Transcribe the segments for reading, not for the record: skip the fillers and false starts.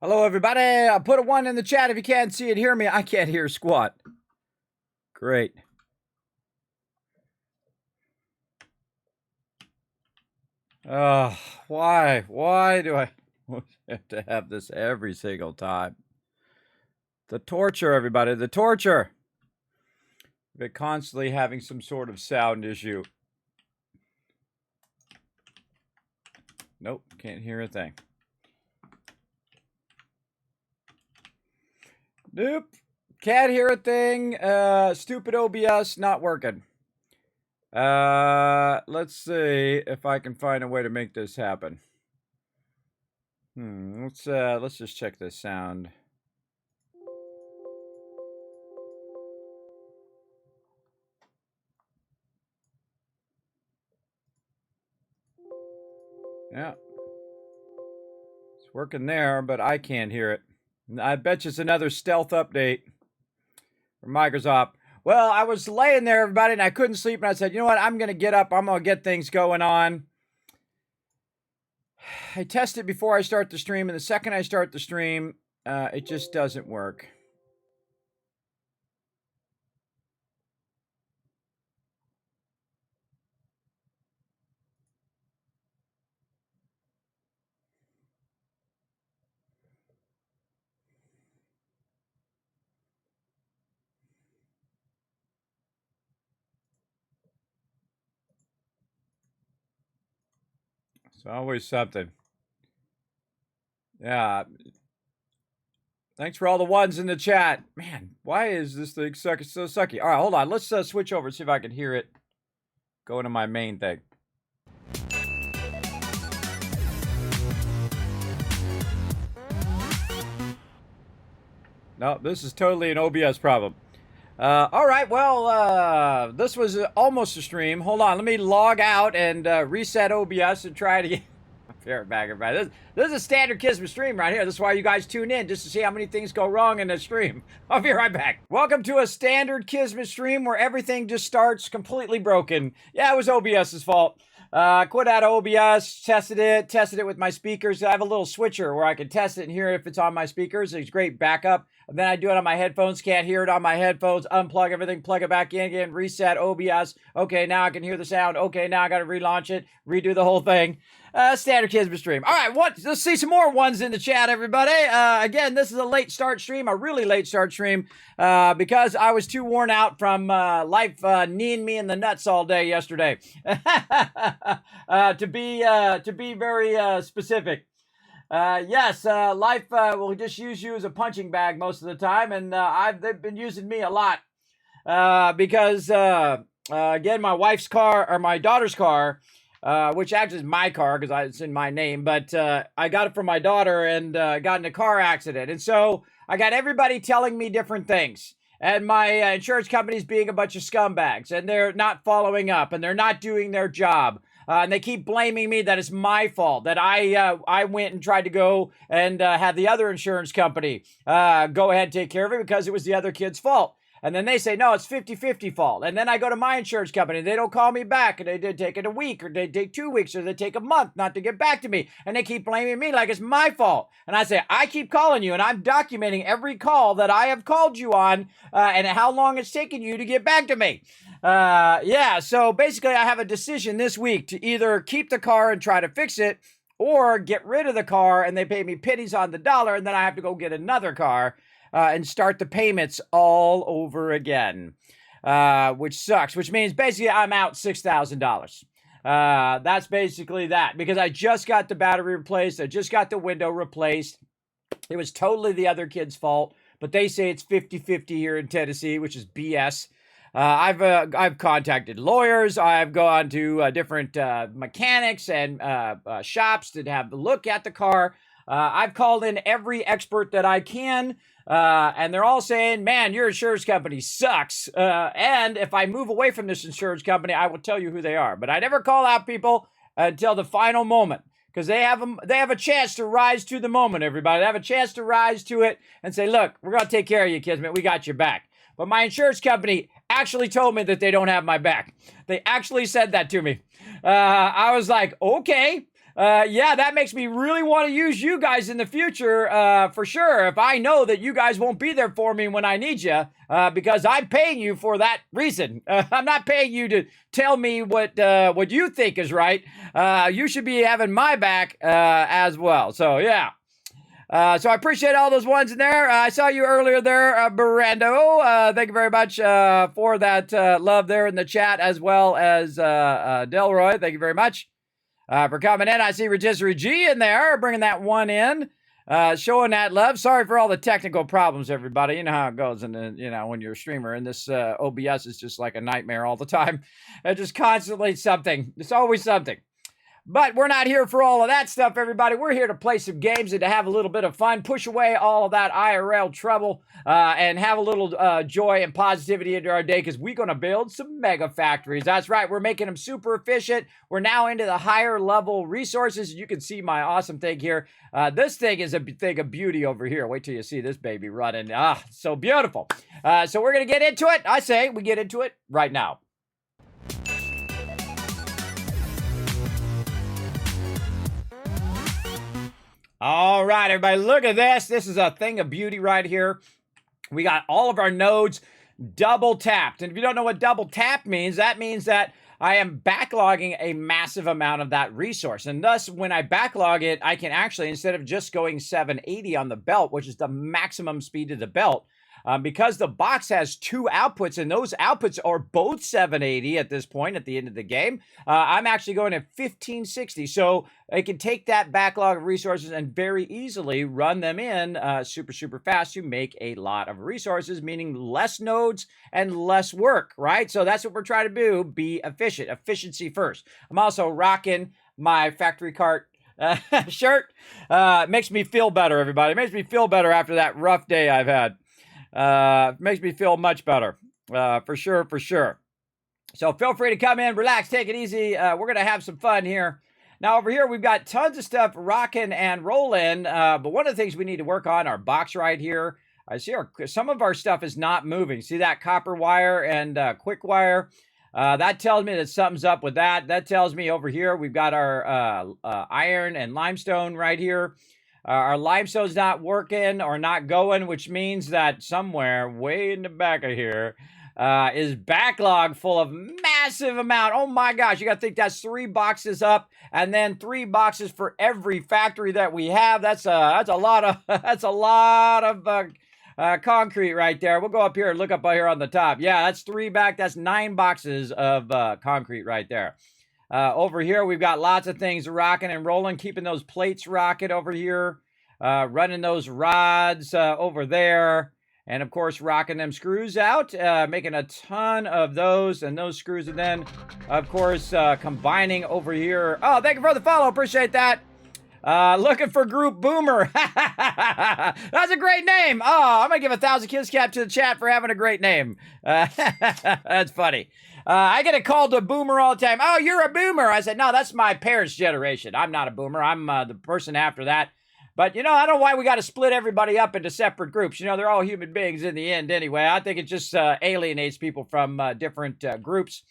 Hello, everybody. I put a 1 in the chat if you can't see it, hear me. I can't hear squat. Great. Why? Why do I have to have this every single time? The torture, everybody. The torture. They're constantly having some sort of sound issue. Nope, can't hear a thing. Nope, can't hear a thing. Stupid OBS not working. Let's see if I can find a way to make this happen. Let's just check this sound. Yeah. It's working there, but I can't hear it. I bet you it's another stealth update from Microsoft. Well, I was laying there, everybody, and I couldn't sleep, and I said, you know what? I'm going to get up. I'm going to get things going on. I test it before I start the stream, and the second I start the stream, it just doesn't work. It's always something. Yeah. Thanks for all the ones in the chat. Man, why is this thing so sucky? All right, hold on. Let's switch over, see if I can hear it. Go into my main thing. No, this is totally an OBS problem. All right, well, this was almost a stream. Hold on, let me log out and reset OBS and try it again. Fair back, everybody. This is a standard Kismet stream right here. This is why you guys tune in, just to see how many things go wrong in the stream. I'll be right back. Welcome to a standard Kismet stream where everything just starts completely broken. Yeah, it was OBS's fault. Quit out of OBS, tested it with my speakers. I have a little switcher where I can test it and hear if it's on my speakers. It's great backup. And then I do it on my headphones, can't hear it on my headphones, unplug everything, plug it back in again, reset OBS. Okay, now I can hear the sound. Okay, now I got to relaunch it, redo the whole thing. Standard Kismet stream. All right, let's see some more ones in the chat, everybody. Again, this is a late start stream, a really late start stream, because I was too worn out from life kneeing me in the nuts all day yesterday. To be very specific. Yes, life will just use you as a punching bag most of the time, and they've been using me a lot because again, my wife's car or my daughter's car. Which actually is my car because it's in my name, but I got it from my daughter and got in a car accident. And so I got everybody telling me different things. And my insurance company's being a bunch of scumbags, and they're not following up, and they're not doing their job. And they keep blaming me that it's my fault, that I went and tried to go and have the other insurance company go ahead and take care of it because it was the other kid's fault. And then they say, no, it's 50-50 fault. And then I go to my insurance company, and they don't call me back, and they take it a week, or they take 2 weeks, or they take a month not to get back to me. And they keep blaming me like it's my fault. And I say, I keep calling you, and I'm documenting every call that I have called you on and how long it's taken you to get back to me. Yeah, so basically I have a decision this week to either keep the car and try to fix it, or get rid of the car, and they pay me pennies on the dollar, and then I have to go get another car. And start the payments all over again, which sucks, which means basically I'm out $6,000. That's basically that, because I just got the battery replaced. I just got the window replaced. It was totally the other kid's fault, but they say it's 50-50 here in Tennessee, which is BS. I've contacted lawyers. I've gone to different mechanics and shops to have a look at the car. I've called in every expert that I can, and they're all saying, man, your insurance company sucks. And if I move away from this insurance company, I will tell you who they are. But I never call out people until the final moment, because they have a chance to rise to the moment, everybody. They have a chance to rise to it and say, look, we're going to take care of you, Kismet. We got your back. But my insurance company actually told me that they don't have my back. They actually said that to me. I was like, okay. yeah, that makes me really want to use you guys in the future, for sure. If I know that you guys won't be there for me when I need you, because I'm paying you for that reason. I'm not paying you to tell me what you think is right. You should be having my back as well. So yeah. So I appreciate all those ones in there. I saw you earlier there, Barando. Thank you very much for that love there in the chat, as well as Delroy. Thank you very much for coming in. I see Rotisserie G in there, bringing that one in, showing that love. Sorry for all the technical problems, everybody. You know how it goes, and when you're a streamer, and this OBS is just like a nightmare all the time. It's just constantly something. It's always something. But we're not here for all of that stuff, everybody. We're here to play some games and to have a little bit of fun, push away all of that IRL trouble, and have a little joy and positivity into our day, because we're going to build some mega factories. That's right. We're making them super efficient. We're now into the higher level resources. You can see my awesome thing here. This thing is a thing of beauty over here. Wait till you see this baby running. Ah, so beautiful. So we're going to get into it. I say we get into it right now. All right, everybody, look at this. This is a thing of beauty right here. We got all of our nodes double tapped. And if you don't know what double tap means, that means that I am backlogging a massive amount of that resource. And thus, when I backlog it, I can actually, instead of just going 780 on the belt, which is the maximum speed of the belt, because the box has two outputs, and those outputs are both 780 at this point at the end of the game, I'm actually going at 1560. So I can take that backlog of resources and very easily run them in super, super fast to make a lot of resources, meaning less nodes and less work, right? So that's what we're trying to do, be efficient. Efficiency first. I'm also rocking my factory cart shirt. Makes me feel better, everybody. It makes me feel better after that rough day I've had. Makes me feel much better, for sure, for sure. So feel free to come in, relax, take it easy. We're going to have some fun here. Now over here, we've got tons of stuff rocking and rolling, but one of the things we need to work on, our box right here, I see some of our stuff is not moving. See that copper wire and quick wire? That tells me that something's up with that. That tells me over here, we've got our iron and limestone right here. Our limestone's not working or not going, which means that somewhere way in the back of here is backlog full of massive amount. Oh my gosh, you got to think that's 3 boxes up, and then 3 boxes for every factory that we have. That's a lot of that's a lot of concrete right there. We'll go up here and look up here on the top. Yeah, that's 3 back. That's 9 boxes of concrete right there. Over here, we've got lots of things rocking and rolling, keeping those plates rocking over here, running those rods over there, and of course, rocking them screws out, making a ton of those, and those screws, and then, of course, combining over here. Oh, thank you for the follow. Appreciate that. Looking for Group Boomer. That's a great name. Oh, I'm going to give 1,000 kiss cap to the chat for having a great name. That's funny. I get a call to boomer all the time. Oh, you're a boomer. I said, no, that's my parents' generation. I'm not a boomer. I'm the person after that. But, I don't know why we got to split everybody up into separate groups. They're all human beings in the end anyway. I think it just alienates people from different groups.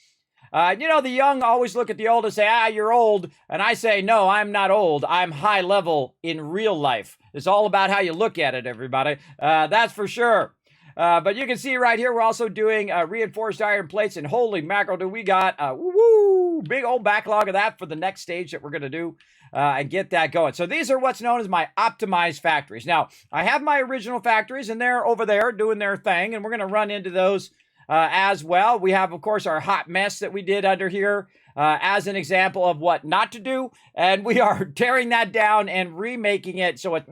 The young always look at the old and say, you're old. And I say, no, I'm not old. I'm high level in real life. It's all about how you look at it, everybody. That's for sure. But you can see right here, we're also doing reinforced iron plates, and holy mackerel, do we got a big old backlog of that for the next stage that we're going to do and get that going. So these are what's known as my optimized factories. Now, I have my original factories, and they're over there doing their thing, and we're going to run into those as well. We have, of course, our hot mess that we did under here as an example of what not to do. And we are tearing that down and remaking it so it's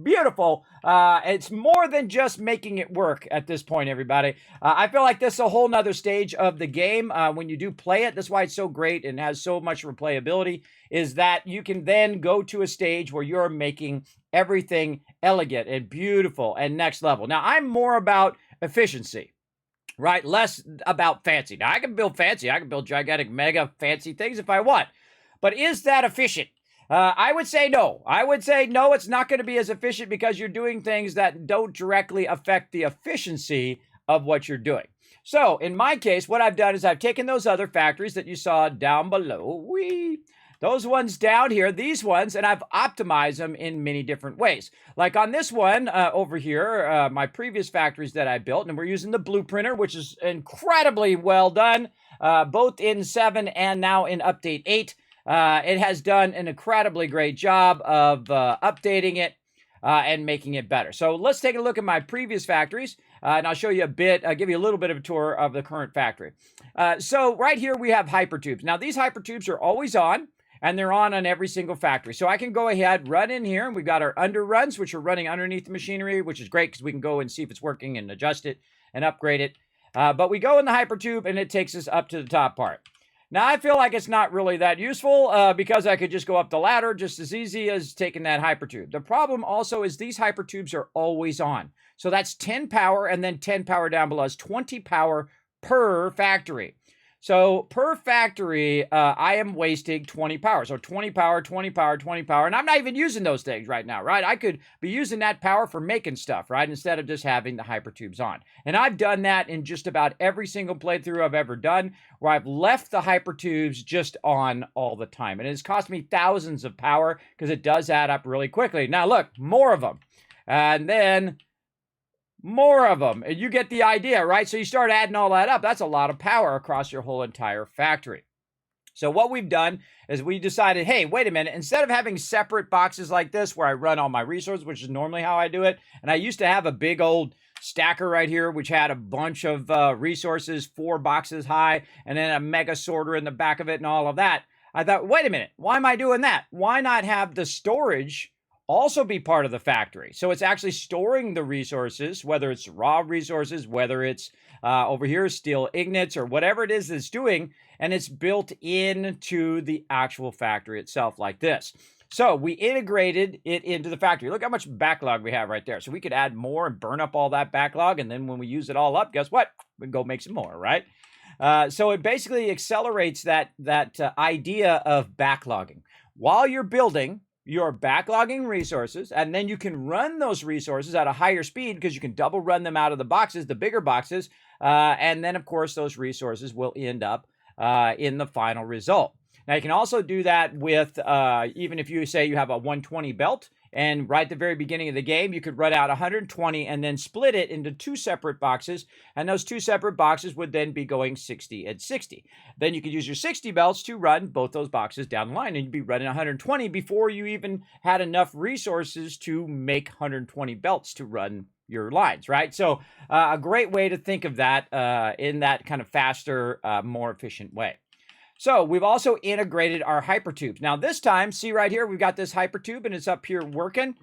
beautiful. It's more than just making it work at this point, everybody. I feel like this is a whole nother stage of the game when you do play it. That's why it's so great and has so much replayability, is that you can then go to a stage where you're making everything elegant and beautiful and next level. Now, I'm more about efficiency. Right? Less about fancy. Now, I can build fancy. I can build gigantic, mega fancy things if I want. But is that efficient? I would say no. I would say no, it's not going to be as efficient because you're doing things that don't directly affect the efficiency of what you're doing. So, in my case, what I've done is I've taken those other factories that you saw down below. Those ones down here, these ones, and I've optimized them in many different ways. Like on this one over here, my previous factories that I built, and we're using the blueprinter, which is incredibly well done, both in 7 and now in update 8. It has done an incredibly great job of updating it and making it better. So let's take a look at my previous factories, and I'll show you a bit, give you a little bit of a tour of the current factory. So right here we have hypertubes. Now these hypertubes are always on, and they're on every single factory. So I can go ahead, run in here, and we've got our underruns, which are running underneath the machinery, which is great because we can go and see if it's working and adjust it and upgrade it. But we go in the hypertube, and it takes us up to the top part. Now, I feel like it's not really that useful because I could just go up the ladder just as easy as taking that hypertube. The problem also is these hypertubes are always on. So that's 10 power, and then 10 power down below is 20 power per factory. So per factory, I am wasting 20 power. So 20 power, 20 power, 20 power. And I'm not even using those things right now, right? I could be using that power for making stuff, right? Instead of just having the hypertubes on. And I've done that in just about every single playthrough I've ever done, where I've left the hypertubes just on all the time. And it's cost me thousands of power because it does add up really quickly. Now look, more of them. And then more of them. And you get the idea, right? So you start adding all that up. That's a lot of power across your whole entire factory. So what we've done is we decided, hey, wait a minute. Instead of having separate boxes like this where I run all my resources, which is normally how I do it, and I used to have a big old stacker right here, which had a bunch of resources, 4 boxes high, and then a mega sorter in the back of it and all of that. I thought, wait a minute, why am I doing that? Why not have the storage also be part of the factory? So it's actually storing the resources, whether it's raw resources, whether it's over here steel ignits or whatever it is it's doing, and it's built into the actual factory itself like this. So we integrated it into the factory. Look how much backlog we have right there. So we could add more and burn up all that backlog, and then when we use it all up, guess what? We can go make some more, right? So it basically accelerates that idea of backlogging. While you're building, you're backlogging resources, and then you can run those resources at a higher speed because you can double run them out of the boxes, the bigger boxes, and then, of course, those resources will end up in the final result. Now, you can also do that with, even if you say you have a 120 belt, and right at the very beginning of the game, you could run out 120 and then split it into 2 separate boxes, and those 2 separate boxes would then be going 60 and 60. Then you could use your 60 belts to run both those boxes down the line, and you'd be running 120 before you even had enough resources to make 120 belts to run your lines, right? So a great way to think of that in that kind of faster, more efficient way. So we've also integrated our hypertubes. Now this time, see right here, we've got this hypertube and it's up here working.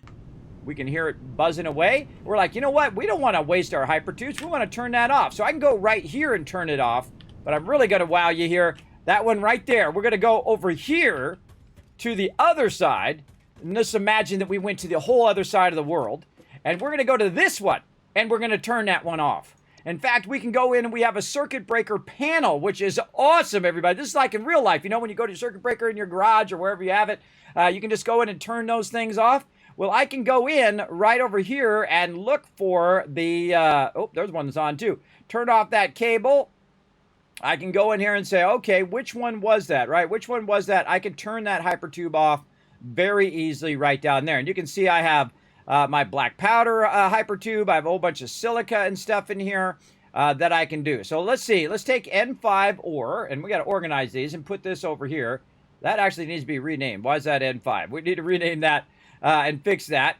We can hear it buzzing away. We're like, you know what? We don't want to waste our hypertubes. We want to turn that off. So I can go right here and turn it off, but I'm really going to wow you here. That one right there. We're going to go over here to the other side. And just imagine that we went to the whole other side of the world. And we're going to go to this one, and we're going to turn that one off. In fact, we can go in and we have a circuit breaker panel, which is awesome, everybody. This is like in real life. You know, when you go to your circuit breaker in your garage or wherever you have it, you can just go in and turn those things off. Well, I can go in right over here and look for the, oh, there's one that's on too. Turn off that cable. I can go in here and say, okay, which one was that, right? Which one was that? I can turn that hypertube off very easily right down there. And you can see I have my black powder hypertube. I have a whole bunch of silica and stuff in here that I can do. So let's see. Let's take N5 ore, and we got to organize these and put this over here. That actually needs to be renamed. Why is that N5? We need to rename that and fix that.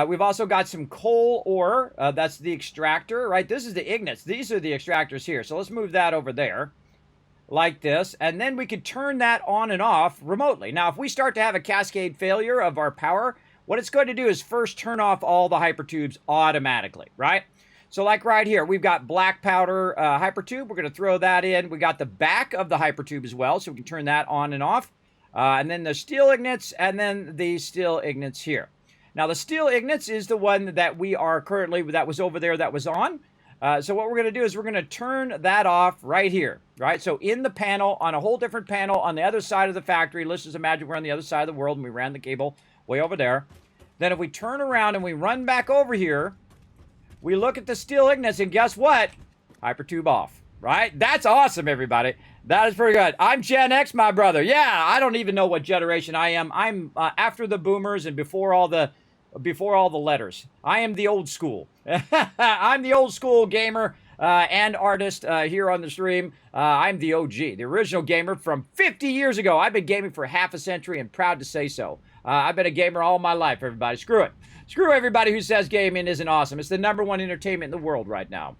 We've also got some coal ore. That's the extractor, right? This is the ignits. These are the extractors here. So let's move that over there like this. And then we could turn that on and off remotely. Now, if we start to have a cascade failure of our power, what it's going to do is first turn off all the hypertubes automatically, right? So like right here, we've got black powder hypertube. We're going to throw that in. We got the back of the hypertube as well, so we can turn that on and off. And then the steel ignits, and then the steel ignits here. Now the steel ignits is the one that we are currently, that was over there that was on. So what we're going to do is we're going to turn that off right here, right? So in the panel, on a whole different panel on the other side of the factory, let's just imagine we're on the other side of the world and we ran the cable way over there. Then if we turn around and we run back over here, we look at the steel ignits, and guess what? Hypertube off. right? That's awesome, everybody. That is pretty good. I'm Gen X, my brother. Yeah, I don't even know what generation I am. I'm after the boomers and before all the letters. I am the old school. I'm the old school gamer and artist here on the stream. I'm the OG, the original gamer from 50 years ago. I've been gaming for half a century and proud to say so. I've been a gamer all my life, everybody. Screw it. Screw everybody who says gaming isn't awesome. It's the #1 entertainment in the world right now.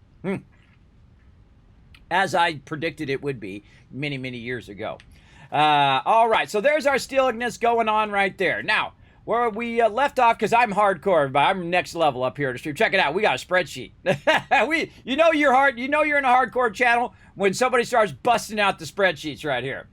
As I predicted it would be many, many years ago. All right, so there's our Steel Ignis going on right there. Now, where we left off, because I'm hardcore, everybody. I'm next level up here at the stream. Check it out. We got a spreadsheet. You know you're in a hardcore channel when somebody starts busting out the spreadsheets right here.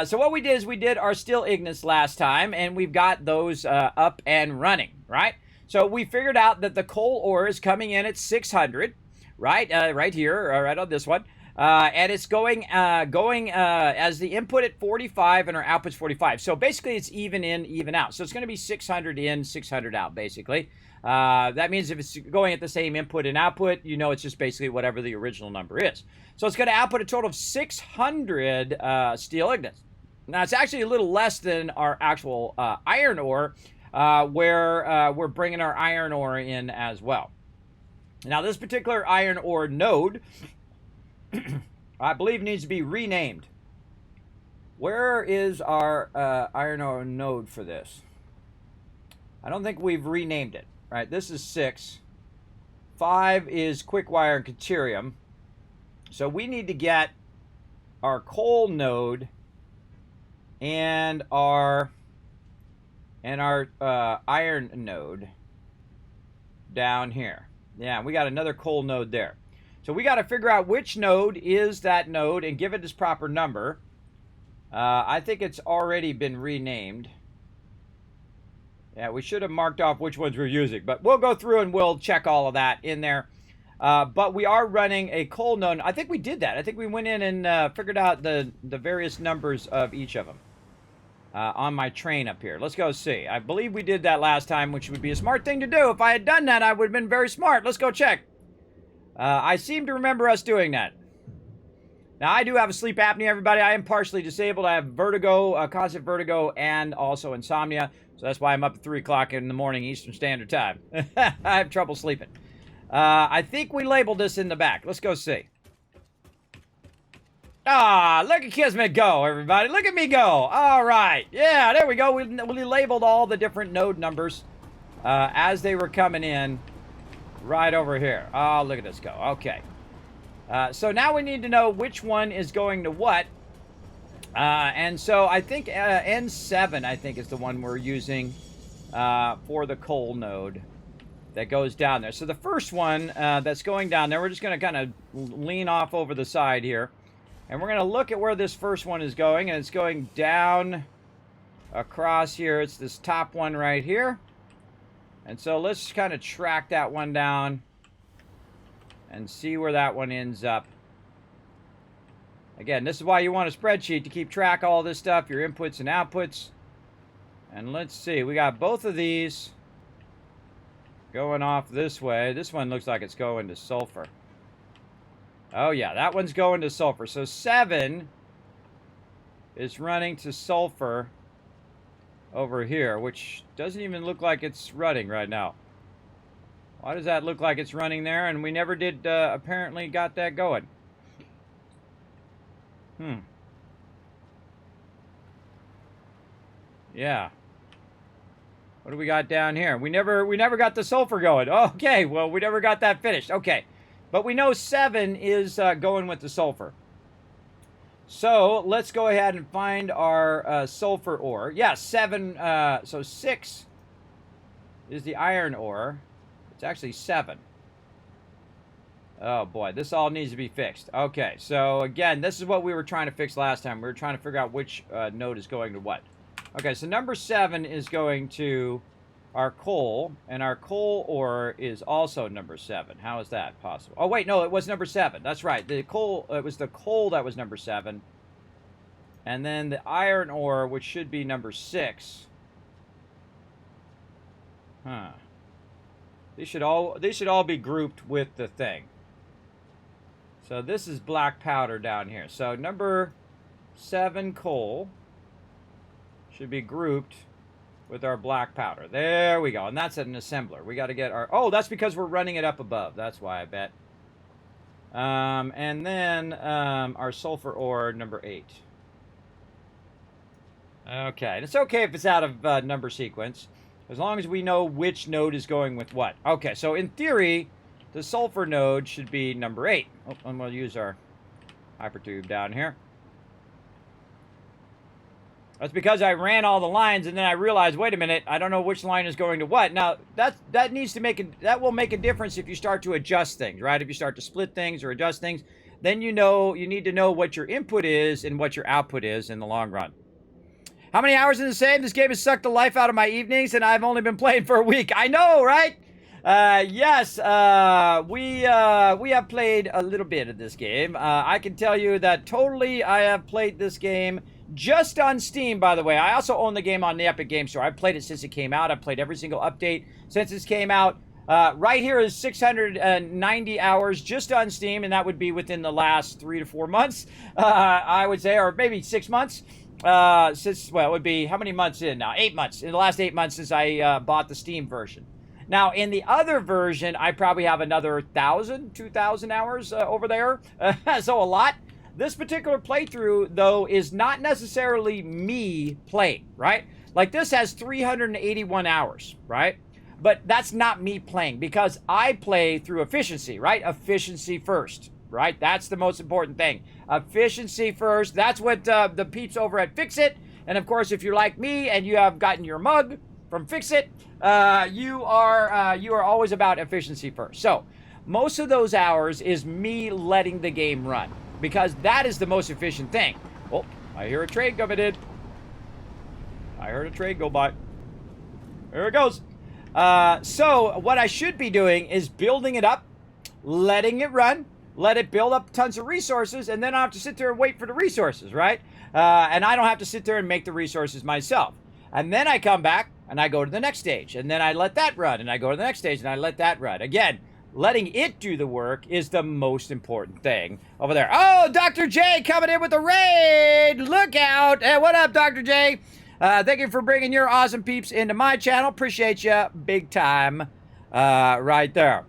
So what we did is we did our Steel Ignis last time, and we've got those up and running, right? So we figured out that the coal ore is coming in at 600, right? Right here, right on this one. And it's going as the input at 45 and our output's 45. So basically it's even in, even out. So it's going to be 600 in, 600 out, basically. That means if it's going at the same input and output, you know it's just basically whatever the original number is. So it's going to output a total of 600 Steel Ignis. Now it's actually a little less than our actual iron ore, where we're bringing our iron ore in as well. Now this particular iron ore node, I believe needs to be renamed. Where is our iron ore node for this? I don't think we've renamed it. Right, this is 6. 5 is quickwire and deuterium. So we need to get our coal node and our iron node down here. Yeah, we got another coal node there. So we got to figure out which node is that node and give it its proper number. I think it's already been renamed. Yeah, we should have marked off which ones we're using, but we'll go through and we'll check all of that in there. But we are running a coal node. I think we did that. I think we went in and figured out the various numbers of each of them on my train up here. Let's go see. I believe we did that last time, which would be a smart thing to do. If I had done that, I would have been very smart. Let's go check. I seem to remember us doing that. Now, I do have a sleep apnea, everybody. I am partially disabled. I have vertigo, constant vertigo, and also insomnia. So that's why I'm up at 3 o'clock in the morning Eastern Standard Time. I have trouble sleeping. I think we labeled this in the back. Let's go see. Ah, look at Kismet go, everybody. Look at me go. All right. Yeah, there we go. We labeled all the different node numbers as they were coming in right over here. Oh, look at this go. Okay. So now we need to know which one is going to what. And so I think N7, I think, is the one we're using for the coal node that goes down there. So the first one that's going down there, we're just going to kind of lean off over the side here. And we're going to look at where this first one is going. And it's going down across here. It's this top one right here. And so let's kind of track that one down and see where that one ends up. Again, this is why you want a spreadsheet, to keep track of all this stuff, your inputs and outputs. And let's see, we got both of these going off this way. This one looks like it's going to sulfur. Oh yeah, that one's going to sulfur. So 7 is running to sulfur over here, which doesn't even look like it's running right now. Why does that look like it's running there? And we never did apparently got that going. Yeah. What do we got down here? We never got the sulfur going. Okay, well, we never got that finished. Okay. But we know 7 is going with the sulfur. So let's go ahead and find our sulfur ore. Yeah, 7. So 6 is the iron ore. It's actually 7. Oh boy, this all needs to be fixed. Okay, so again, this is what we were trying to fix last time. We were trying to figure out which node is going to what. Okay, so number 7 is going to our coal, and our coal ore is also number 7. How is that possible? Oh wait, no, it was number 7. That's right. The coal, it was the coal that was number 7. And then the iron ore, which should be number 6. Huh. They should all be grouped with the thing. So this is black powder down here. So number 7 coal should be grouped with our black powder. There we go. And that's an assembler. We got to get our... Oh, that's because we're running it up above. That's why, I bet. And then our sulfur ore, number 8. Okay. And it's okay if it's out of number sequence, as long as we know which node is going with what. Okay. So in theory, the sulfur node should be number 8. Oh, and we'll use our hypertube down here. That's because I ran all the lines and then I realized, wait a minute, I don't know which line is going to what. Now, that needs to that will make a difference if you start to adjust things, right? If you start to split things or adjust things, then you need to know what your input is and what your output is in the long run. How many hours in the same? This game has sucked the life out of my evenings and I've only been playing for a week. I know, right? Yes, we have played a little bit of this game. I can tell you that totally I have played this game just on Steam, by the way. I also own the game on the Epic Game Store. I've played it since it came out. I've played every single update since it came out. Right here is 690 hours just on Steam, and that would be within the last 3 to 4 months, I would say, or maybe 6 months. Well, it would be, how many months in now? 8 months. In the last 8 months since I bought the Steam version. Now, in the other version, I probably have another 1,000, 2,000 hours over there. So a lot. This particular playthrough, though, is not necessarily me playing, right? Like, this has 381 hours, right? But that's not me playing because I play through efficiency, right? Efficiency first, right? That's the most important thing. Efficiency first. That's what the peeps over at Fixit. And, of course, if you're like me and you have gotten your mug from Fixit, you are always about efficiency first. So, most of those hours is me letting the game run, because that is the most efficient thing. Oh, I hear a trade coming in. I heard a trade go by. There it goes. So what I should be doing is building it up, letting it run, let it build up tons of resources, and then I have to sit there and wait for the resources, right? And I don't have to sit there and make the resources myself. And then I come back and I go to the next stage, and then I let that run, and I go to the next stage and I let that run. Again, letting it do the work is the most important thing over there. Oh, Dr. J coming in with the raid. Look out. Hey, what up, Dr. J? Thank you for bringing your awesome peeps into my channel. Appreciate you big time right there.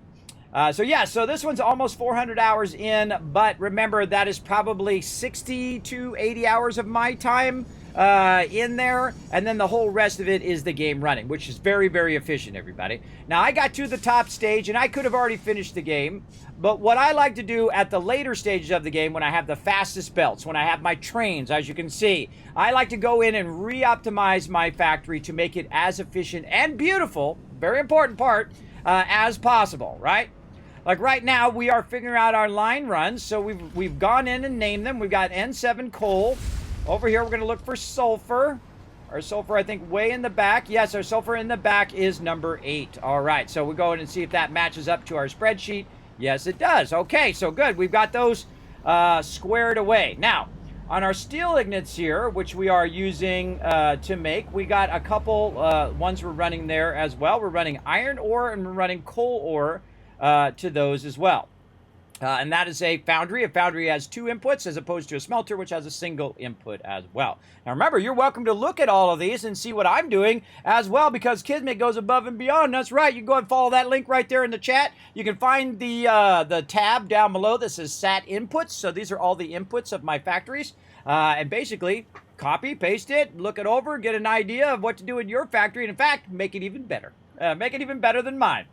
So this one's almost 400 hours in, but remember, that is probably 60 to 80 hours of my time in there, and then the whole rest of it is the game running, which is very, very efficient, everybody. Now, I got to the top stage, and I could have already finished the game, but what I like to do at the later stages of the game, when I have the fastest belts, when I have my trains, as you can see, I like to go in and re-optimize my factory to make it as efficient and beautiful, very important part, as possible, right? Like right now, we are figuring out our line runs, so we've gone in and named them. We've got N7 coal. Over here, we're going to look for sulfur. Our sulfur, I think, way in the back. Yes, our sulfur in the back is number 8. All right, so we'll go in and see if that matches up to our spreadsheet. Yes, it does. Okay, so good. We've got those squared away. Now, on our steel ignits here, which we are using to make, we got a couple ones we're running there as well. We're running iron ore and we're running coal ore to those as well. And that is a foundry. A foundry has 2 inputs as opposed to a smelter, which has a single input as well. Now remember, you're welcome to look at all of these and see what I'm doing as well, because Kismet goes above and beyond. That's right. You can go and follow that link right there in the chat. You can find the tab down below that says Sat Inputs. So these are all the inputs of my factories. And basically, copy, paste it, look it over, get an idea of what to do in your factory, and in fact, make it even better. Make it even better than mine.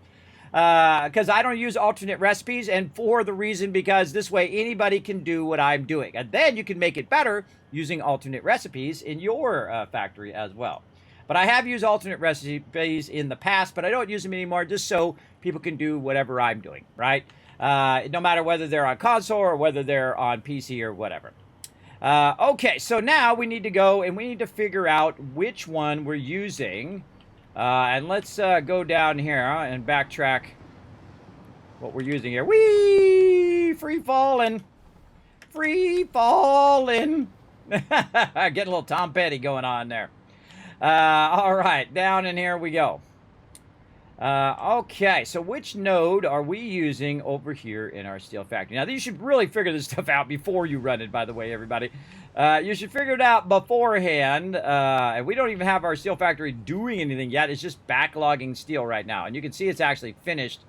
Because I don't use alternate recipes, and for the reason because this way anybody can do what I'm doing. And then you can make it better using alternate recipes in your factory as well. But I have used alternate recipes in the past, but I don't use them anymore just so people can do whatever I'm doing, right? No matter whether they're on console or whether they're on PC or whatever. Okay, so now we need to go and we need to figure out which one we're using. And let's go down here and backtrack what we're using here. Whee! Free falling. Free falling. Getting a little Tom Petty going on there. All right, down in here we go. Okay, so which node are we using over here in our steel factory? Now, you should really figure this stuff out before you run it, by the way, everybody. You should figure it out beforehand. And we don't even have our steel factory doing anything yet. It's just backlogging steel right now. And you can see it's actually finished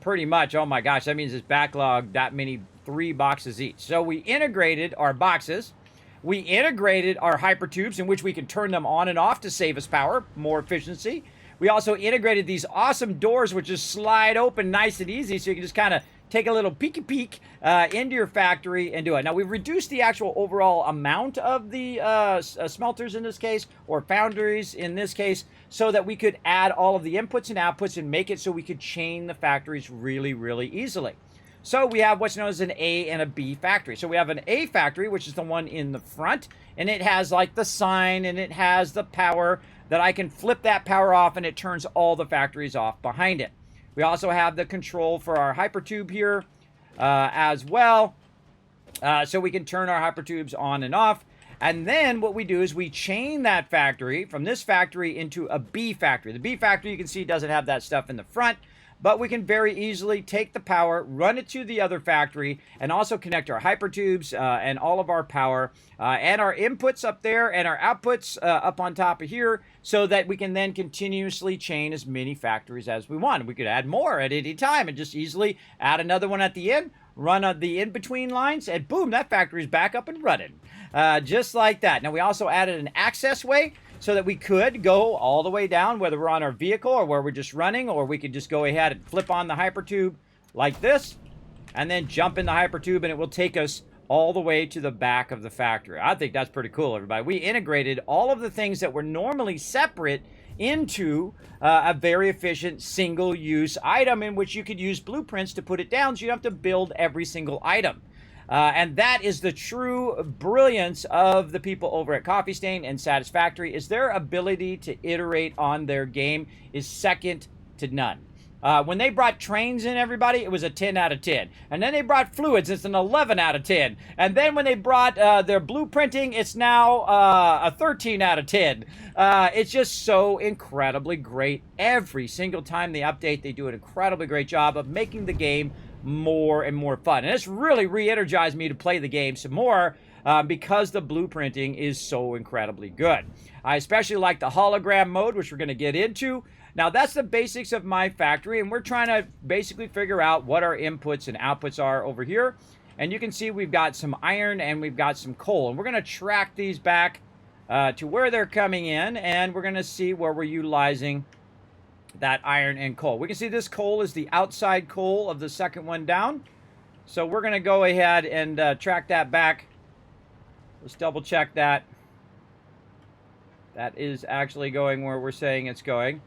pretty much. Oh my gosh, that means it's backlogged that many, 3 boxes each. So we integrated our boxes. We integrated our hypertubes in which we can turn them on and off to save us power, more efficiency. We also integrated these awesome doors which just slide open nice and easy, so you can just kind of take a little peeky peek into your factory and do it. Now, we've reduced the actual overall amount of the smelters in this case, or foundries in this case, so that we could add all of the inputs and outputs and make it so we could chain the factories really, really easily. So we have what's known as an A and a B factory. So we have an A factory, which is the one in the front, and it has like the sign and it has the power that I can flip that power off and it turns all the factories off behind it. We also have the control for our hypertube here as well. So we can turn our hypertubes on and off. And then what we do is we chain that factory from this factory into a B factory. The B factory, you can see, doesn't have that stuff in the front. But we can very easily take the power, run it to the other factory, and also connect our hypertubes and all of our power and our inputs up there and our outputs up on top of here, so that we can then continuously chain as many factories as we want. We could add more at any time and just easily add another one at the end, run the in-between lines, and boom, that factory's back up and running. Just like that. Now, we also added an access way, so that we could go all the way down, whether we're on our vehicle or where we're just running, or we could just go ahead and flip on the hypertube like this, and then jump in the hypertube, and it will take us all the way to the back of the factory. I think that's pretty cool, everybody. We integrated all of the things that were normally separate into a very efficient single-use item in which you could use blueprints to put it down, so you don't have to build every single item. And that is the true brilliance of the people over at Coffee Stain and Satisfactory, is their ability to iterate on their game is second to none. When they brought trains in, everybody, it was a 10 out of 10. And then they brought fluids, it's an 11 out of 10. And then when they brought their blueprinting, it's now a 13 out of 10. It's just so incredibly great. Every single time they update, they do an incredibly great job of making the game more and more fun. And it's really re-energized me to play the game some more because the blueprinting is so incredibly good. I especially like the hologram mode, which we're going to get into. Now, that's the basics of my factory, and we're trying to basically figure out what our inputs and outputs are over here. And you can see we've got some iron and we've got some coal, and we're going to track these back to where they're coming in, and we're going to see where we're utilizing that iron and coal. We can see this coal is the outside coal of the second one down. So we're going to go ahead and track that back. Let's double check that. That is actually going where we're saying it's going.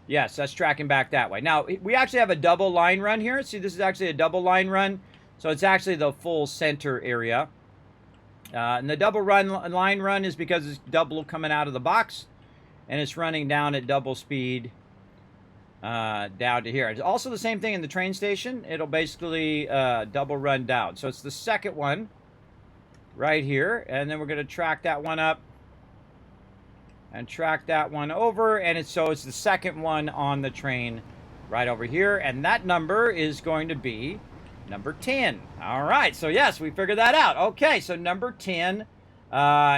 Yes, that's tracking back that way. Now, we actually have a double line run here. See, this is actually a double line run. So it's actually the full center area. And the double line run is because it's double coming out of the box. And it's running down at double speed down to here. It's also the same thing in the train station. It'll basically double run down. So it's the second one right here. And then we're going to track that one up and track that one over. And it's the second one on the train right over here. And that number is going to be number 10. All right. So, yes, we figured that out. Okay. So, number 10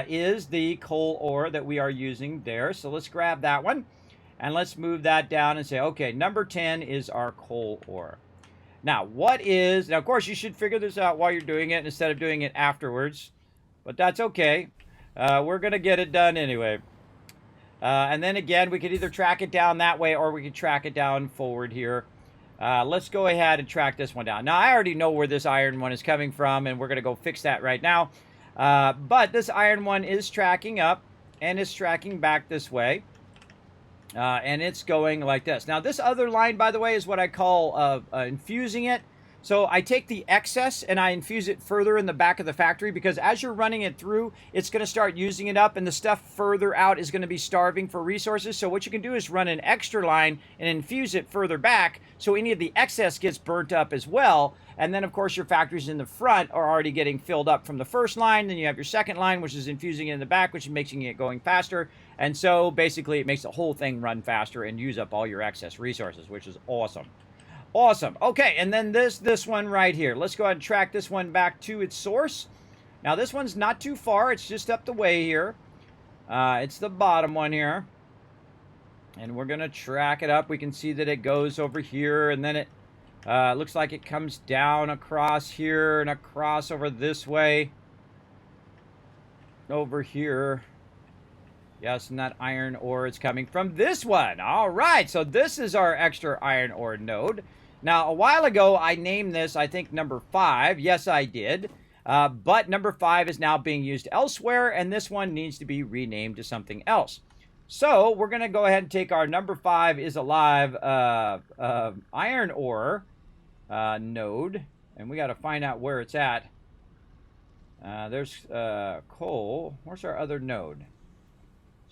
is the coal ore that we are using there. So let's grab that one and let's move that down and say, okay, number 10 is our coal ore. Now, now, of course, you should figure this out while you're doing it instead of doing it afterwards, but that's okay. We're going to get it done anyway. And then again, we could either track it down that way or we could track it down forward here. Let's go ahead and track this one down. Now, I already know where this iron one is coming from, and we're going to go fix that right now. But this iron one is tracking up, and it's tracking back this way. And it's going like this. Now, this other line, by the way, is what I call infusing it. So I take the excess and I infuse it further in the back of the factory, because as you're running it through, it's going to start using it up, and the stuff further out is going to be starving for resources. So what you can do is run an extra line and infuse it further back, so any of the excess gets burnt up as well. And then, of course, your factories in the front are already getting filled up from the first line. Then you have your second line, which is infusing it in the back, which is making it going faster. And so basically it makes the whole thing run faster and use up all your excess resources, which is awesome. Awesome. Okay, and then this one right here. Let's go ahead and track this one back to its source. Now, this one's not too far. It's just up the way here. It's the bottom one here. And we're going to track it up. We can see that it goes over here, and then it looks like it comes down across here and across over this way. Over here. Yes, and that iron ore is coming from this one. All right, so this is our extra iron ore node. Now, a while ago, I named this, I think, number 5. Yes, I did. But number 5 is now being used elsewhere, and this one needs to be renamed to something else. So we're going to go ahead and take our number 5 is alive iron ore node, and we got to find out where it's at. There's coal. Where's our other node?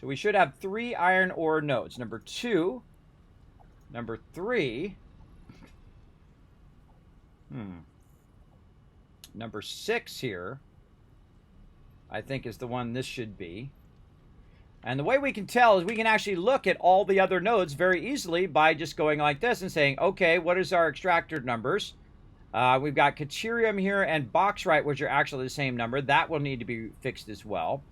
So we should have 3 iron ore nodes. Number 2, number 3, number 6 here, I think is the one this should be. And the way we can tell is we can actually look at all the other nodes very easily by just going like this and saying, okay, what is our extractor numbers? We've got Caterium here and Bauxite, which are actually the same number. That will need to be fixed as well.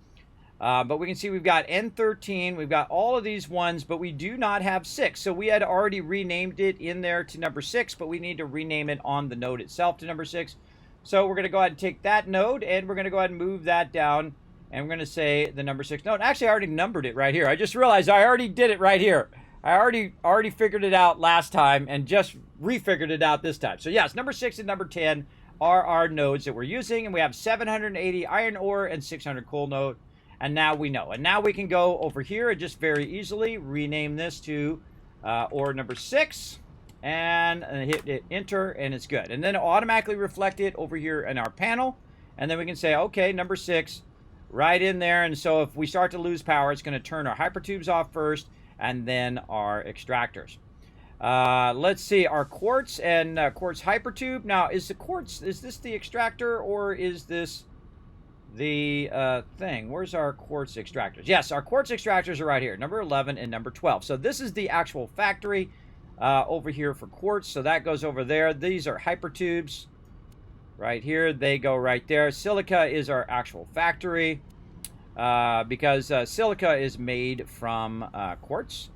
But we can see we've got N13, we've got all of these ones, but we do not have 6. So we had already renamed it in there to number 6, but we need to rename it on the node itself to number 6. So we're going to go ahead and take that node, and we're going to go ahead and move that down, and we're going to say the number 6 node. Actually, I already numbered it right here. I just realized I already did it right here. I already figured it out last time and just refigured it out this time. So yes, number 6 and number 10 are our nodes that we're using, and we have 780 iron ore and 600 coal node. And now we know. And now we can go over here and just very easily rename this to ore number 6 and hit enter, and it's good. And then automatically reflect it over here in our panel. And then we can say, okay, number 6 right in there. And so if we start to lose power, it's going to turn our hypertubes off first and then our extractors. Let's see, our quartz and quartz hypertube. Now, is this the extractor or is this the thing? Where's our quartz extractors? Yes, our quartz extractors are right here, number 11 and number 12. So this is the actual factory over here for quartz. So that goes over there. These are hypertubes right here. They go right there. Silica is our actual factory because silica is made from quartz.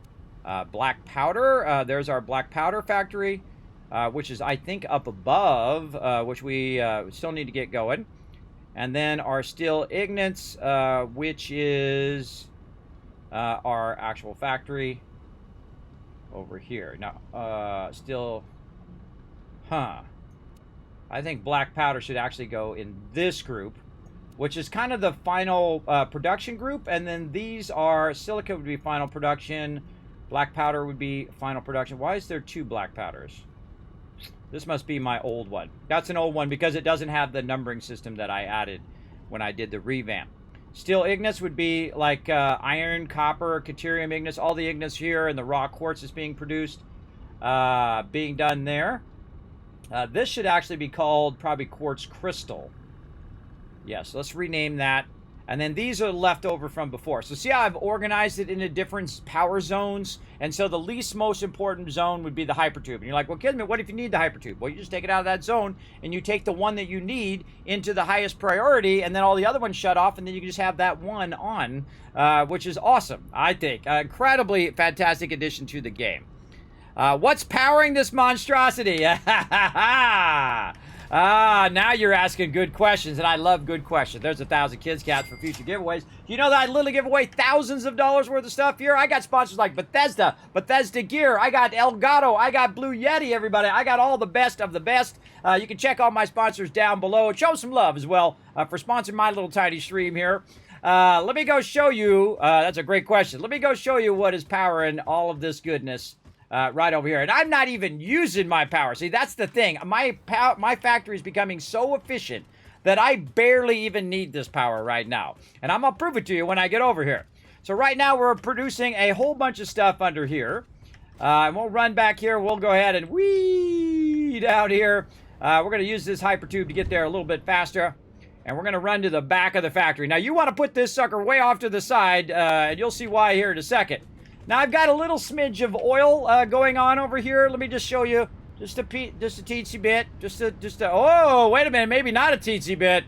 Black powder, there's our black powder factory, which is, I think, up above, which we still need to get going. And then our steel ignites, which is our actual factory over here. Now, still, I think black powder should actually go in this group, which is kind of the final production group. And then these are, silica would be final production, black powder would be final production. Why is there 2 black powders? This must be my old one. That's an old one because it doesn't have the numbering system that I added when I did the revamp. Steel ignites would be like iron, copper, caterium ignites, all the ignites here, and the raw quartz is being produced, being done there. This should actually be called probably quartz crystal. Yes, let's rename that. And then these are left over from before. So see how I've organized it into different power zones? And so the least most important zone would be the hypertube. And you're like, well, Kismet, what if you need the hypertube? Well, you just take it out of that zone, and you take the one that you need into the highest priority, and then all the other ones shut off, and then you can just have that one on, which is awesome, I think. Incredibly fantastic addition to the game. What's powering this monstrosity? Now you're asking good questions, and I love good questions. There's 1,000 kids cats for future giveaways. You know that I literally give away thousands of dollars worth of stuff here? I got sponsors like Bethesda Gear, I got Elgato, I got Blue Yeti, everybody. I got all the best of the best. You can check all my sponsors down below. Show some love as well for sponsoring my little tiny stream here. Let me go show you, that's a great question. Let me go show you what is powering all of this goodness. Right over here. And I'm not even using my power. See, that's the thing. My factory is becoming so efficient that I barely even need this power right now. And I'm going to prove it to you when I get over here. So right now we're producing a whole bunch of stuff under here. And we'll run back here. We'll go ahead and weed out here. We're going to use this hypertube to get there a little bit faster. And we're going to run to the back of the factory. Now, you want to put this sucker way off to the side, and you'll see why here in a second. Now, I've got a little smidge of oil going on over here. Let me just show you just a teensy bit. Oh, wait a minute, maybe not a teensy bit.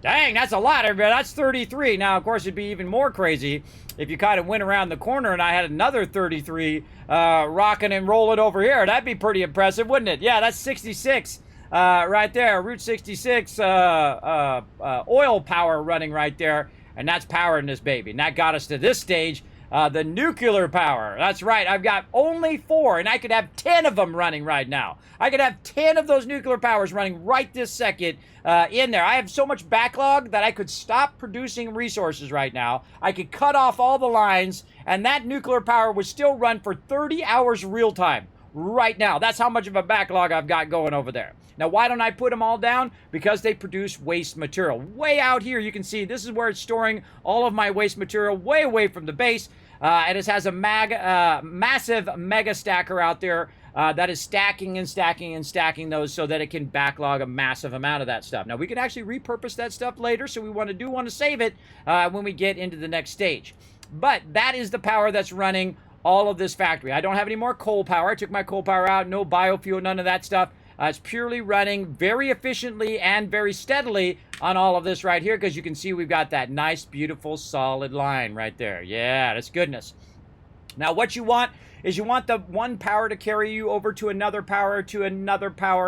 Dang, that's a lot, everybody. That's 33. Now, of course, it'd be even more crazy if you kind of went around the corner and I had another 33 rocking and rolling over here. That'd be pretty impressive, wouldn't it? Yeah, that's 66. Right there, Route 66 oil power running right there, and that's powering this baby. And that got us to this stage, the nuclear power. That's right, I've got only 4, and I could have 10 of them running right now. I could have 10 of those nuclear powers running right this second in there. I have so much backlog that I could stop producing resources right now. I could cut off all the lines, and that nuclear power would still run for 30 hours real time right now. That's how much of a backlog I've got going over there. Now, why don't I put them all down? Because they produce waste material. Way out here, you can see this is where it's storing all of my waste material way away from the base. And it has a massive mega stacker out there that is stacking and stacking and stacking those so that it can backlog a massive amount of that stuff. Now, we can actually repurpose that stuff later, so we want to save it when we get into the next stage. But that is the power that's running all of this factory. I don't have any more coal power. I took my coal power out, no biofuel, none of that stuff. It's purely running very efficiently and very steadily on all of this right here, because you can see we've got that nice, beautiful, solid line right there. Yeah, that's goodness. Now, what you want is you want the one power to carry you over to another power,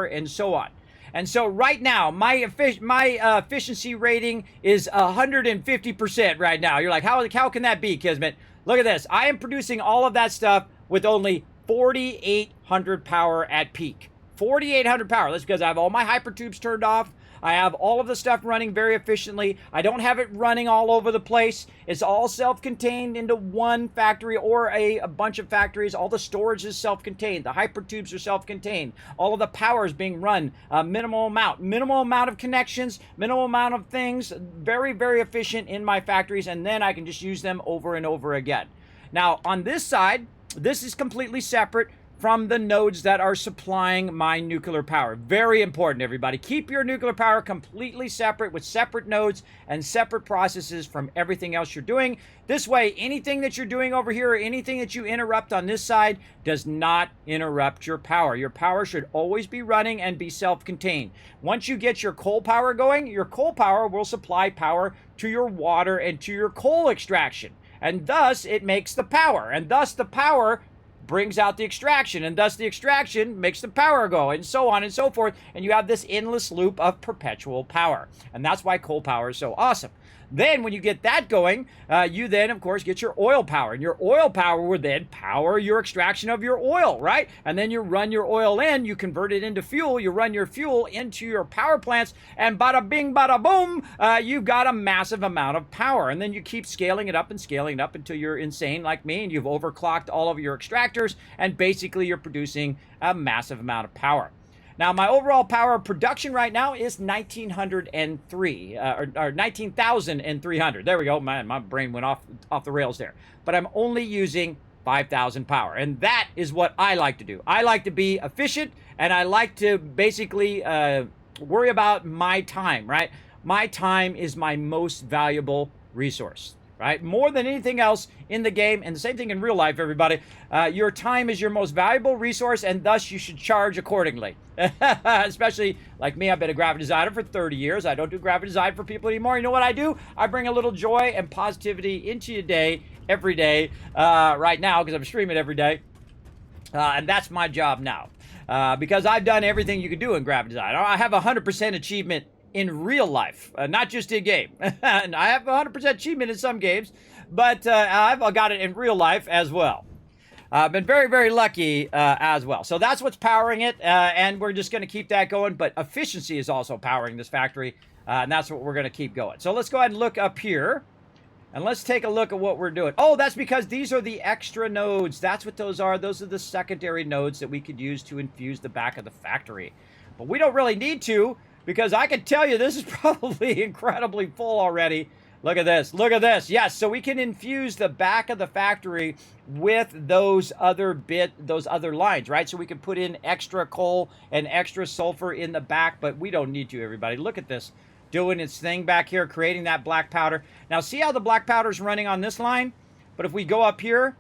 and so on. And so right now, my efficiency rating is 150% right now. You're like, how can that be, Kismet? Look at this. I am producing all of that stuff with only 4,800 power at peak. 4,800 power. That's because I have all my hypertubes turned off. I have all of the stuff running very efficiently. I don't have it running all over the place. It's all self-contained into one factory or a bunch of factories. All the storage is self-contained. The hypertubes are self-contained. All of the power is being run minimal amount of connections, minimal amount of things. Very, very efficient in my factories, and then I can just use them over and over again. Now, on this side, this is completely separate from the nodes that are supplying my nuclear power. Very important, everybody. Keep your nuclear power completely separate with separate nodes and separate processes from everything else you're doing. This way, anything that you're doing over here or anything that you interrupt on this side does not interrupt your power. Your power should always be running and be self-contained. Once you get your coal power going, your coal power will supply power to your water and to your coal extraction. And thus, it makes the power. And thus, the power brings out the extraction, and thus the extraction makes the power go, and so on and so forth, and you have this endless loop of perpetual power. And that's why coal power is so awesome. Then when you get that going, you then, of course, get your oil power. And your oil power will then power your extraction of your oil, right? And then you run your oil in, you convert it into fuel, you run your fuel into your power plants, and bada bing, bada boom, you've got a massive amount of power. And then you keep scaling it up until you're insane like me, and you've overclocked all of your extractors, and basically you're producing a massive amount of power. Now, my overall power production right now is 1903, or 19,300. There we go. My brain went off the rails there. But I'm only using 5,000 power. And that is what I like to do. I like to be efficient, and I like to basically worry about my time, right? My time is my most valuable resource, right? More than anything else in the game, and the same thing in real life, everybody. Your time is your most valuable resource, and thus you should charge accordingly. Especially like me, I've been a graphic designer for 30 years. I don't do graphic design for people anymore. You know what I do? I bring a little joy and positivity into your day, every day, right now, because I'm streaming every day. And that's my job now. Because I've done everything you could do in graphic design. I have 100% achievement in real life, not just in game. And I have 100% achievement in some games, but I've got it in real life as well. I've been very, very lucky as well. So that's what's powering it, and we're just going to keep that going. But efficiency is also powering this factory, and that's what we're going to keep going. So let's go ahead and look up here, and let's take a look at what we're doing. Oh, that's because these are the extra nodes. That's what those are. Those are the secondary nodes that we could use to infuse the back of the factory. But we don't really need to, because I can tell you this is probably incredibly full already. Look at this. Look at this. Yes, so we can infuse the back of the factory with those other lines, right? So we can put in extra coal and extra sulfur in the back, but we don't need to, everybody. Look at this. Doing its thing back here, creating that black powder. Now, see how the black powder is running on this line? But if we go up here,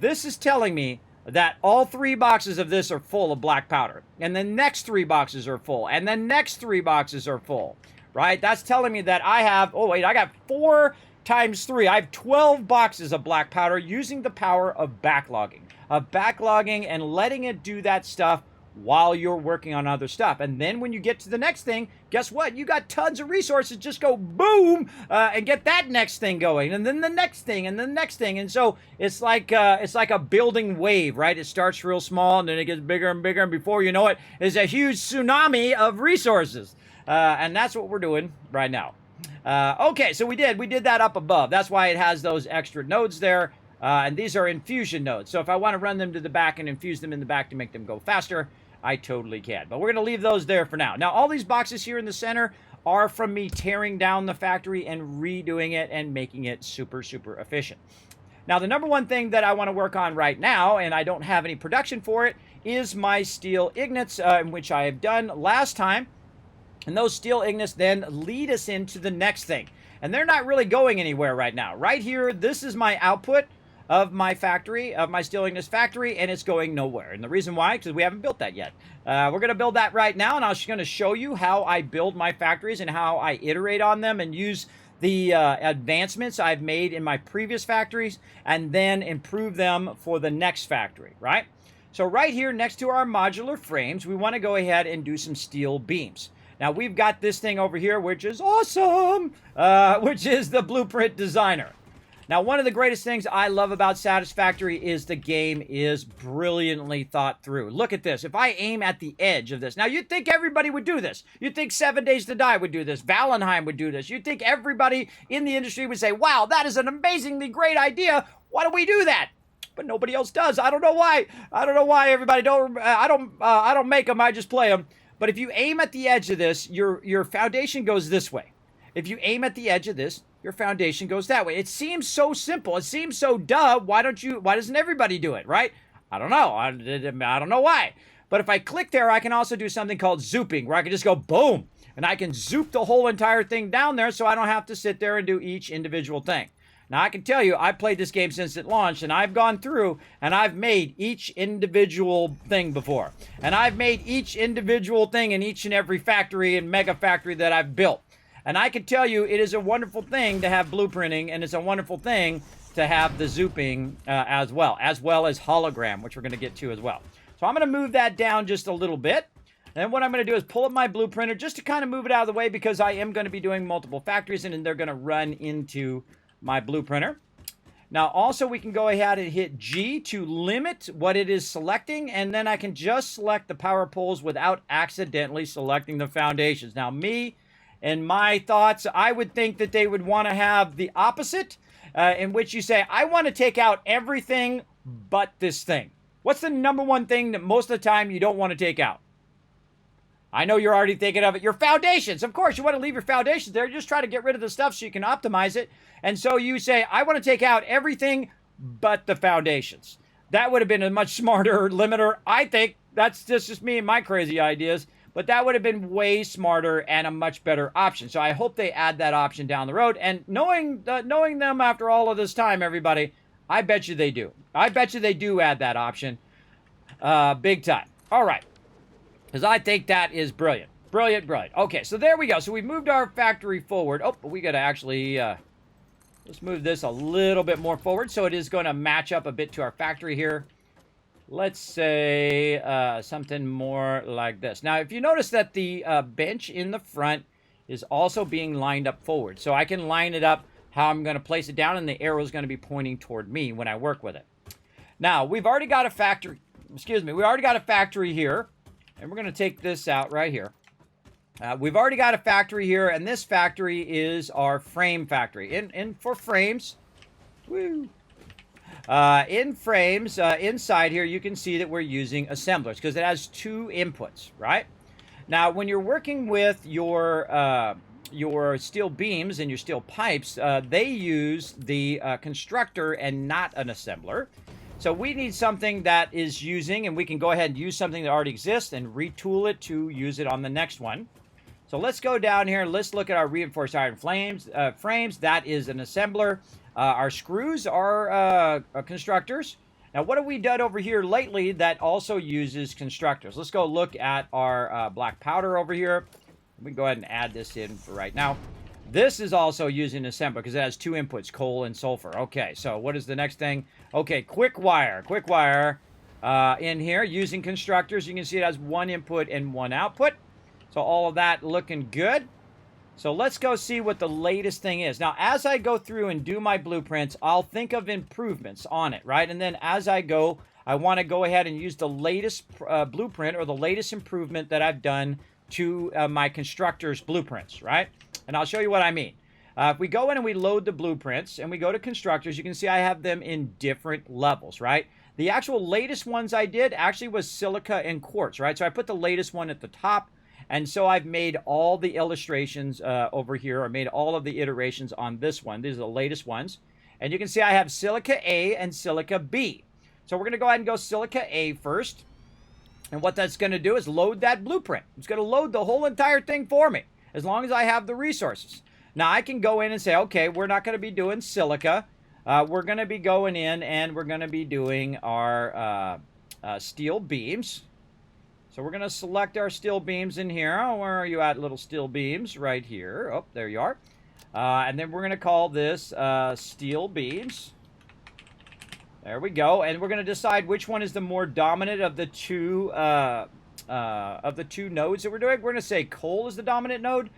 this is telling me that all 3 boxes of this are full of black powder. And the next 3 boxes are full. And the next 3 boxes are full. Right? That's telling me that I have, oh wait, I got 4 times 3. I have 12 boxes of black powder using the power of backlogging. Of backlogging and letting it do that stuff while you're working on other stuff. And then when you get to the next thing, guess what? You got tons of resources. Just go boom and get that next thing going, and then the next thing, and the next thing. And so it's like a building wave, right? It starts real small, and then it gets bigger and bigger, and before you know it, there's a huge tsunami of resources. And that's what we're doing right now. Okay, so we did that up above. That's why it has those extra nodes there. And these are infusion nodes. So if I want to run them to the back and infuse them in the back to make them go faster, I totally can. But we're going to leave those there for now. Now, all these boxes here in the center are from me tearing down the factory and redoing it and making it super, super efficient. Now, the number one thing that I want to work on right now, and I don't have any production for it, is my steel ignits, which I have done last time. And those steel ignits then lead us into the next thing. And they're not really going anywhere right now. Right here, this is my output of my factory, of my steel ignits factory, and it's going nowhere. And the reason why, because we haven't built that yet. We're going to build that right now, and I'm just going to show you how I build my factories and how I iterate on them and use the advancements I've made in my previous factories and then improve them for the next factory, right? So right here next to our modular frames, we want to go ahead and do some steel beams. Now, we've got this thing over here, which is awesome, which is the Blueprint Designer. Now, one of the greatest things I love about Satisfactory is the game is brilliantly thought through. Look at this. If I aim at the edge of this, now you'd think everybody would do this. You'd think 7 Days to Die would do this. Valheim would do this. You'd think everybody in the industry would say, wow, that is an amazingly great idea. Why don't we do that? But nobody else does. I don't know why. I don't know why everybody don't. I don't make them. I just play them. But if you aim at the edge of this, your foundation goes this way. If you aim at the edge of this, your foundation goes that way. It seems so simple. It seems so duh. Why doesn't everybody do it, right? I don't know. I don't know why. But if I click there, I can also do something called zooping, where I can just go boom, and I can zoop the whole entire thing down there so I don't have to sit there and do each individual thing. Now, I can tell you, I've played this game since it launched, and I've gone through, and I've made each individual thing before. And I've made each individual thing in each and every factory and mega factory that I've built. And I can tell you, it is a wonderful thing to have blueprinting, and it's a wonderful thing to have the zooping as well as hologram, which we're going to get to as well. So I'm going to move that down just a little bit. And then what I'm going to do is pull up my blueprinter just to kind of move it out of the way, because I am going to be doing multiple factories, and they're going to run into my blueprinter. Now, also, we can go ahead and hit G to limit what it is selecting, and then I can just select the power poles without accidentally selecting the foundations. Now, me and my thoughts, I would think that they would want to have the opposite, in which you say, I want to take out everything but this thing. What's the number one thing that most of the time you don't want to take out? I know you're already thinking of it. Your foundations. Of course, you want to leave your foundations there. Just try to get rid of the stuff so you can optimize it. And so you say, I want to take out everything but the foundations. That would have been a much smarter limiter. I think that's just me and my crazy ideas. But that would have been way smarter and a much better option. So I hope they add that option down the road. And knowing them after all of this time, everybody, I bet you they do. I bet you they do add that option big time. All right. Because I think that is brilliant. Brilliant, brilliant. Okay, so there we go. So we moved our factory forward. Oh, but we got to actually, let's move this a little bit more forward. So it is going to match up a bit to our factory here. Let's say something more like this. Now, if you notice that the bench in the front is also being lined up forward. So I can line it up how I'm going to place it down, and the arrow is going to be pointing toward me when I work with it. Now, we've already got a factory. Excuse me. We already got a factory here. And we're going to take this out right here. We've already got a factory here, and this factory is our frame factory. In for frames, woo. In frames, inside here, you can see that we're using assemblers because it has 2 inputs, right? Now, when you're working with your your steel beams and your steel pipes, they use the constructor and not an assembler. So we need something that is using, and we can go ahead and use something that already exists and retool it to use it on the next one. So let's go down here. Let's look at our reinforced iron frames. That is an assembler. Our screws are constructors. Now, what have we done over here lately that also uses constructors? Let's go look at our black powder over here. We can go ahead and add this in for right now. This is also using assembler because it has two inputs, coal and sulfur. Okay, so what is the next thing? Okay, quick wire. Quick wire in here using constructors. You can see it has one input and one output. So all of that looking good. So let's go see what the latest thing is. Now, as I go through and do my blueprints, I'll think of improvements on it, right? And then as I go, I want to go ahead and use the latest blueprint or the latest improvement that I've done to my constructor's blueprints, right? And I'll show you what I mean. If we go in and we load the blueprints and we go to constructors, you can see I have them in different levels, right? The actual latest ones I did actually was silica and quartz, right? So I put the latest one at the top. And so I've made all the illustrations over here. I made all of the iterations on this one. These are the latest ones. And you can see I have Silica A and Silica B. So we're going to go ahead and go Silica A first. And what that's going to do is load that blueprint. It's going to load the whole entire thing for me, as long as I have the resources. Now, I can go in and say, okay, we're not going to be doing silica. We're going to be going in and we're going to be doing our steel beams. So we're going to select our steel beams in here. Oh, where are you at, little steel beams? Right here. Oh, there you are. And then we're going to call this steel beams. There we go. And we're going to decide which one is the more dominant of the two nodes that we're doing. We're going to say coal is the dominant node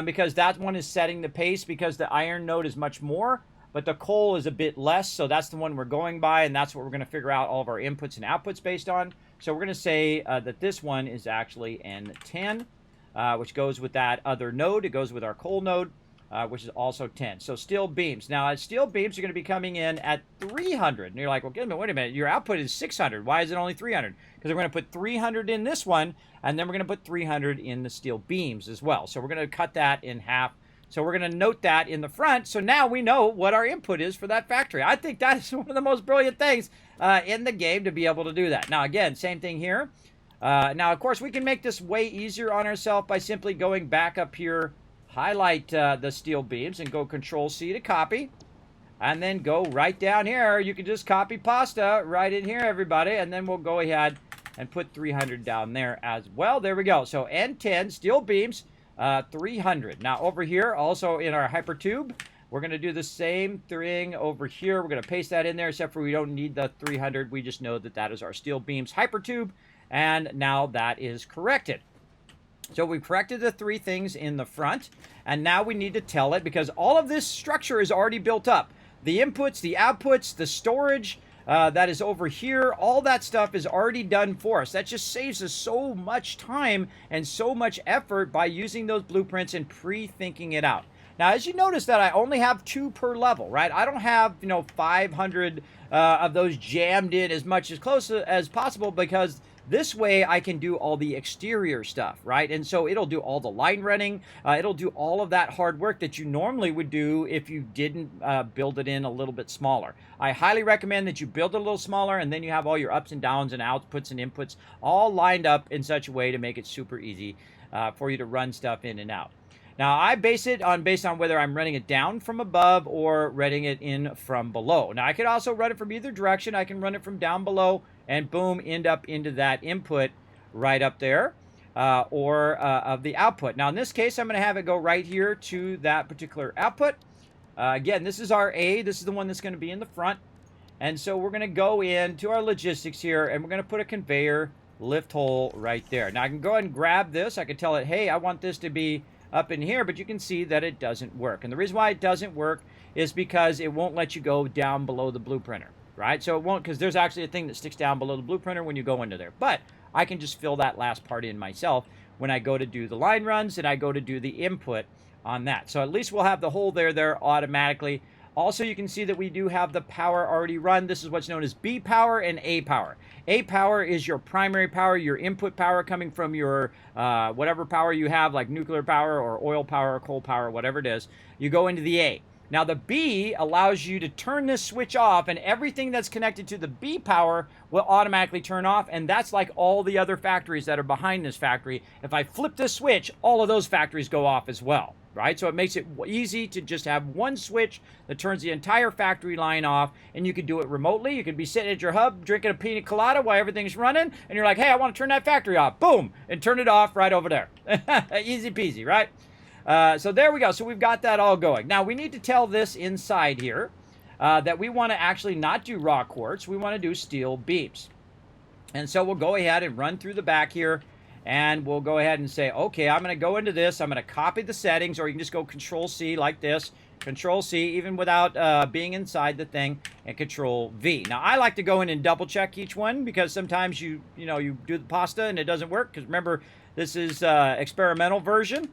because that one is setting the pace because the iron node is much more, but the coal is a bit less. So that's the one we're going by, and that's what we're going to figure out all of our inputs and outputs based on. So we're going to say that this one is actually N10, which goes with that other node. It goes with our coal node, which is also 10. So steel beams. Now, steel beams are going to be coming in at 300. And you're like, well, wait a minute. Your output is 600. Why is it only 300? Because we're going to put 300 in this one, and then we're going to put 300 in the steel beams as well. So we're going to cut that in half. So we're going to note that in the front. So now we know what our input is for that factory. I think that is one of the most brilliant things in the game to be able to do that. Now, again, same thing here. Now, of course, we can make this way easier on ourselves by simply going back up here, highlight the steel beams, and go Control-C to copy. And then go right down here. You can just copy pasta right in here, everybody. And then we'll go ahead and put 300 down there as well. There we go. So N10, steel beams. 300. Now over here, also in our hypertube, we're going to do the same thing over here. We're going to paste that in there, except for we don't need the 300. We just know that that is our steel beams hypertube, and now that is corrected. So we've corrected the three things in the front, and now we need to tell it, because all of this structure is already built up. The inputs, the outputs, the storage, that is over here, all that stuff is already done for us. That just saves us so much time and so much effort by using those blueprints and pre-thinking it out. Now, as you notice that I only have 2 per level, right? I don't have, 500 of those jammed in as much as close as possible, because this way I can do all the exterior stuff, right? And so it'll do all the line running. It'll do all of that hard work that you normally would do if you didn't build it in a little bit smaller. I highly recommend that you build it a little smaller, and then you have all your ups and downs and outputs and inputs all lined up in such a way to make it super easy for you to run stuff in and out. Now, I base it on based on whether I'm running it down from above or running it in from below. Now, I could also run it from either direction. I can run it from down below and boom, end up into that input right up there or of the output. Now, in this case, I'm going to have it go right here to that particular output. Again, this is our A. This is the one that's going to be in the front. And so we're going to go into our logistics here, and we're going to put a conveyor lift hole right there. Now, I can go ahead and grab this. I can tell it, hey, I want this to be up in here, but you can see that it doesn't work. And the reason why it doesn't work is because it won't let you go down below the blueprinter, right? So it won't, because there's actually a thing that sticks down below the blueprinter when you go into there. But I can just fill that last part in myself when I go to do the line runs and I go to do the input on that. So at least we'll have the hole there automatically. Also, you can see that we do have the power already run. This is what's known as B power and A power. A power is your primary power, your input power coming from your whatever power you have, like nuclear power or oil power or coal power, whatever it is. You go into the A. Now, the B allows you to turn this switch off, and everything that's connected to the B power will automatically turn off, and that's like all the other factories that are behind this factory. If I flip this switch, all of those factories go off as well, right? So it makes it easy to just have one switch that turns the entire factory line off, and you can do it remotely. You could be sitting at your hub drinking a pina colada while everything's running, and you're like, hey, I want to turn that factory off. Boom, and turn it off right over there. Easy peasy, right? So there we go. So we've got that all going. Now, we need to tell this inside here that we want to actually not do raw quartz. We want to do steel beams. And so we'll go ahead and run through the back here, and we'll go ahead and say, okay, I'm going to go into this. I'm going to copy the settings, or you can just go Control-C like this. Control-C, even without being inside the thing, and Control-V. Now, I like to go in and double-check each one, because sometimes you do the pasta and it doesn't work, because remember, this is experimental version.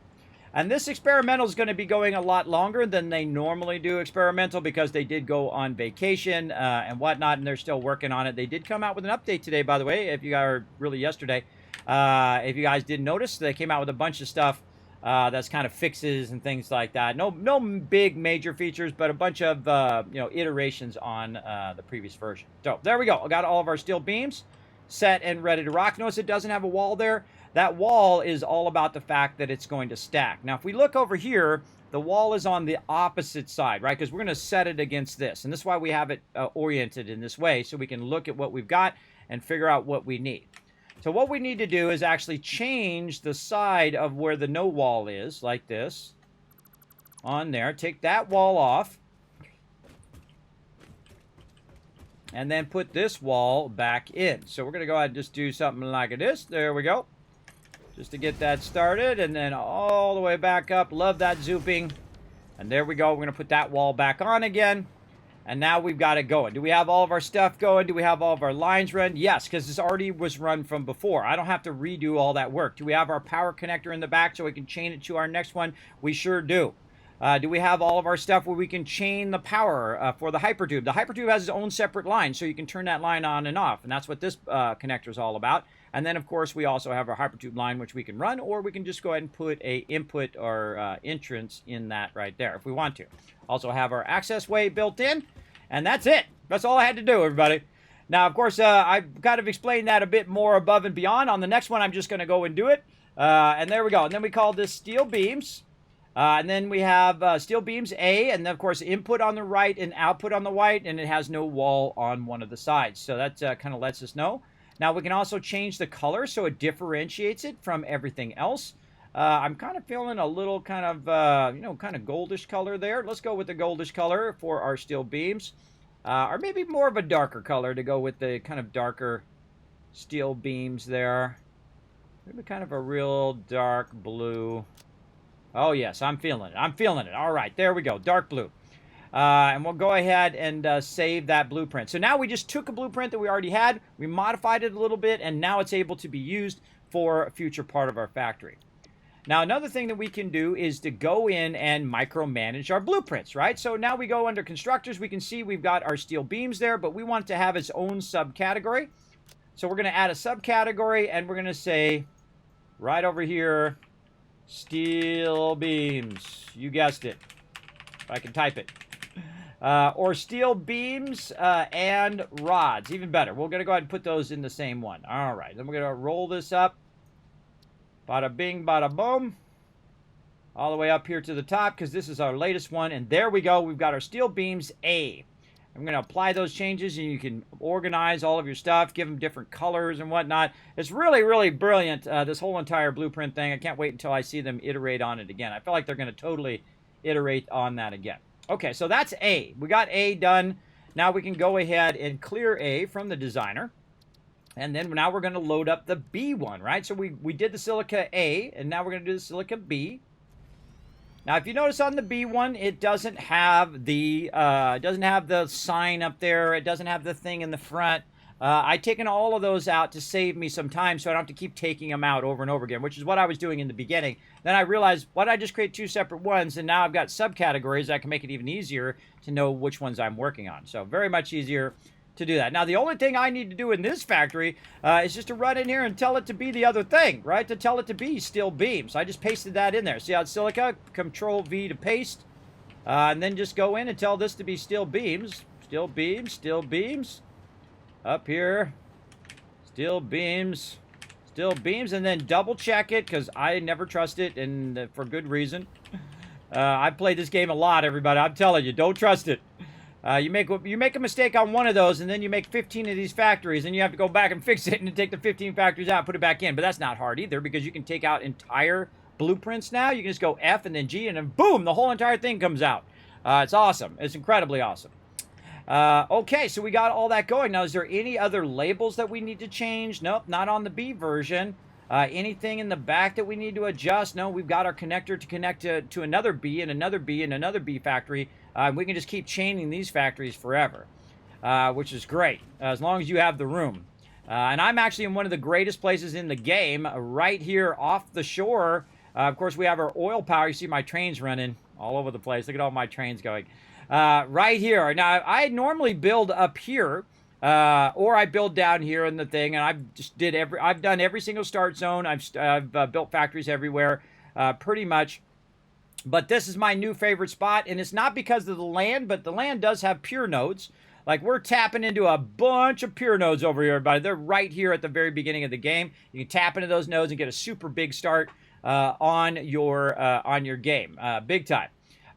And this experimental is going to be going a lot longer than they normally do experimental, because they did go on vacation and whatnot, and they're still working on it. They did come out with an update today, by the way, if you guys are really yesterday. If you guys didn't notice, they came out with a bunch of stuff that's kind of fixes and things like that. No big major features, but a bunch of iterations on the previous version. So there we go. I got all of our steel beams set and ready to rock. Notice it doesn't have a wall there. That wall is all about the fact that it's going to stack. Now, if we look over here, the wall is on the opposite side, right? Because we're going to set it against this. And this is why we have it oriented in this way, so we can look at what we've got and figure out what we need. So what we need to do is actually change the side of where the no wall is, like this, on there. Take that wall off. And then put this wall back in. So we're going to go ahead and just do something like this. There we go. Just to get that started, and then all the way back up. Love that zooping. And there we go. We're going to put that wall back on again. And now we've got it going. Do we have all of our stuff going? Do we have all of our lines run? Yes, because this already was run from before. I don't have to redo all that work. Do we have our power connector in the back so we can chain it to our next one? We sure do. Do we have all of our stuff where we can chain the power for the hypertube? The hypertube has its own separate line, so you can turn that line on and off. And that's what this connector is all about. And then, of course, we also have our hypertube line, which we can run, or we can just go ahead and put a input or entrance in that right there if we want to. Also have our access way built in, and that's it. That's all I had to do, everybody. Now, of course, I've kind of explained that a bit more above and beyond. On the next one, I'm just going to go and do it. And there we go. And then we call this steel beams. And then we have steel beams A, and then, of course, input on the right and output on the right, and it has no wall on one of the sides. So that kind of lets us know. Now, we can also change the color so it differentiates it from everything else. I'm kind of feeling a little kind of, kind of goldish color there. Let's go with the goldish color for our steel beams. Or maybe more of a darker color to go with the kind of darker steel beams there. Maybe kind of a real dark blue. Oh, yes, I'm feeling it. I'm feeling it. All right, there we go. Dark blue. And we'll go ahead and save that blueprint. So now we just took a blueprint that we already had, we modified it a little bit, and now it's able to be used for a future part of our factory. Now, another thing that we can do is to go in and micromanage our blueprints, right? So now we go under constructors. We can see we've got our steel beams there, but we want it to have its own subcategory. So we're going to add a subcategory, and we're going to say right over here, steel beams. You guessed it. If I can type it. Or steel beams and rods. Even better. We're going to go ahead and put those in the same one. All right. Then we're going to roll this up. Bada bing, bada boom. All the way up here to the top, because this is our latest one. And there we go. We've got our steel beams A. I'm going to apply those changes, and you can organize all of your stuff, give them different colors and whatnot. It's really, really brilliant, this whole entire blueprint thing. I can't wait until I see them iterate on it again. I feel like they're going to totally iterate on that again. Okay, so that's A. We got A done. Now we can go ahead and clear A from the designer. And then now we're going to load up the B one, right? So we did the silica A, and now we're going to do the silica B. Now, if you notice on the B one, it doesn't have the sign up there. It doesn't have the thing in the front. I've taken all of those out to save me some time so I don't have to keep taking them out over and over again, which is what I was doing in the beginning. Then I realized, why don't I just create 2 separate ones, and now I've got subcategories that can make it even easier to know which ones I'm working on. So very much easier to do that. Now, the only thing I need to do in this factory is just to run in here and tell it to be the other thing, right? To tell it to be steel beams. So I just pasted that in there. See how it's silica? Control V to paste. And then just go in and tell this to be steel beams. Steel beams, steel beams. Up here, steel beams, and then double check it because I never trust it, and for good reason. I've played this game a lot, everybody. I'm telling you, don't trust it. You make a mistake on one of those, and then you make 15 of these factories, and you have to go back and fix it and take the 15 factories out and put it back in. But that's not hard either because you can take out entire blueprints now. You can just go F and then G, and then boom, the whole entire thing comes out. It's awesome. It's incredibly awesome. Okay, so we got all that going. Now, is there any other labels that we need to change? Nope, not on the B version. Anything in the back that we need to adjust? No, we've got our connector to connect to another B and another B and another B factory. We can just keep chaining these factories forever, which is great, as long as you have the room. And I'm actually in one of the greatest places in the game, right here off the shore. Of course, we have our oil power. You see my trains running all over the place. Look at all my trains going. Right here. Now, I normally build up here, or I build down here in the thing, and I've done every single start zone. I've built factories everywhere, pretty much. But this is my new favorite spot, and it's not because of the land, but the land does have pure nodes. Like, we're tapping into a bunch of pure nodes over here, everybody. They're right here at the very beginning of the game. You can tap into those nodes and get a super big start on your game, big time.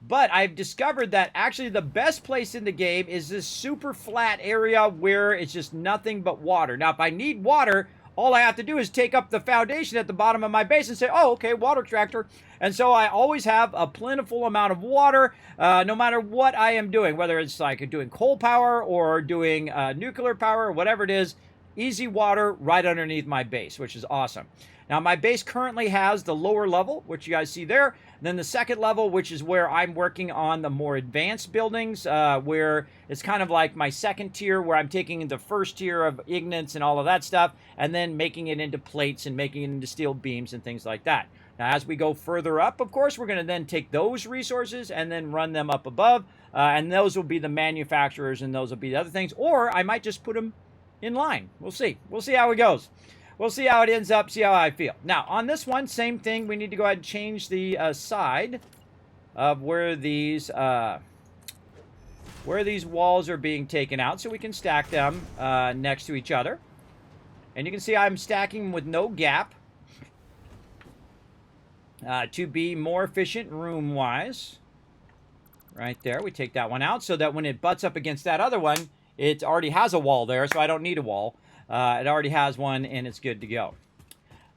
But I've discovered that actually the best place in the game is this super flat area where it's just nothing but water. Now, if I need water, all I have to do is take up the foundation at the bottom of my base and say, oh, okay, water extractor. And so I always have a plentiful amount of water, no matter what I am doing, whether it's like doing coal power or doing nuclear power or whatever it is, easy water right underneath my base, which is awesome. Now, my base currently has the lower level, which you guys see there. Then the second level, which is where I'm working on the more advanced buildings, where it's kind of like my second tier, where I'm taking the first tier of ignites and all of that stuff, and then making it into plates and making it into steel beams and things like that. Now, as we go further up, of course, we're going to then take those resources and then run them up above, and those will be the manufacturers, and those will be the other things. Or I might just put them in line. We'll see. We'll see how it goes. We'll see how it ends up, see how I feel. Now, on this one, same thing. We need to go ahead and change the side of where these walls are being taken out so we can stack them next to each other. And you can see I'm stacking them with no gap to be more efficient room-wise. Right there. We take that one out so that when it butts up against that other one, it already has a wall there, so I don't need a wall. It already has one, and it's good to go.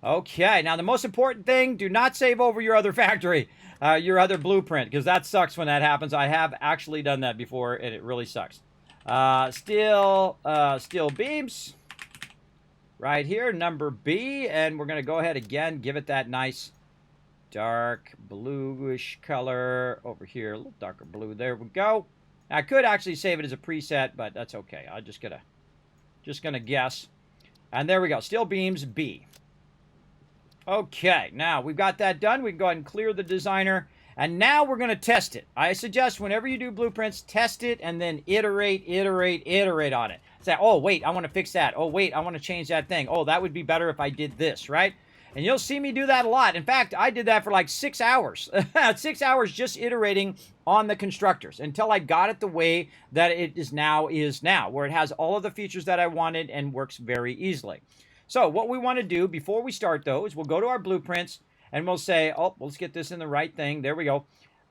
Okay, now the most important thing, do not save over your other factory, your other blueprint, because that sucks when that happens. I have actually done that before, and it really sucks. Steel beams, right here, number B, and we're going to go ahead again, give it that nice dark bluish color over here, a little darker blue. There we go. I could actually save it as a preset, but that's okay. I'm just gonna guess. And there we go. Steel beams B. Okay, now we've got that done. We can go ahead and clear the designer. And now we're going to test it. I suggest whenever you do blueprints, test it and then iterate on it. Say, oh, wait, I want to fix that. Oh, wait, I want to change that thing. Oh, that would be better if I did this, right? And you'll see me do that a lot. In fact, I did that for like 6 hours. 6 hours just iterating on the constructors until I got it the way that it is now, where it has all of the features that I wanted and works very easily. So what we want to do before we start, though, is we'll go to our blueprints and we'll say, oh, let's get this in the right thing. There we go.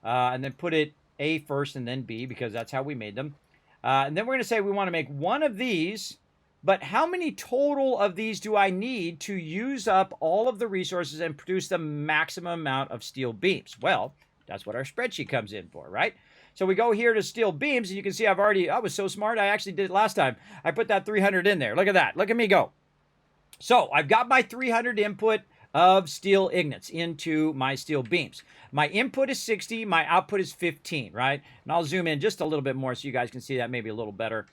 And then put it A first and then B because that's how we made them. And then we're going to say we want to make one of these. But how many total of these do I need to use up all of the resources and produce the maximum amount of steel beams? Well, that's what our spreadsheet comes in for, right? So we go here to steel beams, and you can see I was so smart, I actually did it last time. I put that 300 in there. Look at that. Look at me go. So I've got my 300 input of steel ignites into my steel beams. My input is 60, my output is 15, right? And I'll zoom in just a little bit more so you guys can see that maybe a little better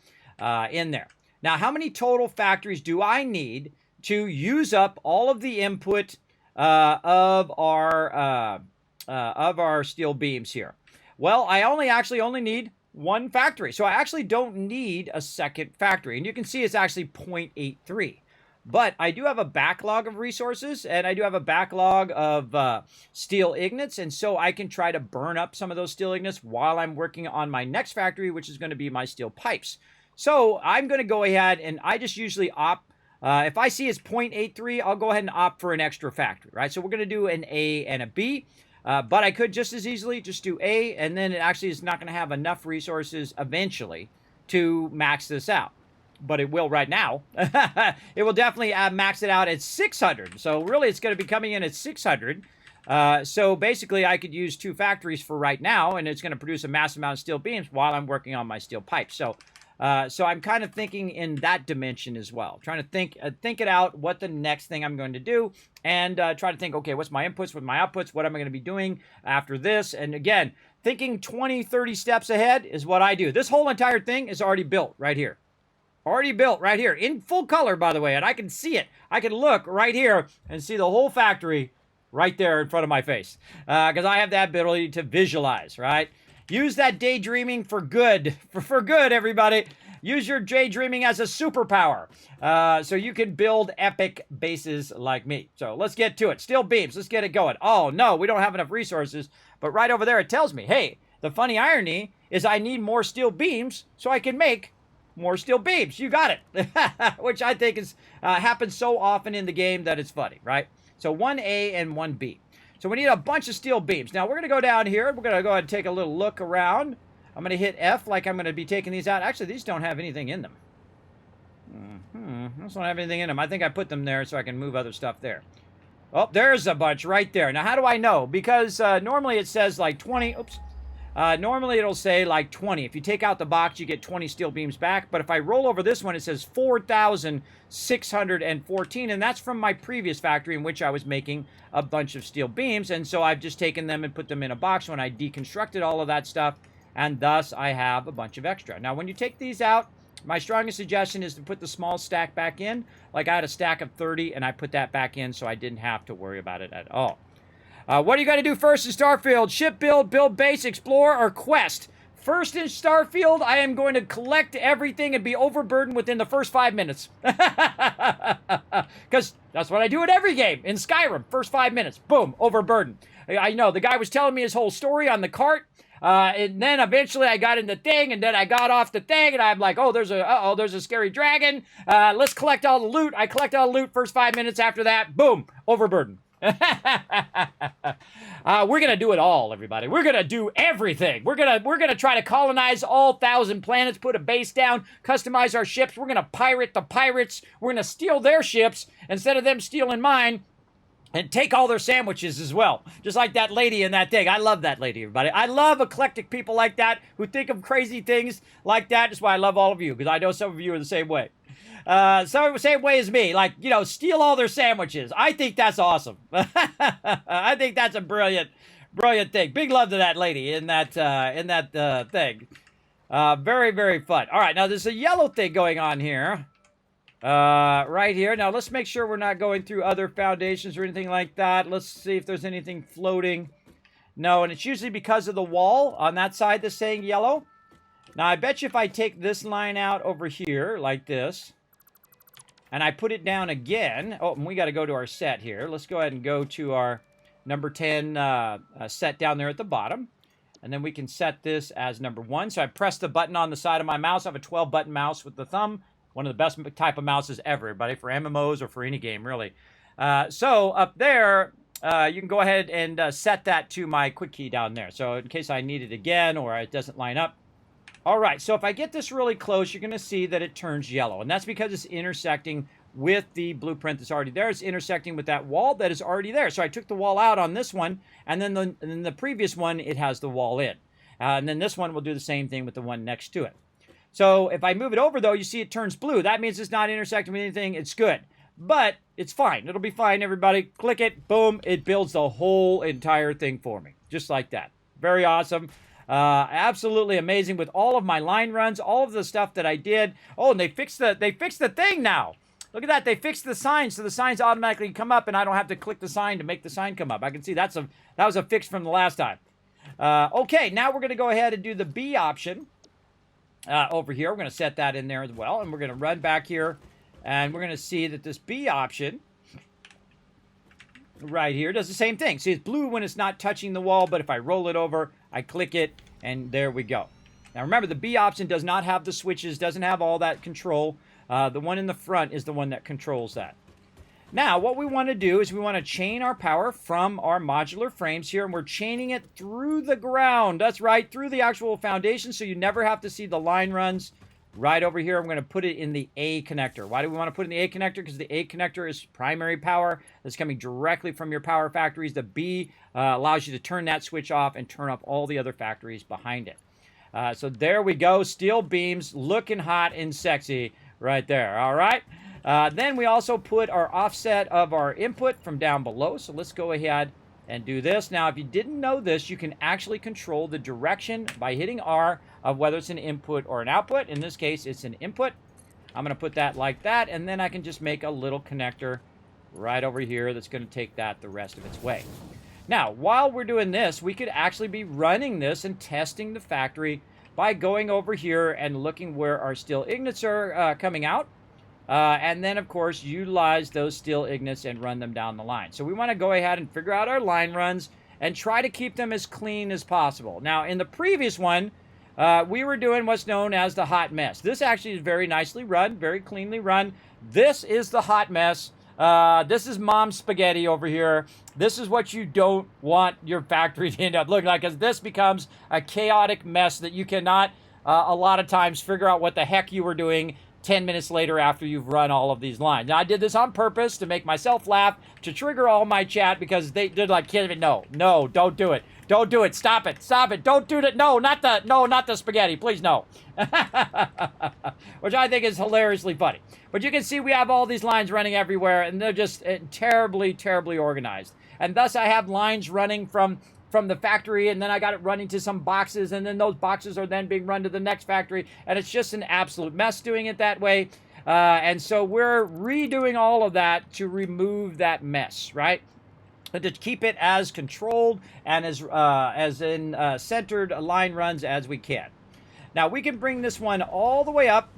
in there. Now, how many total factories do I need to use up all of the input of our steel beams here? Well, I actually only need one factory. So I actually don't need a second factory. And you can see it's actually 0.83. But I do have a backlog of resources, and I do have a backlog of steel ingots, and so I can try to burn up some of those steel ingots while I'm working on my next factory, which is going to be my steel pipes. So I'm going to go ahead, and I just usually opt, if I see it's 0.83, I'll go ahead and opt for an extra factory, right? So we're going to do an A and a B, but I could just as easily just do A, and then it actually is not going to have enough resources eventually to max this out. But it will right now. It will definitely max it out at 600. So really, it's going to be coming in at 600. So basically, I could use 2 factories for right now, and it's going to produce a massive amount of steel beams while I'm working on my steel pipes. So I'm kind of thinking in that dimension as well, trying to think it out what the next thing I'm going to do, and try to think, okay, what's my inputs, what my outputs, what am I going to be doing after this? And again, thinking 20, 30 steps ahead is what I do. This whole entire thing is already built right here. Already built right here in full color, by the way, and I can see it. I can look right here and see the whole factory right there in front of my face, because I have that ability to visualize, right? Use that daydreaming for good. For good, everybody. Use your daydreaming as a superpower, so you can build epic bases like me. So let's get to it. Steel beams. Let's get it going. Oh, no, we don't have enough resources, but right over there it tells me, hey, the funny irony is I need more steel beams so I can make more steel beams. You got it. Which I think is happens so often in the game that it's funny, right? So 1A and 1B. So we need a bunch of steel beams. Now we're going to go down here. We're going to go ahead and take a little look around. I'm going to hit F like I'm going to be taking these out. Actually, these don't have anything in them. These don't have anything in them. I think I put them there so I can move other stuff there. Oh, there's a bunch right there. Now, how do I know? Because normally it says like 20. Oops. Normally it'll say like 20. If you take out the box, you get 20 steel beams back. But if I roll over this one, it says 4,614. And that's from my previous factory in which I was making a bunch of steel beams. And so I've just taken them and put them in a box when I deconstructed all of that stuff. And thus I have a bunch of extra. Now, when you take these out, my strongest suggestion is to put the small stack back in. Like I had a stack of 30 and I put that back in so I didn't have to worry about it at all. What are you going to do first in Starfield? Ship build, build base, explore, or quest? First in Starfield, I am going to collect everything and be overburdened within the first 5 minutes. Because that's what I do in every game. In Skyrim, first 5 minutes, boom, overburdened. I know, the guy was telling me his whole story on the cart. And then eventually I got in the thing, and then I got off the thing, and I'm like, oh, there's a scary dragon. Let's collect all the loot. I collect all the loot, first 5 minutes after that, boom, overburdened. We're gonna do it all, everybody. We're gonna do everything. We're gonna try to colonize all 1,000 planets, put a base down, customize our ships. We're gonna pirate the pirates. We're gonna steal their ships instead of them stealing mine, and take all their sandwiches as well. Just like that lady in that thing. I love that lady, everybody. I love eclectic people like that who think of crazy things like that. That's why I love all of you, because I know some of you are the same way. Same way as me, like, you know, steal all their sandwiches. I think that's awesome. I think that's a brilliant thing. Big love to that lady in that thing. Very, very fun. All right, now there's a yellow thing going on here. Right here. Now let's make sure we're not going through other foundations or anything like that. Let's see if there's anything floating. No, and it's usually because of the wall on that side that's saying yellow. Now I bet you if I take this line out over here like this, and I put it down again. Oh, and we got to go to our set here. Let's go ahead and go to our number 10 set down there at the bottom. And then we can set this as number 1. So I press the button on the side of my mouse. I have a 12-button mouse with the thumb. One of the best type of mouses ever, everybody, for MMOs or for any game, really. So up there, you can go ahead and set that to my quick key down there. So in case I need it again or it doesn't line up. All right, so if I get this really close, you're going to see that it turns yellow. And that's because it's intersecting with the blueprint that's already there. It's intersecting with that wall that is already there. So I took the wall out on this one, and then the previous one, it has the wall in. And then this one will do the same thing with the one next to it. So if I move it over, though, you see it turns blue. That means it's not intersecting with anything. It's good. But it's fine. It'll be fine, everybody. Click it. Boom. It builds the whole entire thing for me. Just like that. Very awesome. Absolutely amazing with all of my line runs, all of the stuff that I did. Oh, and they fixed the thing now. Look at that. They fixed the sign, so the signs automatically come up, and I don't have to click the sign to make the sign come up. I can see that was a fix from the last time. Okay, now we're going to go ahead and do the B option over here. We're going to set that in there as well, and we're going to run back here, and we're going to see that this B option right here does the same thing. See, it's blue when it's not touching the wall, but if I roll it over, I click it, and there we go. Now remember, the B option does not have the switches, doesn't have all that control. The one in the front is the one that controls that. Now, what we want to do is we want to chain our power from our modular frames here, and we're chaining it through the ground. That's right, through the actual foundation, so you never have to see the line runs. Right over here, I'm going to put it in the A connector. Why do we want to put it in the A connector? Because the A connector is primary power that's coming directly from your power factories. The B allows you to turn that switch off and turn off all the other factories behind it. So there we go, steel beams looking hot and sexy right there, all right? Then we also put our offset of our input from down below. So let's go ahead and do this. Now, if you didn't know this, you can actually control the direction by hitting R of whether it's an input or an output. In this case, it's an input. I'm going to put that like that, and then I can just make a little connector right over here that's going to take that the rest of its way. Now, while we're doing this, we could actually be running this and testing the factory by going over here and looking where our steel ignits are coming out. And then, of course, utilize those steel ignits and run them down the line. So we want to go ahead and figure out our line runs and try to keep them as clean as possible. Now, in the previous one, we were doing what's known as the hot mess. This actually is very nicely run, very cleanly run. This is the hot mess. This is mom's spaghetti over here. This is what you don't want your factory to end up looking like, because this becomes a chaotic mess that you cannot, a lot of times, figure out what the heck you were doing 10 minutes later after you've run all of these lines. Now, I did this on purpose to make myself laugh, to trigger all my chat, because they're like, no, don't do it. Don't do it. Stop it. Don't do it. No, not the spaghetti. Please, no. Which I think is hilariously funny. But you can see we have all these lines running everywhere, and they're just terribly, terribly organized. And thus I have lines running from the factory, and then I got it running to some boxes, and then those boxes are then being run to the next factory, and it's just an absolute mess doing it that way. And so we're redoing all of that to remove that mess, right? But to keep it as controlled and as in centered line runs as we can. Now we can bring this one all the way up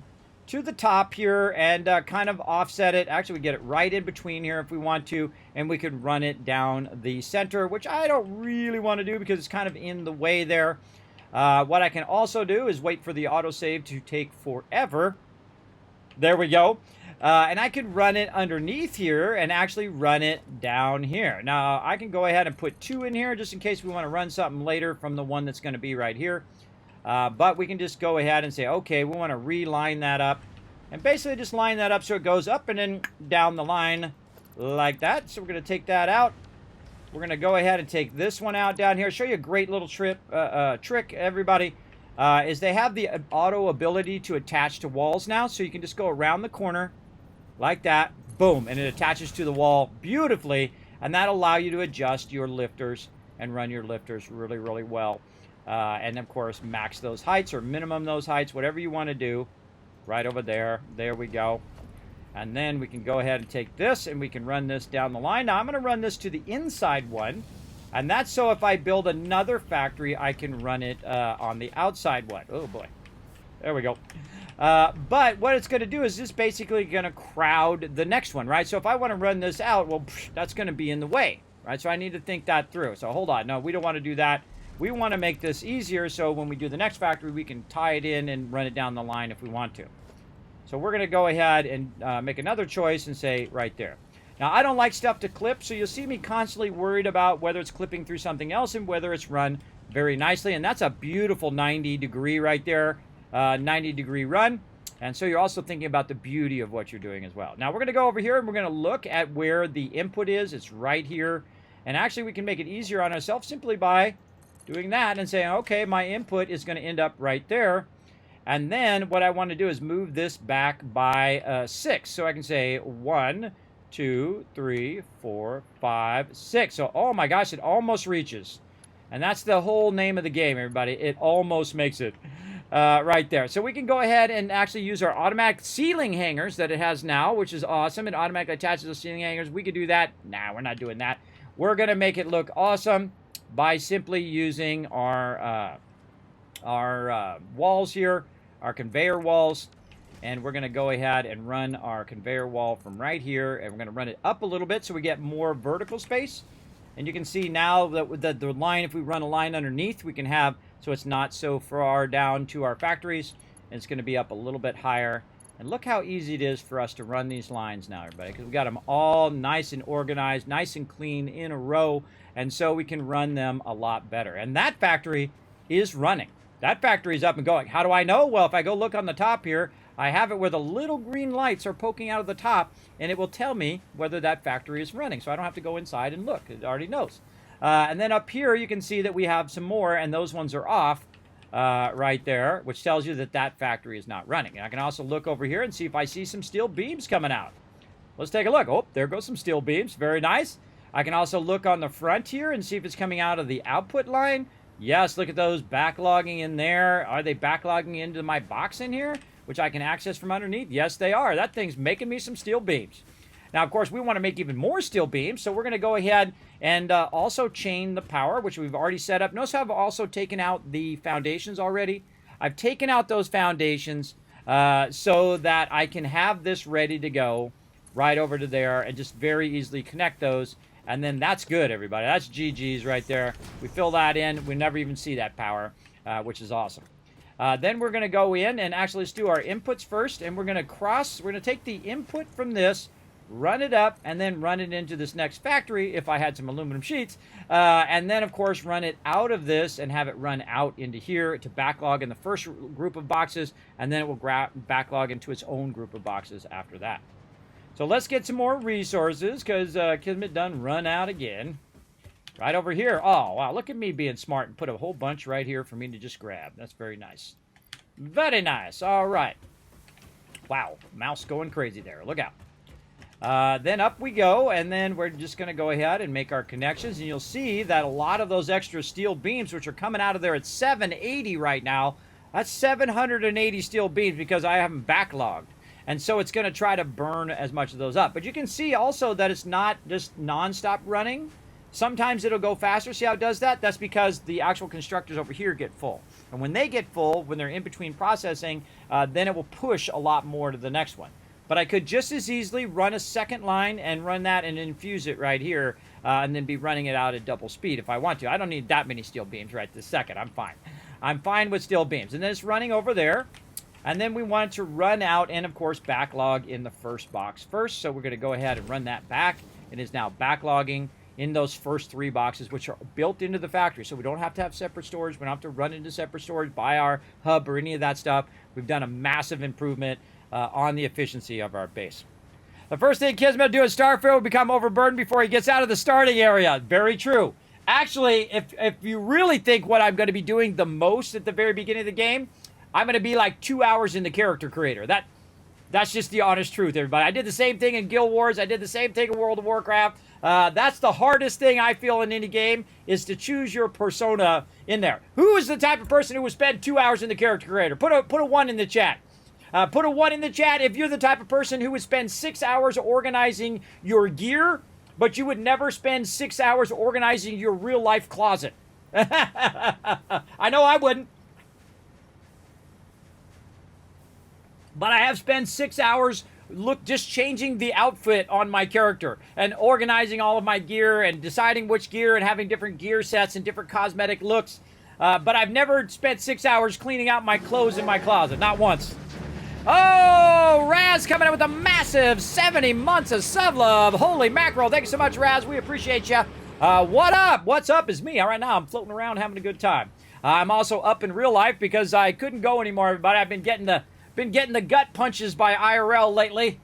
to the top here and kind of offset it. Actually, we get it right in between here if we want to, and we could run it down the center, which I don't really want to do because it's kind of in the way there. What I can also do is wait for the autosave to take forever. There we go. And I could run it underneath here and actually run it down here. Now, I can go ahead and put 2 in here just in case we want to run something later from the one that's going to be right here. But we can just go ahead and say, okay, we want to reline that up. And basically just line that up so it goes up and then down the line like that. So we're going to take that out. We're going to go ahead and take this one out down here. Show you a great little trick, everybody. Is they have the auto ability to attach to walls now. So you can just go around the corner like that. Boom. And it attaches to the wall beautifully. And that'll allow you to adjust your lifters and run your lifters really, really well. And of course, max those heights or minimum those heights, whatever you want to do. Right over there. There we go. And then we can go ahead and take this and we can run this down the line. Now I'm going to run this to the inside one. And that's so if I build another factory, I can run it on the outside one. Oh boy. There we go. But what it's going to do is this basically going to crowd the next one, right? So if I want to run this out, well, that's going to be in the way, right? So I need to think that through. So hold on. No, we don't want to do that. We want to make this easier so when we do the next factory, we can tie it in and run it down the line if we want to. So we're going to go ahead and make another choice and say right there. Now, I don't like stuff to clip, so you'll see me constantly worried about whether it's clipping through something else and whether it's run very nicely. And that's a beautiful 90 degree right there, 90 degree run. And so you're also thinking about the beauty of what you're doing as well. Now, we're going to go over here and we're going to look at where the input is. It's right here. And actually, we can make it easier on ourselves simply by doing that and saying, okay, my input is going to end up right there. And then what I want to do is move this back by 6. So I can say 1, 2, 3, 4, 5, 6. So, oh my gosh, it almost reaches. And that's the whole name of the game, everybody. It almost makes it right there. So we can go ahead and actually use our automatic ceiling hangers that it has now, which is awesome. It automatically attaches those ceiling hangers. We could do that. Nah, we're not doing that. We're going to make it look awesome by simply using our walls here, our conveyor walls. And we're going to go ahead and run our conveyor wall from right here. And we're going to run it up a little bit so we get more vertical space. And you can see now that the line, if we run a line underneath, we can have, so it's not so far down to our factories. And it's going to be up a little bit higher. And look how easy it is for us to run these lines now, everybody. Because we've got them all nice and organized, nice and clean in a row. And so we can run them a lot better. And that factory is running. That factory is up and going. How do I know? Well, if I go look on the top here, I have it where the little green lights are poking out of the top, and it will tell me whether that factory is running. So I don't have to go inside and look. It already knows. And then up here, you can see that we have some more, and those ones are off right there, which tells you that that factory is not running. And I can also look over here and see if I see some steel beams coming out. Let's take a look. Oh, there goes some steel beams. Very nice. I can also look on the front here and see if it's coming out of the output line. Yes, look at those backlogging in there. Are they backlogging into my box in here, which I can access from underneath? Yes, they are. That thing's making me some steel beams. Now, of course, we want to make even more steel beams, so we're going to go ahead and also chain the power, which we've already set up. Notice how I've also taken out the foundations already. I've taken out those foundations so that I can have this ready to go right over to there and just very easily connect those. And then that's good, everybody. That's GG's right there. We fill that in. We never even see that power, which is awesome. Then we're going to go in and actually let's do our inputs first. And we're going to take the input from this, run it up, and then run it into this next factory if I had some aluminum sheets. And then, of course, run it out of this and have it run out into here to backlog in the first group of boxes. And then it will backlog into its own group of boxes after that. So let's get some more resources because Kismet done run out again. Right over here. Oh, wow. Look at me being smart and put a whole bunch right here for me to just grab. That's very nice. Very nice. All right. Wow. Mouse going crazy there. Look out. Then up we go, and then we're just going to go ahead and make our connections. And you'll see that a lot of those extra steel beams, which are coming out of there at 780 right now, that's 780 steel beams because I have them backlogged. And so it's going to try to burn as much of those up. But you can see also that it's not just non-stop running. Sometimes it'll go faster. See how it does that? That's because the actual constructors over here get full. And when they get full, when they're in between processing, then it will push a lot more to the next one. But I could just as easily run a second line and run that and infuse it right here and then be running it out at double speed if I want to. I don't need that many steel beams right this second. I'm fine. I'm fine with steel beams. And then it's running over there. And then we want it to run out and, of course, backlog in the first box first. So we're going to go ahead and run that back. It is now backlogging in those first 3 boxes, which are built into the factory. So we don't have to have separate storage. We don't have to run into separate storage, buy our hub or any of that stuff. We've done a massive improvement on the efficiency of our base. The first thing Kismet will do is Starfield will become overburdened before he gets out of the starting area. Very true. Actually, if you really think what I'm going to be doing the most at the very beginning of the game, I'm going to be like 2 hours in the character creator. That's just the honest truth, everybody. I did the same thing in Guild Wars. I did the same thing in World of Warcraft. That's the hardest thing I feel in any game is to choose your persona in there. Who is the type of person who would spend 2 hours in the character creator? Put a 1 in the chat. Put a 1 in the chat if you're the type of person who would spend 6 hours organizing your gear, but you would never spend 6 hours organizing your real-life closet. I know I wouldn't. But I have spent 6 hours just changing the outfit on my character and organizing all of my gear and deciding which gear and having different gear sets and different cosmetic looks. But I've never spent 6 hours cleaning out my clothes in my closet. Not once. Oh, Raz coming in with a massive 70 months of sub love. Holy mackerel. Thank you so much, Raz. We appreciate you. What up? What's up is me. All right, now I'm floating around having a good time. I'm also up in real life because I couldn't go anymore, everybody. I've been getting the gut punches by IRL lately,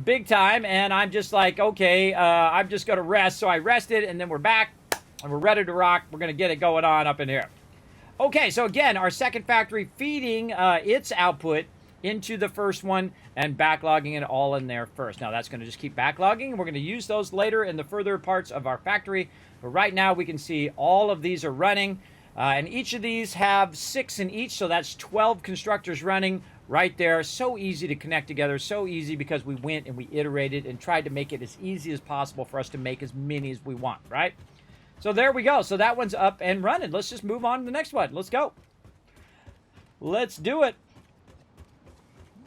big time, and I'm just like, okay, I'm just going to rest. So I rested, and then we're back, and we're ready to rock. We're going to get it going on up in here. Okay, so again, our second factory feeding its output into the first one and backlogging it all in there first. Now that's going to just keep backlogging. We're going to use those later in the further parts of our factory. But right now we can see all of these are running. And each of these have 6 in each, so that's 12 constructors running right there. So easy to connect together, so easy because we went and we iterated and tried to make it as easy as possible for us to make as many as we want, right? So there we go. So that one's up and running. Let's just move on to the next one. Let's go. Let's do it.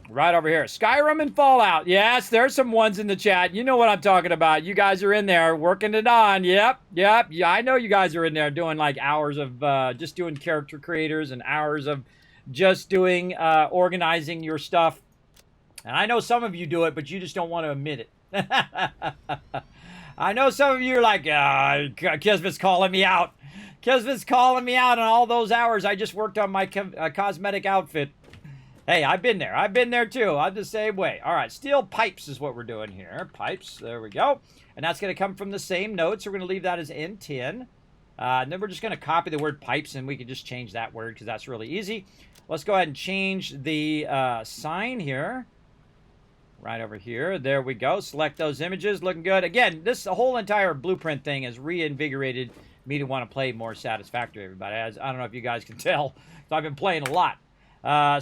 Right over here. Skyrim and Fallout. Yes, there's some ones in the chat. You know what I'm talking about. You guys are in there working it on. Yep. Yeah, I know you guys are in there doing like hours of just doing character creators and hours of just doing organizing your stuff. And I know some of you do it, but you just don't want to admit it. I know some of you are like, Kismet's calling me out. Kismet's calling me out on all those hours I just worked on my cosmetic outfit. Hey, I've been there. I've been there too. I'm the same way. All right, steel pipes is what we're doing here. Pipes, there we go. And that's going to come from the same node, so we're going to leave that as N10. And then we're just going to copy the word pipes, and we can just change that word because that's really easy. Let's go ahead and change the sign here. Right over here. There we go. Select those images. Looking good. Again, this whole entire blueprint thing has reinvigorated me to want to play more Satisfactory, everybody. I don't know if you guys can tell. I've been playing a lot.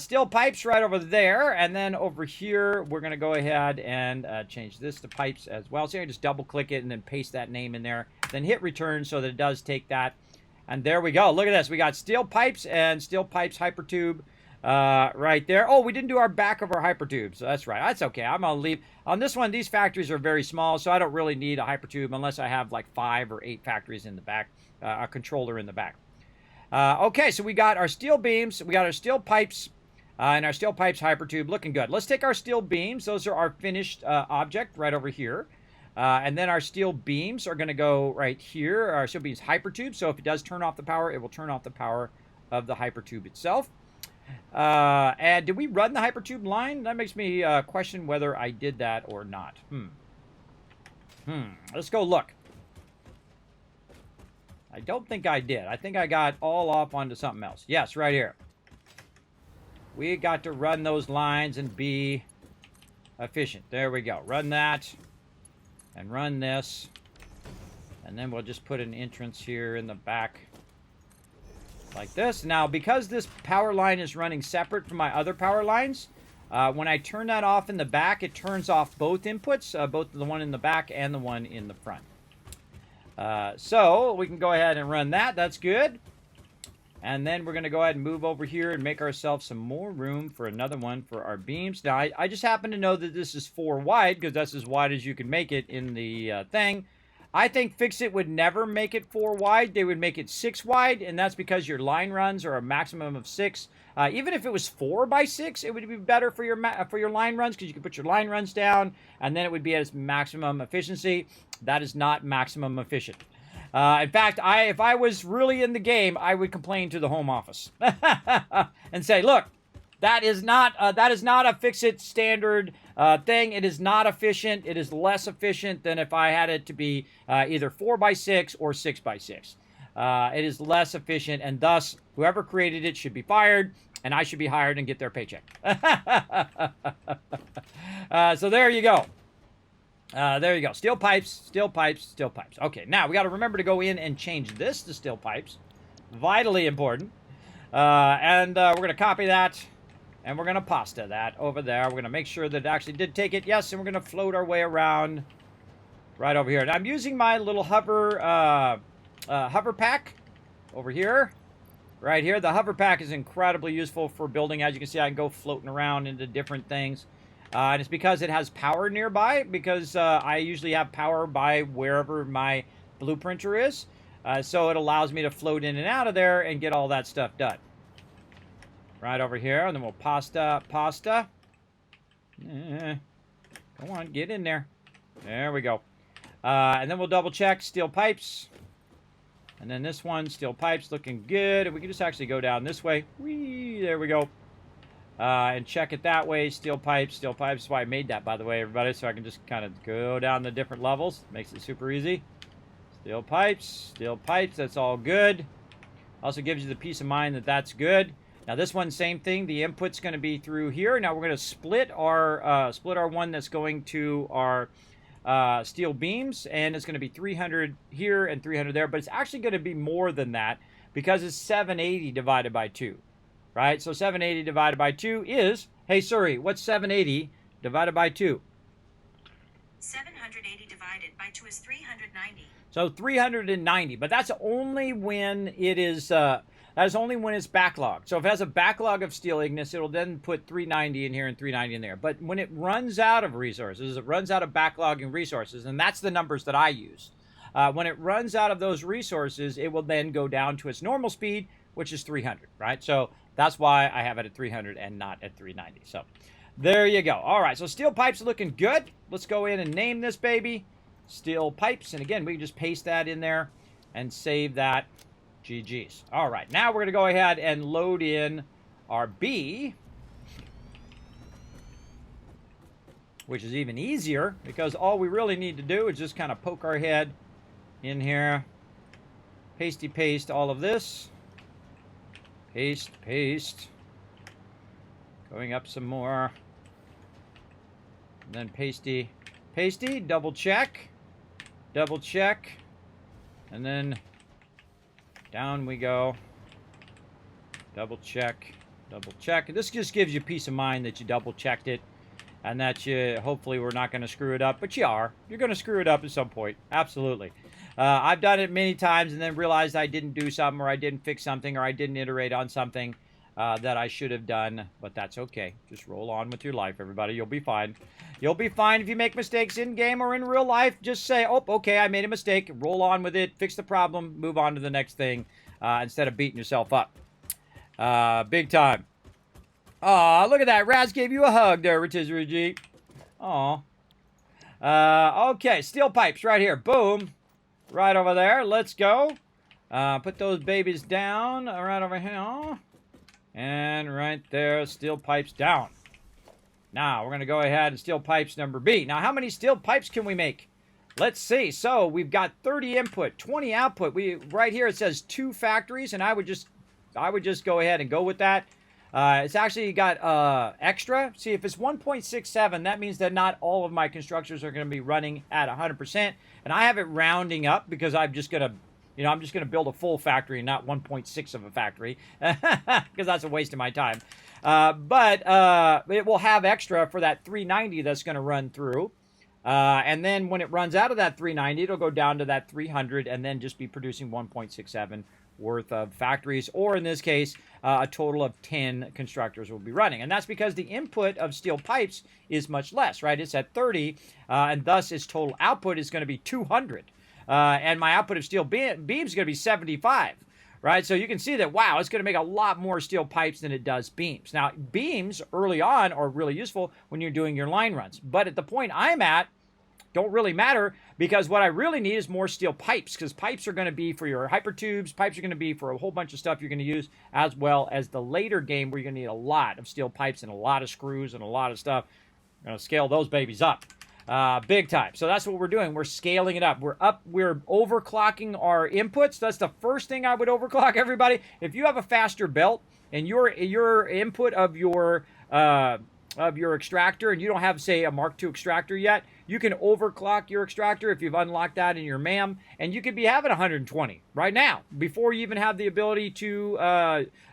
Steel pipes right over there, and then over here we're going to go ahead and change this to pipes as well. So you just double click it and then paste that name in there, then hit return so that it does take that. And there we go. Look at this. We got steel pipes and steel pipes hypertube right there. Oh, we didn't do our back of our hypertube, so that's right. That's okay. I'm going to leave. On this one, these factories are very small, so I don't really need a hypertube unless I have like 5 or 8 factories in the back, a controller in the back. Okay, so we got our steel beams, we got our steel pipes, and our steel pipes hypertube looking good. Let's take our steel beams. Those are our finished object right over here. And then our steel beams are going to go right here. Our steel beams hypertube, so if it does turn off the power, it will turn off the power of the hypertube itself. And did we run the hypertube line? That makes me question whether I did that or not. Let's go look. I don't think I did. I think I got all off onto something else. Yes, right here. We got to run those lines and be efficient. There we go. Run that and run this. And then we'll just put an entrance here in the back like this. Now, because this power line is running separate from my other power lines, when I turn that off in the back, it turns off both inputs, both the one in the back and the one in the front. So we can go ahead and run that. That's good. And then we're going to go ahead and move over here and make ourselves some more room for another one for our beams. Now, I just happen to know that this is 4 wide because that's as wide as you can make it in the thing. I think Fixit would never make it 4 wide. They would make it 6 wide, and that's because your line runs are a maximum of 6. Even if it was 4 by 6, it would be better for your line runs because you could put your line runs down, and then it would be at its maximum efficiency. That is not maximum efficient. In fact, if I was really in the game, I would complain to the home office and say, "Look, that is not a Fixit standard thing. It is not efficient. It is less efficient than if I had it to be either 4 by 6 or 6 by 6. It is less efficient, and thus whoever created it should be fired, and I should be hired and get their paycheck." So there you go. There you go. Steel pipes, steel pipes, steel pipes. Okay, now we got to remember to go in and change this to steel pipes. Vitally important. And we're going to copy that, and we're going to pasta that over there. We're going to make sure that it actually did take it. Yes, and we're going to float our way around right over here. And I'm using my little hover pack over here. Right here. The hover pack is incredibly useful for building. As you can see, I can go floating around into different things. And it's because it has power nearby, because I usually have power by wherever my blueprinter is. So it allows me to float in and out of there and get all that stuff done. Right over here, and then we'll pasta. Come on, get in there. There we go. And then we'll double check steel pipes. And then this one, steel pipes, looking good. And we can just actually go down this way. Whee, there we go. And check it that way. Steel pipes, steel pipes. That's why I made that, by the way, everybody. So I can just kind of go down the different levels. Makes it super easy. Steel pipes, that's all good. Also gives you the peace of mind that that's good. Now this one, same thing. The input's going to be through here. Now we're going to split our one that's going to our steel beams, and it's going to be 300 here and 300 there, but it's actually going to be more than that because it's 780 divided by 2, right? So 780 divided by 2 is, hey Suri, what's 780 divided by 2? 780 divided by 2 is 390. So 390, but that's only when it is, that is only when it's backlogged. So if it has a backlog of steel ignis, it'll then put 390 in here and 390 in there. But when it runs out of resources, it runs out of backlogging resources, and that's the numbers that I use. When it runs out of those resources, it will then go down to its normal speed, which is 300, right? So that's why I have it at 300 and not at 390. So there you go. All right, so steel pipes are looking good. Let's go in and name this baby steel pipes. And again, we can just paste that in there and save that. GG's. All right, now we're going to go ahead and load in our B, which is even easier because all we really need to do is just kind of poke our head in here, pasty paste all of this, paste, paste, going up some more, and then pasty, pasty, double check, and then down we go. Double check. This just gives you peace of mind that you double checked it and that you hopefully we're not going to screw it up. But you are. You're going to screw it up at some point. Absolutely. I've done it many times and then realized I didn't do something or I didn't fix something or I didn't iterate on something that I should have done. But that's okay. Just roll on with your life, everybody. You'll be fine. You'll be fine if you make mistakes in game or in real life. Just say, oh, okay, I made a mistake. Roll on with it. Fix the problem. Move on to the next thing instead of beating yourself up. Big time. Aw, look at that. Raz gave you a hug there, Rotisserie G. Aw. Okay, steel pipes right here. Boom. Right over there. Let's go. Put those babies down right over here. And right there, steel pipes down. Now, we're going to go ahead and steel pipes number B. Now, how many steel pipes can we make? Let's see. So, we've got 30 input, 20 output. Right here, it says 2 factories, and I would just go ahead and go with that. It's actually got extra. See, if it's 1.67, that means that not all of my constructors are going to be running at 100%. And I have it rounding up because I'm just going to, I'm just going to build a full factory and not 1.6 of a factory because that's a waste of my time. But it will have extra for that 390 that's going to run through. And then when it runs out of that 390, it'll go down to that 300 and then just be producing 1.67 worth of factories, or in this case, a total of 10 constructors will be running. And that's because the input of steel pipes is much less, right? It's at 30, and thus its total output is going to be 200. And my output of steel beams is going to be 75, right? So you can see that, wow, it's going to make a lot more steel pipes than it does beams. Now, beams early on are really useful when you're doing your line runs. But at the point I'm at, don't really matter because what I really need is more steel pipes because pipes are going to be for your hypertubes. Pipes are going to be for a whole bunch of stuff you're going to use as well as the later game where you're going to need a lot of steel pipes and a lot of screws and a lot of stuff. I'm going to scale those babies up. Big time. So that's what we're doing. We're scaling it up. We're overclocking our inputs. That's the first thing I would overclock, everybody. If you have a faster belt and your input of your extractor and you don't have, say, a Mark II extractor yet, you can overclock your extractor if you've unlocked that in your MAM, and you could be having 120 right now before you even have the ability to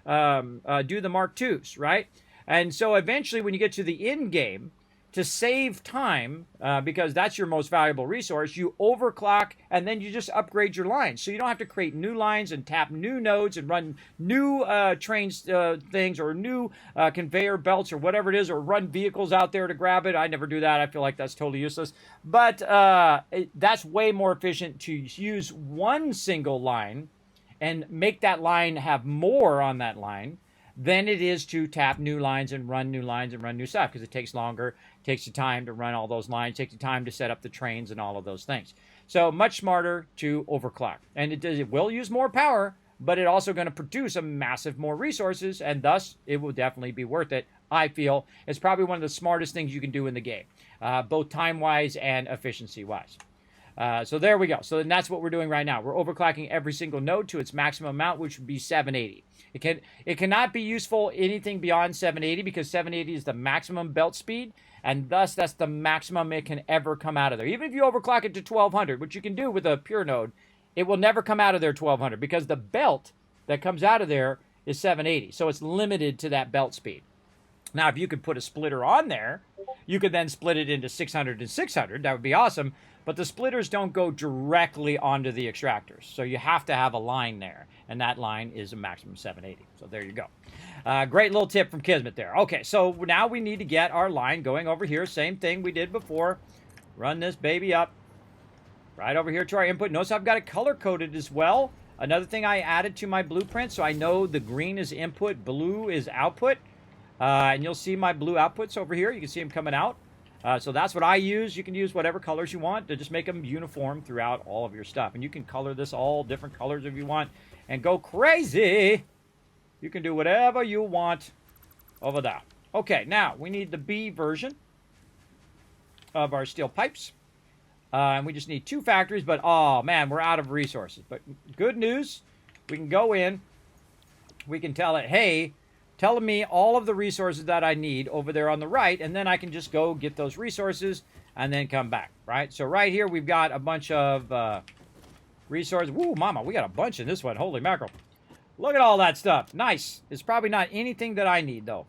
do the Mark IIs, right? And so eventually when you get to the end game, to save time, because that's your most valuable resource, you overclock and then you just upgrade your lines. So you don't have to create new lines and tap new nodes and run new trains things or new conveyor belts or whatever it is, or run vehicles out there to grab it. I never do that. I feel like that's totally useless. But that's way more efficient to use one single line and make that line have more on that line than it is to tap new lines and run new stuff, because it takes longer, takes you time to run all those lines, takes you time to set up the trains and all of those things. So much smarter to overclock. And it will use more power, but it's also going to produce a massive more resources, and thus it will definitely be worth it, I feel. It's probably one of the smartest things you can do in the game, both time-wise and efficiency-wise. So there we go. So then that's what we're doing right now. We're overclocking every single node to its maximum amount, which would be 780. It cannot be useful anything beyond 780 because 780 is the maximum belt speed, and thus that's the maximum it can ever come out of there. Even if you overclock it to 1200, which you can do with a pure node, it will never come out of there 1200 because the belt that comes out of there is 780. So it's limited to that belt speed. Now, if you could put a splitter on there, you could then split it into 600 and 600. That would be awesome. But the splitters don't go directly onto the extractors. So you have to have a line there. And that line is a maximum 780. So there you go. Great little tip from Kismet there. Okay, so now we need to get our line going over here. Same thing we did before. Run this baby up. Right over here to our input. Notice I've got it color-coded as well. Another thing I added to my blueprint. So I know the green is input, blue is output. And you'll see my blue outputs over here. You can see them coming out. So that's what I use. You can use whatever colors you want to just make them uniform throughout all of your stuff. And you can color this all different colors if you want and go crazy. You can do whatever you want over there. Okay, now we need the B version of our steel pipes. And we just need 2 factories, but oh man, we're out of resources. But good news, we can go in, we can tell it, hey, tell me all of the resources that I need over there on the right, and then I can just go get those resources and then come back, right? So right here, we've got a bunch of resources. Woo, mama, we got a bunch in this one. Holy mackerel. Look at all that stuff. Nice. It's probably not anything that I need, though.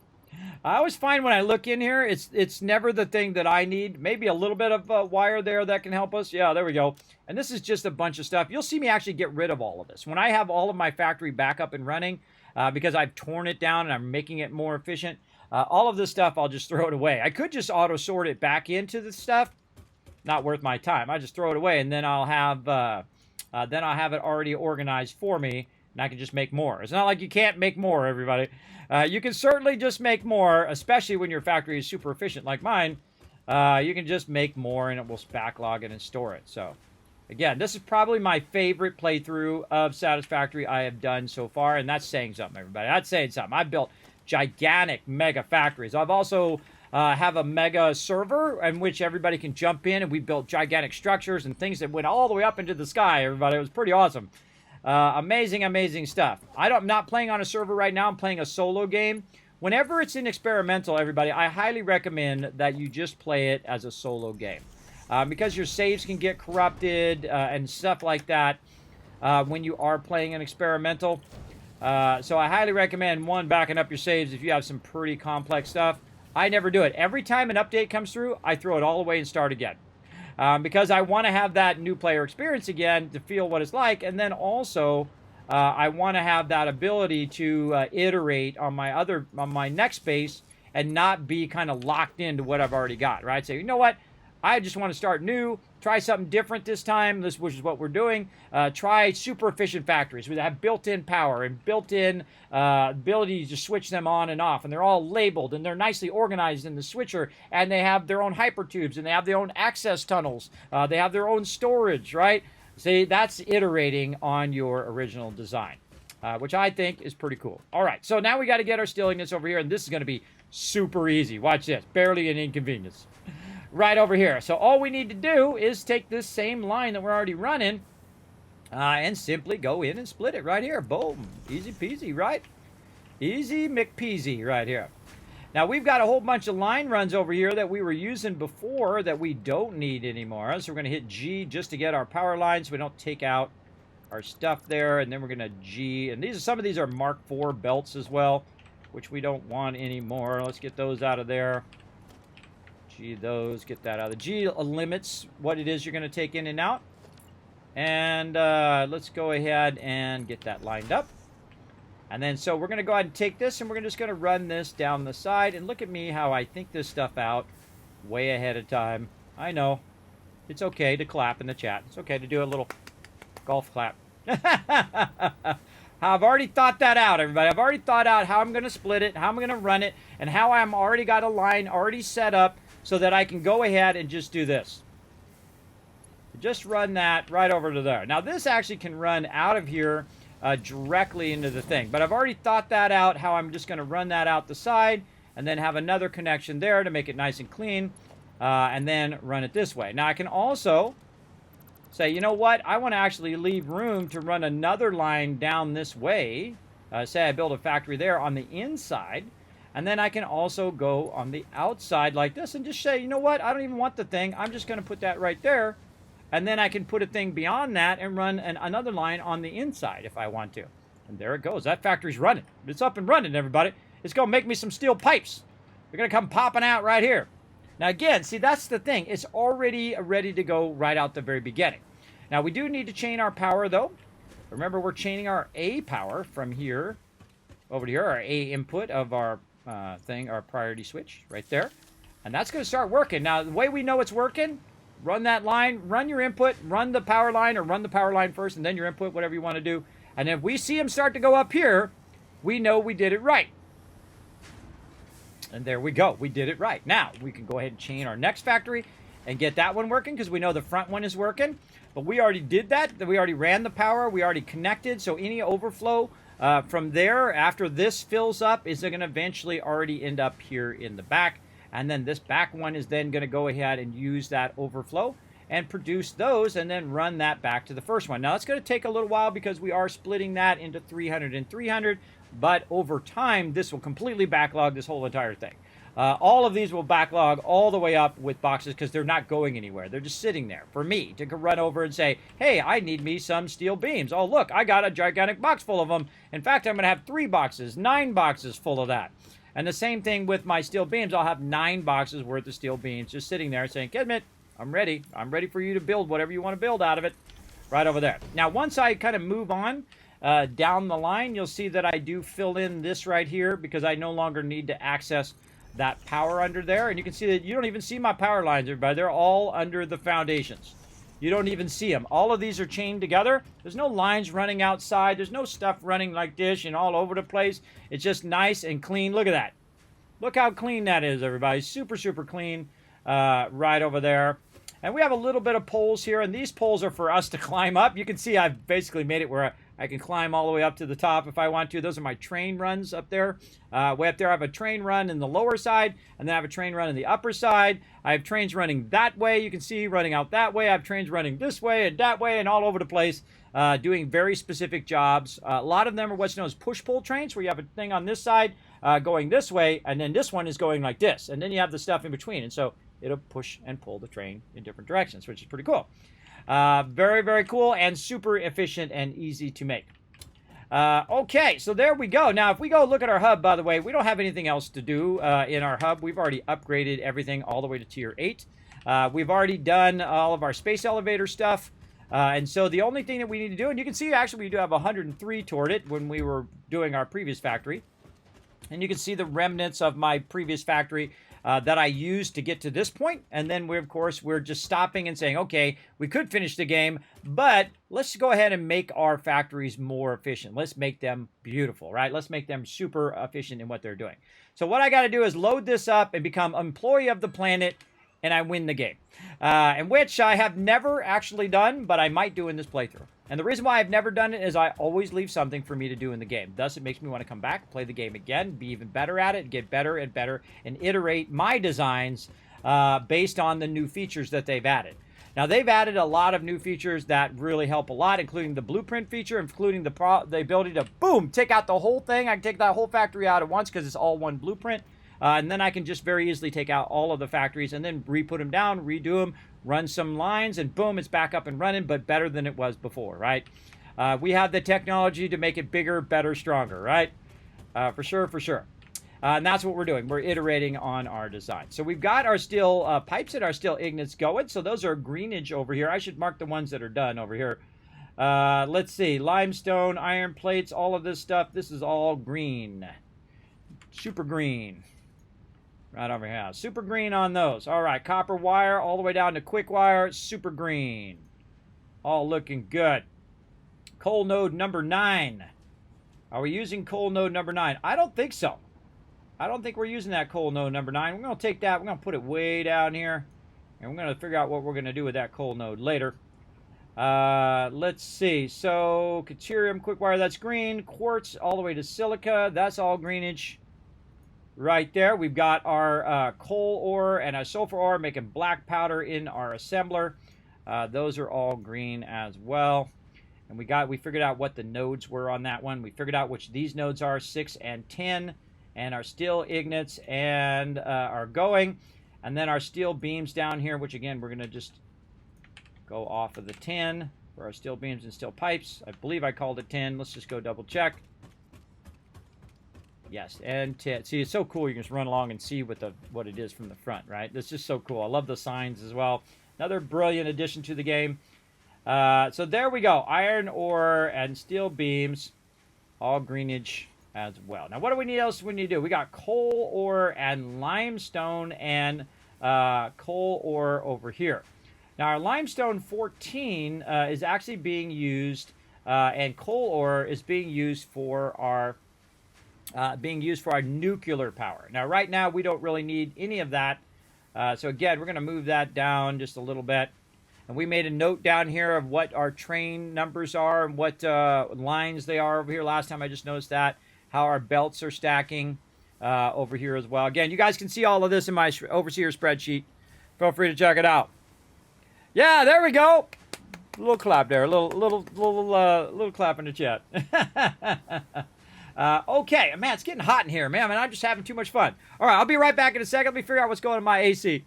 I always find when I look in here, it's never the thing that I need. Maybe a little bit of wire there that can help us. Yeah, there we go. And this is just a bunch of stuff. You'll see me actually get rid of all of this. When I have all of my factory back up and running, because I've torn it down and I'm making it more efficient, all of this stuff, I'll just throw it away. I could just auto-sort it back into the stuff. Not worth my time. I just throw it away, and then I'll have it already organized for me, and I can just make more. It's not like you can't make more, everybody. You can certainly just make more, especially when your factory is super efficient like mine. You can just make more, and it will backlog it and store it. So, again, this is probably my favorite playthrough of Satisfactory I have done so far, and that's saying something, everybody. That's saying something. I've built gigantic mega factories. I've also have a mega server in which everybody can jump in, and we built gigantic structures and things that went all the way up into the sky, everybody. It was pretty awesome. Amazing, amazing stuff. I'm not playing on a server right now. I'm playing a solo game. Whenever it's in experimental, everybody, I highly recommend that you just play it as a solo game. Because your saves can get corrupted and stuff like that when you are playing an experimental. So I highly recommend, one, backing up your saves if you have some pretty complex stuff. I never do it. Every time an update comes through, I throw it all away and start again. Because I want to have that new player experience again to feel what it's like. And then also, I want to have that ability to iterate on my next base and not be kind of locked into what I've already got, right? So, you know what? I just want to start new, try something different this time, which is what we're doing. Try super efficient factories that have built-in power and built-in ability to switch them on and off. And they're all labeled, and they're nicely organized in the switcher. And they have their own hypertubes, and they have their own access tunnels. They have their own storage, right? See, that's iterating on your original design, which I think is pretty cool. All right, so now we got to get our steel ingots over here, and this is going to be super easy. Watch this. Barely an inconvenience. Right over here. So all we need to do is take this same line that we're already running and simply go in and split it right here. Boom. Easy peasy, right? Easy McPeasy right here. Now we've got a whole bunch of line runs over here that we were using before that we don't need anymore. So we're going to hit G just to get our power lines so we don't take out our stuff there. And then we're going to G. And some of these are Mark IV belts as well, which we don't want anymore. Let's get those out of there. G those, get that out of the G. Limits what it is you're going to take in and out. And let's go ahead and get that lined up. And then so we're going to go ahead and take this, and we're just going to run this down the side. And look at me how I think this stuff out way ahead of time. I know. It's okay to clap in the chat. It's okay to do a little golf clap. I've already thought that out, everybody. I've already thought out how I'm going to split it, how I'm going to run it, and how I'm already got a line already set up so that I can go ahead and just do this. Just run that right over to there. Now, this actually can run out of here directly into the thing. But I've already thought that out, how I'm just going to run that out the side and then have another connection there to make it nice and clean and then run it this way. Now, I can also say, you know what, I want to actually leave room to run another line down this way. Say I build a factory there on the inside, and then I can also go on the outside like this and just say, you know what, I don't even want the thing. I'm just going to put that right there. And then I can put a thing beyond that and run another line on the inside if I want to. And there it goes. That factory's running. It's up and running, everybody. It's going to make me some steel pipes. They're going to come popping out right here. Now, again, see, that's the thing. It's already ready to go right out the very beginning. Now, we do need to chain our power, though. Remember, we're chaining our A power from here over to here, our A input of our thing, our priority switch right there. And that's going to start working. Now, the way we know it's working, run that line, run your input, run the power line, or run the power line first, and then your input, whatever you want to do. And if we see them start to go up here, we know we did it right. And there we go. We did it right. Now, we can go ahead and chain our next factory and get that one working because we know the front one is working. But we already did that. We already ran the power. We already connected. So any overflow from there after this fills up is going to eventually already end up here in the back. And then this back one is then going to go ahead and use that overflow and produce those and then run that back to the first one. Now, it's going to take a little while because we are splitting that into 300 and 300, but over time, this will completely backlog this whole entire thing. All of these will backlog all the way up with boxes because they're not going anywhere. They're just sitting there for me to run over and say, hey, I need me some steel beams. Oh, look, I got a gigantic box full of them. In fact, I'm going to have 3 boxes, 9 boxes full of that. And the same thing with my steel beams. I'll have 9 boxes worth of steel beams just sitting there saying, Kismet, I'm ready. I'm ready for you to build whatever you want to build out of it right over there. Now, once I kind of move on down the line, you'll see that I do fill in this right here because I no longer need to access that power under there. And you can see that you don't even see my power lines, everybody. They're all under the foundations. You don't even see them. All of these are chained together. There's no lines running outside. There's no stuff running like this and all over the place. It's just nice and clean. Look at that. Look how clean that is, everybody. Super, super clean right over there. And we have a little bit of poles here, and these poles are for us to climb up. You can see I've basically made it where I can climb all the way up to the top if I want to. Those are my train runs up there. Way up there, I have a train run in the lower side, and then I have a train run in the upper side. I have trains running that way. You can see running out that way. I have trains running this way and that way and all over the place, doing very specific jobs. A lot of them are what's known as push-pull trains, where you have a thing on this side going this way, and then this one is going like this. And then you have the stuff in between. And so it'll push and pull the train in different directions, which is pretty cool. Very, very cool and super efficient and easy to make. Okay, so there we go. Now, if we go look at our hub, by the way, we don't have anything else to do in our hub. We've already upgraded everything all the way to tier 8. We've already done all of our space elevator stuff. And so the only thing that we need to do, and you can see actually we do have 103 toward it when we were doing our previous factory. And you can see the remnants of my previous factory that I used to get to this point. And then, we're just stopping and saying, okay, we could finish the game, but let's go ahead and make our factories more efficient. Let's make them beautiful, right? Let's make them super efficient in what they're doing. So what I got to do is load this up and become employee of the planet, and I win the game. And which I have never actually done, but I might do in this playthrough. And the reason why I've never done it is I always leave something for me to do in the game. Thus, it makes me want to come back, play the game again, be even better at it, get better and better, and iterate my designs based on the new features that they've added. Now, they've added a lot of new features that really help a lot, including the blueprint feature, including the ability to, boom, take out the whole thing. I can take that whole factory out at once because it's all one blueprint. And then I can just very easily take out all of the factories and then re-put them down, redo them, run some lines, and boom, it's back up and running, but better than it was before, right? We have the technology to make it bigger, better, stronger, right? For sure, for sure. And that's what we're doing. We're iterating on our design. So we've got our steel pipes and our steel ignits going. So those are greenage over here. I should mark the ones that are done over here. Let's see. Limestone, iron plates, all of this stuff. This is all green. Super green. Right over here. Super green on those. All right. Copper wire all the way down to quick wire. Super green. All looking good. Coal node number 9. Are we using coal node number 9? I don't think so. I don't think we're using that coal node number 9. We're going to take that. We're going to put it way down here. And we're going to figure out what we're going to do with that coal node later. Let's see. So, Caterium, quick wire, that's green. Quartz all the way to silica. That's all greenage. Right there, we've got our coal ore and a sulfur ore making black powder in our assembler. Those are all green as well. And we figured out what the nodes were on that one. We figured out which these nodes are, 6 and 10, and our steel ignits and are going. And then our steel beams down here, which again, we're going to just go off of the 10 for our steel beams and steel pipes. I believe I called it 10. Let's just go double check. Yes, and 10. See, it's so cool. You can just run along and see what it is from the front, right? That's just so cool. I love the signs as well. Another brilliant addition to the game. So there we go. Iron ore and steel beams, all greenage as well. Now, what do we need else? We need to do? We got coal ore and limestone and coal ore over here. Now, our limestone 14 is actually being used, and coal ore is being used for our nuclear power. Now, right now, we don't really need any of that. So again, we're going to move that down just a little bit. And we made a note down here of what our train numbers are and what lines they are over here. Last time I just noticed that. How our belts are stacking over here as well. Again, you guys can see all of this in my overseer spreadsheet. Feel free to check it out. Yeah, there we go. A little clap there. A little clap in the chat. Okay, man, it's getting hot in here, man. I'm just having too much fun. All right, I'll be right back in a second. Let me figure out what's going on in my AC.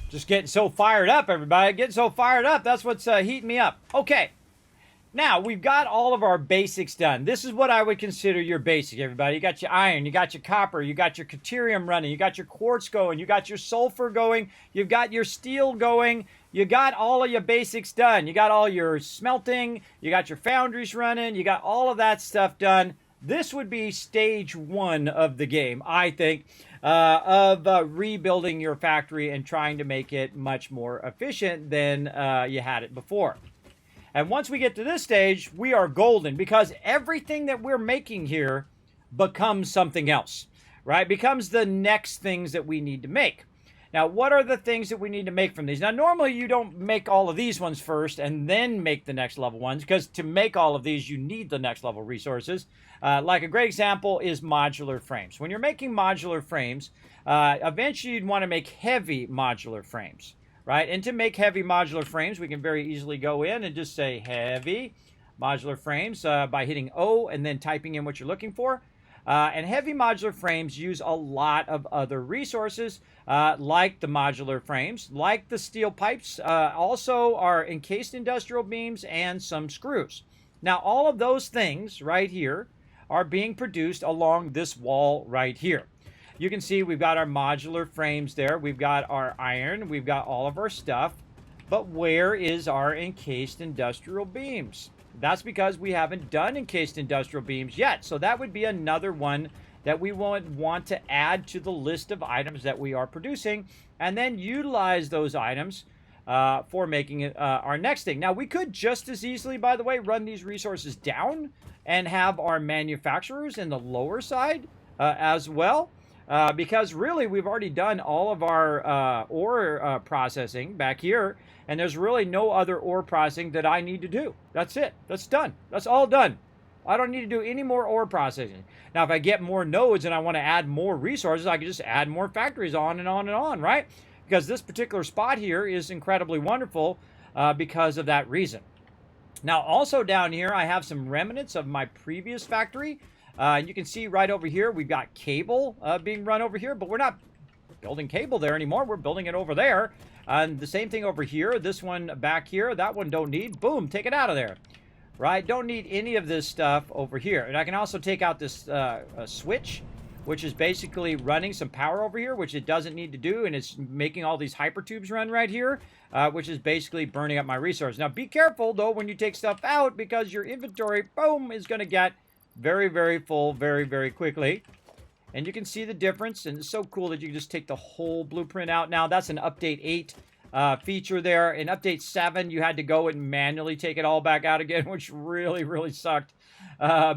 Just getting so fired up, everybody. Getting so fired up. That's what's heating me up. Okay. Now, we've got all of our basics done. This is what I would consider your basic, everybody. You got your iron, you got your copper, you got your deuterium running, you got your quartz going, you got your sulfur going, you've got your steel going, you got all of your basics done. You got all your smelting, you got your foundries running, you got all of that stuff done. This would be stage 1 of the game, I think, of rebuilding your factory and trying to make it much more efficient than you had it before. And once we get to this stage, we are golden because everything that we're making here becomes something else, right? Becomes the next things that we need to make. Now, what are the things that we need to make from these? Now, normally you don't make all of these ones first and then make the next level ones because to make all of these, you need the next level resources. Like a great example is modular frames. When you're making modular frames, eventually you'd want to make heavy modular frames. Right? And to make heavy modular frames, we can very easily go in and just say heavy modular frames by hitting O and then typing in what you're looking for. And heavy modular frames use a lot of other resources like the modular frames, like the steel pipes, also are encased industrial beams and some screws. Now, all of those things right here are being produced along this wall right here. You can see we've got our modular frames there. We've got our iron. We've got all of our stuff. But where is our encased industrial beams? That's because we haven't done encased industrial beams yet. So that would be another one that we would want to add to the list of items that we are producing and then utilize those items for making it our next thing. Now, we could just as easily, by the way, run these resources down and have our manufacturers in the lower side as well. Because really we've already done all of our ore processing back here, and there's really no other ore processing that I need to do. That's it. That's done. That's all done. I don't need to do any more ore processing. Now, if I get more nodes and I want to add more resources, I can just add more factories on and on and on, right? Because this particular spot here is incredibly wonderful because of that reason. Now, also down here, I have some remnants of my previous factory. You can see right over here, we've got cable being run over here, but we're not building cable there anymore. We're building it over there. And the same thing over here. This one back here, that one don't need. Boom, take it out of there. Right? Don't need any of this stuff over here. And I can also take out this switch, which is basically running some power over here, which it doesn't need to do. And it's making all these hypertubes run right here, which is basically burning up my resource. Now, be careful, though, when you take stuff out because your inventory, boom, is going to get very, very full very, very quickly. And you can see the difference. And it's so cool that you can just take the whole blueprint out. Now, that's an Update 8 feature there. In Update 7, you had to go and manually take it all back out again, which really, really sucked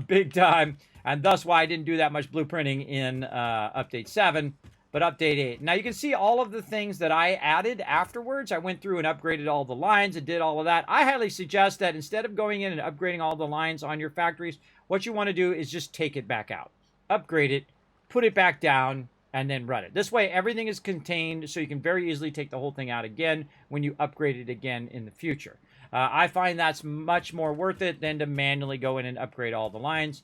big time. And thus why I didn't do that much blueprinting in Update 7, but Update 8. Now, you can see all of the things that I added afterwards. I went through and upgraded all the lines and did all of that. I highly suggest that instead of going in and upgrading all the lines on your factories, what you want to do is just take it back out. Upgrade it, put it back down, and then run it. This way, everything is contained, so you can very easily take the whole thing out again when you upgrade it again in the future. I find that's much more worth it than to manually go in and upgrade all the lines.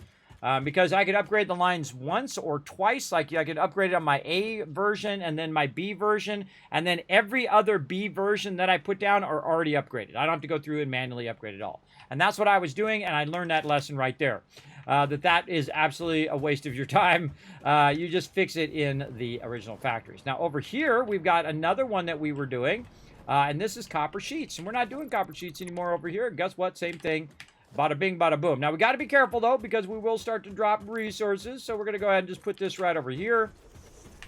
Because I could upgrade the lines once or twice. Like I could upgrade it on my A version and then my B version. And then every other B version that I put down are already upgraded. I don't have to go through and manually upgrade it all. And that's what I was doing, and I learned that lesson right there. That is absolutely a waste of your time. You just fix it in the original factories. Now over here, we've got another one that we were doing. And this is copper sheets. And we're not doing copper sheets anymore over here. Guess what? Same thing. Bada bing, bada boom. Now, we got to be careful, though, because we will start to drop resources. So we're going to go ahead and just put this right over here.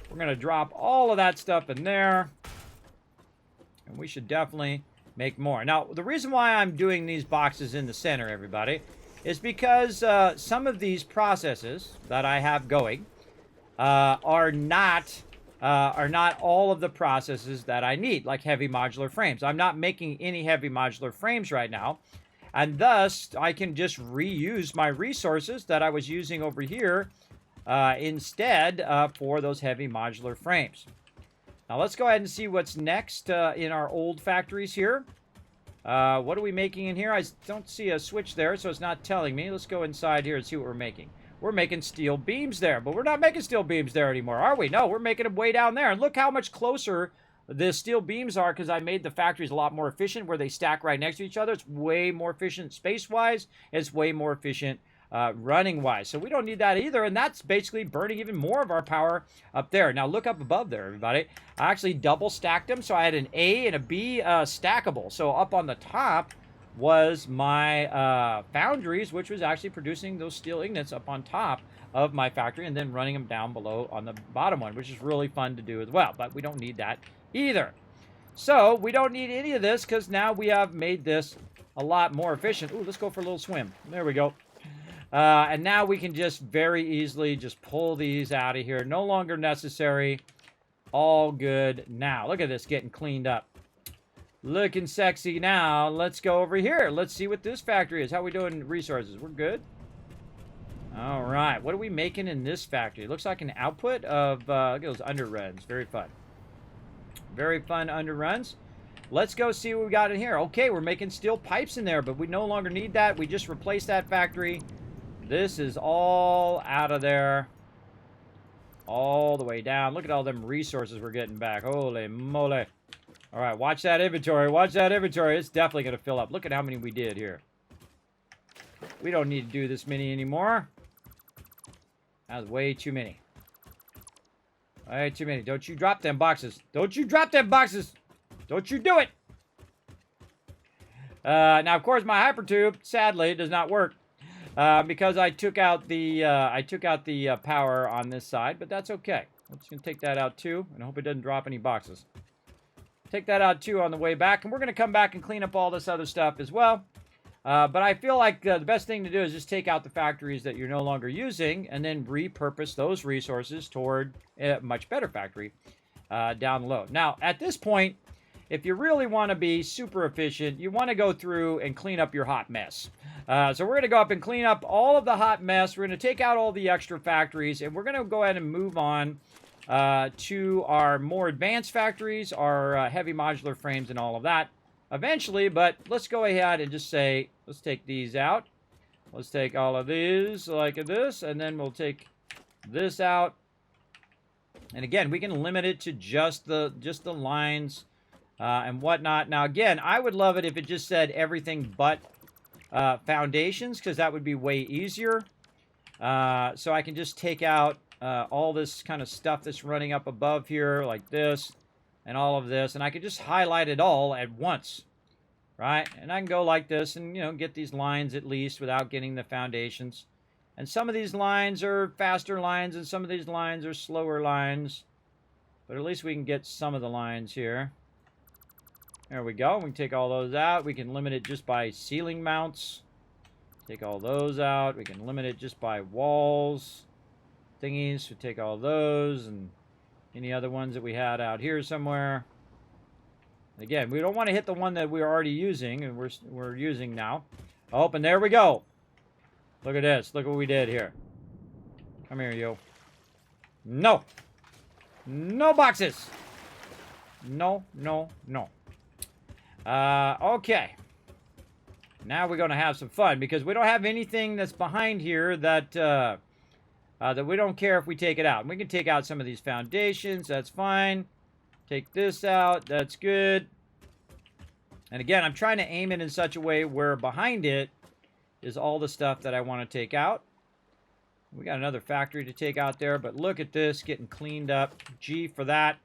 We're going to drop all of that stuff in there. And we should definitely make more. Now, the reason why I'm doing these boxes in the center, everybody, is because some of these processes that I have going are not all of the processes that I need, like heavy modular frames. I'm not making any heavy modular frames right now. And thus, I can just reuse my resources that I was using over here instead for those heavy modular frames. Now, let's go ahead and see what's next in our old factories here. What are we making in here? I don't see a switch there, so it's not telling me. Let's go inside here and see what we're making. We're making steel beams there, but we're not making steel beams there anymore, are we? No, we're making them way down there. And look how much closer the steel beams are, because I made the factories a lot more efficient where they stack right next to each other. It's way more efficient space-wise. It's way more efficient running-wise. So we don't need that either, and that's basically burning even more of our power up there. Now look up above there, everybody. I actually double stacked them, so I had an A and a B stackable. So up on the top was my foundries, which was actually producing those steel ingots up on top of my factory and then running them down below on the bottom one, which is really fun to do as well, but we don't need that either. So we don't need any of this because now we have made this a lot more efficient. Ooh, let's go for a little swim. There we go. And now we can just very easily just pull these out of here. No longer necessary. All good now. Look at this getting cleaned up. Looking sexy now. Let's go over here. Let's see what this factory is. How are we doing resources? We're good. All right. What are we making in this factory? It looks like an output of, look at those underruns. Very fun. Very fun underruns. Let's go see what we got in here. Okay, we're making steel pipes in there, but we no longer need that. We just replaced that factory. This is all out of there. All the way down. Look at all them resources we're getting back. Holy moly. All right, watch that inventory. Watch that inventory. It's definitely going to fill up. Look at how many we did here. We don't need to do this many anymore. That was way too many. Way too many. Don't you drop them boxes. Don't you drop them boxes. Don't you do it. Now, of course, my hypertube, sadly, does not work. Because I took out the power on this side, but that's okay. I'm just going to take that out too, and I hope it doesn't drop any boxes. Take that out too on the way back, and we're going to come back and clean up all this other stuff as well. But I feel like the best thing to do is just take out the factories that you're no longer using and then repurpose those resources toward a much better factory down the road. Now, at this point, if you really want to be super efficient, you want to go through and clean up your hot mess. So we're going to go up and clean up all of the hot mess. We're going to take out all the extra factories, and we're going to go ahead and move on to our more advanced factories, our heavy modular frames and all of that eventually. But let's go ahead and just say, let's take these out. Let's take all of these like this, and then we'll take this out. And again, we can limit it to just the lines and whatnot. Now, again, I would love it if it just said everything but foundations, because that would be way easier. So I can just take out all this kind of stuff that's running up above here, like this, and all of this, and I can just highlight it all at once, right? And I can go like this and, you know, get these lines at least without getting the foundations. And some of these lines are faster lines, and some of these lines are slower lines. But at least we can get some of the lines here. There we go. We can take all those out. We can limit it just by ceiling mounts. Take all those out. We can limit it just by walls, thingies. We take all those and any other ones that we had out here somewhere. Again, we don't want to hit the one that we're already using and we're using now. Oh, and there we go. Look at this. Look what we did here. Come here, you. No. No boxes. No, no, no. Okay. Now we're going to have some fun because we don't have anything that's behind here that that we don't care if we take it out. We can take out some of these foundations. That's fine. Take this out. That's good. And again, I'm trying to aim it in such a way where behind it is all the stuff that I want to take out. We got another factory to take out there, but look at this getting cleaned up. G for that.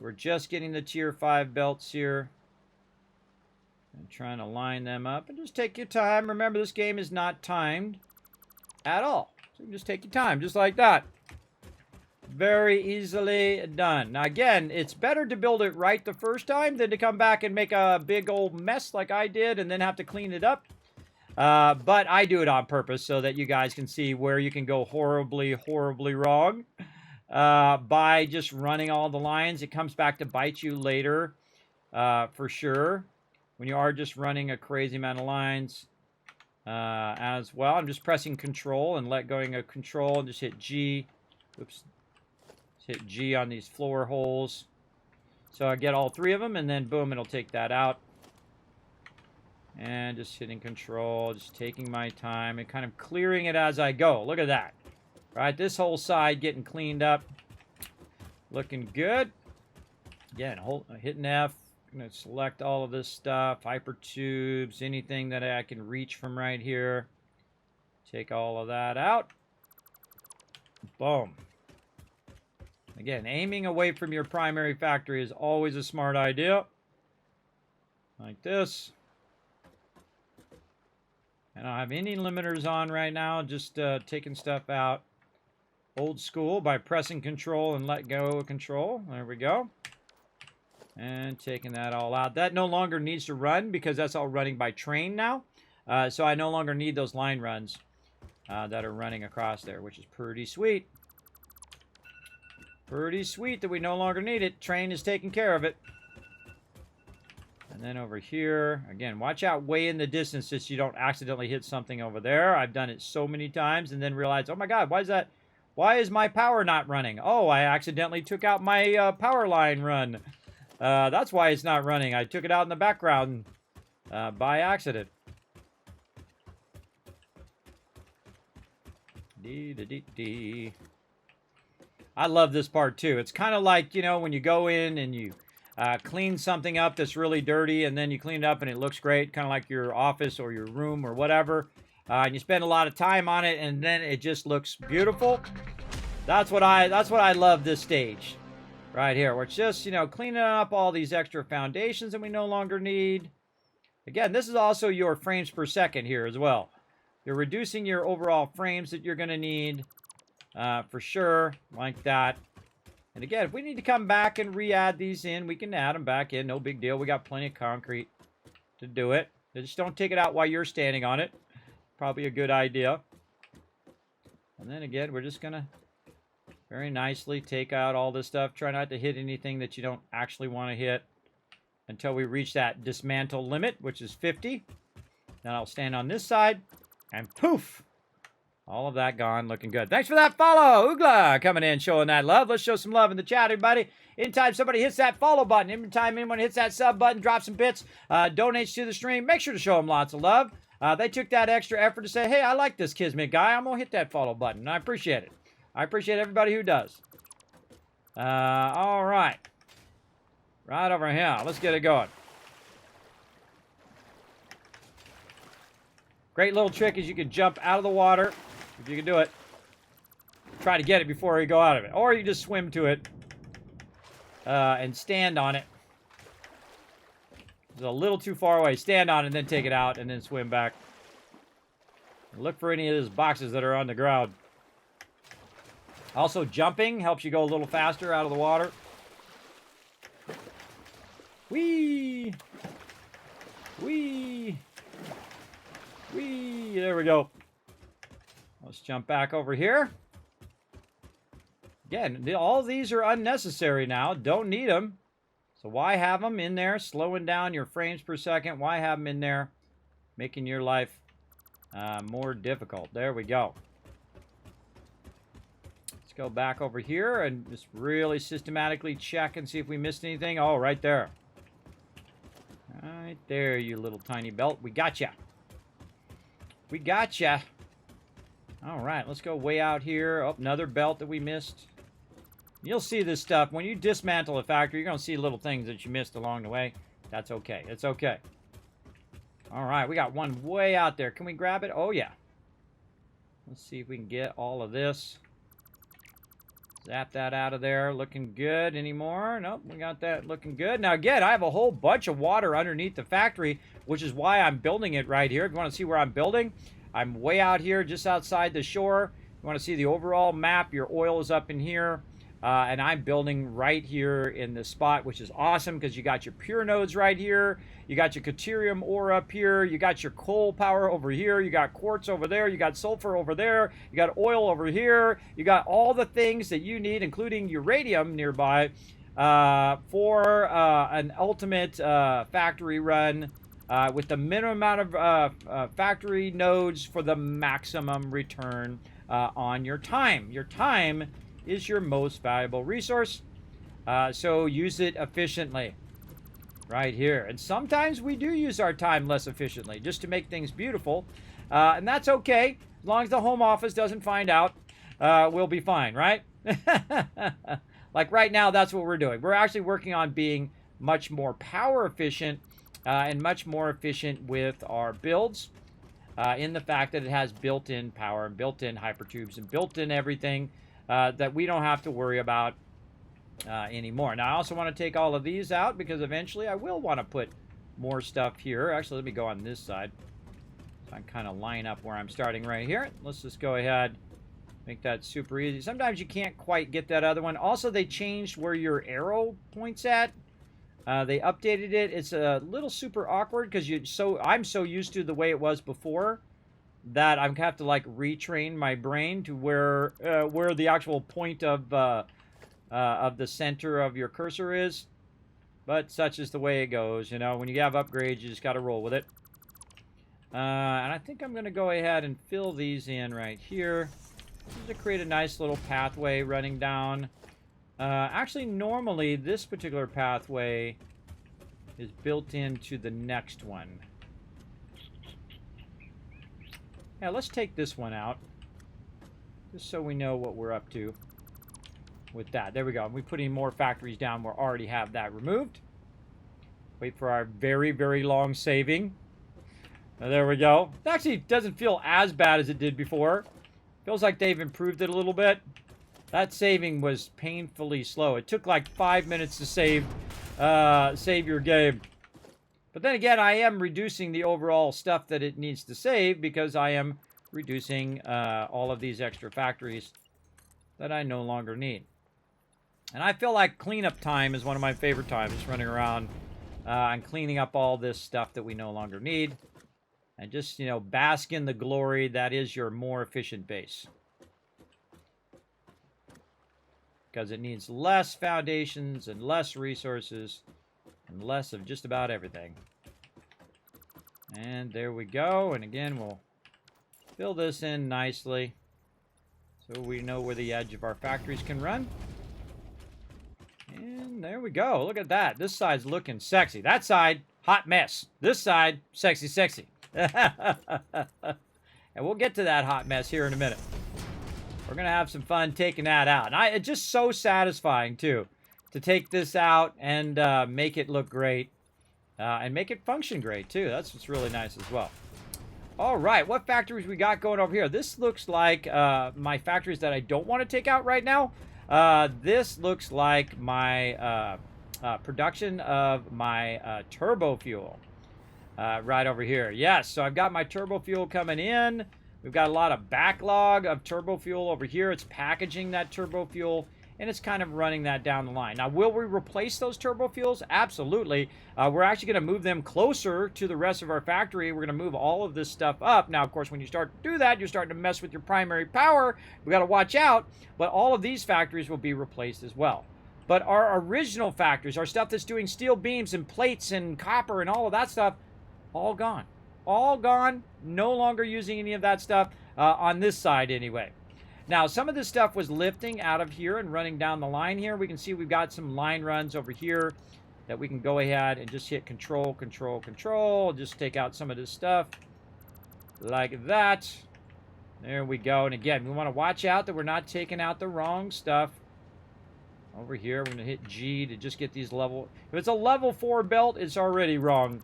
We're just getting the tier 5 belts here. And trying to line them up. And just take your time. Remember, this game is not timed at all. So you can just take your time, just like that. Very easily done. Now, again, it's better to build it right the first time than to come back and make a big old mess like I did and then have to clean it up. But I do it on purpose so that you guys can see where you can go horribly, horribly wrong. By just running all the lines. It comes back to bite you later, for sure. When you are just running a crazy amount of lines as well. I'm just pressing Control and let going of Control and just hit G. Oops. Just hit G on these floor holes. So I get all 3 of them, and then boom, it'll take that out. And just hitting Control, just taking my time and kind of clearing it as I go. Look at that. Right, this whole side getting cleaned up. Looking good. Again, hitting F. I'm going to select all of this stuff. Hyper tubes, anything that I can reach from right here. Take all of that out. Boom. Again, aiming away from your primary factory is always a smart idea. Like this. I don't have any limiters on right now. Just taking stuff out. Old school by pressing Control and let go of Control. There we go. And taking that all out. That no longer needs to run because that's all running by train now. So I no longer need those line runs that are running across there, which is pretty sweet. Pretty sweet that we no longer need it. Train is taking care of it. And then over here, again, watch out way in the distance so you don't accidentally hit something over there. I've done it so many times and then realized, oh my God, why is that? Why is my power not running? Oh, I accidentally took out my power line run. That's why it's not running. I took it out in the background by accident. I love this part too. It's kind of like, you know, when you go in and you clean something up that's really dirty and then you clean it up and it looks great, kind of like your office or your room or whatever. And you spend a lot of time on it and then it just looks beautiful. That's what I love this stage. Right here, where it's just, you know, cleaning up all these extra foundations that we no longer need. Again, this is also your frames per second here as well. You're reducing your overall frames that you're going to need for sure, like that. And again, if we need to come back and re-add these in, we can add them back in. No big deal. We got plenty of concrete to do it. Just don't take it out while you're standing on it. Probably a good idea. And then again, we're just going to very nicely take out all this stuff. Try not to hit anything that you don't actually want to hit until we reach that dismantle limit, which is 50. Then I'll stand on this side, and poof! All of that gone, looking good. Thanks for that follow, Oogla, coming in, showing that love. Let's show some love in the chat, everybody. Anytime somebody hits that follow button, anytime anyone hits that sub button, drops some bits, donates to the stream, make sure to show them lots of love. They took that extra effort to say, hey, I like this Kismet guy. I'm going to hit that follow button, and I appreciate it. I appreciate everybody who does. All right. Right over here. Let's get it going. Great little trick is you can jump out of the water, if you can do it. Try to get it before you go out of it. Or you just swim to it and stand on it. It's a little too far away. Stand on it and then take it out and then swim back. Look for any of those boxes that are on the ground. Also, jumping helps you go a little faster out of the water. Whee! Whee! Whee! There we go. Let's jump back over here. Again, all these are unnecessary now. Don't need them. So why have them in there? Slowing down your frames per second. Why have them in there? Making your life more difficult. There we go. Let's go back over here and just really systematically check and see if we missed anything. Oh, right there. Right there, you little tiny belt. We got ya. We got ya. All right, let's go way out here. Oh, another belt that we missed. You'll see this stuff. When you dismantle a factory, you're going to see little things that you missed along the way. That's okay. It's okay. All right, we got one way out there. Can we grab it? Oh, yeah. Let's see if we can get all of this. Zap that out of there. Looking good anymore? Nope, we got that looking good. Now, again, I have a whole bunch of water underneath the factory, which is why I'm building it right here. If you want to see where I'm building, I'm way out here just outside the shore. You want to see the overall map, your oil is up in here. And I'm building right here in this spot, which is awesome because you got your pure nodes right here. You got your deuterium ore up here. You got your coal power over here. You got quartz over there. You got sulfur over there. You got oil over here. You got all the things that you need, including uranium nearby, for an ultimate factory run with the minimum amount of factory nodes for the maximum return on your time. Your time is your most valuable resource, so use it efficiently right here. And sometimes we do use our time less efficiently just to make things beautiful, and that's okay as long as the home office doesn't find out. We'll be fine, right? Like right now, that's what we're doing. We're actually working on being much more power efficient and much more efficient with our builds, in the fact that it has built-in power and built-in hypertubes and built-in everything that we don't have to worry about anymore. Now, I also want to take all of these out because eventually I will want to put more stuff here. Actually, let me go on this side. So I can kind of line up where I'm starting right here. Let's just go ahead, make that super easy. Sometimes you can't quite get that other one. Also, they changed where your arrow points at. They updated it. It's a little super awkward because I'm so used to the way it was before that I'm gonna have to like retrain my brain to where the actual point of the center of your cursor is. But such is the way it goes, you know. When you have upgrades, you just got to roll with it. And I think I'm gonna go ahead and fill these in right here, just to create a nice little pathway running down. Actually, normally this particular pathway is built into the next one. Yeah, let's take this one out, just so we know what we're up to with that. There we go. We put any more factories down, we'll already have that removed. Wait for our very, very long saving. There we go. It actually doesn't feel as bad as it did before. Feels like they've improved it a little bit. That saving was painfully slow. It took like 5 minutes to save your game. But then again, I am reducing the overall stuff that it needs to save because I am reducing all of these extra factories that I no longer need. And I feel like cleanup time is one of my favorite times, just running around and cleaning up all this stuff that we no longer need. And just, you know, bask in the glory that is your more efficient base. Because it needs less foundations and less resources and less of just about everything. And there we go. And again, we'll fill this in nicely so we know where the edge of our factories can run. And there we go. Look at that. This side's looking sexy. That side, hot mess. This side, sexy, sexy. And we'll get to that hot mess here in a minute. We're going to have some fun taking that out. And it's just so satisfying, too, to take this out and make it look great. And make it function great, too. That's what's really nice as well. All right, what factories we got going over here? This looks like my factories that I don't want to take out right now. This looks like my production of my turbo fuel right over here. Yes, so I've got my turbo fuel coming in. We've got a lot of backlog of turbo fuel over here. It's packaging that turbo fuel, and it's kind of running that down the line. Now, will we replace those turbo fuels? Absolutely. We're actually going to move them closer to the rest of our factory. We're going to move all of this stuff up. Now, of course, when you start to do that, you're starting to mess with your primary power. We got to watch out. But all of these factories will be replaced as well. But our original factories, our stuff that's doing steel beams and plates and copper and all of that stuff, all gone. All gone. No longer using any of that stuff on this side anyway. Now, some of this stuff was lifting out of here and running down the line here. We can see we've got some line runs over here that we can go ahead and just hit control, control, control. Just take out some of this stuff like that. There we go. And again, we want to watch out that we're not taking out the wrong stuff. Over here, we're going to hit G to just get these level... If it's a level 4 belt, it's already wrong.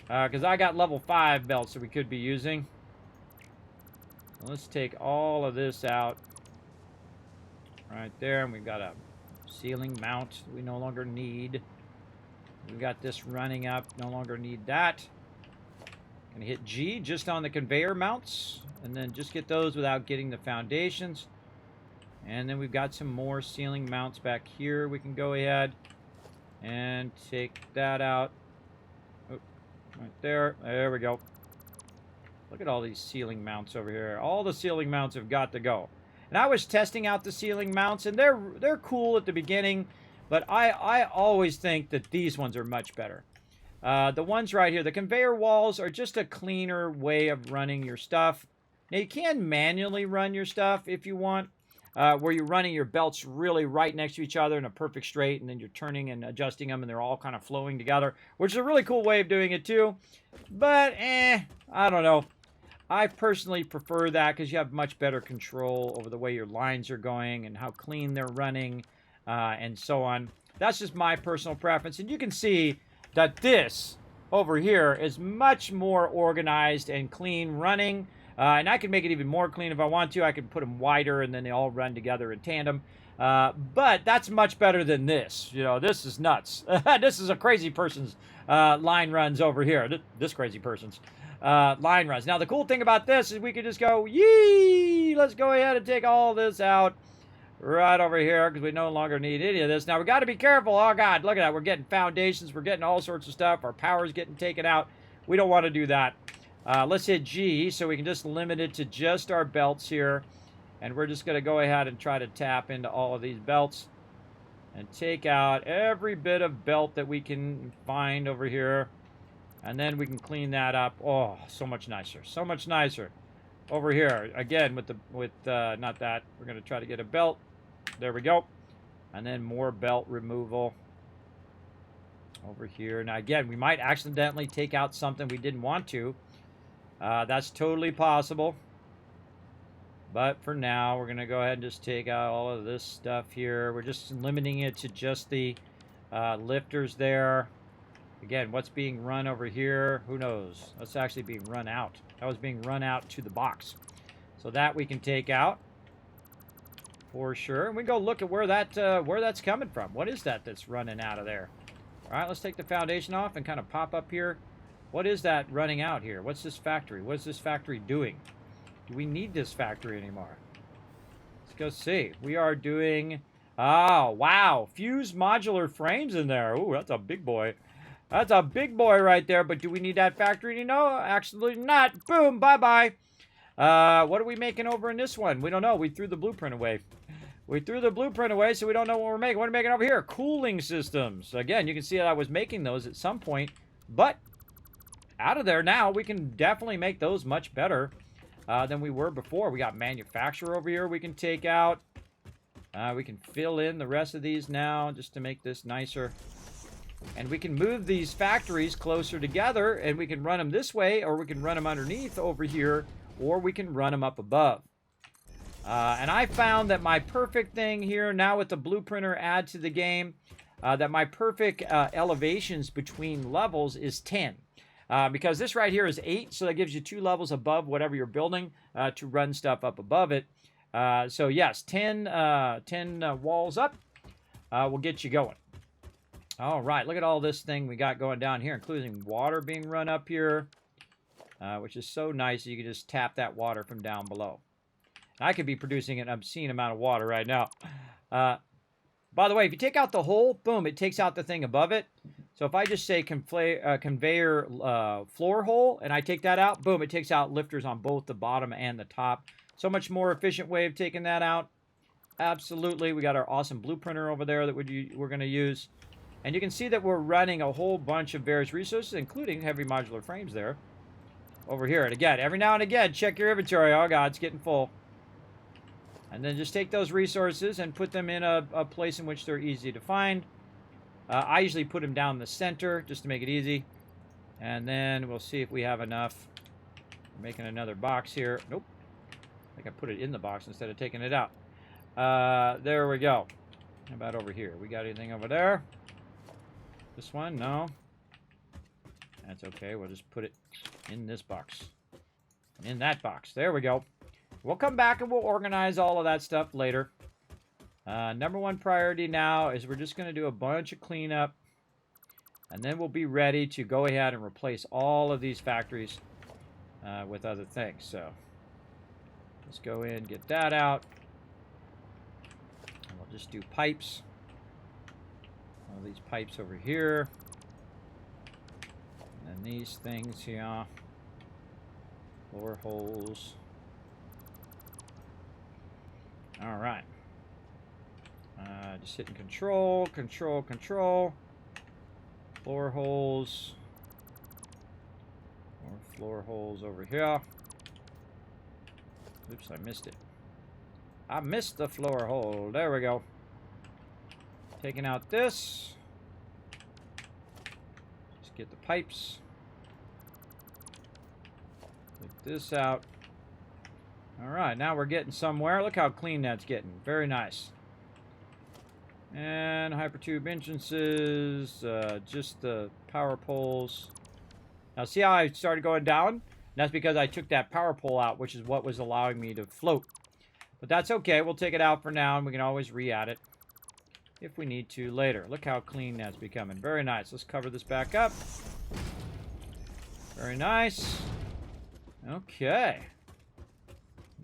Because I got level 5 belts that we could be using. Let's take all of this out. Right there. And we've got a ceiling mount we no longer need. We've got this running up. No longer need that. Going to hit G just on the conveyor mounts. And then just get those without getting the foundations. And then we've got some more ceiling mounts back here. We can go ahead and take that out. Oh, right there. There we go. Look at all these ceiling mounts over here. All the ceiling mounts have got to go. And I was testing out the ceiling mounts, and they're cool at the beginning, but I always think that these ones are much better. The ones right here, the conveyor walls are just a cleaner way of running your stuff. Now, you can manually run your stuff if you want. Where you're running your belts really right next to each other in a perfect straight, and then you're turning and adjusting them, and they're all kind of flowing together, which is a really cool way of doing it too. But, I don't know. I personally prefer that because you have much better control over the way your lines are going and how clean they're running, and so on. That's just my personal preference, and you can see that this over here is much more organized and clean running. And I can make it even more clean if I want to. I can put them wider, and then they all run together in tandem. But that's much better than this. You know, this is nuts. This is a crazy person's line runs over here. This crazy person's line runs. Now, the cool thing about this is we can just go, yee! Let's go ahead and take all this out right over here because we no longer need any of this. Now, we got to be careful. Oh, God, look at that. We're getting foundations. We're getting all sorts of stuff. Our power's getting taken out. We don't want to do that. Let's hit G so we can just limit it to just our belts here. And we're just going to go ahead and try to tap into all of these belts and take out every bit of belt that we can find over here. And then we can clean that up. Oh, so much nicer. So much nicer. Over here, again, not that. We're going to try to get a belt. There we go. And then more belt removal over here. Now, again, we might accidentally take out something we didn't want to. That's totally possible. But for now, we're going to go ahead and just take out all of this stuff here. We're just limiting it to just the lifters there. Again, what's being run over here? Who knows? That's actually being run out. That was being run out to the box. So that we can take out for sure. And we go look at where that's coming from. What is that that's running out of there? All right, let's take the foundation off and kind of pop up here. What is that running out here? What's this factory? What is this factory doing? Do we need this factory anymore? Let's go see. We are doing... Oh, wow. Fused modular frames in there. Ooh, that's a big boy. That's a big boy right there. But do we need that factory? No, actually not. Boom, bye-bye. What are we making over in this one? We don't know. We threw the blueprint away. We threw the blueprint away, so we don't know what we're making. What are we making over here? Cooling systems. Again, you can see that I was making those at some point. But... out of there now, we can definitely make those much better than we were before. We got manufacturer over here we can take out. We can fill in the rest of these now just to make this nicer. And we can move these factories closer together, and we can run them this way, or we can run them underneath over here, or we can run them up above. And I found that my perfect thing here, now with the blueprinter add to the game, that my perfect elevations between levels is 10. Because this right here is 8, so that gives you 2 levels above whatever you're building to run stuff up above it. So yes, 10 walls up will get you going. All right, look at all this thing we got going down here, including water being run up here, which is so nice. You can just tap that water from down below. I could be producing an obscene amount of water right now. By the way, if you take out the hole, boom, it takes out the thing above it. So if I just say conveyor floor hole, and I take that out, boom, it takes out lifters on both the bottom and the top. So much more efficient way of taking that out. Absolutely. We got our awesome blueprinter over there that we're going to use. And you can see that we're running a whole bunch of various resources, including heavy modular frames there. Over here. And again, every now and again, check your inventory. Oh, God, it's getting full. And then just take those resources and put them in a place in which they're easy to find. I usually put them down the center just to make it easy. And then we'll see if we have enough. We're making another box here. Nope. I think I put it in the box instead of taking it out. There we go. How about over here? We got anything over there? This one? No. That's okay. We'll just put it in this box. In that box. There we go. We'll come back and we'll organize all of that stuff later. Number one priority now is we're just going to do a bunch of cleanup. And then we'll be ready to go ahead and replace all of these factories with other things. So let's go in and get that out. And we'll just do pipes. All these pipes over here. And then these things here. Floor holes. All right. Just hitting control, control, control. Floor holes. More floor holes over here. Oops, I missed it. I missed the floor hole. There we go. Taking out this. Just get the pipes. Take this out. All right, now we're getting somewhere. Look how clean that's getting. Very nice. And hypertube entrances, just the power poles. Now see how I started going down? That's because I took that power pole out, which is what was allowing me to float. But that's okay. We'll take it out for now, and we can always re-add it if we need to later. Look how clean that's becoming. Very nice. Let's cover this back up. Very nice. Okay.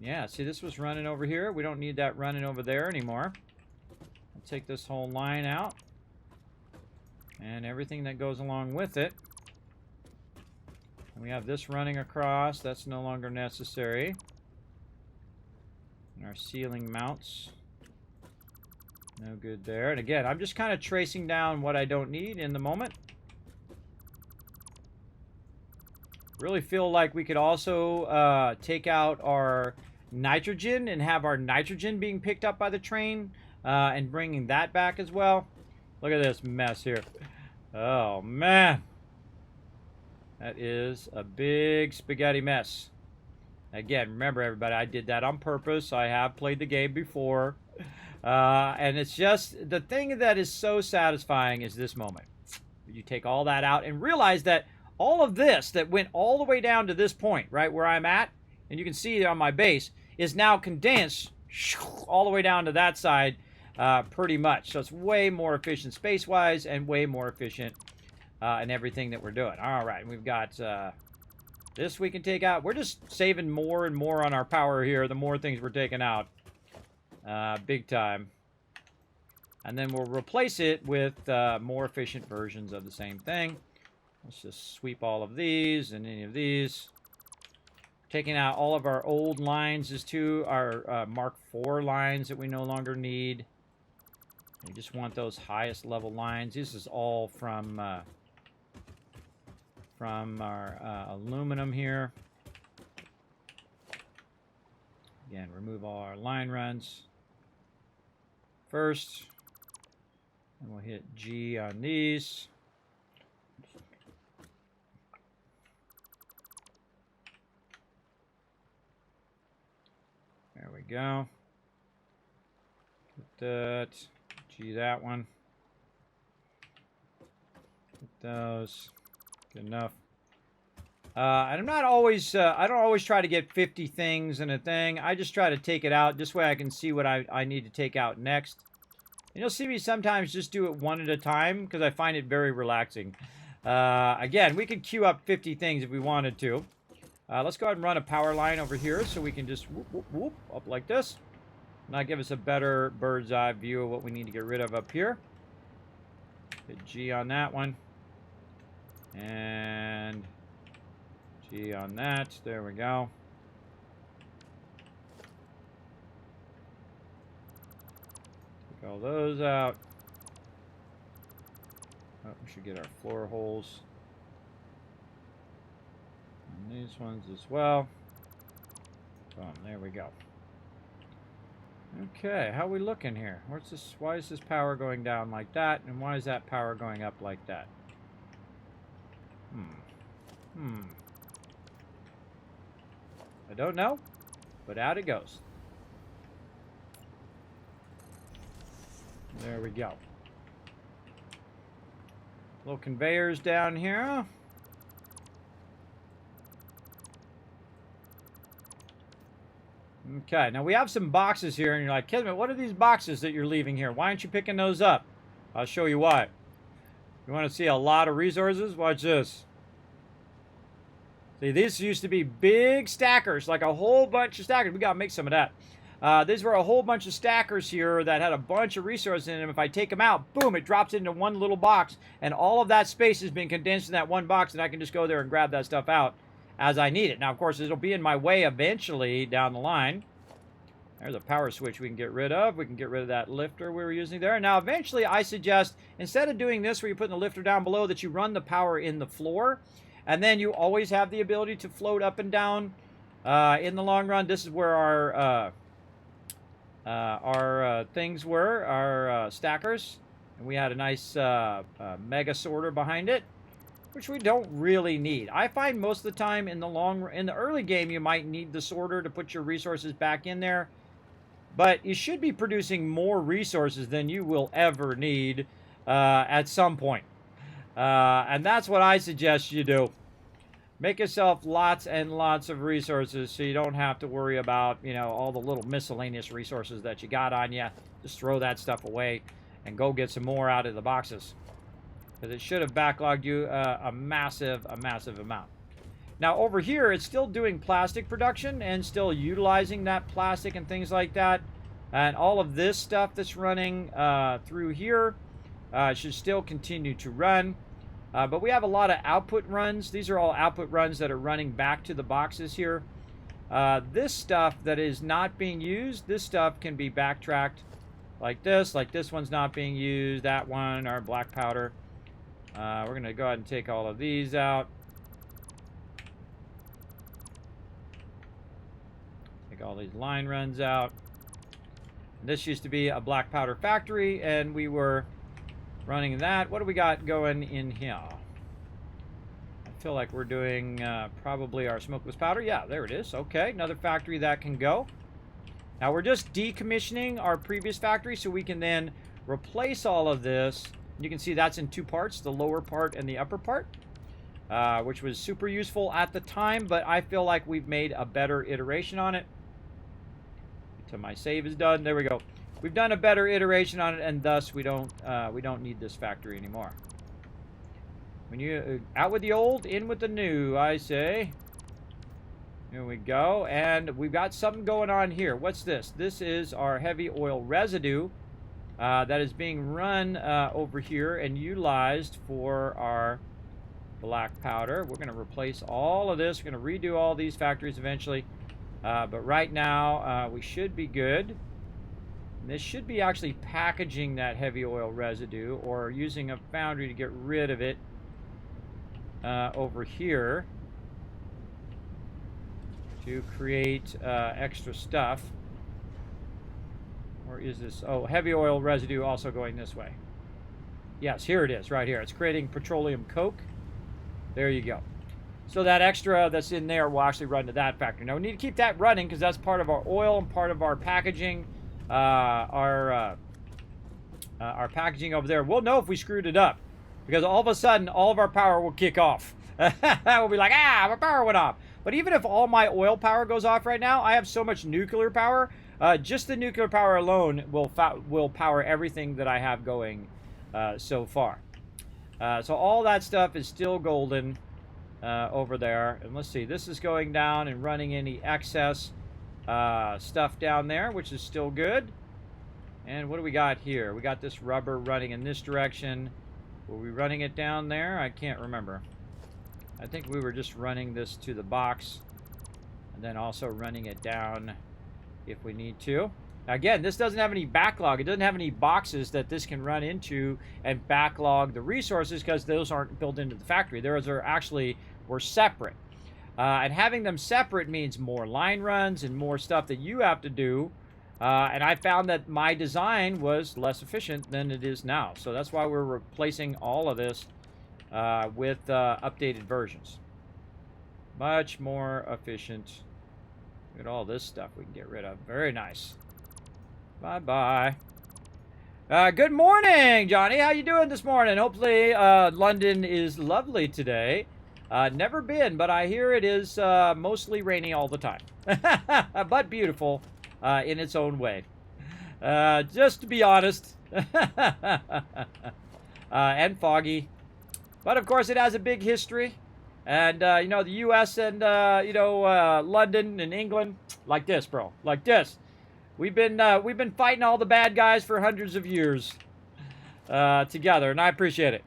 Yeah, see, this was running over here. We don't need that running over there anymore. I'll take this whole line out. And everything that goes along with it. And we have this running across. That's no longer necessary. And our ceiling mounts. No good there. And again, I'm just kind of tracing down what I don't need in the moment. Really feel like we could also take out our nitrogen and have our nitrogen being picked up by the train and bringing that back as well. Look at this mess here. Oh, man. That is a big spaghetti mess. Again, remember, everybody, I did that on purpose. I have played the game before. And it's just, the thing that is so satisfying is this moment. You take all that out and realize that all of this that went all the way down to this point, right, where I'm at, and you can see on my base, is now condensed all the way down to that side pretty much. So it's way more efficient space-wise and way more efficient in everything that we're doing. All right, we've got this we can take out. We're just saving more and more on our power here, the more things we're taking out. Big time. And then we'll replace it with more efficient versions of the same thing. Let's just sweep all of these and any of these. Taking out all of our old lines is to our Mark IV lines that we no longer need. We just want those highest level lines. This is all from our aluminum here. Again, remove all our line runs first. And we'll hit G on these. There we go. Get that. G that one. Get those. Good enough. And I'm not always, I don't always try to get 50 things in a thing. I just try to take it out. This way I can see what I need to take out next. And you'll see me sometimes just do it one at a time because I find it very relaxing. Again, we could queue up 50 things if we wanted to. Let's go ahead and run a power line over here so we can just whoop, whoop, whoop, up like this. And that'll give us a better bird's eye view of what we need to get rid of up here. Hit G on that one. And G on that. There we go. Take all those out. Oh, we should get our floor holes. And these ones as well. Boom, there we go. Okay, how are we looking here? What's this? Why is this power going down like that? And why is that power going up like that? I don't know, but out it goes. There we go. Little conveyors down here. Okay, now we have some boxes here, and you're like, Kismet, what are these boxes that you're leaving here? Why aren't you picking those up? I'll show you why. You want to see a lot of resources? Watch this. See, these used to be big stackers, like a whole bunch of stackers. We got to make some of that. These were a whole bunch of stackers here that had a bunch of resources in them. If I take them out, boom, it drops into one little box, and all of that space has been condensed in that one box, and I can just go there and grab that stuff out as I need it. Now, of course, it'll be in my way eventually down the line. There's a power switch we can get rid of. We can get rid of that lifter we were using there. Now, eventually, I suggest, instead of doing this where you're putting the lifter down below, that you run the power in the floor, and then you always have the ability to float up and down in the long run. This is where our things were, our stackers. And we had a nice mega sorter behind it, which we don't really need. I find most of the time in the early game, you might need the sorter to put your resources back in there. But you should be producing more resources than you will ever need at some point. And that's what I suggest you do. Make yourself lots and lots of resources so you don't have to worry about, you know, all the little miscellaneous resources that you got on you. Just throw that stuff away and go get some more out of the boxes. Because it should have backlogged you a massive amount. Now over here, it's still doing plastic production and still utilizing that plastic and things like that. And all of this stuff that's running through here should still continue to run. But we have a lot of output runs. These are all output runs that are running back to the boxes here. This stuff that is not being used, this stuff can be backtracked like this. Like this one's not being used, that one, our black powder. We're going to go ahead and take all of these out. Take all these line runs out. This used to be a black powder factory, and we were running that. What do we got going in here? I feel like we're doing probably our smokeless powder. Yeah, there it is. Okay, another factory that can go. Now we're just decommissioning our previous factory so we can then replace all of this. You can see that's in two parts, the lower part and the upper part, which was super useful at the time, but I feel like we've made a better iteration on it. Until my save is done. There we go. We've done a better iteration on it, and thus we don't need this factory anymore. When you out with the old, in with the new, I say. Here we go, and we've got something going on here. What's this? This is our heavy oil residue that is being run over here and utilized for our black powder. We're going to replace all of this. We're going to redo all these factories eventually, but right now we should be good. And this should be actually packaging that heavy oil residue or using a foundry to get rid of it over here to create extra stuff. Or is this? Oh, heavy oil residue also going this way. Yes, here it is, right here. It's creating petroleum coke. There you go. So that extra that's in there will actually run to that factory. Now we need to keep that running because that's part of our oil and part of our packaging. Our packaging over there. We'll know if we screwed it up because all of a sudden all of our power will kick off. We'll be like, our power went off. But even if all my oil power goes off right now, I have so much nuclear power. Just the nuclear power alone will power everything that I have going so far. So all that stuff is still golden over there. And let's see, this is going down and running any excess stuff down there, which is still good. And what do we got here? We got this rubber running in this direction. Were we running it down there? I can't remember. I think we were just running this to the box and then also running it down if we need to. Again, this doesn't have any backlog. It doesn't have any boxes that this can run into and backlog the resources because those aren't built into the factory. Those are actually were separate. And having them separate means more line runs and more stuff that you have to do And I found that my design was less efficient than it is now. So that's why we're replacing all of this with updated versions. Much more efficient. Look at all this stuff we can get rid of. Very nice. Bye-bye. Good morning, Johnny. How you doing this morning? Hopefully London is lovely today. Never been, but I hear it is mostly rainy all the time. But beautiful in its own way. Just to be honest. And foggy. But of course it has a big history. And, you know, the U.S. and, you know, London and England, like this, bro. Like this. We've been fighting all the bad guys for hundreds of years together, and I appreciate it.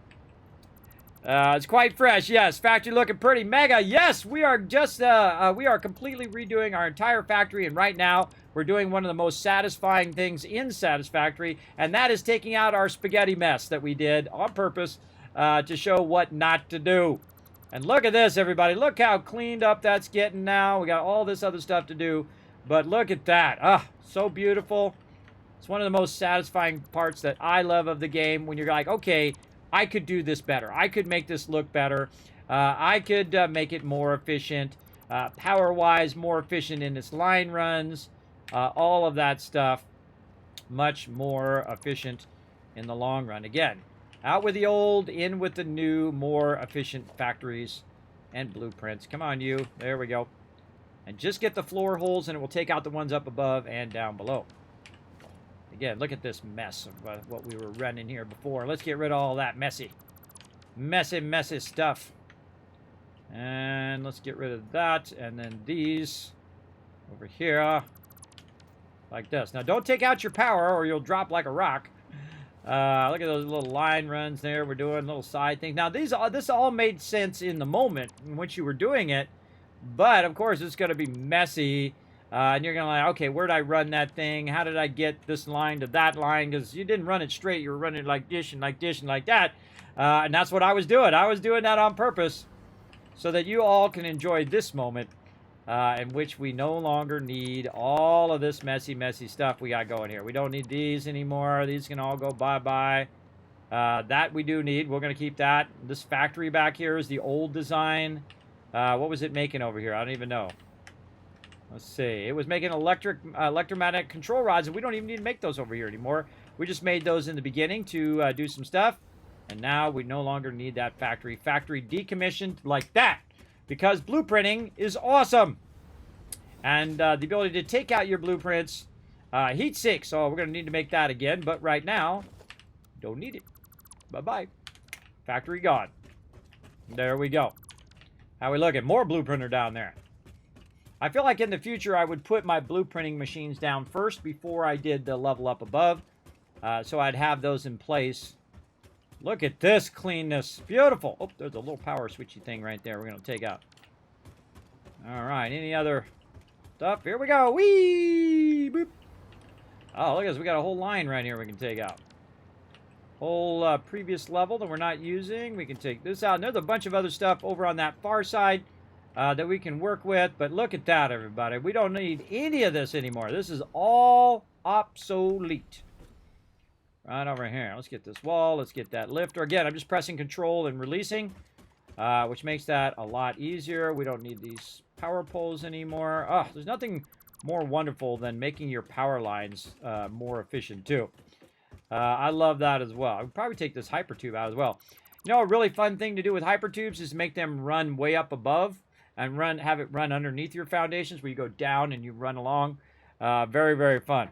It's quite fresh, yes. Factory looking pretty mega. Yes, we are just, we are completely redoing our entire factory, and right now we're doing one of the most satisfying things in Satisfactory, and that is taking out our spaghetti mess that we did on purpose to show what not to do. And look at this, everybody. Look how cleaned up that's getting now. We got all this other stuff to do. But look at that. Ah, so beautiful. It's one of the most satisfying parts that I love of the game when you're like, okay, I could do this better. I could make this look better. I could make it more efficient. Power-wise, more efficient in its line runs. All of that stuff. Much more efficient in the long run. Again, out with the old, in with the new, more efficient factories and blueprints. Come on, you. There we go. And just get the floor holes, and it will take out the ones up above and down below. Again, look at this mess of what we were running here before. Let's get rid of all that messy stuff. And let's get rid of that. And then these over here. Like this. Now, don't take out your power, or you'll drop like a rock. Look at those little line runs there. We're doing little side things. Now, this all made sense in the moment in which you were doing it. But, of course, it's going to be messy. And you're going to like, okay, where did I run that thing? How did I get this line to that line? Because you didn't run it straight. You were running it like this and like this and like that. And that's what I was doing. I was doing that on purpose so that you all can enjoy this moment in which we no longer need all of this messy stuff we got going here. We don't need these anymore. These can all go bye-bye. That we do need. We're going to keep that. This factory back here is the old design. What was it making over here? I don't even know. Let's see. It was making electromagnetic control rods, and we don't even need to make those over here anymore. We just made those in the beginning to do some stuff, and now we no longer need that factory. Factory decommissioned like that, because blueprinting is awesome. And the ability to take out your blueprints, heat sink, so we're going to need to make that again, but right now, don't need it. Bye-bye. Factory gone. There we go. How we looking? More blueprinter down there. I feel like in the future I would put my blueprinting machines down first before I did the level up above. So I'd have those in place. Look at this cleanness. Beautiful. Oh, there's a little power switchy thing right there we're going to take out. All right. Any other stuff? Here we go. Whee! Boop. Oh, look at this. We got a whole line right here we can take out. Whole previous level that we're not using. We can take this out. And there's a bunch of other stuff over on that far side that we can work with. But look at that, everybody. We don't need any of this anymore. This is all obsolete. Right over here. Let's get this wall. Let's get that lifter. Again, I'm just pressing control and releasing, which makes that a lot easier. We don't need these power poles anymore. Oh, there's nothing more wonderful than making your power lines more efficient, too. I love that as well. I would probably take this hyper tube out as well. You know, a really fun thing to do with hyper tubes is make them run way up above and have it run underneath your foundations where you go down and you run along. Very, very fun.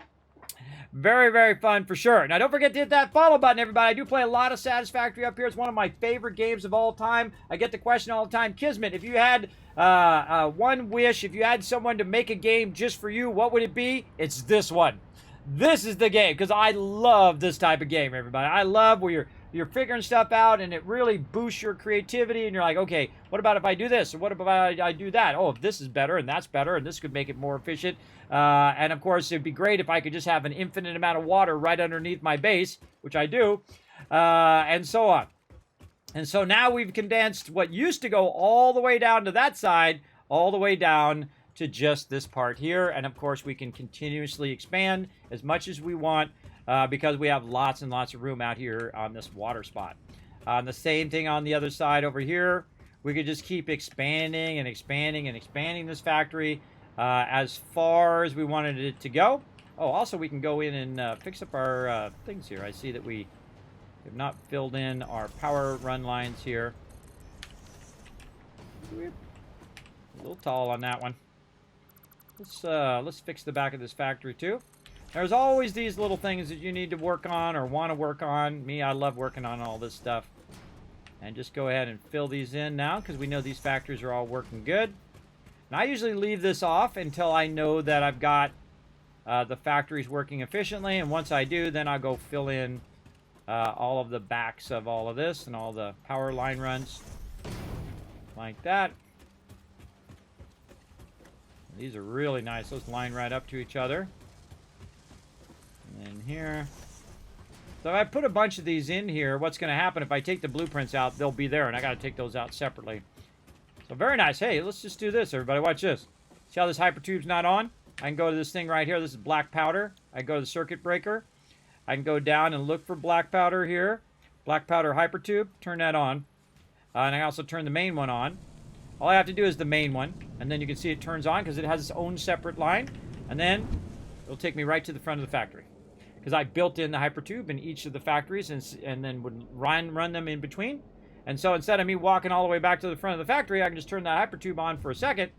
Very, very fun for sure. Now, don't forget to hit that follow button, everybody. I do play a lot of Satisfactory up here. It's one of my favorite games of all time. I get the question all the time, Kismet, if you had one wish, if you had someone to make a game just for you, what would it be? It's this one. This is the game, because I love this type of game, everybody. I love where you're figuring stuff out, and it really boosts your creativity, and you're like, okay, what about if I do this, or what about I do that? Oh, if this is better, and that's better, and this could make it more efficient. And, of course, it'd be great if I could just have an infinite amount of water right underneath my base, which I do, and so on. And so now we've condensed what used to go all the way down to that side, all the way down to just this part here. And of course, we can continuously expand as much as we want because we have lots and lots of room out here on this water spot. The same thing on the other side over here. We could just keep expanding and expanding and expanding this factory as far as we wanted it to go. Oh, also we can go in and fix up our things here. I see that we have not filled in our power run lines here. A little tall on that one. Let's fix the back of this factory too. There's always these little things that you need to work on or want to work on. Me, I love working on all this stuff. And just go ahead and fill these in now because we know these factories are all working good. And I usually leave this off until I know that I've got the factories working efficiently. And once I do, then I'll go fill in all of the backs of all of this and all the power line runs like that. These are really nice. Those line right up to each other. And then here. So if I put a bunch of these in here, what's going to happen if I take the blueprints out, they'll be there, and I got to take those out separately. So very nice. Hey, let's just do this, everybody. Watch this. See how this hypertube's not on? I can go to this thing right here. This is black powder. I go to the circuit breaker. I can go down and look for black powder here. Black powder hypertube. Turn that on. And I also turn the main one on. All I have to do is the main one, and then you can see it turns on because it has its own separate line, and then it'll take me right to the front of the factory. Because I built in the hypertube in each of the factories and then would run them in between. And so instead of me walking all the way back to the front of the factory, I can just turn that hypertube on for a second,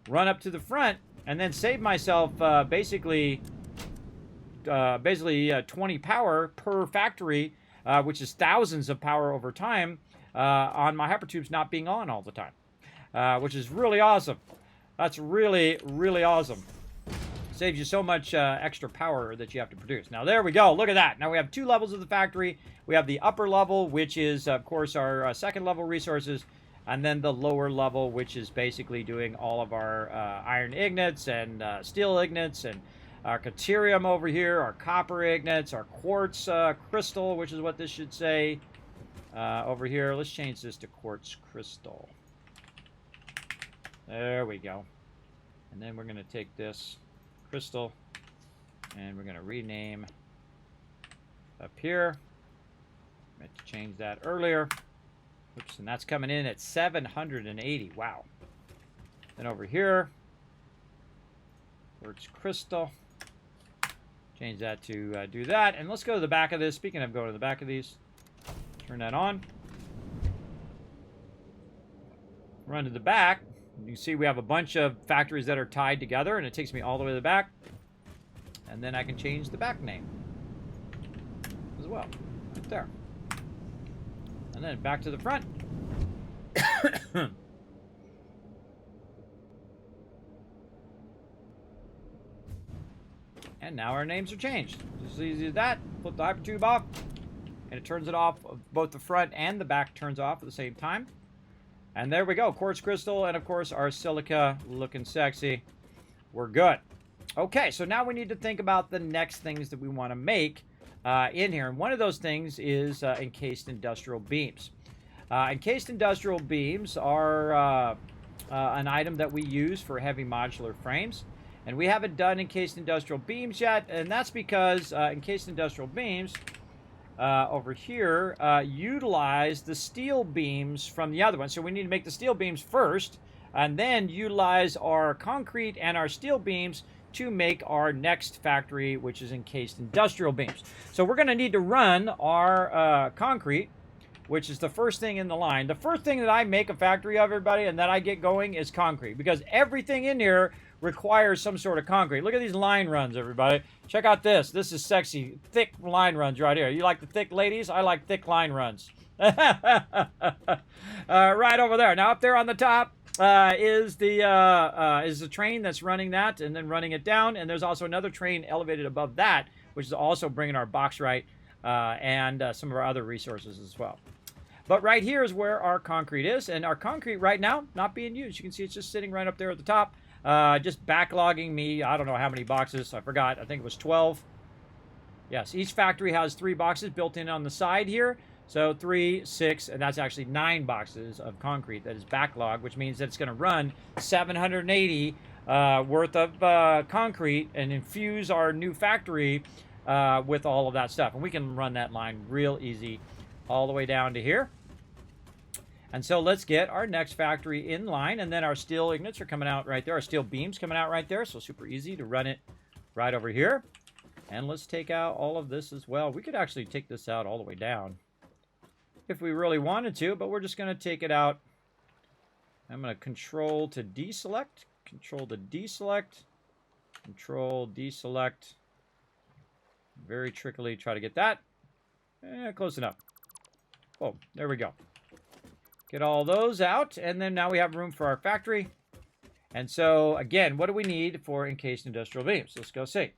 run up to the front, and then save myself basically 20 power per factory, which is thousands of power over time on my hypertubes not being on all the time, which is really awesome. That's really, really awesome. Saves you so much extra power that you have to produce. Now, there we go. Look at that. Now, we have two levels of the factory. We have the upper level, which is, of course, our second level resources, and then the lower level, which is basically doing all of our iron ignites and steel ignites and our caterium over here, our copper ignites, our quartz crystal, which is what this should say over here. Let's change this to quartz crystal. There we go. And then we're going to take this crystal and we're going to rename up here. I meant to change that earlier. Oops, and that's coming in at 780. Wow. Then over here, quartz crystal. Change that to do that. And let's go to the back of this. Speaking of going to the back of these, turn that on. Run to the back. You see we have a bunch of factories that are tied together, and it takes me all the way to the back. And then I can change the back name as well, right there. And then back to the front. And now our names are changed. Just as easy as that. Flip the hypertube off, and it turns it off. Both the front and the back turns off at the same time. And there we go, quartz crystal, and of course our silica looking sexy. We're good. Okay, so now we need to think about the next things that we want to make in here. And one of those things is encased industrial beams. Encased industrial beams are an item that we use for heavy modular frames. And we haven't done encased industrial beams yet, and that's because encased industrial beams over here utilize the steel beams from the other one. So we need to make the steel beams first, and then utilize our concrete and our steel beams to make our next factory, which is encased industrial beams. So we're going to need to run our concrete, which is the first thing in the line. The first thing that I make a factory of, everybody, and that I get going is concrete, because everything in here requires some sort of concrete. Look at these line runs, everybody. Check out this. This is sexy, thick line runs right here. You like the thick ladies? I like thick line runs. Right over there. Now up there on the top is the train that's running that and then running it down. And there's also another train elevated above that, which is also bringing our bauxite and some of our other resources as well. But right here is where our concrete is. And our concrete right now, not being used. You can see it's just sitting right up there at the top. Just backlogging me, I don't know how many boxes, I forgot, I think it was 12. Yes, each factory has 3 boxes built in on the side here. So 3, 6, and that's actually 9 boxes of concrete that is backlogged, which means that it's going to run 780 worth of concrete and infuse our new factory with all of that stuff. And we can run that line real easy all the way down to here. And so let's get our next factory in line, and then our steel ingots are coming out right there. Our steel beams coming out right there, so super easy to run it right over here. And let's take out all of this as well. We could actually take this out all the way down if we really wanted to, but we're just going to take it out. I'm going to control to deselect, control to deselect, control deselect. Very trickily try to get that. Close enough. Oh, there we go. Get all those out, and then now we have room for our factory. And so, again, what do we need for encased industrial beams? Let's go see.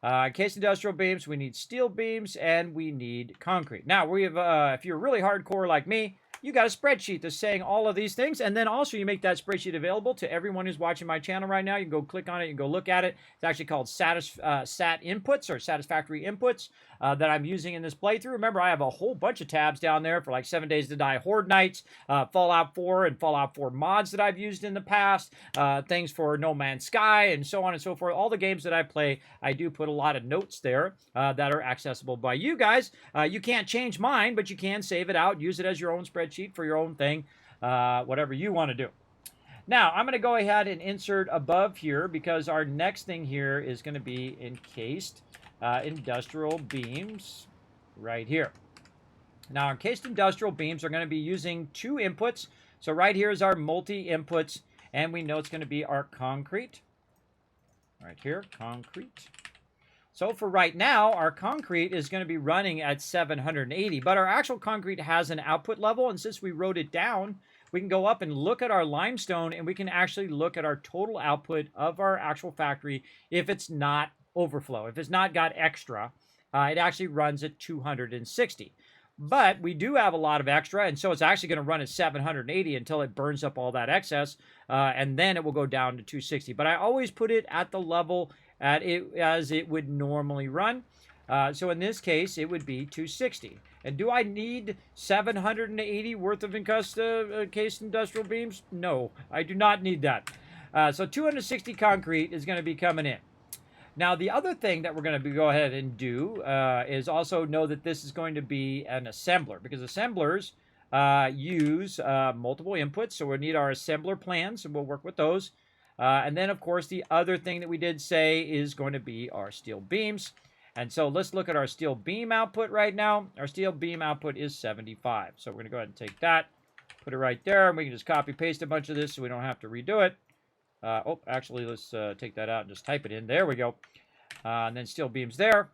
Encased industrial beams, we need steel beams, and we need concrete. Now, we have, if you're really hardcore like me, you got a spreadsheet that's saying all of these things, and then also you make that spreadsheet available to everyone who's watching my channel right now. You can go click on it and go look at it. It's actually called Sat Inputs or Satisfactory Inputs that I'm using in this playthrough. Remember, I have a whole bunch of tabs down there for like 7 Days to Die Horde Nights, Fallout 4 and Fallout 4 mods that I've used in the past, things for No Man's Sky, and so on and so forth. All the games that I play, I do put a lot of notes there that are accessible by you guys. You can't change mine, but you can save it out, use it as your own spreadsheet for your own thing, whatever you want to do. Now, I'm going to go ahead and insert above here because our next thing here is going to be encased industrial beams right here. Now, encased industrial beams are going to be using 2 inputs. So right here is our multi-inputs, and we know it's going to be our concrete. Right here, concrete. So for right now, our concrete is going to be running at 780, but our actual concrete has an output level, and since we wrote it down, we can go up and look at our limestone, and we can actually look at our total output of our actual factory if it's not overflow. If it's not got extra, it actually runs at 260. But we do have a lot of extra, and so it's actually going to run at 780 until it burns up all that excess, and then it will go down to 260. But I always put it at the level as it would normally run. So in this case, it would be 260. And do I need 780 worth of encased industrial beams? No, I do not need that. So 260 concrete is going to be coming in. Now, the other thing that we're going to go ahead and do is also know that this is going to be an assembler, because assemblers use multiple inputs. So we'll need our assembler plans, and we'll work with those. And then, of course, the other thing that we did say is going to be our steel beams. And so let's look at our steel beam output right now. Our steel beam output is 75. So we're going to go ahead and take that, put it right there, and we can just copy paste a bunch of this so we don't have to redo it. Actually, let's take that out and just type it in. There we go. And then steel beams there.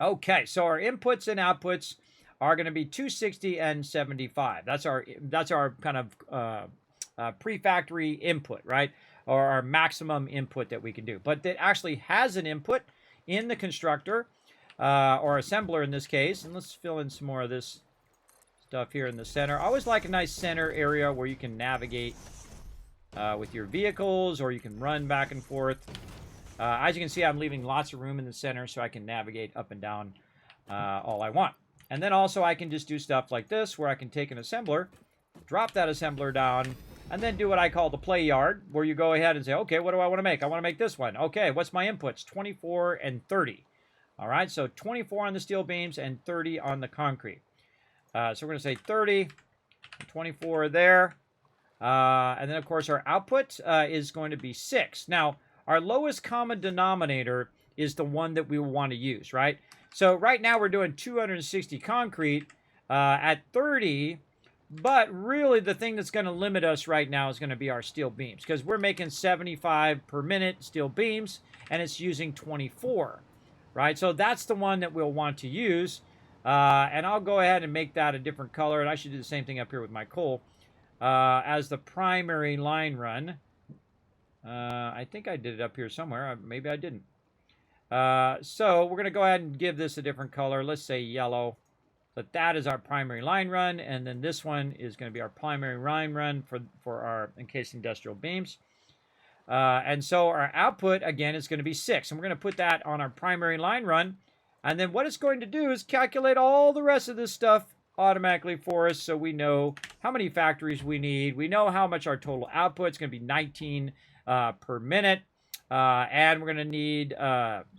Okay, so our inputs and outputs are going to be 260 and 75. That's our kind of pre-factory input, right? Or our maximum input that we can do. But it actually has an input in the constructor, or assembler in this case. And let's fill in some more of this stuff here in the center. I always like a nice center area where you can navigate with your vehicles, or you can run back and forth. As you can see, I'm leaving lots of room in the center so I can navigate up and down all I want. And then also I can just do stuff like this, where I can take an assembler, drop that assembler down, and then do what I call the play yard, where you go ahead and say, okay, what do I want to make? I want to make this one. Okay, what's my inputs? 24 and 30. All right, so 24 on the steel beams and 30 on the concrete. So we're going to say 30, 24 there. And then, of course, our output is going to be 6. Now, our lowest common denominator is the one that we will want to use, right? So right now we're doing 260 concrete at 30, but really the thing that's going to limit us right now is going to be our steel beams, because we're making 75 per minute steel beams, and it's using 24, right? So that's the one that we'll want to use, and I'll go ahead and make that a different color, and I should do the same thing up here with my coal. As the primary line run. I think I did it up here somewhere. Maybe I didn't. So we're going to go ahead and give this a different color. Let's say yellow. But that is our primary line run. And then this one is going to be our primary line run for our encased industrial beams. And so our output, again, is going to be 6. And we're going to put that on our primary line run. And then what it's going to do is calculate all the rest of this stuff automatically for us, so we know how many factories we need. We know how much our total output is going to be 19 per minute. And we're going to need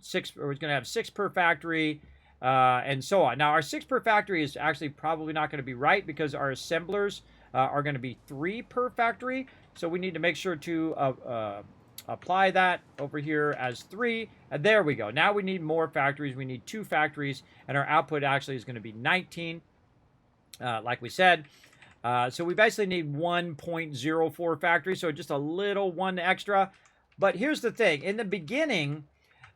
6, or we're going to have 6 per factory, and so on. Now, our 6 per factory is actually probably not going to be right because our assemblers are going to be 3 per factory. So we need to make sure to apply that over here as 3. And there we go. Now we need more factories. We need 2 factories, and our output actually is going to be 19, like we said. So we basically need 1.04 factories, so just a little one extra. But here's the thing. In the beginning,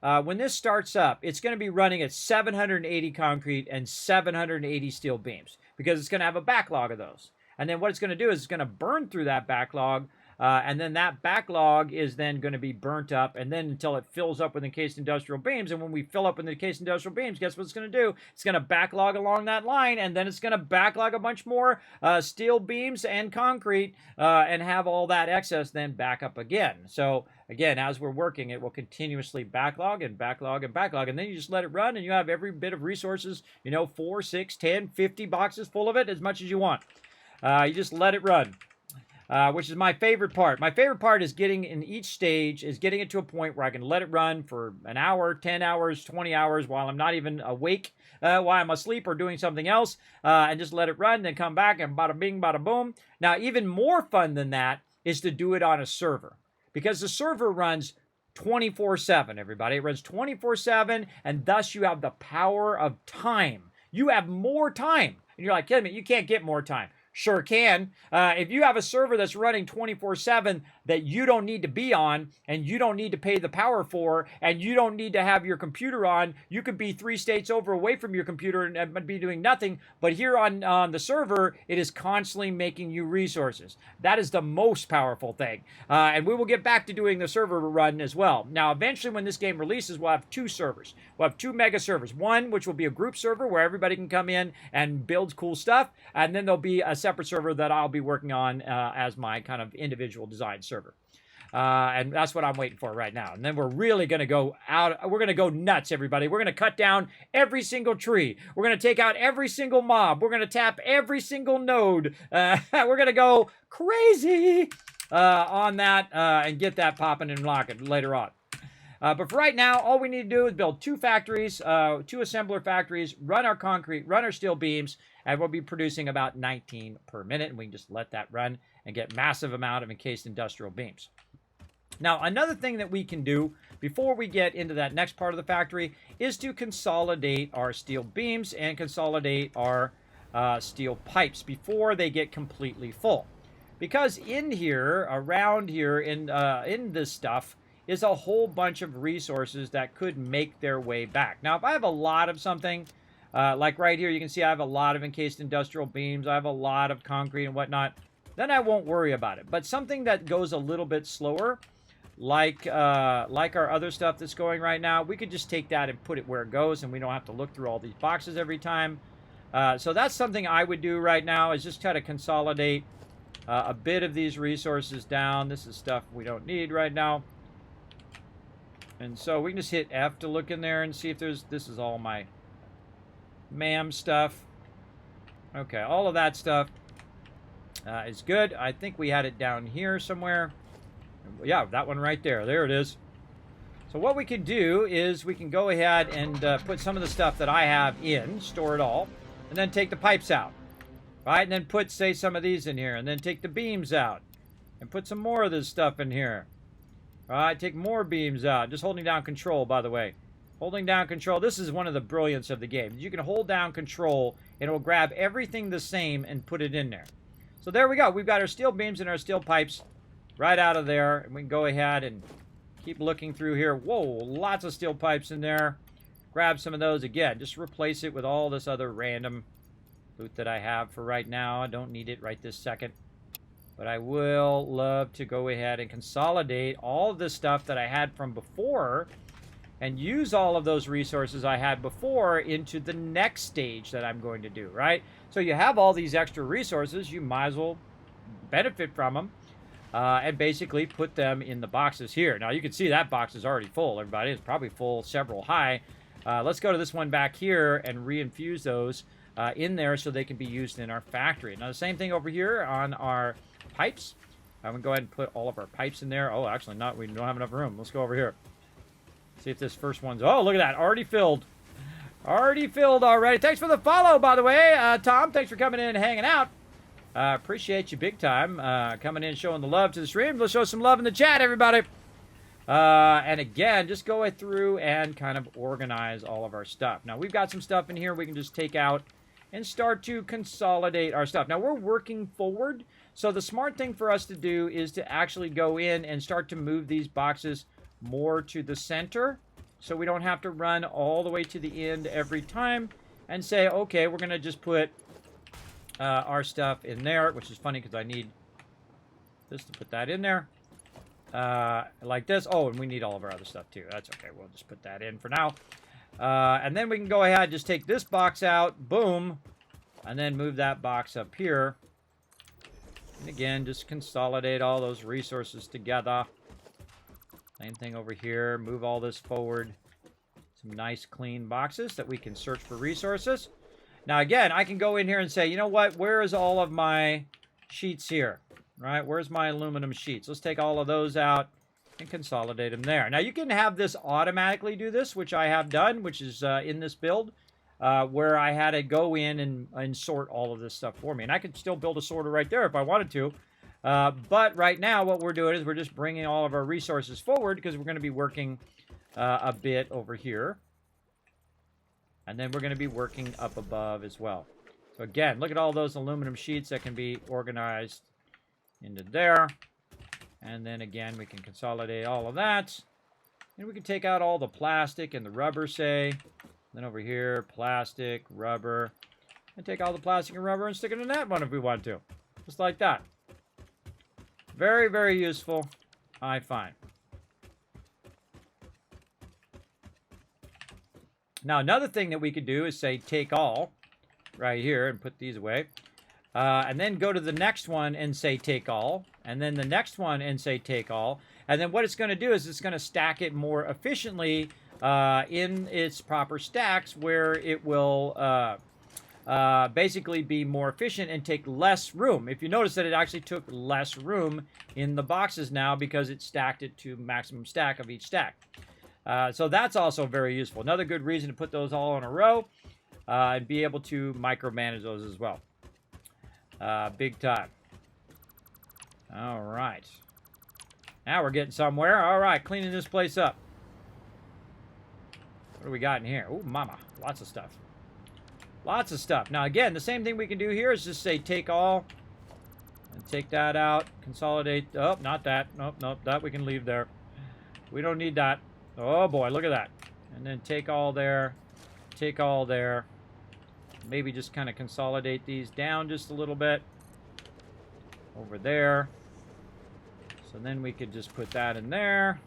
when this starts up, it's going to be running at 780 concrete and 780 steel beams because it's going to have a backlog of those. And then what it's going to do is it's going to burn through that backlog, and then that backlog is then going to be burnt up, and then until it fills up with encased industrial beams. And when we fill up with encased industrial beams, guess what it's going to do? It's going to backlog along that line, and then it's going to backlog a bunch more steel beams and concrete, and have all that excess then back up again. So again, as we're working, it will continuously backlog and backlog and backlog, and then you just let it run, and you have every bit of resources, 4, 6, 10, 50 boxes full of it, as much as you want. You just let it run. Which is my favorite part. My favorite part is getting in each stage, is getting it to a point where I can let it run for an hour, 10 hours, 20 hours while I'm not even awake, while I'm asleep or doing something else, and just let it run, then come back and bada bing, bada boom. Now, even more fun than that is to do it on a server, because the server runs 24/7, everybody. It runs 24/7, and thus you have the power of time. You have more time. And you're like, Kismet, you can't get more time. Sure can. If you have a server that's running 24/7 that you don't need to be on, and you don't need to pay the power for, and you don't need to have your computer on, you could be 3 states over away from your computer and be doing nothing. But here on the server, it is constantly making you resources. That is the most powerful thing. And we will get back to doing the server run as well. Now, eventually when this game releases, we'll have 2 servers. We'll have 2 mega servers. One, which will be a group server where everybody can come in and build cool stuff. And then there'll be a separate server that I'll be working on as my kind of individual design server. And that's what I'm waiting for right now. And then we're really going to go out. We're going to go nuts, everybody. We're going to cut down every single tree. We're going to take out every single mob. We're going to tap every single node. We're going to go crazy on that and get that popping and locking later on. But for right now, all we need to do is build 2 factories, 2 assembler factories, run our concrete, run our steel beams, and we'll be producing about 19 per minute. And we can just let that run and get massive amount of encased industrial beams. Now, another thing that we can do before we get into that next part of the factory is to consolidate our steel beams and consolidate our steel pipes before they get completely full. Because in here, around here, in this stuff, is a whole bunch of resources that could make their way back. Now, if I have a lot of something, like right here, you can see I have a lot of encased industrial beams, I have a lot of concrete and whatnot, then I won't worry about it. But something that goes a little bit slower, like our other stuff that's going right now, we could just take that and put it where it goes, and we don't have to look through all these boxes every time. So that's something I would do right now, is just try to consolidate a bit of these resources down. This is stuff we don't need right now. And so we can just hit F to look in there and see if there's, this is all my MAM stuff. Okay, all of that stuff is good. I think we had it down here somewhere. Yeah, that one right there. There it is. So what we can do is we can go ahead and put some of the stuff that I have in, store it all, and then take the pipes out. Right, and then put, say, some of these in here, and then take the beams out, and put some more of this stuff in here. All right, take more beams out. Just holding down control, by the way. Holding down control. This is one of the brilliance of the game. You can hold down control, and it will grab everything the same and put it in there. So there we go. We've got our steel beams and our steel pipes right out of there. And we can go ahead and keep looking through here. Whoa, lots of steel pipes in there. Grab some of those again. Just replace it with all this other random loot that I have for right now. I don't need it right this second. But I will love to go ahead and consolidate all of this stuff that I had from before and use all of those resources I had before into the next stage that I'm going to do, right? So you have all these extra resources, you might as well benefit from them and basically put them in the boxes here. Now you can see that box is already full, everybody. It's probably full several high. Let's go to this one back here and reinfuse those in there so they can be used in our factory. Now the same thing over here on our pipes. I'm going to go ahead and put all of our pipes in there. Oh, actually not. We don't have enough room. Let's go over here. See if this first one's... Oh, look at that. Already filled. Already filled already. Thanks for the follow, by the way. Tom, thanks for coming in and hanging out. Appreciate you big time. Coming in, showing the love to the stream. Let's show some love in the chat, everybody. And again, just go through and kind of organize all of our stuff. Now, we've got some stuff in here we can just take out and start to consolidate our stuff. Now, we're working forward, so the smart thing for us to do is to actually go in and start to move these boxes more to the center, so we don't have to run all the way to the end every time and say, okay, we're going to just put our stuff in there, which is funny because I need this to put that in there. Like this. Oh, and we need all of our other stuff too. That's okay. We'll just put that in for now. And then we can go ahead and just take this box out. Boom. And then move that box up here. And again, just consolidate all those resources together. Same thing over here. Move all this forward. Some nice clean boxes that we can search for resources. Now, again, I can go in here and say, you know what? Where is all of my sheets here? Right? Where's my aluminum sheets? Let's take all of those out and consolidate them there. Now, you can have this automatically do this, which I have done, which is in this build, where I had to go in and sort all of this stuff for me. And I could still build a sorter right there if I wanted to. But right now, what we're doing is we're just bringing all of our resources forward because we're going to be working a bit over here. And then we're going to be working up above as well. So again, look at all those aluminum sheets that can be organized into there. And then again, we can consolidate all of that. And we can take out all the plastic and the rubber, say. Then over here, plastic, rubber. And take all the plastic and rubber and stick it in that one if we want to. Just like that. Very, very useful, I find. Now, another thing that we could do is say take all right here and put these away. And then go to the next one and say take all. And then the next one and say take all. And then what it's going to do is it's going to stack it more efficiently in its proper stacks where it will basically be more efficient and take less room. If you notice that it actually took less room in the boxes now because it stacked it to maximum stack of each stack. So that's also very useful. Another good reason to put those all in a row and be able to micromanage those as well. Big time. All right. Now we're getting somewhere. All right, cleaning this place up. What do we got in here? Oh, mama. Lots of stuff. Lots of stuff. Now, again, the same thing we can do here is just say take all. And take that out. Consolidate. Oh, not that. Nope, nope. That we can leave there. We don't need that. Oh, boy. Look at that. And then take all there. Take all there. Maybe just kind of consolidate these down just a little bit. Over there. So then we could just put that in there.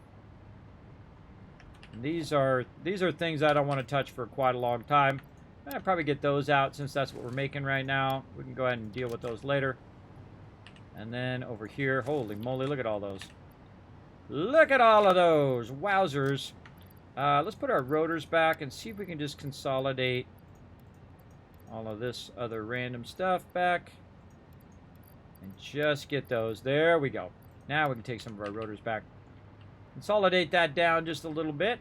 And these are things I don't want to touch for quite a long time. I'll probably get those out since that's what we're making right now. We can go ahead and deal with those later. And then over here, holy moly, look at all those. Look at all of those. Wowzers. Let's put our rotors back and see if we can just consolidate all of this other random stuff back. And just get those. There we go. Now we can take some of our rotors back. Consolidate that down just a little bit.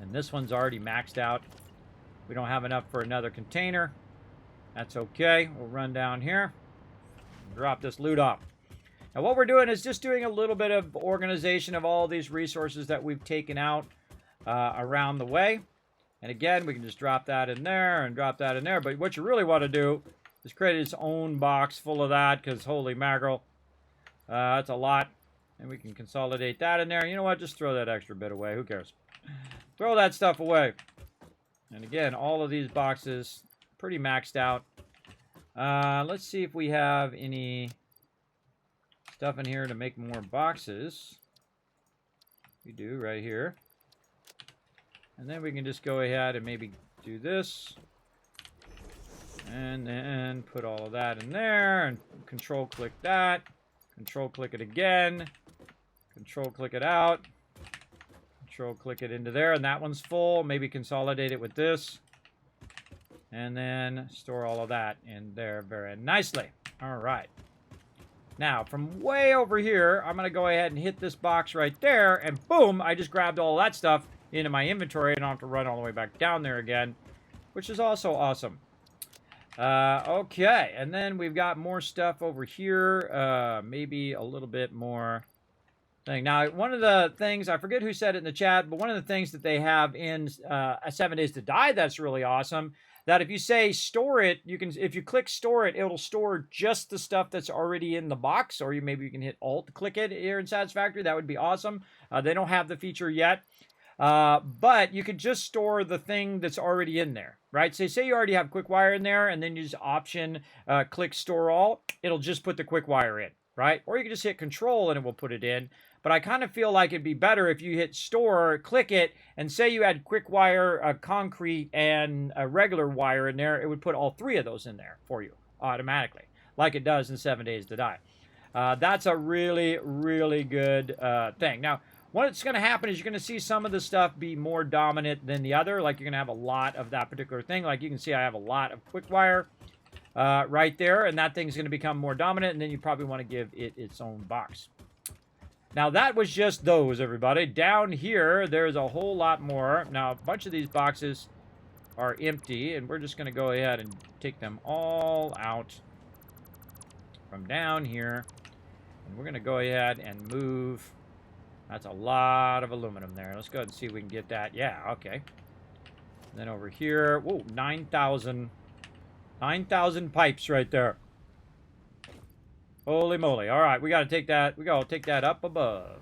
And this one's already maxed out. We don't have enough for another container. That's okay. We'll run down here. And drop this loot off. Now what we're doing is just doing a little bit of organization of all these resources that we've taken out around the way. And again, we can just drop that in there and drop that in there. But what you really want to do is create its own box full of that, because holy mackerel, that's a lot. And we can consolidate that in there. You know what? Just throw that extra bit away. Who cares? Throw that stuff away. And again, all of these boxes pretty maxed out. Let's see if we have any stuff in here to make more boxes. We do right here. And then we can just go ahead and maybe do this. And then put all of that in there. And control click that. Control click it again. Control click it out. Control click it into there. And that one's full. Maybe consolidate it with this. And then store all of that in there very nicely. All right. Now, from way over here, I'm going to go ahead and hit this box right there, and boom, I just grabbed all that stuff into my inventory. I don't have to run all the way back down there again, which is also awesome. Okay, and then we've got more stuff over here, maybe a little bit more thing. Now, one of the things, I forget who said it in the chat, but one of the things that they have in 7 Days to Die that's really awesome, that if you say store it, you can, if you click store it, it'll store just the stuff that's already in the box, or maybe you can hit Alt to click it here in Satisfactory. That would be awesome. They don't have the feature yet. But you could just store the thing that's already in there, right? So say you already have QuickWire in there, and then you just option click store all. It'll just put the QuickWire in, right? Or you can just hit Control and it will put it in. But I kind of feel like it'd be better if you hit store, click it, and say you had QuickWire, concrete, and a regular wire in there. It would put all 3 of those in there for you automatically, like it does in 7 Days to Die. That's a really, really good thing. Now, what's going to happen is you're going to see some of the stuff be more dominant than the other. Like, you're going to have a lot of that particular thing. Like, you can see I have a lot of QuickWire right there, and that thing's going to become more dominant, and then you probably want to give it its own box. Now, that was just those, everybody. Down here, there's a whole lot more. Now, a bunch of these boxes are empty, and we're just going to go ahead and take them all out from down here. And we're going to go ahead and move. That's a lot of aluminum there. Let's go ahead and see if we can get that. Yeah, okay. And then over here, whoa, 9,000 pipes right there. Holy moly. All right, we got to take that. We got to take that up above.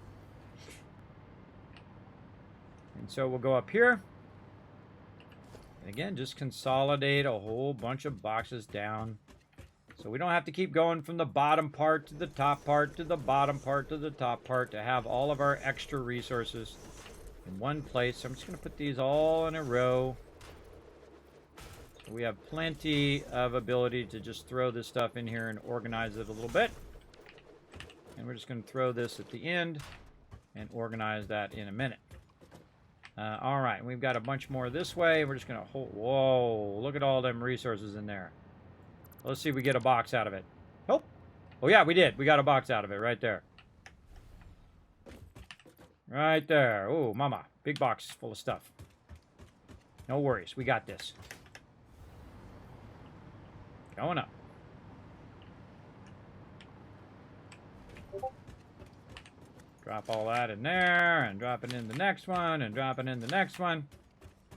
And so we'll go up here. And again, just consolidate a whole bunch of boxes down. So we don't have to keep going from the bottom part to the top part to the bottom part to the top part to have all of our extra resources in one place. So I'm just going to put these all in a row. So we have plenty of ability to just throw this stuff in here and organize it a little bit. And we're just going to throw this at the end and organize that in a minute. All right, we've got a bunch more this way. We're just going to hold. Whoa, look at all them resources in there. Let's see if we get a box out of it. Oh, oh yeah, we did. We got a box out of it right there. Right there. Oh, mama. Big box full of stuff. No worries. We got this. Going up. Drop all that in there, and drop it in the next one, and drop it in the next one.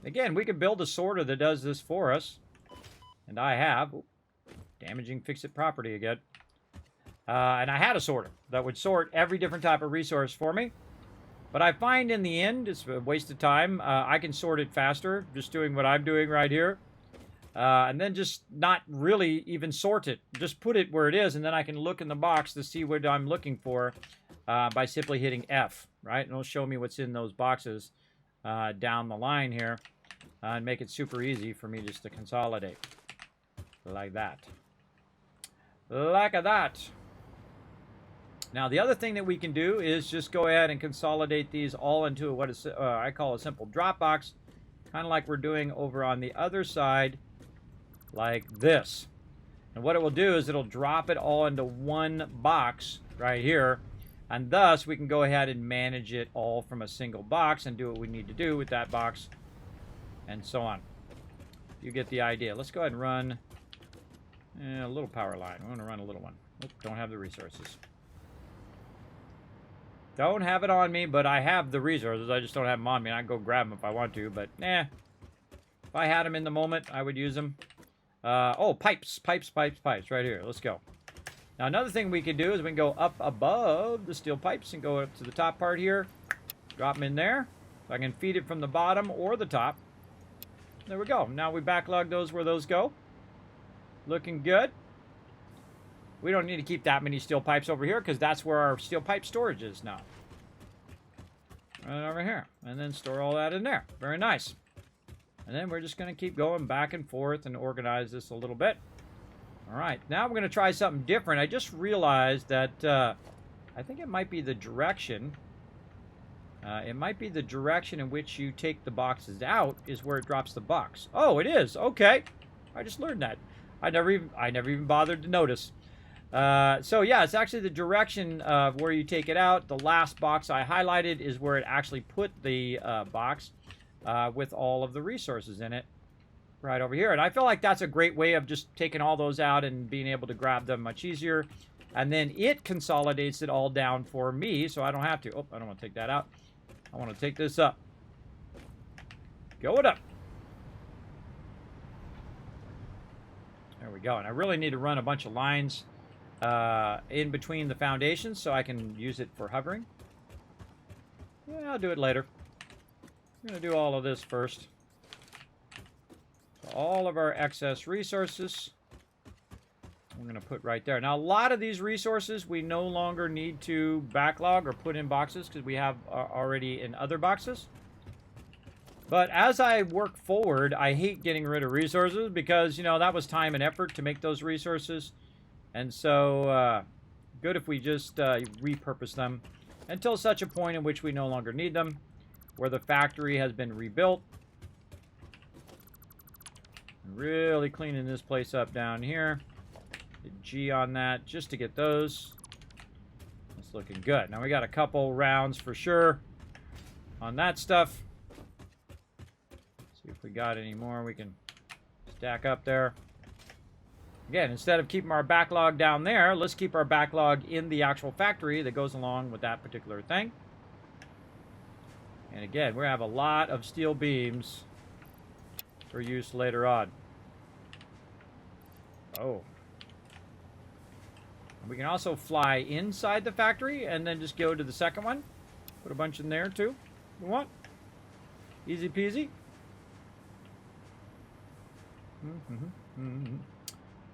Again, we could build a sorter that does this for us. And I have. Ooh, damaging fix-it property again. And I had a sorter that would sort every different type of resource for me. But I find in the end, it's a waste of time. I can sort it faster, just doing what I'm doing right here. And then just not really even sort it. Just put it where it is, and then I can look in the box to see what I'm looking for by simply hitting F, right? And it'll show me what's in those boxes down the line here and make it super easy for me just to consolidate like that. Like that. Now, the other thing that we can do is just go ahead and consolidate these all into what is I call a simple drop box, kind of like we're doing over on the other side, like this. And what it will do is it'll drop it all into one box right here, and thus we can go ahead and manage it all from a single box and do what we need to do with that box, and so on. You get the idea. Let's go ahead and run a little power line. I'm going to run a little one. Oop, don't have the resources. Don't have it on me, but I have the resources. I just don't have them on me. I can go grab them if I want to, but if I had them in the moment, I would use them. Oh, pipes right here. Let's go. Now, another thing we can do is we can go up above the steel pipes and go up to the top part here. Drop them in there. So I can feed it from the bottom or the top. There we go. Now we backlog those where those go. Looking good. We don't need to keep that many steel pipes over here because that's where our steel pipe storage is now. Right over here. And then store all that in there. Very nice. And then we're just going to keep going back and forth and organize this a little bit. All right. Now we're going to try something different. I just realized that I think it might be the direction. It might be the direction in which you take the boxes out is where it drops the box. Oh, it is. Okay. I just learned that. I never even bothered to notice. So yeah, it's actually the direction of where you take it out. The last box I highlighted is where it actually put the box with all of the resources in it right over here. And I feel like that's a great way of just taking all those out and being able to grab them much easier. And then it consolidates it all down for me, so I don't have to. Oh, I don't want to take that out. I want to take this up. Going up. There we go. And I really need to run a bunch of lines in between the foundations so I can use it for hovering. Yeah, I'll do it later. I'm going to do all of this first. So all of our excess resources, we're going to put right there. Now, a lot of these resources we no longer need to backlog or put in boxes because we have already in other boxes. But as I work forward, I hate getting rid of resources because, you know, that was time and effort to make those resources. And so, good if we just repurpose them until such a point in which we no longer need them, where the factory has been rebuilt. Really cleaning this place up down here. Hit G on that just to get those. That's looking good. Now we got a couple rounds for sure on that stuff. See if we got any more we can stack up there. Again, instead of keeping our backlog down there, let's keep our backlog in the actual factory that goes along with that particular thing. And again, we have a lot of steel beams for use later on. Oh. We can also fly inside the factory and then just go to the second one. Put a bunch in there too. We want. Easy peasy.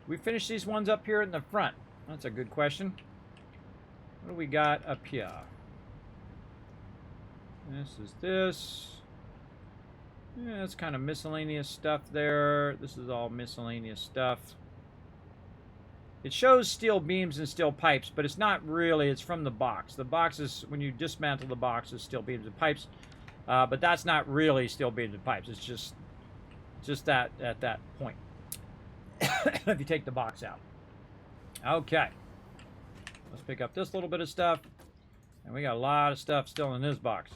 We finish these ones up here in the front. That's a good question. What do we got up here? This is this. Yeah, it's kind of miscellaneous stuff there. This is all miscellaneous stuff. It shows steel beams and steel pipes, but it's not really. It's from the box. The box is, when you dismantle the box, is steel beams and pipes. But that's not really steel beams and pipes. It's just that at that point. If you take the box out. Okay. Let's pick up this little bit of stuff. And we got a lot of stuff still in this box.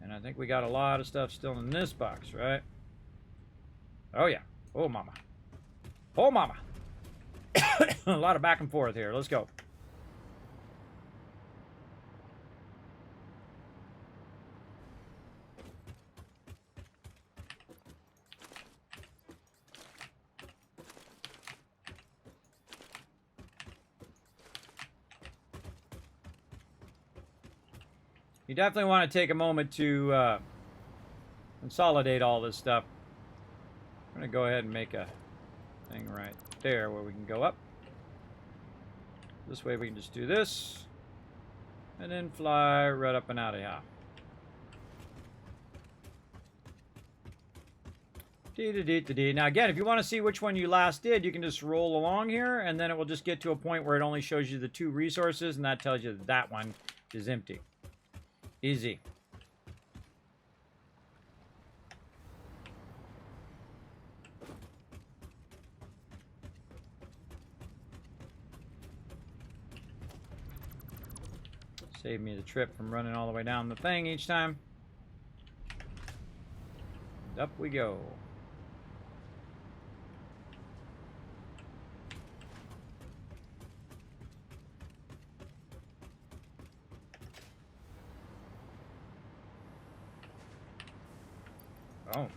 And I think we got a lot of stuff still in this box, right? Oh, yeah. Oh, mama. Oh, mama. A lot of back and forth here. Let's go. You definitely want to take a moment to consolidate all this stuff. I'm going to go ahead and make a thing right there where we can go up. This way we can just do this. And then fly right up and out of here. Now again, if you want to see which one you last did, you can just roll along here, and then it will just get to a point where it only shows you the 2 resources, and that tells you that that one is empty. Easy. Save me the trip from running all the way down the thing each time. And up we go. Oh.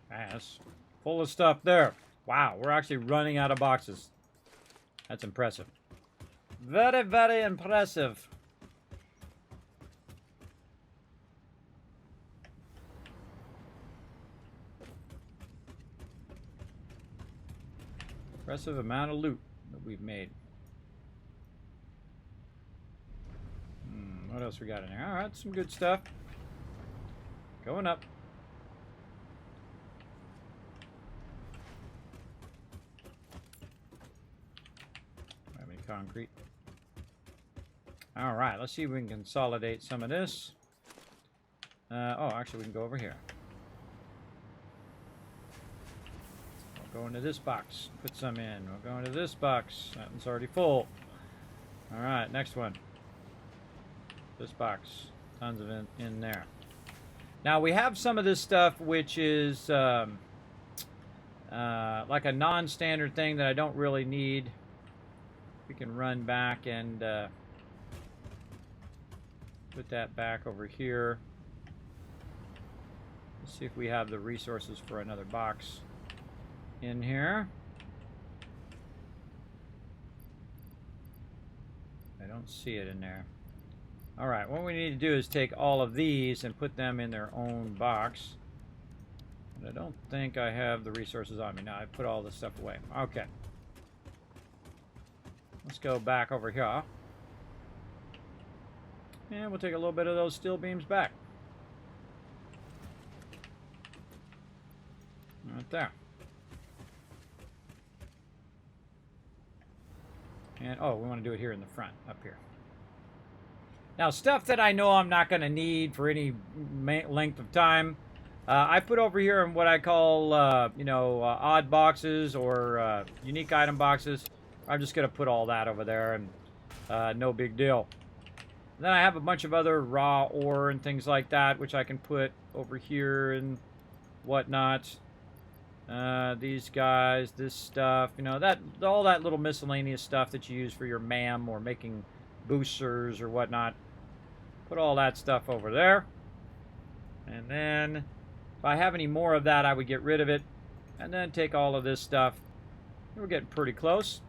That's full of stuff there. Wow, we're actually running out of boxes. That's impressive. Very, very impressive. Impressive amount of loot that we've made. What else we got in there? Alright, some good stuff. Going up. Concrete. All right, let's see if we can consolidate some of this. Oh, actually, we can go over here. We'll go into this box. Put some in. We'll go into this box. That one's already full. All right, next one. This box. Tons of it in there. Now, we have some of this stuff which is like a non-standard thing that I don't really need. We can run back and put that back over here. Let's see if we have the resources for another box in here. I don't see it in there. All right, what we need to do is take all of these and put them in their own box. But I don't think I have the resources on me. Now I put all this stuff away. Okay. Let's go back over here. And we'll take a little bit of those steel beams back. Right there. And, oh, we want to do it here in the front, up here. Now, stuff that I know I'm not going to need for any length of time, I put over here in what I call, odd boxes or unique item boxes. I'm just going to put all that over there, and no big deal. And then I have a bunch of other raw ore and things like that, which I can put over here and whatnot. These guys, this stuff, all that little miscellaneous stuff that you use for your MAM or making boosters or whatnot. Put all that stuff over there. And then if I have any more of that, I would get rid of it. And then take all of this stuff. We're getting pretty close.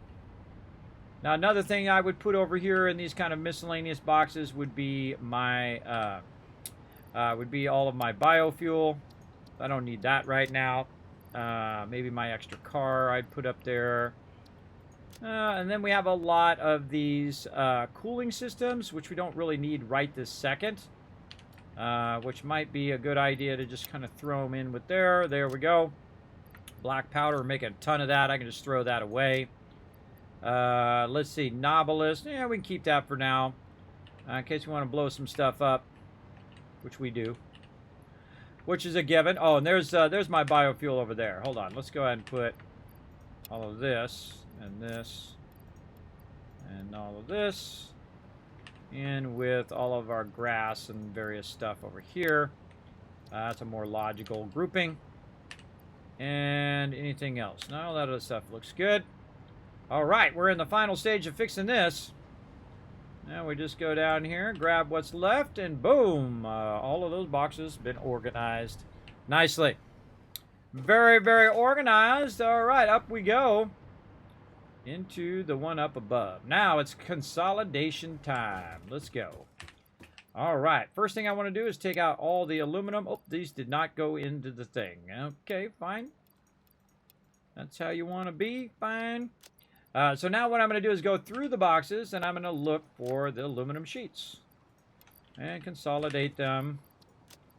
Now, another thing I would put over here in these kind of miscellaneous boxes would be my all of my biofuel. I don't need that right now. Maybe my extra car I'd put up there. And then we have a lot of these cooling systems, which we don't really need right this second. Which might be a good idea to just kind of throw them in with there. There we go. Black powder, we're making a ton of that. I can just throw that away. Let's see, Novelist. Yeah, we can keep that for now. In case we want to blow some stuff up, which we do. Which is a given. Oh, and there's my biofuel over there. Hold on. Let's go ahead and put all of this and this and all of this in with all of our grass and various stuff over here. That's a more logical grouping. And anything else. No, that other stuff looks good. All right, we're in the final stage of fixing this. Now we just go down here, grab what's left, and boom! All of those boxes been organized nicely. Very, very organized. All right, up we go into the one up above. Now it's consolidation time. Let's go. All right, first thing I want to do is take out all the aluminum. Oh, these did not go into the thing. Okay, fine. That's how you want to be. Fine. So now what I'm going to do is go through the boxes, and I'm going to look for the aluminum sheets and consolidate them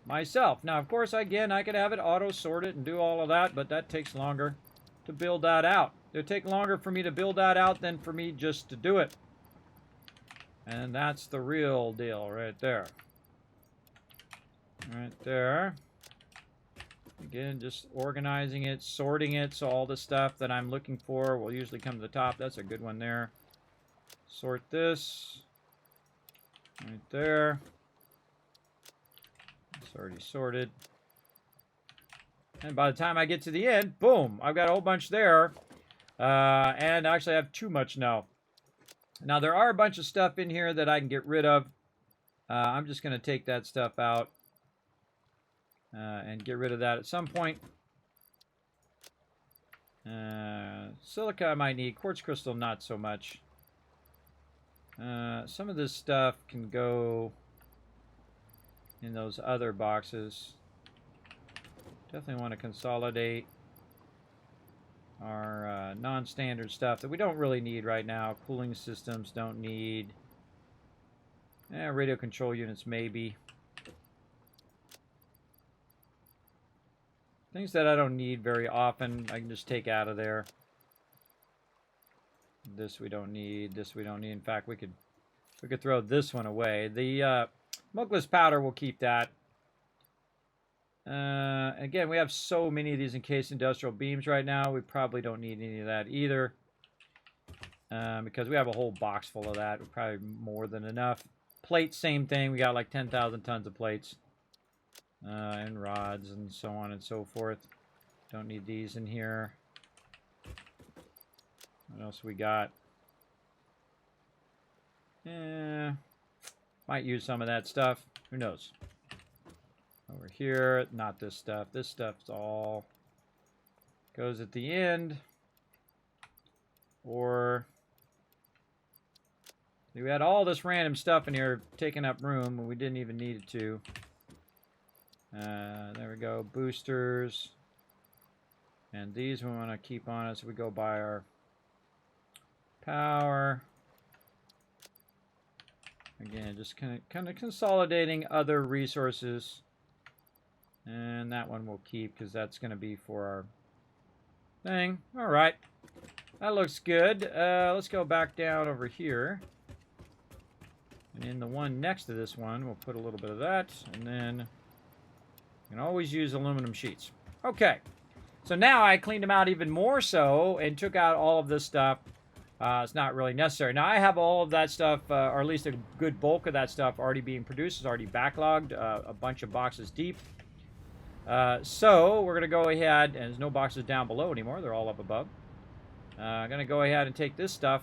myself. Now, of course, again, I could have it auto-sort it and do all of that, but that takes longer to build that out. It would take longer for me to build that out than for me just to do it. And that's the real deal right there. Right there. Again, just organizing it, sorting it, so all the stuff that I'm looking for will usually come to the top. That's a good one there. Sort this. Right there. It's already sorted. And by the time I get to the end, boom, I've got a whole bunch there. And actually I have too much now. Now, there are a bunch of stuff in here that I can get rid of. I'm just going to take that stuff out. And get rid of that at some point. Silica I might need. Quartz crystal, not so much. Some of this stuff can go in those other boxes. Definitely want to consolidate our non-standard stuff that we don't really need right now. Cooling systems don't need. Radio control units maybe. Things that I don't need very often, I can just take out of there. This we don't need. This we don't need. In fact, we could We could throw this one away. The smokeless powder, we'll keep that. Again, we have so many of these encased industrial beams right now. We probably don't need any of that either. Because we have a whole box full of that. Probably more than enough. Plates, same thing. We got like 10,000 tons of plates. And rods and so on and so forth. Don't need these in here. What else we got? Might use some of that stuff. Who knows? Over here, not this stuff. This stuff's all goes at the end. Or we had all this random stuff in here taking up room when we didn't even need it to. There we go. Boosters. And these we want to keep on as we go by our power. Again, just kind of consolidating other resources. And that one we'll keep because that's going to be for our thing. All right. That looks good. Let's go back down over here. And in the one next to this one, we'll put a little bit of that. And then you can always use aluminum sheets. Okay. So now I cleaned them out even more so and took out all of this stuff. It's not really necessary. Now I have all of that stuff, or at least a good bulk of that stuff already being produced. It's already backlogged, a bunch of boxes deep. So we're going to go ahead, and there's no boxes down below anymore. They're all up above. I'm going to go ahead and take this stuff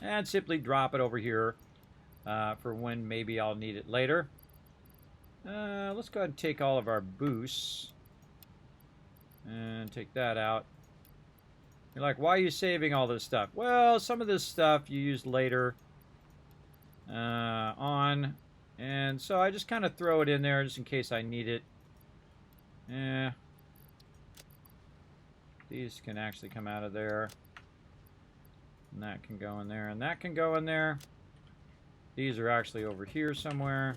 and simply drop it over here for when maybe I'll need it later. Let's go ahead and take all of our boosts and take that out. You're like, why are you saving all this stuff? Well, some of this stuff you use later on. And so I just kind of throw it in there just in case I need it. These can actually come out of there. And that can go in there. And that can go in there. These are actually over here somewhere.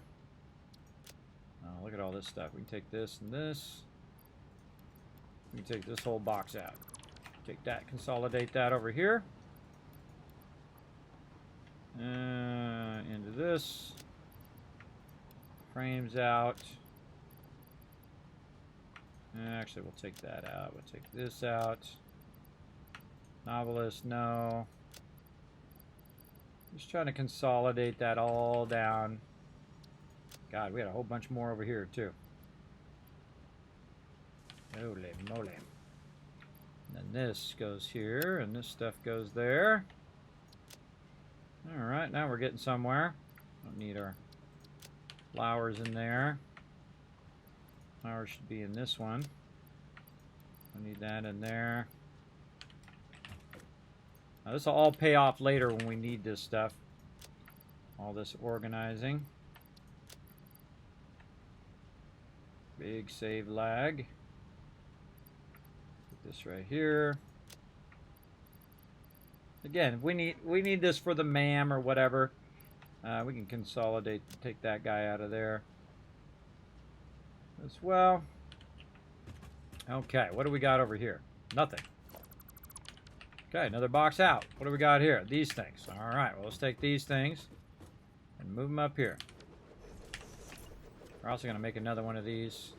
Oh, look at all this stuff. We can take this and this. We can take this whole box out. Take that, consolidate that over here. Into this. Frames out. Actually, we'll take that out. We'll take this out. Novelist, no. Just trying to consolidate that all down. God, we had a whole bunch more over here, too. Holy moly. And then this goes here, and this stuff goes there. Alright, now we're getting somewhere. Don't need our flowers in there. Flowers should be in this one. I need that in there. Now this will all pay off later when we need this stuff. All this organizing. Big save lag. This right here. Again, we need this for the MAM or whatever. We can consolidate, take that guy out of there as well. Okay, what do we got over here? Nothing. Okay, another box out. What do we got here? These things. All right, well, let's take these things and move them up here. We're also going to make another one of these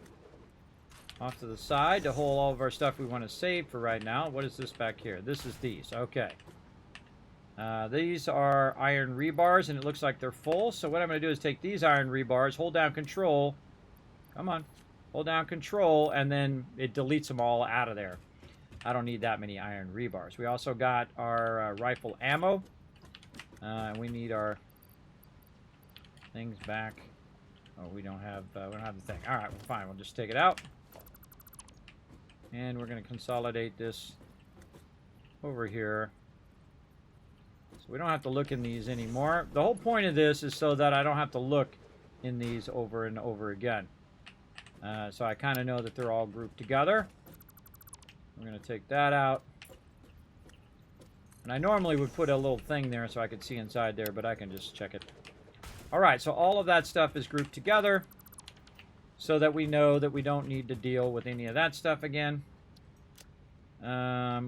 off to the side to hold all of our stuff we want to save for right now. What is this back here? This is these. Okay. These are iron rebars, and it looks like they're full. So what I'm going to do is take these iron rebars, hold down Control. Come on. Hold down Control, and then it deletes them all out of there. I don't need that many iron rebars. We also got our rifle ammo. We need our things back. Oh, we don't have the thing. All right, well, fine. We'll just take it out. And we're going to consolidate this over here. So we don't have to look in these anymore. The whole point of this is so that I don't have to look in these over and over again. So I kind of know that they're all grouped together. We're going to take that out. And I normally would put a little thing there so I could see inside there, but I can just check it. All right, so all of that stuff is grouped together so that we know that we don't need to deal with any of that stuff again. We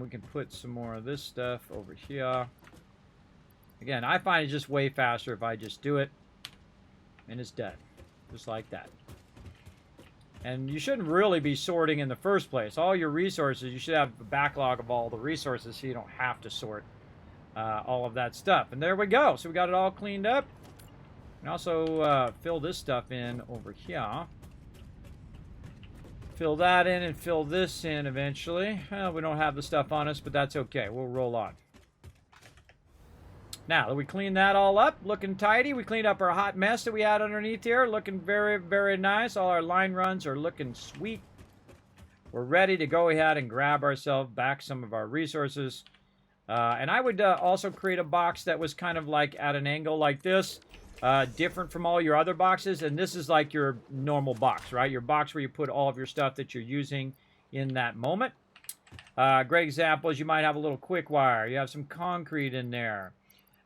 can put some more of this stuff over here. Again, I find it just way faster if I just do it, and it's done. Just like that. And you shouldn't really be sorting in the first place. All your resources, you should have a backlog of all the resources so you don't have to sort all of that stuff. And there we go. So we got it all cleaned up. And also fill this stuff in over here. Fill that in and fill this in eventually. Well, we don't have the stuff on us, but that's okay. We'll roll on. Now that we cleaned that all up, looking tidy. We cleaned up our hot mess that we had underneath here. Looking very, very nice. All our line runs are looking sweet. We're ready to go ahead and grab ourselves back some of our resources. And I would also create a box that was kind of like at an angle like this. Different from all your other boxes. And this is like your normal box, right? Your box where you put all of your stuff that you're using in that moment. Great example is you might have a little quick wire. You have some concrete in there.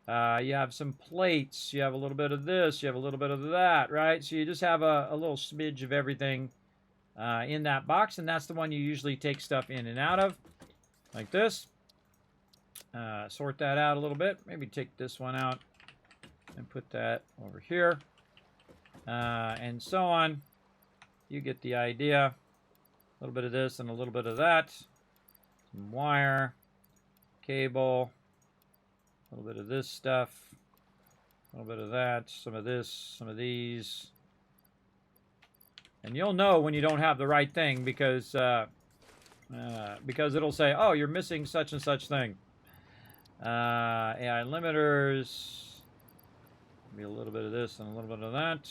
You have some plates. You have a little bit of this. You have a little bit of that, right? So you just have a little smidge of everything in that box. And that's the one you usually take stuff in and out of. Like this. Sort that out a little bit. Maybe take this one out and put that over here. And so on. You get the idea. A little bit of this and a little bit of that. Some wire. Cable. A little bit of this stuff. A little bit of that. Some of this. Some of these. And you'll know when you don't have the right thing because it'll say, oh, you're missing such and such thing. AI limiters. Maybe a little bit of this and a little bit of that.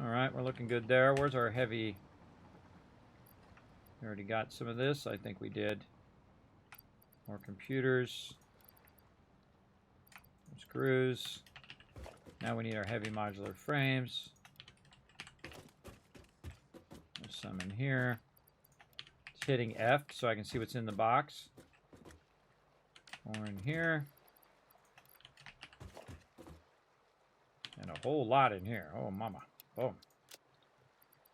All right, we're looking good there. Where's our heavy? We already got some of this. I think we did. More computers. More screws. Now we need our heavy modular frames. There's some in here. Just hitting F so I can see what's in the box. More in here. And a whole lot in here. Oh, mama. Boom.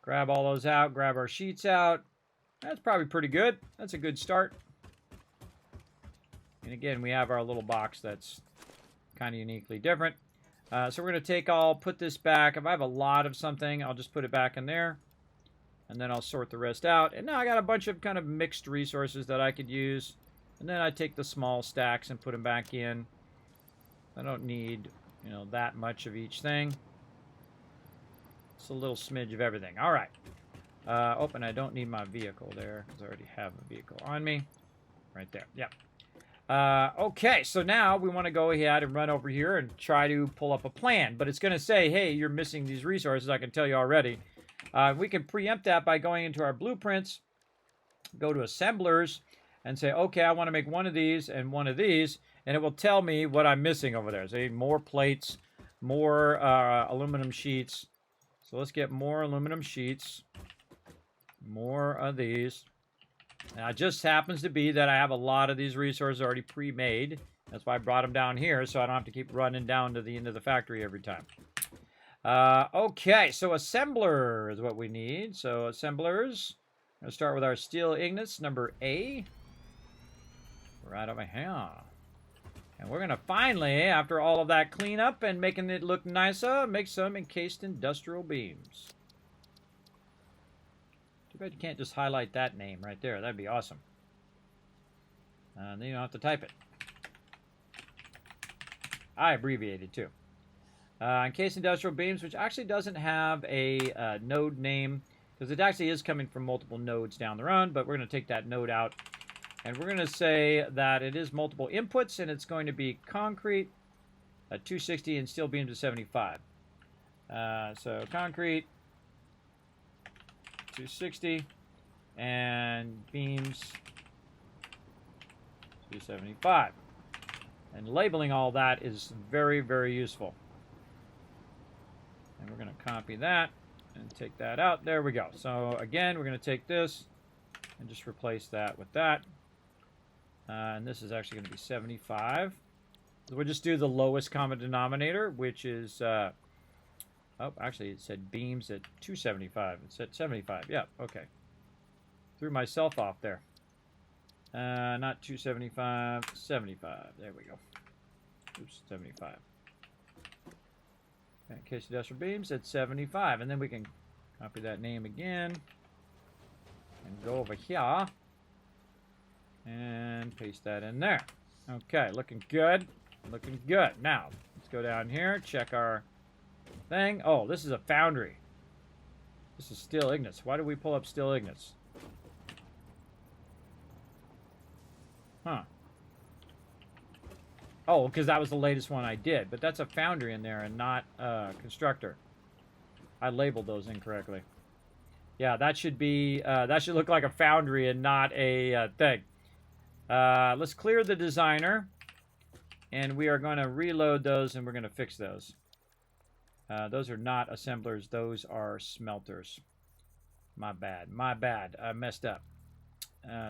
Grab all those out. Grab our sheets out. That's probably pretty good. That's a good start. And again, we have our little box that's kind of uniquely different. So we're going to put this back. If I have a lot of something, I'll just put it back in there. And then I'll sort the rest out. And now I got a bunch of kind of mixed resources that I could use. And then I take the small stacks and put them back in. I don't need, that much of each thing. It's a little smidge of everything. All right. And I don't need my vehicle there because I already have a vehicle on me. Right there. Yeah. Okay, so now we want to go ahead and run over here and try to pull up a plan. But it's going to say, hey, you're missing these resources. I can tell you already. We can preempt that by going into our blueprints, go to assemblers, and say, okay, I want to make one of these and one of these, and it will tell me what I'm missing over there. So I need more plates, more aluminum sheets. So let's get more aluminum sheets, more of these. Now, it just happens to be that I have a lot of these resources already pre-made. That's why I brought them down here, so I don't have to keep running down to the end of the factory every time. Okay, so assembler is what we need. So assemblers, I'm going to start with our steel ingots, number A. Right over here. And we're going to finally, after all of that cleanup and making it look nicer, make some encased industrial beams. Too bad you can't just highlight that name right there. That'd be awesome. Then you don't have to type it. I abbreviated too. Encased industrial beams, which actually doesn't have a node name, because it actually is coming from multiple nodes down the run, but we're going to take that node out. And we're going to say that it is multiple inputs, and it's going to be concrete at 260 and steel beams at 75. So concrete, 260, and beams, 275. And labeling all that is very, very useful. And we're going to copy that and take that out. There we go. So again, we're going to take this and just replace that with that. And this is actually going to be 75. So we'll just do the lowest common denominator, which is, actually it said beams at 275. It said 75. Yeah, okay. Threw myself off there. Not 275, 75. There we go. Oops, 75. Okay, case industrial beams at 75. And then we can copy that name again. And go over here. And paste that in there. Okay, looking good. Looking good. Now, let's go down here. Check our thing. Oh, this is a foundry. This is steel ignits. Why do we pull up steel ignits? Huh. Oh, because that was the latest one I did. But that's a foundry in there and not a constructor. I labeled those incorrectly. Yeah, that should be, that should look like a foundry and not a thing. Let's clear the designer. And we are going to reload those and we're going to fix those. Those are not assemblers. Those are smelters. My bad. My bad. I messed up.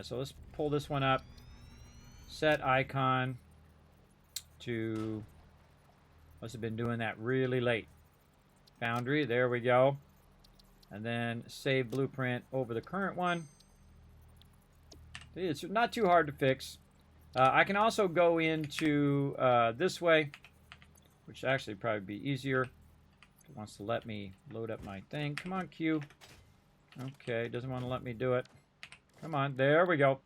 So let's pull this one up. Set icon to... Must have been doing that really late. Foundry. There we go. And then save blueprint over the current one. It's not too hard to fix. I can also go into this way, which actually probably be easier. It wants to let me load up my thing. Come on, Q. Okay, doesn't want to let me do it. Come on, there we go.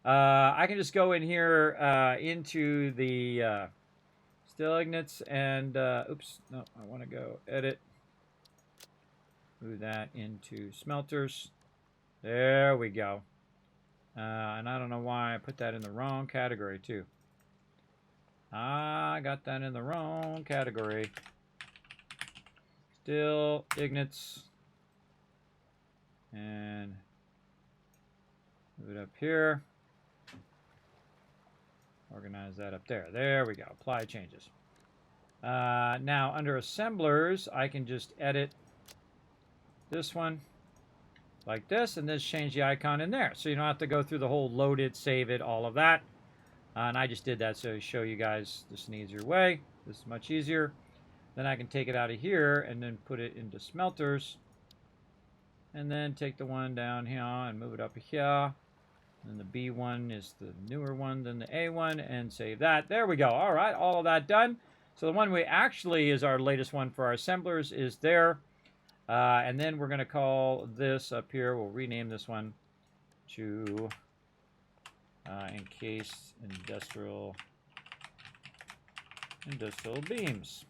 I can just go in here into the steel ignits and, oops, no, I want to go edit. Move that into smelters. There we go. And I don't know why I put that in the wrong category, too. I got that in the wrong category. Steel ignits. And move it up here. Organize that up there. There we go. Apply changes. Now, under assemblers, I can just edit this one like this, and then change the icon in there. So you don't have to go through the whole load it, save it, all of that. And I just did that so to show you guys this an easier way. This is much easier. Then I can take it out of here and then put it into smelters. And then take the one down here and move it up here. And the B one is the newer one than the A one, and save that. There we go. All right, all of that done. So the one we actually is our latest one for our assemblers is there. And then we're going to call this up here, we'll rename this one to encased industrial beams.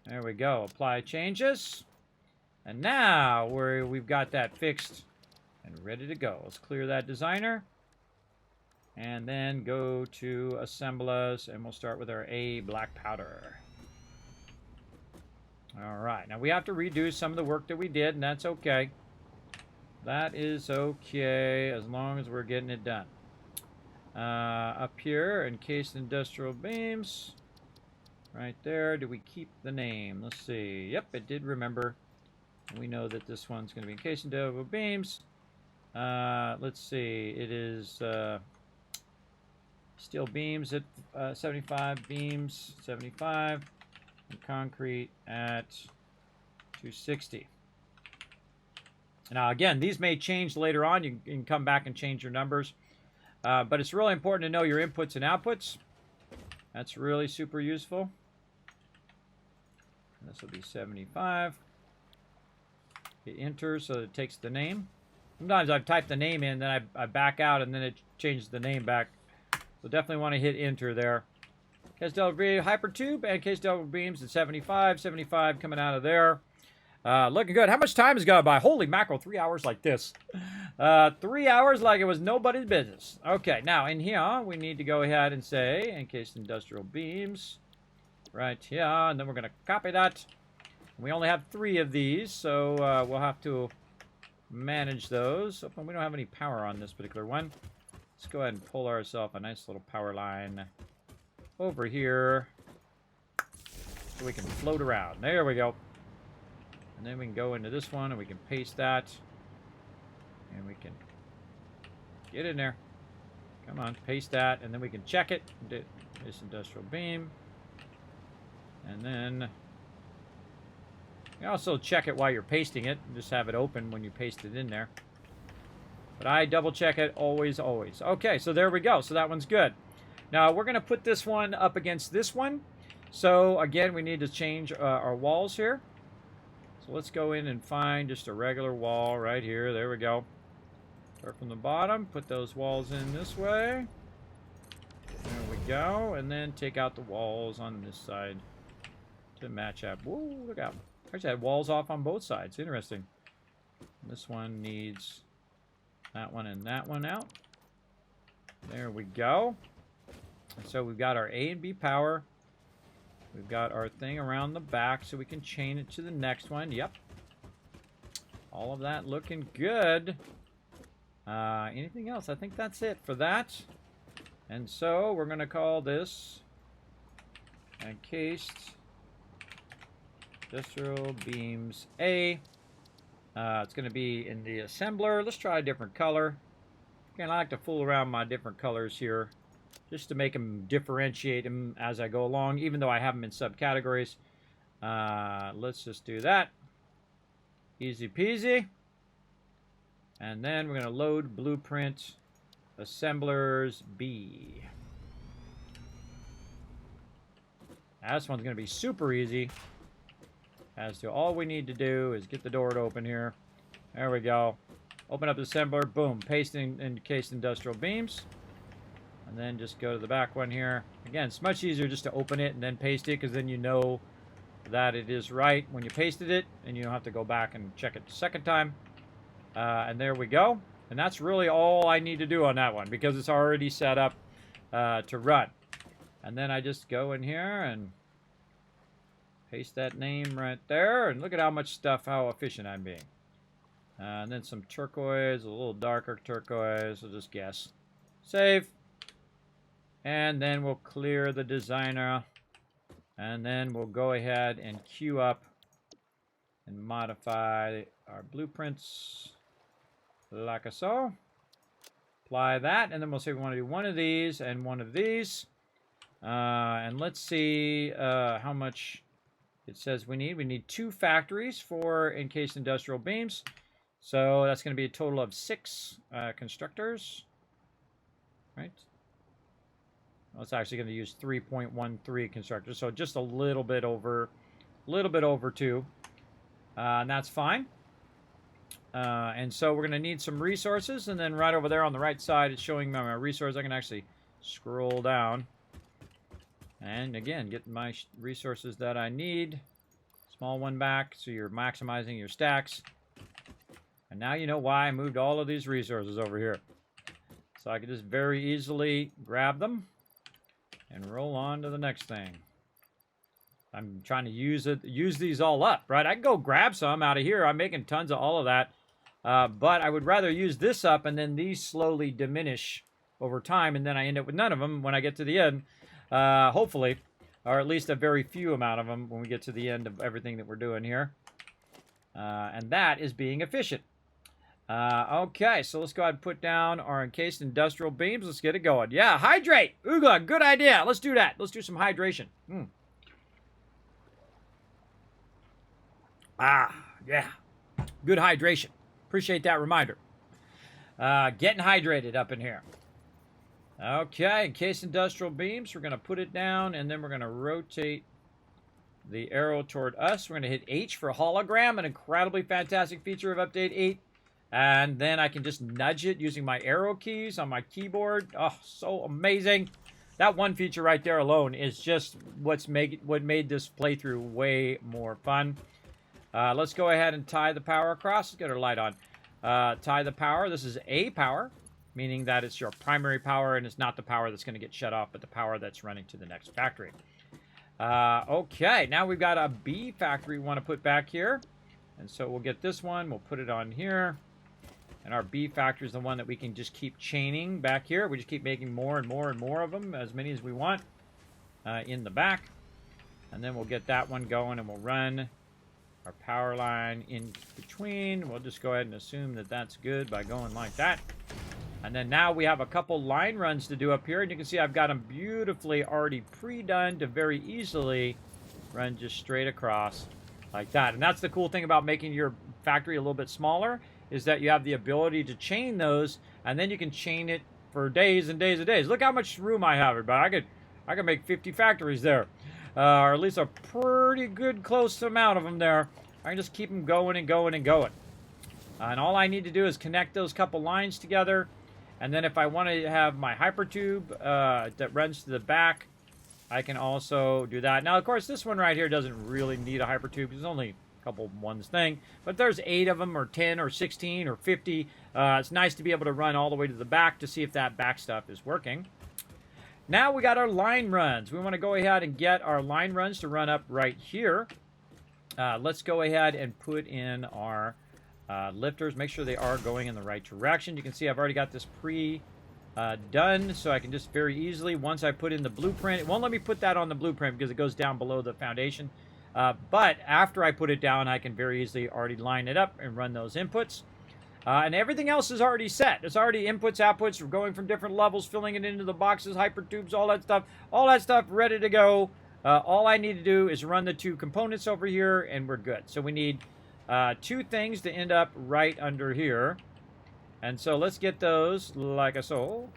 There we go. Apply changes. And now we've got that fixed and ready to go. Let's clear that designer. And then go to assemblers, and we'll start with our A black powder. Alright, now we have to redo some of the work that we did, and that's okay. That is okay, as long as we're getting it done. Up here, encased industrial beams. Right there, do we keep the name? Let's see. Yep, it did remember. We know that this one's going to be encased industrial beams. Let's see, it is steel beams at 75, beams 75. And concrete at 260. Now again, these may change later on. You can come back and change your numbers. But it's really important to know your inputs and outputs. That's really super useful. And this will be 75. Hit enter so that it takes the name. Sometimes I type the name in, then I back out, and then it changes the name back. So definitely want to hit enter there. Case delta hypertube and case delta beams at 75. 75 coming out of there. Looking good. How much time has gone by? Holy mackerel, 3 hours like this. 3 hours like it was nobody's business. Okay, now in here, we need to go ahead and say encased industrial beams. Right here, and then we're going to copy that. We only have 3 of these, so we'll have to manage those. Oh, we don't have any power on this particular one. Let's go ahead and pull ourselves a nice little power line over here so we can float around. There we go. And then we can go into this one and we can paste that. And we can get in there. Come on, paste that. And then we can check it. This industrial beam. And then you also check it while you're pasting it. Just have it open when you paste it in there. But I double check it always, always. Okay, so there we go. So that one's good. Now we're going to put this one up against this one. So again, we need to change our walls here. So let's go in and find just a regular wall right here. There we go. Start from the bottom, put those walls in this way. There we go. And then take out the walls on this side to match up. Whoa, look out. I actually had walls off on both sides. Interesting. This one needs that one and that one out. There we go. And so we've got our A and B power. We've got our thing around the back so we can chain it to the next one. Yep. All of that looking good. Anything else? I think that's it for that. And so we're going to call this Encased Industrial Beams A. It's going to be in the assembler. Let's try a different color. Again, I like to fool around my different colors here just to make them differentiate them as I go along, even though I have them in subcategories. Let's just do that. Easy peasy. And then we're going to load blueprint assemblers B. Now, this one's going to be super easy. As to all we need to do is get the door to open here. There we go. Open up the assembler. Boom. Paste in encased industrial beams. And then just go to the back one here. Again, it's much easier just to open it and then paste it, because then you know that it is right when you pasted it, and you don't have to go back and check it the second time. And there we go. And that's really all I need to do on that one, because it's already set up to run. And then I just go in here and paste that name right there. And look at how much stuff, how efficient I'm being. And then some turquoise, a little darker turquoise. I'll just guess. Save. And then we'll clear the designer. And then we'll go ahead and queue up and modify our blueprints like so. Apply that, and then we'll say we want to do one of these and one of these. And let's see how much it says we need. We need 2 factories for encased industrial beams. So that's going to be a total of 6 constructors. Right? Well, it's actually going to use 3.13 constructors, so just a little bit over 2, and that's fine. And so we're going to need some resources, and then right over there on the right side, it's showing my resources. I can actually scroll down, and again, get my resources that I need. Small one back, so you're maximizing your stacks. And now you know why I moved all of these resources over here. So I can just very easily grab them and roll on to the next thing. I'm trying to use these all up, right? I can go grab some out of here. I'm making tons of all of that. But I would rather use this up, and then these slowly diminish over time, and then I end up with none of them when I get to the end, hopefully. Or at least a very few amount of them when we get to the end of everything that we're doing here. And that is being efficient. Okay, so let's go ahead and put down our encased industrial beams. Let's get it going. Yeah, hydrate! Ooga, good idea. Let's do that. Let's do some hydration. Yeah. Good hydration. Appreciate that reminder. Getting hydrated up in here. Okay, encased industrial beams. We're going to put it down, and then we're going to rotate the arrow toward us. We're going to hit H for hologram, an incredibly fantastic feature of Update 8. And then I can just nudge it using my arrow keys on my keyboard. Oh, so amazing. That one feature right there alone is just what made this playthrough way more fun. Let's go ahead and tie the power across. Let's get our light on. Tie the power. This is A power, meaning that it's your primary power, and it's not the power that's going to get shut off, but the power that's running to the next factory. Okay, now we've got a B factory we want to put back here. And so we'll get this one. We'll put it on here. And our B factor is the one that we can just keep chaining back here. We just keep making more and more and more of them, as many as we want, in the back. And then we'll get that one going, and we'll run our power line in between. We'll just go ahead and assume that that's good by going like that. And then now we have a couple line runs to do up here. And you can see I've got them beautifully already pre-done to very easily run just straight across like that. And that's the cool thing about making your factory a little bit smaller, is that you have the ability to chain those, and then you can chain it for days and days and days. Look how much room I have, everybody. I could make 50 factories there, or at least a pretty good close amount of them there. I can just keep them going and going and going. And all I need to do is connect those couple lines together. And then if I want to have my hypertube that runs to the back, I can also do that. Now, of course, this one right here doesn't really need a hypertube. There's only a couple ones thing. But there's 8 of them, or 10, or 16, or 50. It's nice to be able to run all the way to the back to see if that back stuff is working. Now we got our line runs. We want to go ahead and get our line runs to run up right here. Let's go ahead and put in our lifters. Make sure they are going in the right direction. You can see I've already got this done, so I can just very easily, once I put in the blueprint, it won't let me put that on the blueprint because it goes down below the foundation. But after I put it down, I can very easily already line it up and run those inputs. And everything else is already set. It's already inputs, outputs, going from different levels, filling it into the boxes, hypertubes, all that stuff ready to go. All I need to do is run the 2 components over here, and we're good. So we need 2 things to end up right under here. And so let's get those like a so.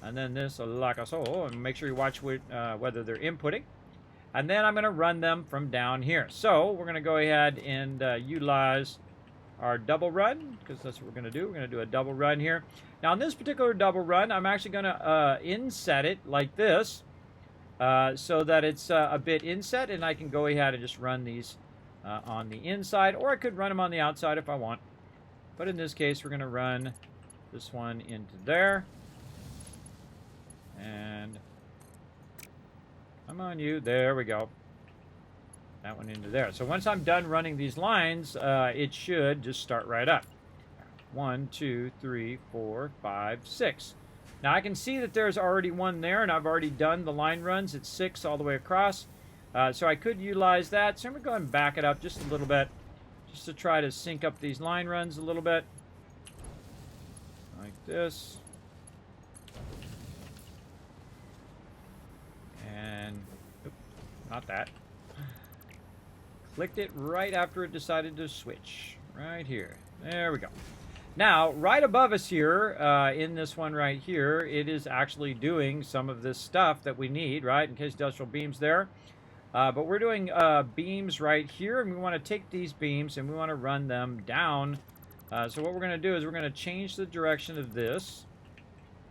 And then this like a so. And make sure you watch whether they're inputting. And then I'm going to run them from down here. So we're going to go ahead and utilize our double run, because that's what we're going to do. We're going to do a double run here. Now, in this particular double run, I'm actually going to inset it like this, so that it's a bit inset, and I can go ahead and just run these on the inside, or I could run them on the outside if I want. But in this case, we're going to run this one into there. And come on, you. There we go. That one into there. So once I'm done running these lines, it should just start right up. 1, 2, 3, 4, 5, 6. Now I can see that there's already one there, and I've already done the line runs. It's 6 all the way across. So I could utilize that. So I'm going to go ahead and back it up just a little bit, just to try to sync up these line runs a little bit. Like this. And, oops, not that. Clicked it right after it decided to switch. Right here. There we go. Now, right above us here, in this one right here, it is actually doing some of this stuff that we need, right? In case industrial beams there. But we're doing beams right here, and we want to take these beams and we want to run them down. So what we're going to do is we're going to change the direction of this.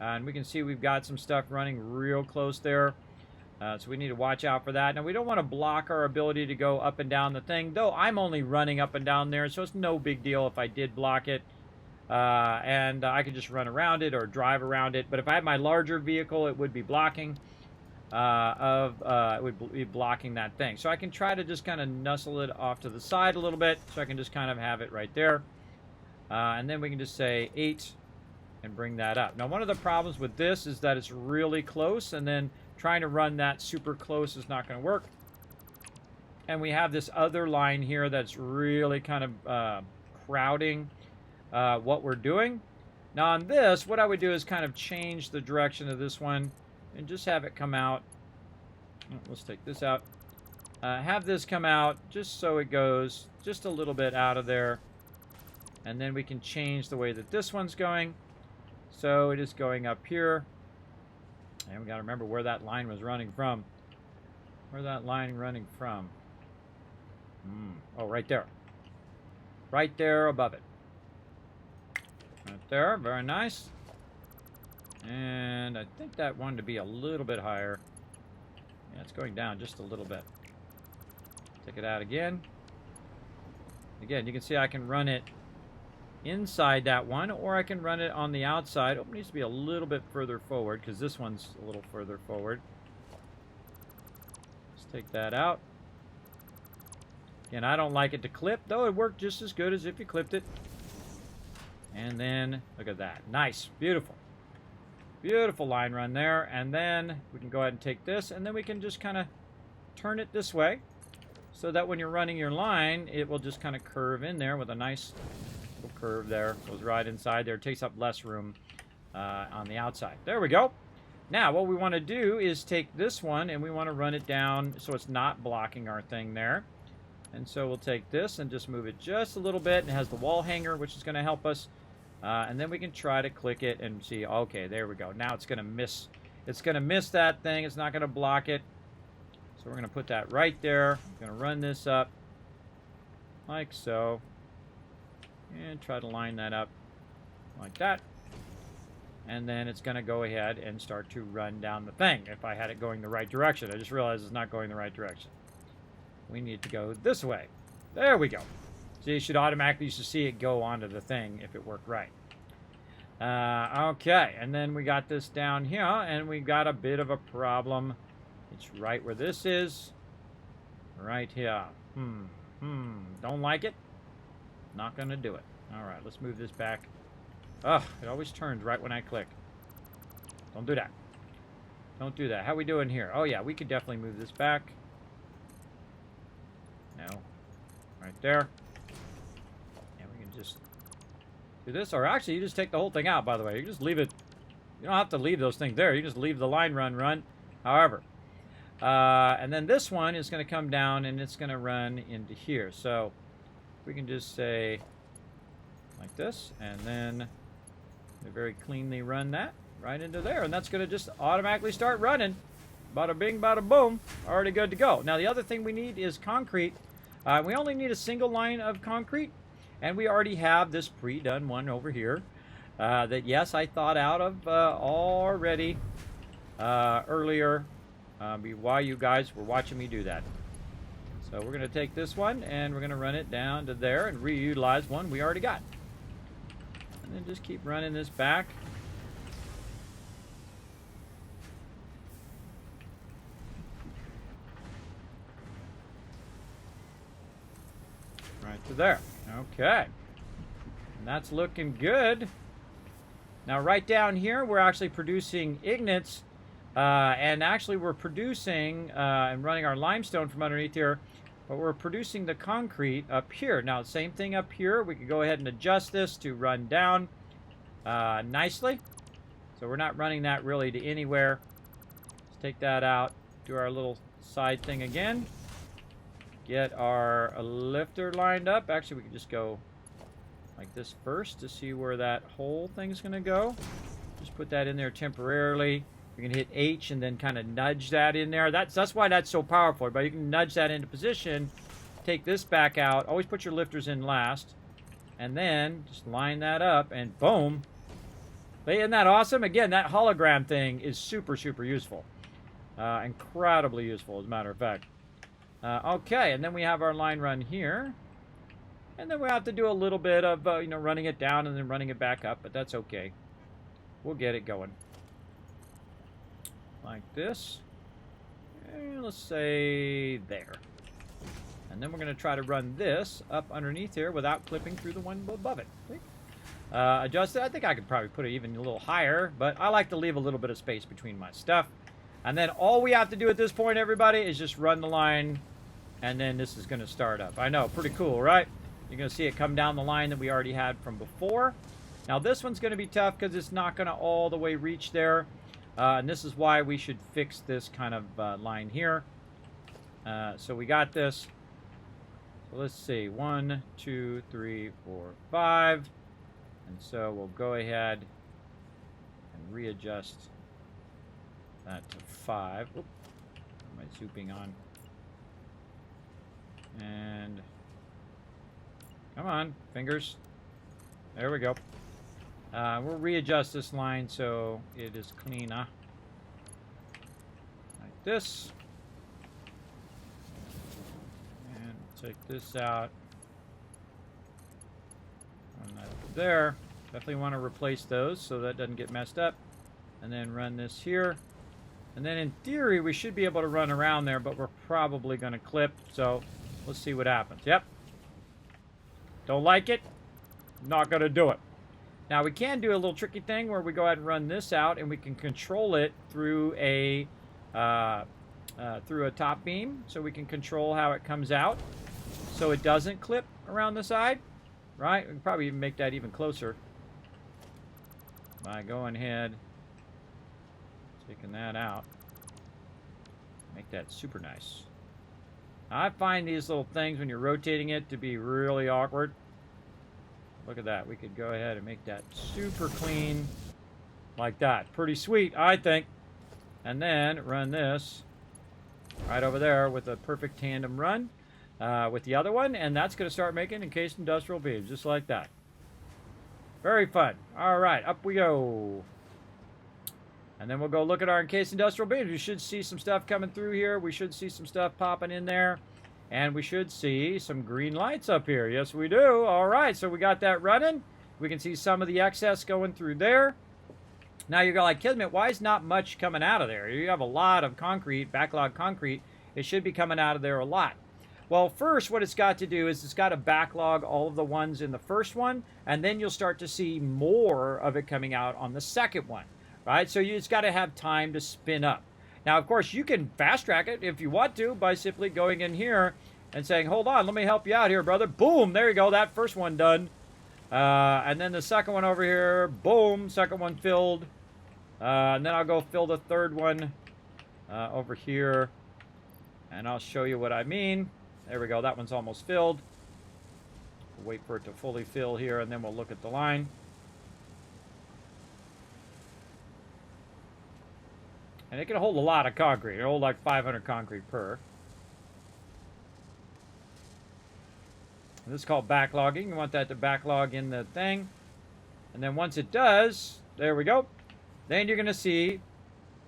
And we can see we've got some stuff running real close there. So we need to watch out for that. Now, we don't want to block our ability to go up and down the thing, though I'm only running up and down there, so it's no big deal if I did block it. And I could just run around it or drive around it. But if I had my larger vehicle, it would be blocking. It would be blocking that thing. So I can try to just kind of nuzzle it off to the side a little bit, so I can just kind of have it right there. And then we can just say 8 and bring that up. Now, one of the problems with this is that it's really close, and then trying to run that super close is not going to work. And we have this other line here that's really kind of crowding what we're doing. Now on this, what I would do is kind of change the direction of this one and just have it come out. Let's take this out. Have this come out just so it goes just a little bit out of there. And then we can change the way that this one's going. So it is going up here. And we got to remember where that line was running from. Where's that line running from? Oh, right there. Right there above it. Right there. Very nice. And I think that wanted to be a little bit higher. Yeah, it's going down just a little bit. Take it out again. Again, you can see I can run it inside that one, or I can run it on the outside. Oh, it needs to be a little bit further forward because this one's a little further forward. Let's take that out. Again, I don't like it to clip, though it worked just as good as if you clipped it. And then, look at that. Nice. Beautiful. Beautiful line run there. And then we can go ahead and take this, and then we can just kind of turn it this way so that when you're running your line, it will just kind of curve in there with a nice little curve there. Goes right inside there. Takes up less room on the outside. There we go. Now, what we want to do is take this one, and we want to run it down so it's not blocking our thing there. And so we'll take this and just move it just a little bit. And it has the wall hanger, which is going to help us. And then we can try to click it and see, okay, there we go. Now it's going to miss. It's going to miss that thing. It's not going to block it. So we're going to put that right there. I'm going to run this up like so. And try to line that up like that. And then it's going to go ahead and start to run down the thing if I had it going the right direction. I just realized it's not going the right direction. We need to go this way. There we go. So you should automatically see it go onto the thing if it worked right. Okay, and then we got this down here, and we got a bit of a problem. It's right where this is. Right here. Don't like it. Not going to do it. All right, let's move this back. Ugh, it always turns right when I click. Don't do that. Don't do that. How we doing here? Oh, yeah, we could definitely move this back. No. Right there. And we can just do this. Or actually, you just take the whole thing out, by the way. You just leave it. You don't have to leave those things there. You just leave the line run. However. And then this one is going to come down, and it's going to run into here. So we can just say like this, and then very cleanly run that right into there. And that's going to just automatically start running. Bada bing, bada boom. Already good to go. Now, the other thing we need is concrete. We only need a single line of concrete. And we already have this pre-done one over here that, yes, I thought out of already earlier while you guys were watching me do that. So we're going to take this one and we're going to run it down to there and reutilize one we already got. And then just keep running this back. Right to there. Okay. And that's looking good. Now right down here we're actually producing ignits. And actually we're producing and running our limestone from underneath here. But we're producing the concrete up here. Now, same thing up here. We could go ahead and adjust this to run down nicely. So we're not running that really to anywhere. Let's take that out. Do our little side thing again. Get our lifter lined up. Actually, we can just go like this first to see where that whole thing's going to go. Just put that in there temporarily. You can hit H and then kind of nudge that in there. That's why that's so powerful. But you can nudge that into position, take this back out. Always put your lifters in last. And then just line that up and boom. Isn't that awesome? Again, that hologram thing is super, super useful. Incredibly useful, as a matter of fact. Okay, and then we have our line run here. And then we have to do a little bit of, running it down and then running it back up. But that's okay. We'll get it going. Like this. And let's say there. And then we're going to try to run this up underneath here without clipping through the one above it. Adjust it. I think I could probably put it even a little higher, but I like to leave a little bit of space between my stuff. And then all we have to do at this point, everybody, is just run the line, and then this is going to start up. I know, pretty cool, right? You're going to see it come down the line that we already had from before. Now this one's going to be tough because it's not going to all the way reach there. And this is why we should fix this kind of line here. So we got this. So let's see. 1, 2, 3, 4, 5. And so we'll go ahead and readjust that to 5. Oop, am I zooping on? And come on, fingers. There we go. We'll readjust this line so it is cleaner. Like this. And take this out. Run that up there. Definitely want to replace those so that doesn't get messed up. And then run this here. And then in theory we should be able to run around there, but we're probably going to clip. So let's see what happens. Yep. Don't like it? Not going to do it. Now we can do a little tricky thing where we go ahead and run this out, and we can control it through a top beam, so we can control how it comes out, so it doesn't clip around the side. Right? We can probably even make that even closer by going ahead, taking that out, make that super nice. I find these little things when you're rotating it to be really awkward. Look at that. We could go ahead and make that super clean like that. Pretty sweet, I think. And then run this right over there with a perfect tandem run with the other one. And that's going to start making encased industrial beams, just like that. Very fun. All right, up we go. And then we'll go look at our encased industrial beams. We should see some stuff coming through here. We should see some stuff popping in there. And we should see some green lights up here. Yes, we do. All right, so we got that running. We can see some of the excess going through there. Now you're like, Kismet, why is not much coming out of there? You have a lot of concrete, backlog concrete. It should be coming out of there a lot. Well, first, what it's got to do is it's got to backlog all of the ones in the first one, and then you'll start to see more of it coming out on the second one, right? So it's got to have time to spin up. Now, of course, you can fast track it if you want to by simply going in here and saying, hold on, let me help you out here, brother. Boom, there you go, that first one done. And then the second one over here, boom, second one filled. And then I'll go fill the third one over here, and I'll show you what I mean. There we go, that one's almost filled. We'll wait for it to fully fill here, and then we'll look at the line. And it can hold a lot of concrete. It'll hold like 500 concrete per. And this is called backlogging. You want that to backlog in the thing. And then once it does, there we go. Then you're going to see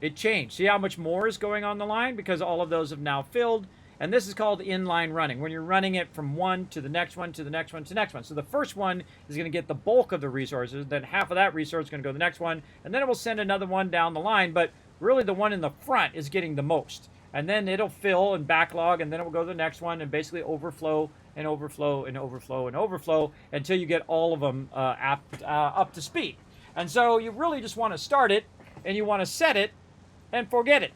it change. See how much more is going on the line? Because all of those have now filled. And this is called inline running, when you're running it from one to the next one, to the next one, to the next one. So the first one is going to get the bulk of the resources. Then half of that resource is going to go to the next one. And then it will send another one down the line. But really the one in the front is getting the most. And then it'll fill and backlog, and then it will go to the next one and basically overflow and overflow and overflow and overflow until you get all of them up to speed. And so you really just want to start it, and you want to set it, and forget it.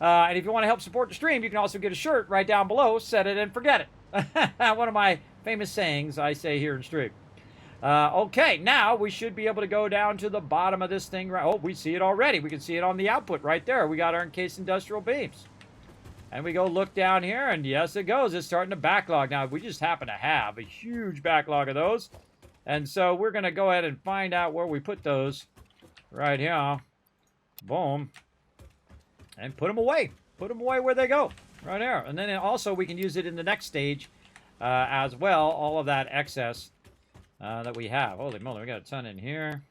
And if you want to help support the stream, you can also get a shirt right down below, set it and forget it. One of my famous sayings I say here in stream. Okay, now we should be able to go down to the bottom of this thing. Right? Oh, we see it already. We can see it on the output right there. We got our encased industrial beams. And we go look down here, and yes, it goes. It's starting to backlog. Now, we just happen to have a huge backlog of those. And so we're going to go ahead and find out where we put those right here. Boom. And put them away. Put them away where they go. Right there. And then also we can use it in the next stage as well. All of that excess that we have. Holy moly, we got a ton in here.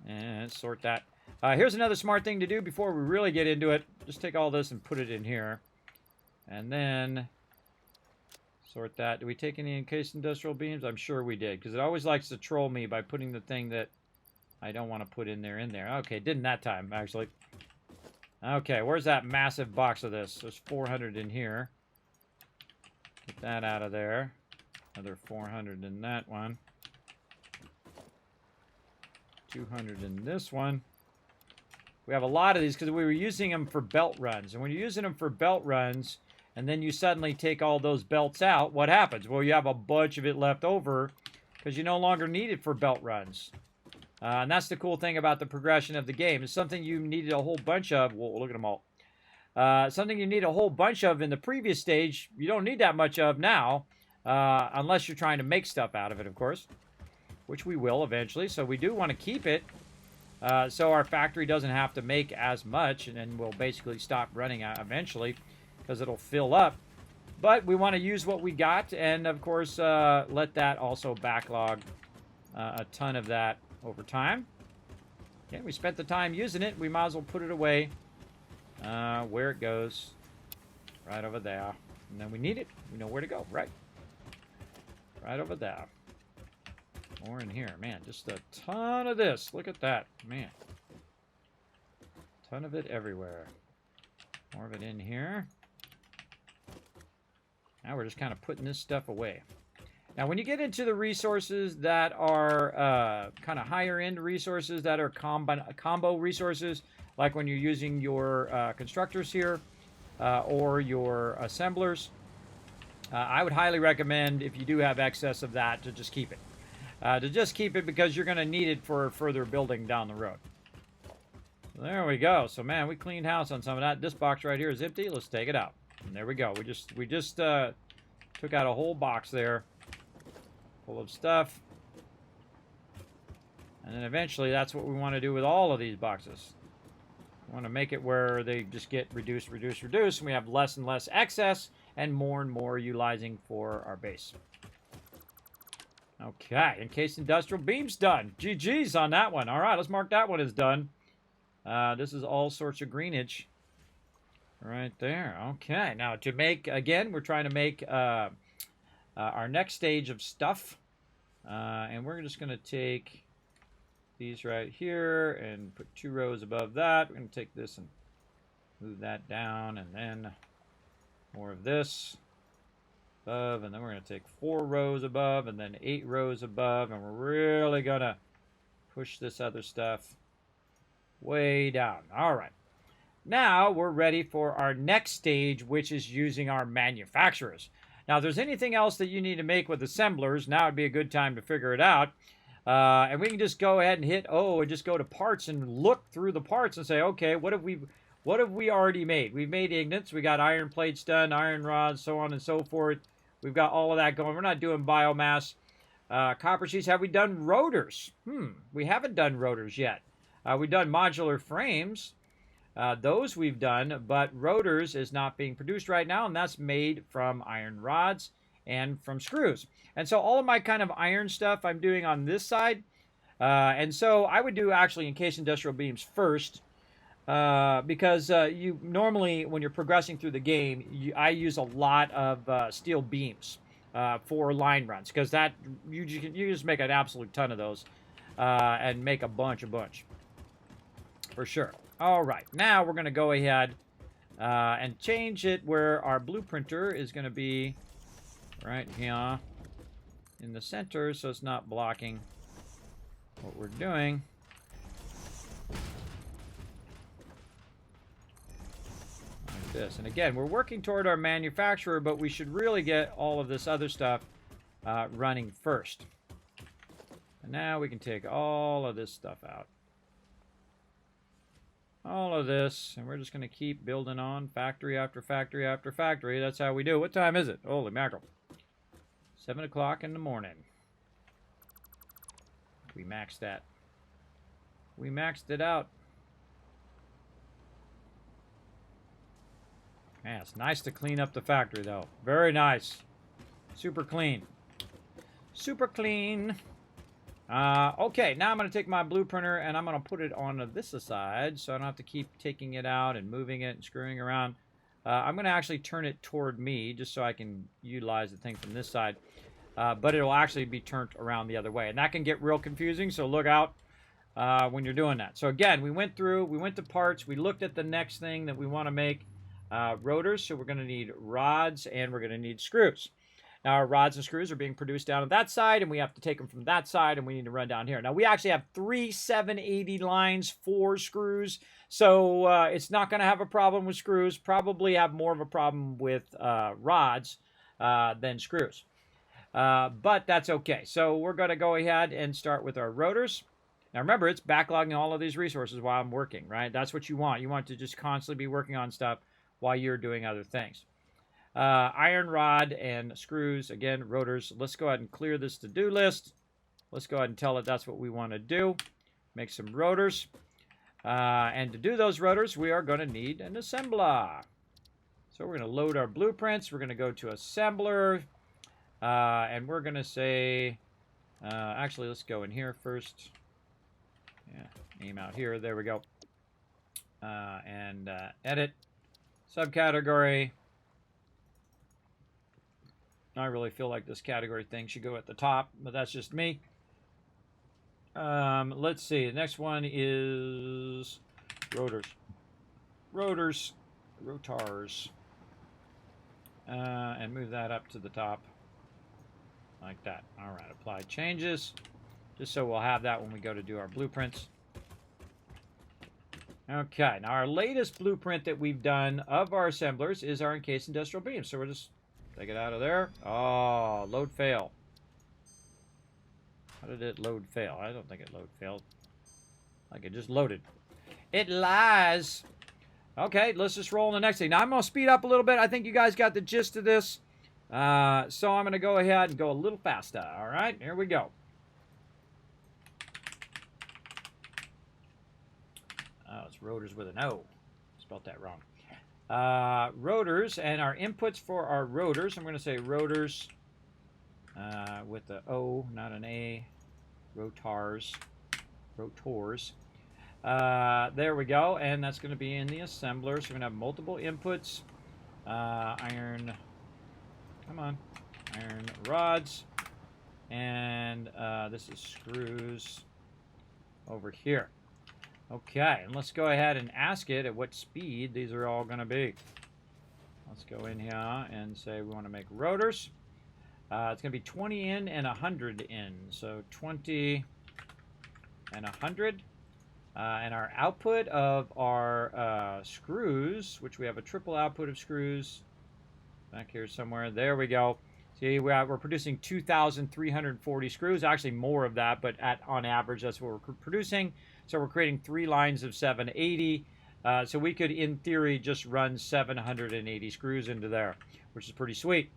And sort that. Here's another smart thing to do before we really get into it. Just take all this and put it in here. And then sort that. Do we take any encased industrial beams? I'm sure we did, because it always likes to troll me by putting the thing that I don't want to put in there. Okay, didn't that time, actually. Okay, where's that massive box of this? There's 400 in here. Get that out of there. Another 400 in that one. 200 in this one. We have a lot of these because we were using them for belt runs. And when you're using them for belt runs, and then you suddenly take all those belts out, what happens? Well, you have a bunch of it left over because you no longer need it for belt runs. And that's the cool thing about the progression of the game. It's something you needed a whole bunch of. Whoa, look at them all. Something you need a whole bunch of in the previous stage, you don't need that much of now, unless you're trying to make stuff out of it, of course, which we will eventually. So we do want to keep it so our factory doesn't have to make as much, and then we'll basically stop running out eventually because it'll fill up. But we want to use what we got, and of course let that also backlog a ton of that over time. Yeah, we spent the time using it. We might as well put it away where it goes. Right over there. And then we need it. We know where to go, right? Right over there. More in here. Man, just a ton of this. Look at that. Man. Ton of it everywhere. More of it in here. Now we're just kind of putting this stuff away. Now, when you get into the resources that are kind of higher end resources that are combo resources, like when you're using your constructors here or your assemblers, I would highly recommend, if you do have excess of that, to just keep it. To just keep it because you're going to need it for further building down the road. There we go. So, man, we cleaned house on some of that. This box right here is empty. Let's take it out. And there we go. We just took out a whole box there full of stuff. And then eventually that's what we want to do with all of these boxes. We want to make it where they just get reduced, reduced, reduced, and we have less and less excess and more utilizing for our base. Okay, encased industrial beams done. GG's on that one. All right, let's mark that one as done. This is all sorts of greenage right there. Okay, now to make, again, we're trying to make our next stage of stuff. And we're just going to take these right here and put 2 rows above that. We're going to take this and move that down, and then more of this above, and then we're going to take 4 rows above, and then 8 rows above, and we're really going to push this other stuff way down. All right. Now we're ready for our next stage, which is using our manufacturers. Now, if there's anything else that you need to make with assemblers, now would be a good time to figure it out. And we can just go ahead and hit O and just go to parts and look through the parts and say, okay, what have we already made? We've made ignits, we got iron plates done, iron rods, so on and so forth. We've got all of that going. We're not doing biomass. Copper sheets, have we done rotors? We haven't done rotors yet. We've done modular frames. Those we've done, but rotors is not being produced right now, and that's made from iron rods and from screws. And so all of my kind of iron stuff I'm doing on this side. And so I would do actually encased industrial beams first, because you normally, when you're progressing through the game, I use a lot of steel beams for line runs, because that you just make an absolute ton of those and make a bunch for sure. All right, now we're going to go ahead and change it where our blueprinter is going to be right here in the center, so it's not blocking what we're doing. Like this. And again, we're working toward our manufacturer, but we should really get all of this other stuff running first. And now we can take all of this stuff out. All of this, and we're just going to keep building on factory after factory after factory. That's how we do. What time is it? Holy mackerel. 7 o'clock in the morning. We maxed that. We maxed it out. Yeah, it's nice to clean up the factory, though. Very nice. Super clean. Super clean. Okay, now I'm going to take my blueprinter and I'm going to put it on this side so I don't have to keep taking it out and moving it and screwing around. I'm going to actually turn it toward me just so I can utilize the thing from this side. But it'll actually be turned around the other way. And that can get real confusing, so look out when you're doing that. So again, we went to parts, we looked at the next thing that we want to make, rotors. So we're going to need rods and we're going to need screws. Now, our rods and screws are being produced down on that side, and we have to take them from that side, and we need to run down here. Now, we actually have 3 780 lines for screws, so it's not going to have a problem with screws. Probably have more of a problem with rods than screws. But that's okay. So we're going to go ahead and start with our rotors. Now, remember, it's backlogging all of these resources while I'm working, right? That's what you want. You want to just constantly be working on stuff while you're doing other things. Iron rod and screws, again, rotors. Let's go ahead and clear this to-do list. Let's go ahead and tell it that's what we want to do. Make some rotors. And to do those rotors, we are going to need an assembler. So we're going to load our blueprints. We're going to go to assembler. And we're going to say, actually, let's go in here first. Yeah, aim out here. There we go. And edit. Subcategory. I really feel like this category thing should go at the top, but that's just me. Let's see. The next one is rotors. Rotors. Rotars. And move that up to the top. Like that. All right. Apply changes. Just so we'll have that when we go to do our blueprints. Okay. Now, our latest blueprint that we've done of our assemblers is our encased industrial beams. So we're just... take it out of there. Oh, load fail. How did it load fail? I don't think it load failed. Like it just loaded. It lies. Okay, let's just roll on the next thing. Now I'm going to speed up a little bit. I think you guys got the gist of this. So I'm going to go ahead and go a little faster. All right, here we go. Rotors with an O. Spelled that wrong. Rotors, and our inputs for our rotors, I'm going to say rotors with the O, not an A. Rotors. There we go, and that's going to be in the assembler. So we're going to have multiple inputs. Iron rods, and this is screws over here. Okay, and let's go ahead and ask it at what speed these are all going to be. Let's go in here and say we want to make rotors. It's going to be 20 in and 100 in. So 20 and 100. And our output of our screws, which we have a triple output of screws back here somewhere. There we go. See, we're producing 2,340 screws. Actually, more of that, but on average, that's what we're producing. So we're creating 3 lines of 780. So we could, in theory, just run 780 screws into there, which is pretty sweet.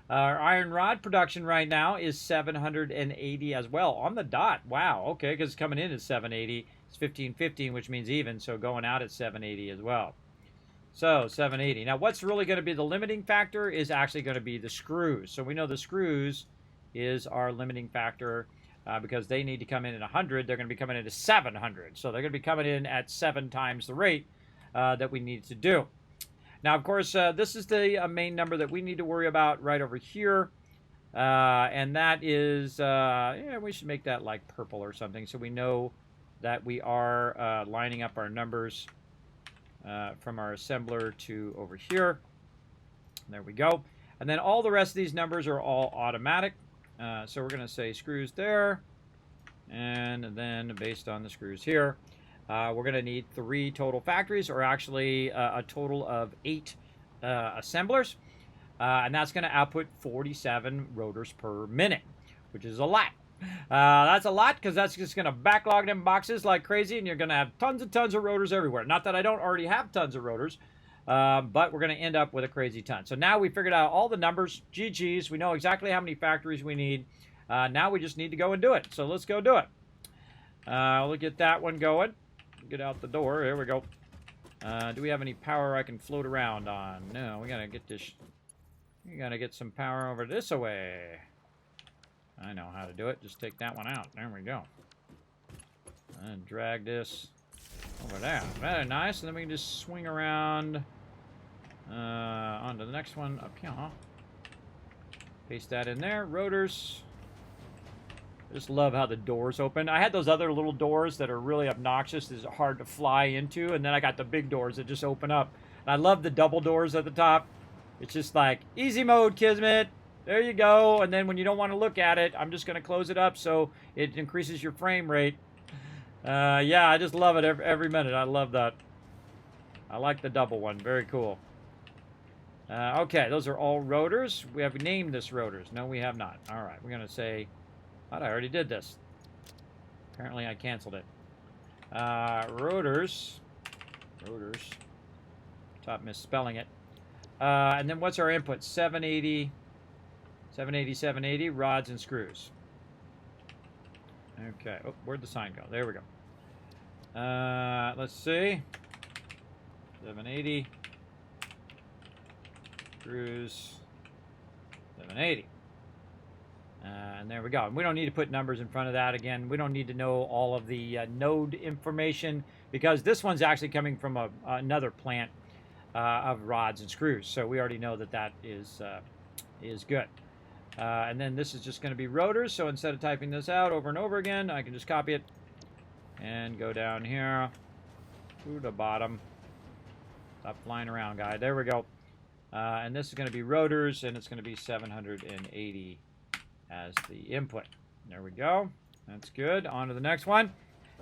Our iron rod production right now is 780 as well on the dot. Wow, okay, because coming in at 780. It's 1515, which means even, so going out at 780 as well. So 780. Now, what's really going to be the limiting factor is actually going to be the screws. So we know the screws is our limiting factor because they need to come in at 100. They're going to be coming in at 700. So they're going to be coming in at 7 times the rate that we need to do. Now, of course, this is the main number that we need to worry about right over here. And that is, yeah, we should make that like purple or something so we know that we are lining up our numbers from our assembler to over here. There we go. And then all the rest of these numbers are all automatic. So we're going to say screws there. And then based on the screws here, we're going to need 3 total factories, or actually a total of 8 assemblers. And that's going to output 47 rotors per minute, which is a lot. That's a lot because that's just going to backlog them boxes like crazy, and you're going to have tons and tons of rotors everywhere. Not that I don't already have tons of rotors, but we're going to end up with a crazy ton. So now we figured out all the numbers, GG's. We know exactly how many factories we need. Now we just need to go and do it. So let's go do it. We'll get that one going. Get out the door. There we go. Do we have any power I can float around on? No, we got to get this. We got to get some power over this way. I know how to do it. Just take that one out. There we go. And drag this over there. Very nice. And then we can just swing around onto the next one up here. Paste that in there. Rotors. I just love how the doors open. I had those other little doors that are really obnoxious. It's hard to fly into. And then I got the big doors that just open up. And I love the double doors at the top. It's just like, easy mode, Kismet. There you go. And then when you don't want to look at it, I'm just going to close it up so it increases your frame rate. Yeah, I just love it every minute. I love that. I like the double one. Very cool. Okay, those are all rotors. We have named this rotors. No, we have not. All right, we're going to say, I already did this. Apparently I canceled it. Rotors. Top misspelling it. And then what's our input? 780. 780 rods and screws. Okay. Oh, where'd the sign go? There we go. Let's see. 780 screws. 780. And there we go. And we don't need to put numbers in front of that. Again, we don't need to know all of the node information because this one's actually coming from another plant of rods and screws. So we already know that that is good. And then this is just going to be rotors. So instead of typing this out over and over again, I can just copy it and go down here to the bottom. Stop flying around, guy. There we go. And this is going to be rotors, and it's going to be 780 as the input. There we go. That's good. On to the next one.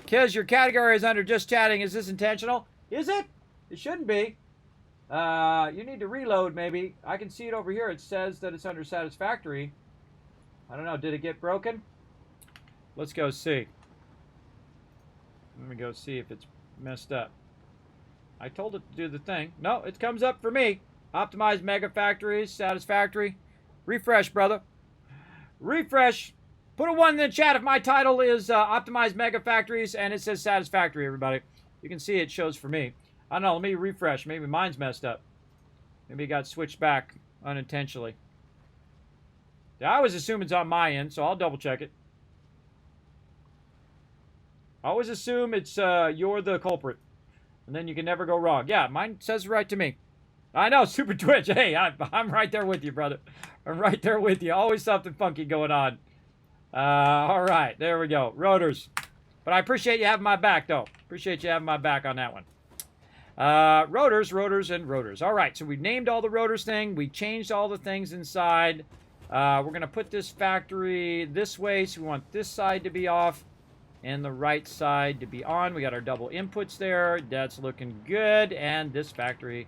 Kiz, your category is under just chatting. Is this intentional? Is it? It shouldn't be. You need to reload, maybe. I can see it over here. It says that it's under Satisfactory. I don't know. Did it get broken? Let's go see. Let me go see if it's messed up. I told it to do the thing. No, it comes up for me. Optimize mega factories, Satisfactory. Refresh, brother. Refresh. Put a 1 in the chat if my title is Optimize mega factories and it says Satisfactory, everybody. You can see it shows for me. I don't know. Let me refresh. Maybe mine's messed up. Maybe it got switched back unintentionally. I always assume it's on my end, so I'll double check it. I always assume it's you're the culprit. And then you can never go wrong. Yeah, mine says right to me. I know, Super Twitch. Hey, I'm right there with you, brother. I'm right there with you. Always something funky going on. All right, there we go. Rotors. But I appreciate you having my back, though. Appreciate you having my back on that one. Rotors, rotors, and rotors. All right, so we named all the rotors thing. We changed all the things inside. We're going to put this factory this way, so we want this side to be off and the right side to be on. We got our double inputs there. That's looking good, and this factory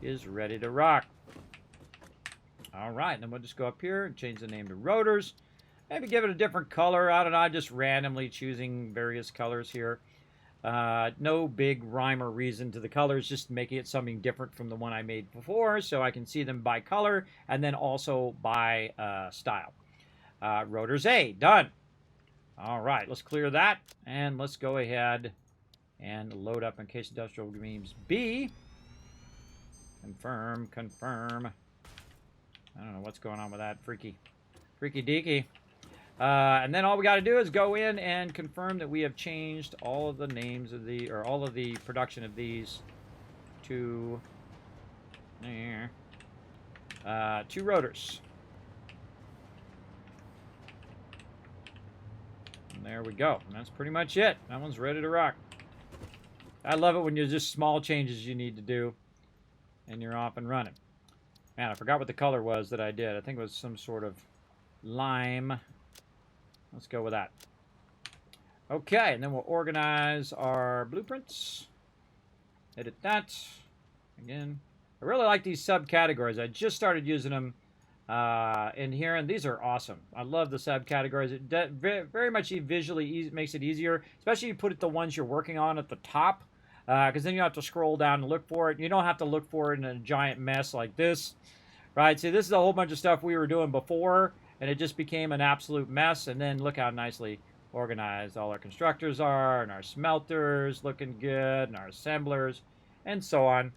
is ready to rock. All right, then we'll just go up here and change the name to rotors. Maybe give it a different color. I don't know, I'm just randomly choosing various colors here. No big rhyme or reason to the colors, just making it something different from the one I made before, so I can see them by color and then also by style. Rotors A, done. All right, let's clear that, and let's go ahead and load up in case industrial beams B. Confirm, confirm. I don't know what's going on with that freaky deaky. And then all we got to do is go in and confirm that we have changed all of the names of the, or all of the production of these to there, two rotors. And there we go. And that's pretty much it. That one's ready to rock. I love it when there's just small changes you need to do and you're off and running. Man, I forgot what the color was that I did. I think it was some sort of lime. Let's go with that. Okay, and then we'll organize our blueprints. Edit that. Again, I really like these subcategories. I just started using them in here, and these are awesome. I love the subcategories. It very much visually makes it easier, especially if you put it the ones you're working on at the top, because then you don't have to scroll down and look for it. You don't have to look for it in a giant mess like this, right? See, this is a whole bunch of stuff we were doing before, and it just became an absolute mess. And then look how nicely organized all our constructors are, and our smelters looking good, and our assemblers, and so on.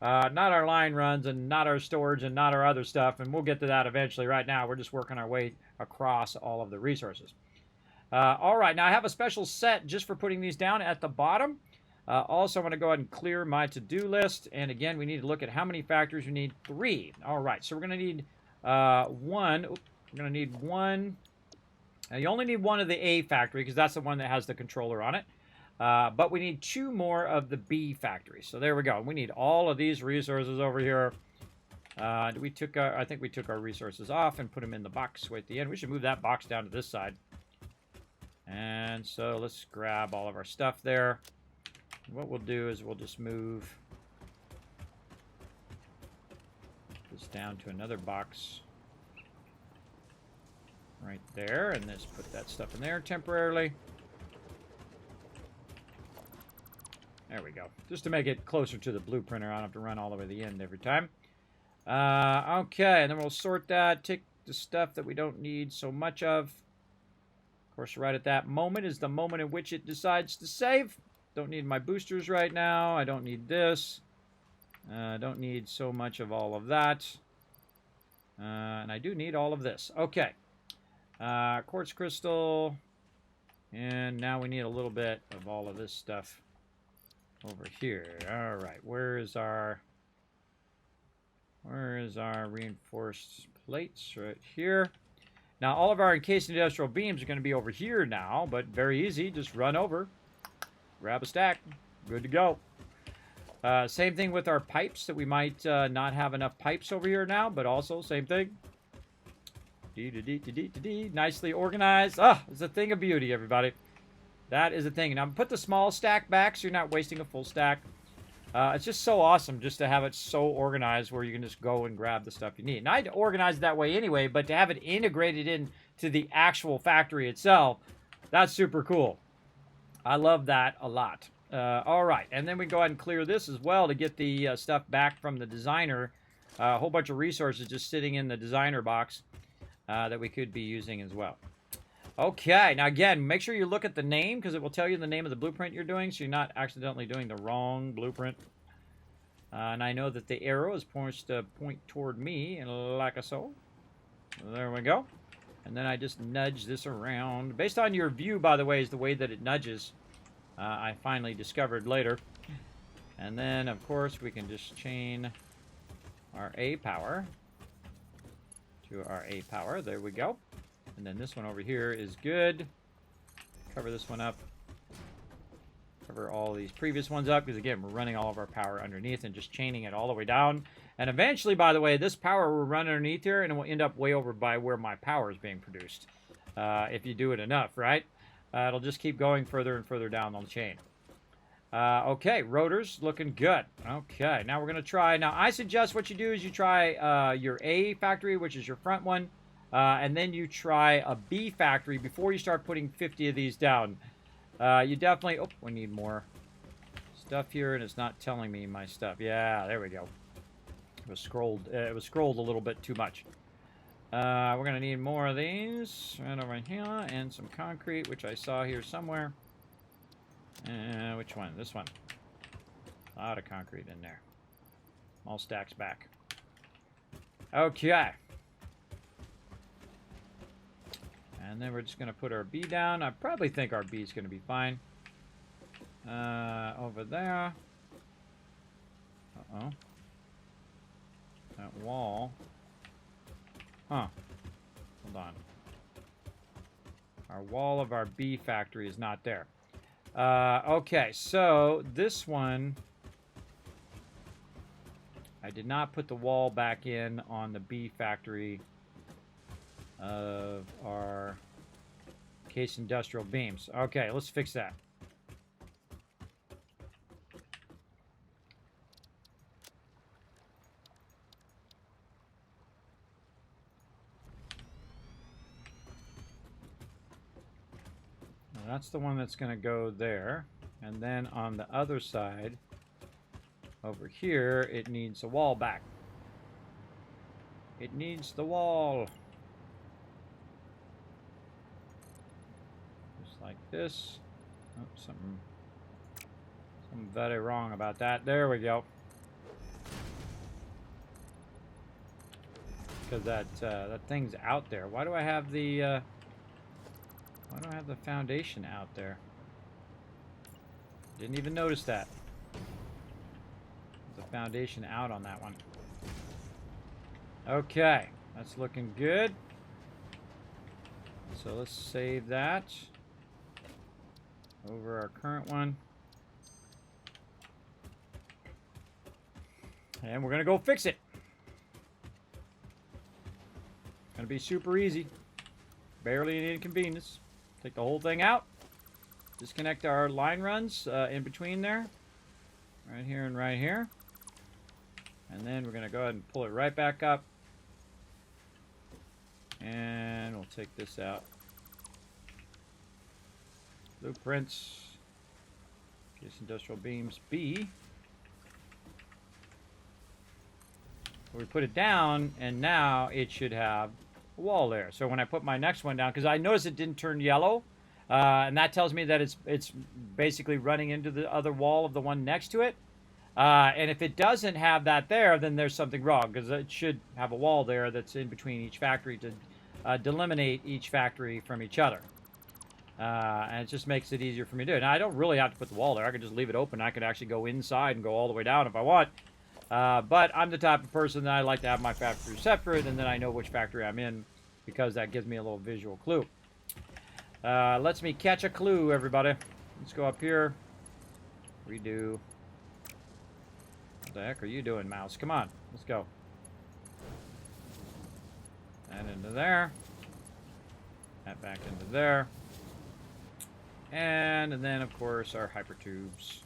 Not our line runs, and not our storage, and not our other stuff, and we'll get to that eventually. Right now, we're just working our way across all of the resources. All right, now I have a special set just for putting these down at the bottom. Also, I'm going to go ahead and clear my to-do list, and again, we need to look at how many factories we need. 3. All right, so we're going to need one. We're going to need one. Now, you only need one of the A factory because that's the one that has the controller on it. But we need 2 more of the B factory. So there we go. We need all of these resources over here. I think we took our resources off and put them in the box way at the end. We should move that box down to this side. And so let's grab all of our stuff there. What we'll do is we'll just move this down to another box right there, and let's put that stuff in there temporarily. There we go. Just to make it closer to the blueprinter, I don't have to run all the way to the end every time. Okay, and then we'll sort that, take the stuff that we don't need so much of. Of course, right at that moment is the moment in which it decides to save. Don't need my boosters right now. I don't need this. I don't need so much of all of that. And I do need all of this. Okay. Quartz crystal. And now we need a little bit of all of this stuff over here. All right. Where is our reinforced plates? Right here. Now, all of our encased industrial beams are going to be over here now, but very easy. Just run over. Grab a stack. Good to go. Same thing with our pipes, that we might not have enough pipes over here now, but also same thing. Nicely organized. Ah, it's a thing of beauty, everybody. That is a thing. Now, put the small stack back so you're not wasting a full stack. It's just so awesome just to have it so organized where you can just go and grab the stuff you need. And I'd organize it that way anyway, but to have it integrated into the actual factory itself, that's super cool. I love that a lot. All right, and then we go ahead and clear this as well to get the stuff back from the designer. A whole bunch of resources just sitting in the designer box that we could be using as well. Okay, now again, make sure you look at the name because it will tell you the name of the blueprint you're doing, so you're not accidentally doing the wrong blueprint. And I know that the arrow is poised to point toward me, like so. There we go. And then I just nudge this around. Based on your view, by the way, is the way that it nudges. I finally discovered later. And then, of course, we can just chain our A power to our A power. There we go. And then this one over here is good. Cover this one up. Cover all these previous ones up, because again, we're running all of our power underneath and just chaining it all the way down. And eventually, by the way, this power will run underneath here and it will end up way over by where my power is being produced. If you do it enough, right? It'll just keep going further and further down on the chain. Okay, rotors looking good. Okay, now we're going to try. Now, I suggest what you do is you try your A factory, which is your front one, and then you try a B factory before you start putting 50 of these down. You definitely... Oh, we need more stuff here, and it's not telling me my stuff. Yeah, there we go. It was scrolled a little bit too much. We're going to need more of these right over here, and some concrete, which I saw here somewhere. Which one? This one. A lot of concrete in there. All stacks back. Okay. And then we're just going to put our B down. I probably think our B is going to be fine. Over there. Uh-oh. That wall. Huh. Hold on. Our wall of our B factory is not there. Okay, so this one... I did not put the wall back in on the B factory of our case industrial beams. Okay, let's fix that. Now, that's the one that's going to go there. And then on the other side, over here, it needs a wall back. It needs the wall. Like this. Oh, something very wrong about that. There we go. Because that thing's out there. Why do I have the foundation out there? Didn't even notice that. There's a foundation out on that one. Okay, that's looking good. So let's save that. Over our current one. And we're going to go fix it. Going to be super easy. Barely any inconvenience. Take the whole thing out. Disconnect our line runs in between there. Right here and right here. And then we're going to go ahead and pull it right back up. And we'll take this out. Blueprints. Case industrial beams B. We put it down, and now it should have a wall there. So when I put my next one down, because I noticed it didn't turn yellow, and that tells me that it's basically running into the other wall of the one next to it. And if it doesn't have that there, then there's something wrong, because it should have a wall there that's in between each factory to delineate each factory from each other. And it just makes it easier for me to do it. Now, I don't really have to put the wall there. I can just leave it open. I could actually go inside and go all the way down if I want. But I'm the type of person that I like to have my factory separate, and then I know which factory I'm in, because that gives me a little visual clue. Lets me catch a clue, everybody. Let's go up here. Redo. What the heck are you doing, mouse? Come on. Let's go. That into there. That back into there. And then, of course, our hyper tubes.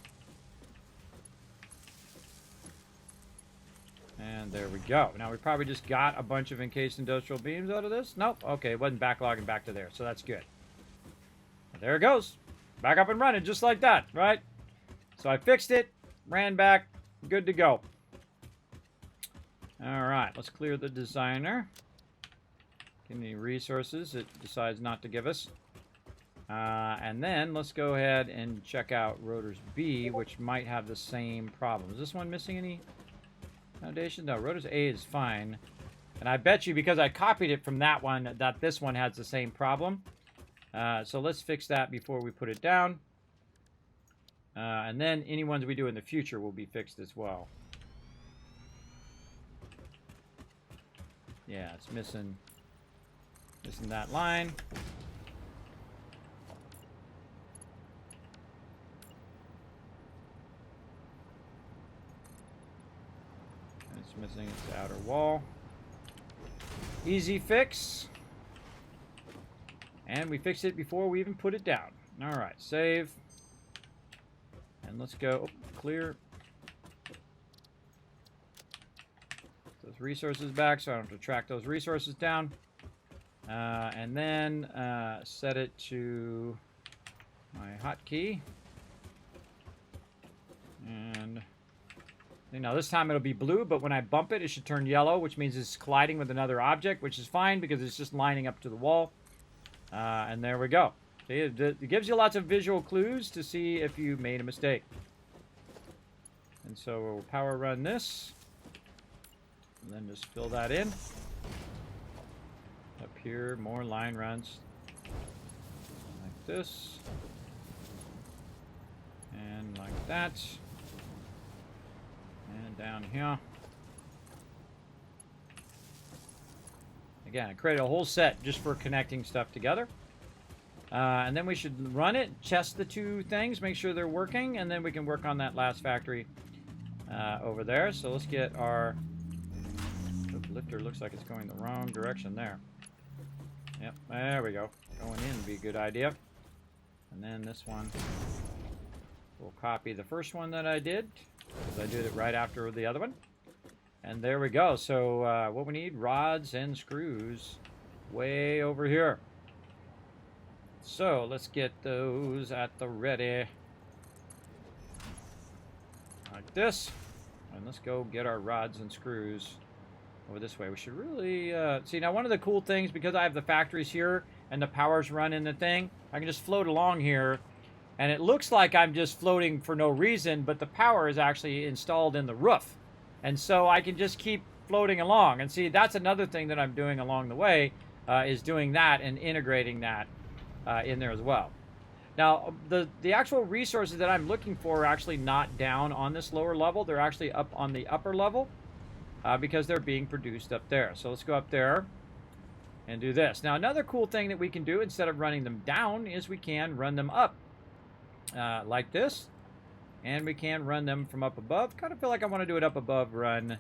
And there we go. Now, we probably just got a bunch of encased industrial beams out of this. Nope. Okay, it wasn't backlogging back to there, so that's good. But there it goes. Back up and running, just like that, right? So I fixed it, ran back, good to go. All right, let's clear the designer. Any resources it decides not to give us. And then let's go ahead and check out Rotors B, which might have the same problem. Is this one missing any foundation? No, Rotors A is fine. And I bet you, because I copied it from that one, that this one has the same problem. So let's fix that before we put it down. And then any ones we do in the future will be fixed as well. Yeah, it's missing that line. It's missing its outer wall. Easy fix. And we fixed it before we even put it down. Alright, save. And let's go. Oh, clear. Those resources back so I don't have to track those resources down. And then set it to my hotkey. And now this time it'll be blue, but when I bump it, it should turn yellow, which means it's colliding with another object, which is fine because it's just lining up to the wall. And there we go. See, it gives you lots of visual clues to see if you made a mistake. And so we'll power run this. And then just fill that in. Up here, more line runs. Like this. And like that. And down here. Again, I created a whole set just for connecting stuff together. And then we should run it, test the two things, make sure they're working, and then we can work on that last factory over there. So let's get our lifter. Looks like it's going the wrong direction there. Yep, there we go. Going in would be a good idea. And then this one, we'll copy the first one that I did, because I did it right after the other one. And there we go. So what we need, rods and screws way over here. So let's get those at the ready. Like this. And let's go get our rods and screws over this way. We should really... see, now one of the cool things, because I have the factories here and the power's running the thing, I can just float along here. And it looks like I'm just floating for no reason, but the power is actually installed in the roof. And so I can just keep floating along. And see, that's another thing that I'm doing along the way, is doing that and integrating that in there as well. Now, the actual resources that I'm looking for are actually not down on this lower level. They're actually up on the upper level because they're being produced up there. So let's go up there and do this. Now, another cool thing that we can do instead of running them down is we can run them up like this. And we can run them from up above. Kind of feel like I want to do it up above run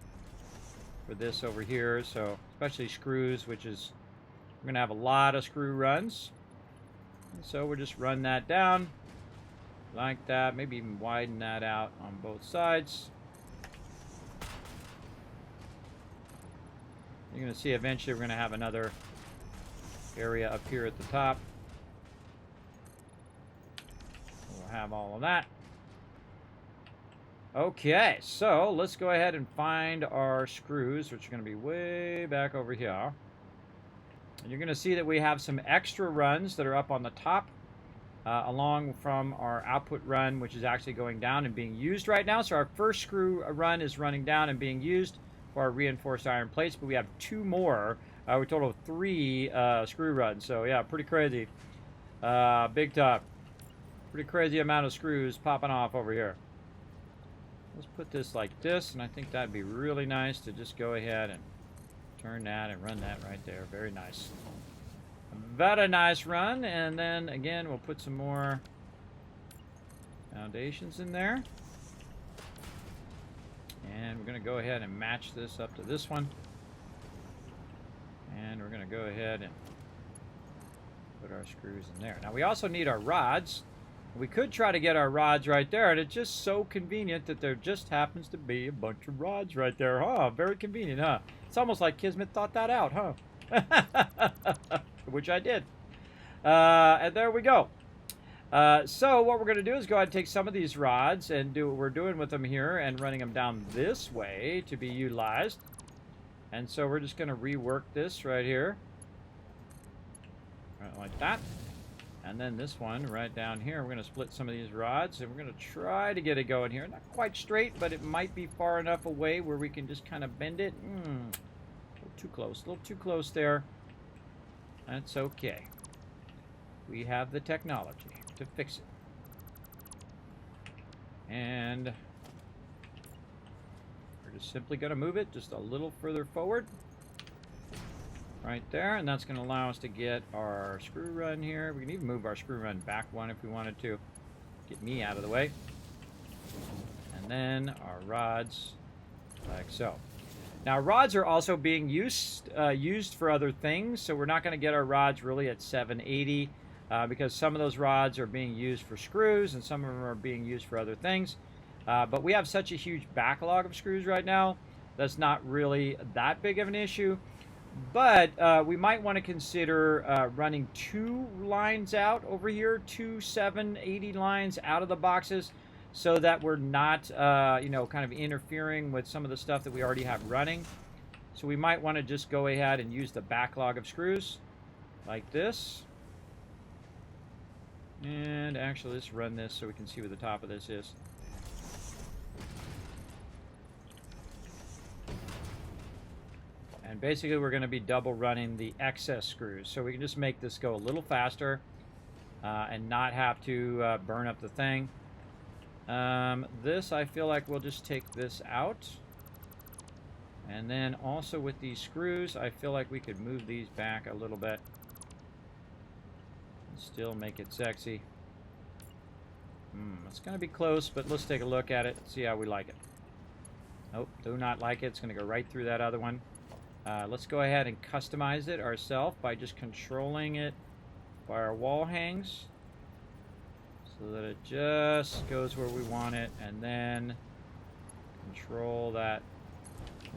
for this over here. So especially screws, which is, we're going to have a lot of screw runs. And so we'll just run that down like that. Maybe even widen that out on both sides. You're going to see eventually we're going to have another area up here at the top. We'll have all of that. Okay, so let's go ahead and find our screws, which are going to be way back over here. And you're going to see that we have some extra runs that are up on the top, along from our output run, which is actually going down and being used right now. So our first screw run is running down and being used for our reinforced iron plates, but we have two more. We total of 3 screw runs. So yeah, pretty crazy. Big top. Pretty crazy amount of screws popping off over here. Let's put this like this, and I think that'd be really nice to just go ahead and turn that and run that right there. Very nice. Very nice run, and then again we'll put some more foundations in there. And we're going to go ahead and match this up to this one. And we're going to go ahead and put our screws in there. Now we also need our rods. We could try to get our rods right there, and it's just so convenient that there just happens to be a bunch of rods right there, huh? Very convenient, huh? It's almost like Kismet thought that out, huh? Which I did. And there we go. So what we're going to do is go ahead and take some of these rods and do what we're doing with them here and running them down this way to be utilized. And so we're just going to rework this right here. Right like that. And then this one right down here, we're going to split some of these rods, and we're going to try to get it going here. Not quite straight, but it might be far enough away where we can just kind of bend it. A little too close. A little too close there. That's okay. We have the technology to fix it. And we're just simply going to move it just a little further forward. Right there, and that's going to allow us to get our screw run here. We can even move our screw run back one if we wanted to. Get me out of the way. And then our rods, like so. Now, rods are also being used for other things, so we're not going to get our rods really at 780 because some of those rods are being used for screws and some of them are being used for other things. But we have such a huge backlog of screws right now, that's not really that big of an issue. But we might want to consider running 2 lines out over here, 2 780 lines out of the boxes, so that we're not, kind of interfering with some of the stuff that we already have running. So we might want to just go ahead and use the backlog of screws like this. And actually, let's run this so we can see what the top of this is. And basically, we're going to be double running the excess screws. So we can just make this go a little faster and not have to burn up the thing. This, I feel like we'll just take this out. And then also with these screws, I feel like we could move these back a little bit. And still make it sexy. It's going to be close, but let's take a look at it and see how we like it. Nope, do not like it. It's going to go right through that other one. Let's go ahead and customize it ourselves by just controlling it by our wall hangs so that it just goes where we want it, and then control that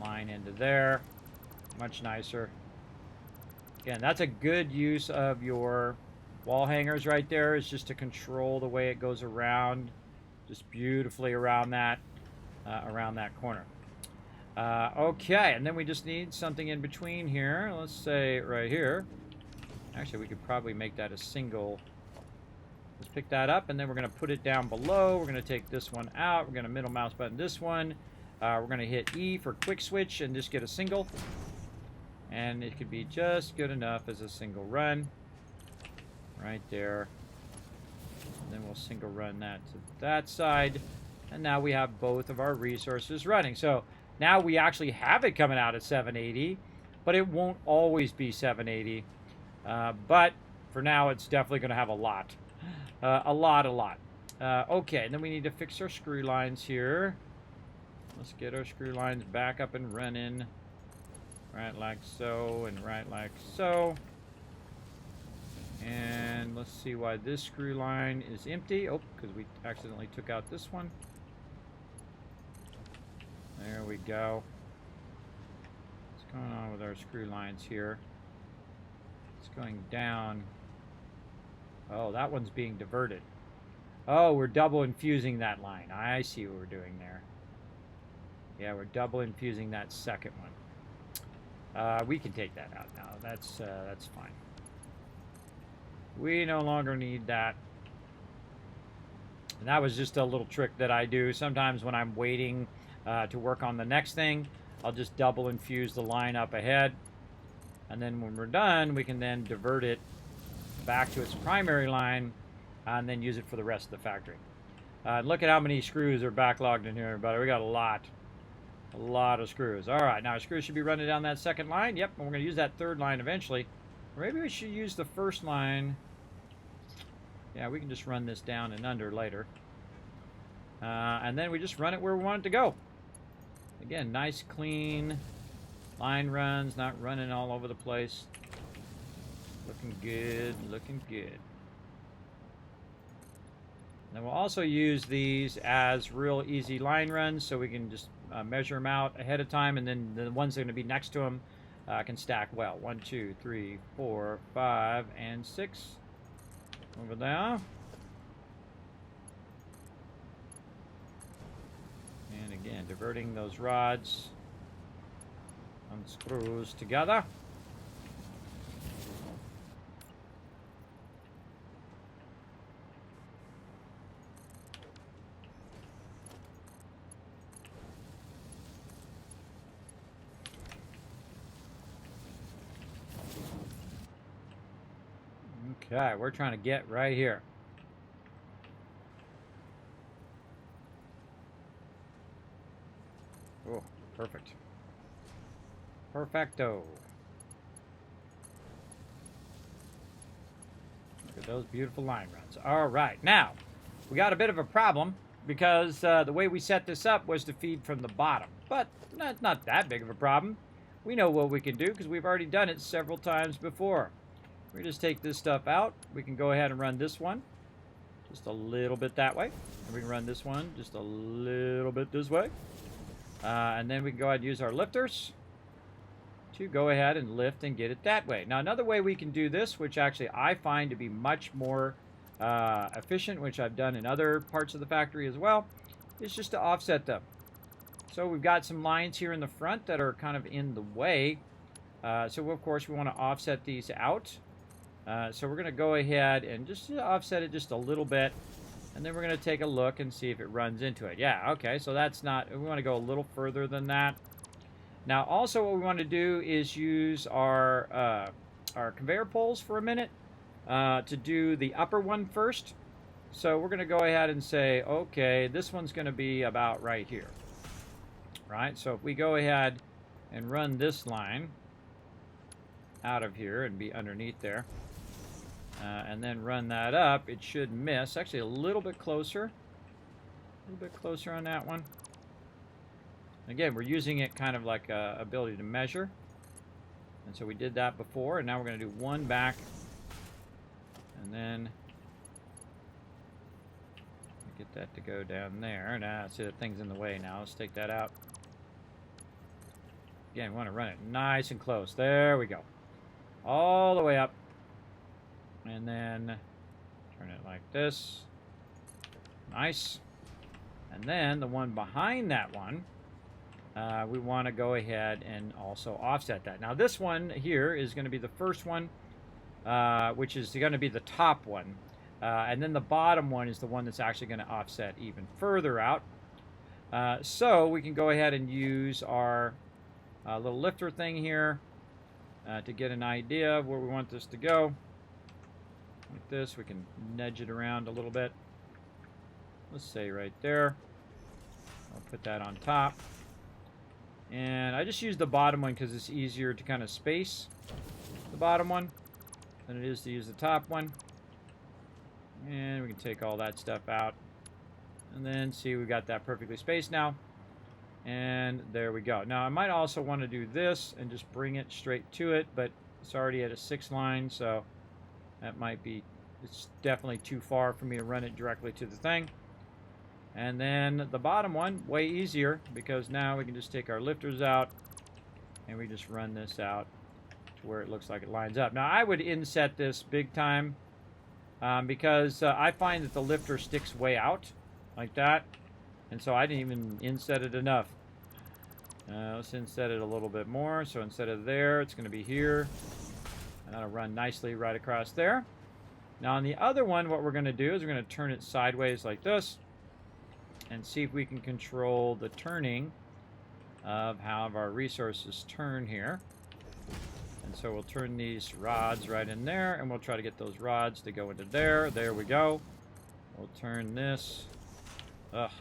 line into there. Much nicer. Again, that's a good use of your wall hangers right there, is just to control the way it goes around, just beautifully around that corner. Okay, and then we just need something in between here. Let's say right here. Actually, we could probably make that a single. Let's pick that up, and then we're going to put it down below. We're going to take this one out. We're going to middle mouse button this one. We're going to hit E for quick switch and just get a single. And it could be just good enough as a single run. Right there. And then we'll single run that to that side. And now we have both of our resources running. So now we actually have it coming out at 780, but it won't always be 780. But for now, it's definitely going to have a lot. A lot. Okay, and then we need to fix our screw lines here. Let's get our screw lines back up and running. Right like so, and right like so. And let's see why this screw line is empty. Oh, because we accidentally took out this one. There we go. What's going on with our screw lines here? It's going down. Oh, that one's being diverted. Oh, we're double infusing that line. I see what we're doing there. Yeah, we're double infusing that second one. We can take that out now. That's fine. We no longer need that. And that was just a little trick that I do. Sometimes when I'm waiting to work on the next thing, I'll just double infuse the line up ahead. And then when we're done, we can then divert it back to its primary line and then use it for the rest of the factory. Look at how many screws are backlogged in here, everybody. We got a lot of screws. All right, now our screws should be running down that second line. Yep, and we're going to use that third line eventually. Or maybe we should use the first line. Yeah, we can just run this down and under later. And then we just run it where we want it to go. Again, nice, clean line runs, not running all over the place. Looking good, looking good. Then we'll also use these as real easy line runs, so we can just measure them out ahead of time, and then the ones that are going to be next to them can stack well. 1, 2, 3, 4, 5, and 6. Over there. And again, diverting those rods and screws together. Okay, we're trying to get right here. Oh, perfect. Perfecto. Look at those beautiful line runs. All right, now, we got a bit of a problem because the way we set this up was to feed from the bottom. But not that big of a problem. We know what we can do because we've already done it several times before. We just take this stuff out. We can go ahead and run this one just a little bit that way. And we can run this one just a little bit this way. And then we can go ahead and use our lifters to go ahead and lift and get it that way. Now, another way we can do this, which actually I find to be much more efficient, which I've done in other parts of the factory as well, is just to offset them. So we've got some lines here in the front that are kind of in the way. So, of course, we want to offset these out. So we're going to go ahead and just offset it just a little bit. And then we're going to take a look and see if it runs into it. Yeah, okay, so that's not, we want to go a little further than that. Now, also what we want to do is use our conveyor poles for a minute to do the upper one first. So we're going to go ahead and say, okay, this one's going to be about right here. Right, so if we go ahead and run this line out of here and be underneath there, and then run that up, it should miss. Actually, a little bit closer. A little bit closer on that one. Again, we're using it kind of like a ability to measure. And so we did that before, and now we're going to do one back. And then get that to go down there. Now, see, that thing's in the way now. Let's take that out. Again, we want to run it nice and close. There we go. All the way up. And then turn it like this. Nice. And then the one behind that one, we want to go ahead and also offset that. Now this one here is going to be the first one, which is going to be the top one. And then the bottom one is the one that's actually going to offset even further out. So we can go ahead and use our little lifter thing here to get an idea of where we want this to go. Like this, we can nudge it around a little bit. Let's say right there. I'll put that on top. And I just use the bottom one because it's easier to kind of space the bottom one than it is to use the top one. And we can take all that stuff out. And then see, we've got that perfectly spaced now. And there we go. Now I might also want to do this and just bring it straight to it, but it's already at a 6 line, so that might be, it's definitely too far for me to run it directly to the thing. And then the bottom one, way easier, because now we can just take our lifters out and we just run this out to where it looks like it lines up. Now I would inset this big time because I find that the lifter sticks way out like that. And so I didn't even inset it enough. Let's inset it a little bit more. So instead of there, it's going to be here. And that'll run nicely right across there. Now on the other one, what we're going to do is we're going to turn it sideways like this. And see if we can control the turning of how our resources turn here. And so we'll turn these rods right in there. And we'll try to get those rods to go into there. There we go. We'll turn this. Ugh.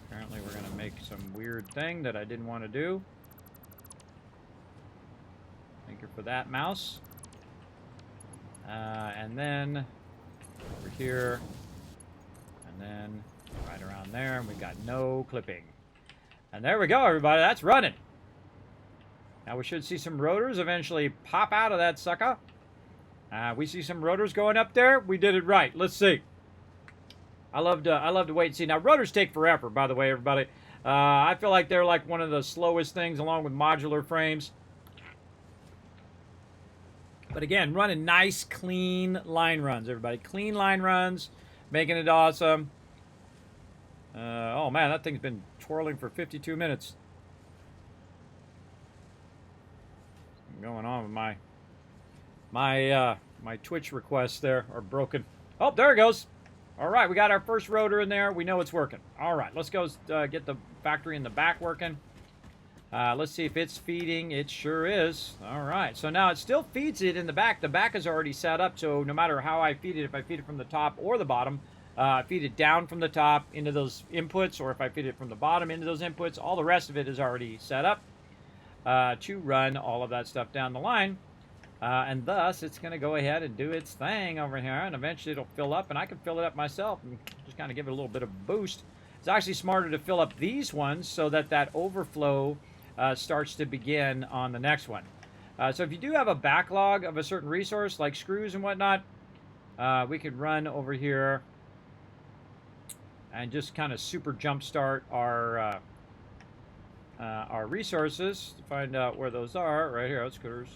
Apparently we're going to make some weird thing that I didn't want to do. Thank you for that, mouse. And then over here. And then right around there. And we got no clipping. And there we go, everybody. That's running. Now we should see some rotors eventually pop out of that sucker. We see some rotors going up there. We did it right. Let's see. I love to wait and see. Now, rotors take forever, by the way, everybody. I feel like they're like one of the slowest things along with modular frames. But again, running nice, clean line runs, everybody. Clean line runs, making it awesome. Oh, man, that thing's been twirling for 52 minutes. What's going on with my Twitch requests there are broken. Oh, there it goes. All right, we got our first rotor in there. We know it's working. All right, let's go get the factory in the back working. Let's see if it's feeding. It sure is. All right. So now it still feeds it in the back. The back is already set up, so no matter how I feed it, if I feed it from the top or the bottom, feed it down from the top into those inputs, or if I feed it from the bottom into those inputs, all the rest of it is already set up to run all of that stuff down the line. And thus, it's going to go ahead and do its thing over here, and eventually it'll fill up, and I can fill it up myself and just kind of give it a little bit of a boost. It's actually smarter to fill up these ones so that that overflow starts to begin on the next one. So if you do have a backlog of a certain resource, like screws and whatnot, we could run over here and just kind of super jumpstart our resources to find out where those are. Right here, screws.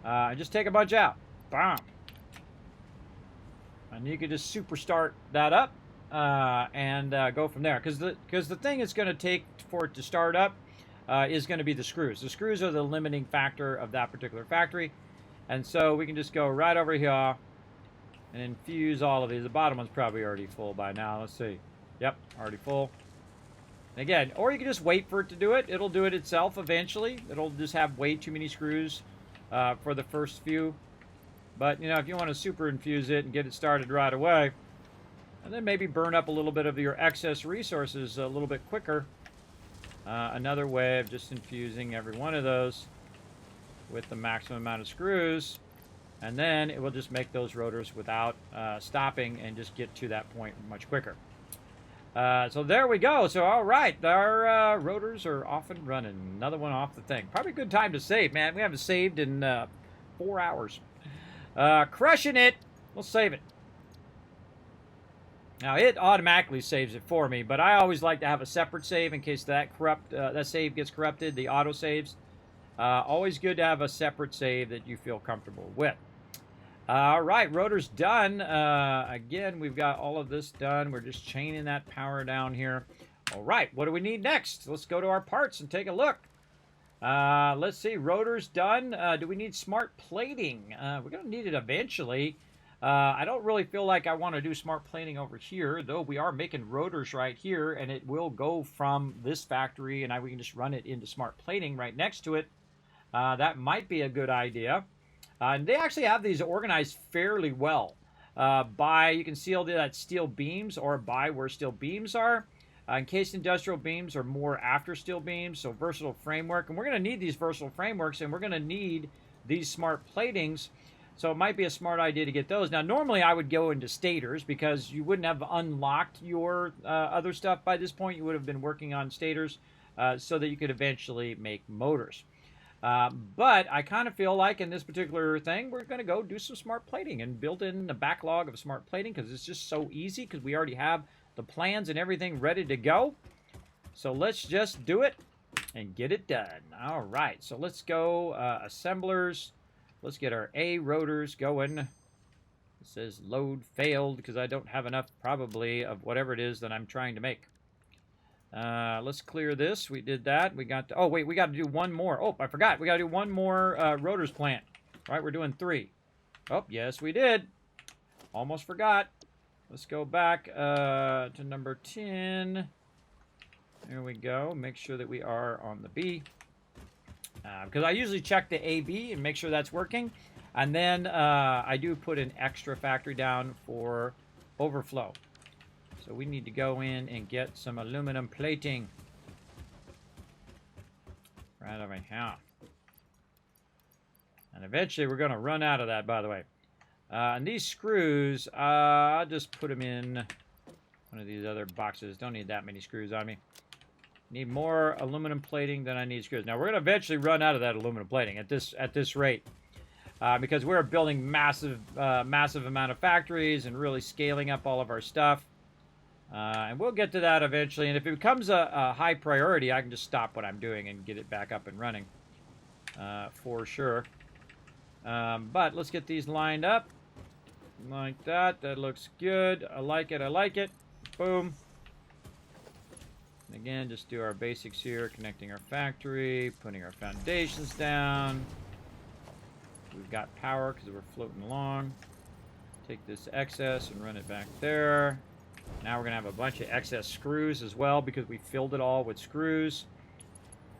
And just take a bunch out. Bam. And you can just super start that up and go from there. Because the thing it's going to take for it to start up is going to be the screws. The screws are the limiting factor of that particular factory. And so we can just go right over here and infuse all of these. The bottom one's probably already full by now. Let's see. Yep, already full. And again, or you can just wait for it to do it. It'll do it itself eventually. It'll just have way too many screws for the first few. But, you know, if you want to super infuse it and get it started right away, and then maybe burn up a little bit of your excess resources a little bit quicker, another way of just infusing every one of those with the maximum amount of screws, and then it will just make those rotors without stopping and just get to that point much quicker. So there we go. So all right, our rotors are off and running. Another one off the thing. Probably a good time to save, man. We haven't saved in 4 hours. Crushing it. We'll save it. Now it automatically saves it for me, but I always like to have a separate save in case that save gets corrupted. The auto saves. Always good to have a separate save that you feel comfortable with. All right, rotor's done. Again, we've got all of this done. We're just chaining that power down here. All right, what do we need next? Let's go to our parts and take a look. Let's see, rotor's done. Do we need smart plating? We're going to need it eventually. I don't really feel like I want to do smart plating over here, though we are making rotors right here, and it will go from this factory, and we can just run it into smart plating right next to it. That might be a good idea. And they actually have these organized fairly well. You can see all that steel beams, or by where steel beams are. Encased industrial beams are more after steel beams, so versatile framework. And we're going to need these versatile frameworks, and we're going to need these smart platings. So it might be a smart idea to get those. Now, normally I would go into stators because you wouldn't have unlocked your other stuff by this point. You would have been working on stators so that you could eventually make motors. But I kind of feel like in this particular thing, we're going to go do some smart plating and build in a backlog of smart plating because it's just so easy because we already have the plans and everything ready to go. So let's just do it and get it done. All right, so let's go assemblers. Let's get our A rotors going. It says load failed because I don't have enough probably of whatever it is that I'm trying to make. Let's clear this. We did that. We got to, oh wait, we got to do one more. Oh, I forgot. We got to do one more rotors plant. All right, we're doing 3. Oh, yes, we did. Almost forgot. Let's go back to number 10. There we go. Make sure that we are on the B. Because I usually check the AB and make sure that's working. And then I do put an extra factory down for overflow. So we need to go in and get some aluminum plating. Right over here. And eventually we're going to run out of that, by the way. And these screws, I'll just put them in one of these other boxes. Don't need that many screws on me. Need more aluminum plating than I need screws. Now, we're going to eventually run out of that aluminum plating at this rate. Because we're building massive amount of factories and really scaling up all of our stuff. And we'll get to that eventually. And if it becomes a high priority, I can just stop what I'm doing and get it back up and running. For sure. But let's get these lined up. Like that. That looks good. I like it. I like it. Boom. And again, just do our basics here. Connecting our factory. Putting our foundations down. We've got power because we're floating along. Take this excess and run it back there. Now we're going to have a bunch of excess screws as well because we filled it all with screws.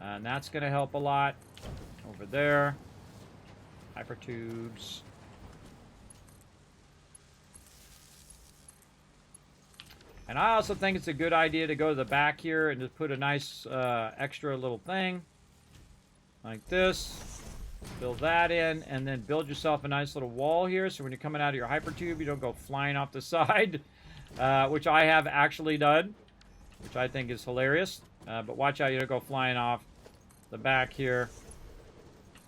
And that's going to help a lot. Over there. Hypertubes. And I also think it's a good idea to go to the back here and just put a nice extra little thing. Like this. Build that in, and then build yourself a nice little wall here, so when you're coming out of your hypertube, you don't go flying off the side, which I have actually done, which I think is hilarious. But watch out, you don't go flying off the back here.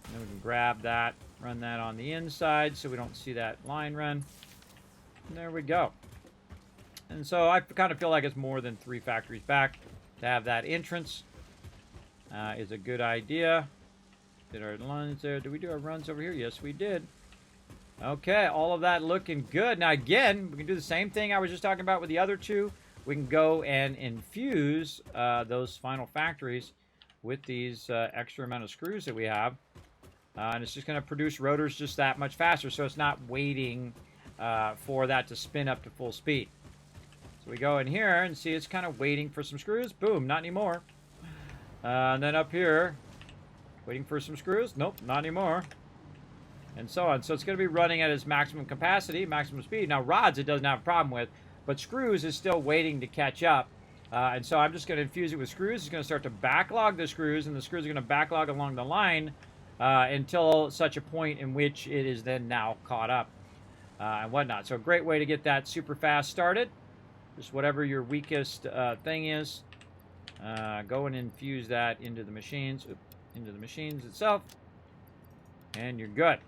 And then we can grab that, run that on the inside, so we don't see that line run. And there we go. And so I kind of feel like it's more than 3 factories back to have that entrance. Is a good idea. Did our runs there? Did we do our runs over here? Yes, we did. Okay, all of that looking good. Now, again, we can do the same thing I was just talking about with the other 2. We can go and infuse those final factories with these extra amount of screws that we have. And it's just going to produce rotors just that much faster, so it's not waiting for that to spin up to full speed. So we go in here and see it's kind of waiting for some screws. Boom, not anymore. And then up here, waiting for some screws. Nope, not anymore. And so on. So it's going to be running at its maximum capacity, maximum speed. Now, rods it doesn't have a problem with, but screws is still waiting to catch up. And so I'm just going to infuse it with screws. It's going to start to backlog the screws, and the screws are going to backlog along the line until such a point in which it is then now caught up and whatnot. So a great way to get that super fast started. Just whatever your weakest thing is, go and infuse that into the machines. Into the machines itself, and you're good.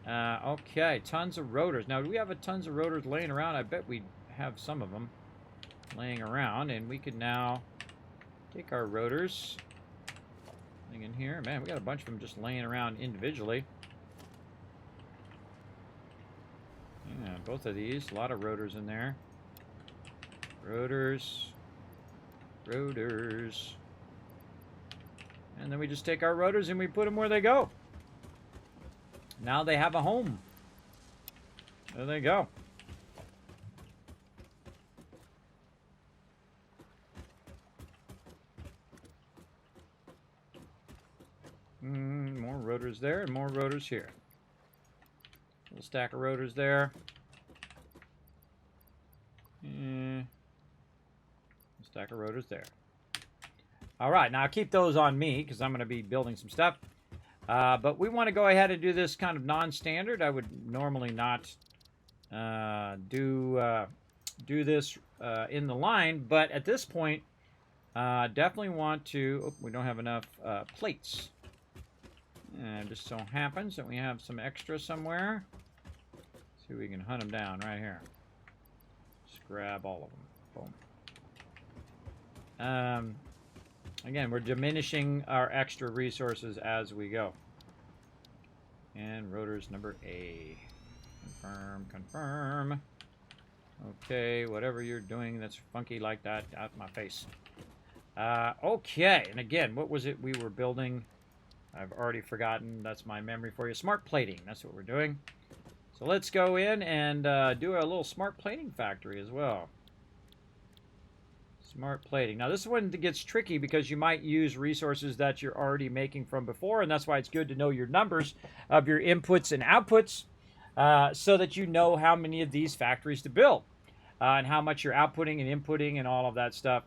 Okay, tons of rotors. Now, do we have tons of rotors laying around? I bet we have some of them laying around, and we could now take our rotors thing in here. Man, we got a bunch of them just laying around individually. Yeah, both of these, a lot of rotors in there. Rotors. And then we just take our rotors and we put them where they go. Now they have a home. There they go. More rotors there and more rotors here. Little stack of rotors there. Stack of rotors there. All right, now I'll keep those on me because I'm going to be building some stuff. But we want to go ahead and do this kind of non-standard. I would normally not do this in the line, but at this point, definitely want to... Oh, we don't have enough plates. And it just so happens that we have some extra somewhere. Let's see if we can hunt them down right here. Just grab all of them. Boom. Again, we're diminishing our extra resources as we go. And rotors number A. Confirm. Okay, whatever you're doing that's funky like that, out my face. Okay, and again, what was it we were building? I've already forgotten. That's my memory for you. Smart plating, that's what we're doing. So let's go in and do a little smart plating factory as well. Smart plating. Now this one gets tricky because you might use resources that you're already making from before, and that's why it's good to know your numbers of your inputs and outputs so that you know how many of these factories to build and how much you're outputting and inputting and all of that stuff.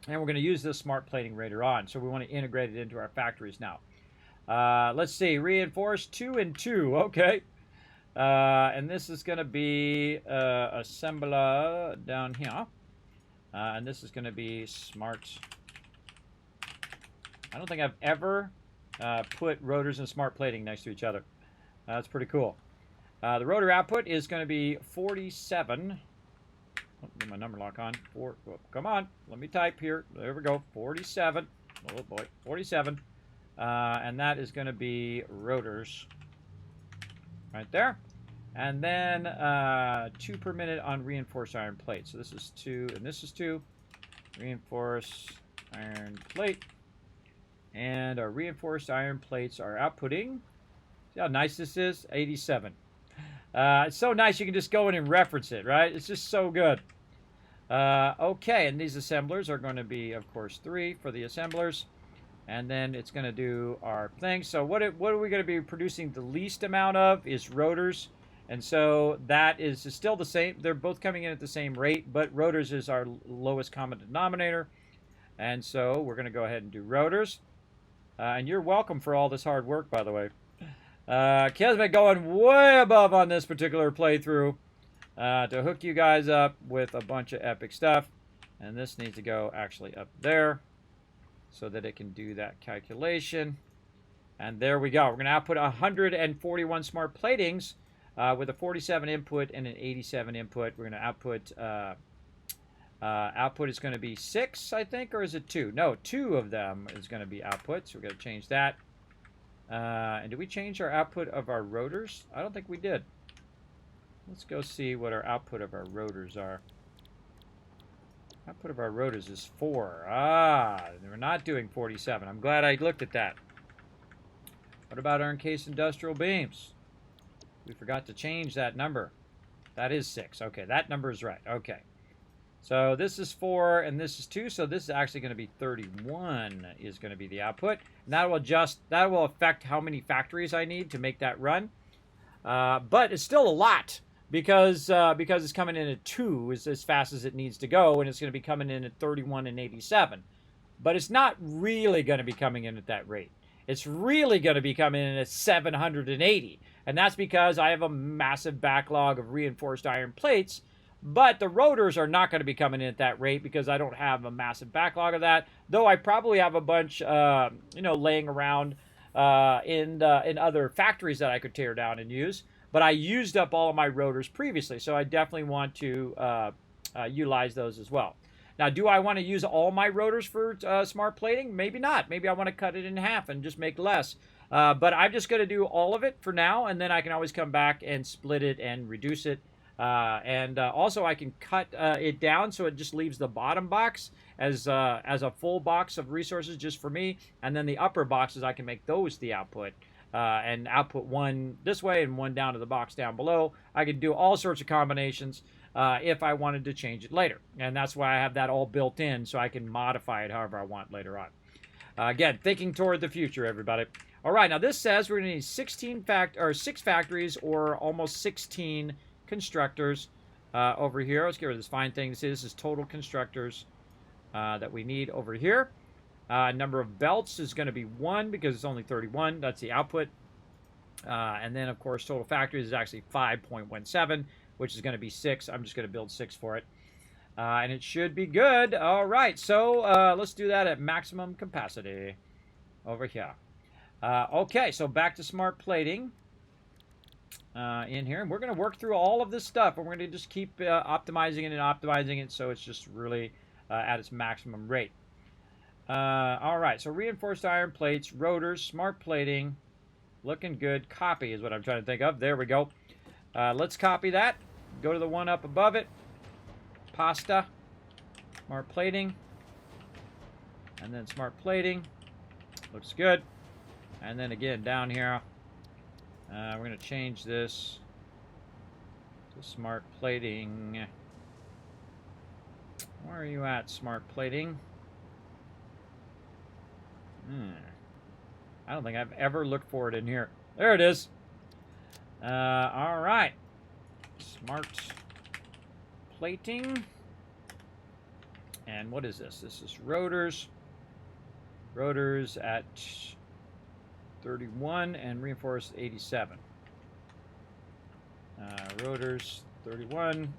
And we're going to use this smart plating later on, so we want to integrate it into our factories now. Let's see, reinforce 2 and 2. Okay. And this is going to be assembler down here. And this is going to be smart. I don't think I've ever put rotors and smart plating next to each other. That's pretty cool. The rotor output is going to be 47. Oh, get my number lock on. Come on, let me type here. There we go, 47. Oh boy, 47. And that is going to be rotors right there. And then 2 per minute on reinforced iron plate. So this is 2 and this is 2. Reinforced iron plate. And our reinforced iron plates are outputting. See how nice this is? 87. It's so nice you can just go in and reference it, right? It's just so good. Okay, and these assemblers are going to be, of course, 3 for the assemblers. And then it's going to do our thing. So what are we going to be producing the least amount of is rotors. And so that is still the same. They're both coming in at the same rate, but rotors is our lowest common denominator. And so we're going to go ahead and do rotors. And you're welcome for all this hard work, by the way. Kismet going way above on this particular playthrough to hook you guys up with a bunch of epic stuff. And this needs to go actually up there so that it can do that calculation. And there we go. We're going to output 141 smart platings with a 47 input and an 87 input. We're going to output... output is going to be 6, I think, or is it 2? No, 2 of them is going to be output, so we're going to change that. And did we change our output of our rotors? I don't think we did. Let's go see what our output of our rotors are. Output of our rotors is 4. We're not doing 47. I'm glad I looked at that. What about our encased industrial beams? We forgot to change that number. That is 6. Okay, that number is right. Okay. So this is 4 and this is 2, so this is actually going to be 31 is going to be the output. And that will affect how many factories I need to make that run. But it's still a lot because it's coming in at 2 is as fast as it needs to go, and it's going to be coming in at 31 and 87. But it's not really going to be coming in at that rate. It's really going to be coming in at 780. And that's because I have a massive backlog of reinforced iron plates. But the rotors are not going to be coming in at that rate because I don't have a massive backlog of that. Though I probably have a bunch, laying around in other factories that I could tear down and use. But I used up all of my rotors previously, so I definitely want to utilize those as well. Now, do I want to use all my rotors for smart plating? Maybe not. Maybe I want to cut it in half and just make less. But I'm just going to do all of it for now, and then I can always come back and split it and reduce it. Also, I can cut it down so it just leaves the bottom box as a full box of resources just for me, and then the upper boxes I can make those the output and output one this way and one down to the box down below. I can do all sorts of combinations if I wanted to change it later, and that's why I have that all built in so I can modify it however I want later on. Again, thinking toward the future, everybody. All right, now this says we're going to need 6 factories or almost 16 constructors over here. Let's get rid of this fine thing. This is total constructors that we need over here. Number of belts is going to be 1 because it's only 31. That's the output. And then, of course, total factories is actually 5.17, which is going to be 6. I'm just going to build 6 for it. And it should be good. All right, so let's do that at maximum capacity over here. Okay, so back to smart plating. In here, and we're going to work through all of this stuff, and we're going to just keep optimizing it so it's just really at its maximum rate. All right, so reinforced iron plates, rotors, smart plating, looking good. Copy is what I'm trying to think of. There we go. Let's copy that. Go to the one up above it. Pasta, smart plating, and then smart plating. Looks good. And then again down here. We're going to change this to smart plating. Where are you at, smart plating? I don't think I've ever looked for it in here. There it is. All right. Smart plating. And what is this? This is rotors. Rotors at 31 and reinforced 87. Rotors 31,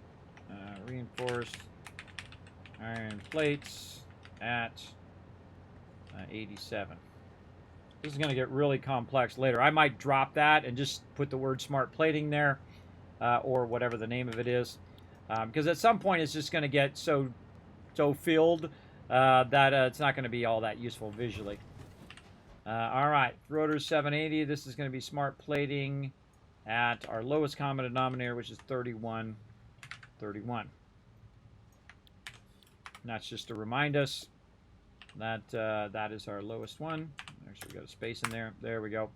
reinforced iron plates at 87. This is going to get really complex later. I might drop that and just put the word smart plating there or whatever the name of it is because at some point it's just going to get so filled that it's not going to be all that useful visually. All right, rotors 780. This is going to be smart plating at our lowest common denominator, which is 31. And that's just to remind us that that is our lowest one. Actually, we got a space in there. There we go.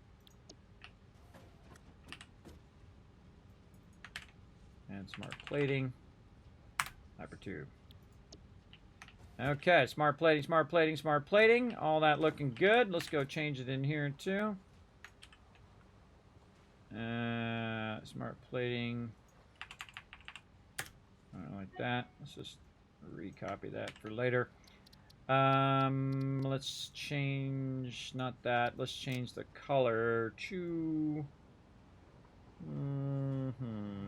And smart plating, hypertube. Okay, smart plating, smart plating, smart plating. All that looking good. Let's go change it in here too. Smart plating. Like that. Let's just recopy that for later. Let's change, not that. Let's change the color to.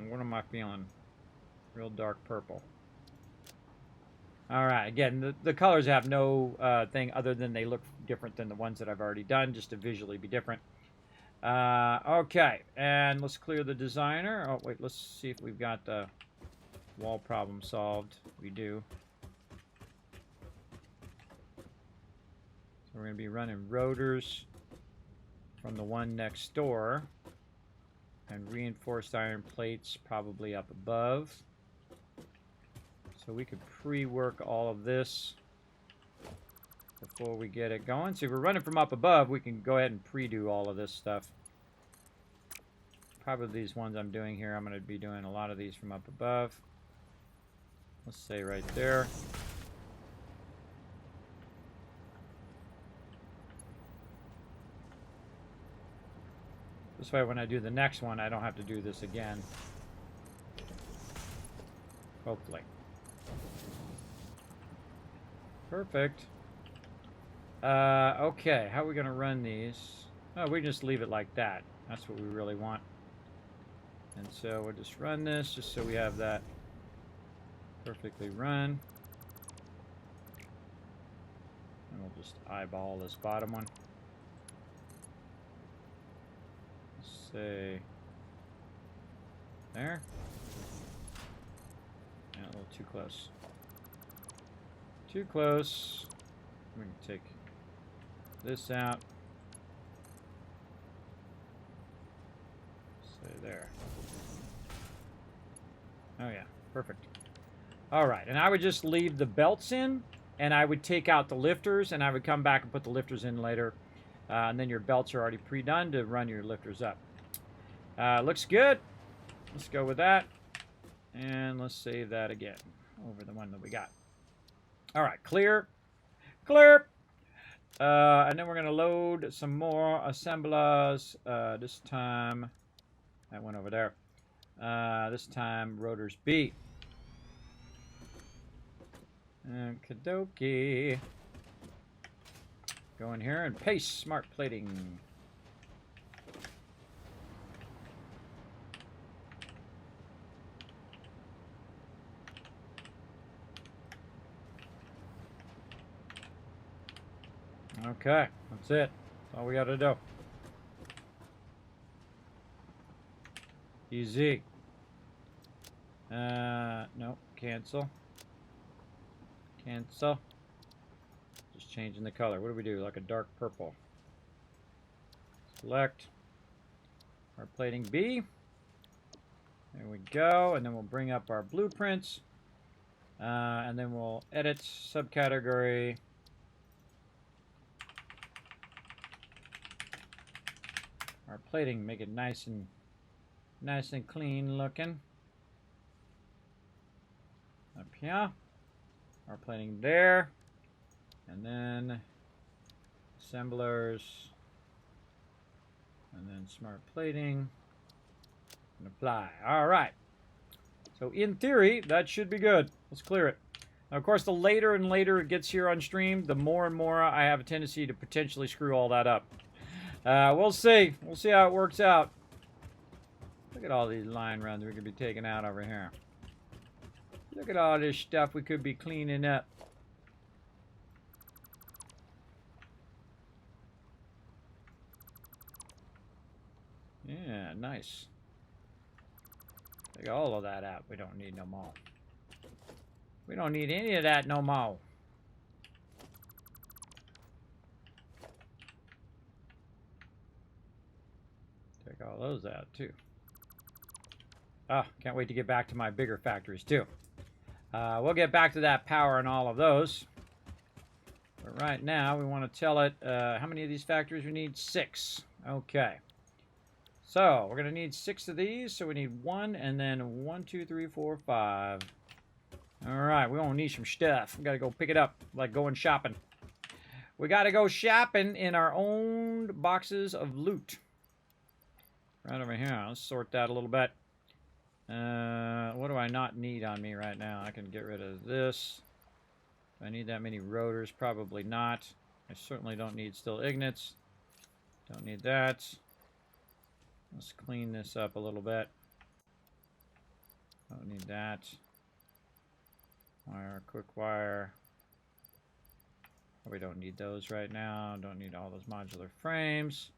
What am I feeling? Real dark purple. All right, again, the colors have no thing other than they look different than the ones that I've already done, just to visually be different. Okay, and let's clear the designer. Oh, wait, let's see if we've got the wall problem solved. We do. So we're going to be running rotors from the one next door, and reinforced iron plates probably up above. So we could pre-work all of this before we get it going. So if we're running from up above, we can go ahead and pre-do all of this stuff. Probably these ones I'm doing here, I'm going to be doing a lot of these from up above. Let's say right there. This way when I do the next one, I don't have to do this again. Hopefully. Perfect. Okay, how are we going to run these? Oh, we just leave it like that. That's what we really want. And so we'll just run this just so we have that perfectly run. And we'll just eyeball this bottom one. Let's say there. Yeah, a little too close. Too close. We can take this out. Say there. Oh yeah, perfect. All right, and I would just leave the belts in, and I would take out the lifters, and I would come back and put the lifters in later. And then your belts are already pre-done to run your lifters up. Looks good. Let's go with that. And let's save that again over the one that we got. All right, clear. Clear. And then we're going to load some more assemblers. This time, that one over there. This time, rotors B. Okie dokie. Go in here and paste smart plating. Okay, that's it. That's all we got to do. Easy. No, cancel. Cancel. Just changing the color. What do we do? Like a dark purple. Select. Our plating B. There we go. And then we'll bring up our blueprints. And then we'll edit subcategory. Our plating, make it nice and clean looking. Up here. Our plating there. And then assemblers. And then smart plating. And apply. All right. So in theory, that should be good. Let's clear it. Now, of course, the later and later it gets here on stream, the more and more I have a tendency to potentially screw all that up. We'll see. We'll see how it works out. Look at all these line runs we could be taking out over here. Look at all this stuff we could be cleaning up. Yeah, nice. Take all of that out. We don't need no more. We don't need any of that no more. Take all those out too. Ah, can't wait to get back to my bigger factories too. We'll get back to that power and all of those. But right now we want to tell it how many of these factories we need? 6. Okay. So we're going to need 6 of these. So we need 1 and then 1, 2, 3, 4, 5. All right, we're going to need some stuff. We got to go pick it up, like going shopping. We got to go shopping in our own boxes of loot. Right over here. Let's sort that a little bit. What do I not need on me right now? I can get rid of this. Do I need that many rotors? Probably not. I certainly don't need still ignits. Don't need that. Let's clean this up a little bit. Don't need that. Wire, quick wire. We don't need those right now. Don't need all those modular frames.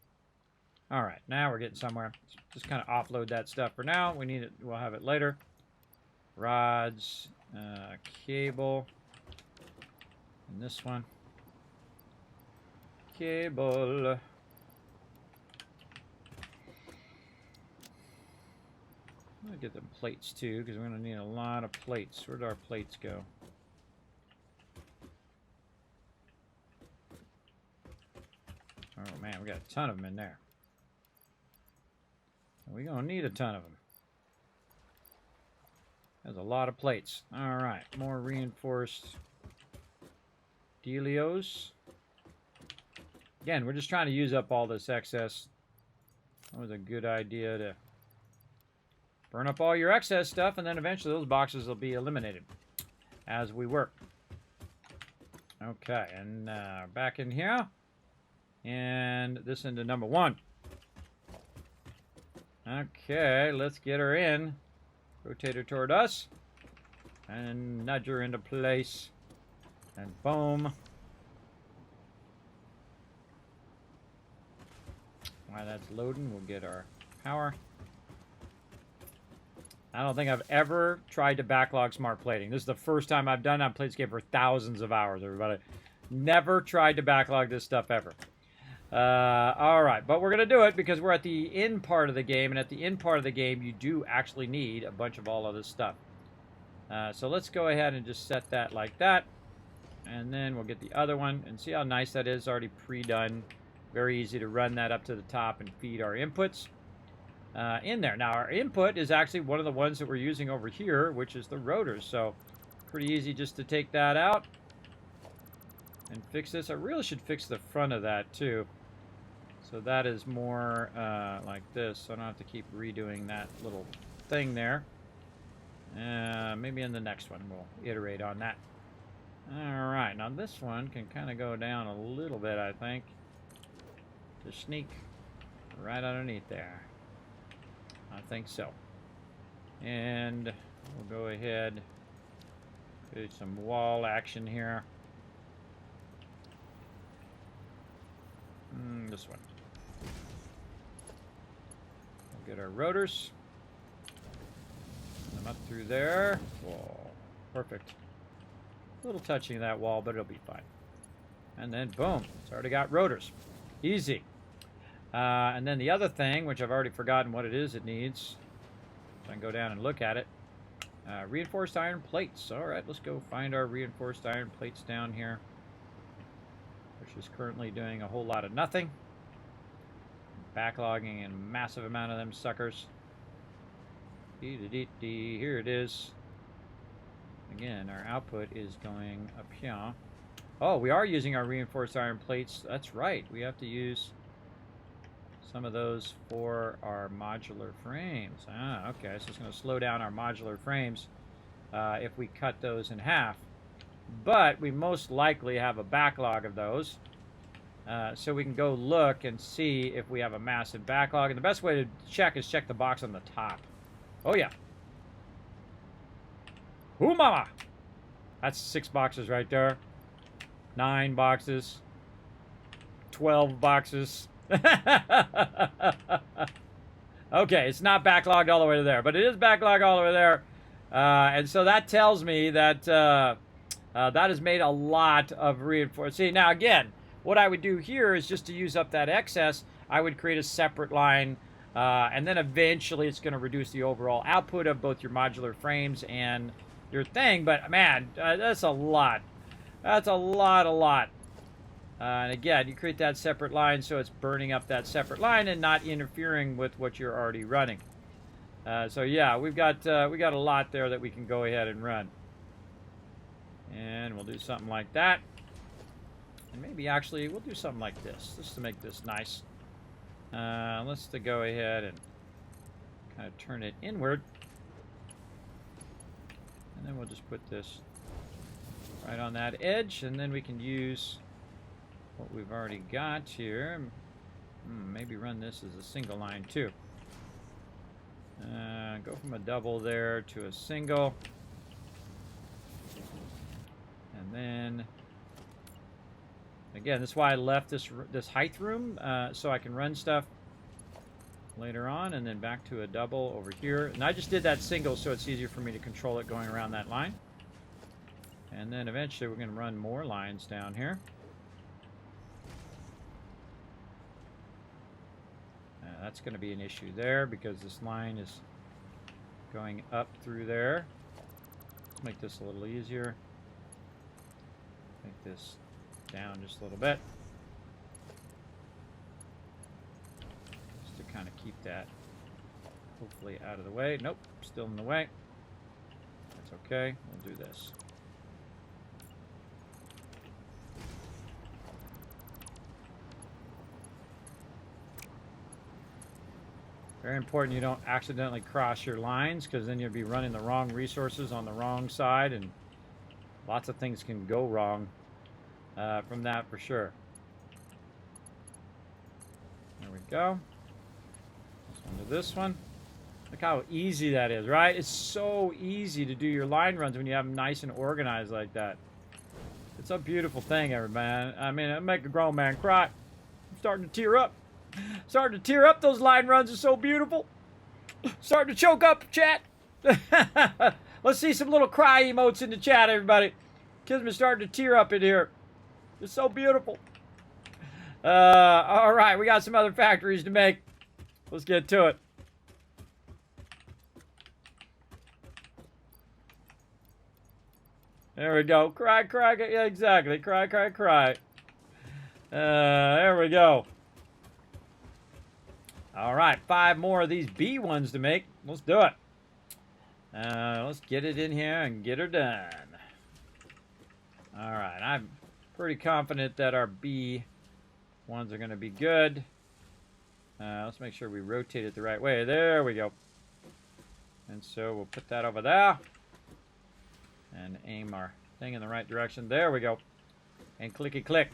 All right, now we're getting somewhere. Just kind of offload that stuff for now. We need it. We'll have it later. Rods, cable, and this one. Cable. I'm gonna get the plates too, because we're gonna need a lot of plates. Where did our plates go? Oh man, we got a ton of them in there. We're gonna need a ton of them. There's a lot of plates. All right, more reinforced dealios. Again, we're just trying to use up all this excess. That was a good idea to burn up all your excess stuff, and then eventually those boxes will be eliminated as we work. Okay, and back in here. And this into number 1. Okay, let's get her in. Rotate her toward us. And nudge her into place. And boom. While that's loading, we'll get our power. I don't think I've ever tried to backlog smart plating. This is the first time I've done it. I've played this game for thousands of hours, everybody. Never tried to backlog this stuff ever. All right, but we're going to do it because we're at the end part of the game, and at the end part of the game, you do actually need a bunch of all of this stuff. So let's go ahead and just set that like that, and then we'll get the other one, and see how nice that is, already pre-done. Very easy to run that up to the top and feed our inputs in there. Now, our input is actually one of the ones that we're using over here, which is the rotors, so pretty easy just to take that out and fix this. I really should fix the front of that, too. So that is more like this, so I don't have to keep redoing that little thing there. Maybe in the next one we'll iterate on that. Alright, now this one can kind of go down a little bit, I think. To sneak right underneath there. I think so. And we'll go ahead, do some wall action here. This one. We'll get our rotors. Put them up through there. Whoa. Perfect. A little touching of that wall, but it'll be fine. And then, boom. It's already got rotors. Easy. And then the other thing, which I've already forgotten what it is it needs. So I can go down and look at it. Reinforced iron plates. All right, let's go find our reinforced iron plates down here. Which is currently doing a whole lot of nothing. Backlogging a massive amount of them suckers. Here it is. Again, our output is going up here. Oh, we are using our reinforced iron plates. That's right. We have to use some of those for our modular frames. Ah, okay. So it's going to slow down our modular frames if we cut those in half. But we most likely have a backlog of those. So we can go look and see if we have a massive backlog. And the best way to check is check the box on the top. Oh, yeah. Ooh, mama! That's 6 boxes right there. 9 boxes. 12 boxes. Okay, it's not backlogged all the way to there, but it is backlogged all the way there. And so that tells me that that has made a lot of reinforcement. See, now again, what I would do here is just to use up that excess, I would create a separate line, and then eventually it's going to reduce the overall output of both your modular frames and your thing. But man, that's a lot. That's a lot. And again, you create that separate line so it's burning up that separate line and not interfering with what you're already running. So yeah, we got a lot there that we can go ahead and run. And we'll do something like that. And maybe actually we'll do something like this, just to make this nice. Let's go ahead and kind of turn it inward. And then we'll just put this right on that edge, and then we can use what we've already got here. Maybe run this as a single line too. Go from a double there to a single. And then, again, this is why I left this height room, so I can run stuff later on, and then back to a double over here. And I just did that single so it's easier for me to control it going around that line. And then eventually we're going to run more lines down here. That's going to be an issue there because this line is going up through there. Let's make this a little easier. Make this down just a little bit. Just to kind of keep that hopefully out of the way. Nope, still in the way. That's okay. We'll do this. Very important you don't accidentally cross your lines, because then you'll be running the wrong resources on the wrong side, and lots of things can go wrong from that for sure. There we go. This one to this one. Look how easy that is, right? It's so easy to do your line runs when you have them nice and organized like that. It's a beautiful thing, everybody. I mean, it'll make a grown man cry. I'm starting to tear up. Starting to tear up. Those line runs are so beautiful. Starting to choke up, chat. Let's see some little cry emotes in the chat, everybody. Kismet's starting to tear up in here. It's so beautiful. All right, we got some other factories to make. Let's get to it. There we go. Cry, cry. Yeah, exactly. Cry, cry, cry. There we go. All right, 5 more of these B ones to make. Let's do it. Let's get it in here and get her done. All right, I'm pretty confident that our B ones are going to be good. Let's make sure we rotate it the right way. There we go. And so we'll put that over there and aim our thing in the right direction. There we go. And clicky click.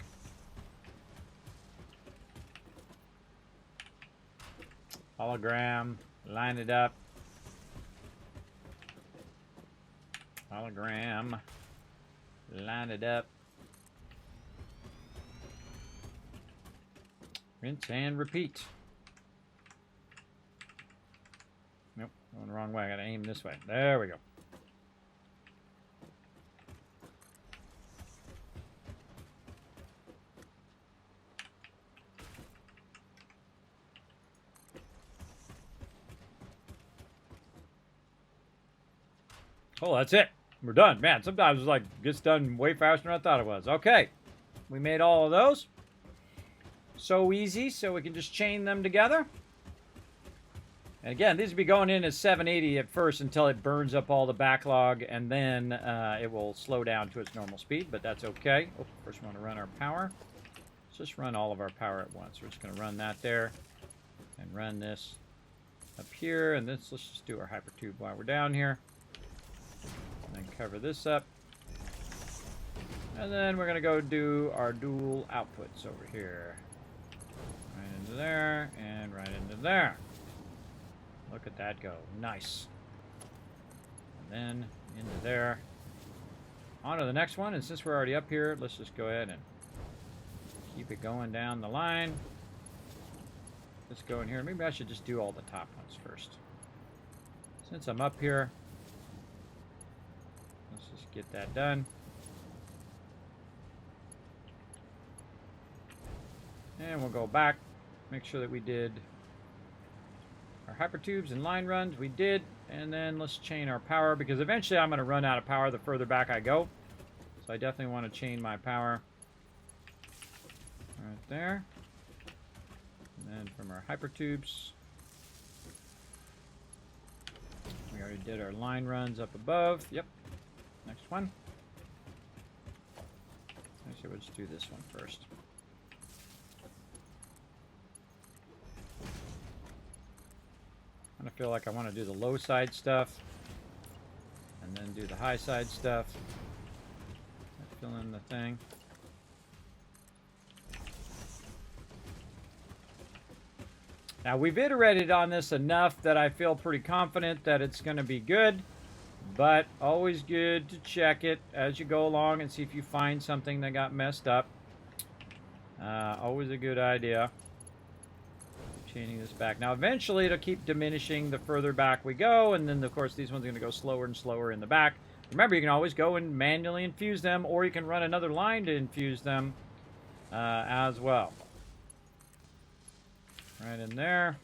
Hologram, line it up. Hologram, line it up. Rinse and repeat. Nope, going the wrong way. I gotta aim this way. There we go. Oh, that's it. We're done. Man, sometimes it's like gets done way faster than I thought it was. Okay. We made all of those. So easy, so we can just chain them together. And again, these will be going in as 780 at first until it burns up all the backlog, and then it will slow down to its normal speed, but that's okay. Oh, first we want to run our power. Let's just run all of our power at once. We're just going to run that there and run this up here, and let's just do our hypertube while we're down here. And then cover this up. And then we're going to go do our dual outputs over here. Right into there and right into there. Look at that go. Nice. And then into there. On to the next one. And since we're already up here, let's just go ahead and keep it going down the line. Let's go in here. Maybe I should just do all the top ones first. Since I'm up here, let's just get that done. And we'll go back, make sure that we did our hypertubes and line runs. We did, and then let's chain our power, because eventually I'm going to run out of power the further back I go. So I definitely want to chain my power right there. And then from our hypertubes, we already did our line runs up above. Yep. Next one. Actually, we'll just do this one first. I feel like I want to do the low side stuff and then do the high side stuff. Fill in the thing. Now we've iterated on this enough that I feel pretty confident that it's going to be good, but always good to check it as you go along and see if you find something that got messed up. Always a good idea. Chaining this back. Now eventually it'll keep diminishing the further back we go, and then of course these ones are going to go slower and slower in the back. Remember, you can always go and manually infuse them, or you can run another line to infuse them as well. Right in there.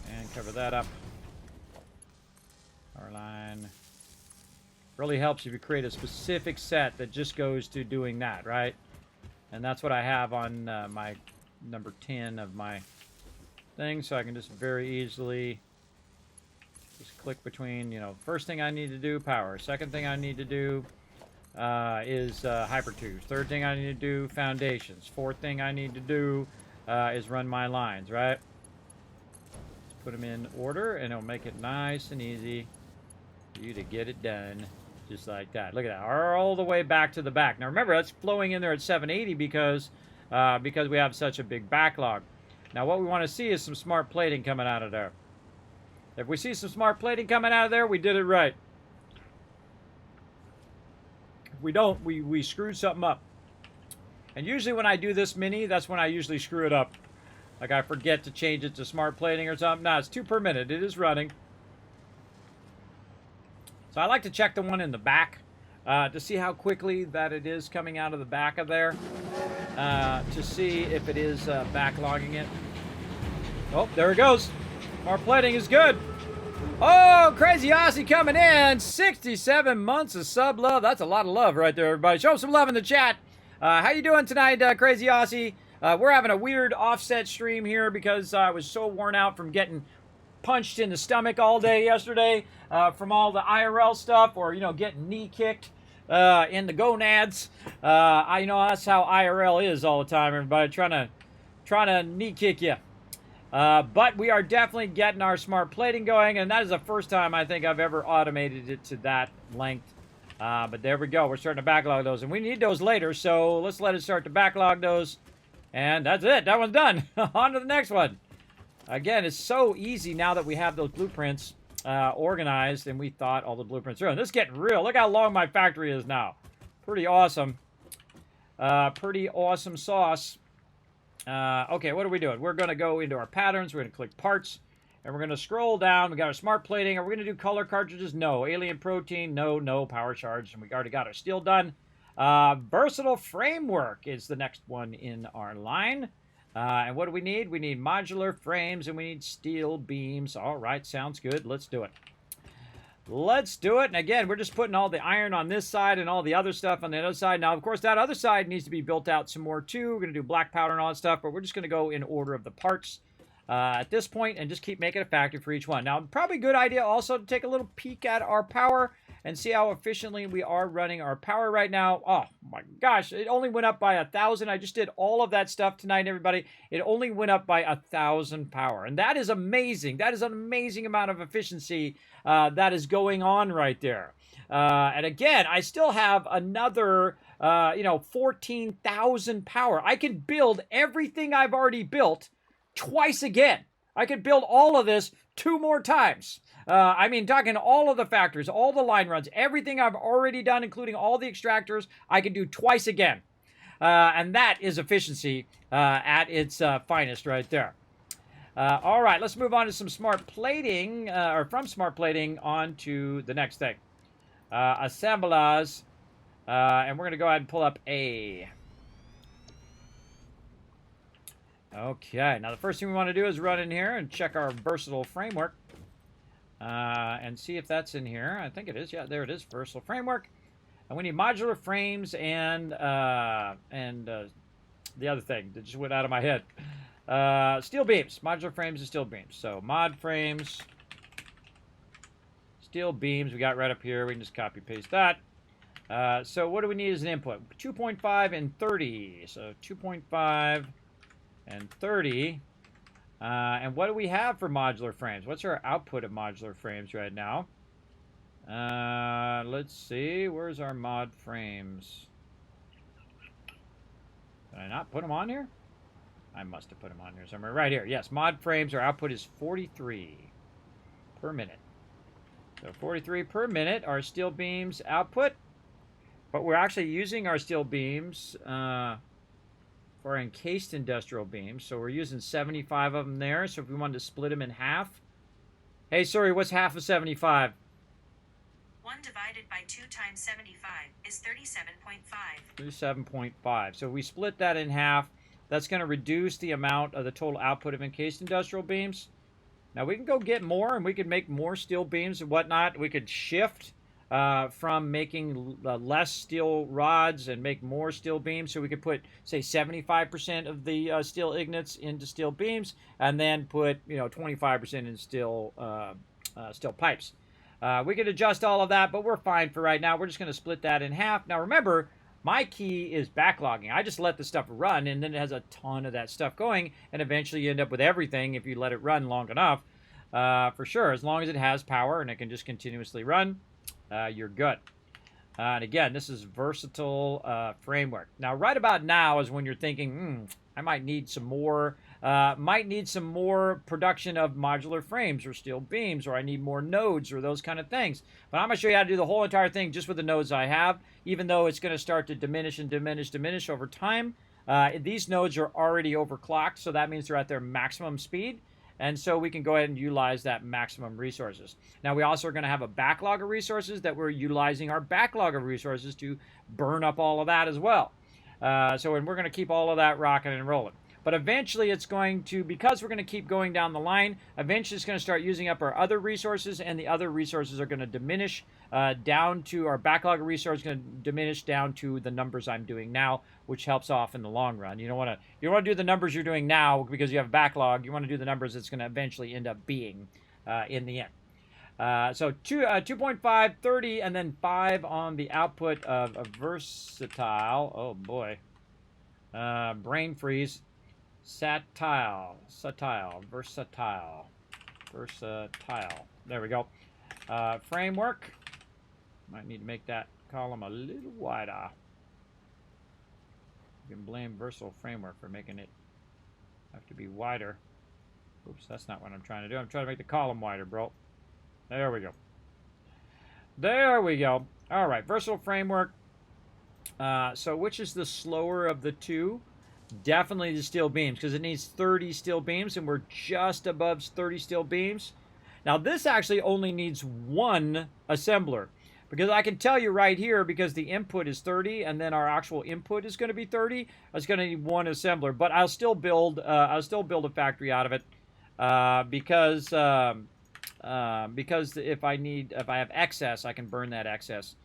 And cover that up. Power line. Really helps if you create a specific set that just goes to doing that, right? And that's what I have on my number 10 of my thing, so I can just very easily just click between, you know, first thing I need to do, power. Second thing I need to do is hypertubes. Third thing I need to do, foundations. Fourth thing I need to do is run my lines, right? Just put them in order, and it'll make it nice and easy for you to get it done, just like that. Look at that, all the way back to the back. Now remember, that's flowing in there at 780 because we have such a big backlog. Now what we want to see is some smart plating coming out of there. If we see some smart plating coming out of there, we did it right. If we don't, we screwed something up. And usually when I do this mini, that's when I usually screw it up. Like I forget to change it to smart plating or something. No, it's 2 per minute. It is running. So I like to check the one in the back to see how quickly that it is coming out of the back of there. To see if it is backlogging it. Oh, there it goes. Smart plating is good. Oh, Crazy Aussie coming in. 67 months of sub love. That's a lot of love right there, everybody. Show some love in the chat. How you doing tonight, Crazy Aussie? We're having a weird offset stream here because I was so worn out from getting punched in the stomach all day yesterday from all the IRL stuff, or, you know, getting knee kicked in the gonads. You know, that's how IRL is all the time, everybody. Trying to knee kick you. But we are definitely getting our smart plating going, and that is the first time I think I've ever automated it to that length. But there we go. We're starting to backlog those, and we need those later, so let's let it start to backlog those. And that's it. That one's done. On to the next one. Again, it's so easy now that we have those blueprints organized, and we thought all the blueprints are. And this is getting real. Look how long my factory is now. Pretty awesome. Pretty awesome sauce. Okay, what are we doing? We're going to go into our patterns. We're going to click parts, and we're going to scroll down. We got our smart plating. Are we going to do color cartridges? No. Alien protein? No. No. Power charge. And we already got our steel done. Versatile framework is the next one in our line. And what do we need? We need modular frames, and we need steel beams. All right, sounds good. Let's do it. Let's do it. And again, we're just putting all the iron on this side and all the other stuff on the other side. Now, of course, that other side needs to be built out some more, too. We're going to do black powder and all that stuff, but we're just going to go in order of the parts at this point and just keep making a factory for each one. Now, probably a good idea also to take a little peek at our power and see how efficiently we are running our power right now. Oh, my gosh. It only went up by 1,000. I just did all of that stuff tonight, everybody. It only went up by 1,000 power. And that is amazing. That is an amazing amount of efficiency that is going on right there. And again, I still have another, 14,000 power. I can build everything I've already built twice again. I could build all of this 2 more times. I mean, talking all of the factories, all the line runs, everything I've already done, including all the extractors, I can do twice again. And that is efficiency at its finest right there. All right, let's move on to some smart plating, or from smart plating on to the next thing. Assemblage. And we're going to go ahead and pull up A. Okay, now the first thing we want to do is run in here and check our versatile framework. And see if that's in here. I think it is. Yeah, there it is. Versatile framework. And we need modular frames and the other thing that just went out of my head. Steel beams. Modular frames and steel beams. So mod frames, steel beams. We got right up here. We can just copy paste that. So what do we need as an input? 2.5 and 30. So 2.5 and 30. And what do we have for modular frames? What's our output of modular frames right now? Let's see. Where's our mod frames? Did I not put them on here? I must have put them on here somewhere. Right here. Yes, mod frames. Our output is 43 per minute. So 43 per minute, our steel beams output. But we're actually using our steel beams for our encased industrial beams. So we're using 75 of them there. So if we wanted to split them in half. Hey, sorry, what's half of 75? 1 divided by 2 times 75 is 37.5. 37.5. So we split that in half. That's going to reduce the amount of the total output of encased industrial beams. Now we can go get more, and we could make more steel beams and whatnot. We could shift from making less steel rods and make more steel beams. So we could put, say, 75% of the steel ignits into steel beams, and then put 25% in steel pipes. We could adjust all of that, but we're fine for right now. We're just going to split that in half. Now remember, my key is backlogging. I just let the stuff run, and then it has a ton of that stuff going, and eventually you end up with everything if you let it run long enough. For sure, as long as it has power and it can just continuously run, you're good. And again, this is versatile framework. Now, right about now is when you're thinking, I might need some more. Production of modular frames or steel beams, or I need more nodes or those kind of things. But I'm going to show you how to do the whole entire thing just with the nodes I have, even though it's going to start to diminish and diminish over time. These nodes are already overclocked, so that means they're at their maximum speed. And so we can go ahead and utilize that maximum resources. Now, we also are going to have a backlog of resources that we're utilizing our backlog of resources to burn up all of that as well. And we're going to keep all of that rocking and rolling. But eventually it's going to, because we're going to keep going down the line, eventually it's going to start using up our other resources, and the other resources are going to diminish down to, our backlog of resources going to diminish down to the numbers I'm doing now, which helps off in the long run. You don't want to do the numbers you're doing now because you have a backlog. You want to do the numbers it's going to eventually end up being in the end. So 2.5, 30, and then 5 on the output of a versatile. Oh boy. Brain freeze. Versatile. There we go. Framework. Might need to make that column a little wider. You can blame Versatile Framework for making it have to be wider. Oops, that's not what I'm trying to do. I'm trying to make the column wider, bro. There we go. There we go. All right, Versatile Framework. So which is the slower of the two? Definitely the steel beams, because it needs 30 steel beams, and we're just above 30 steel beams. Now, this actually only needs one assembler, because I can tell you right here, because the input is 30, and then our actual input is going to be 30, it's going to need one assembler. But I'll still build a factory out of it, because if I have excess, I can burn that excess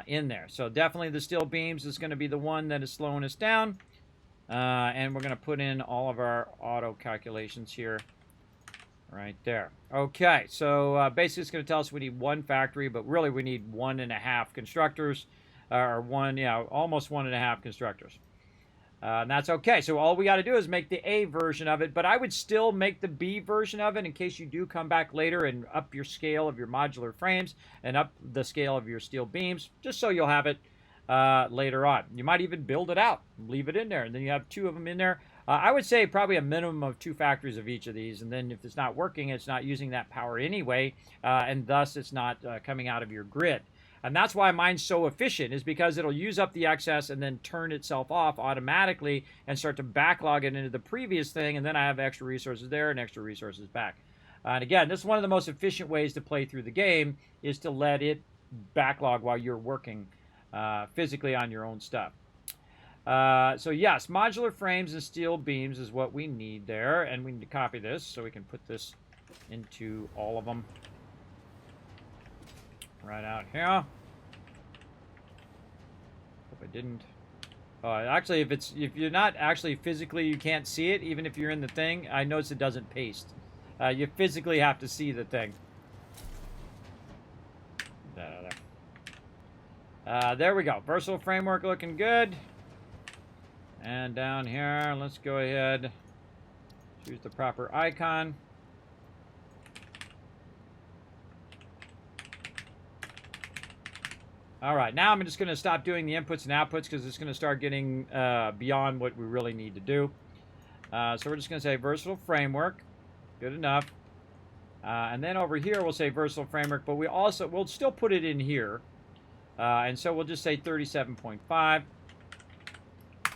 in there. So definitely the steel beams is going to be the one that is slowing us down. And we're going to put in all of our auto calculations here right there. Okay, so basically it's going to tell us we need one factory, but really we need 1.5 constructors, or almost 1.5 constructors. And that's okay. So all we got to do is make the A version of it, but I would still make the B version of it in case you do come back later and up your scale of your modular frames and up the scale of your steel beams, just so you'll have it later on. You might even build it out, leave it in there, and then you have 2 of them in there. I would say probably a minimum of 2 factories of each of these, and then if it's not working, it's not using that power anyway, and thus it's not coming out of your grid. And that's why mine's so efficient, is because it'll use up the excess and then turn itself off automatically and start to backlog it into the previous thing, and then I have extra resources there and extra resources back. And again, this is one of the most efficient ways to play through the game, is to let it backlog while you're working physically on your own stuff. So yes, modular frames and steel beams is what we need there, and we need to copy this so we can put this into all of them right out here. Hope I didn't. Actually, if you're not actually physically, you can't see it, even if you're in the thing. I notice it doesn't paste. You physically have to see the thing. There we go. Versatile framework looking good. And down here, let's go ahead. Choose the proper icon. All right, now I'm just going to stop doing the inputs and outputs because it's going to start getting beyond what we really need to do. So we're just going to say versatile framework. Good enough. And then over here we'll say versatile framework, but we'll still put it in here. And so we'll just say 37.5.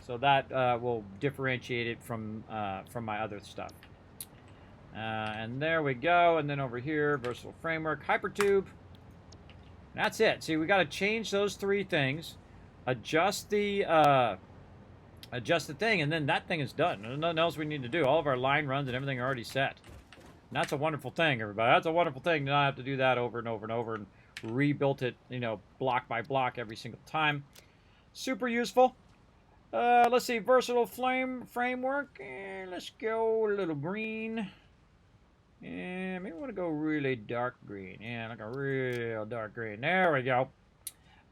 So that will differentiate it from my other stuff. And there we go. And then over here, versatile framework, hypertube. That's it. See, we got to change those three things, adjust the thing, and then that thing is done. There's nothing else we need to do. All of our line runs and everything are already set. And that's a wonderful thing, everybody. That's a wonderful thing to not have to do that over and over and over and rebuilt it, you know, block by block every single time. Super useful. Let's see, versatile framework. Let's go a little green. Yeah, maybe I want to go really dark green. Yeah, like a real dark green. There we go.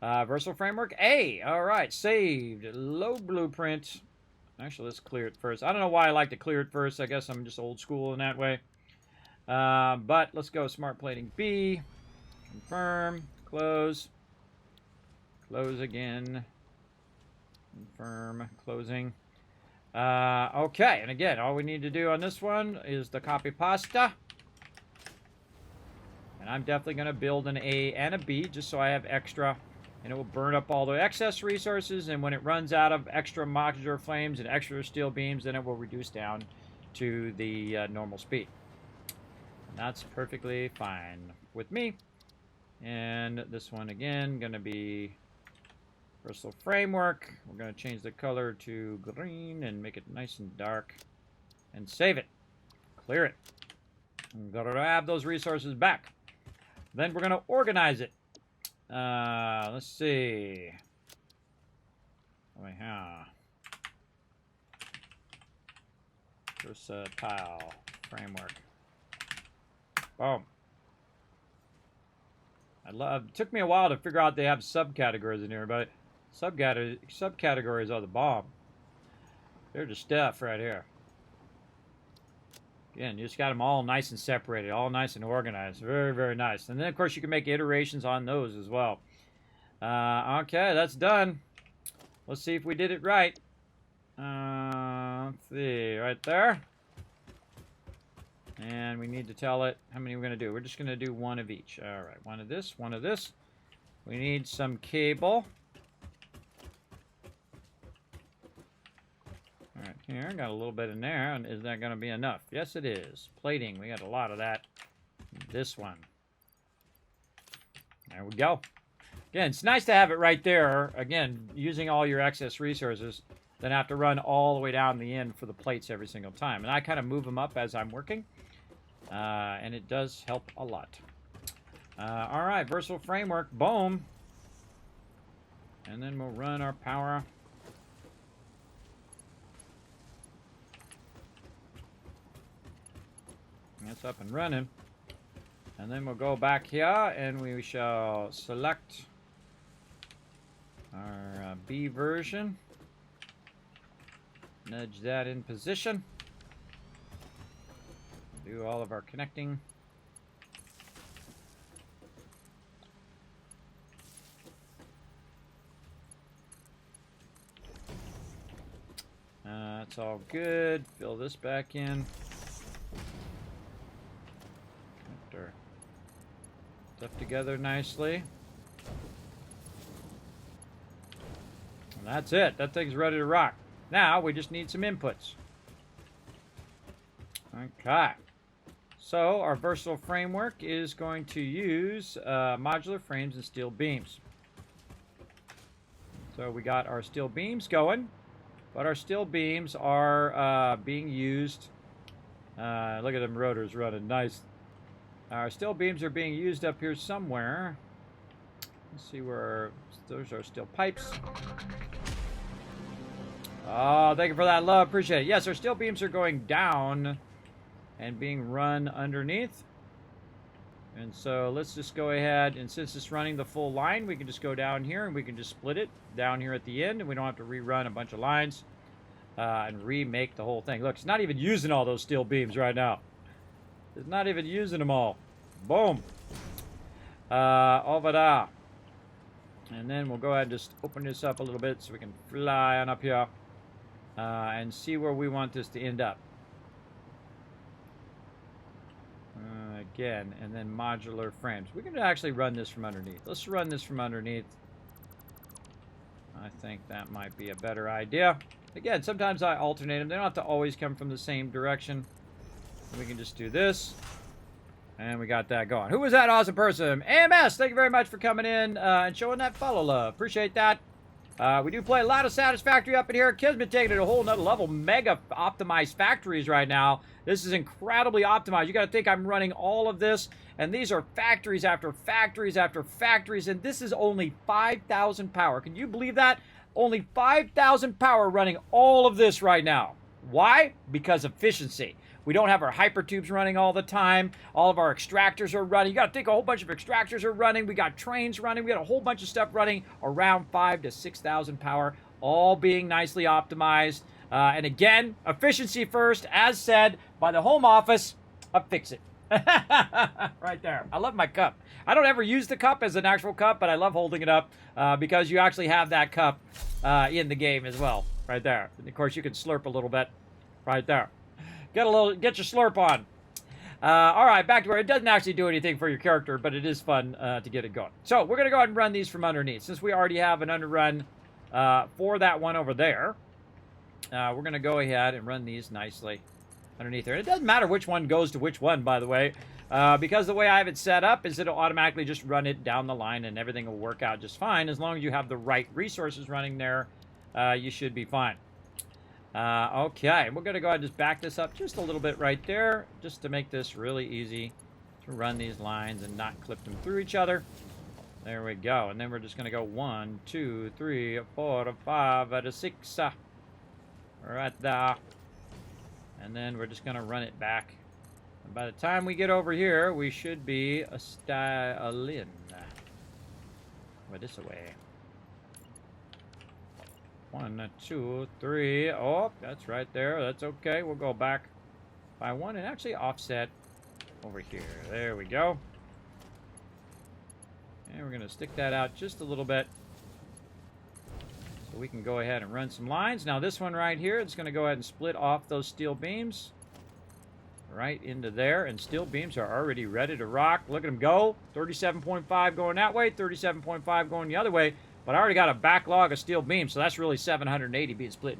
Versatile framework A. All right, saved. Load blueprint. Actually, let's clear it first. I don't know why I like to clear it first. I guess I'm just old school in that way. But let's go smart plating B. Confirm. Close. Close again. Confirm. Closing. Okay, and again, all we need to do on this one is the copy pasta. And I'm definitely going to build an A and a B just so I have extra. And it will burn up all the excess resources. And when it runs out of extra modular flames and extra steel beams, then it will reduce down to the normal speed. And that's perfectly fine with me. And this one, again, going to be versatile framework. We're going to change the color to green and make it nice and dark. And save it. Clear it. I'm going to have those resources back. Then we're going to organize it. Let's see. Versatile framework. Boom. It took me a while to figure out they have subcategories in here, but subcategories are the bomb. They're the stuff right here. Again, you just got them all nice and separated, all nice and organized. Very, very nice. And then, of course, you can make iterations on those as well. Okay, that's done. Let's see if we did it right. Let's see, right there. And we need to tell it how many we're going to do. We're just going to do one of each. All right, one of this, one of this. We need some cable. All right, here, got a little bit in there. And is that going to be enough? Yes, it is. Plating, we got a lot of that. This one. There we go. Again, it's nice to have it right there. Again, using all your excess resources, then have to run all the way down the end for the plates every single time. And I kind of move them up as I'm working. And it does help a lot. All right, versatile framework, boom. And then we'll run our power. That's up and running. And then we'll go back here and we shall select our B version. Nudge that in position. Do all of our connecting. That's all good. Fill this back in. Get our stuff together nicely. And that's it. That thing's ready to rock. Now we just need some inputs. Okay. So our versatile framework is going to use modular frames and steel beams. So we got our steel beams going, but our steel beams are being used. Look at them rotors running nice. Our steel beams are being used up here somewhere. Let's see where those are steel pipes. Oh, thank you for that love. Appreciate it. Yes, our steel beams are going down and being run underneath. And so let's just go ahead, and since it's running the full line, we can just go down here and we can just split it down here at the end, and we don't have to rerun a bunch of lines and remake the whole thing. Look, it's not even using all those steel beams right now. It's not even using them all. Boom. Over there. And then we'll go ahead and just open this up a little bit so we can fly on up here and see where we want this to end up. Again, and then modular frames. We can actually run this from underneath. Let's run this from underneath. I think that might be a better idea. Again, sometimes I alternate them. They don't have to always come from the same direction. We can just do this. And we got that going. Who was that awesome person? AMS, thank you very much for coming in and showing that follow love. Appreciate that. We do play a lot of Satisfactory up in here. Kismet taking it a whole nother level. Mega optimized factories right now. This is incredibly optimized. You got to think I'm running all of this. And these are factories after factories after factories. And this is only 5,000 power. Can you believe that? Only 5,000 power running all of this right now. Why? Because efficiency. We don't have our hyper tubes running all the time. All of our extractors are running. You got to think a whole bunch of extractors are running. We got trains running. We got a whole bunch of stuff running around 5,000 to 6,000 power, all being nicely optimized. And again, efficiency first, as said by the home office of Fix-It. Right there. I love my cup. I don't ever use the cup as an actual cup, but I love holding it up because you actually have that cup in the game as well. Right there. And of course, you can slurp a little bit. Right there. Get your slurp on. All right, back to where it doesn't actually do anything for your character, but it is fun to get it going. So we're going to go ahead and run these from underneath. Since we already have an underrun for that one over there, we're going to go ahead and run these nicely underneath there. And it doesn't matter which one goes to which one, by the way, because the way I have it set up is it'll automatically just run it down the line and everything will work out just fine. As long as you have the right resources running there, you should be fine. Okay, we're going to go ahead and just back this up just a little bit right there, just to make this really easy to run these lines and not clip them through each other. There we go. And then we're just going to go 1, 2, 3, 4, 5, 6, right there. And then we're just going to run it back. And by the time we get over here, we should be a styling. Well, this away. 1, 2, 3. Oh, that's right there. That's okay. We'll go back by 1 and actually offset over here. There we go. And we're going to stick that out just a little bit so we can go ahead and run some lines. Now this one right here, it's going to go ahead and split off those steel beams right into there. And steel beams are already ready to rock. Look at them go. 37.5 going that way, 37.5 going the other way. But I already got a backlog of steel beams, so that's really 780 being split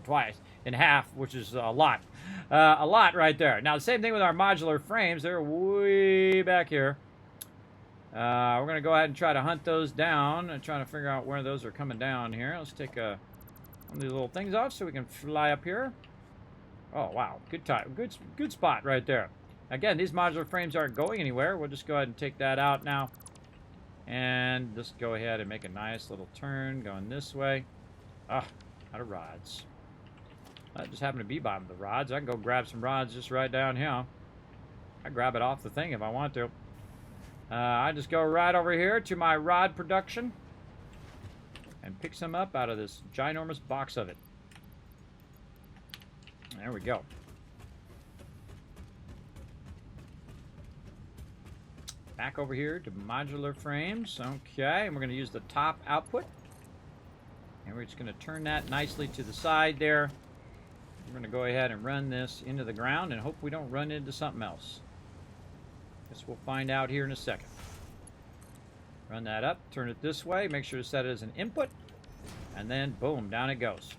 in half, which is a lot. A lot right there. Now, the same thing with our modular frames. They're way back here. We're going to go ahead and try to hunt those down and trying to figure out where those are coming down here. Let's take one of these little things off so we can fly up here. Oh, wow. Good time. Good spot right there. Again, these modular frames aren't going anywhere. We'll just go ahead and take that out now. And just go ahead and make a nice little turn going this way. Ah, out of rods. I just happen to be by the rods. I can go grab some rods just right down here. I grab it off the thing if I want to. I just go right over here to my rod production and pick some up out of this ginormous box of it. There we go. Back over here to modular frames. Okay, and we're going to use the top output. And we're just going to turn that nicely to the side there. We're going to go ahead and run this into the ground and hope we don't run into something else. Guess we'll find out here in a second. Run that up, turn it this way, make sure to set it as an input, and then boom, down it goes.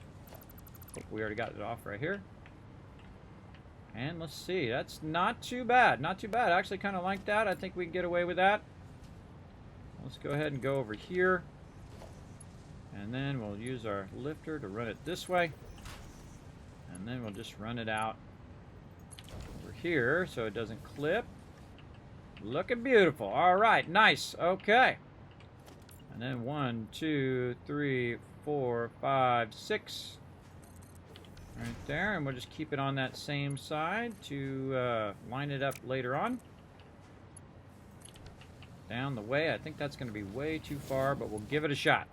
Hope we already got it off right here. And let's see, that's not too bad. Not too bad. I actually kind of like that. I think we can get away with that. Let's go ahead and go over here. And then we'll use our lifter to run it this way. And then we'll just run it out over here so it doesn't clip. Looking beautiful. All right, nice. Okay. And then 1, 2, 3, 4, 5, 6. Right there, and we'll just keep it on that same side to line it up later on. down the way. I think that's going to be way too far, but we'll give it a shot.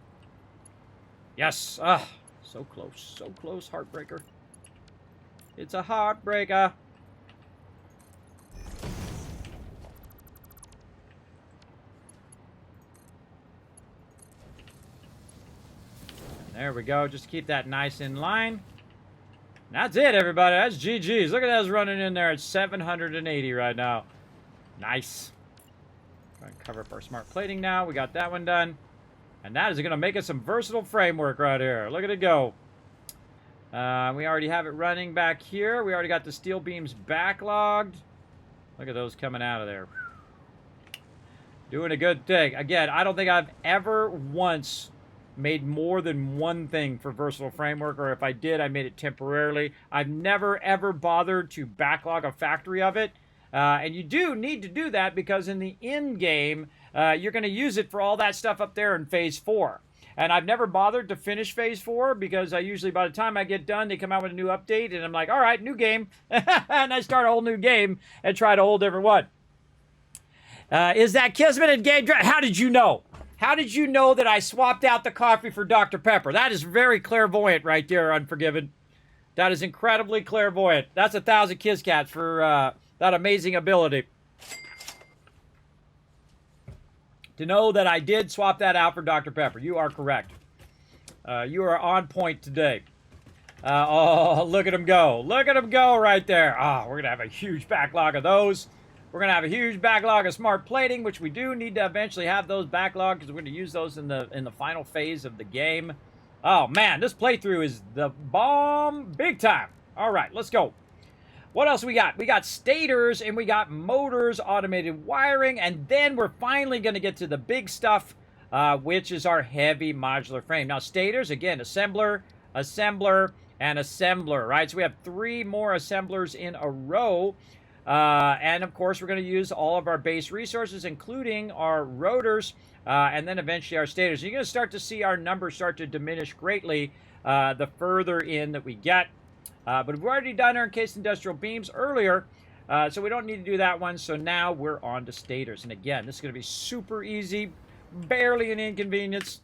Yes! Ah, so close. So close. Heartbreaker. It's a heartbreaker. There we go. Just keep that nice in line. That's it, everybody. That's GG's. Look at us running in there at 780 right now. Nice. Try and cover up our smart plating now. We got that one done. And that is going to make us some versatile framework right here. Look at it go. We already have it running back here. We already got the steel beams backlogged. Look at those coming out of there. Doing a good thing. Again, I don't think I've ever once made more than one thing for versatile framework, or if I did, I made it temporarily. I've never ever bothered to backlog a factory of it, and you do need to do that because in the end game you're going to use it for all that stuff up there in phase 4. And I've never bothered to finish phase 4 because I usually, by the time I get done, they come out with a new update and I'm like, all right, new game. And I start a whole new game and try a whole different one. Is that Kismet and Game Drive? How did you know? How did you know that I swapped out the coffee for Dr. Pepper? That is very clairvoyant right there, Unforgiven. That is incredibly clairvoyant. That's 1,000 Kiss Cats for that amazing ability. To know that I did swap that out for Dr. Pepper. You are correct. You are on point today. Oh, look at him go. Look at him go right there. Ah, we're going to have a huge backlog of those. We're going to have a huge backlog of smart plating, which we do need to eventually have those backlogged because we're going to use those in the final phase of the game. Oh, man, this playthrough is the bomb big time. All right, let's go. What else we got? We got stators and we got motors, automated wiring, and then we're finally going to get to the big stuff, which is our heavy modular frame. Now, stators, again, assembler, assembler, and assembler, right? So we have 3 more assemblers in a row. And of course, we're going to use all of our base resources, including our rotors, and then eventually our stators. You're going to start to see our numbers start to diminish greatly the further in that we get. But we've already done our encased industrial beams earlier, so we don't need to do that one. So now we're on to stators. And again, this is going to be super easy, barely an inconvenience.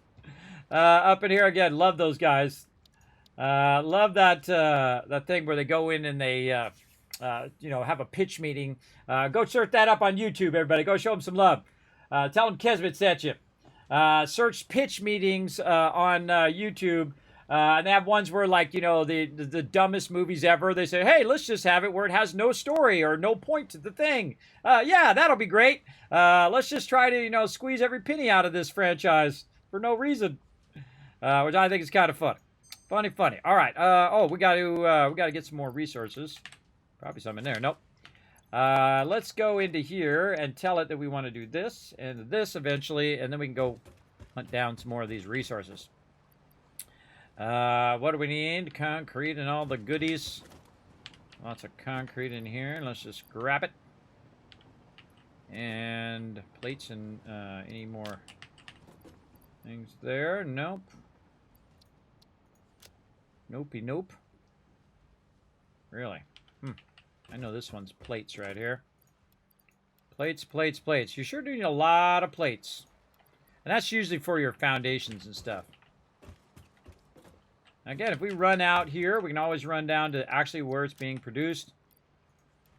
Up in here, again, love those guys. Love that thing where they go in and they... have a pitch meeting. Go search that up on YouTube, everybody. Go show them some love. Tell them Kismet sent you. Search pitch meetings on YouTube. And they have ones where, like, the dumbest movies ever. They say, hey, let's just have it where it has no story or no point to the thing. Yeah, that'll be great. Let's just try to, squeeze every penny out of this franchise for no reason. Which I think is kind of fun. Funny. All right. We got to get some more resources. Probably some in there. Nope. Let's go into here and tell it that we want to do this and this eventually, and then we can go hunt down some more of these resources. What do we need? Concrete and all the goodies. Lots of concrete in here. Let's just grab it. And plates and any more things there? Nope. Nope. Really? I know this one's plates right here. Plates. You sure do need a lot of plates. And that's usually for your foundations and stuff. Again, if we run out here, we can always run down to actually where it's being produced.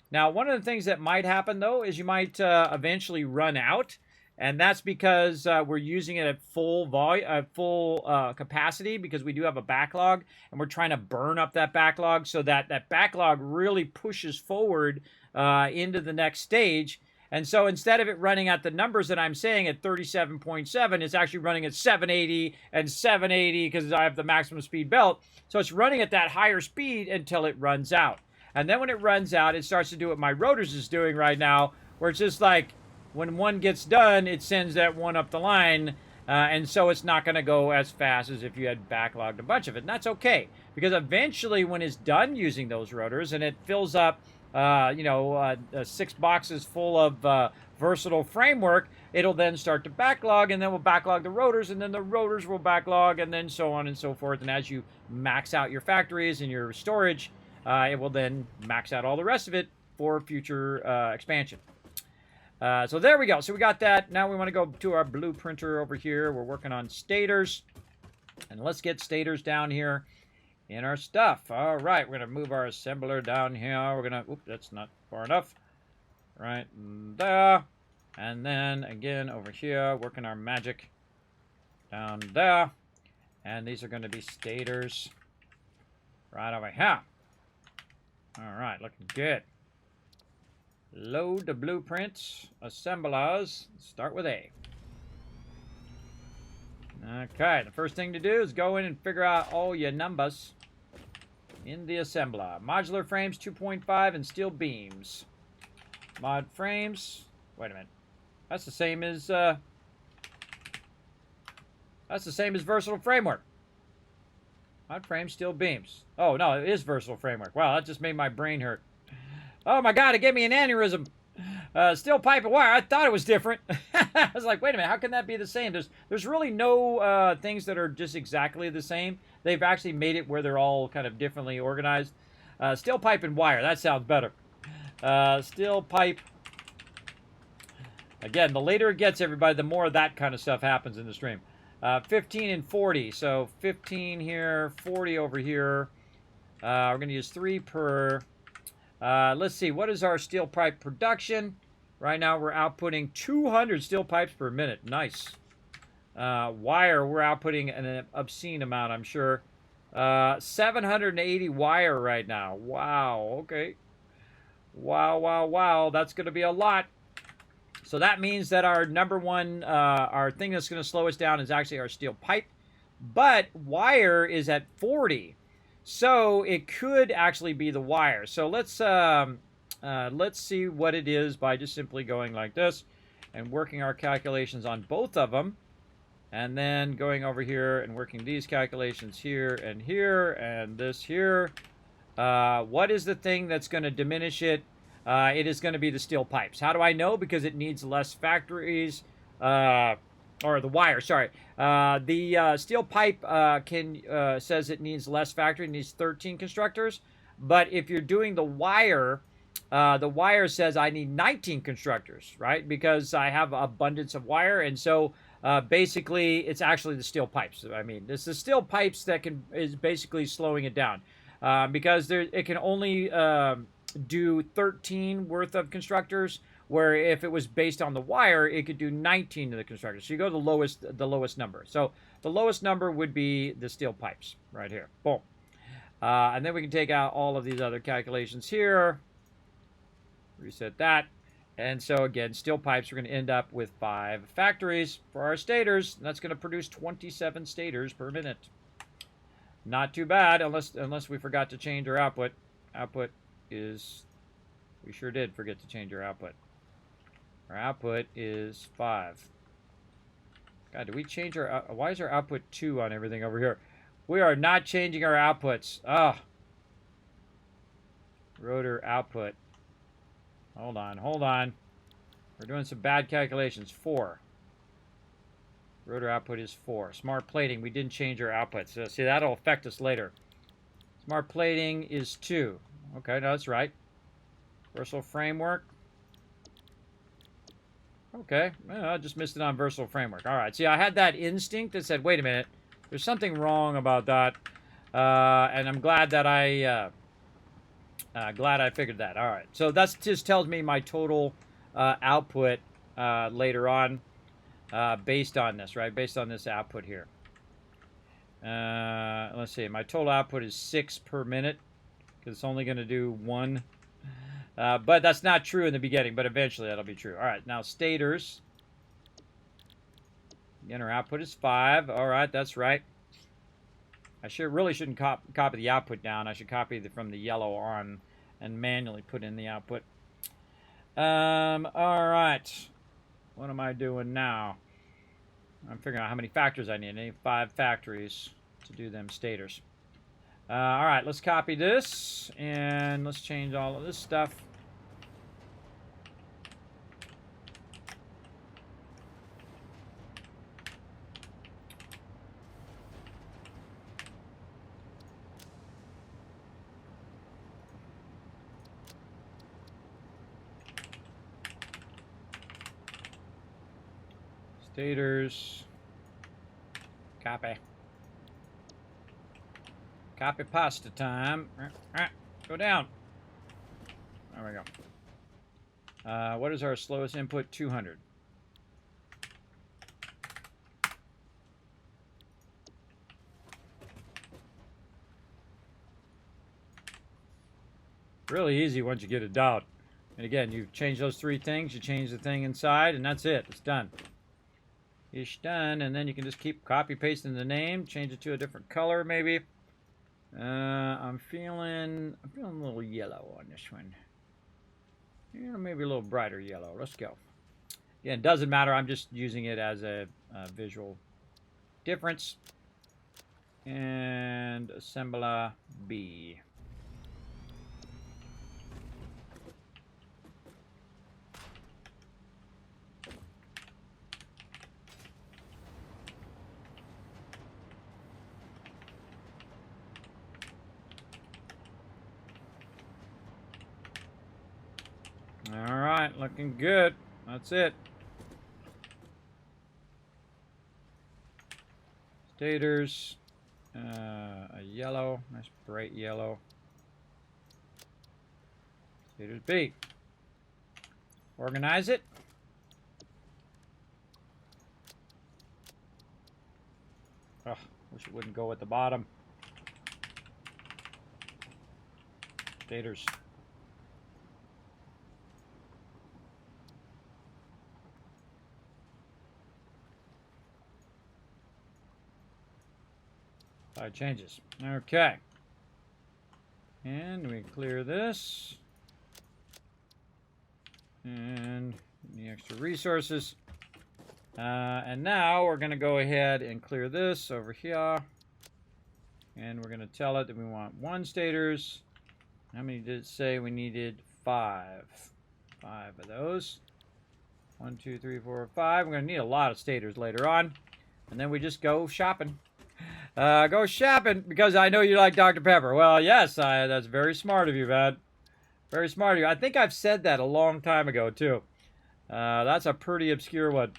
Now, one of the things that might happen, though, is you might eventually run out. And that's because we're using it at full capacity because we do have a backlog. And we're trying to burn up that backlog so that that backlog really pushes forward into the next stage. And so instead of it running at the numbers that I'm saying at 37.7, it's actually running at 780 and 780 because I have the maximum speed belt. So it's running at that higher speed until it runs out. And then when it runs out, it starts to do what my rotors is doing right now, where it's just like when one gets done, it sends that one up the line. And so it's not going to go as fast as if you had backlogged a bunch of it. And that's okay, because eventually when it's done using those rotors and it fills up 6 boxes full of versatile framework, it'll then start to backlog, and then we'll backlog the rotors, and then the rotors will backlog, and then so on and so forth. And as you max out your factories and your storage, it will then max out all the rest of it for future expansion. So there we go. So we got that. Now we want to go to our blueprinter over here. We're working on stators. And let's get stators down here in our stuff. All right, we're going to move our assembler down here. We're going to, oops, that's not far enough. Right there. And then again over here, working our magic down there. And these are going to be stators right over here. All right, looking good. Load the blueprints, assemblers. Start with A. Okay, the first thing to do is go in and figure out all your numbers in the assembler. Modular frames 2.5 and steel beams. Mod frames. Wait a minute. That's the same as versatile framework. Mod frames, steel beams. Oh no, it is versatile framework. Wow, that just made my brain hurt. Oh my god, it gave me an aneurysm. Steel pipe and wire. I thought it was different. I was like, wait a minute, how can that be the same? There's really no things that are just exactly the same. They've actually made it where they're all kind of differently organized. Steel pipe and wire. That sounds better. Steel pipe. Again, the later it gets, everybody, the more of that kind of stuff happens in the stream. 15 and 40. So 15 here, 40 over here. We're going to use 3 per... let's see, what is our steel pipe production? Right now we're outputting 200 steel pipes per minute. Nice. Wire, we're outputting an obscene amount, I'm sure. 780 wire right now. Wow, okay. Wow, wow, wow. That's going to be a lot. So that means that our number one, our thing that's going to slow us down is actually our steel pipe. But wire is at 40. So it could actually be the wire. So let's see what it is by just simply going like this and working our calculations on both of them. And then going over here and working these calculations here and this here. What is the thing that's going to diminish it? It is going to be the steel pipes. How do I know? Because it needs less factories. Or the wire, sorry. The steel pipe says it needs less factory. It needs 13 constructors. But if you're doing the wire says I need 19 constructors, right? Because I have abundance of wire. And so basically it's actually the steel pipes. I mean, it's the steel pipes that is basically slowing it down. Because it can only do 13 worth of constructors, where if it was based on the wire, it could do 19 of the constructors. So you go to the lowest number. So the lowest number would be the steel pipes right here. Boom. And then we can take out all of these other calculations here. Reset that. And so again, steel pipes, we're going to end up with 5 factories for our stators. And that's going to produce 27 stators per minute. Not too bad, unless we forgot to change our output. Output is... We sure did forget to change our output. Our output is 5. God, did we change our... why is our output 2 on everything over here? We are not changing our outputs. Ah. Rotor output. Hold on, hold on. We're doing some bad calculations. 4. Rotor output is 4. Smart plating, we didn't change our output. So, see, that'll affect us later. Smart plating is 2. Okay, no, that's right. Versatile framework. Okay, well, I just missed it on versatile framework. All right, see, I had that instinct that said, wait a minute, there's something wrong about that, and I'm glad that I figured that. All right, so that just tells me my total output later on based on this, right? Based on this output here. Let's see, my total output is 6 per minute because it's only going to do 1. But that's not true in the beginning, but eventually that'll be true. All right, now stators. Again, our output is 5. All right, that's right. I really shouldn't copy the output down. I should copy from the yellow on and manually put in the output. All right. What am I doing now? I'm figuring out how many factors I need. I need 5 factories to do them stators. All right, let's copy this, and let's change all of this stuff. Staters. Copy. Copy pasta time. Go down. There we go. What is our slowest input? 200. Really easy once you get it down. And again, you change those 3 things. You change the thing inside, and that's it. It's done. It's done, and then you can just keep copy pasting the name. Change it to a different color, maybe. I'm feeling a little yellow on this one. Yeah, maybe a little brighter yellow. Let's go. Again, it doesn't matter. I'm just using it as a visual difference. And assembler B. All right, looking good. That's it. Staters, a yellow, nice bright yellow. Staters B. Organize it. Oh, wish it wouldn't go at the bottom. Staters. Changes. Okay. And we clear this. And the extra resources. And now we're going to go ahead and clear this over here. And we're going to tell it that we want 1 staters. How many did it say we needed? 5. 5 of those. 1, 2, 3, 4, 5. We're going to need a lot of staters later on. And then we just go shopping. Go shopping because I know you like Dr. Pepper. Well, yes, that's very smart of you, man. Very smart of you. I think I've said that a long time ago, too. That's a pretty obscure one.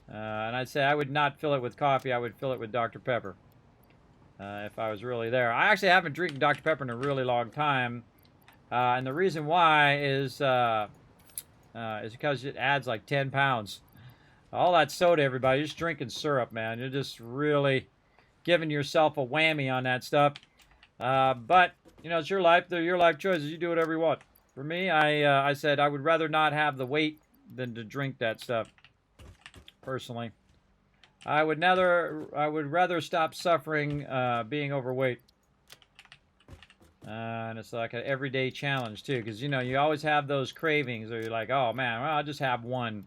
And I'd say I would not fill it with coffee. I would fill it with Dr. Pepper if I was really there. I actually haven't drinking Dr. Pepper in a really long time. And the reason why is because it adds like 10 pounds. All that soda, everybody, you're just drinking syrup, man. You're just really giving yourself a whammy on that stuff. But, you know, it's your life. They're your life choices. You do whatever you want. For me, I said I would rather not have the weight than to drink that stuff, personally. I would rather stop suffering being overweight. And it's like an everyday challenge, too. Because, you know, you always have those cravings where you're like, oh, man, well, I'll just have one.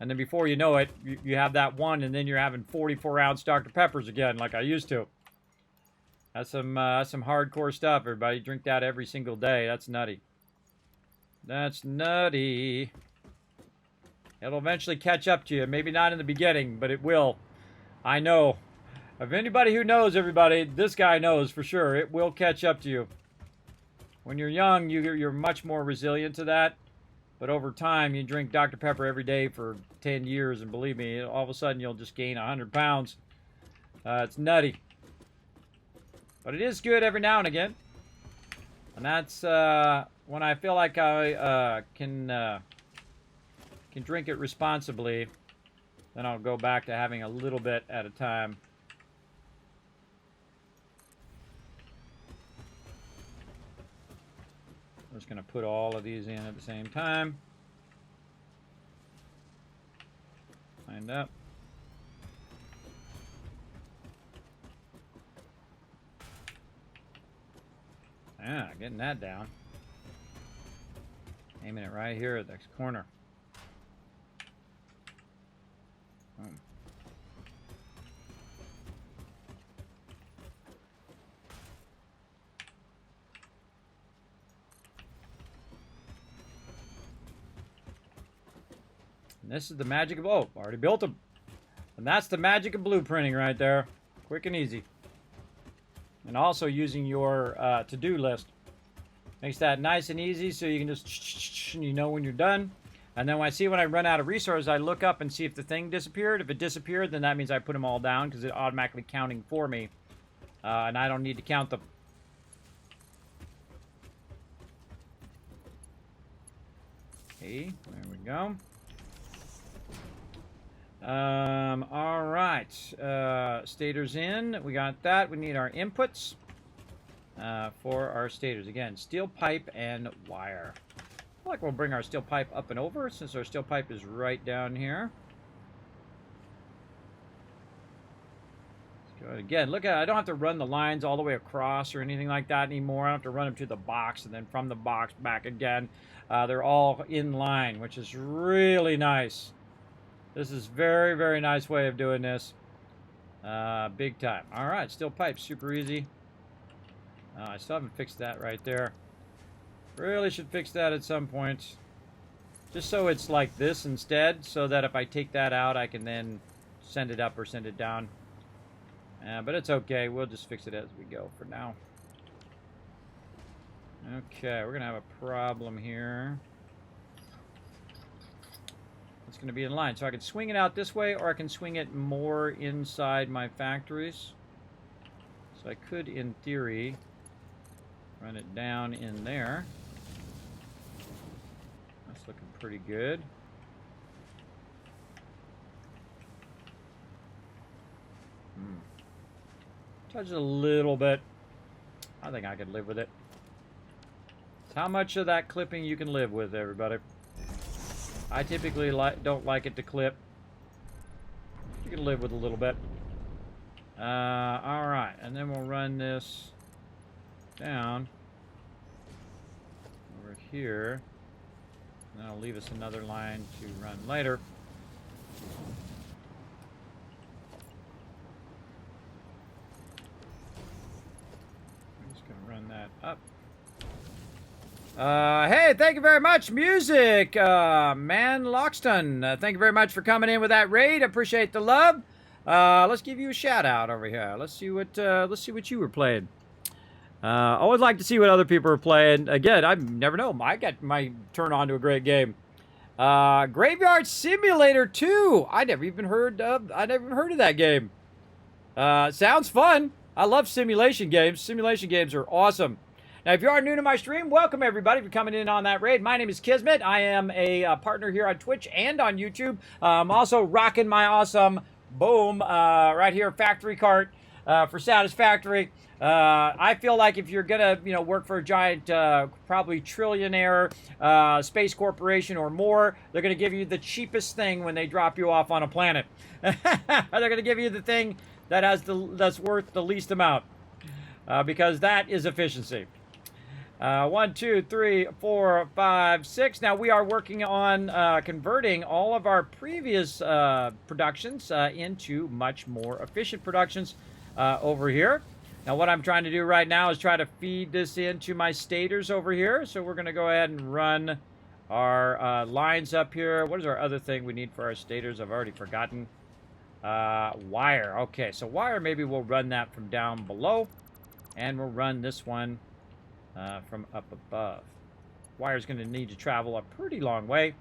And then before you know it, you have that one, and then you're having 44-ounce Dr. Peppers again, like I used to. That's some hardcore stuff, everybody. Drink that every single day. That's nutty. That's nutty. It'll eventually catch up to you. Maybe not in the beginning, but it will. I know. If anybody who knows, everybody, this guy knows for sure. It will catch up to you. When you're young, you're much more resilient to that. But over time, you drink Dr. Pepper every day for 10 years, and believe me, all of a sudden you'll just gain 100 pounds. It's nutty. But it is good every now and again. And that's when I feel like I can drink it responsibly. Then I'll go back to having a little bit at a time. I'm just going to put all of these in at the same time. Lined up. Ah, getting that down. Aiming it right here at the corner. Boom. And this is the magic of, oh, already built them. And that's the magic of blueprinting right there. Quick and easy. And also using your to-do list. Makes that nice and easy so you can just, and you know when you're done. And then when I run out of resources, I look up and see if the thing disappeared. If it disappeared, then that means I put them all down because it's automatically counting for me. And I don't need to count them. Okay, there we go. All right. Stators in. We got that. We need our inputs for our stators. Again, steel pipe and wire. I feel like we'll bring our steel pipe up and over since our steel pipe is right down here. Let's go ahead again. Look at it. I don't have to run the lines all the way across or anything like that anymore. I don't have to run them to the box and then from the box back again. They're all in line, which is really nice. This is very, very nice way of doing this. Big time. All right, steel pipe, super easy. I still haven't fixed that right there. Really should fix that at some point. Just so it's like this instead, so that if I take that out, I can then send it up or send it down. But it's okay. We'll just fix it as we go for now. Okay, we're going to have a problem here. It's going to be in line. So I can swing it out this way, or I can swing it more inside my factories. So I could, in theory, run it down in there. That's looking pretty good. Touch it a little bit. I think I could live with it. It's how much of that clipping you can live with, everybody. I typically don't like it to clip. You can live with a little bit. Alright, and then we'll run this down over here. And that'll leave us another line to run later. I'm just going to run that up. Hey, thank you very much, Music, Man Loxton. Thank you very much for coming in with that raid. Appreciate the love. Let's give you a shout out over here. Let's see what you were playing. Always like to see what other people are playing. Again, I never know. I might turn on to a great game. Graveyard Simulator 2. I never even heard of that game. Sounds fun. I love simulation games. Simulation games are awesome. Now, if you are new to my stream, welcome everybody for coming in on that raid. My name is Kismet. I am a partner here on Twitch and on YouTube. I'm also rocking my awesome boom right here, factory cart for Satisfactory. I feel like if you're gonna, work for a giant, probably trillionaire space corporation or more, they're gonna give you the cheapest thing when they drop you off on a planet. They're gonna give you the thing that's worth the least amount because that is efficiency. 1, 2, 3, 4, 5, 6. Now we are working on converting all of our previous productions into much more efficient productions over here. Now what I'm trying to do right now is try to feed this into my stators over here. So we're going to go ahead and run our lines up here. What is our other thing we need for our stators? I've already forgotten. Wire. Okay, so wire, maybe we'll run that from down below. And we'll run this one from up above. Wire's going to need to travel a pretty long way.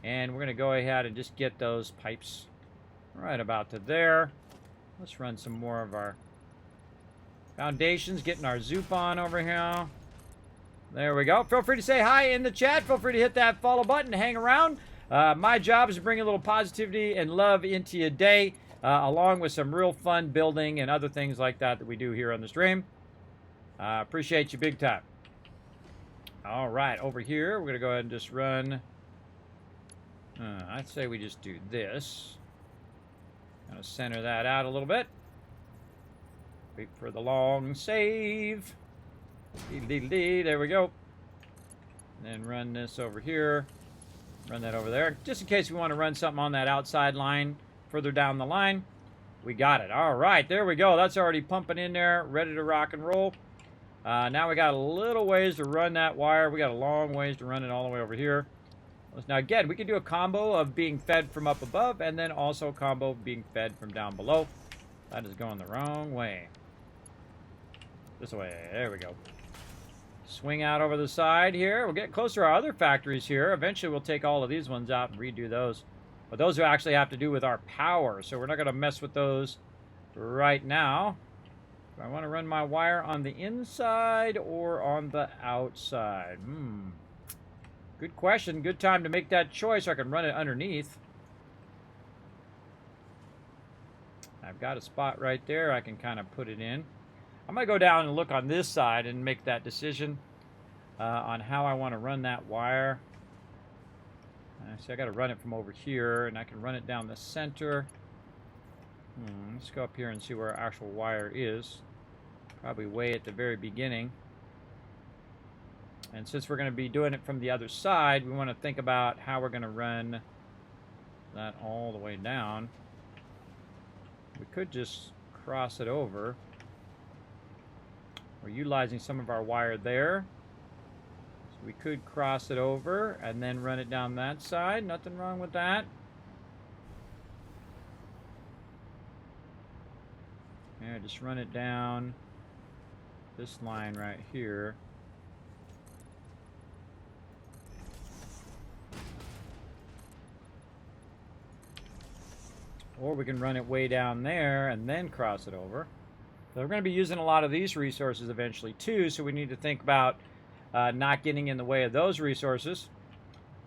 And we're going to go ahead and just get those pipes right about to there. Let's run some more of our foundations, getting our zoop on over here. There we go. Feel free to say hi in the chat. Feel free to hit that follow button, hang around. My job is to bring a little positivity and love into your day, along with some real fun building and other things like that we do here on the stream. Appreciate you big time. All right, over here, we're going to go ahead and just run. I'd say we just do this. Kind of center that out a little bit. Wait for the long save. There we go. And then run this over here. Run that over there. Just in case we want to run something on that outside line further down the line. We got it. All right, there we go. That's already pumping in there, ready to rock and roll. Now we got a little ways to run that wire. We got a long ways to run it all the way over here. Now again, we can do a combo of being fed from up above and then also a combo of being fed from down below. That is going the wrong way. This way. There we go. Swing out over the side here. We'll get closer to our other factories here. Eventually, we'll take all of these ones out and redo those. But those will actually have to do with our power, so we're not going to mess with those right now. Do I want to run my wire on the inside or on the outside? Good question. Good time to make that choice, so I can run it underneath. I've got a spot right there. I can kind of put it in. I'm going to go down and look on this side and make that decision on how I want to run that wire. See, I got to run it from over here, and I can run it down the center. Let's go up here and see where our actual wire is. Probably way at the very beginning. And since we're going to be doing it from the other side, we want to think about how we're going to run that all the way down. We could just cross it over. We're utilizing some of our wire there. So we could cross it over and then run it down that side. Nothing wrong with that. Yeah, just run it down this line right here. Or we can run it way down there and then cross it over. So we're going to be using a lot of these resources eventually too, so we need to think about not getting in the way of those resources.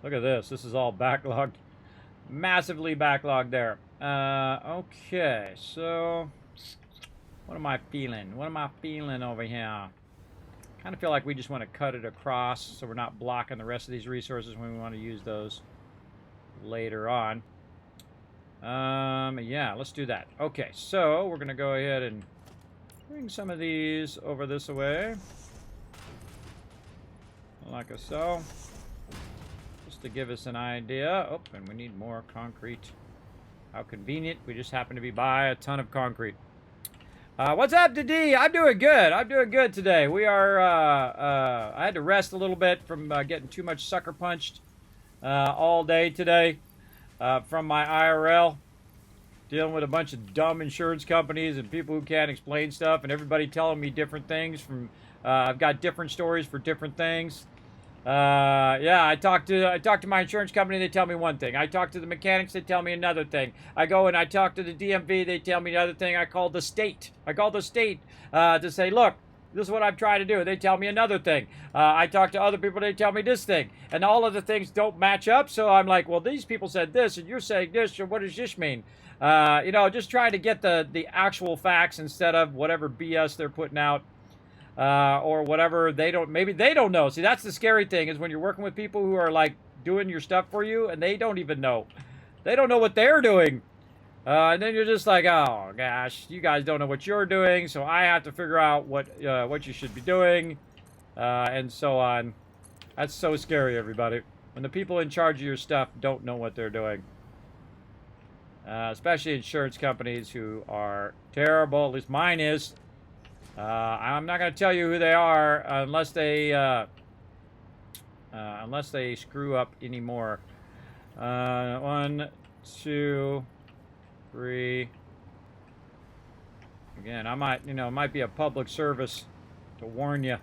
Look at this. This is all backlogged. Massively backlogged there. Okay, so what am I feeling? What am I feeling over here? Kind of feel like we just want to cut it across so we're not blocking the rest of these resources when we want to use those later on. Yeah, let's do that. Okay, so we're going to go ahead and bring some of these over this way. Like so. Just to give us an idea. Oh, and we need more concrete. How convenient. We just happen to be by a ton of concrete. What's up, D? I'm doing good. I'm doing good today. We are, I had to rest a little bit from getting too much sucker punched all day today from my IRL. Dealing with a bunch of dumb insurance companies and people who can't explain stuff, and everybody telling me different things from, I've got different stories for different things. Yeah, I talk to my insurance company, they tell me one thing. I talk to the mechanics, they tell me another thing. I go and I talk to the DMV, they tell me another thing. I call the state to say, look, this is what I'm trying to do. They tell me another thing. I talk to other people, they tell me this thing. And all of the things don't match up, so I'm like, well, these people said this, and you're saying this, so what does this mean? You know, just trying to get the actual facts instead of whatever BS they're putting out. Or whatever maybe they don't know. See, that's the scary thing, is when you're working with people who are like doing your stuff for you and they don't even know. They don't know what they're doing. And then you're just like, oh gosh, you guys don't know what you're doing, so I have to figure out what you should be doing, and so on. That's so scary, everybody. When the people in charge of your stuff don't know what they're doing. Especially insurance companies who are terrible. At least mine is. I'm not going to tell you who they are unless they screw up anymore. 1, 2, 3. Again, I might, it might be a public service to warn you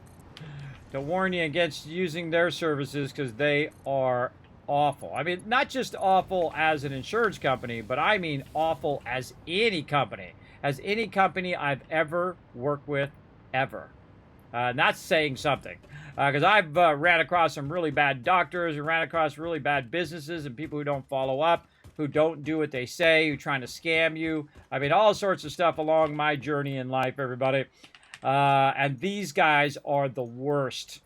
against using their services, because they are awful. I mean, not just awful as an insurance company, but I mean awful as any company. As any company I've ever worked with, ever. And that's saying something. Because I've ran across some really bad doctors, and ran across really bad businesses, and people who don't follow up, who don't do what they say, who are trying to scam you. I mean, all sorts of stuff along my journey in life, everybody. And these guys are the worst.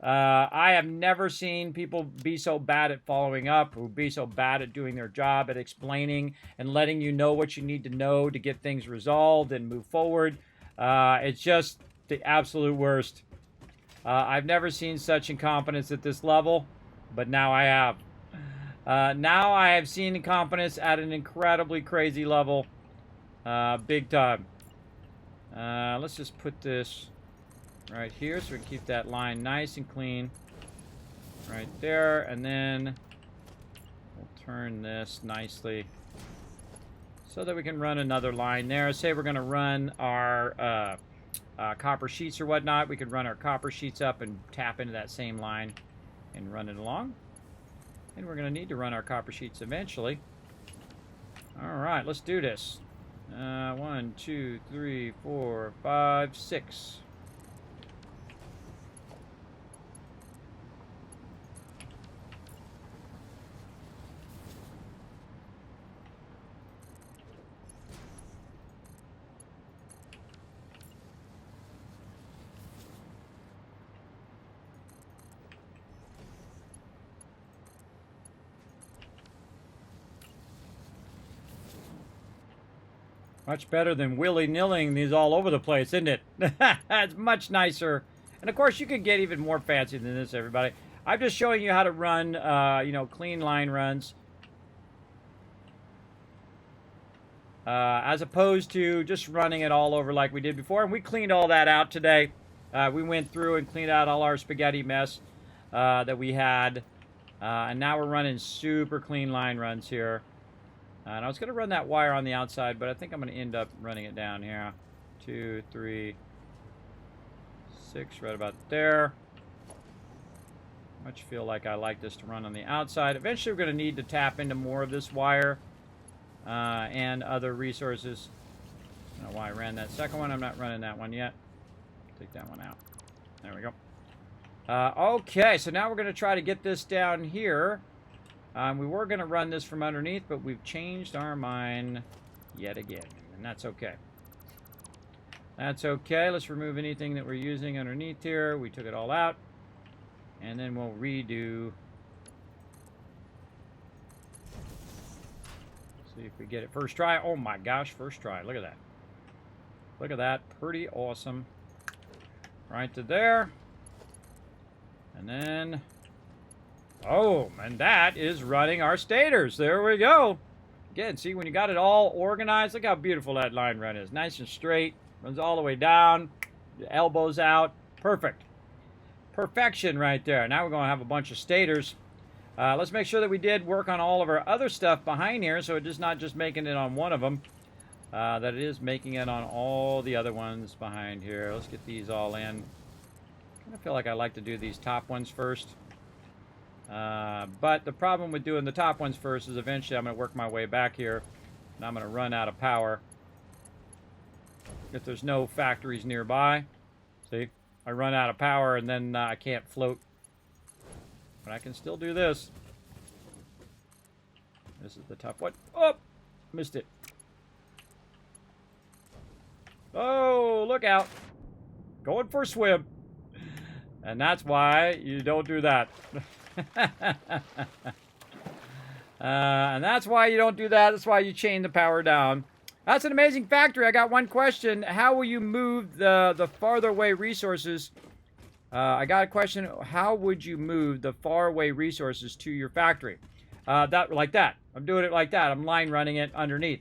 I have never seen people be so bad at following up, or be so bad at doing their job, at explaining and letting you know what you need to know to get things resolved and move forward. It's just the absolute worst. I've never seen such incompetence at this level, but now I have. Now I have seen incompetence at an incredibly crazy level. Big time. Let's just put this right here so we can keep that line nice and clean. Right there, and then we'll turn this nicely so that we can run another line there. Say we're going to run our copper sheets or whatnot, we could run our copper sheets up and tap into that same line and run it along. And we're going to need to run our copper sheets eventually. All right, let's do this. 1, 2, 3, 4, 5, 6. Much better than willy-nilling these all over the place, isn't it? It's much nicer. And of course, you can get even more fancy than this, everybody. I'm just showing you how to run, clean line runs. As opposed to just running it all over like we did before. And we cleaned all that out today. We went through and cleaned out all our spaghetti mess that we had. And now we're running super clean line runs here. And I was going to run that wire on the outside, but I think I'm going to end up running it down here. 2, 3, 6, right about there. Much feel like I like this to run on the outside. Eventually, we're going to need to tap into more of this wire and other resources. I don't know why I ran that second one. I'm not running that one yet. Take that one out. There we go. Okay, so now we're going to try to get this down here. We were going to run this from underneath, but we've changed our mind yet again, and that's okay. That's okay. Let's remove anything that we're using underneath here. We took it all out, and then we'll redo. See if we get it first try. Oh my gosh, first try. Look at that. Look at that. Pretty awesome. Right to there. And then... oh, and that is running our stators. There we go. Again, see, when you got it all organized, look how beautiful that line run is. Nice and straight. Runs all the way down. The elbows out. Perfect. Perfection right there. Now we're going to have a bunch of stators. Let's make sure that we did work on all of our other stuff behind here, so it's not just making it on one of them. That it is making it on all the other ones behind here. Let's get these all in. I feel like I like to do these top ones first. But the problem with doing the top ones first is eventually I'm going to work my way back here, and I'm going to run out of power if there's no factories nearby. See, I run out of power, and then I can't float. But I can still do this. This is the tough one. Oh, missed it. Oh, look out. Going for a swim. And that's why you don't do that. And that's why you don't do that. That's why you chain the power down. That's an amazing factory. I got one question. How will you move the farther away resources? I got a question. How would you move the far away resources to your factory? Like that. I'm doing it like that. I'm line running it underneath.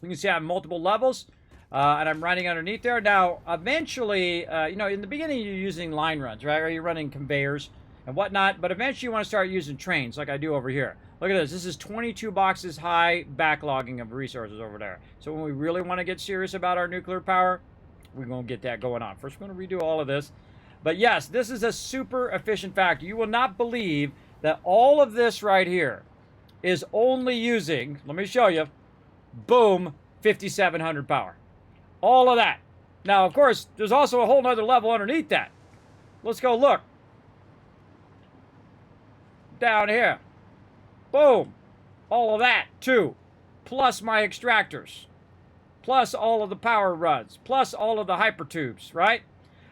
You can see I have multiple levels. And I'm running underneath there. Now, eventually, in the beginning, you're using line runs, right? Or you're running conveyors and whatnot. But eventually, you want to start using trains like I do over here. Look at this. This is 22 boxes high backlogging of resources over there. So when we really want to get serious about our nuclear power, we're going to get that going on. First, we're going to redo all of this. But yes, this is a super efficient factory. You will not believe that all of this right here is only using, let me show you, boom, 5,700 power. All of that. Now, of course, there's also a whole nother level underneath that. Let's go look. Down here. Boom. All of that, too. Plus my extractors. Plus all of the power runs. Plus all of the hypertubes, right?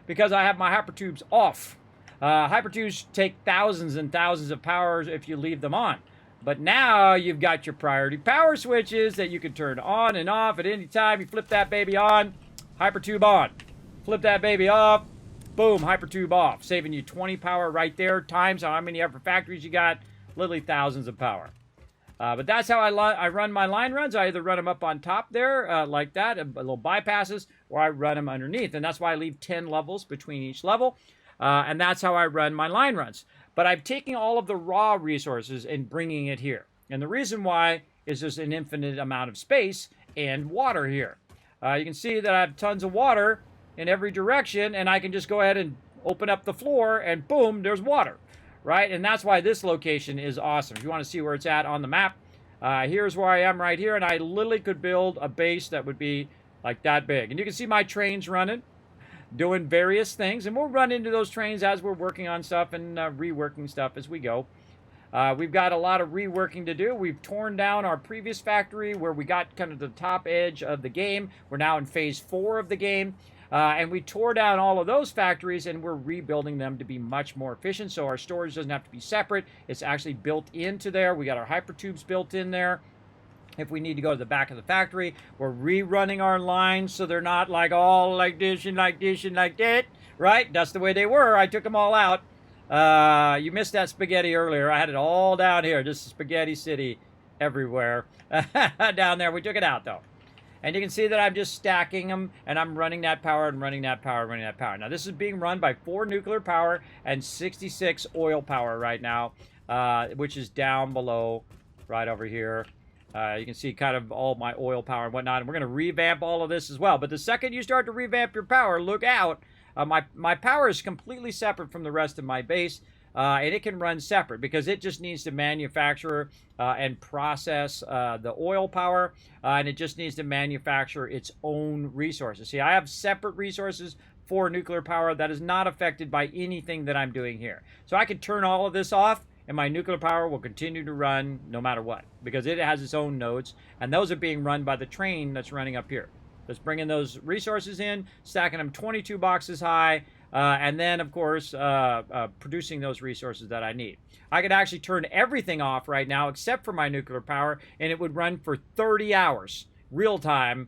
Because I have my hypertubes off. Hypertubes take thousands and thousands of powers if you leave them on. But now you've got your priority power switches that you can turn on and off at any time. You flip that baby on, hypertube on. Flip that baby off, boom, hypertube off. Saving you 20 power right there, times how many other factories you got, literally thousands of power. But that's how I run my line runs. I either run them up on top there, like that, little bypasses, or I run them underneath. And that's why I leave 10 levels between each level. And that's how I run my line runs. But I'm taking all of the raw resources and bringing it here. And the reason why is there's an infinite amount of space and water here. You can see that I have tons of water in every direction, and I can just go ahead and open up the floor, and boom, there's water, right? And that's why this location is awesome. If you want to see where it's at on the map, here's where I am right here, and I literally could build a base that would be like that big. And you can see my trains running, doing various things, and we'll run into those trains as we're working on stuff and reworking stuff as we go. We've got a lot of reworking to do. We've torn down our previous factory where we got kind of the top edge of the game. We're now in phase 4 of the game. And we tore down all of those factories, and we're rebuilding them to be much more efficient. So our storage doesn't have to be separate. It's actually built into there. We got our hypertubes built in there. If we need to go to the back of the factory, we're rerunning our lines so they're not like all like this and like this and like that, right? That's the way they were. I took them all out. You missed that spaghetti earlier. I had it all down here, just spaghetti city everywhere. Down there, we took it out though. And you can see that I'm just stacking them, and I'm running that power and running that power and running that power. Now, this is being run by 4 nuclear power and 66 oil power right now, which is down below right over here. You can see kind of all my oil power and whatnot, and we're going to revamp all of this as well. But the second you start to revamp your power, look out. My power is completely separate from the rest of my base, and it can run separate because it just needs to manufacture and process the oil power, and it just needs to manufacture its own resources. See, I have separate resources for nuclear power that is not affected by anything that I'm doing here. So I can turn all of this off, and my nuclear power will continue to run no matter what because it has its own nodes, and those are being run by the train that's running up here. Let's bring in those resources in, stacking them 22 boxes high, and then, of course, producing those resources that I need. I could actually turn everything off right now except for my nuclear power, and it would run for 30 hours real time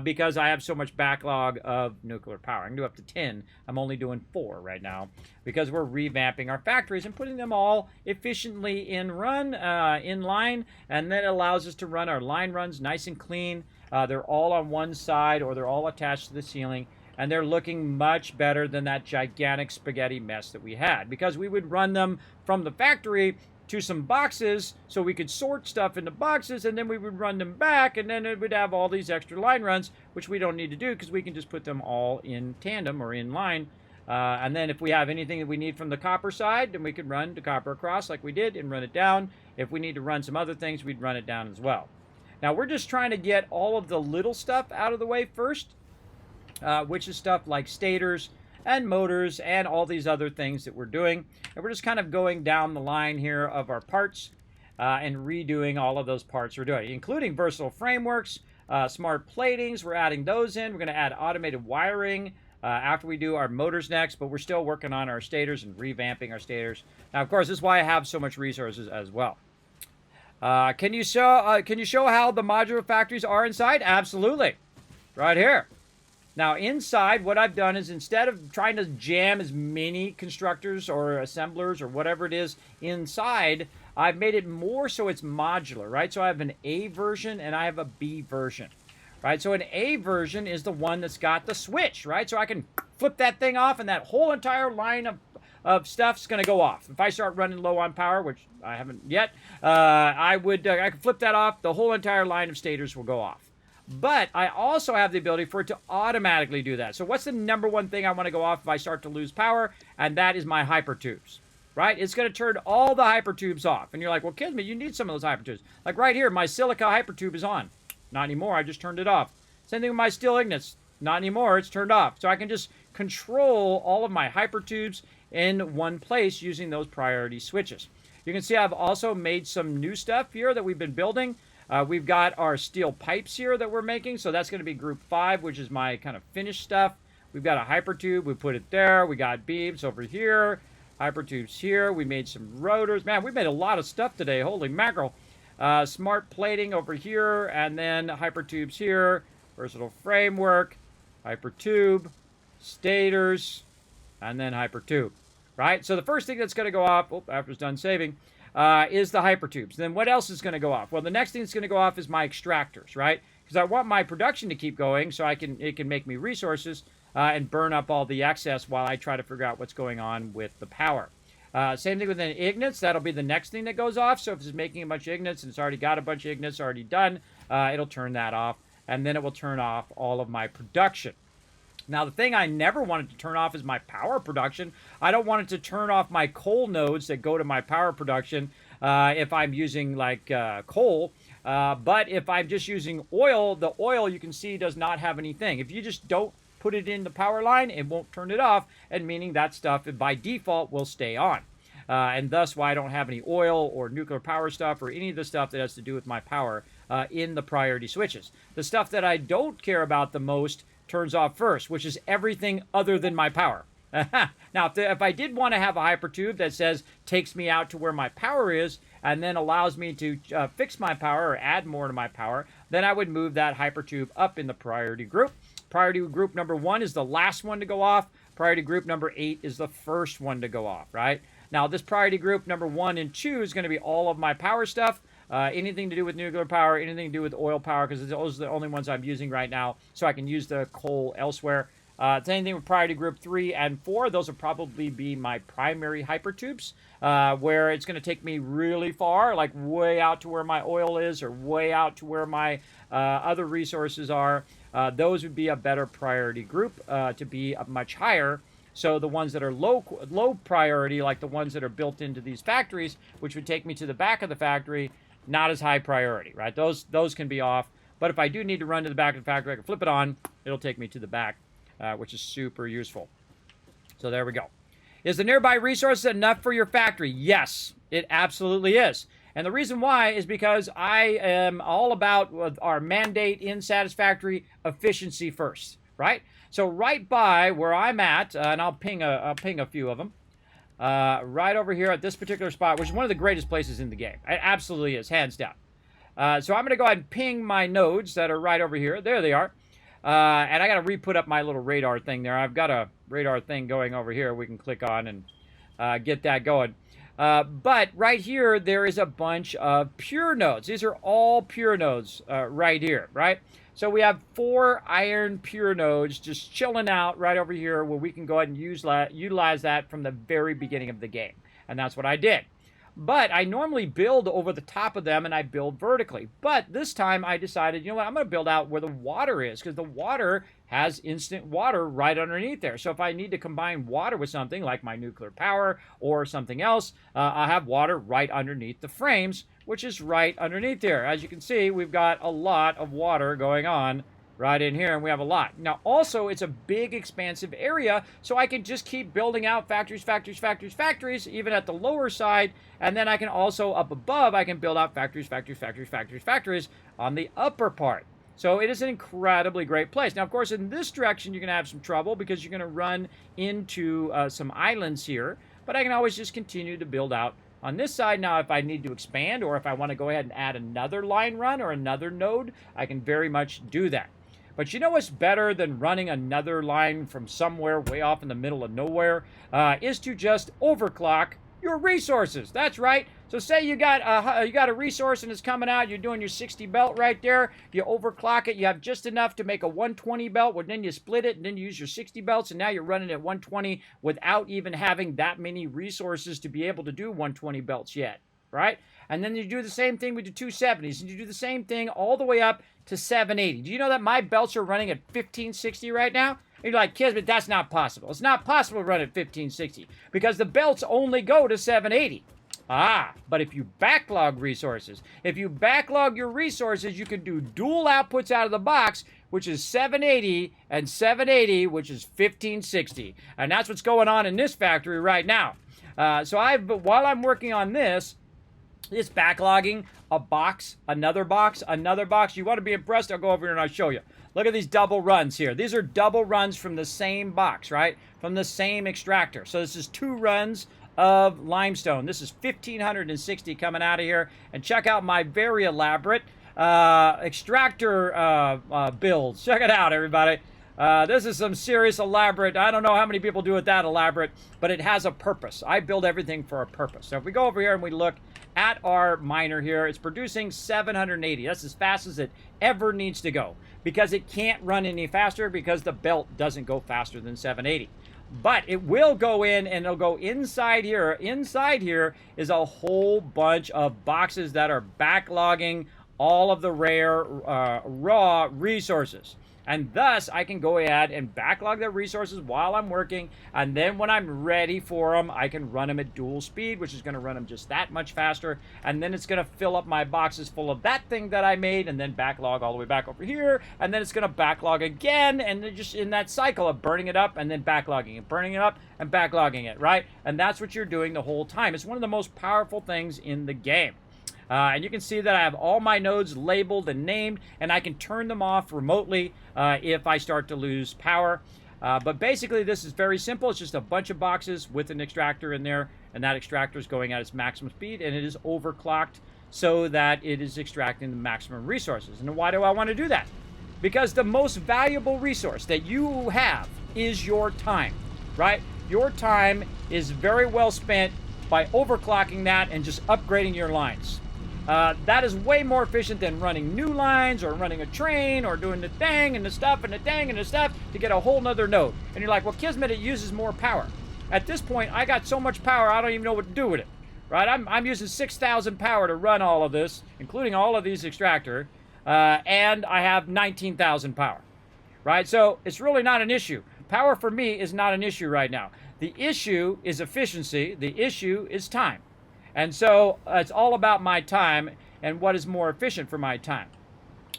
because I have so much backlog of nuclear power. I can do up to 10. I'm only doing 4 right now because we're revamping our factories and putting them all efficiently in line, and that allows us to run our line runs nice and clean. They're all on one side, or they're all attached to the ceiling, and they're looking much better than that gigantic spaghetti mess that we had because we would run them from the factory to some boxes so we could sort stuff into boxes, and then we would run them back, and then it would have all these extra line runs, which we don't need to do because we can just put them all in tandem or in line. And then if we have anything that we need from the copper side, then we could run the copper across like we did and run it down. If we need to run some other things, we'd run it down as well. Now, we're just trying to get all of the little stuff out of the way first, which is stuff like stators and motors and all these other things that we're doing. And we're just kind of going down the line here of our parts and redoing all of those parts we're doing, including versatile frameworks, smart platings. We're adding those in. We're going to add automated wiring after we do our motors next, but we're still working on our stators and revamping our stators. Now, of course, this is why I have so much resources as well. Can you show how the modular factories are inside? Absolutely. Right here. Now, inside, what I've done is instead of trying to jam as many constructors or assemblers or whatever it is inside, I've made it more so it's modular, right? So I have an A version and I have a B version, right? So an A version is the one that's got the switch, right? So I can flip that thing off and that whole entire line of stuff's going to go off. If I start running low on power, which I haven't yet, I could flip that off. The whole entire line of stators will go off. But I also have the ability for it to automatically do that. So what's the number one thing I want to go off if I start to lose power? And that is my hypertubes, right? It's going to turn all the hypertubes off. And you're like, well, Kismet, you need some of those hypertubes. Like right here, my silica hypertube is on. Not anymore. I just turned it off. Same thing with my steel ignits. Not anymore. It's turned off. So I can just control all of my hypertubes in one place using those priority switches. You can see I've also made some new stuff here that we've been building. We've got our steel pipes here that we're making, so that's going to be group 5, which is my kind of finished stuff. We've got a hypertube, we put it there. We got beams over here, hypertubes here. We made some rotors. Man, we made a lot of stuff today. Holy mackerel. Smart plating over here, and then hypertubes here, versatile framework, hypertube, stators, and then hypertube, right? So the first thing that's going to go off, after it's done saving, is the hypertubes. Then what else is going to go off? Well, the next thing that's going to go off is my extractors, right? Because I want my production to keep going so it can make me resources and burn up all the excess while I try to figure out what's going on with the power. Same thing with the ignits. That'll be the next thing that goes off. So if it's making a bunch of ignits and it's already got a bunch of ignits already done, it'll turn that off. And then it will turn off all of my production. Now, the thing I never wanted to turn off is my power production. I don't want it to turn off my coal nodes that go to my power production if I'm using like coal. But if I'm just using oil, the oil you can see does not have anything. If you just don't put it in the power line, it won't turn it off, and meaning that stuff by default will stay on. And thus why I don't have any oil or nuclear power stuff or any of the stuff that has to do with my power in the priority switches. The stuff that I don't care about the most turns off first, which is everything other than my power. Now, if I did want to have a hypertube that says takes me out to where my power is and then allows me to fix my power or add more to my power, then I would move that hypertube up in the priority group. Priority group number 1 is the last one to go off. Priority group number 8 is the first one to go off, right? Now, this priority group number 1 and 2 is going to be all of my power stuff. Anything to do with nuclear power, anything to do with oil power, because those are the only ones I'm using right now, so I can use the coal elsewhere. Same thing with priority group 3 and 4. Those will probably be my primary hypertubes, where it's going to take me really far, like way out to where my oil is or way out to where my other resources are. Those would be a better priority group to be much higher. So the ones that are low priority, like the ones that are built into these factories, which would take me to the back of the factory, not as high priority, right? Those can be off. But if I do need to run to the back of the factory, I can flip it on. It'll take me to the back, which is super useful. So there we go. Is the nearby resources enough for your factory? Yes, it absolutely is. And the reason why is because I am all about our mandate in Satisfactory, efficiency first, right? So right by where I'm at, and I'll ping a few of them, right over here at this particular spot, which is one of the greatest places in the game. It absolutely is, hands down. So I'm going to go ahead and ping my nodes that are right over here. There they are. And I got to re-put up my little radar thing there. I've got a radar thing going over here we can click on and get that going. But right here, there is a bunch of pure nodes. These are all pure nodes right here, right? So we have 4 iron pure nodes just chilling out right over here where we can go ahead and utilize that from the very beginning of the game. And that's what I did. But I normally build over the top of them and I build vertically. But this time I decided, you know what, I'm going to build out where the water is, because the water has instant water right underneath there. So if I need to combine water with something like my nuclear power or something else, I'll have water right underneath the frames, which is right underneath there. As you can see, we've got a lot of water going on right in here, and we have a lot. Now, also, it's a big, expansive area, so I can just keep building out factories, factories, factories, factories, even at the lower side, and then I can also, up above, I can build out factories, factories, factories, factories, factories on the upper part. So it is an incredibly great place. Now, of course, in this direction, you're going to have some trouble because you're going to run into some islands here, but I can always just continue to build out on this side. Now, if I need to expand or if I want to go ahead and add another line run or another node, I can very much do that. But you know what's better than running another line from somewhere way off in the middle of nowhere? Is to just overclock your resources. That's right. So say you got a resource and it's coming out, you're doing your 60 belt right there, you overclock it, you have just enough to make a 120 belt, well, then you split it and then you use your 60 belts, and now you're running at 120 without even having that many resources to be able to do 120 belts yet, right? And then you do the same thing with the 270s, and you do the same thing all the way up to 780. Do you know that my belts are running at 1560 right now? And you're like, Kismet, that's not possible. It's not possible to run at 1560 because the belts only go to 780. But if you backlog resources, if you backlog your resources, you can do dual outputs out of the box, which is 780 and 780, which is 1560. And that's what's going on in this factory right now. So while I'm working on this, it's backlogging a box, another box, another box. You want to be impressed? I'll go over here and I'll show you. Look at these double runs here. These are double runs from the same box, right? From the same extractor. So this is 2 runs of limestone. This is 1560 coming out of here. And check out my very elaborate extractor builds. Check it out, everybody. This is some serious elaborate. I don't know how many people do it that elaborate, but it has a purpose. I build everything for a purpose. So if we go over here and we look at our miner here, it's producing 780. That's as fast as it ever needs to go because it can't run any faster because the belt doesn't go faster than 780. But it will go in and it'll go inside here. Inside here is a whole bunch of boxes that are backlogging all of the rare raw resources. And thus, I can go ahead and backlog the resources while I'm working. And then when I'm ready for them, I can run them at dual speed, which is going to run them just that much faster. And then it's going to fill up my boxes full of that thing that I made and then backlog all the way back over here. And then it's going to backlog again. And then just in that cycle of burning it up and then backlogging it, burning it up and backlogging it, right? And that's what you're doing the whole time. It's one of the most powerful things in the game. And you can see that I have all my nodes labeled and named, and I can turn them off remotely if I start to lose power. But basically, this is very simple. It's just a bunch of boxes with an extractor in there, and that extractor is going at its maximum speed, and it is overclocked so that it is extracting the maximum resources. And why do I want to do that? Because the most valuable resource that you have is your time, right? Your time is very well spent by overclocking that and just upgrading your lines. That is way more efficient than running new lines or running a train or doing the thing and the stuff and the thing and the stuff to get a whole nother node. And you're like, well, Kismet, it uses more power. At this point, I got so much power, I don't even know what to do with it. Right? I'm using 6,000 power to run all of this, including all of these extractor, and I have 19,000 power. Right? So it's really not an issue. Power for me is not an issue right now. The issue is efficiency. The issue is time. And so it's all about my time and what is more efficient for my time.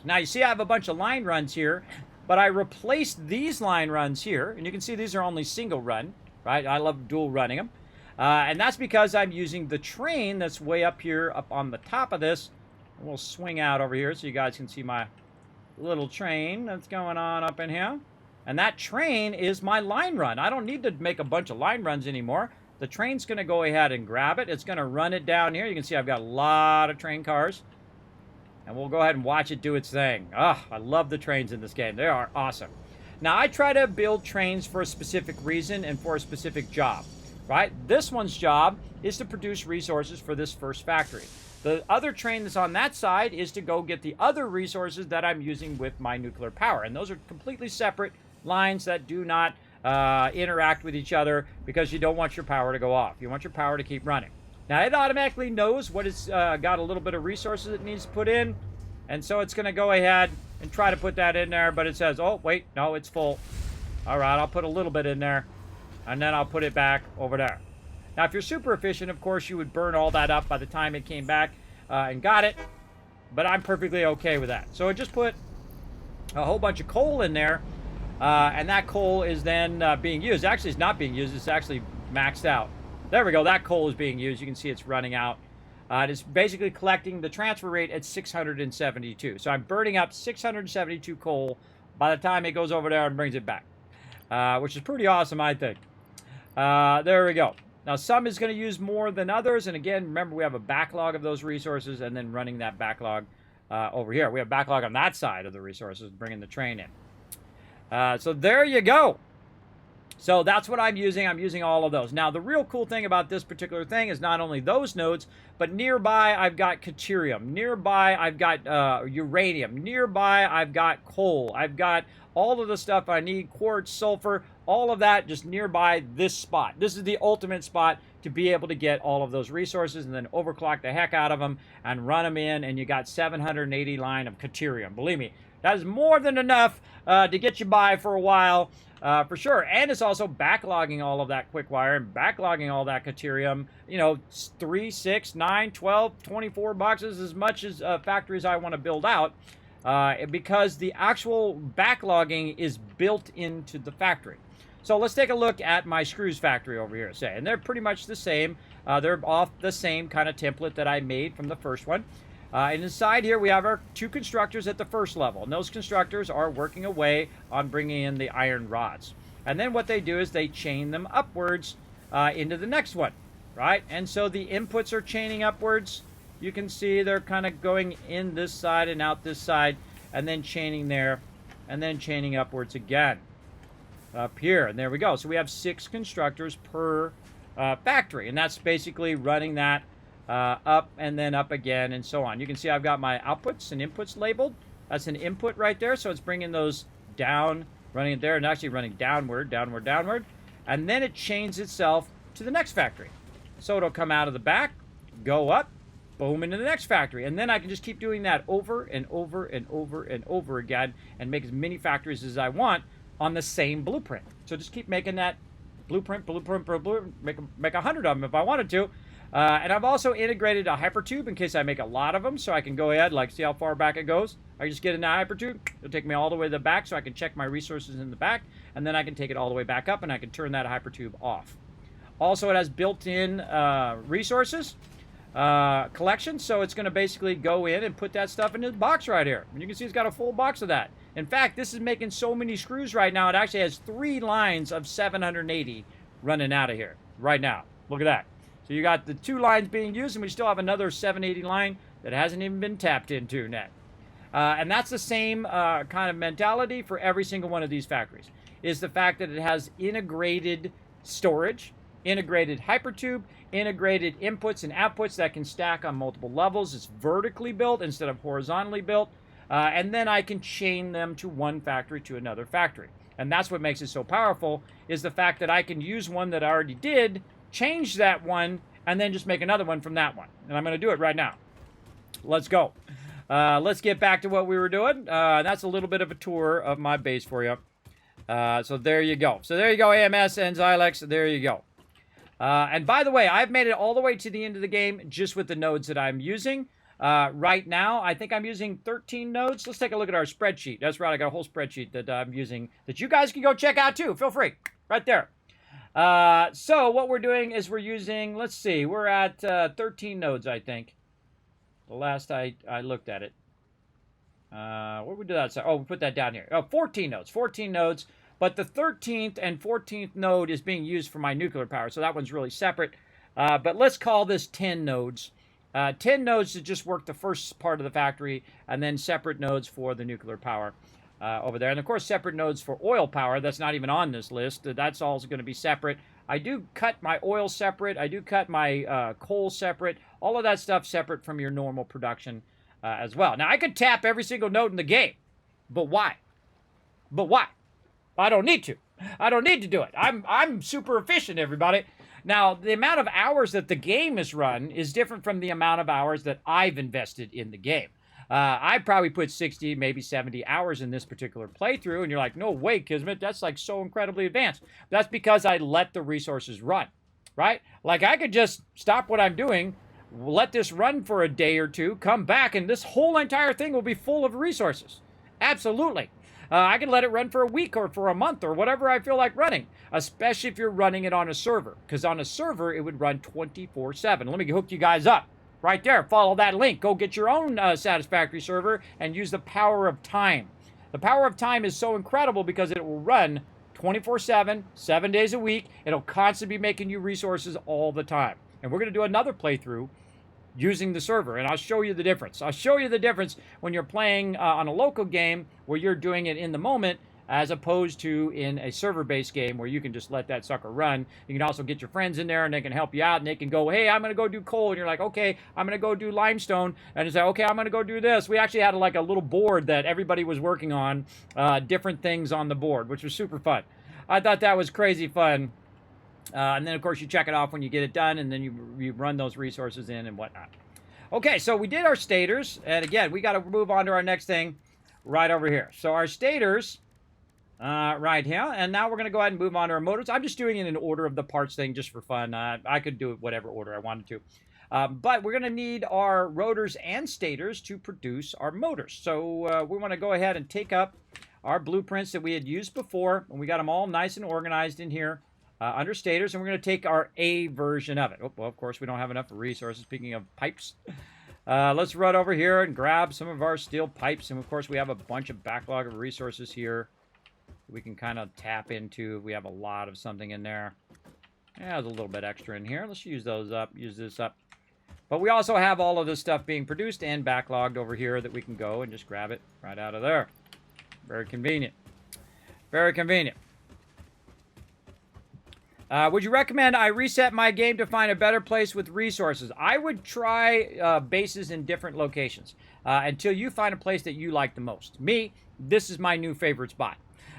Now you see I have a bunch of line runs here, but I replaced these line runs here. And you can see these are only single run, right? I love dual running them. And that's because I'm using the train that's way up here, up on the top of this. And we'll swing out over here so you guys can see my little train that's going on up in here. And that train is my line run. I don't need to make a bunch of line runs anymore. The train's going to go ahead and grab it. It's going to run it down here. You can see I've got a lot of train cars. And we'll go ahead and watch it do its thing. Ah, I love the trains in this game. They are awesome. Now, I try to build trains for a specific reason and for a specific job, right? This one's job is to produce resources for this first factory. The other train that's on that side is to go get the other resources that I'm using with my nuclear power. And those are completely separate lines that do not interact with each other because you don't want your power to go off. You want your power to keep running. Now, it automatically knows what it's got a little bit of resources it needs to put in, and so it's going to go ahead and try to put that in there, but it says, oh, wait, no, it's full. All right, I'll put a little bit in there, and then I'll put it back over there. Now, if you're super efficient, of course, you would burn all that up by the time it came back and got it, but I'm perfectly okay with that. So I just put a whole bunch of coal in there, and that coal is then being used. Actually, it's not being used. It's actually maxed out. There we go. That coal is being used. You can see it's running out. It's basically collecting the transfer rate at 672. So I'm burning up 672 coal by the time it goes over there and brings it back, which is pretty awesome, I think. There we go. Now, some is going to use more than others. And again, remember, we have a backlog of those resources and then running that backlog over here. We have backlog on that side of the resources, bringing the train in. So there you go. So that's what I'm using. I'm using all of those. Now, the real cool thing about this particular thing is not only those nodes, but nearby I've got deuterium. Nearby I've got uranium. Nearby I've got coal. I've got all of the stuff I need, quartz, sulfur, all of that just nearby this spot. This is the ultimate spot to be able to get all of those resources and then overclock the heck out of them and run them in, and you got 780 line of deuterium. Believe me, that is more than enough to get you by for a while. For sure. And it's also backlogging all of that quick wire and backlogging all that deuterium, 3, 6, 9, 12, 24 boxes, as much as factories I want to build out, because the actual backlogging is built into the factory. So let's take a look at my screws factory over here, say, and they're pretty much the same. They're off the same kind of template that I made from the first one. And inside here, we have our 2 constructors at the first level. And those constructors are working away on bringing in the iron rods. And then what they do is they chain them upwards into the next one, right? And so the inputs are chaining upwards. You can see they're kind of going in this side and out this side, and then chaining there, and then chaining upwards again up here. And there we go. So we have 6 constructors per factory. And that's basically running that up and then up again and so on. You can see I've got my outputs and inputs labeled. That's an input right there. So it's bringing those down, running it there, and actually running downward, downward, downward. And then it chains itself to the next factory. So it'll come out of the back, go up, boom, into the next factory. And then I can just keep doing that over and over and over and over again and make as many factories as I want on the same blueprint. So just keep making that blueprint, make 100 of them if I wanted to. And I've also integrated a hypertube in case I make a lot of them, so I can go ahead, like, see how far back it goes? I just get in the hypertube, it'll take me all the way to the back, so I can check my resources in the back, and then I can take it all the way back up, and I can turn that hypertube off. Also, it has built-in resources collection, so it's going to basically go in and put that stuff in this box right here. And you can see it's got a full box of that. In fact, this is making so many screws right now, it actually has 3 lines of 780 running out of here right now. Look at that. So you got the 2 lines being used, and we still have another 780 line that hasn't even been tapped into yet. And that's the same kind of mentality for every single one of these factories, is the fact that it has integrated storage, integrated hypertube, integrated inputs and outputs that can stack on multiple levels. It's vertically built instead of horizontally built. And then I can chain them to one factory to another factory. And that's what makes it so powerful, is the fact that I can use one that I already did, change that one, and then just make another one from that one. And I'm going to do it right now. Let's go. Let's get back to what we were doing. That's a little bit of a tour of my base for you. So there you go. So there you go, AMS and Xylex. There you go. And by the way, I've made it all the way to the end of the game just with the nodes that I'm using. Right now, I think I'm using 13 nodes. Let's take a look at our spreadsheet. That's right, I got a whole spreadsheet that I'm using that you guys can go check out too. Feel free. Right there. So what we're doing is we're using, let's see, we're at 13 nodes, I think. The last I looked at it. Where we do that? Oh, we put that down here. Oh, 14 nodes. 14 nodes. But the 13th and 14th node is being used for my nuclear power. So that one's really separate. But let's call this 10 nodes. 10 nodes to just work the first part of the factory, and then separate nodes for the nuclear power over there. And, of course, separate nodes for oil power. That's not even on this list. That's also going to be separate. I do cut my oil separate. I do cut my coal separate. All of that stuff separate from your normal production as well. Now, I could tap every single node in the game, but why? But why? I don't need to. I don't need to do it. I'm super efficient, everybody. Now, the amount of hours that the game is run is different from the amount of hours that I've invested in the game. I probably put 60, maybe 70 hours in this particular playthrough, and you're like, no way, Kismet, that's like so incredibly advanced. That's because I let the resources run, right? Like, I could just stop what I'm doing, let this run for a day or two, come back, and this whole entire thing will be full of resources. Absolutely. I can let it run for a week or for a month or whatever I feel like running, especially if you're running it on a server, because on a server, it would run 24/7. Let me hook you guys up. Right there, follow that link. Go get your own Satisfactory server and use the power of time. The power of time is so incredible because it will run 24/7, 7 days a week. It'll constantly be making you resources all the time. And we're going to do another playthrough using the server, and I'll show you the difference. I'll show you the difference when you're playing on a local game where you're doing it in the moment, as opposed to in a server-based game where you can just let that sucker run. You can also get your friends in there, and they can help you out, and they can go, hey, I'm going to go do coal, and you're like, okay, I'm going to go do limestone, and it's like, okay, I'm going to go do this. We actually had like a little board that everybody was working on, different things on the board, which was super fun. I thought that was crazy fun. And then, of course, you check it off when you get it done, and then you run those resources in and whatnot. Okay, so we did our stators, and again, we got to move on to our next thing right over here. So our stators, right here, and now we're going to go ahead and move on to our motors. I'm just doing it in order of the parts thing just for fun. I could do it whatever order I wanted to. But we're going to need our rotors and stators to produce our motors. So we want to go ahead and take up our blueprints that we had used before, and we got them all nice and organized in here. Under stators, and we're going to take our A version of it. Oh, well, of course, we don't have enough resources. Speaking of pipes, let's run over here and grab some of our steel pipes. And, of course, we have a bunch of backlog of resources here we can kind of tap into. We have a lot of something in there. Yeah, there's a little bit extra in here. Let's use those up, use this up. But we also have all of this stuff being produced and backlogged over here that we can go and just grab it right out of there. Very convenient. Very convenient. Would you recommend I reset my game to find a better place with resources? I would try bases in different locations until you find a place that you like the most. Me, this is my new favorite spot.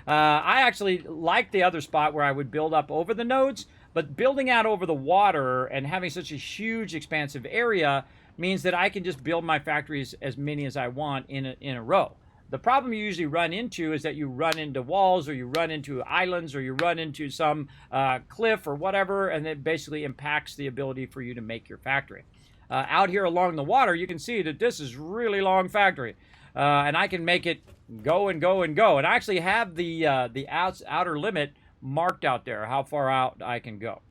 I actually like the other spot where I would build up over the nodes, but building out over the water and having such a huge expansive area means that I can just build my factories as many as I want in a row. The problem you usually run into is that you run into walls, or you run into islands, or you run into some cliff or whatever, and it basically impacts the ability for you to make your factory. Out here along the water, you can see that this is really long factory, and I can make it go and go and go. And I actually have the outer limit marked out there, how far out I can go.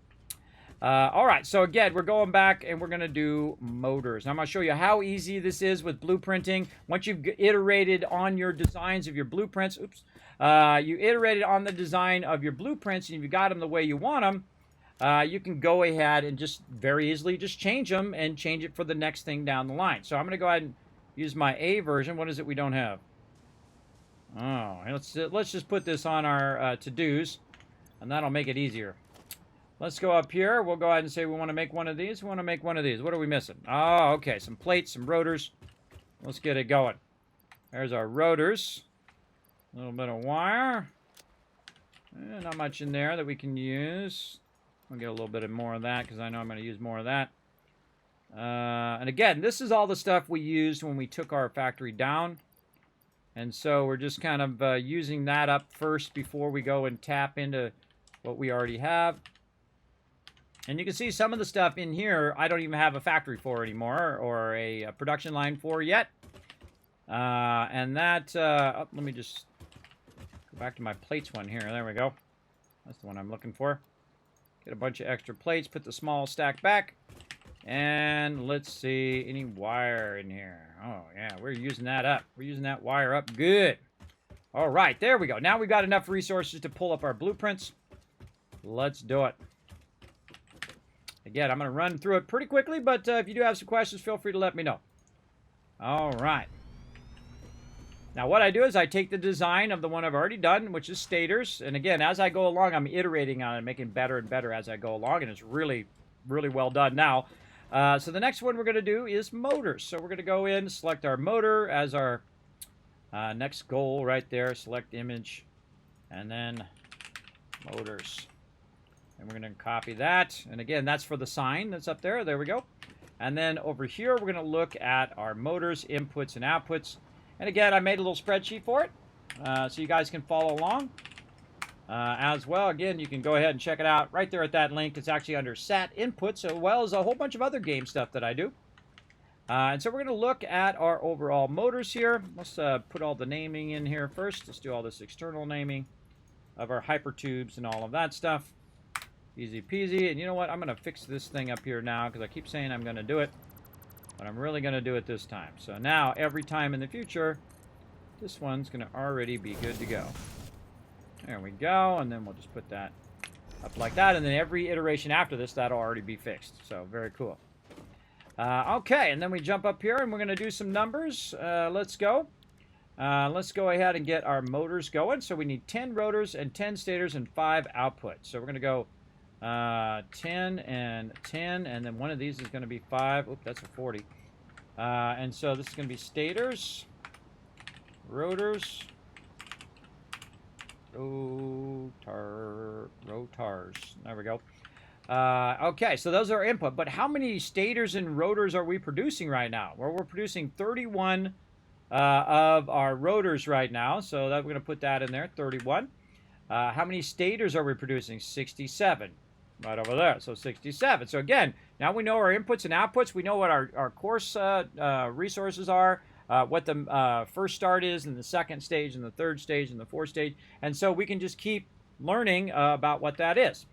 All right, so again, we're going back and we're going to do motors. And I'm going to show you how easy this is with blueprinting. Once you've iterated on your designs of your blueprints, you iterated on the design of your blueprints and you got them the way you want them, you can go ahead and just very easily just change them and change it for the next thing down the line. So I'm going to go ahead and use my A version. What is it we don't have? Oh, let's just put this on our to-dos, and that'll make it easier. Let's go up here. We'll go ahead and say we want to make one of these. We want to make one of these. What are we missing? Oh, okay. Some plates, some rotors. Let's get it going. There's our rotors. A little bit of wire. Not much in there that we can use. I'll get a little bit more of that because I know I'm going to use more of that. And again, this is all the stuff we used when we took our factory down. And so we're just kind of using that up first before we go and tap into what we already have. And you can see some of the stuff in here I don't even have a factory for anymore, or a production line for yet. And that, let me just go back to my plates one here. There we go. That's the one I'm looking for. Get a bunch of extra plates, put the small stack back. And let's see, any wire in here. Oh, yeah, we're using that up. We're using that wire up good. All right, there we go. Now we've got enough resources to pull up our blueprints. Let's do it. Again, I'm going to run through it pretty quickly, but if you do have some questions, feel free to let me know. All right. Now, what I do is I take the design of the one I've already done, which is stators. And again, as I go along, I'm iterating on it, making better and better as I go along, and it's really, really well done now. So the next one we're going to do is motors. So we're going to go in, select our motor as our next goal right there. Select image, and then motors. And we're going to copy that. And again, that's for the sign that's up there. There we go. And then over here, we're going to look at our motors, inputs, and outputs. And again, I made a little spreadsheet for it, so you guys can follow along. As well, again, you can go ahead and check it out right there at that link. It's actually under SAT inputs, as well as a whole bunch of other game stuff that I do. And so we're going to look at our overall motors here. Let's put all the naming in here first. Let's do all this external naming of our hypertubes and all of that stuff. Easy peasy. And you know what? I'm going to fix this thing up here now because I keep saying I'm going to do it, but I'm really going to do it this time. So now, every time in the future, this one's going to already be good to go. There we go, and then we'll just put that up like that, and then every iteration after this, that'll already be fixed. So, very cool. Okay, and then we jump up here, and we're going to do some numbers. Let's go. Let's go ahead and get our motors going. So, we need 10 rotors and 10 stators and 5 outputs. So, we're going to go 10 and 10, and then one of these is going to be 5. Oop, that's a 40. And so, this is going to be stators, rotors, rotars. There we go. Okay, so those are input. But how many stators and rotors are we producing right now? Well, we're producing 31 of our rotors right now. So that we're going to put that in there, 31. How many stators are we producing? 67. Right over there. So 67. So again, now we know our inputs and outputs. We know what our course resources are. What the first start is, and the second stage, and the third stage, and the fourth stage. And so we can just keep learning about what that is.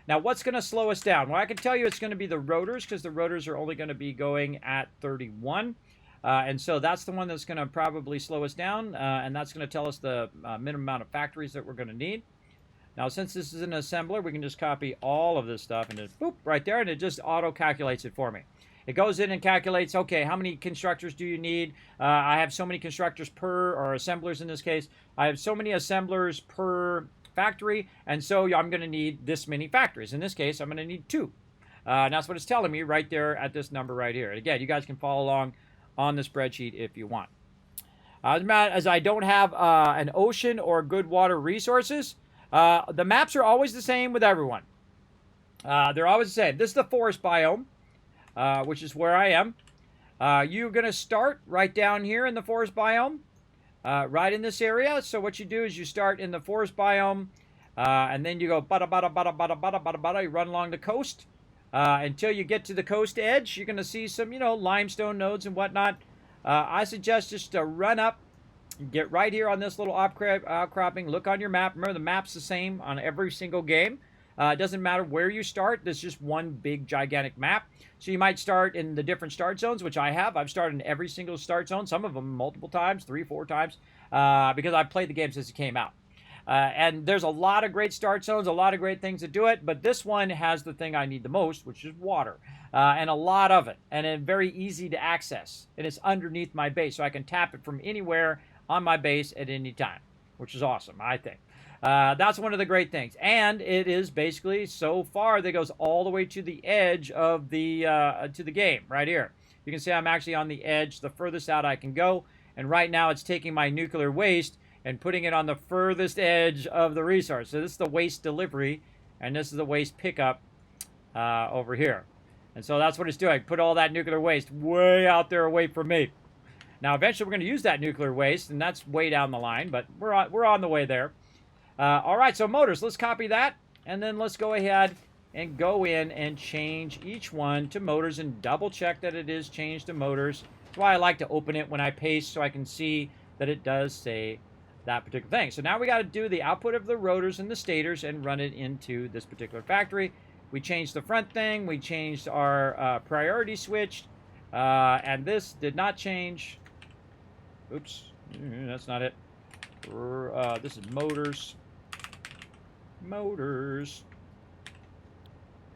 Now, what's going to slow us down? Well, I can tell you it's going to be the rotors, because the rotors are only going to be going at 31. And so that's the one that's going to probably slow us down, and that's going to tell us the minimum amount of factories that we're going to need. Now, since this is an assembler, we can just copy all of this stuff and just boop right there, and it just auto-calculates it for me. It goes in and calculates, okay, how many constructors do you need? I have so many constructors per, or assemblers in this case. I have so many assemblers per factory, and so I'm going to need this many factories. In this case, I'm going to need 2. And that's what it's telling me right there at this number right here. And again, you guys can follow along on the spreadsheet if you want. As I don't have an ocean or good water resources, the maps are always the same with everyone. They're always the same. This is the forest biome. Which is where I am. You're going to start right down here in the forest biome, right in this area. So what you do is you start in the forest biome, and then you go bada bada bada bada bada bada bada. You run along the coast until you get to the coast edge. You're going to see some, limestone nodes and whatnot. I suggest just to run up, get right here on this little outcropping. Look on your map. Remember, the map's the same on every single game. It doesn't matter where you start. There's just one big, gigantic map. So you might start in the different start zones, which I have. I've started in every single start zone, some of them multiple times, 3, 4 times, because I've played the game since it came out. And there's a lot of great start zones, a lot of great things to do it, but this one has the thing I need the most, which is water, and a lot of it, and it's very easy to access, and it's underneath my base, so I can tap it from anywhere on my base at any time, which is awesome, I think. That's one of the great things, and it is basically so far that goes all the way to the edge of the to the game right here. You can see I'm actually on the edge, the furthest out I can go, and right now it's taking my nuclear waste and putting it on the furthest edge of the resource. So this is the waste delivery, and this is the waste pickup over here. And so that's what it's doing. Put all that nuclear waste way out there away from me. Now, eventually we're going to use that nuclear waste, and that's way down the line, but we're on the way there. All right, so motors, let's copy that, and then let's go ahead and go in and change each one to motors and double check that it is changed to motors. That's why I like to open it when I paste so I can see that it does say that particular thing. So now we got to do the output of the rotors and the stators and run it into this particular factory. We changed the front thing, we changed our priority switch, and this did not change. Oops, that's not it. This is motors. Motors.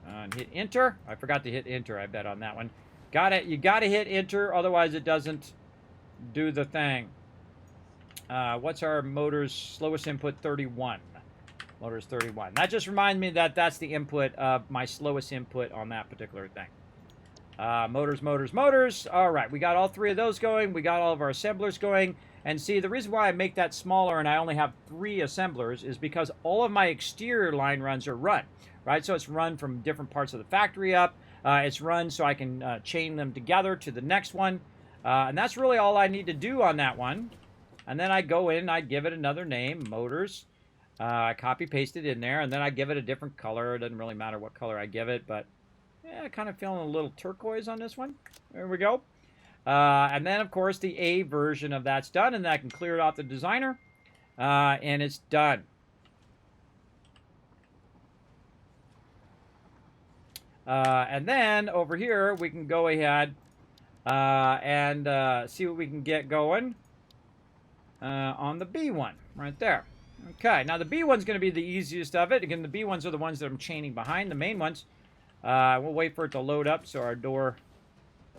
And hit enter. I forgot to hit enter, I bet, on that one. Got it. You got to hit enter, otherwise it doesn't do the thing. What's our motors slowest input? 31. Motors 31. That just reminds me that that's the input of my slowest input on that particular thing. Motors, motors, motors. All right, we got all 3 of those going. We got all of our assemblers going. And see, the reason why I make that smaller and I only have 3 assemblers is because all of my exterior line runs are run, right? So it's run from different parts of the factory up. It's run so I can chain them together to the next one. And that's really all I need to do on that one. And then I go in and I give it another name, motors. I copy paste it in there, and then I give it a different color. It doesn't really matter what color I give it, but yeah, kind of feeling a little turquoise on this one. There we go. And then, of course, the A version of that's done, and then I can clear it off the designer, and it's done. And then over here, we can go ahead and see what we can get going on the B one right there. Okay, now the B one's going to be the easiest of it. Again, the B ones are the ones that I'm chaining behind, the main ones. We'll wait for it to load up so our door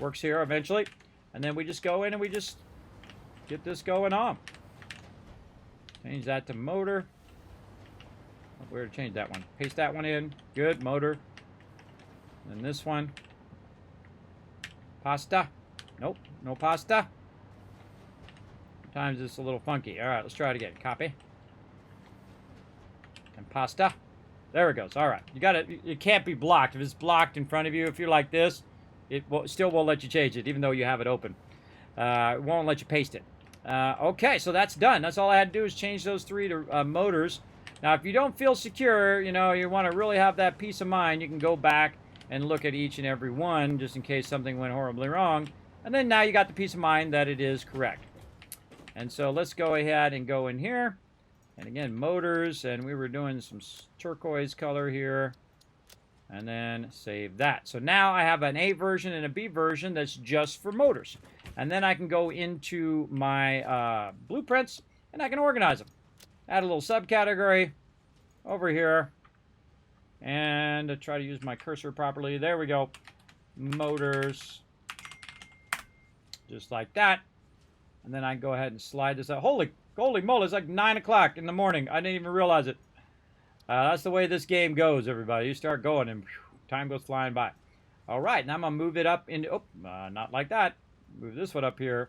works here eventually. And then we just go in and we just get this going on. Change that to motor. Where to change that one? Paste that one in. Good, motor. And this one. Pasta. Nope, no pasta. Sometimes it's a little funky. All right, let's try it again. Copy. And pasta. There it goes. All right. You got it. It can't be blocked. If it's blocked in front of you, if you're like this, it still won't let you change it, even though you have it open. It won't let you paste it. Okay, so that's done. That's all I had to do is change those 3 to motors. Now, if you don't feel secure, you want to really have that peace of mind, you can go back and look at each and every one, just in case something went horribly wrong. And then now you got the peace of mind that it is correct. And so let's go ahead and go in here. And again, motors, and we were doing some turquoise color here. And then save that. So now I have an A version and a B version that's just for motors. And then I can go into my blueprints, and I can organize them. Add a little subcategory over here. And try to use my cursor properly. There we go. Motors. Just like that. And then I can go ahead and slide this out. Holy moly, it's like 9 o'clock in the morning. I didn't even realize it. That's the way this game goes, everybody. You start going, and time goes flying by. All right, now I'm going to move it up into... not like that. Move this one up here.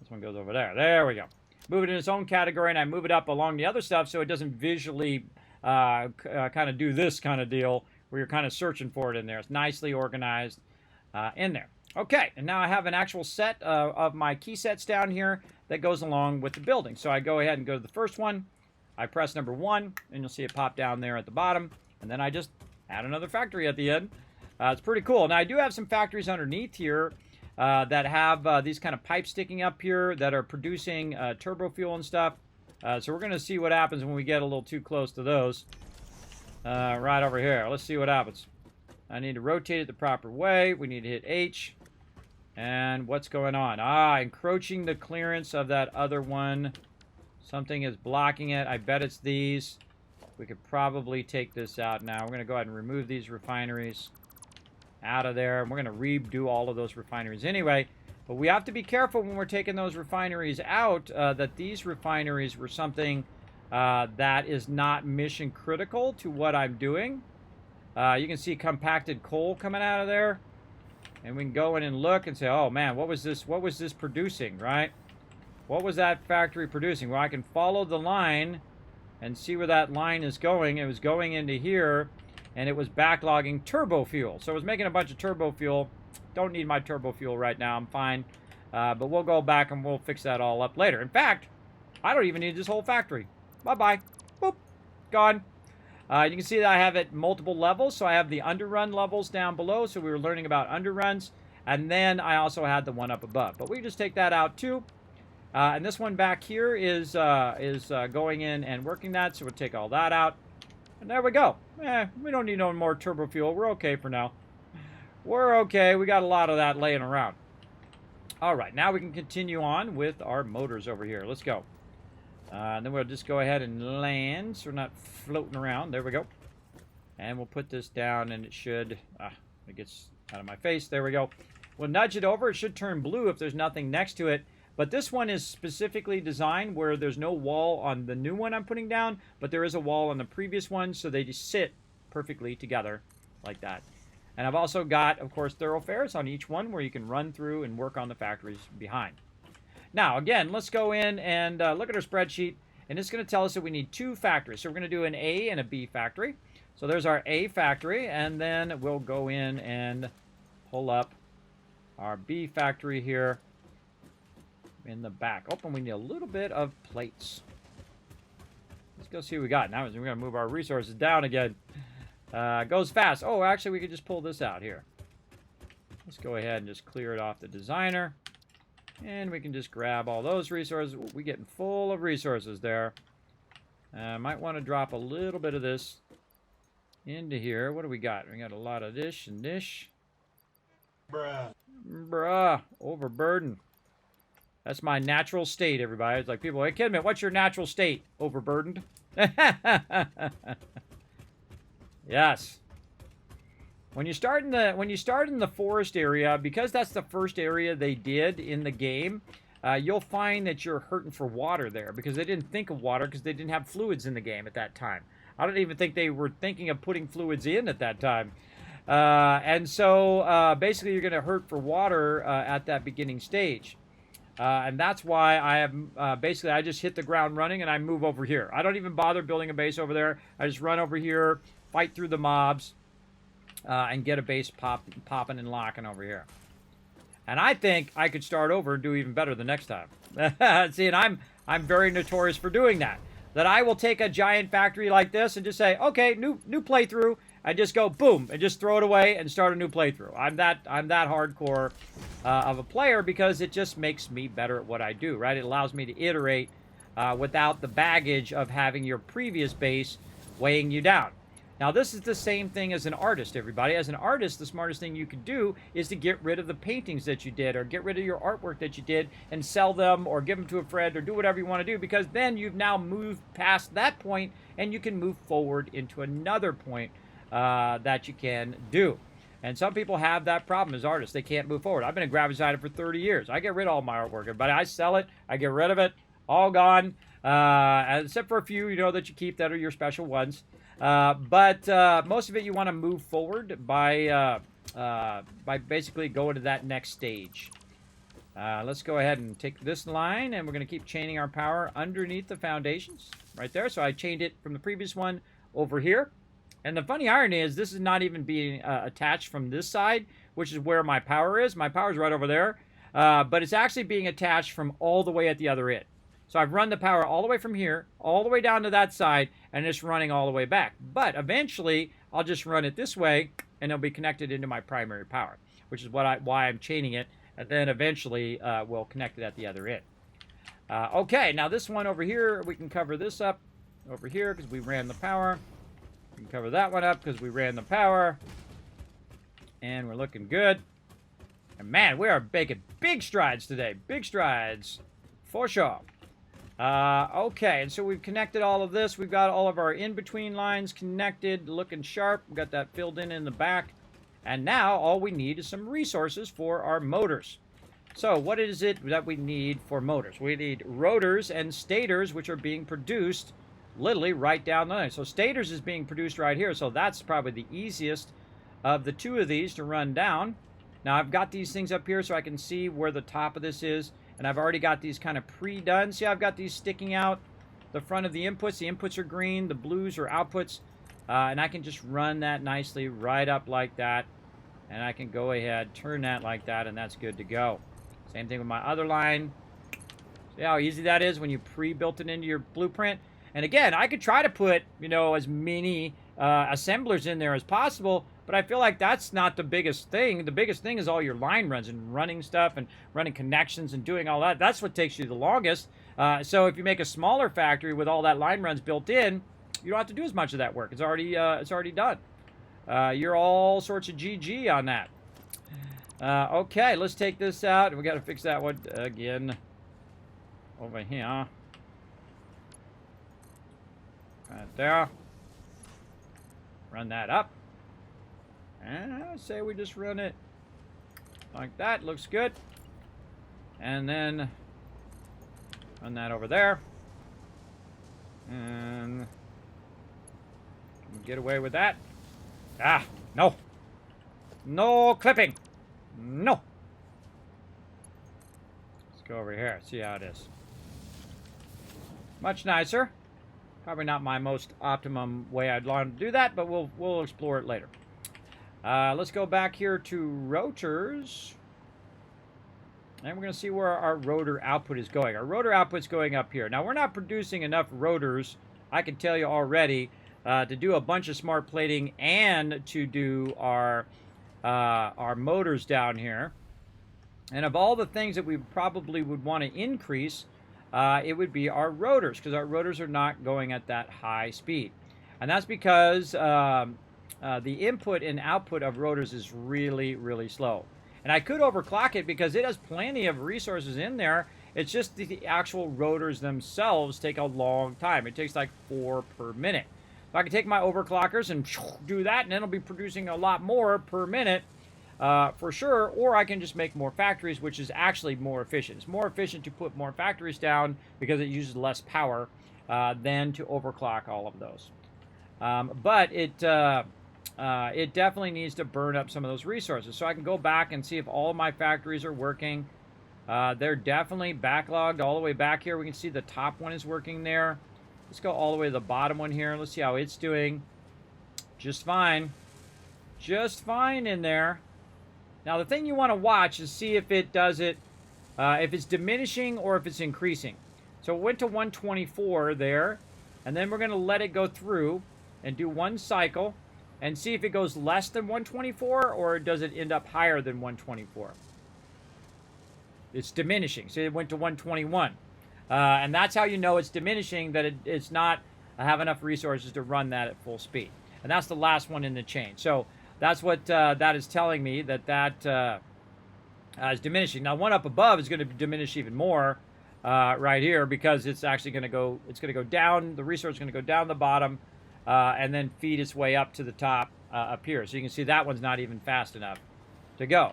This one goes over there. There we go. Move it in its own category, and I move it up along the other stuff so it doesn't visually kind of do this kind of deal where you're kind of searching for it in there. It's nicely organized in there. Okay, and now I have an actual set of my key sets down here that goes along with the building. So I go ahead and go to the first one. I press number 1, and you'll see it pop down there at the bottom. And then I just add another factory at the end. It's pretty cool. Now, I do have some factories underneath here that have these kind of pipes sticking up here that are producing turbo fuel and stuff. So we're going to see what happens when we get a little too close to those. Right over here. Let's see what happens. I need to rotate it the proper way. We need to hit H. And what's going on? Encroaching the clearance of that other one. Something is blocking it. I bet it's these. We could probably take this out now. We're going to go ahead and remove these refineries out of there. And we're going to redo all of those refineries anyway. But we have to be careful when we're taking those refineries out that these refineries were something that is not mission critical to what I'm doing. You can see compacted coal coming out of there. And we can go in and look and say, oh man, what was this producing, right? What was that factory producing? Well, I can follow the line and see where that line is going. It was going into here, and it was backlogging turbo fuel. So it was making a bunch of turbo fuel. Don't need my turbo fuel right now. I'm fine. But we'll go back and we'll fix that all up later. In fact, I don't even need this whole factory. Bye-bye. Boop. Gone. You can see that I have it multiple levels. So I have the underrun levels down below. So we were learning about underruns. And then I also had the one up above. But we just take that out too. And this one back here is going in and working that. So we'll take all that out. And there we go. We don't need no more turbo fuel. We're okay for now. We're okay. We got a lot of that laying around. All right. Now we can continue on with our motors over here. Let's go. And then we'll just go ahead and land so we're not floating around. There we go. And we'll put this down and it should... it gets out of my face. There we go. We'll nudge it over. It should turn blue if there's nothing next to it. But this one is specifically designed where there's no wall on the new one I'm putting down, but there is a wall on the previous one, so they just sit perfectly together like that. And I've also got, of course, thoroughfares on each one where you can run through and work on the factories behind. Now, again, let's go in and look at our spreadsheet, and it's going to tell us that we need 2 factories. So we're going to do an A and a B factory. So there's our A factory, and then we'll go in and pull up our B factory here in the back. Oh, and we need a little bit of plates. Let's go see what we got. Now we're going to move our resources down again. Goes fast. Oh, actually, we could just pull this out here. Let's go ahead and just clear it off the designer. And we can just grab all those resources. We're getting full of resources there. Might want to drop a little bit of this into here. What do we got? We got a lot of this and this. Bruh. Overburden. That's my natural state, everybody. It's like people, hey, Kismet, what's your natural state? Overburdened. Yes. When you start in the forest area, because that's the first area they did in the game, you'll find that you're hurting for water there because they didn't think of water because they didn't have fluids in the game at that time. I don't even think they were thinking of putting fluids in at that time. And so basically you're going to hurt for water at that beginning stage. And that's why I have basically I just hit the ground running and I move over here. I don't even bother building a base over there. I just run over here, fight through the mobs, and get a base popping and locking over here. And I think I could start over and do even better the next time. See, and I'm very notorious for doing that. That I will take a giant factory like this and just say, okay, new playthrough, and just go boom and just throw it away and start a new playthrough. I'm that hardcore of a player because it just makes me better at what I do, right? It allows me to iterate without the baggage of having your previous base weighing you down. Now, this is the same thing as an artist, everybody. As an artist, the smartest thing you could do is to get rid of the paintings that you did or get rid of your artwork that you did and sell them or give them to a friend or do whatever you want to do because then you've now moved past that point and you can move forward into another point that you can do. And some people have that problem as artists. They can't move forward. I've been a graphic designer for 30 years. I get rid of all my artwork, but I sell it. I get rid of it. All gone. Except for a few, that you keep that are your special ones. But most of it you want to move forward by basically going to that next stage. Let's go ahead and take this line, and we're going to keep chaining our power underneath the foundations right there. So I chained it from the previous one over here. And the funny irony is this is not even being attached from this side, which is where my power is. My power is right over there, but it's actually being attached from all the way at the other end. So I've run the power all the way from here, all the way down to that side, and it's running all the way back. But eventually, I'll just run it this way, and it'll be connected into my primary power, which is why I'm chaining it, and then eventually we'll connect it at the other end. Okay, now this one over here, we can cover this up over here because we ran the power. We can cover that one up because we ran the power. And we're looking good. And man, we are making big strides today. Big strides, for sure. Okay, and so we've connected all of this. We've got all of our in-between lines connected, looking sharp. We've got that filled in the back. And now all we need is some resources for our motors. So what is it that we need for motors? We need rotors and stators, which are being produced literally right down the line. So stators is being produced right here. So that's probably the easiest of the two of these to run down. Now I've got these things up here so I can see where the top of this is. And I've already got these kind of pre-done. See, I've got these sticking out the front of the inputs. The inputs are green. The blues are outputs. And I can just run that nicely right up like that. And I can go ahead, turn that like that, and that's good to go. Same thing with my other line. See how easy that is when you pre-built it into your blueprint? And again, I could try to put, you know, as many assemblers in there as possible, but I feel like that's not the biggest thing. The biggest thing is all your line runs and running stuff and running connections and doing all that. That's what takes you the longest. So if you make a smaller factory with all that line runs built in, you don't have to do as much of that work. It's already done. You're all sorts of GG on that. Okay, let's take this out. We got to fix that one again over here. Right there. Run that up. And I say we just run it like that. Looks good. And then run that over there. And get away with that. Ah, no. No clipping. No. Let's go over here. See how it is. Much nicer. Probably not my most optimum way I'd want to do that, but we'll explore it later. Let's go back here to rotors. And we're going to see where our rotor output is going. Our rotor output's going up here. Now, we're not producing enough rotors, I can tell you already, to do a bunch of smart plating and to do our motors down here. And of all the things that we probably would want to increase, it would be our rotors, because our rotors are not going at that high speed. And that's because the input and output of rotors is really, really slow. And I could overclock it because it has plenty of resources in there. It's just the actual rotors themselves take a long time. It takes like 4 per minute. So I can take my overclockers and do that, and then it'll be producing a lot more per minute for sure. Or I can just make more factories, which is actually more efficient. It's more efficient to put more factories down because it uses less power than to overclock all of those. But it definitely needs to burn up some of those resources. So I can go back and see if all of my factories are working. They're definitely backlogged all the way back here. We can see the top one is working there. Let's go all the way to the bottom one here. Let's see how it's doing. Just fine. Just fine in there. Now, the thing you want to watch is see if it does it, if it's diminishing or if it's increasing. So it went to 124 there, and then we're going to let it go through and do one cycle and see if it goes less than 124 or does it end up higher than 124. It's diminishing. So it went to 121. And that's how you know it's diminishing, that it's not have enough resources to run that at full speed. And that's the last one in the chain. So that's what that is telling me, that is diminishing. Now, one up above is going to diminish even more right here because it's actually going to go, it's going to go down, the resource is going to go down the bottom and then feed its way up to the top up here. So you can see that one's not even fast enough to go.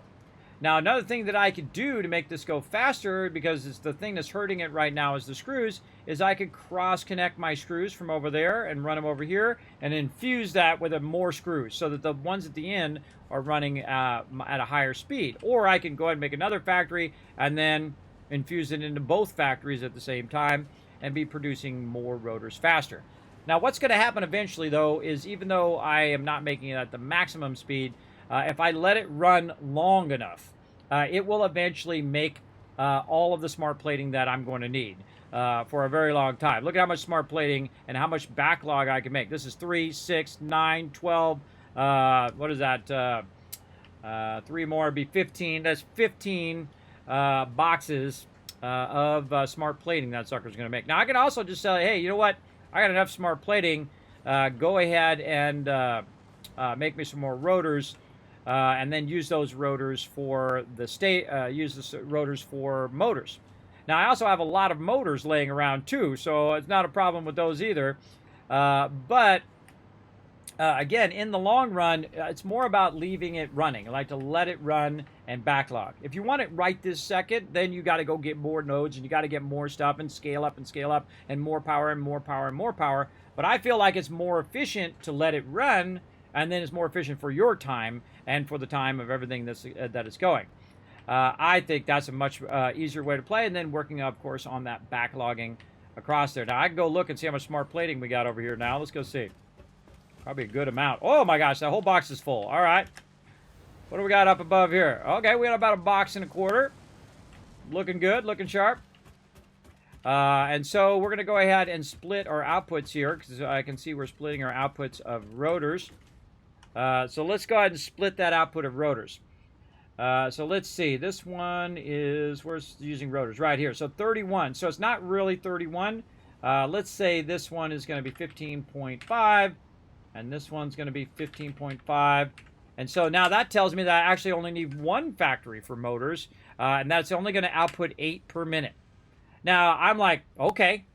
Now, another thing that I could do to make this go faster, because it's the thing that's hurting it right now is the screws, is I could cross-connect my screws from over there and run them over here and infuse that with more screws so that the ones at the end are running at a higher speed. Or I can go ahead and make another factory and then infuse it into both factories at the same time and be producing more rotors faster. Now, what's going to happen eventually, though, is even though I am not making it at the maximum speed, if I let it run long enough, it will eventually make all of the smart plating that I'm going to need for a very long time. Look at how much smart plating and how much backlog I can make. This is 3, 6, 9, 12. What is that? 3 more would be 15. That's 15 boxes of smart plating that sucker's going to make. Now, I can also just say, hey, you know what? I got enough smart plating. Go ahead and make me some more rotors. And then use those rotors for the rotors for motors. Now, I also have a lot of motors laying around too, so it's not a problem with those either. But again, in the long run, it's more about leaving it running. I like to let it run and backlog. If you want it right this second, then you got to go get more nodes and you got to get more stuff and scale up and more power and more power and more power. But I feel like it's more efficient to let it run, and then it's more efficient for your time and for the time of everything that it's going. I think that's a much easier way to play, and then working, of course, on that backlogging across there. Now, I can go look and see how much smart plating we got over here now. Let's go see. Probably a good amount. Oh, my gosh, that whole box is full. All right. What do we got up above here? Okay, we got about a box and a quarter. Looking good, looking sharp. And so we're going to go ahead and split our outputs here, because I can see we're splitting our outputs of rotors. So let's go ahead and split that output of rotors. So let's see. This one is, where's using rotors? Right here. So 31. So it's not really 31. Let's say this one is going to be 15.5. And this one's going to be 15.5. And so now that tells me that I actually only need one factory for motors. And that's only going to output 8 per minute. Now, I'm like, okay.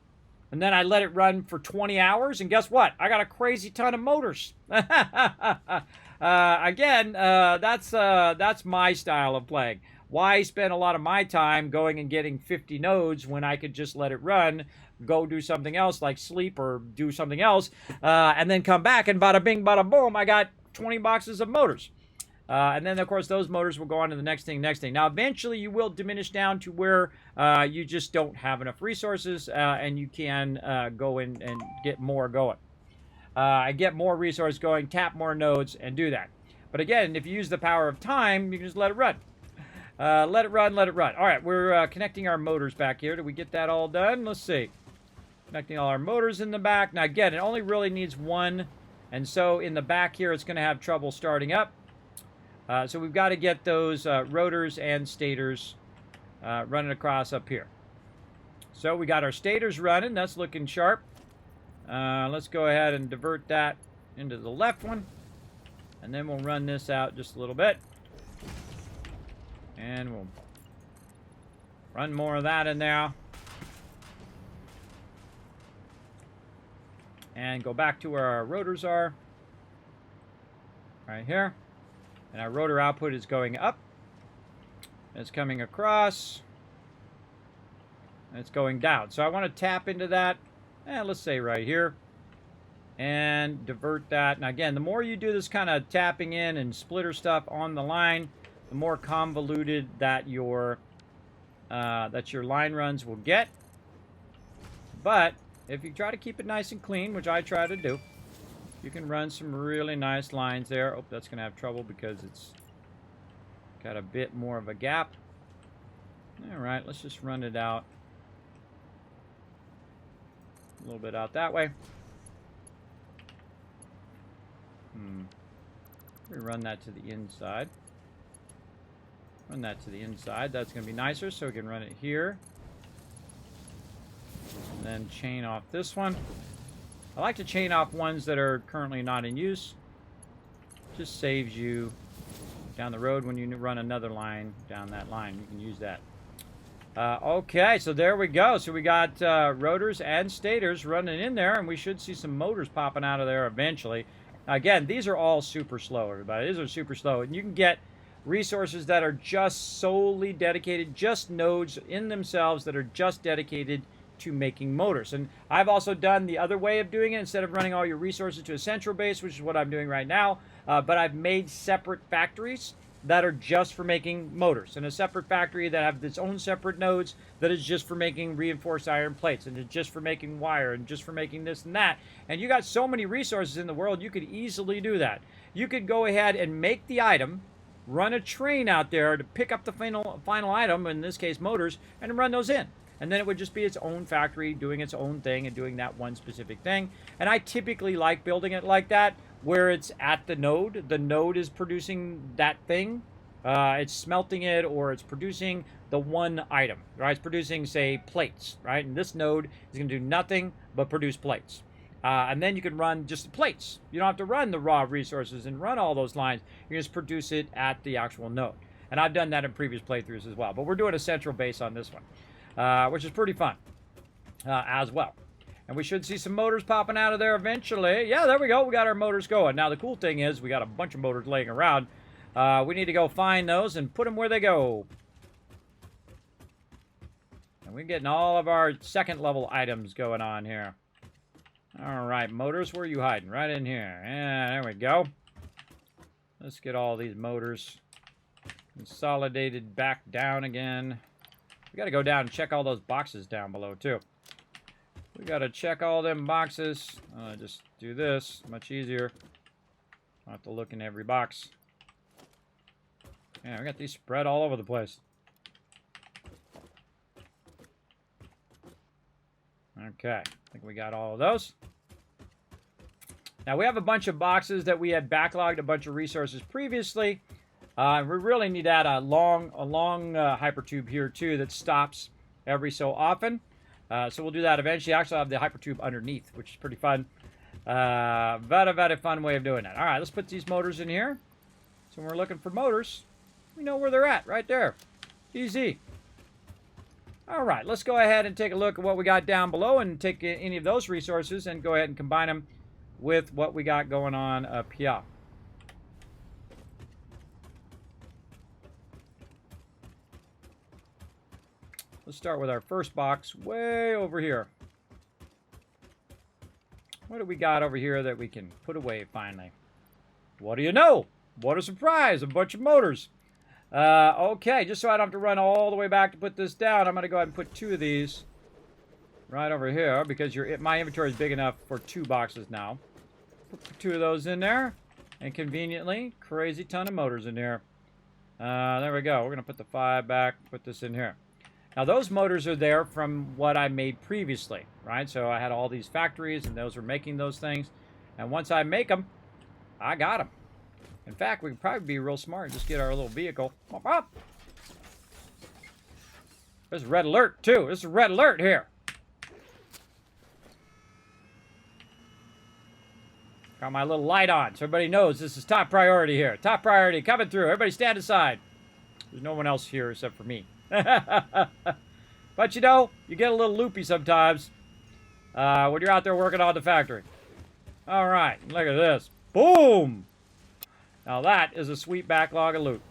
And then I let it run for 20 hours, and guess what? I got a crazy ton of motors. Again, that's my style of playing. Why spend a lot of my time going and getting 50 nodes when I could just let it run, go do something else like sleep or do something else, and then come back and bada bing, bada boom, I got 20 boxes of motors. And then, of course, those motors will go on to the next thing. Now, eventually, you will diminish down to where you just don't have enough resources, and you can go in and get more going. And get more resources going, tap more nodes, and do that. But again, if you use the power of time, you can just let it run. Let it run, let it run. All right, we're connecting our motors back here. Did we get that all done? Let's see. Connecting all our motors in the back. Now, again, it only really needs one. And so in the back here, it's going to have trouble starting up. So we've got to get those rotors and stators running across up here. So we got our stators running. That's looking sharp. Let's go ahead and divert that into the left one. And then we'll run this out just a little bit. And we'll run more of that in there. And go back to where our rotors are. Right here. And our rotor output is going up. It's coming across. And it's going down. So I want to tap into that. Let's say right here. And divert that. Now again, the more you do this kind of tapping in and splitter stuff on the line, the more convoluted that your line runs will get. But if you try to keep it nice and clean, which I try to do, you can run some really nice lines there. Oh, that's going to have trouble because it's got a bit more of a gap. All right, let's just run it out. A little bit out that way. We run that to the inside. Run that to the inside. That's going to be nicer, so we can run it here. And then chain off this one. I like to chain off ones that are currently not in use. Just saves you down the road when you run another line down that line. You can use that. Okay, so there we go. So we got rotors and stators running in there, and we should see some motors popping out of there eventually. Again, these are all super slow, everybody. These are super slow. And you can get resources that are just solely dedicated, just nodes in themselves that are just dedicated to making motors. And I've also done the other way of doing it. Instead of running all your resources to a central base, which is what I'm doing right now, but I've made separate factories that are just for making motors, and a separate factory that have its own separate nodes that is just for making reinforced iron plates, and just for making wire, and just for making this and that. And you got so many resources in the world, you could easily do that. You could go ahead and make the item, run a train out there to pick up the final item, in this case motors, and run those in. And then it would just be its own factory doing its own thing and doing that one specific thing. And I typically like building it like that, where it's at the node. The node is producing that thing. It's smelting it, or it's producing the one item, right? It's producing, say, plates, right? And this node is going to do nothing but produce plates. And then you can run just the plates. You don't have to run the raw resources and run all those lines. You just produce it at the actual node. And I've done that in previous playthroughs as well. But we're doing a central base on this one, which is pretty fun as well. And we should see some motors popping out of there eventually. Yeah, there we go. We got our motors going. Now, the cool thing is we got a bunch of motors laying around. We need to go find those and put them where they go. And we're getting all of our second level items going on here. All right, motors, where are you hiding? Right in here. Yeah, there we go. Let's get all these motors consolidated back down again. We got to go down and check all those boxes down below, too. We got to check all them boxes. Just do this. Much easier. Don't have to look in every box. Yeah, we got these spread all over the place. Okay, I think we got all of those. Now, we have a bunch of boxes that we had backlogged a bunch of resources previously. We really need to add a long hypertube here, too, that stops every so often. So we'll do that eventually. Actually, I'll have the hypertube underneath, which is pretty fun. Very fun way of doing that. All right, let's put these motors in here. So when we're looking for motors, we know where they're at, right there. Easy. All right, let's go ahead and take a look at what we got down below and take any of those resources and go ahead and combine them with what we got going on up here. Let's start with our first box way over here. What do we got over here that we can put away finally? What do you know? What a surprise, a bunch of motors. Okay, just so I don't have to run all the way back to put this down, I'm going to go ahead and put 2 of these right over here because my inventory is big enough for 2 boxes now. Put 2 of those in there, and conveniently, crazy ton of motors in here. There we go. We're going to put the 5 back, put this in here. Now, those motors are there from what I made previously, right? So I had all these factories, and those were making those things. And once I make them, I got them. In fact, we could probably be real smart and just get our little vehicle. Up. There's a red alert, too. There's a red alert here. Got my little light on, so everybody knows this is top priority here. Top priority coming through. Everybody stand aside. There's no one else here except for me. But you know, you get a little loopy sometimes when you're out there working on the factory. All right, look at this. Boom! Now that is a sweet backlog of loot.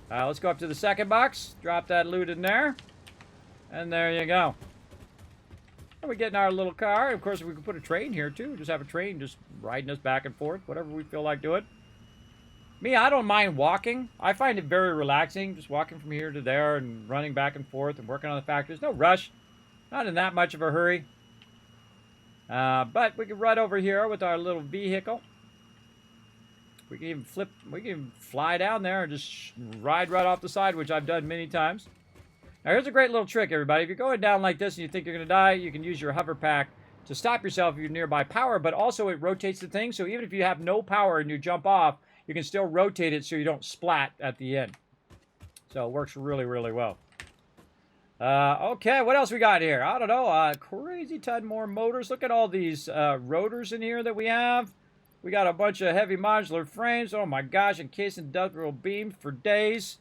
Let's go up to the second box. Drop that loot in there. And there you go. And we're getting our little car. Of course, we can put a train here, too. Just have a train just riding us back and forth. Whatever we feel like doing. Me, I don't mind walking. I find it very relaxing. Just walking from here to there and running back and forth and working on the factory. There's no rush. Not in that much of a hurry. But we can run over here with our little vehicle. We can even fly down there and just ride right off the side, which I've done many times. Now, here's a great little trick, everybody. If you're going down like this and you think you're going to die, you can use your hover pack to stop yourself if you're nearby power, but also it rotates the thing. So even if you have no power and you jump off, you can still rotate it so you don't splat at the end. So it works really, really well. Okay, what else we got here? I don't know. Crazy ton more motors. Look at all these rotors in here that we have. We got a bunch of heavy modular frames. Oh my gosh, encased industrial beams for days.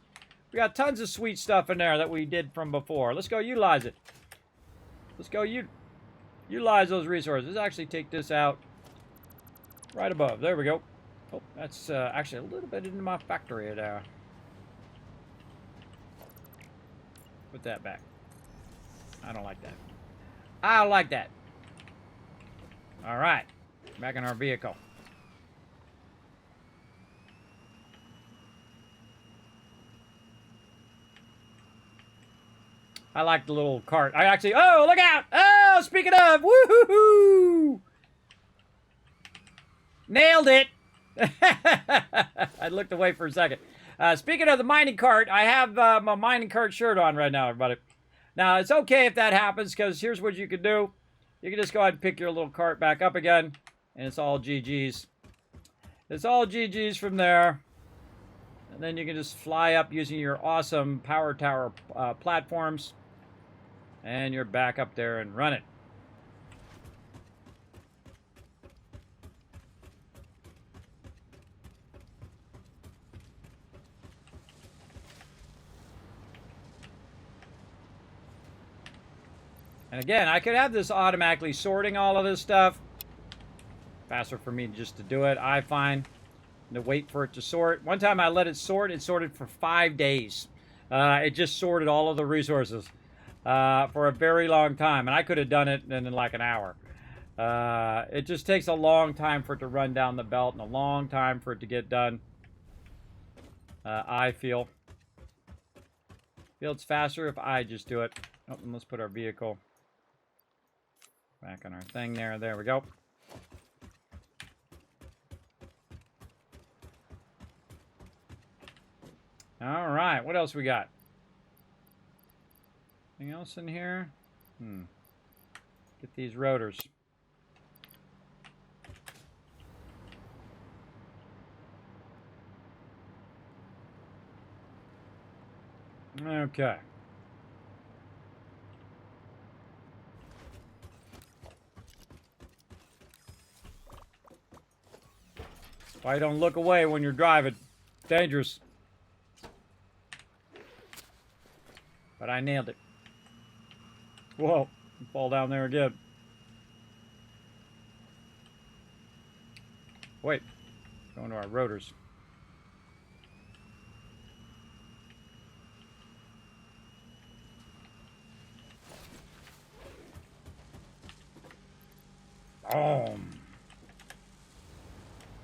We got tons of sweet stuff in there that we did from before. Let's go utilize it. Let's go utilize those resources. Let's actually take this out right above. There we go. Oh, that's actually a little bit into my factory there. Put that back. I don't like that. I don't like that. All right. Back in our vehicle. I like the little cart. I actually, oh, look out! Oh, speaking of, woohoo! Nailed it! I looked away for a second. Speaking of the mining cart, I have my mining cart shirt on right now, everybody. Now, it's okay if that happens, because here's what you can do. You can just go ahead and pick your little cart back up again, and it's all GG's. It's all GG's from there. And then you can just fly up using your awesome power tower platforms. And you're back up there and run it. And again, I could have this automatically sorting all of this stuff. Faster for me just to do it, I find. To wait for it to sort. One time I let it sorted for 5 days. It just sorted all of the resources for a very long time. And I could have done it in like an hour. It just takes a long time for it to run down the belt and a long time for it to get done. I feel it's faster if I just do it. Oh, and let's put our vehicle back on our thing there. There we go. All right, what else we got? Anything else in here? Get these rotors. Okay. Why don't look away when you're driving? Dangerous. But I nailed it. Whoa, fall down there again. Wait, going to our rotors.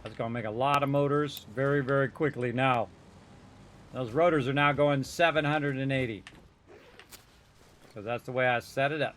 That's going to make a lot of motors very, very quickly now. Those rotors are now going 780. Because that's the way I set it up.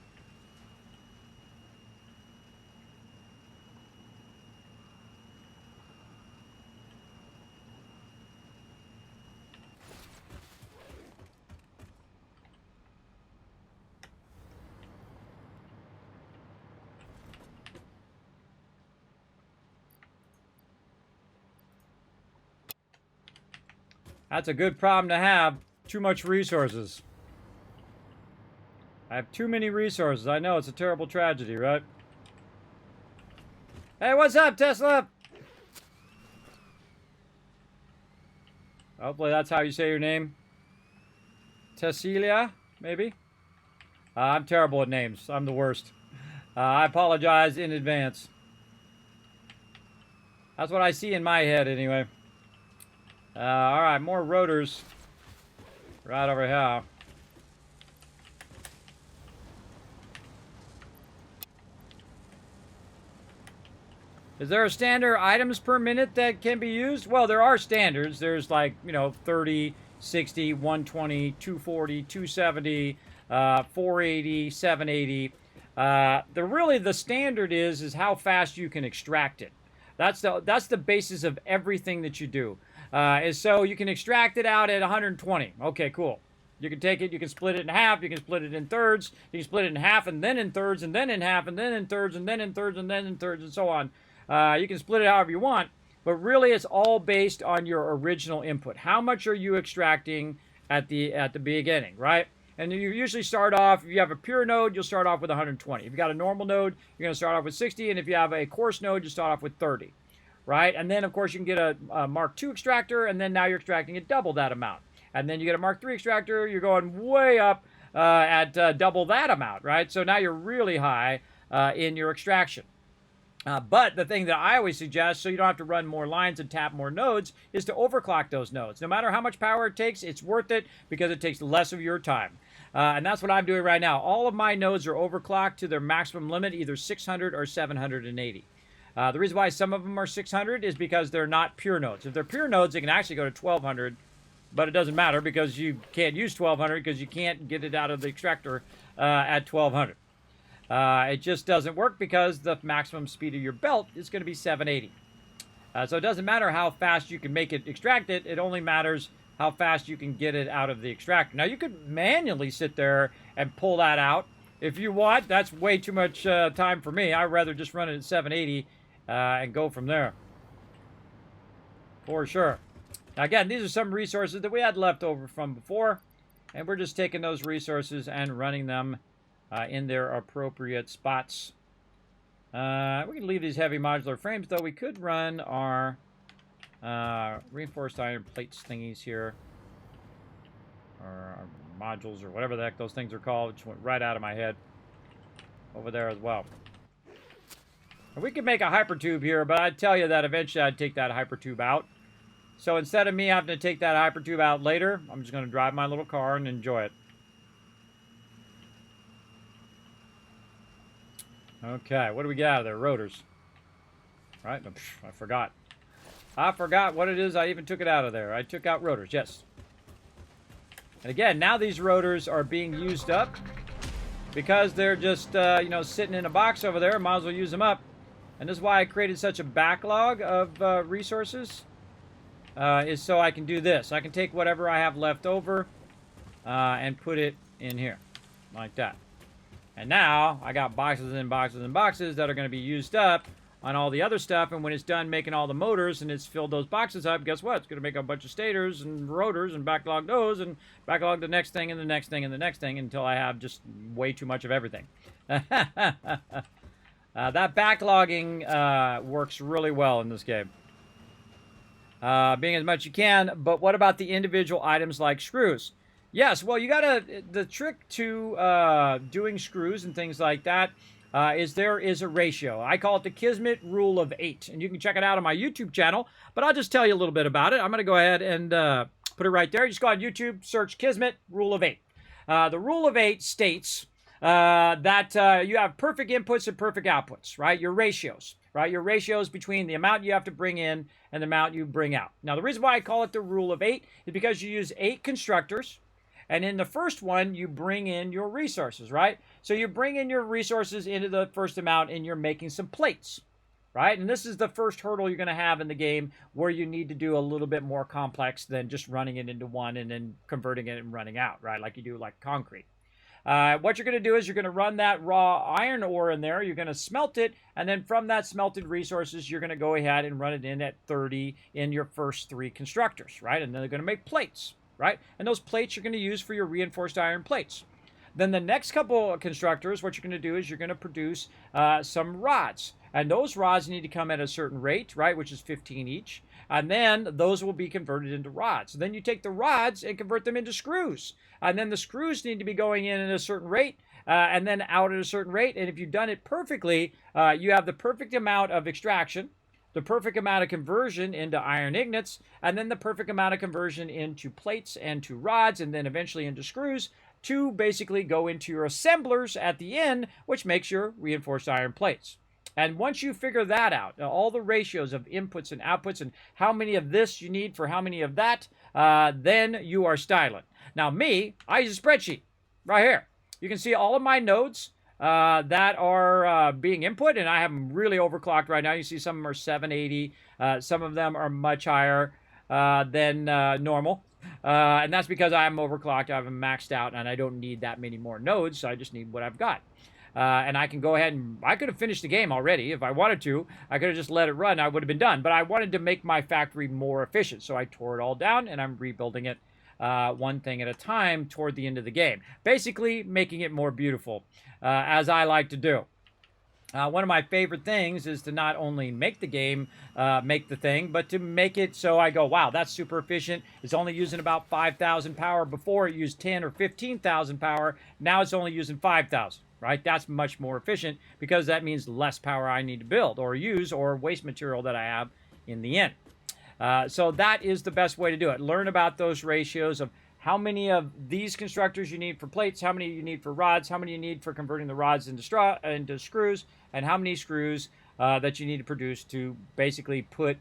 That's a good problem to have. Too much resources. I have too many resources. I know, it's a terrible tragedy, right? Hey, what's up, Tesla? Hopefully that's how you say your name. Tessilia, maybe? I'm terrible at names. I'm the worst. I apologize in advance. That's what I see in my head, anyway. Alright, more rotors. Right over here. Is there a standard items per minute that can be used? Well, there are standards. There's like, 30, 60, 120, 240, 270, 480, 780. The standard is how fast you can extract it. That's the basis of everything that you do. Is so you can extract it out at 120. Okay, cool. You can take it, you can split it in half, you can split it in thirds, you can split it in half and then in thirds and then in half and then in thirds and then in thirds and then in thirds and so on. You can split it however you want, but really it's all based on your original input. How much are you extracting at the beginning, right? And you usually start off, if you have a pure node, you'll start off with 120. If you got a normal node, you're going to start off with 60, and if you have a coarse node, you start off with 30, right? And then, of course, you can get a Mark II extractor, and then now you're extracting at double that amount. And then you get a Mark III extractor, you're going way up at double that amount, right? So now you're really high in your extraction. But the thing that I always suggest, so you don't have to run more lines and tap more nodes, is to overclock those nodes. No matter how much power it takes, it's worth it because it takes less of your time. And that's what I'm doing right now. All of my nodes are overclocked to their maximum limit, either 600 or 780. The reason why some of them are 600 is because they're not pure nodes. If they're pure nodes, they can actually go to 1200. but it doesn't matter because you can't use 1200 because you can't get it out of the extractor at 1200. It just doesn't work because the maximum speed of your belt is going to be 780. So it doesn't matter how fast you can make it extract it. It only matters how fast you can get it out of the extractor. Now, you could manually sit there and pull that out if you want. That's way too much time for me. I'd rather just run it at 780 and go from there. For sure. Now, again, these are some resources that we had left over from before, and we're just taking those resources and running them in their appropriate spots. We can leave these heavy modular frames, though. We could run our reinforced iron plates thingies here, or our modules, or whatever the heck those things are called, which went right out of my head over there as well. And we could make a hypertube here, but I'd tell you that eventually I'd take that hypertube out. So instead of me having to take that hypertube out later, I'm just going to drive my little car and enjoy it. Okay, what do we get out of there? Rotors. Right? I forgot. I forgot what it is. I even took it out of there. I took out rotors, yes. And again, now these rotors are being used up because they're just, you know, sitting in a box over there. Might as well use them up. And this is why I created such a backlog of resources, is so I can do this. I can take whatever I have left over and put it in here, like that. And now I got boxes and boxes and boxes that are going to be used up on all the other stuff. And when it's done making all the motors and it's filled those boxes up, guess what? It's going to make a bunch of stators and rotors and backlog those and backlog the next thing and the next thing and the next thing until I have just way too much of everything. That backlogging works really well in this game. Being as much as you can, but what about the individual items like screws? Yes, well, you gotta, the trick to doing screws and things like that is there is a ratio. I call it the Kismet rule of 8, and you can check it out on my YouTube channel, but I'll just tell you a little bit about it. I'm gonna go ahead and put it right there. You just go on YouTube, search Kismet rule of 8. The rule of 8 states that you have perfect inputs and perfect outputs, right? Your ratios, right? Your ratios between the amount you have to bring in and the amount you bring out. Now, the reason why I call it the rule of 8 is because you use 8 constructors, and in the first one, you bring in your resources, right? So you bring in your resources into the first amount, and you're making some plates, right? And this is the first hurdle you're going to have in the game where you need to do a little bit more complex than just running it into one and then converting it and running out, right? Like you do like concrete. What you're going to do is you're going to run that raw iron ore in there. You're going to smelt it. And then from that smelted resources, you're going to go ahead and run it in at 30 in your first 3 constructors, right? And then they're going to make plates, right? And those plates you're going to use for your reinforced iron plates. Then the next couple of constructors, what you're going to do is you're going to produce some rods. And those rods need to come at a certain rate, right, which is 15 each. And then those will be converted into rods. Then you take the rods and convert them into screws. And then the screws need to be going in at a certain rate and then out at a certain rate. And if you've done it perfectly, you have the perfect amount of extraction, the perfect amount of conversion into iron ingots, and then the perfect amount of conversion into plates and to rods, and then eventually into screws to basically go into your assemblers at the end, which makes your reinforced iron plates. And once you figure that out, all the ratios of inputs and outputs and how many of this you need for how many of that, then you are styling. Now me, I use a spreadsheet right here. You can see all of my nodes that are being input, and I have them really overclocked right now. You see some of them are 780. Some of them are much higher than normal. And that's because I'm overclocked. I have them maxed out, and I don't need that many more nodes, so I just need what I've got. And I can go ahead and I could have finished the game already if I wanted to. I could have just let it run. I would have been done. But I wanted to make my factory more efficient. So I tore it all down and I'm rebuilding it one thing at a time toward the end of the game. Basically making it more beautiful, as I like to do. One of my favorite things is to not only make the game, make the thing, but to make it so I go, wow, that's super efficient. It's only using about 5,000 power. Before it used 10 or 15,000 power. Now it's only using 5,000. Right? That's much more efficient because that means less power I need to build or use or waste material that I have in the end. So that is the best way to do it. Learn about those ratios of how many of these constructors you need for plates, how many you need for rods, how many you need for converting the rods into screws, and how many screws that you need to produce to basically put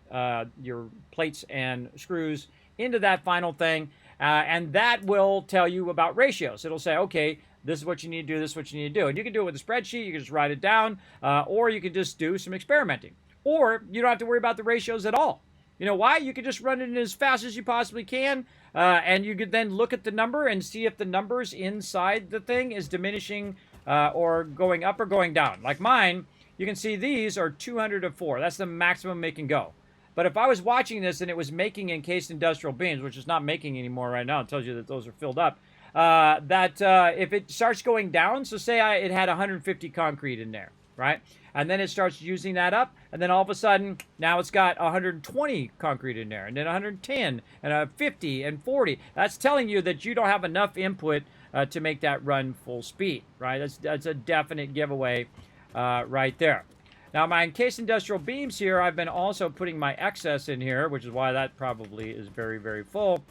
your plates and screws into that final thing. And that will tell you about ratios. It'll say, okay, this is what you need to do, this is what you need to do. And you can do it with a spreadsheet, you can just write it down, or you can just do some experimenting. Or you don't have to worry about the ratios at all. You know why? You can just run it as fast as you possibly can, and you could then look at the number and see if the numbers inside the thing is diminishing or going up or going down. Like mine, you can see these are 200 to 4. That's the maximum it can go. But if I was watching this and it was making encased industrial beams, which is not making anymore right now, it tells you that those are filled up, if it starts going down, so say it had 150 concrete in there, right? And then it starts using that up, and then all of a sudden, now it's got 120 concrete in there, and then 110, and 50, and 40. That's telling you that you don't have enough input to make that run full speed, right? That's a definite giveaway right there. Now, my encased industrial beams here, I've been also putting my excess in here, which is why that probably is very, very full.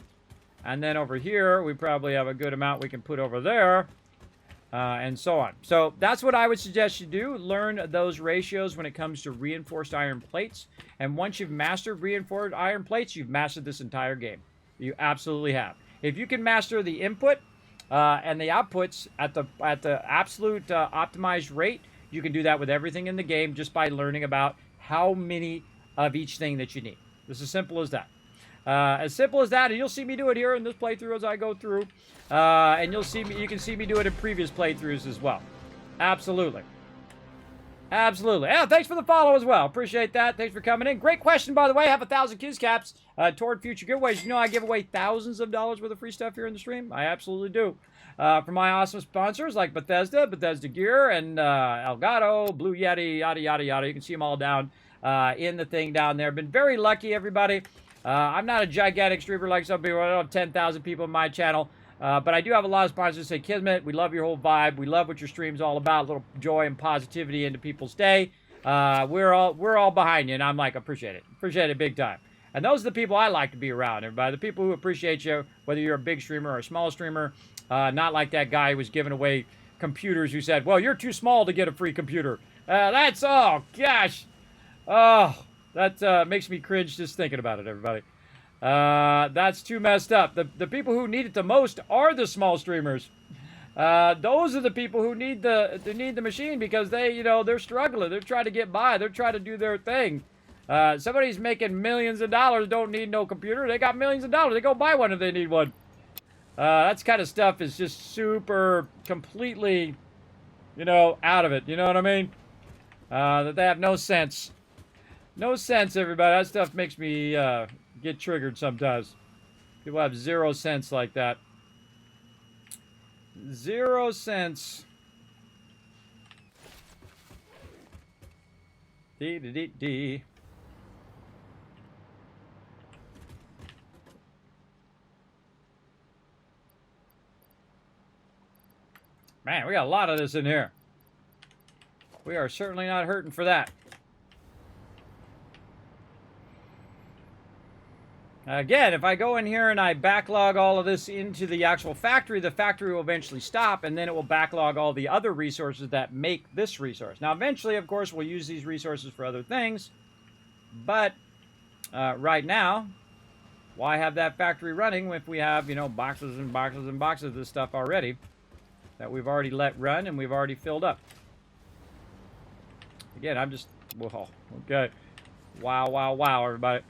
And then over here, we probably have a good amount we can put over there. And so on. So that's what I would suggest you do. Learn those ratios when it comes to reinforced iron plates. And once you've mastered reinforced iron plates, you've mastered this entire game. You absolutely have. If you can master the input and the outputs at the absolute optimized rate, you can do that with everything in the game just by learning about how many of each thing that you need. It's as simple as that. As simple as that, and you'll see me do it here in this playthrough as I go through. And you can see me do it in previous playthroughs as well. Absolutely. Absolutely. Yeah, thanks for the follow as well. Appreciate that. Thanks for coming in. Great question, by the way. I have 1,000 Kiz Caps toward future giveaways. You know I give away thousands of dollars worth of free stuff here in the stream. I absolutely do. For my awesome sponsors like Bethesda Gear, and Elgato, Blue Yeti, yada, yada, yada. You can see them all down in the thing down there. Been very lucky, everybody. I'm not a gigantic streamer like some people. I don't have 10,000 people on my channel. But I do have a lot of sponsors that say, Kismet, we love your whole vibe. We love what your stream's all about. A little joy and positivity into people's day. We're all behind you. And I'm like, appreciate it. Appreciate it big time. And those are the people I like to be around, everybody. The people who appreciate you, whether you're a big streamer or a small streamer. Not like that guy who was giving away computers who said, well, you're too small to get a free computer. That's, oh, gosh. Oh, that makes me cringe just thinking about it, everybody. That's too messed up. The people who need it the most are the small streamers. Those are the people who need the machine because they're struggling. They're trying to get by. They're trying to do their thing. Somebody's making millions of dollars, don't need no computer. They got millions of dollars. They go buy one if they need one. That kind of stuff is just super, completely, out of it. You know what I mean? That they have no sense. No sense, everybody. That stuff makes me get triggered sometimes. People have 0 sense like that. 0 sense. D. Man, we got a lot of this in here. We are certainly not hurting for that. Again, if I go in here and I backlog all of this into the actual factory, the factory will eventually stop, and then it will backlog all the other resources that make this resource. Now, eventually, of course, we'll use these resources for other things, but right now, why have that factory running if we have, boxes and boxes and boxes of this stuff already that we've already let run and we've already filled up? Again, I'm just, whoa, okay. Wow, everybody.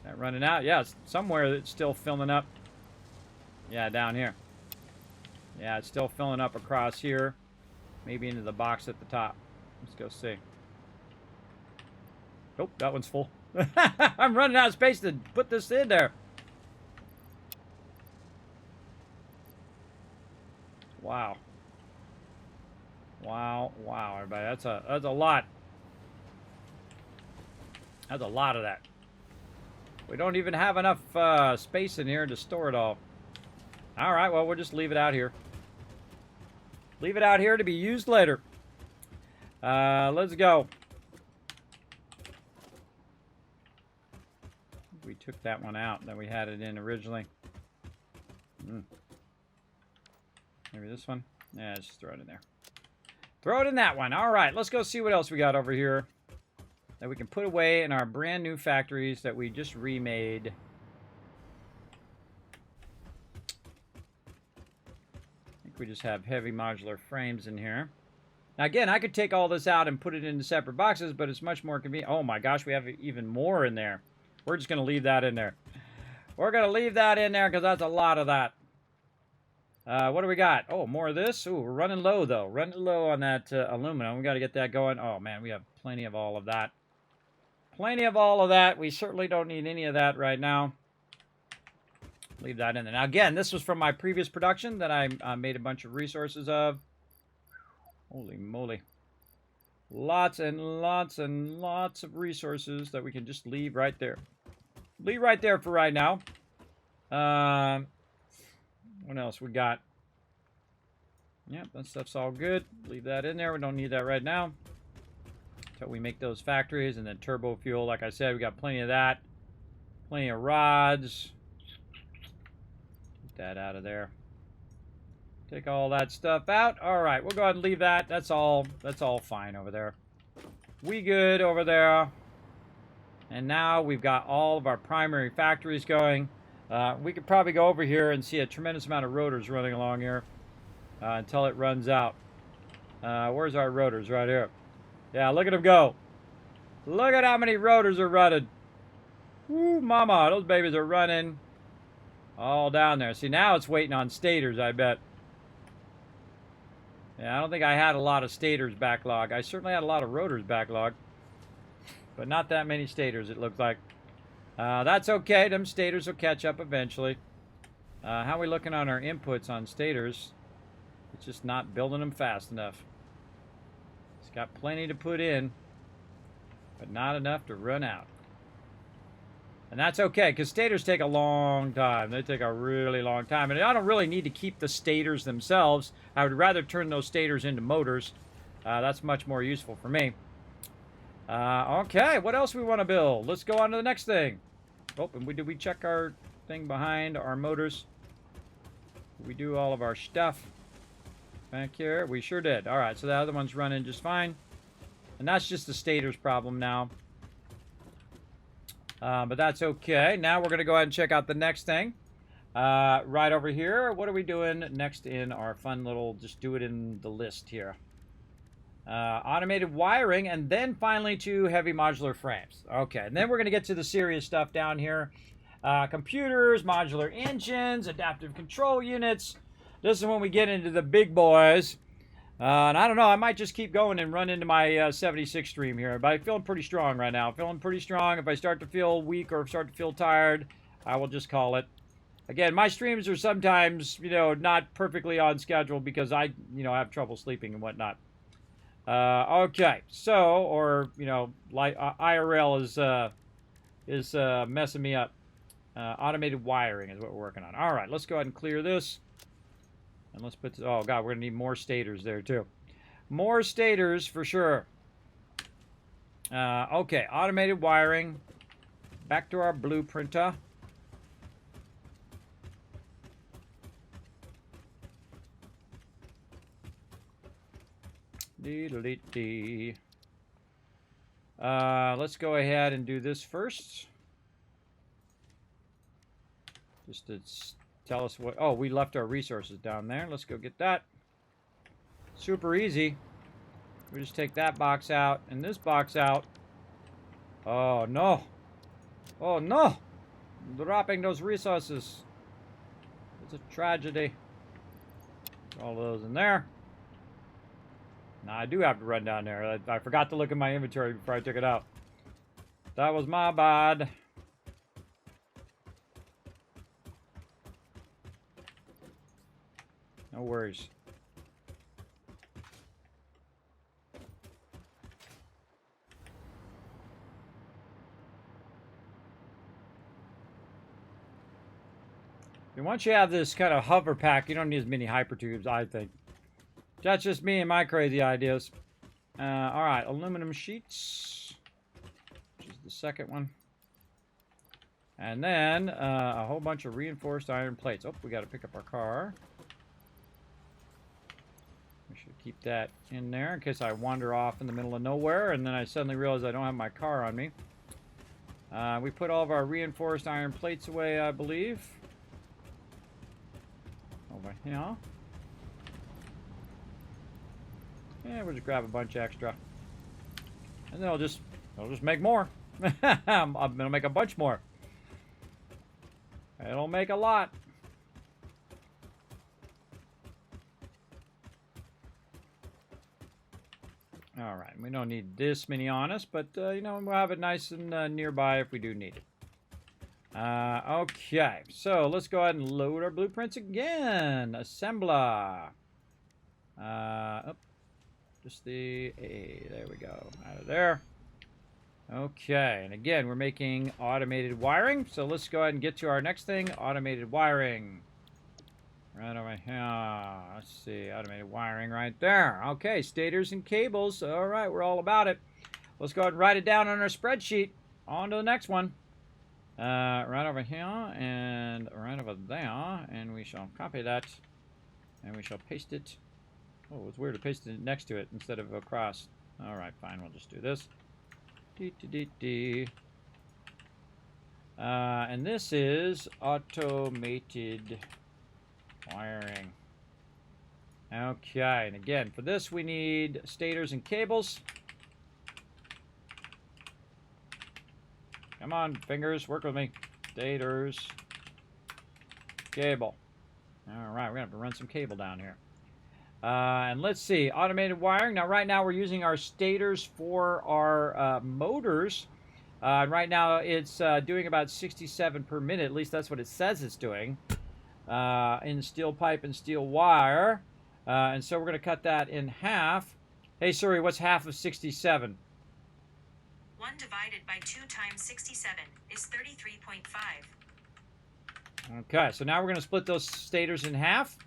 That running out? Yeah, it's somewhere it's still filling up. Yeah, down here. Yeah, it's still filling up across here. Maybe into the box at the top. Let's go see. Oh, that one's full. I'm running out of space to put this in there. Wow. Wow, everybody. That's a lot. That's a lot of that. We don't even have enough space in here to store it all. All right, well, we'll just leave it out here. Leave it out here to be used later. Let's go. We took that one out that we had it in originally. Maybe this one? Yeah, just throw it in there. Throw it in that one. All right, let's go see what else we got over here that we can put away in our brand new factories that we just remade. we just have heavy modular frames in here. Now, again, I could take all this out and put it into separate boxes, but it's much more convenient. Oh, my gosh, we have even more in there. We're just going to leave that in there. We're going to leave that in there because that's a lot of that. What do we got? Oh, more of this. Ooh, we're running low, though. Running low on that aluminum. We got to get that going. Oh, man, we have plenty of all of that. Plenty of all of that. We certainly don't need any of that right now. Leave that in there. Now, again, this was from my previous production that I made a bunch of resources of. Holy moly. Lots and lots and lots of resources that we can just leave right there. Leave right there for right now. What else we got? Yep, that stuff's all good. Leave that in there. We don't need that right now. Until we make those factories. And then turbo fuel, like I said, we got plenty of that. Plenty of rods. Get that out of there. Take all that stuff out. All right, we'll go ahead and leave that. That's all fine over there. We good over there. And now we've got all of our primary factories going. We could probably go over here and see a tremendous amount of rotors running along here until it runs out. Where's our rotors? Right here. Yeah, look at them go. Look at how many rotors are running. Woo, mama, those babies are running all down there. See, now it's waiting on stators, I bet. Yeah, I don't think I had a lot of stators backlog. I certainly had a lot of rotors backlog. But not that many stators, it looks like. That's okay. Them stators will catch up eventually. How are we looking on our inputs on stators? It's just not building them fast enough. It's got plenty to put in, but not enough to run out. And that's okay, because stators take a long time. They take a really long time. And I don't really need to keep the stators themselves. I would rather turn those stators into motors. That's much more useful for me. Okay, what else we want to build? Let's go on to the next thing. Oh, and did we check our thing behind our motors? Did we do all of our stuff back here? We sure did. All right, so the other one's running just fine. And that's just the stator's problem now. But that's okay. Now we're going to go ahead and check out the next thing. Right over here. What are we doing next in our fun little, just do it in the list here. Automated wiring, and then finally to heavy modular frames. Okay, and then we're going to get to the serious stuff down here. Computers, modular engines, adaptive control units. This is when we get into the big boys. And I don't know, I might just keep going and run into my 76 stream here. But I'm feeling pretty strong right now. Feeling pretty strong. If I start to feel weak or start to feel tired, I will just call it. Again, my streams are sometimes, not perfectly on schedule because I, have trouble sleeping and whatnot. Okay, so, or, like IRL is messing me up. Automated wiring is what we're working on. All right, let's go ahead and clear this. And let's put, oh God, we're going to need more stators there too. More stators for sure. Okay, automated wiring. Back to our blueprinter. Let's go ahead and do this first. Just to tell us what... Oh, we left our resources down there. Let's go get that. Super easy. We just take that box out and this box out. Oh, no. Oh, no. Dropping those resources. It's a tragedy. All those in there. Now, I do have to run down there. I forgot to look at my inventory before I took it out. That was my bad. No worries. And once you have this kind of hover pack, you don't need as many hypertubes, I think. That's just me and my crazy ideas. All right, aluminum sheets, which is the second one. And then a whole bunch of reinforced iron plates. Oh, we got to pick up our car. We should keep that in there in case I wander off in the middle of nowhere and then I suddenly realize I don't have my car on me. We put all of our reinforced iron plates away, I believe. Over here. Yeah, we'll just grab a bunch extra. And then I'll just make more. I'm gonna make a bunch more. It'll make a lot. All right, we don't need this many on us, but you know, we'll have it nice and nearby if we do need it. Okay, so let's go ahead and load our blueprints again. Assembler. Oh, just the A. There we go. Out of there. Okay, and again, we're making automated wiring. So let's go ahead and get to our next thing, automated wiring. Right over here. Let's see, automated wiring right there. Okay, stators and cables. All right, we're all about it. Let's go ahead and write it down on our spreadsheet. On to the next one. Right over here and right over there. And we shall copy that. And we shall paste it. Oh, it's weird to paste it next to it instead of across. All right, fine. We'll just do this. And this is automated wiring. Okay, and again, for this we need stators and cables. Come on, fingers, work with me. Stators, cable. All right, we're gonna have to run some cable down here. And let's see, automated wiring. Now, right now we're using our stators for our motors. Right now it's doing about 67 per minute. At least that's what it says it's doing. In steel pipe and steel wire. And so we're going to cut that in half. Hey, Siri, what's half of 67? 1 divided by 2 times 67 is 33.5. Okay, so now we're going to split those stators in half.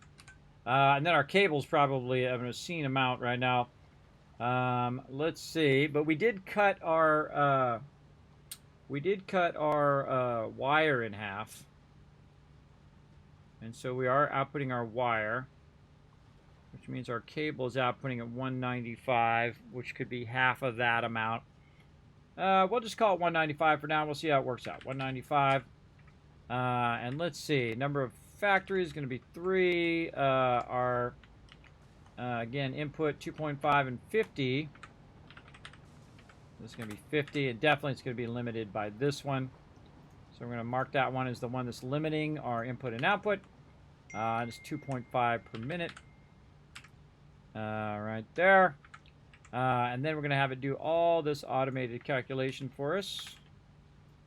And then our cables probably have an obscene amount right now. Let's see. But we did cut our wire in half. And so we are outputting our wire, which means our cable is outputting at 195, which could be half of that amount. We'll just call it 195 for now. We'll see how it works out. 195. And let's see. Number of factories is going to be 3. Our, again, input 2.5 and 50. This is going to be 50. And definitely it's going to be limited by this one. So we're going to mark that one as the one that's limiting our input and output. It's 2.5 per minute. Right there. And then we're going to have it do all this automated calculation for us.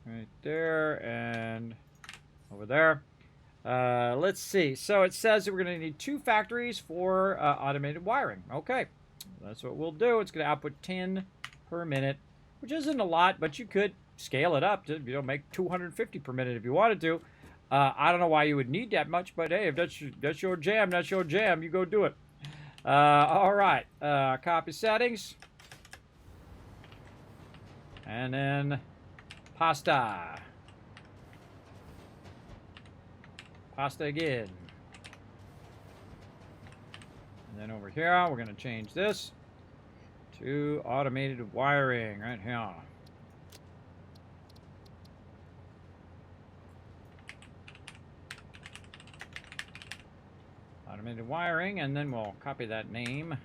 Right there and over there. Let's see. So it says that we're going to need 2 factories for automated wiring. Okay. That's what we'll do. It's going to output 10 per minute, which isn't a lot, but you could scale it up to, you know, make 250 per minute if you wanted to. I don't know why you would need that much, but hey, if that's your jam, that's your jam. You go do it. All right. Copy settings. And then pasta. Pasta again. And then over here, we're going to change this to automated wiring right here. Automated wiring, and then we'll copy that name.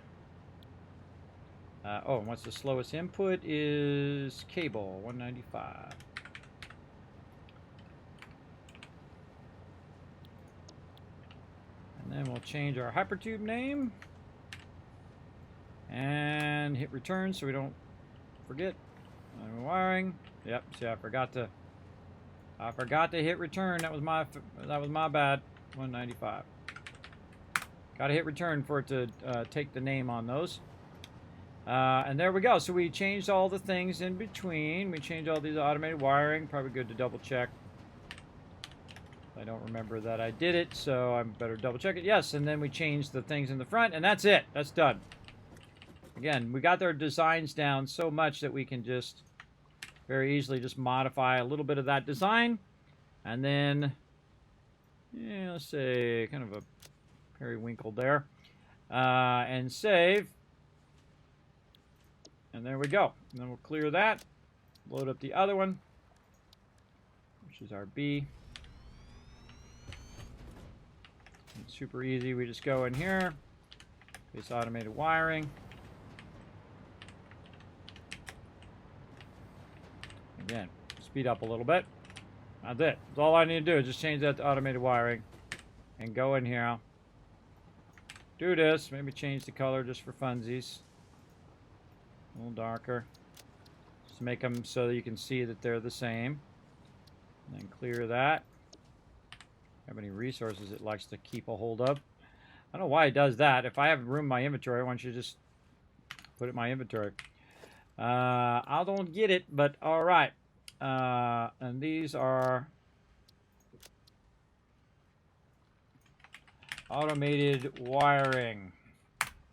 Oh, and what's the slowest input is cable, 195. And then we'll change our hypertube name. And hit return so we don't forget. Wiring. Yep, see, I forgot to hit return. That was my bad. 195. Gotta hit return for it to take the name on those. And there we go. So we changed all the things in between. We changed all these automated wiring. Probably good to double check. I don't remember that I did it, so I better double check it. Yes, and then we changed the things in the front, and that's it. That's done. Again, we got their designs down so much that we can just very easily just modify a little bit of that design. And then, yeah, let's say kind of a periwinkle there. And save. And there we go. And then we'll clear that. Load up the other one, which is our B. It's super easy. We just go in here. It's automated wiring. Again, speed up a little bit. That's it. That's all I need to do is just change that to automated wiring. And go in here. Do this. Maybe change the color just for funsies. A little darker. Just make them so that you can see that they're the same. And then clear that. Have any resources it likes to keep a hold of. I don't know why it does that. If I have room in my inventory, why don't you just put it in my inventory? I don't get it, but all right. And these are automated wiring.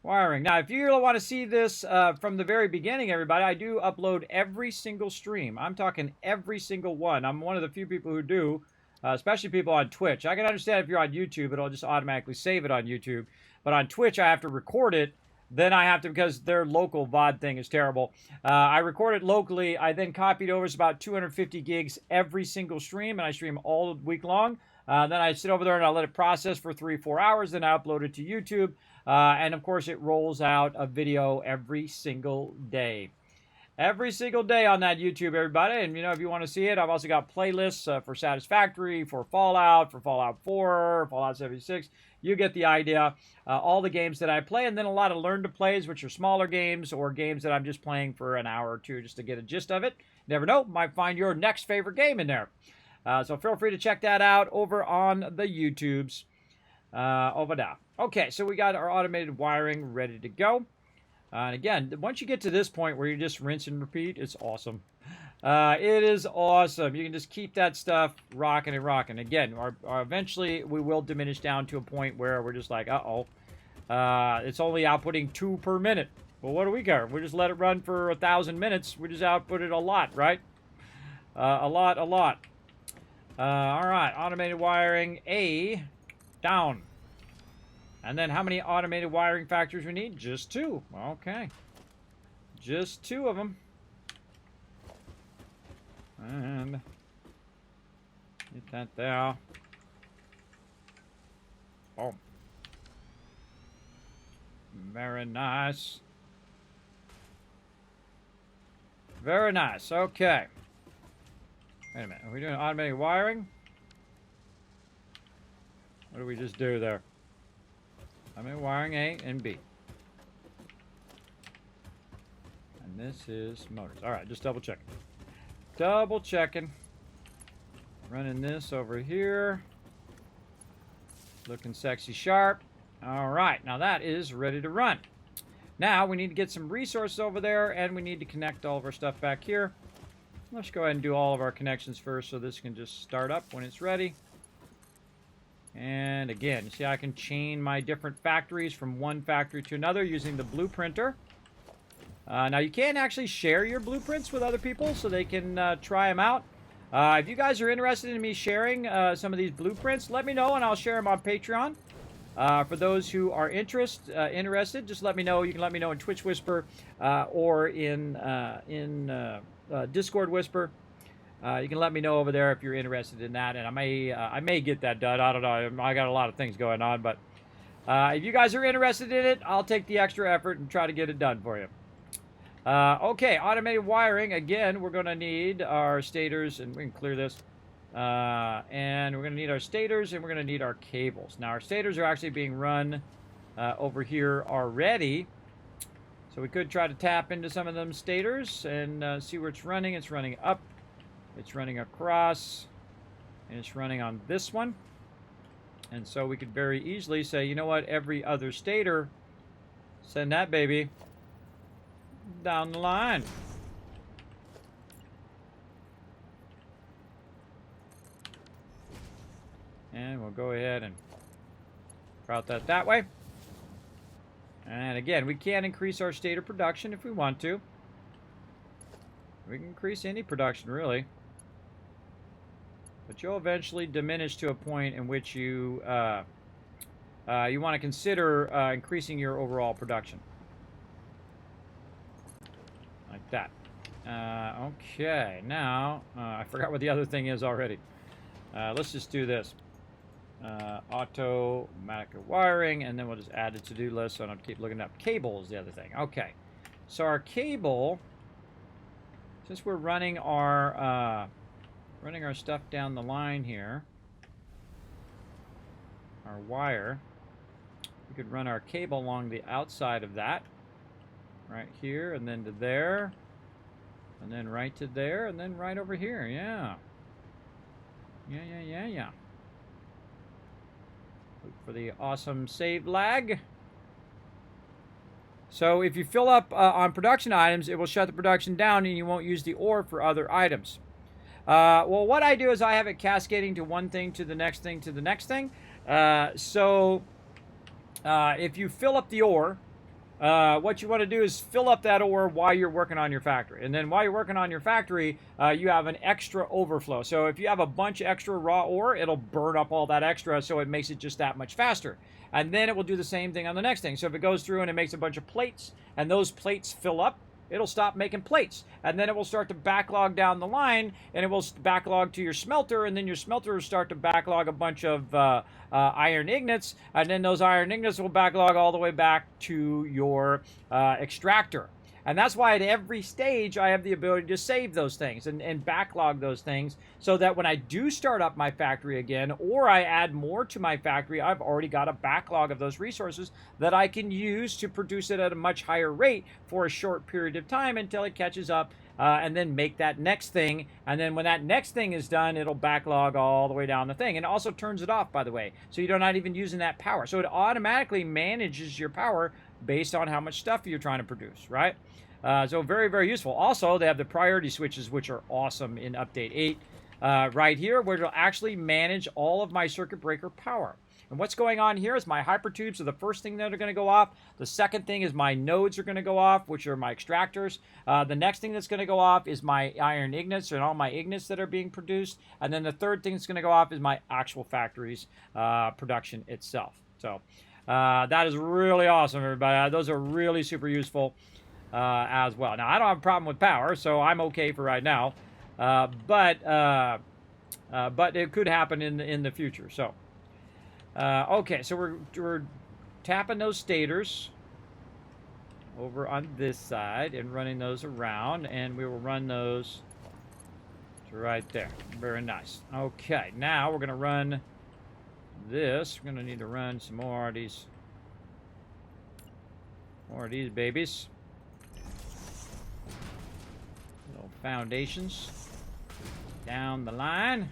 Now, if you want to see this from the very beginning, everybody, I do upload every single stream. I'm talking every single one. I'm one of the few people who do, especially people on Twitch. I can understand if you're on YouTube, it'll just automatically save it on YouTube. But on Twitch, I have to record it. Then I have to, because their local VOD thing is terrible. I record it locally. I then copy it over. It's about 250 gigs every single stream, and I stream all week long. Then I sit over there and I let it process for 3-4 hours. Then I upload it to YouTube. And of course, it rolls out a video every single day. Every single day on that YouTube, everybody. And, you know, if you want to see it, I've also got playlists for Satisfactory, for Fallout 4, Fallout 76. You get the idea. All the games that I play, and then a lot of learn-to-plays, which are smaller games or games that I'm just playing for an hour or two just to get a gist of it. Never know, might find your next favorite game in there. So feel free to check that out over on the YouTubes over there. Okay, so we got our automated wiring ready to go. And again, once you get to this point where you just rinse and repeat, it's awesome. It is awesome. You can just keep that stuff rocking and rocking. Again, eventually we will diminish down to a point where we're just like, it's only outputting 2 per minute. Well, what do we care? We just let it run for 1,000 minutes. We just output it a lot, right? A lot. All right, automated wiring, A, down. And then how many automated wiring factors we need? Just 2. Okay. Just 2 of them. And get that there. Boom. Very nice. Very nice. Okay. Wait a minute. Are we doing automated wiring? What did we just do there? Automated wiring A and B. And this is motors. All right, just double checking. Double checking. Running this over here. Looking sexy sharp. All right, now that is ready to run. Now we need to get some resources over there, and we need to connect all of our stuff back here. Let's go ahead and do all of our connections first so this can just start up when it's ready. And again, you see I can chain my different factories from one factory to another using the blueprinter. Now you can actually share your blueprints with other people so they can try them out. If you guys are interested in me sharing some of these blueprints, let me know and I'll share them on Patreon. For those who are interested, just let me know. You can let me know in Twitch Whisper or in Discord Whisper. You can let me know over there if you're interested in that, and I may get that done. I don't know. I got a lot of things going on, but if you guys are interested in it, I'll take the extra effort and try to get it done for you. Okay, automated wiring. Again, we're going to need our stators, and we can clear this. And we're going to need our stators, and we're going to need our cables. Now, our stators are actually being run over here already. So we could try to tap into some of them stators and see where it's running. It's running up. It's running across. And it's running on this one. And so we could very easily say, you know what, every other stator, send that baby down the line. And we'll go ahead and route that way. And again, we can increase our stator production if we want to. We can increase any production, really. But you'll eventually diminish to a point in which you want to consider increasing your overall production. Like that. Okay, now, I forgot what the other thing is already. Let's just do this. Automatic wiring, and then we'll just add a to-do list so I don't keep looking up. Cable is the other thing. Okay, so our cable since we're running our stuff down the line here, our wire, we could run our cable along the outside of that, right here, and then to there, and then right to there, and then right over here. Yeah. Yeah. Look for the awesome save lag. So if you fill up on production items, it will shut the production down and you won't use the ore for other items. Well, what I do is I have it cascading to one thing, to the next thing, to the next thing. So if you fill up the ore, what you want to do is fill up that ore while you're working on your factory. And then while you're working on your factory, you have an extra overflow. So if you have a bunch of extra raw ore, it'll burn up all that extra, so it makes it just that much faster. And then it will do the same thing on the next thing. So if it goes through and it makes a bunch of plates, and those plates fill up, it'll stop making plates. And then it will start to backlog down the line, and it will backlog to your smelter, and then your smelter will start to backlog a bunch of iron ingots, and then those iron ingots will backlog all the way back to your extractor. And that's why at every stage I have the ability to save those things and backlog those things, so that when I do start up my factory again, or I add more to my factory, I've already got a backlog of those resources that I can use to produce it at a much higher rate for a short period of time until it catches up, and then make that next thing. And then when that next thing is done, it'll backlog all the way down the thing. And it also turns it off, by the way, so you're not even using that power. So it automatically manages your power based on how much stuff you're trying to produce, right? So very, very useful. Also, they have the priority switches, which are awesome in Update 8. Right here, where it'll actually manage all of my circuit breaker power. And what's going on here is my hypertubes are the first thing that are going to go off. The second thing is my nodes are going to go off, which are my extractors. The next thing that's going to go off is my iron ingots and all my ingots that are being produced. And then the third thing that's going to go off is my actual factory's production itself. So that is really awesome, everybody. Those are really super useful as well. Now, I don't have a problem with power, so I'm okay for right now. But it could happen in the future. So, okay, so we're tapping those stators over on this side and running those around, and we will run those to right there. Very nice. Okay, now we're going to run this. We're going to need to run some more of these babies. Little foundations down the line.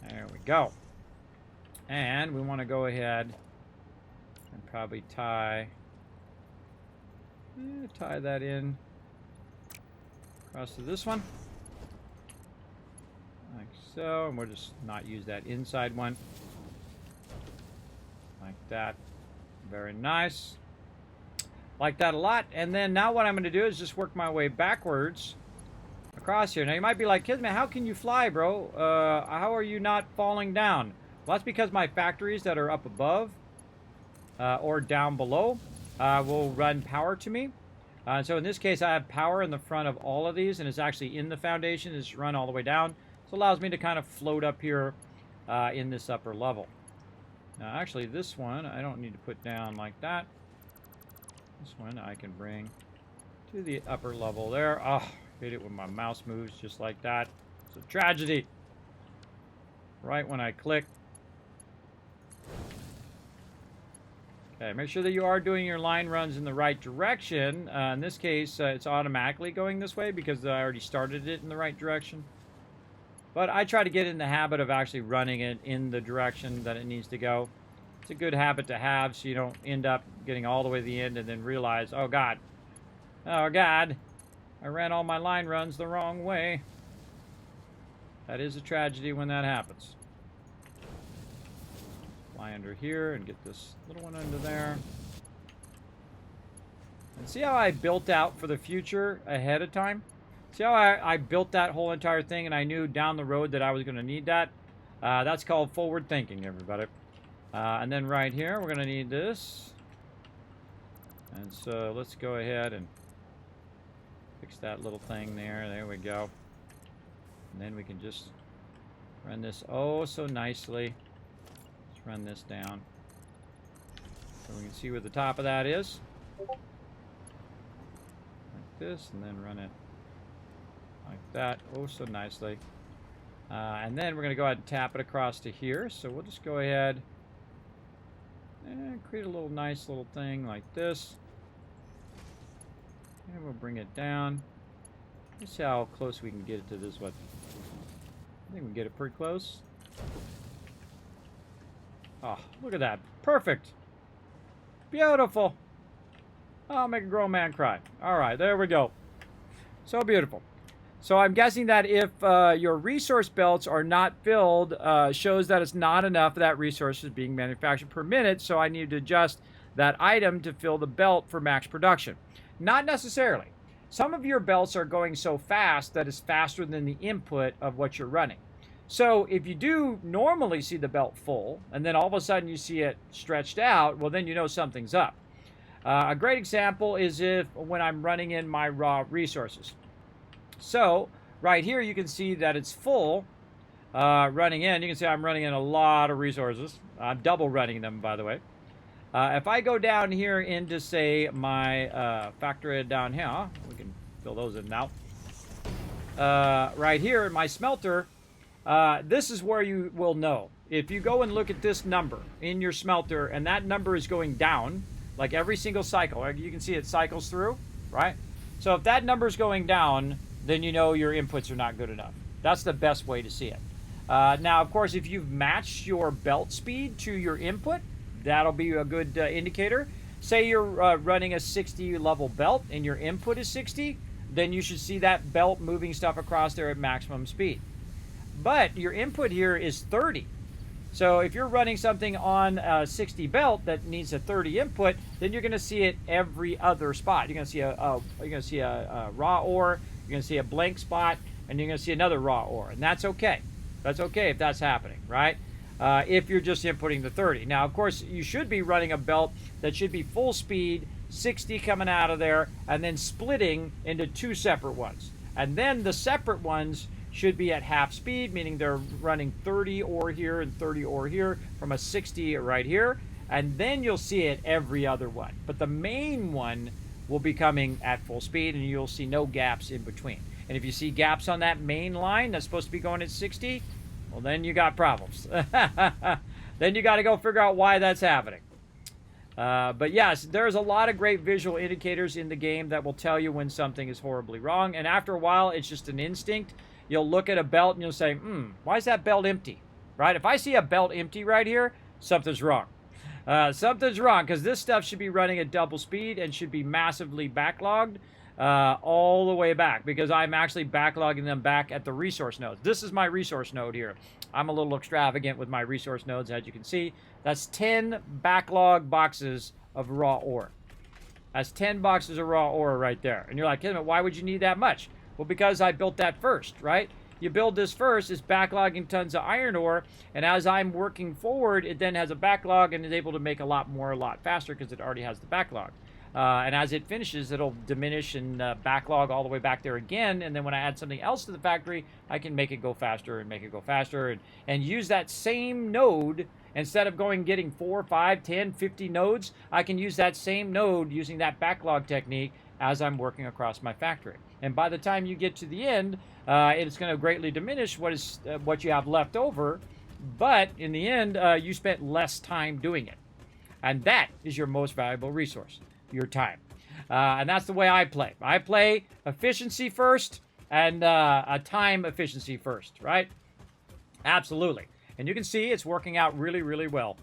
There we go. And we want to go ahead and probably tie that in across to this one. Like so. And we'll just not use that inside one. Like that. Very nice. Like that a lot. And then now what I'm going to do is just work my way backwards across here. Now you might be like, Kismet, how can you fly, bro? How are you not falling down? Well, that's because my factories that are up above or down below will run power to me. So in this case, I have power in the front of all of these, and it's actually in the foundation. It's run all the way down. So it allows me to kind of float up here in this upper level. Now, actually, this one I don't need to put down like that. This one I can bring to the upper level there. Oh, hit it when my mouse moves just like that. It's a tragedy. Right when I click. Okay, make sure that you are doing your line runs in the right direction. In this case, it's automatically going this way because I already started it in the right direction. But I try to get in the habit of actually running it in the direction that it needs to go. It's a good habit to have so you don't end up getting all the way to the end and then realize, oh God, I ran all my line runs the wrong way. That is a tragedy when that happens. Fly under here and get this little one under there. And see how I built out for the future ahead of time? See how I built that whole entire thing and I knew down the road that I was going to need that? That's called forward thinking, everybody. And then right here, we're going to need this. And so let's go ahead and fix that little thing there. There we go. And then we can just run this oh so nicely. Let's run this down so we can see where the top of that is. this, and then run it like that, oh so nicely. And then we're going to go ahead and tap it across to here. So we'll just go ahead and create a little nice little thing like this. And we'll bring it down. Let's see how close we can get it to this one. I think we can get it pretty close. Oh, look at that. Perfect. Beautiful. I'll make a grown man cry. All right, there we go. So beautiful. So I'm guessing that if your resource belts are not filled, shows that it's not enough of that resource is being manufactured per minute, so I need to adjust that item to fill the belt for max production. Not necessarily. Some of your belts are going so fast that it's faster than the input of what you're running. So if you do normally see the belt full, and then all of a sudden you see it stretched out, well then you know something's up. A great example is when I'm running in my raw resources. So right here you can see that it's full running in. You can see I'm running in a lot of resources. I'm double running them, by the way. If I go down here into, say, my factory down here, we can fill those in now. Right here in my smelter, this is where you will know. If you go and look at this number in your smelter, and that number is going down, like every single cycle, you can see it cycles through, right? So if that number is going down, then you know your inputs are not good enough. That's the best way to see it. Now, of course, if you've matched your belt speed to your input, that'll be a good indicator. Say you're running a 60 level belt and your input is 60, then you should see that belt moving stuff across there at maximum speed. But your input here is 30. So if you're running something on a 60 belt that needs a 30 input, then you're going to see it every other spot. You're going to see a raw ore, you're going to see a blank spot, and you're going to see another raw ore. And that's okay. That's okay if that's happening, right? If you're just inputting the 30. Now, of course, you should be running a belt that should be full speed, 60 coming out of there, and then splitting into two separate ones. And then the separate ones should be at half speed, meaning they're running 30 ore here and 30 ore here from a 60 right here. And then you'll see it every other one. But the main one will be coming at full speed, and you'll see no gaps in between. And if you see gaps on that main line that's supposed to be going at 60, well, then you got problems. Then you got to go figure out why that's happening. But yes, there's a lot of great visual indicators in the game that will tell you when something is horribly wrong. And after a while, it's just an instinct. You'll look at a belt and you'll say, why is that belt empty? Right? If I see a belt empty right here, something's wrong. Something's wrong, because this stuff should be running at double speed and should be massively backlogged all the way back, because I'm actually backlogging them back at the resource nodes. This is my resource node here. I'm a little extravagant with my resource nodes, as you can see. That's 10 backlog boxes of raw ore. That's 10 boxes of raw ore right there. And you're like, Kismet, why would you need that much? Well, because I built that first, right? You build this first, it's backlogging tons of iron ore, and as I'm working forward, it then has a backlog and is able to make a lot more, a lot faster, because it already has the backlog. And as it finishes, it'll diminish and backlog all the way back there again, and then when I add something else to the factory, I can make it go faster and make it go faster, and use that same node. Instead of getting 4, 5, 10, 50 nodes, I can use that same node using that backlog technique as I'm working across my factory. And by the time you get to the end, it's going to greatly diminish what you have left over, but in the end, you spent less time doing it. And that is your most valuable resource, your time. And that's the way I play. I play efficiency first and time efficiency first, right? Absolutely. And you can see it's working out really, really well.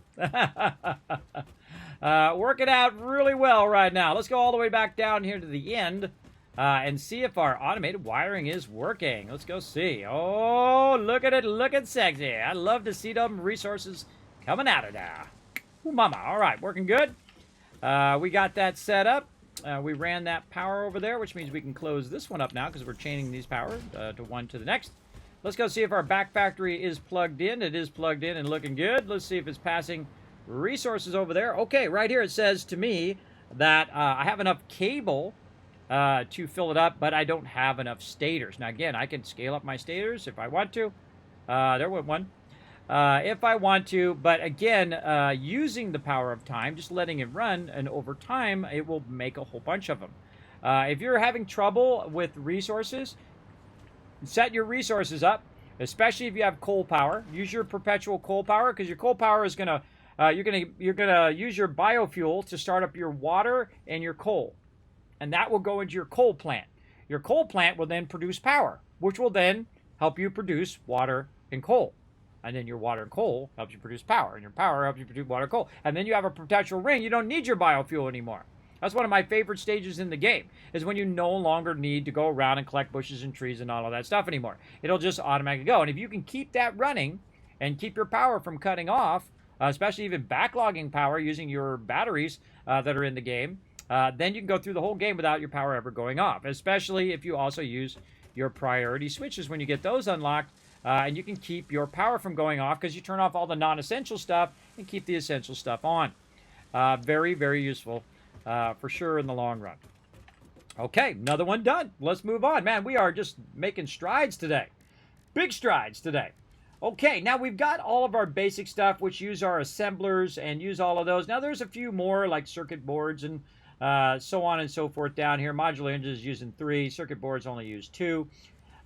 Working out really well right now. Let's go all the way back down here to the end and see if our automated wiring is working. Let's go see. Oh, look at it, looking sexy. I love to see them resources coming out of there. Ooh, mama. All right, working good. We got that set up. We ran that power over there, which means we can close this one up now because we're chaining these power to one to the next. Let's go see if our back factory is plugged in. It is plugged in and looking good. Let's see if it's passing resources over there. Okay, right here it says to me that I have enough cable to fill it up, but I don't have enough stators. Now, again, I can scale up my stators if I want to. There went one. If I want to, but again, using the power of time, just letting it run, and over time, it will make a whole bunch of them. If you're having trouble with resources, set your resources up, especially if you have coal power. Use your perpetual coal power, because your coal power is gonna you're gonna use your biofuel to start up your water and your coal, and that will go into your coal plant. Your coal plant will then produce power, which will then help you produce water and coal. And then your water and coal helps you produce power, and your power helps you produce water and coal. And then you have a perpetual ring. You don't need your biofuel anymore. That's one of my favorite stages in the game, is when you no longer need to go around and collect bushes and trees and all of that stuff anymore. It'll just automatically go. And if you can keep that running and keep your power from cutting off, especially even backlogging power using your batteries that are in the game, then you can go through the whole game without your power ever going off, especially if you also use your priority switches when you get those unlocked. And you can keep your power from going off because you turn off all the non-essential stuff and keep the essential stuff on. Very, very useful for sure in the long run. Okay, another one done. Let's move on. Man, we are just making strides today. Big strides today. Okay, now we've got all of our basic stuff, which use our assemblers and use all of those. Now there's a few more like circuit boards and so on and so forth down here. Modular engines using 3. Circuit boards only use 2.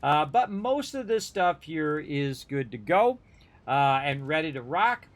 But most of this stuff here is good to go and ready to rock.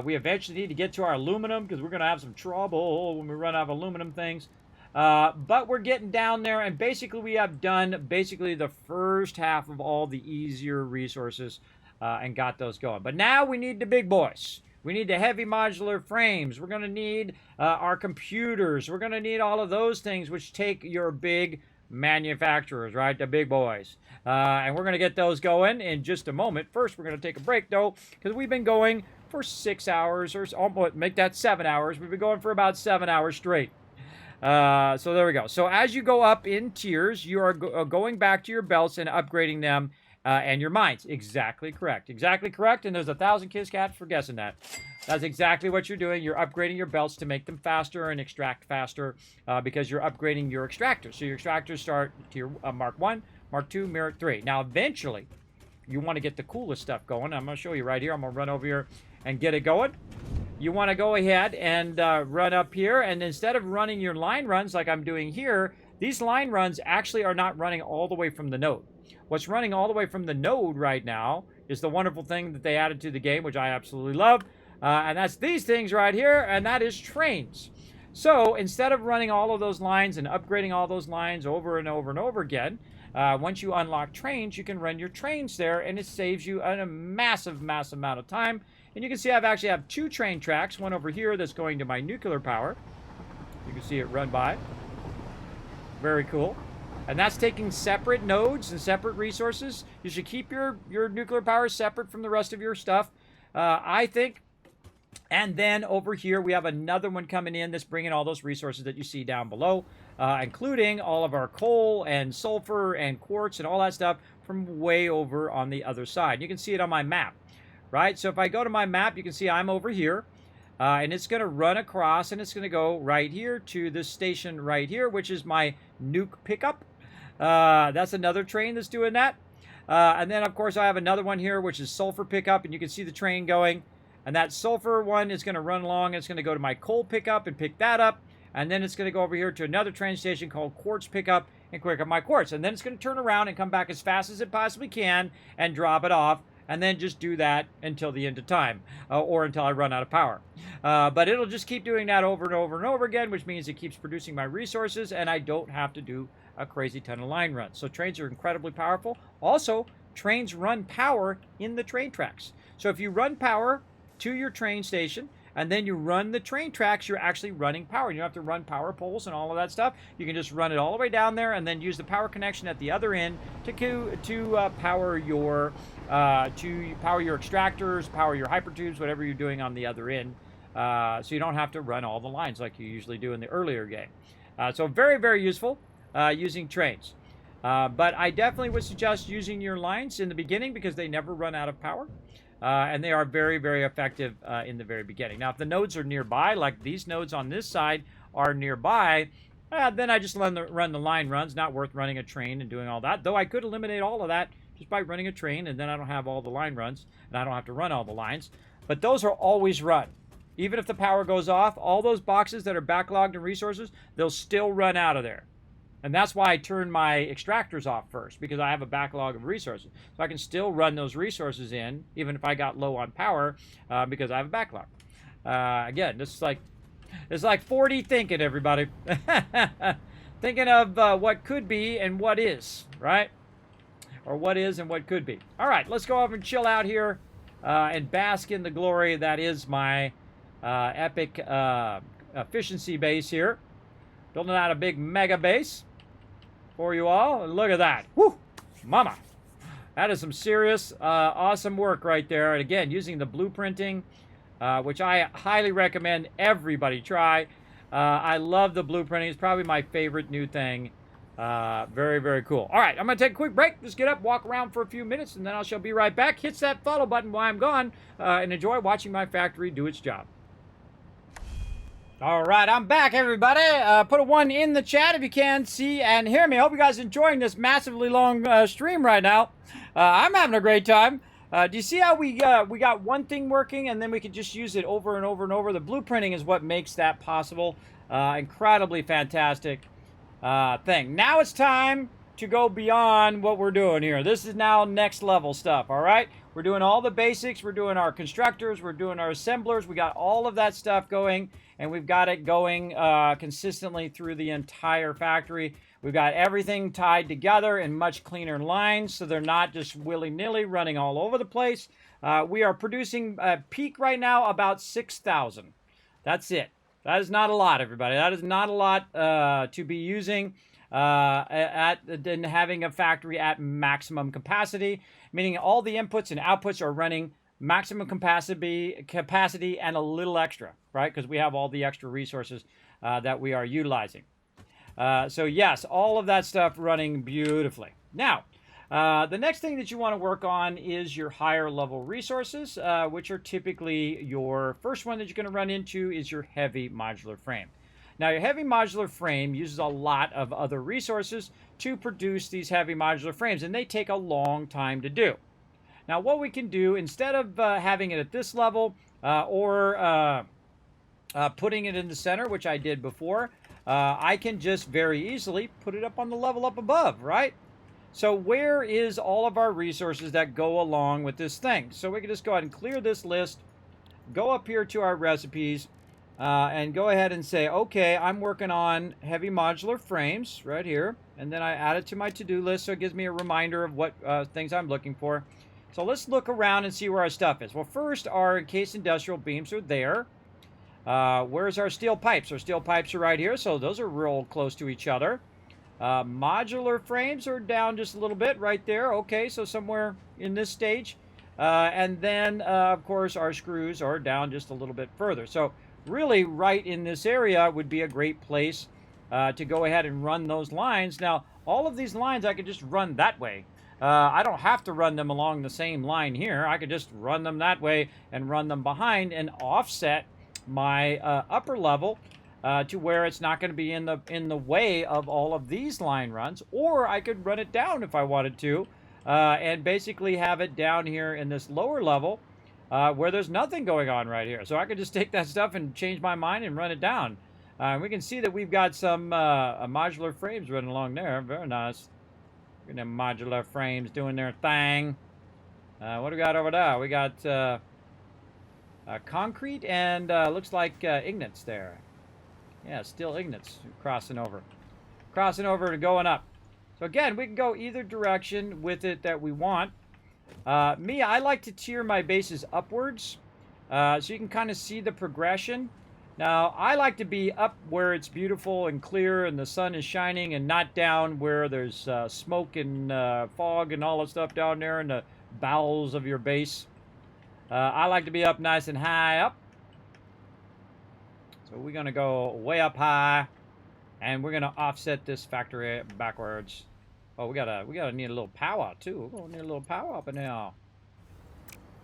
We eventually need to get to our aluminum because we're going to have some trouble when we run out of aluminum things. But we're getting down there, and basically we have done basically the first half of all the easier resources and got those going. But now we need the big boys. We need the heavy modular frames. We're going to need our computers. We're going to need all of those things which take your big manufacturers, right? The big boys. And we're going to get those going in just a moment. First, we're going to take a break, though, because we've been going for 6 hours, or almost, make that 7 hours. We've been going for about 7 hours straight. So there we go. So as you go up in tiers, you are going back to your belts and upgrading them and your mines. Exactly correct. Exactly correct. And there's 1,000 Kiss Cats for guessing that. That's exactly what you're doing. You're upgrading your belts to make them faster and extract faster because you're upgrading your extractors. So your extractors start tier Mark 1, Mark 2, Mark 3. Now, eventually, you want to get the coolest stuff going. I'm going to show you right here. I'm going to run over here and get it going. You want to go ahead and run up here. And instead of running your line runs like I'm doing here, these line runs actually are not running all the way from the node. What's running all the way from the node right now is the wonderful thing that they added to the game, which I absolutely love. And that's these things right here, and that is trains. So instead of running all of those lines and upgrading all those lines over and over and over again, once you unlock trains, you can run your trains there, and it saves you a massive, massive amount of time. And you can see I've actually have 2 train tracks, one over here that's going to my nuclear power. You can see it run by. Very cool. And that's taking separate nodes and separate resources. You should keep your nuclear power separate from the rest of your stuff, I think. And then over here, we have another one coming in that's bringing all those resources that you see down below, including all of our coal and sulfur and quartz and all that stuff from way over on the other side. You can see it on my map, right? So if I go to my map, you can see I'm over here. And it's going to run across, and it's going to go right here to this station right here, which is my nuke pickup. That's another train that's doing that. And then, of course, I have another one here, which is sulfur pickup, and you can see the train going. And that sulfur one is going to run along. It's going to go to my coal pickup and pick that up. And then it's going to go over here to another train station called quartz pickup and pick up my quartz. And then it's going to turn around and come back as fast as it possibly can and drop it off. And then just do that until the end of time or until I run out of power. But it'll just keep doing that over and over and over again, which means it keeps producing my resources and I don't have to do a crazy ton of line runs. So trains are incredibly powerful. Also, trains run power in the train tracks. So if you run power to your train station and then you run the train tracks, you're actually running power. You don't have to run power poles and all of that stuff. You can just run it all the way down there and then use the power connection at the other end to power your extractors, power your hypertubes, whatever you're doing on the other end. So you don't have to run all the lines like you usually do in the earlier game. So very, very useful using trains. But I definitely would suggest using your lines in the beginning because they never run out of power. And they are very, very effective in the very beginning. Now, if the nodes are nearby, like these nodes on this side are nearby, then I just run the line runs. Not worth running a train and doing all that. Though I could eliminate all of that just by running a train, and then I don't have all the line runs, and I don't have to run all the lines. But those are always run. Even if the power goes off, all those boxes that are backlogged in resources, they'll still run out of there. And that's why I turn my extractors off first, because I have a backlog of resources. So I can still run those resources in, even if I got low on power, because I have a backlog. Again, this is like it's like 4D thinking, everybody. Thinking of what could be and what is, right? Or what is and what could be. All right, let's go over and chill out here and bask in the glory that is my epic efficiency base here. Building out a big mega base for you all. And look at that. Woo! Mama. That is some serious, awesome work right there. And again, using the blueprinting, which I highly recommend everybody try. I love the blueprinting. It's probably my favorite new thing. Very, very cool. All right, I'm going to take a quick break. Just get up, walk around for a few minutes, and then I shall be right back. Hit that follow button while I'm gone, and enjoy watching my factory do its job. All right, I'm back, everybody. Put a 1 in the chat if you can see and hear me. Hope you guys are enjoying this massively long stream right now. I'm having a great time. Do you see how we got one thing working and then we could just use it over and over and over? The blueprinting is what makes that possible. Incredibly fantastic thing. Now it's time to go beyond what we're doing here. This is now next level stuff, all right? We're doing all the basics. We're doing our constructors. We're doing our assemblers. We got all of that stuff going, and we've got it going consistently through the entire factory. We've got everything tied together in much cleaner lines, so they're not just willy-nilly running all over the place. We are producing at peak right now about 6,000. That's it. That is not a lot, everybody. That is not a lot to be using and having a factory at maximum capacity, meaning all the inputs and outputs are running maximum capacity and a little extra, right? Because we have all the extra resources that we are utilizing. So yes, all of that stuff running beautifully. Now, the next thing that you want to work on is your higher level resources, which are typically your first one that you're going to run into is your heavy modular frame. Now, your heavy modular frame uses a lot of other resources to produce these heavy modular frames, and they take a long time to do. Now, what we can do, instead of having it at this level or putting it in the center, which I did before, I can just very easily put it up on the level up above, right? So where is all of our resources that go along with this thing? So we can just go ahead and clear this list, go up here to our recipes, and go ahead and say, okay, I'm working on heavy modular frames right here. And then I add it to my to-do list, so it gives me a reminder of what things I'm looking for. So let's look around and see where our stuff is. Well, first, our encased industrial beams are there. Where's our steel pipes? Our steel pipes are right here, so those are real close to each other. Modular frames are down just a little bit right there. Okay, so somewhere in this stage. And then, of course, our screws are down just a little bit further. So really, right in this area would be a great place to go ahead and run those lines. Now, all of these lines I could just run that way. I don't have to run them along the same line here. I could just run them that way and run them behind and offset my upper level to where it's not going to be in the way of all of these line runs. Or I could run it down if I wanted to and basically have it down here in this lower level where there's nothing going on right here. So I could just take that stuff and change my mind and run it down. We can see that we've got some modular frames running along there. Very nice. Look at them modular frames doing their thing. What do we got over there? We got concrete and looks like ignits there. Yeah, still ignits crossing over. Crossing over and going up. So again, we can go either direction with it that we want. I like to tier my bases upwards so you can kind of see the progression. Now, I like to be up where it's beautiful and clear and the sun is shining and not down where there's smoke and fog and all that stuff down there in the bowels of your base. I like to be up nice and high up. So we're going to go way up high and we're going to offset this factory backwards. Oh, we gotta need a little power too. We're gonna need a little power up in here.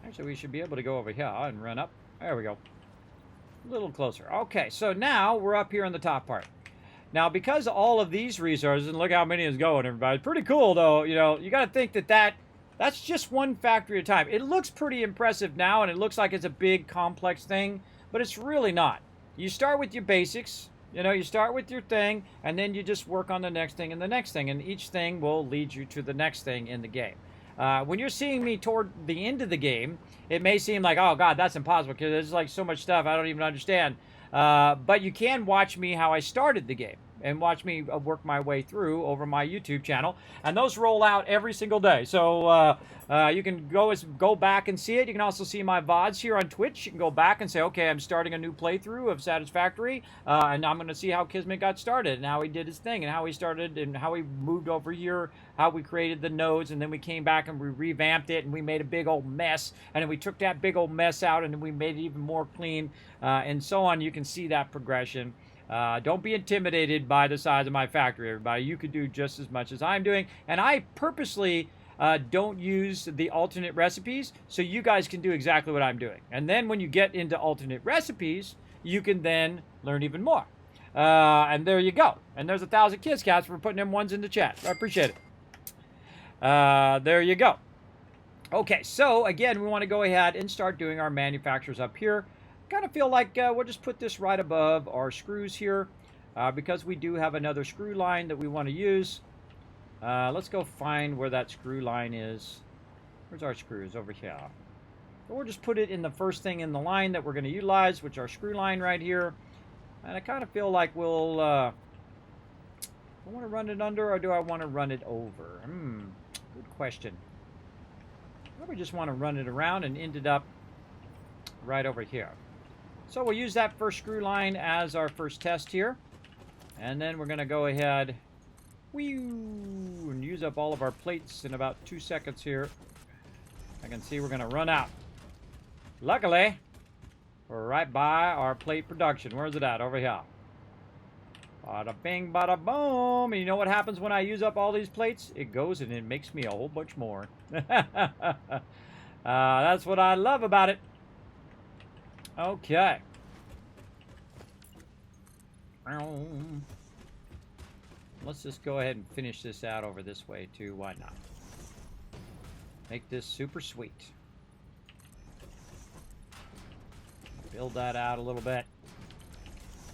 Actually, we should be able to go over here and run up. There we go. A little closer. Okay, so now we're up here in the top part. Now, because all of these resources, and look how many is going, everybody. It's pretty cool, though. You know, you got to think that's just one factory at a time. It looks pretty impressive now, and it looks like it's a big, complex thing, but it's really not. You start with your basics. You know, you start with your thing, and then you just work on the next thing and the next thing, and each thing will lead you to the next thing in the game. When you're seeing me toward the end of the game, it may seem like, oh God, that's impossible because there's like so much stuff I don't even understand. But you can watch me how I started the game and watch me work my way through over my YouTube channel, and those roll out every single day. So you can go back and see it. You can also see my VODs here on Twitch. You can go back and say, okay, I'm starting a new playthrough of Satisfactory, and I'm going to see how Kismet got started and how he did his thing and how he started and how he moved over here, how we created the nodes, and then we came back and we revamped it and we made a big old mess, and then we took that big old mess out and then we made it even more clean, and so on. You can see that progression. Don't be intimidated by the size of my factory, everybody. You could do just as much as I'm doing. And I purposely don't use the alternate recipes so you guys can do exactly what I'm doing. And then when you get into alternate recipes, you can then learn even more. And there you go. And there's 1,000 Kids Cats for putting them ones in the chat. I appreciate it. There you go. Okay, so again, we want to go ahead and start doing our manufacturers up here. Kind of feel like we'll just put this right above our screws here because we do have another screw line that we want to use. Let's go find where that screw line is. Where's our screws? Over here. So we'll just put it in the first thing in the line that we're going to utilize, which is our screw line right here. And I kind of feel like we'll... I want to run it under, or do I want to run it over? Good question. I probably just want to run it around and end it up right over here. So we'll use that first screw line as our first test here. And then we're going to go ahead and use up all of our plates in about 2 seconds here. I can see we're going to run out. Luckily, we're right by our plate production. Where's it at? Over here. Bada bing, bada boom. And you know what happens when I use up all these plates? It goes and it makes me a whole bunch more. That's what I love about it. Okay. Let's just go ahead and finish this out over this way too. Why not? Make this super sweet. Build that out a little bit.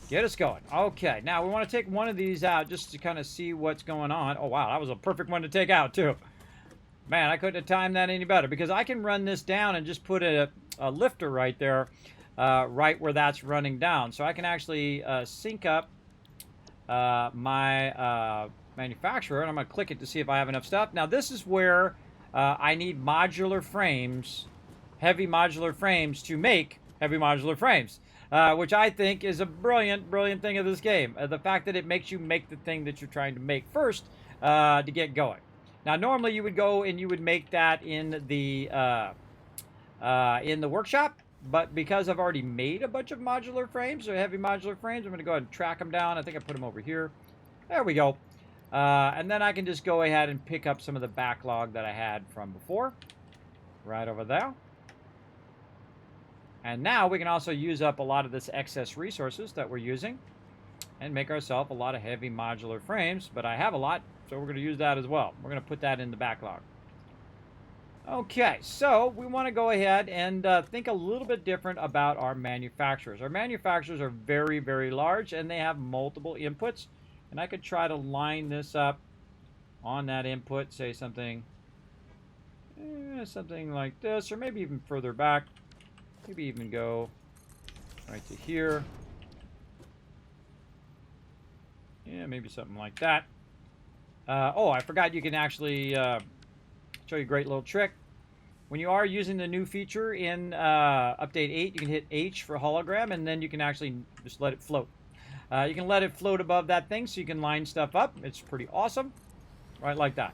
Get us going. Okay, now we want to take one of these out just to kind of see what's going on. Oh, wow, that was a perfect one to take out too. Man, I couldn't have timed that any better because I can run this down and just put a lifter right there. Right where that's running down. So I can actually sync up my manufacturer, and I'm going to click it to see if I have enough stuff. Now this is where I need modular frames, heavy modular frames to make heavy modular frames, which I think is a brilliant, brilliant thing of this game. The fact that it makes you make the thing that you're trying to make first to get going. Now normally you would go and you would make that in the workshop. But because I've already made a bunch of modular frames, or heavy modular frames, I'm going to go ahead and track them down. I think I put them over here. There we go. And then I can just go ahead and pick up some of the backlog that I had from before. Right over there. And now we can also use up a lot of this excess resources that we're using and make ourselves a lot of heavy modular frames. But I have a lot, so we're going to use that as well. We're going to put that in the backlog. Okay, so we want to go ahead and think a little bit different about our manufacturers. Our manufacturers are very, very large, and they have multiple inputs. And I could try to line this up on that input, say something like this, or maybe even further back. Maybe even go right to here. Yeah, maybe something like that. Oh, I forgot you can actually... show you a great little trick. When you are using the new feature in Update 8, you can hit H for hologram, and then you can actually just let it float. You can let it float above that thing so you can line stuff up. It's pretty awesome. Right like that.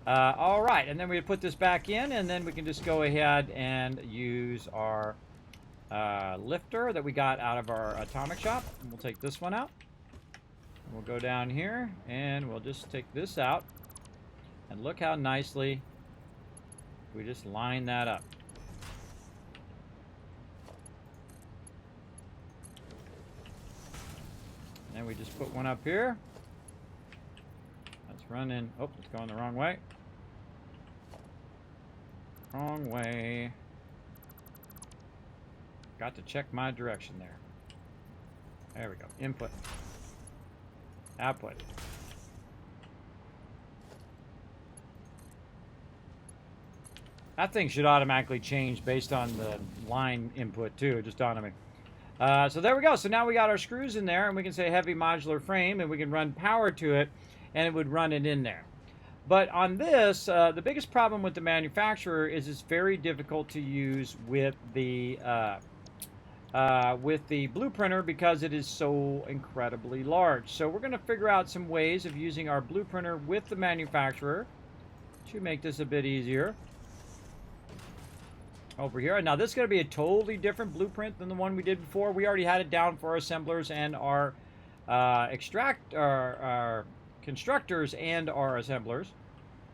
All right, and then we put this back in, and then we can just go ahead and use our lifter that we got out of our atomic shop. And we'll take this one out. We'll go down here, and we'll just take this out. And look how nicely we just line that up. And then we just put one up here. That's running. Oh, it's going the wrong way. Wrong way. Got to check my direction there. There we go. Input. Output. That thing should automatically change based on the line input too. It just dawned on me. So there we go. So now we got our screws in there, and we can say heavy modular frame, and we can run power to it, and it would run it in there. But on this, the biggest problem with the manufacturer is it's very difficult to use with the blueprinter because it is so incredibly large. So we're going to figure out some ways of using our blueprinter with the manufacturer to make this a bit easier. Over here. Now this is going to be a totally different blueprint than the one we did before. We already had it down for our assemblers and our our constructors and our assemblers.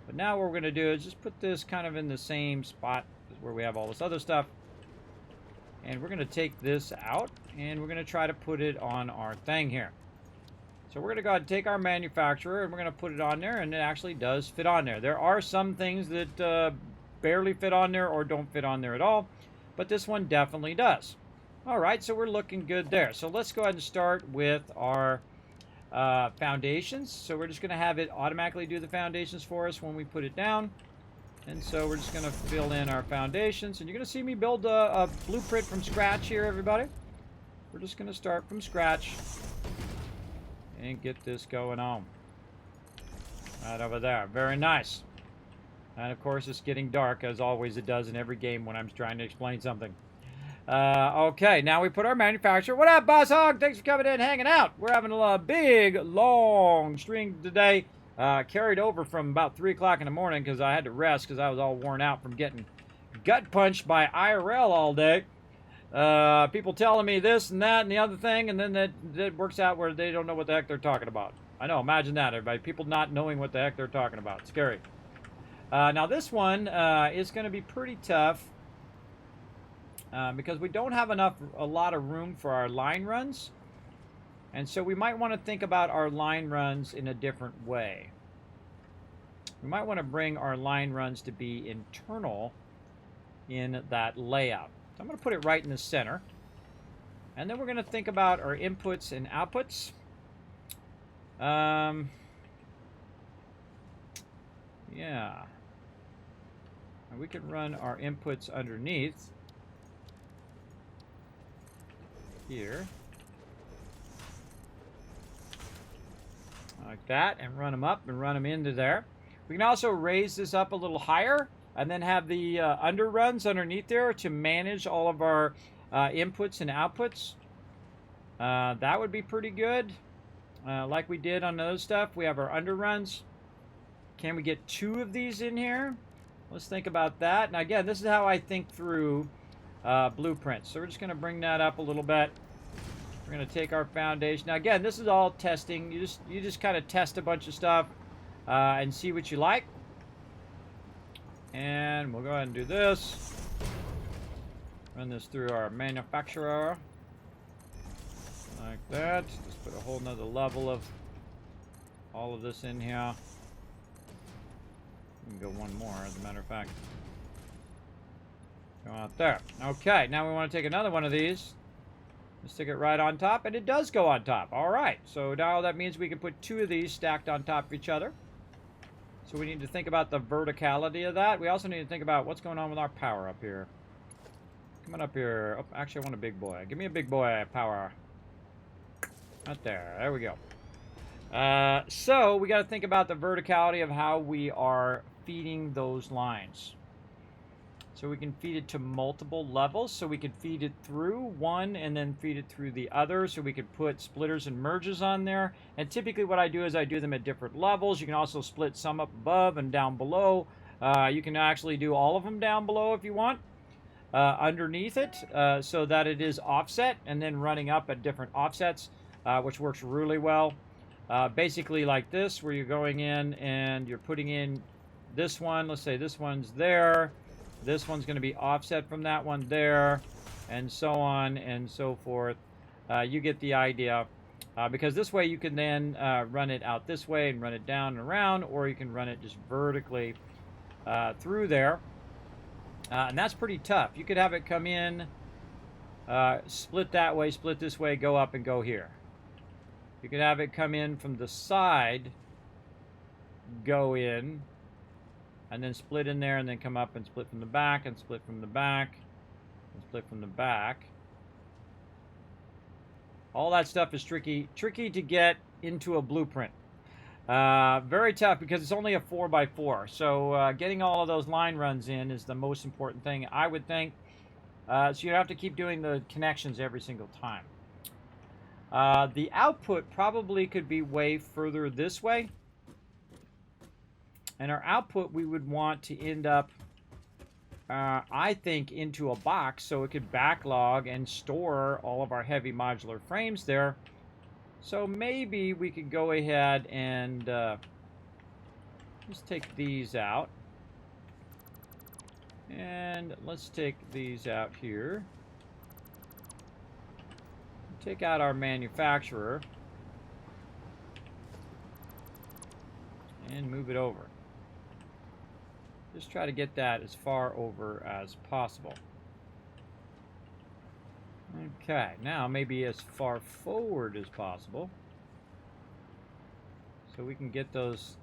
But now what we're going to do is just put this kind of in the same spot where we have all this other stuff. And we're going to take this out, and we're going to try to put it on our thing here. So we're going to go ahead and take our manufacturer, and we're going to put it on there, and it actually does fit on there. There are some things that barely fit on there or don't fit on there at all, but this one definitely does. All right, so we're looking good there. So let's go ahead and start with our foundations. So we're just going to have it automatically do the foundations for us when we put it down. And so we're just going to fill in our foundations, and you're going to see me build a blueprint from scratch here, everybody. We're just going to start from scratch and get this going on. Right over there. Very nice. And of course, it's getting dark, as always it does in every game when I'm trying to explain something. Okay, now we put our manufacturer. What up, Boss Hog? Thanks for coming in, hanging out. We're having a big, long stream today. Carried over from about 3 o'clock in the morning because I had to rest because I was all worn out from getting gut punched by IRL all day. People telling me this and that and the other thing, and then that works out where they don't know what the heck they're talking about. I know, imagine that, everybody. People not knowing what the heck they're talking about. It's scary. Now this one is going to be pretty tough because we don't have a lot of room for our line runs. And so we might want to think about our line runs in a different way. We might want to bring our line runs to be internal in that layout. So I'm going to put it right in the center. And then we're going to think about our inputs and outputs. Yeah. And we could run our inputs underneath here. Like that, and run them up and run them into there. We can also raise this up a little higher and then have the under runs underneath there to manage all of our inputs and outputs. That would be pretty good. Like we did on those stuff, we have our under runs. Can we get 2 of these in here? Let's think about that. Now again, this is how I think through blueprints. So we're just going to bring that up a little bit. We're going to take our foundation. Now again, this is all testing. You just kind of test a bunch of stuff and see what you like. And we'll go ahead and do this. Run this through our manufacturer. Like that. Just put a whole nother level of all of this in here. We can go one more, as a matter of fact. Go out there. Okay, now we want to take another one of these. Stick it right on top, and it does go on top. All right, so now that means we can put 2 of these stacked on top of each other. So we need to think about the verticality of that. We also need to think about what's going on with our power up here. Come on up here. Oh, actually, I want a big boy. Give me a big boy power. Right there. There we go. So we got to think about the verticality of how we are feeding those lines. So we can feed it to multiple levels. So we could feed it through one and then feed it through the other. So we could put splitters and merges on there. And typically what I do is I do them at different levels. You can also split some up above and down below. You can actually do all of them down below if you want. Underneath it so that it is offset and then running up at different offsets, which works really well. Basically like this, where you're going in and you're putting in this one. Let's say this one's there. This one's going to be offset from that one there, and so on and so forth. You get the idea. Because this way you can then run it out this way and run it down and around, or you can run it just vertically through there. And that's pretty tough. You could have it come in Split that way, split this way, go up and go here. You can have it come in from the side, go in, and then split in there, and then come up and split from the back, and split from the back, and split from the back. All that stuff is tricky to get into a blueprint. Very tough because it's only a 4x4. So getting all of those line runs in is the most important thing, I would think. So you have to keep doing the connections every single time. The output probably could be way further this way. And our output we would want to end up, I think, into a box so it could backlog and store all of our heavy modular frames there. So maybe we could go ahead and just take these out. And let's take these out here. Take out our manufacturer. And move it over. Just try to get that as far over as possible. Okay, now maybe as far forward as possible. So we can get those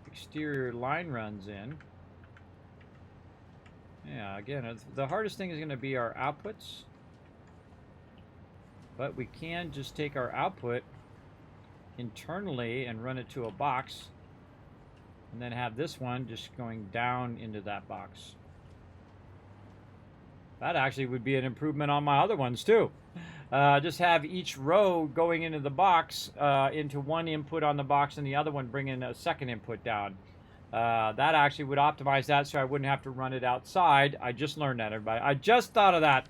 exterior line runs in. Yeah, again, the hardest thing is going to be our outputs. But we can just take our output internally and run it to a box. And then have this one just going down into that box. That actually would be an improvement on my other ones too. Just have each row going into the box, into one input on the box, and the other one bringing a second input down. That actually would optimize that so I wouldn't have to run it outside. I just learned that, everybody. I just thought of that.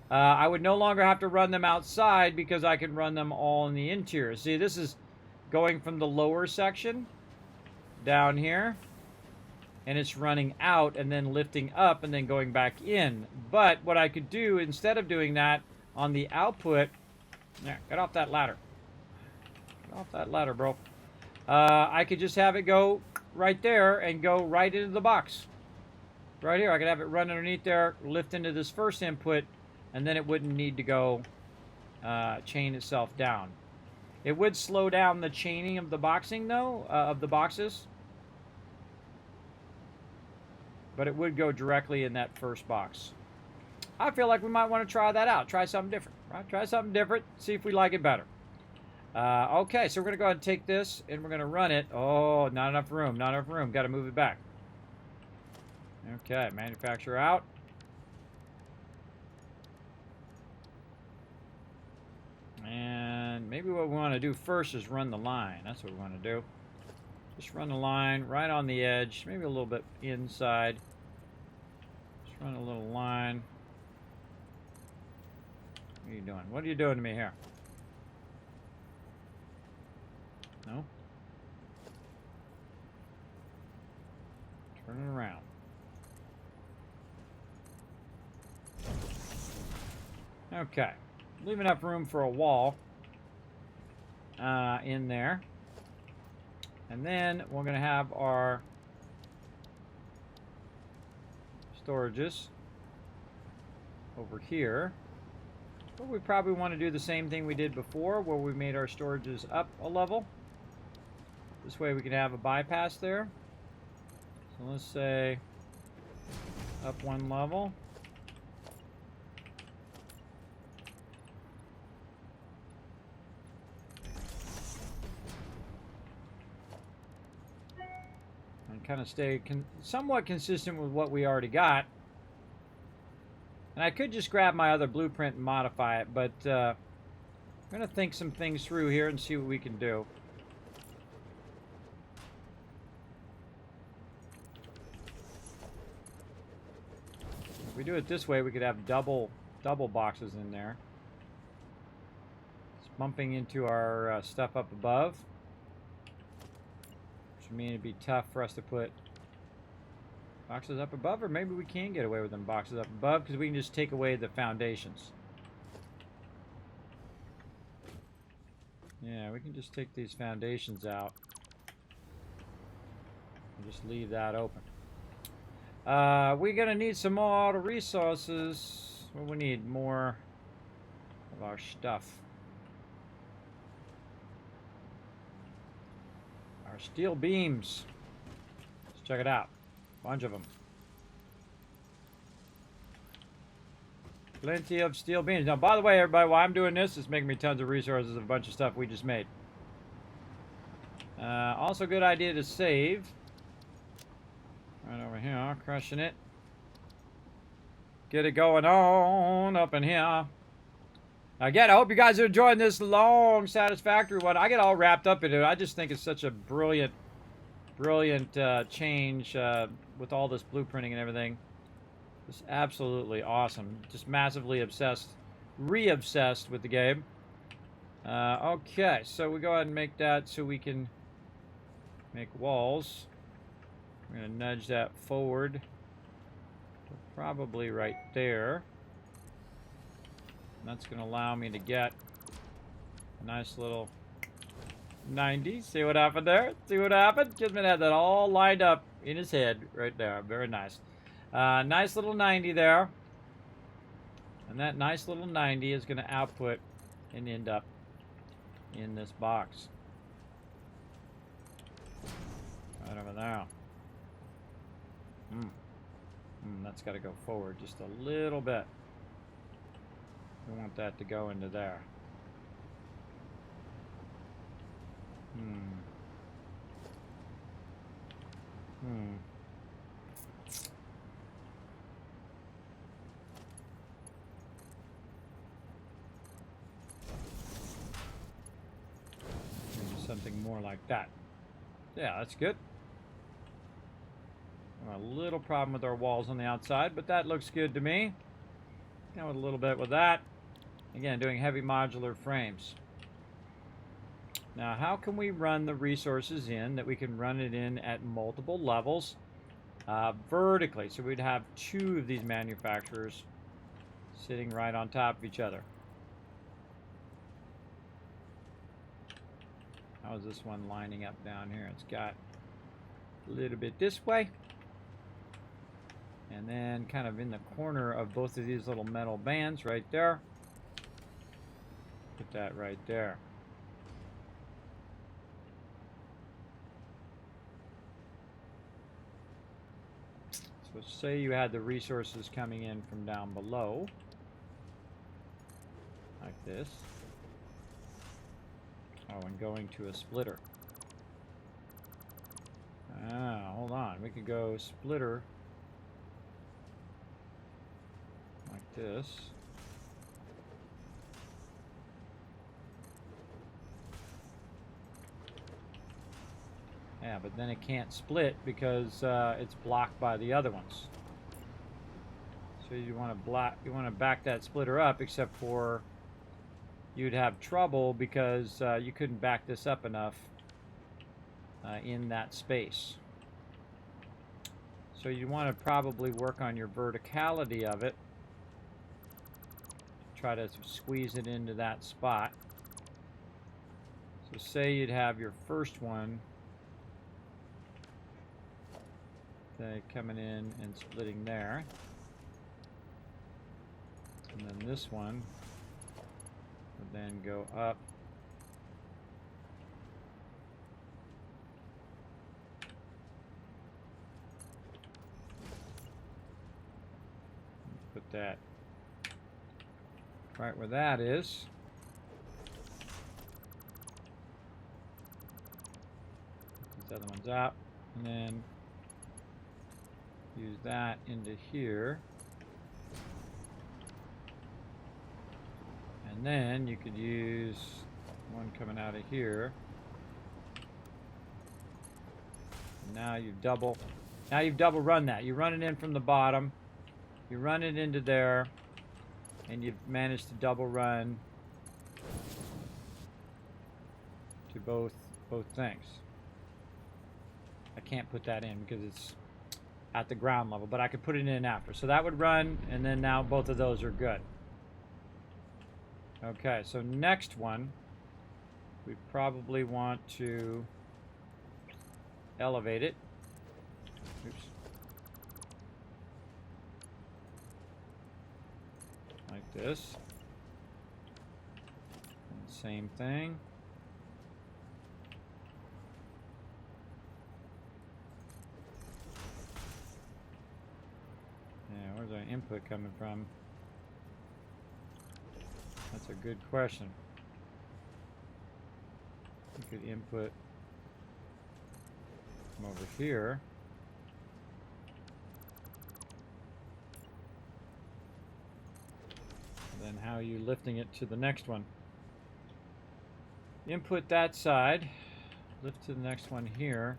I would no longer have to run them outside because I can run them all in the interior. See, this is going from the lower section down here, and it's running out and then lifting up and then going back in. But what I could do instead of doing that on the output, there, get off that ladder. Get off that ladder, bro. I could just have it go right there and go right into the box. Right here, I could have it run underneath there, lift into this first input, and then it wouldn't need to go chain itself down. It would slow down the chaining of the boxing, though, of the boxes. But it would go directly in that first box. I feel like we might want to try that out. Try something different, right? Try something different, see if we like it better. Okay, so we're going to go ahead and take this, and we're going to run it. Oh, not enough room, not enough room. Got to move it back. Okay, manufacturer out. And maybe what we want to do first is run the line. That's what we want to do. Just run the line right on the edge, maybe a little bit inside. Just run a little line. What are you doing? What are you doing to me here? No? Turn it around. Okay. Leave enough room for a wall in there. And then we're going to have our storages over here. But we probably want to do the same thing we did before, where we made our storages up a level. This way we can have a bypass there. So let's say up one level. Kind of stay somewhat consistent with what we already got. And I could just grab my other blueprint and modify it, but I'm going to think some things through here and see what we can do. If we do it this way, we could have double boxes in there. It's bumping into our stuff up above. I mean, it'd be tough for us to put boxes up above, or maybe we can get away with them boxes up above because we can just take away the foundations. Yeah, we can just take these foundations out and just leave that open. We're gonna need some more resources. Well, we need more of our stuff. Our steel beams. Let's check it out. Bunch of them. Plenty of steel beams. Now, by the way, everybody, while I'm doing this, it's making me tons of resources of a bunch of stuff we just made. Also, good idea to save. Right over here, crushing it. Get it going on up in here. Again, I hope you guys are enjoying this long Satisfactory one. I get all wrapped up in it. I just think it's such a brilliant change with all this blueprinting and everything. It's absolutely awesome. Just massively obsessed, re-obsessed with the game. Okay, so we go ahead and make that so we can make walls. We're going to nudge that forward to probably right there. And that's going to allow me to get a nice little 90. See what happened there? See what happened? Kismet had that all lined up in his head right there. Very nice. Nice little 90 there. And that nice little 90 is going to output and end up in this box. Right over there. That's got to go forward just a little bit. We want that to go into there. Maybe something more like that. Yeah, that's good. A little problem with our walls on the outside, but that looks good to me. Now with a little bit with that. Again, doing heavy modular frames. Now, how can we run the resources in that we can run it in at multiple levels vertically? So we'd have two of these manufacturers sitting right on top of each other. How is this one lining up down here? It's got a little bit this way. And then kind of in the corner of both of these little metal bands right there. Put that right there. So say you had the resources coming in from down below. Like this. Oh, and going to a splitter. Hold on. We could go splitter. This. Yeah, but then it can't split because it's blocked by the other ones. So you want to back that splitter up, except for you'd have trouble because you couldn't back this up enough in that space. So you want to probably work on your verticality of it. Try to squeeze it into that spot. So say you'd have your first one coming in and splitting there. And then this one would then go up. Put that right where that is. Put these other ones out, and then use that into here. And then you could use one coming out of here. And now you've double run that. You run it in from the bottom, you run it into there, and you've managed to double run to both things. I can't put that in because it's at the ground level, but I could put it in after. So that would run, and then now both of those are good. Okay, so next one, we probably want to elevate it. Oops. Like this. same thing. Yeah, where's our input coming from? That's a good question. We could input from over here. And then how are you lifting it to the next one? Input that side. Lift to the next one here.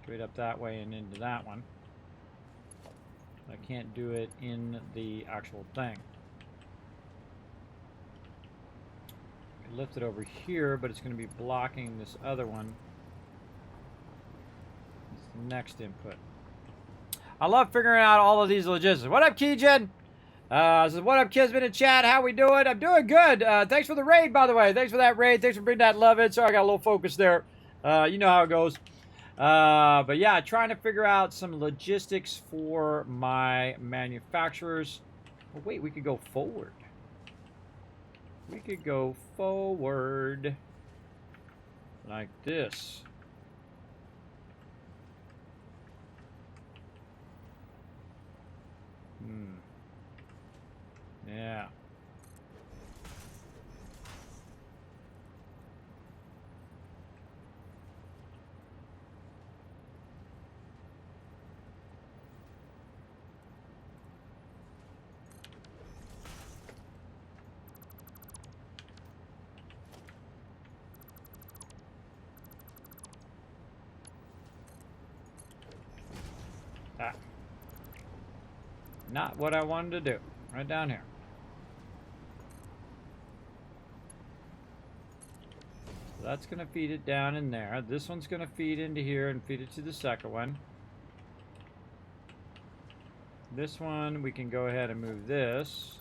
Straight up that way and into that one. I can't do it in the actual thing. I lift it over here, but it's going to be blocking this other one. It's the next input. I love figuring out all of these logistics. What up, Keejan? Says, what up, Kismet in chat? How we doing? I'm doing good. Thanks for the raid, by the way. Thanks for that raid. Thanks for bringing that love in. Sorry, I got a little focus there. You know how it goes. But yeah, trying to figure out some logistics for my manufacturers. Oh, wait, we could go forward. We could go forward like this. Yeah. Ah. Not what I wanted to do. Right down here. So that's going to feed it down in there. This one's going to feed into here and feed it to the second one. This one, we can go ahead and move this.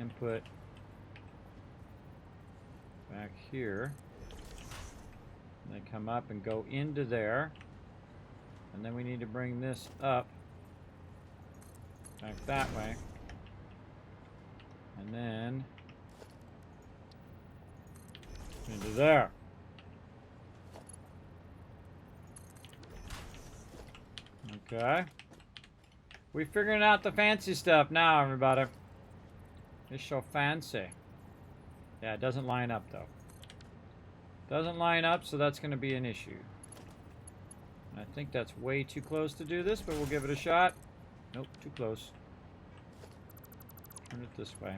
Input back here. And they come up and go into there. And then we need to bring this up back that way. And then into there. Okay. We're figuring out the fancy stuff now, everybody. It's so fancy. Yeah, it doesn't line up, though. Doesn't line up, so that's going to be an issue. I think that's way too close to do this, but we'll give it a shot. Nope, too close. Turn it this way.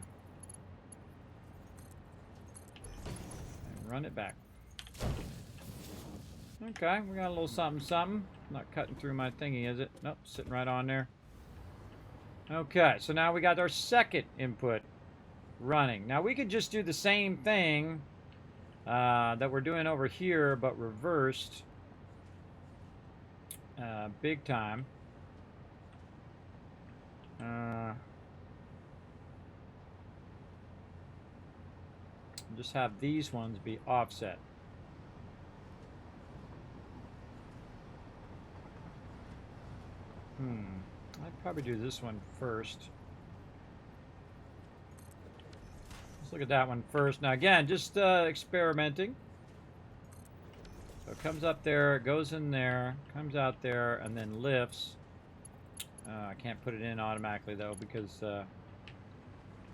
And run it back. Okay, we got a little something something. Not cutting through my thingy, is it? Nope, sitting right on there. Okay, so now we got our second input running. Now we could just do the same thing that we're doing over here, but reversed. Big time. Just have these ones be offset. I'd probably do this one first. Let's look at that one first. Now again, just experimenting. So it comes up there, it goes in there, comes out there, and then lifts. I can't put it in automatically though because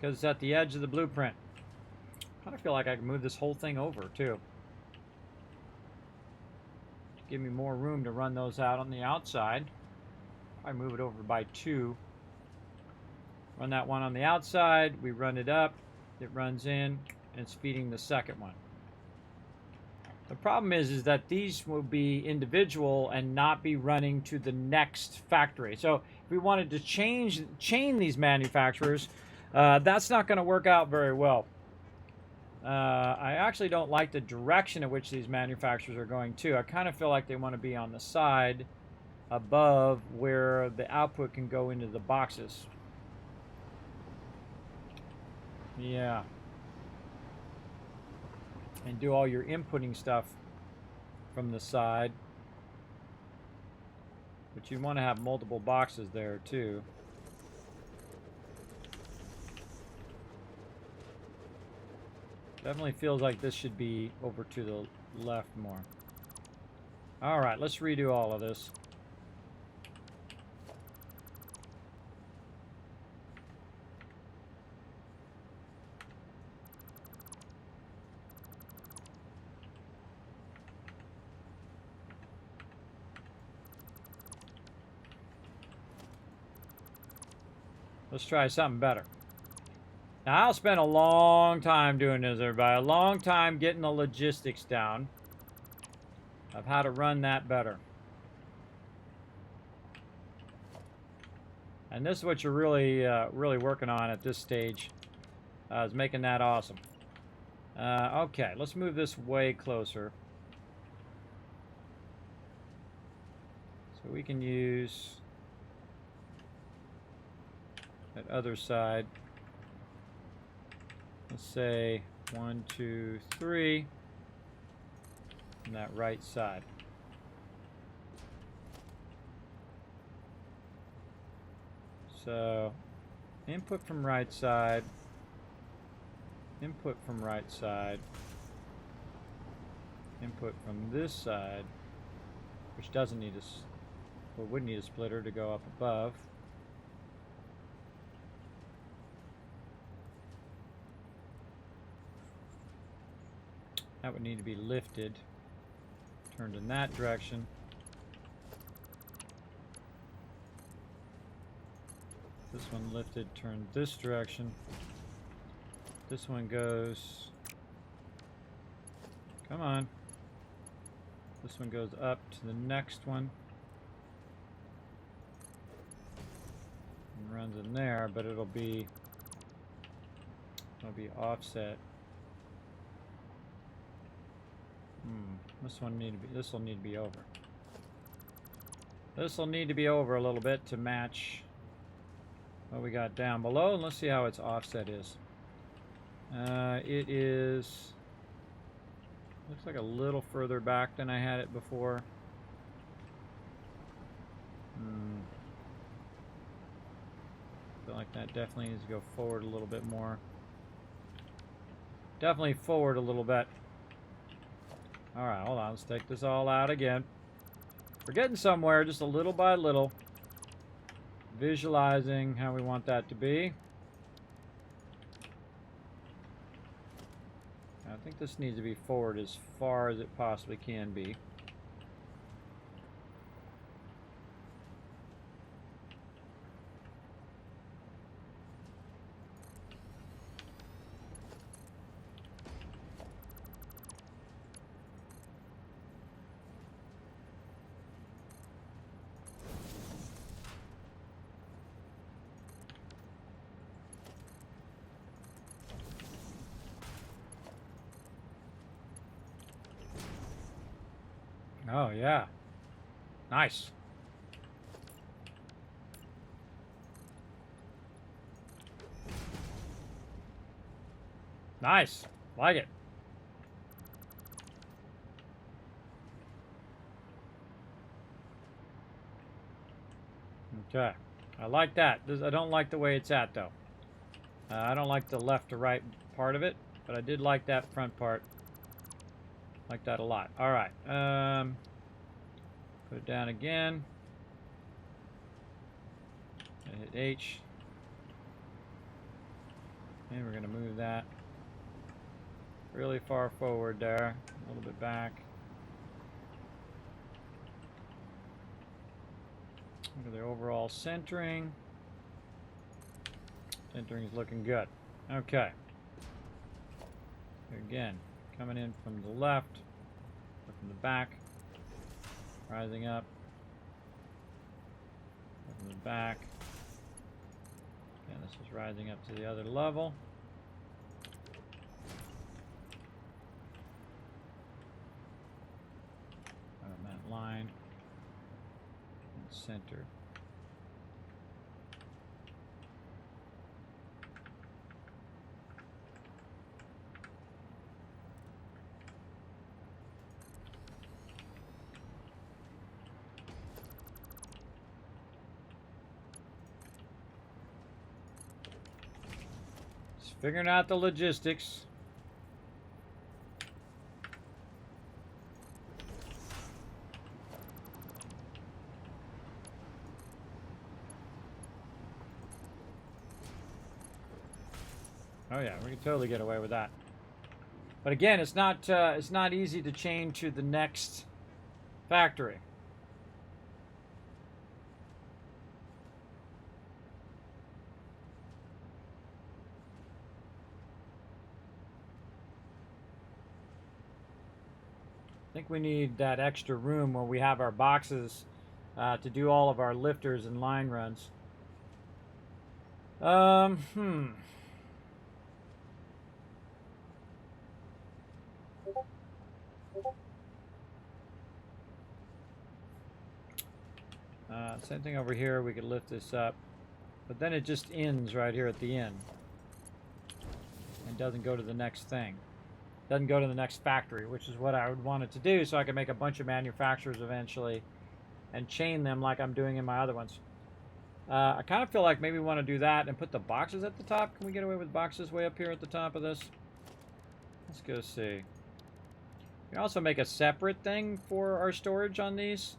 it's at the edge of the blueprint. I kind of feel like I can move this whole thing over too. Give me more room to run those out on the outside. I move it over by 2. Run that one on the outside. We run it up. It runs in. And it's feeding the second one. The problem is that these will be individual and not be running to the next factory. So if we wanted to chain these manufacturers, that's not going to work out very well. I actually don't like the direction in which these manufacturers are going to. I kind of feel like they want to be on the side above where the output can go into the boxes. Yeah. And do all your inputting stuff from the side. But you want to have multiple boxes there too. Definitely feels like this should be over to the left more. All right, let's redo all of this. Let's try something better. Now, I'll spend a long time doing this, everybody. A long time getting the logistics down of how to run that better. And this is what you're really, really working on at this stage, is making that awesome. Okay, let's move this way closer. So we can use that other side. Let's say 1, 2, 3, and that right side. So, input from right side, input from right side, input from this side, which doesn't need a, or would need a splitter to go up above. That would need to be lifted, turned in that direction. This one lifted, turned this direction. This one goes, come on. This one goes up to the next one. And runs in there, but it'll be offset. This will need to be over. This will need to be over a little bit to match what we got down below, and let's see how its offset is. It is, looks like a little further back than I had it before. Feel like that definitely needs to go forward a little bit more. Definitely forward a little bit. Alright, hold on. Let's take this all out again. We're getting somewhere, just a little by little. Visualizing how we want that to be. I think this needs to be forward as far as it possibly can be. Oh, yeah. Nice. Nice. Like it. Okay. I like that. I don't like the way it's at, though. I don't like the left to right part of it, but I did like that front part. Like that a lot. All right. Put it down again. And hit H. And we're going to move that really far forward there. A little bit back. Look at the overall centering. Centering is looking good. Okay. Again, coming in from the left, or from the back, rising up, from the back. Again, this is rising up to the other level. On that line, and center. Figuring out the logistics. Oh yeah, we can totally get away with that. But again, it's not easy to chain to the next factory. I think we need that extra room where we have our boxes to do all of our lifters and line runs. Same thing over here. We could lift this up, but then it just ends right here at the end and doesn't go to the next thing. Doesn't go to the next factory, which is what I would want it to do, so I can make a bunch of manufacturers eventually and chain them like I'm doing in my other ones. I kind of feel like maybe we want to do that and put the boxes at the top. Can we get away with boxes way up here at the top of this? Let's go see. We can also make a separate thing for our storage on these.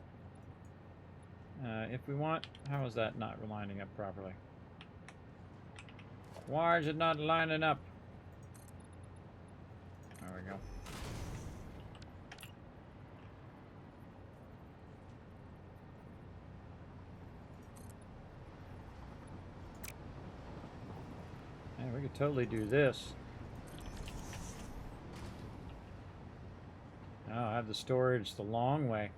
If we want. How is that not lining up properly? Why is it not lining up? There we go. Man, we could totally do this. Oh, I have the storage the long way.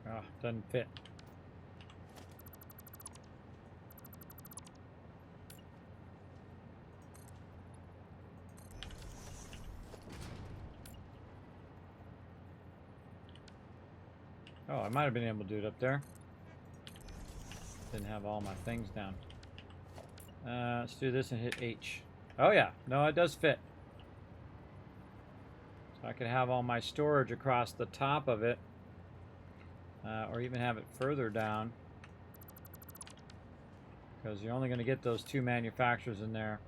Ah, doesn't fit. Oh, I might have been able to do it up there. Didn't have all my things down. Let's do this and hit H. Oh yeah, no, it does fit. So I could have all my storage across the top of it. Or even have it further down. Because you're only going to get those two manufacturers in there.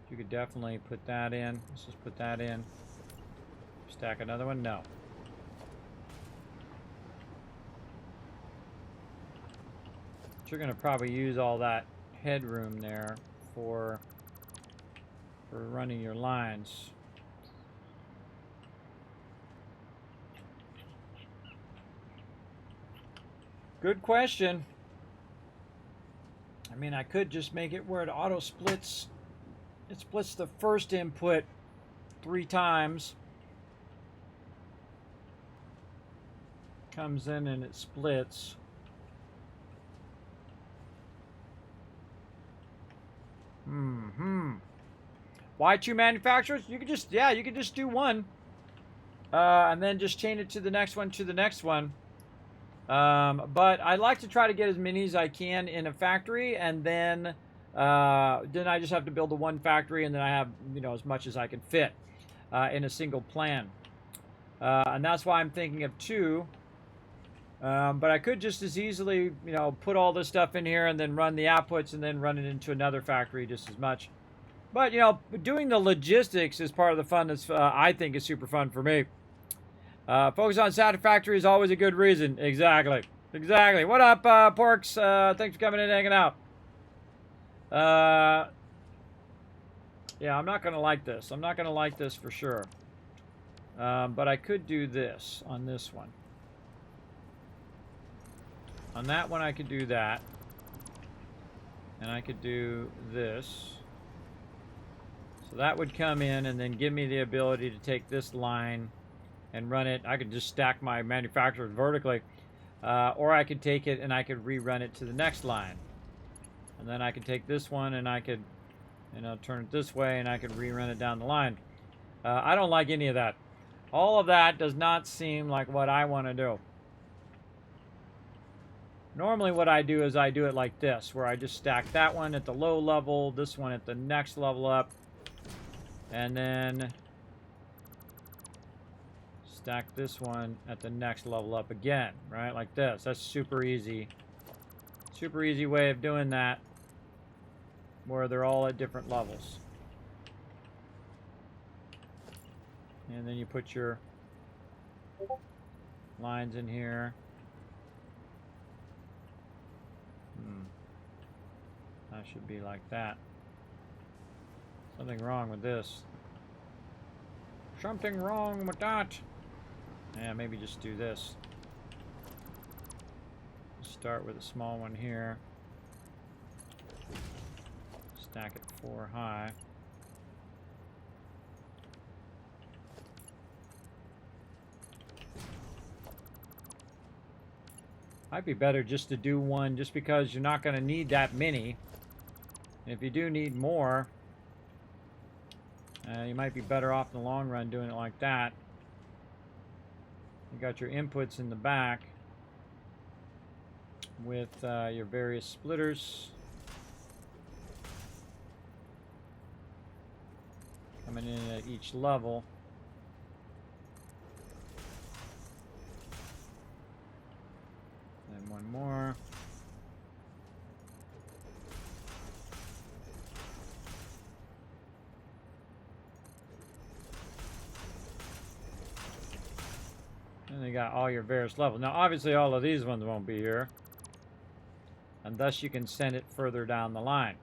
You could definitely put that in. Let's just put that in. Stack another one? No. But you're going to probably use all that headroom there for running your lines. Good question. I mean, I could just make it where it auto splits. It splits the first input 3 times. Comes in and it splits. Why 2 manufacturers? You could just, you could just do one. And then just chain it to the next one, to the next one. But I like to try to get as many as I can in a factory, and then I just have to build the one factory, and then I have, you know, as much as I can fit in a single plan. And that's why I'm thinking of 2. But I could just as easily, you know, put all this stuff in here and then run the outputs and then run it into another factory just as much. But, you know, doing the logistics is part of the fun that's, I think, is super fun for me. Focus on Satisfactory is always a good reason. Exactly. Exactly. What up, Porks? Thanks for coming in and hanging out. Yeah, I'm not going to like this. I'm not going to like this for sure. But I could do this on this one. On that one, I could do that. And I could do this. So that would come in and then give me the ability to take this line and run it. I could just stack my manufacturers vertically. Or I could take it and I could rerun it to the next line. And then I could take this one and I could, you know, turn it this way and I could rerun it down the line. I don't like any of that. All of that does not seem like what I want to do. Normally what I do is I do it like this, where I just stack that one at the low level, this one at the next level up, and then stack this one at the next level up again, right? Like this. That's super easy. Super easy way of doing that, where they're all at different levels. And then you put your lines in here. That should be like that. Something wrong with this. Something wrong with that. Yeah, maybe just do this. Start with a small one here. Stack it 4 high. Might be better just to do one just because you're not going to need that many. And if you do need more, you might be better off in the long run doing it like that. You got your inputs in the back with your various splitters coming in at each level. And one more. And you got all your various levels. Now, obviously, all of these ones won't be here. And thus, you can send it further down the line.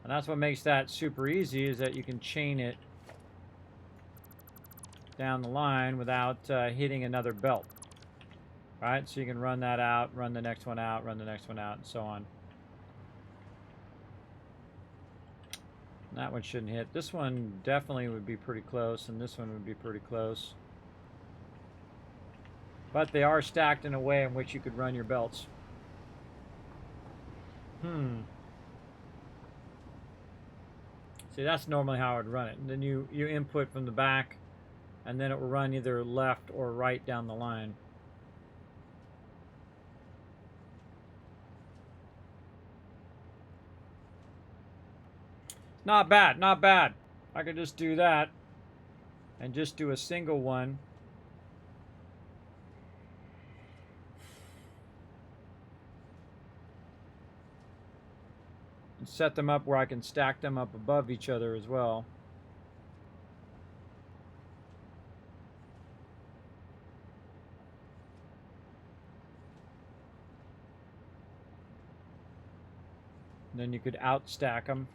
And that's what makes that super easy, is that you can chain it down the line without hitting another belt. Right? So you can run that out, run the next one out, run the next one out, and so on. And that one shouldn't hit. This one definitely would be pretty close, and this one would be pretty close. But they are stacked in a way in which you could run your belts. See, that's normally how I would run it. And then you input from the back, and then it will run either left or right down the line. Not bad, not bad. I could just do that and just do a single one. And set them up where I can stack them up above each other as well. And then you could outstack them.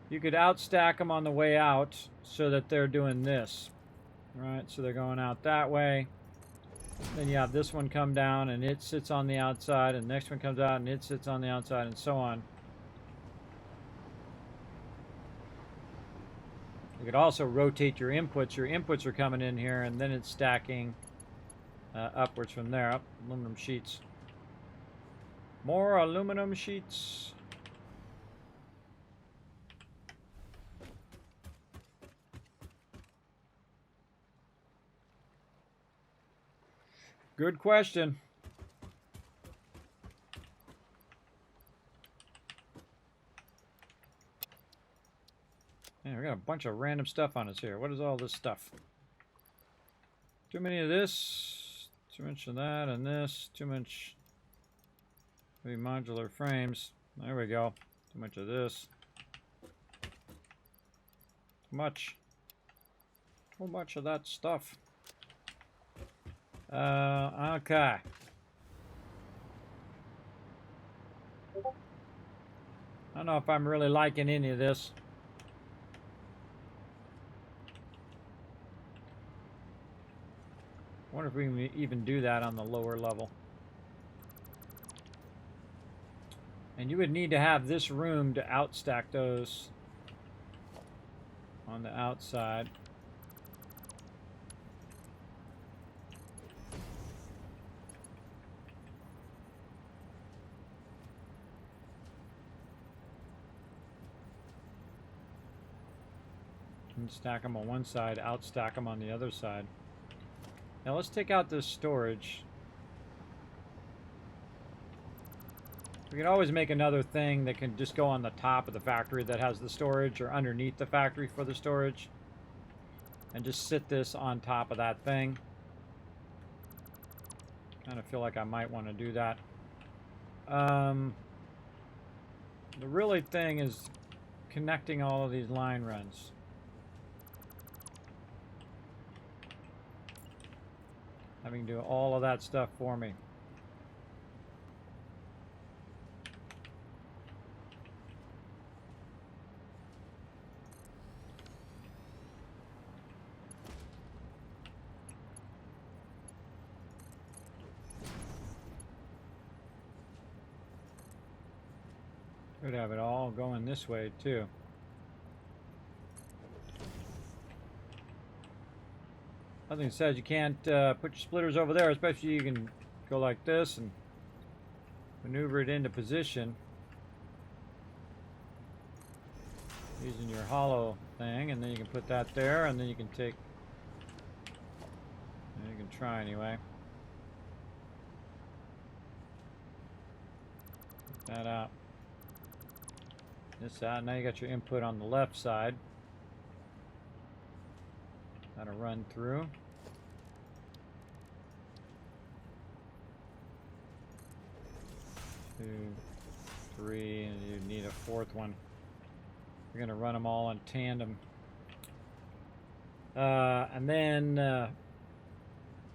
You could outstack them on the way out so that they're doing this. Right, so they're going out that way. Then you have this one come down and it sits on the outside, and the next one comes out and it sits on the outside, and so on. You could also rotate your inputs. Your inputs are coming in here, and then it's stacking upwards from there. Up, aluminum sheets. More aluminum sheets. Good question. Man, we got a bunch of random stuff on us here. What is all this stuff? Too many of this, too much of that, and this, too much maybe modular frames. There we go. Too much of this. Too much. Too much of that stuff. Okay. I don't know if I'm really liking any of this. I wonder if we can even do that on the lower level. And you would need to have this room to outstack those on the outside. And stack them on one side, outstack them on the other side. Now let's take out this storage. We can always make another thing that can just go on the top of the factory that has the storage, or underneath the factory for the storage. And just sit this on top of that thing. Kind of feel like I might want to do that. The really thing is connecting all of these line runs. having to do all of that stuff for me. Could have it all going this way too. Nothing says you can't put your splitters over there, especially you can go like this and maneuver it into position using your hollow thing, and then you can put that there, and then you can take, you can try anyway. Put that out. This out. Now you got your input on the left side. Gotta run through. 2, 3, and you need a fourth one. You're gonna run them all in tandem. And then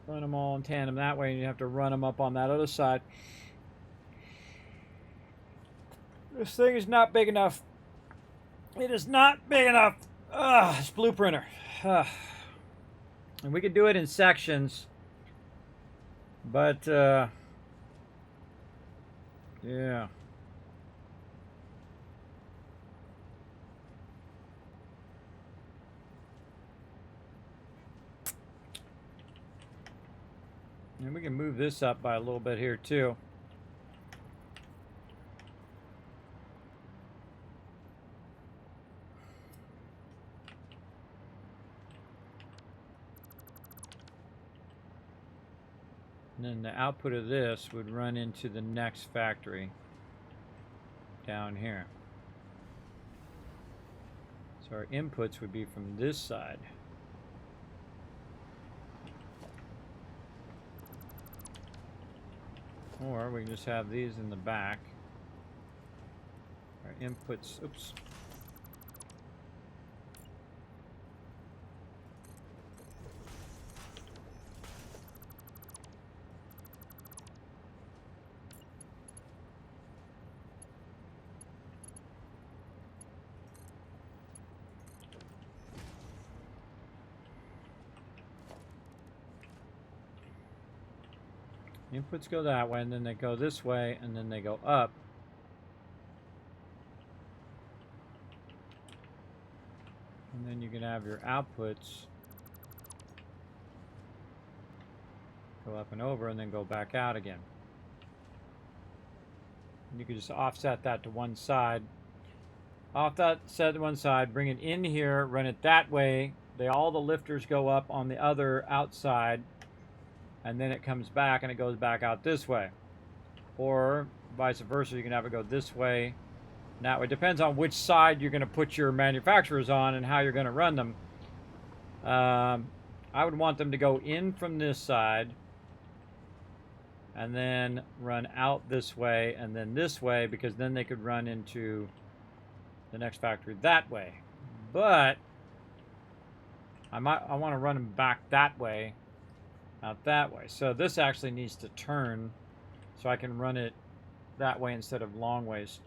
run them all in tandem that way, and you have to run them up on that other side. This thing is not big enough. It is not big enough. It's blue printer. And we could do it in sections, but yeah. And we can move this up by a little bit here too. And then the output of this would run into the next factory down here. So our inputs would be from this side. Or we can just have these in the back. Our inputs, oops. Inputs go that way, and then they go this way, and then they go up. And then you can have your outputs go up and over, and then go back out again. And you can just offset that to one side. Offset to one side, bring it in here, run it that way. All the lifters go up on the other outside. And then it comes back and it goes back out this way. Or vice versa, you can have it go this way and that way. Depends on which side you're going to put your manufacturers on and how you're going to run them. I would want them to go in from this side and then run out this way and then this way, because then they could run into the next factory that way. But I want to run them back that way. Out that way. So this actually needs to turn so I can run it that way instead of long ways.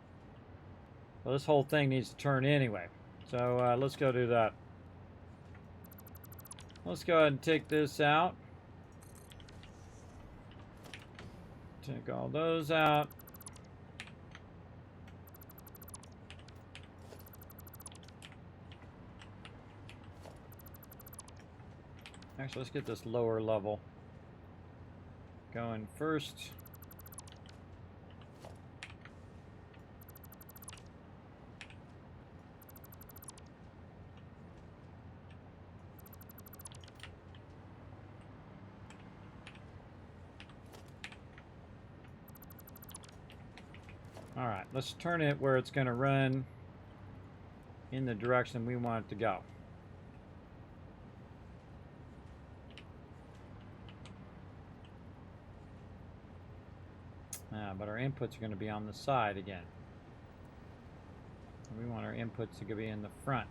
So this whole thing needs to turn anyway. So let's go do that. Let's go ahead and take this out. Take all those out. Actually, let's get this lower level going first. All right, let's turn it where it's going to run in the direction we want it to go. But our inputs are going to be on the side again. We want our inputs to be in the front.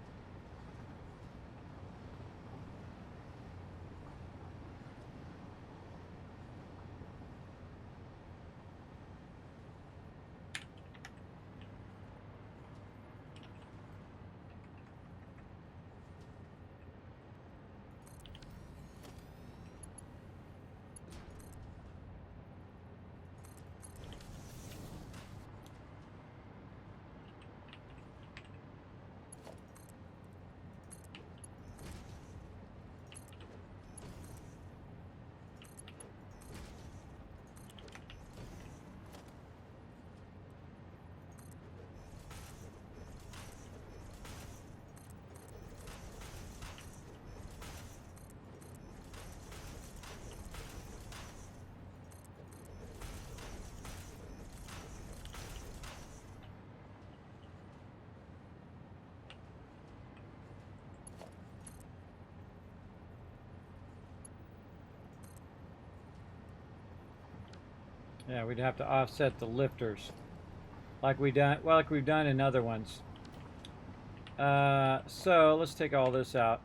Yeah, we'd have to offset the lifters, like we've done in other ones. So let's take all this out.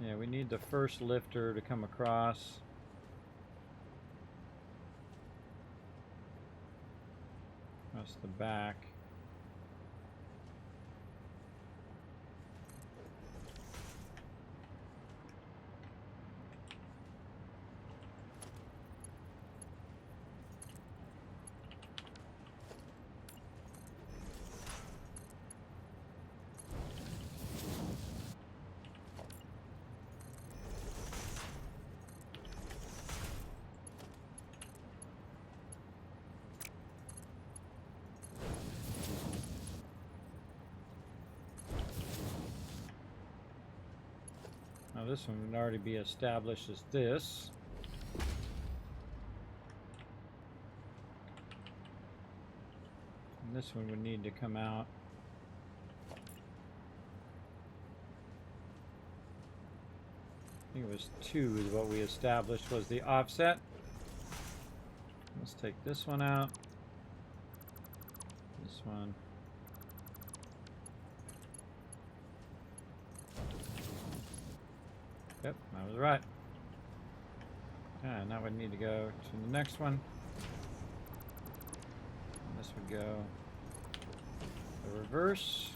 Yeah, we need the first lifter to come across. Across the back. Now this one would already be established as this. And this one would need to come out. I think it was 2 is what we established was the offset. Let's take this one out. This one. Yep, I was right. And now we need to go to the next one. And this would go the reverse.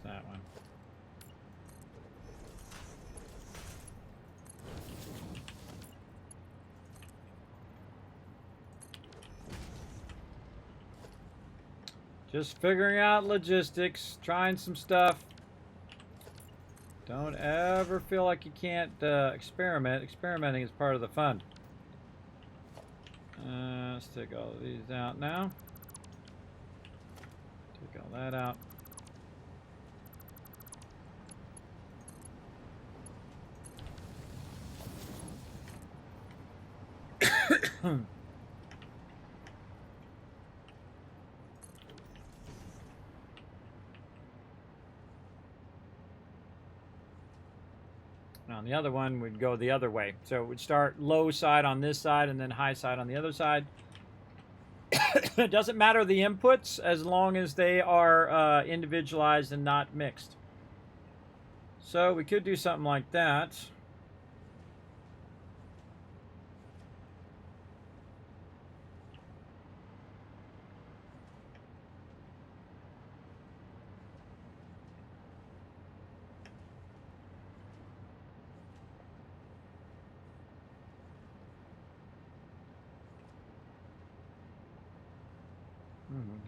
That one. Just figuring out logistics, trying some stuff. Don't ever feel like you can't experiment. Experimenting is part of the fun. Let's take all of these out now. Take all that out. On the other one, we'd go the other way. So we'd start low side on this side and then high side on the other side. It doesn't matter the inputs as long as they are individualized and not mixed. So we could do something like that.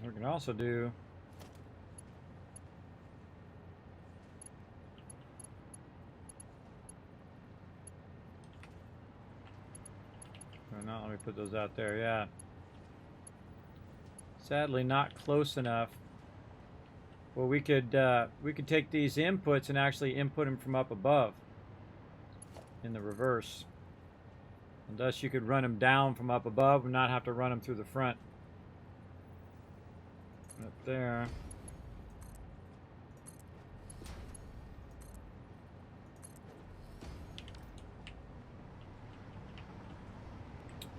We can also do let me put those out there. Yeah, sadly not close enough. Well, we could take these inputs and actually input them from up above in the reverse, and thus you could run them down from up above and not have to run them through the front. Up there.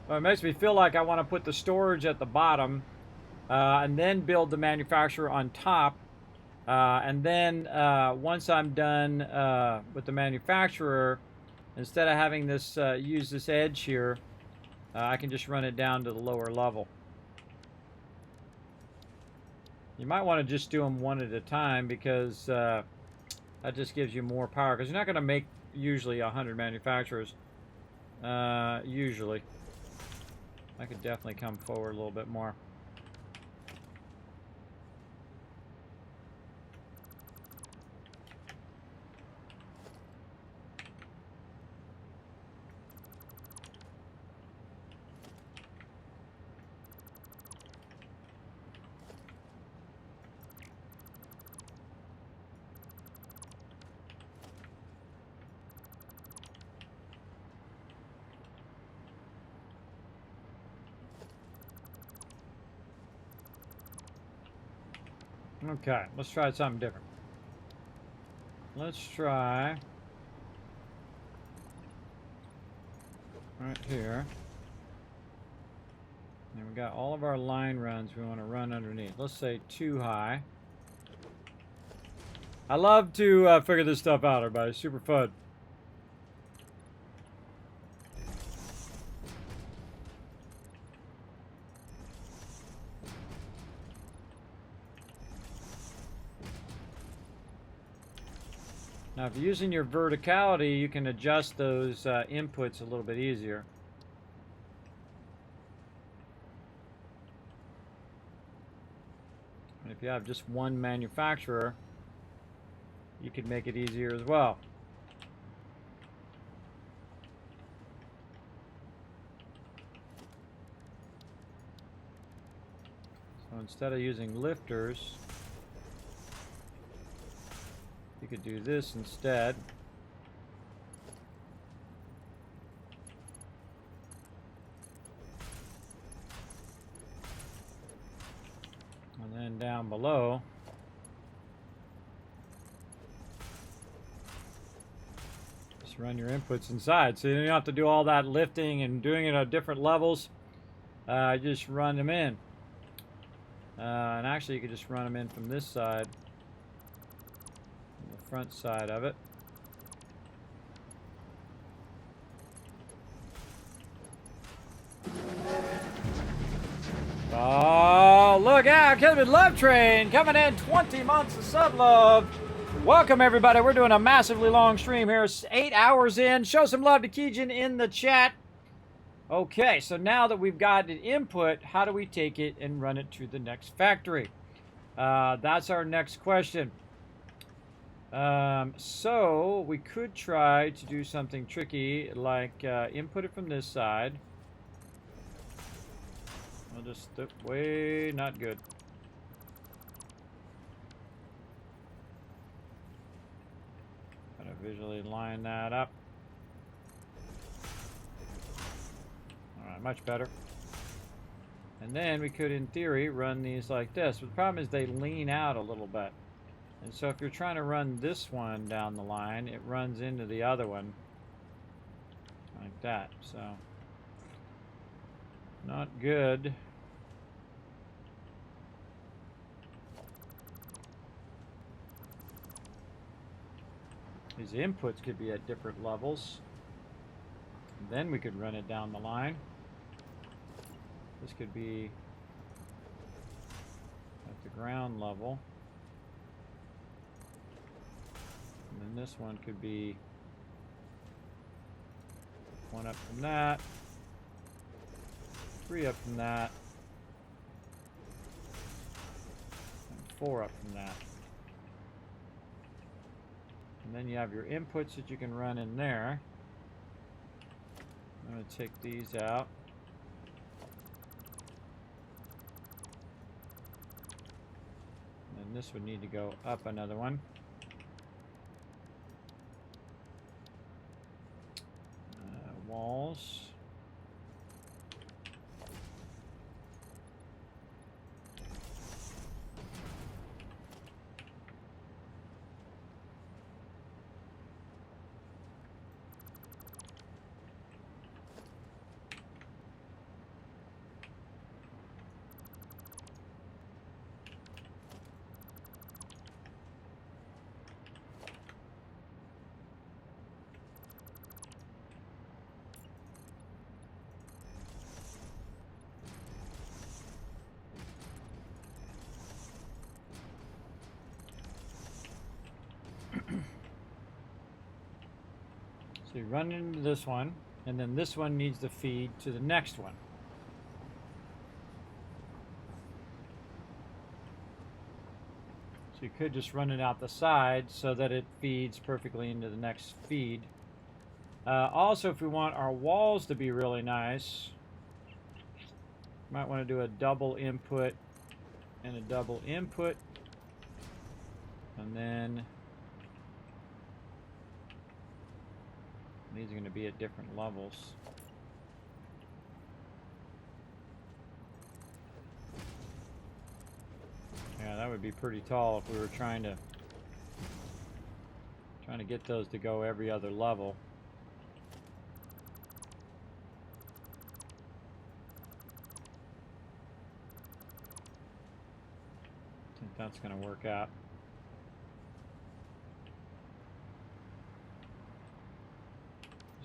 Well, it makes me feel like I want to put the storage at the bottom and then build the manufacturer on top. And then once I'm done with the manufacturer, instead of having this use this edge here, I can just run it down to the lower level. You might want to just do them one at a time because that just gives you more power. Because you're not going to make usually 100 manufacturers. Usually. I could definitely come forward a little bit more. Okay, let's try something different. Let's try right here. And we got all of our line runs we want to run underneath. Let's say 2 high. I love to figure this stuff out, everybody. Super fun. Now, if you're using your verticality, you can adjust those inputs a little bit easier. And if you have just one manufacturer, you can make it easier as well. So instead of using lifters, you could do this instead. And then down below, just run your inputs inside. So you don't have to do all that lifting and doing it at different levels. Just run them in. And actually, you could just run them in from this side. Front side of it. Oh, look out! Kismet Love Train coming in 20 months of sub love. Welcome, everybody. We're doing a massively long stream here. 8 hours in. Show some love to Keegan in the chat. Okay, so now that we've got an input, how do we take it and run it to the next factory? That's our next question. So we could try to do something tricky, like input it from this side. I'll just step way not good. Gotta visually line that up. All right, much better. And then we could, in theory, run these like this. But the problem is they lean out a little bit. And so if you're trying to run this one down the line, it runs into the other one like that. So not good. These inputs could be at different levels. And then we could run it down the line. This could be at the ground level. And then this one could be 1 up from that, 3 up from that, and 4 up from that. And then you have your inputs that you can run in there. I'm going to take these out. And then this would need to go up another one. Walls. So you run into this one, and then this one needs to feed to the next one. So you could just run it out the side so that it feeds perfectly into the next feed. Also, if we want our walls to be really nice, you might want to do a double input and a double input, and then these are going to be at different levels. Yeah, that would would be pretty tall if we were trying to get those to go every other level. I think that's going to work out.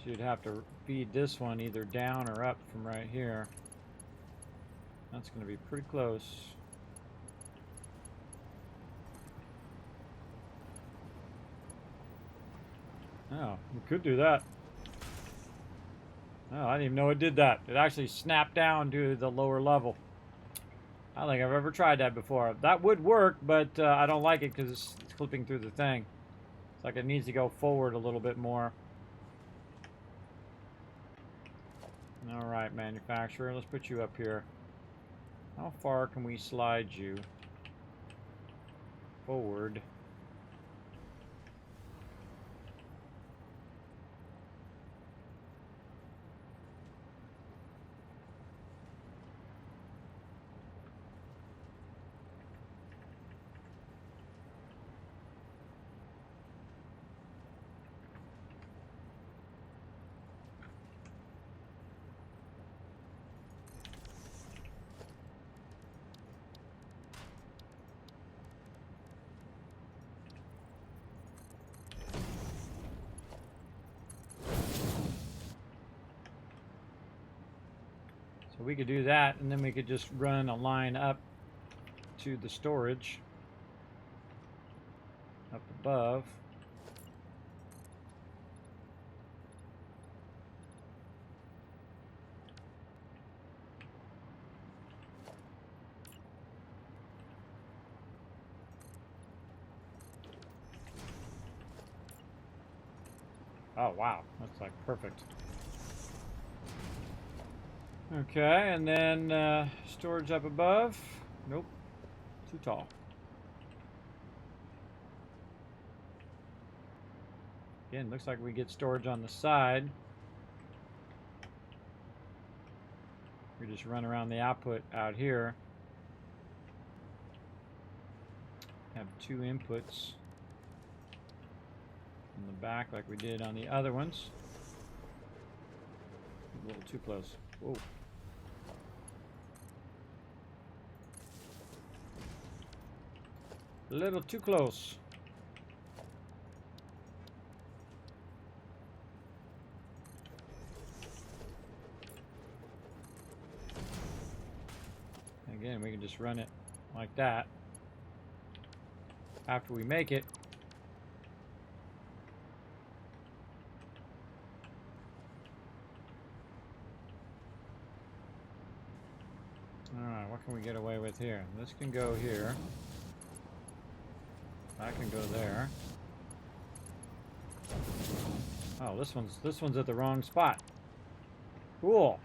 So you'd have to feed this one either down or up from right here. That's going to be pretty close. Oh, we could do that. Oh, I didn't even know it did that. It actually snapped down to the lower level. I don't think I've ever tried that before. That would work, but I don't like it because it's clipping through the thing. It's like it needs to go forward a little bit more. All right, manufacturer, let's put you up here. How far can we slide you forward? So we could do that, and then we could just run a line up to the storage up above. Oh, wow. That's like perfect. Okay, and then storage up above. Nope. Too tall. Again, looks like we get storage on the side. We just run around the output out here. Have two inputs in the back like we did on the other ones. A little too close. Whoa. A little too close. Again, we can just run it like that. After we make it, alright, what can we get away with here? This can go here. That can go there. Oh, this one's at the wrong spot. Cool.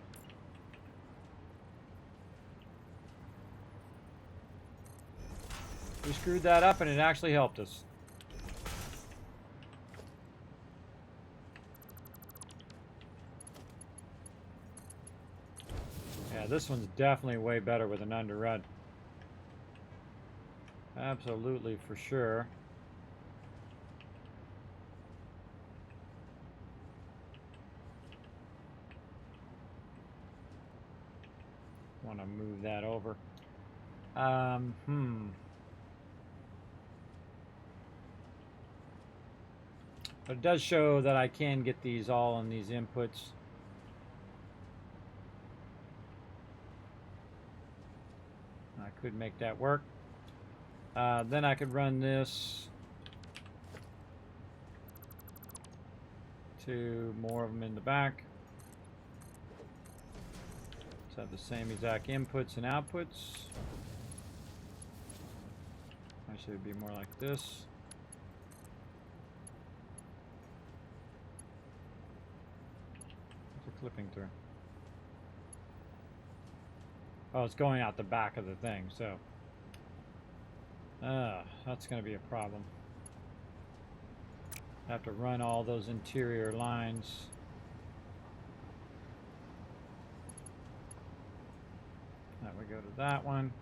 We screwed that up and it actually helped us. Yeah, this one's definitely way better with an underrun. Absolutely, for sure. Want to move that over. But it does show that I can get these all on these inputs. I could make that work. Then I could run this to more of them in the back. Let's have the same exact inputs and outputs. Actually, it'd be more like this. What's it clipping through? Oh, it's going out the back of the thing, so. That's going to be a problem. I have to run all those interior lines. That we go to that one.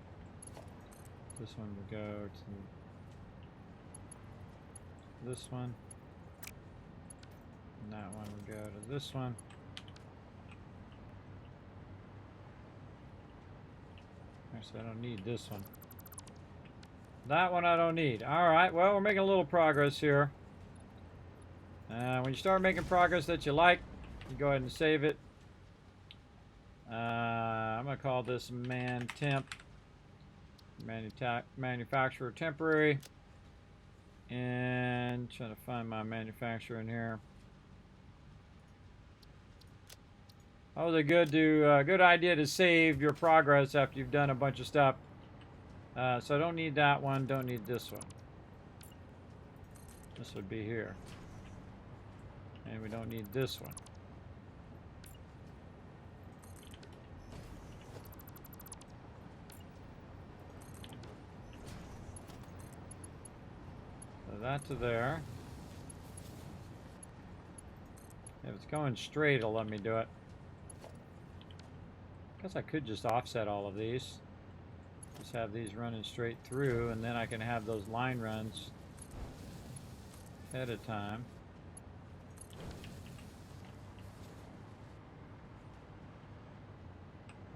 This one will go to this one. And that one will go to this one. Actually, I don't need this one. That one I don't need. Alright, well, we're making a little progress here. When you start making progress that you like, you go ahead and save it. I'm going to call this man temp. Manufacturer temporary. And trying to find my manufacturer in here. That was a good idea to save your progress after you've done a bunch of stuff. So I don't need that one, don't need this one. This would be here. And we don't need this one. So that to there. If it's going straight, it'll let me do it. I guess I could just offset all of these. Just have these running straight through, and then I can have those line runs ahead of time.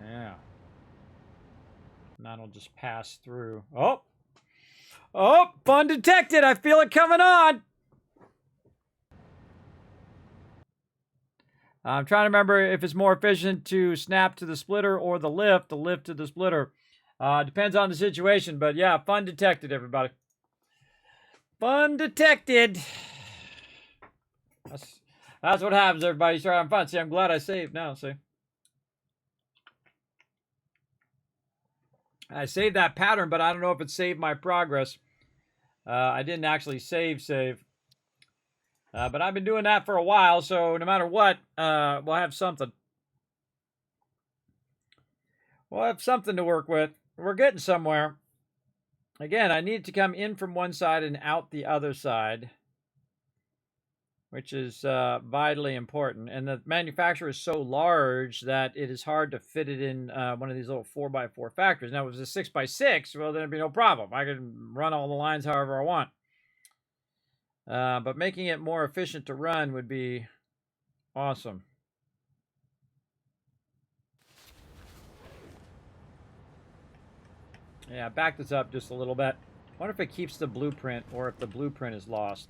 Yeah. And that'll just pass through. Oh! Oh! Fun detected! I feel it coming on! I'm trying to remember if it's more efficient to snap to the splitter or the lift to the splitter. Depends on the situation, but yeah, fun detected, everybody. Fun detected. That's what happens, everybody. You start having fun. See, I'm glad I saved now, see. I saved that pattern, but I don't know if it saved my progress. I didn't actually save. But I've been doing that for a while, so no matter what, we'll have something. We'll have something to work with. We're getting somewhere. Again, I need to come in from one side and out the other side, which is vitally important. And the manufacturer is so large that it is hard to fit it in one of these little 4x4 factories. Now, if it was a 6x6, well, then it'd be no problem. I could run all the lines however I want. But making it more efficient to run would be awesome. Yeah, back this up just a little bit. I wonder if it keeps the blueprint or if the blueprint is lost.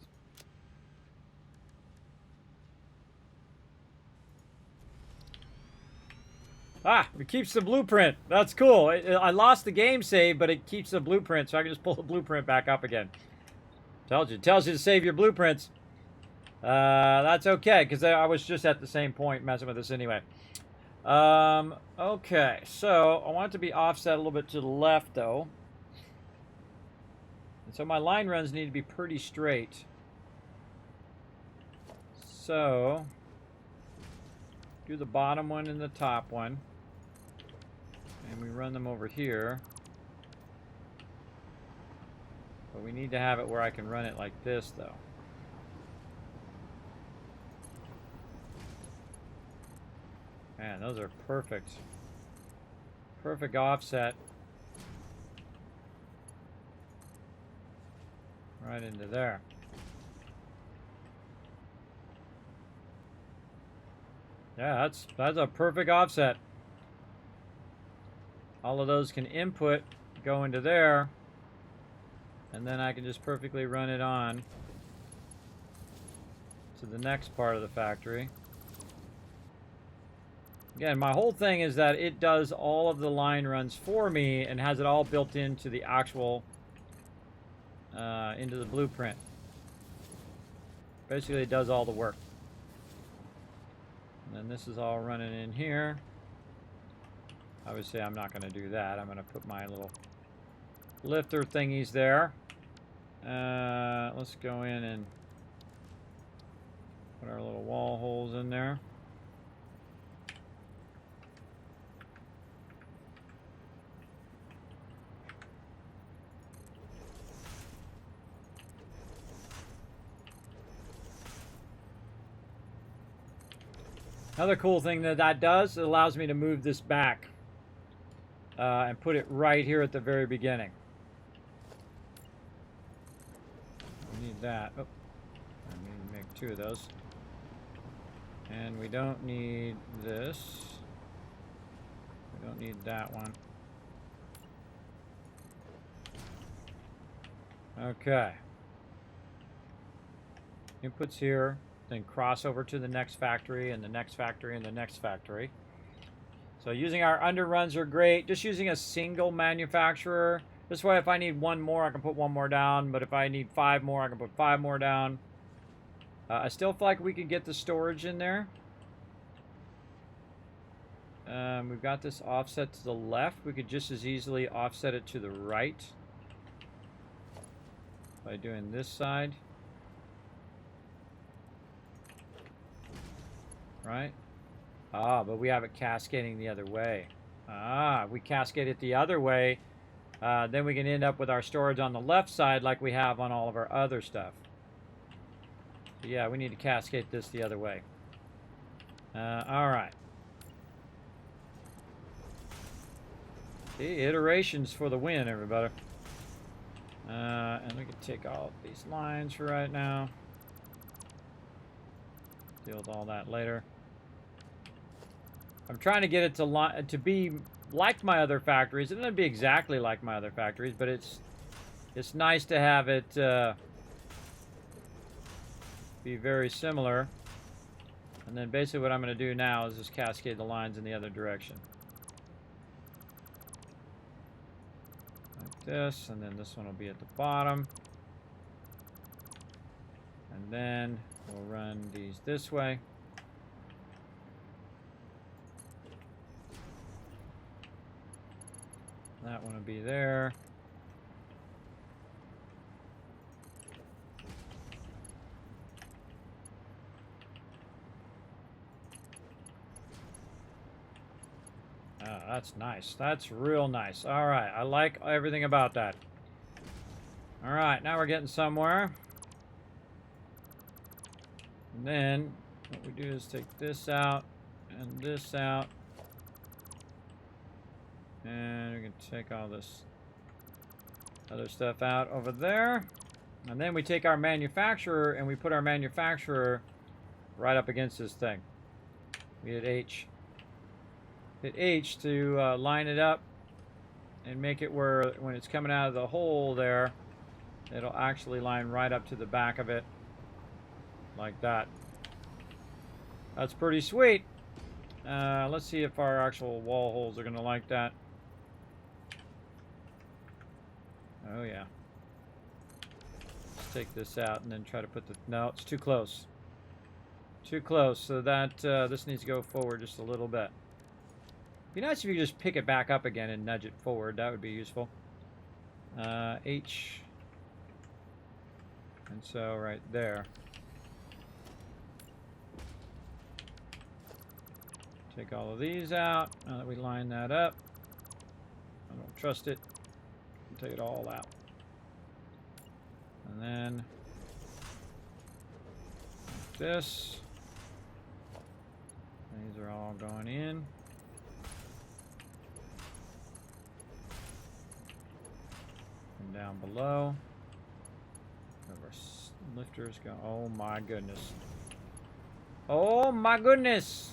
Ah, it keeps the blueprint. That's cool. I lost the game save, but it keeps the blueprint, so I can just pull the blueprint back up again. Tells you to save your blueprints. That's okay, because I was just at the same point messing with this anyway. Okay, so I want it to be offset a little bit to the left, though. And so my line runs need to be pretty straight. So, do the bottom one and the top one. And we run them over here. But we need to have it where I can run it like this, though. Man, those are perfect. Perfect offset. Right into there. Yeah, that's a perfect offset. All of those can input, go into there, and then I can just perfectly run it on to the next part of the factory. Again, my whole thing is that it does all of the line runs for me and has it all built into the actual, into the blueprint. Basically, it does all the work. And then this is all running in here. Obviously, I'm not going to do that. I'm going to put my little lifter thingies there. Let's go in and put our little wall holes in there. Another cool thing that does, it allows me to move this back and put it right here at the very beginning. that. Oh, I need to make 2 of those. And we don't need this. We don't need that one. Okay. Inputs here, then cross over to the next factory and the next factory and the next factory. So using our underruns are great. Just using a single manufacturer. This way, if I need 1 more, I can put 1 more down. But if I need 5 more, I can put 5 more down. I still feel like we could get the storage in there. We've got this offset to the left. We could just as easily offset it to the right by doing this side. Right? Ah, but we have it cascading the other way. Ah, we cascade it the other way. Then we can end up with our storage on the left side like we have on all of our other stuff. So yeah, we need to cascade this the other way. All right. See, iterations for the win, everybody. And we can take all these lines for right now. Deal with all that later. I'm trying to get it to be like my other factories. It doesn't be exactly like my other factories, but it's nice to have it be very similar. And then basically what I'm going to do now is just cascade the lines in the other direction. Like this, and then this one will be at the bottom. And then we'll run these this way. That one will be there. Oh, that's nice. That's real nice. All right, I like everything about that. All right, now we're getting somewhere. And then what we do is take this out and this out. And we can take all this other stuff out over there. And then we take our manufacturer and we put our manufacturer right up against this thing. We hit H. Hit H to line it up and make it where when it's coming out of the hole there, it'll actually line right up to the back of it. Like that. That's pretty sweet. Let's see if our actual wall holes are going to like that. Oh yeah. Let's take this out and then try to put the... No, it's too close. Too close, so that this needs to go forward just a little bit. Be nice if you could just pick it back up again and nudge it forward. That would be useful. H. And so right there. Take all of these out. Now that we line that up. I don't trust it. Take it all out. And then like this. These are all going in. And down below. Our lifters go. Oh my goodness. Oh my goodness.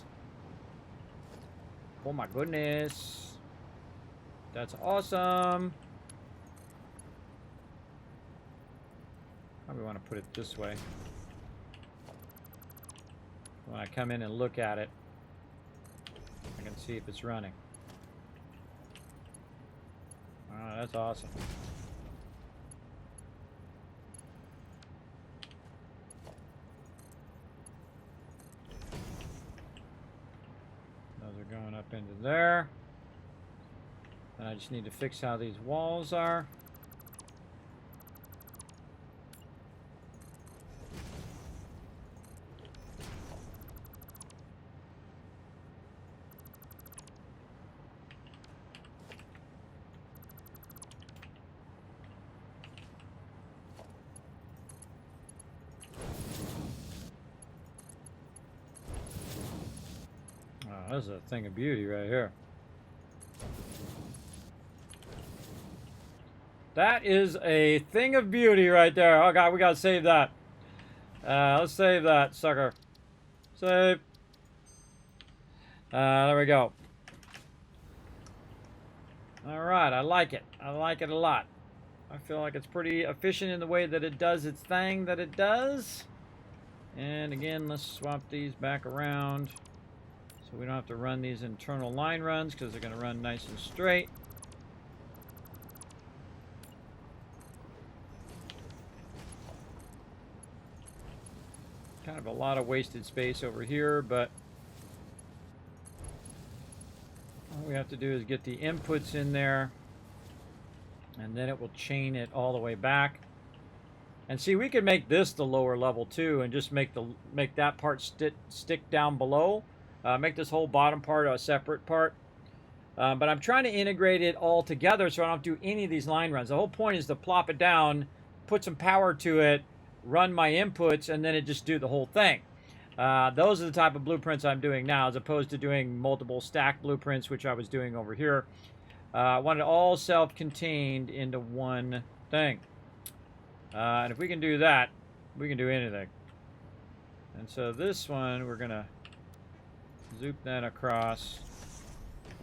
Oh my goodness. That's awesome. Probably want to put it this way. When I come in and look at it, I can see if it's running. Oh, that's awesome. Those are going up into there. And I just need to fix how these walls are. This is a thing of beauty right here. That is a thing of beauty right there. Oh god, we gotta save that. Let's save that, sucker. Save. There we go. Alright, I like it. I like it a lot. I feel like it's pretty efficient in the way that it does its thing that it does. And again, let's swap these back around so we don't have to run these internal line runs because they're going to run nice and straight. Kind of a lot of wasted space over here, but all we have to do is get the inputs in there, and then it will chain it all the way back. And see, we could make this the lower level too, and just make that part stick down below. Make this whole bottom part a separate part. But I'm trying to integrate it all together so I don't do any of these line runs. The whole point is to plop it down, put some power to it, run my inputs, and then it just do the whole thing. Those are the type of blueprints I'm doing now, as opposed to doing multiple stack blueprints, which I was doing over here. I want it all self-contained into one thing. And if we can do that, we can do anything. And so this one, we're going to zoop that across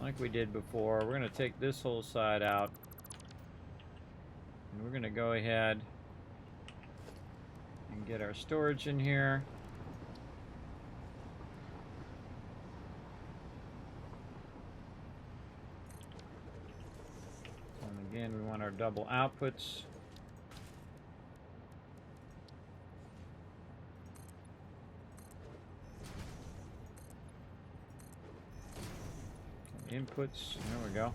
like we did before. We're going to take this whole side out. And we're going to go ahead and get our storage in here. And again, we want our double outputs. Inputs, there we go.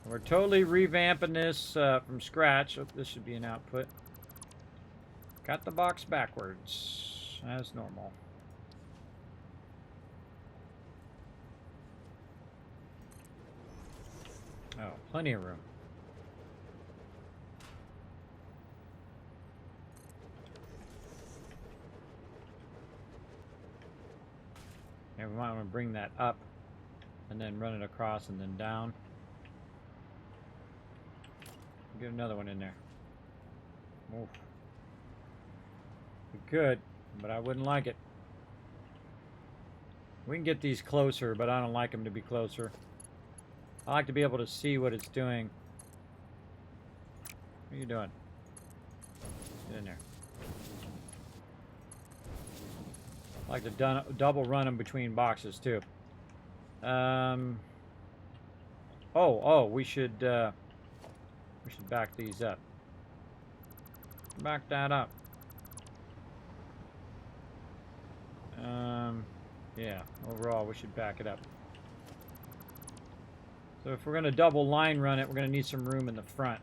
We're totally revamping this from scratch. Oh, this should be an output. Got the box backwards, as normal. Oh, plenty of room. And we might want to bring that up and then run it across and then down. Get another one in there. Oof. We could, but I wouldn't like it. We can get these closer, but I don't like them to be closer. I like to be able to see what it's doing. What are you doing? Get in there. I like to double run them between boxes too. We should back these up. Back that up. Yeah, overall we should back it up. So if we're going to double line run it, we're going to need some room in the front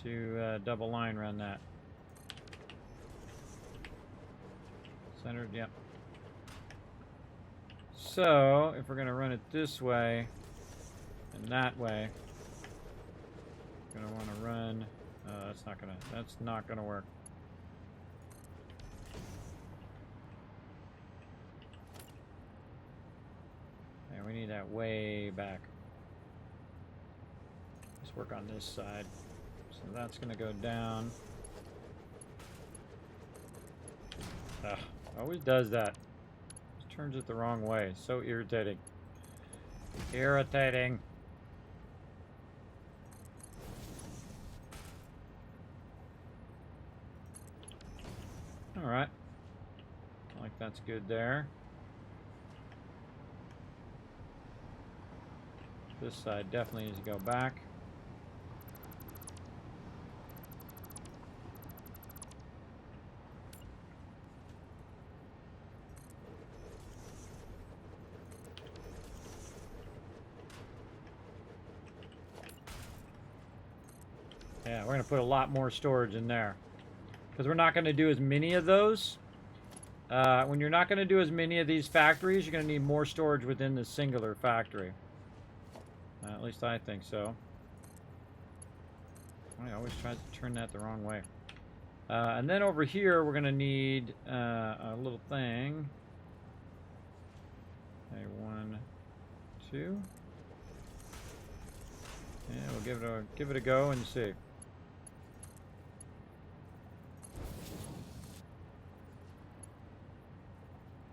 to double line run that. Centered, yep. So if we're going to run it this way and that way, we're going to want to run. That's not gonna work. Yeah, we need that way back. Let's work on this side. So that's gonna go down. Ugh, always does that. Just turns it the wrong way. So irritating. Irritating. Alright. I like that's good there. This side definitely needs to go back. Yeah, we're going to put a lot more storage in there. Because we're not going to do as many of those. When you're not going to do as many of these factories, you're going to need more storage within the singular factory. At least I think so. I always try to turn that the wrong way. And then over here, we're going to need a little thing. Okay, 1, 2. Yeah, we'll give it a go and see.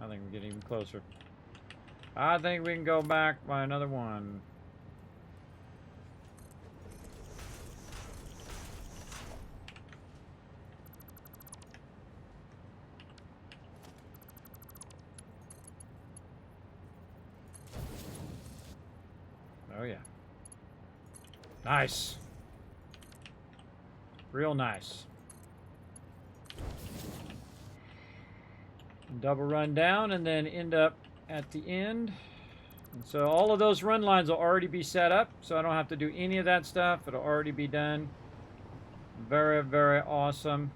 I think we're getting even closer. I think we can go back by another one. Oh yeah. Nice. Real nice. Double run down and then end up at the end. And so all of those run lines will already be set up, so I don't have to do any of that stuff. It'll already be done. Very, very awesome.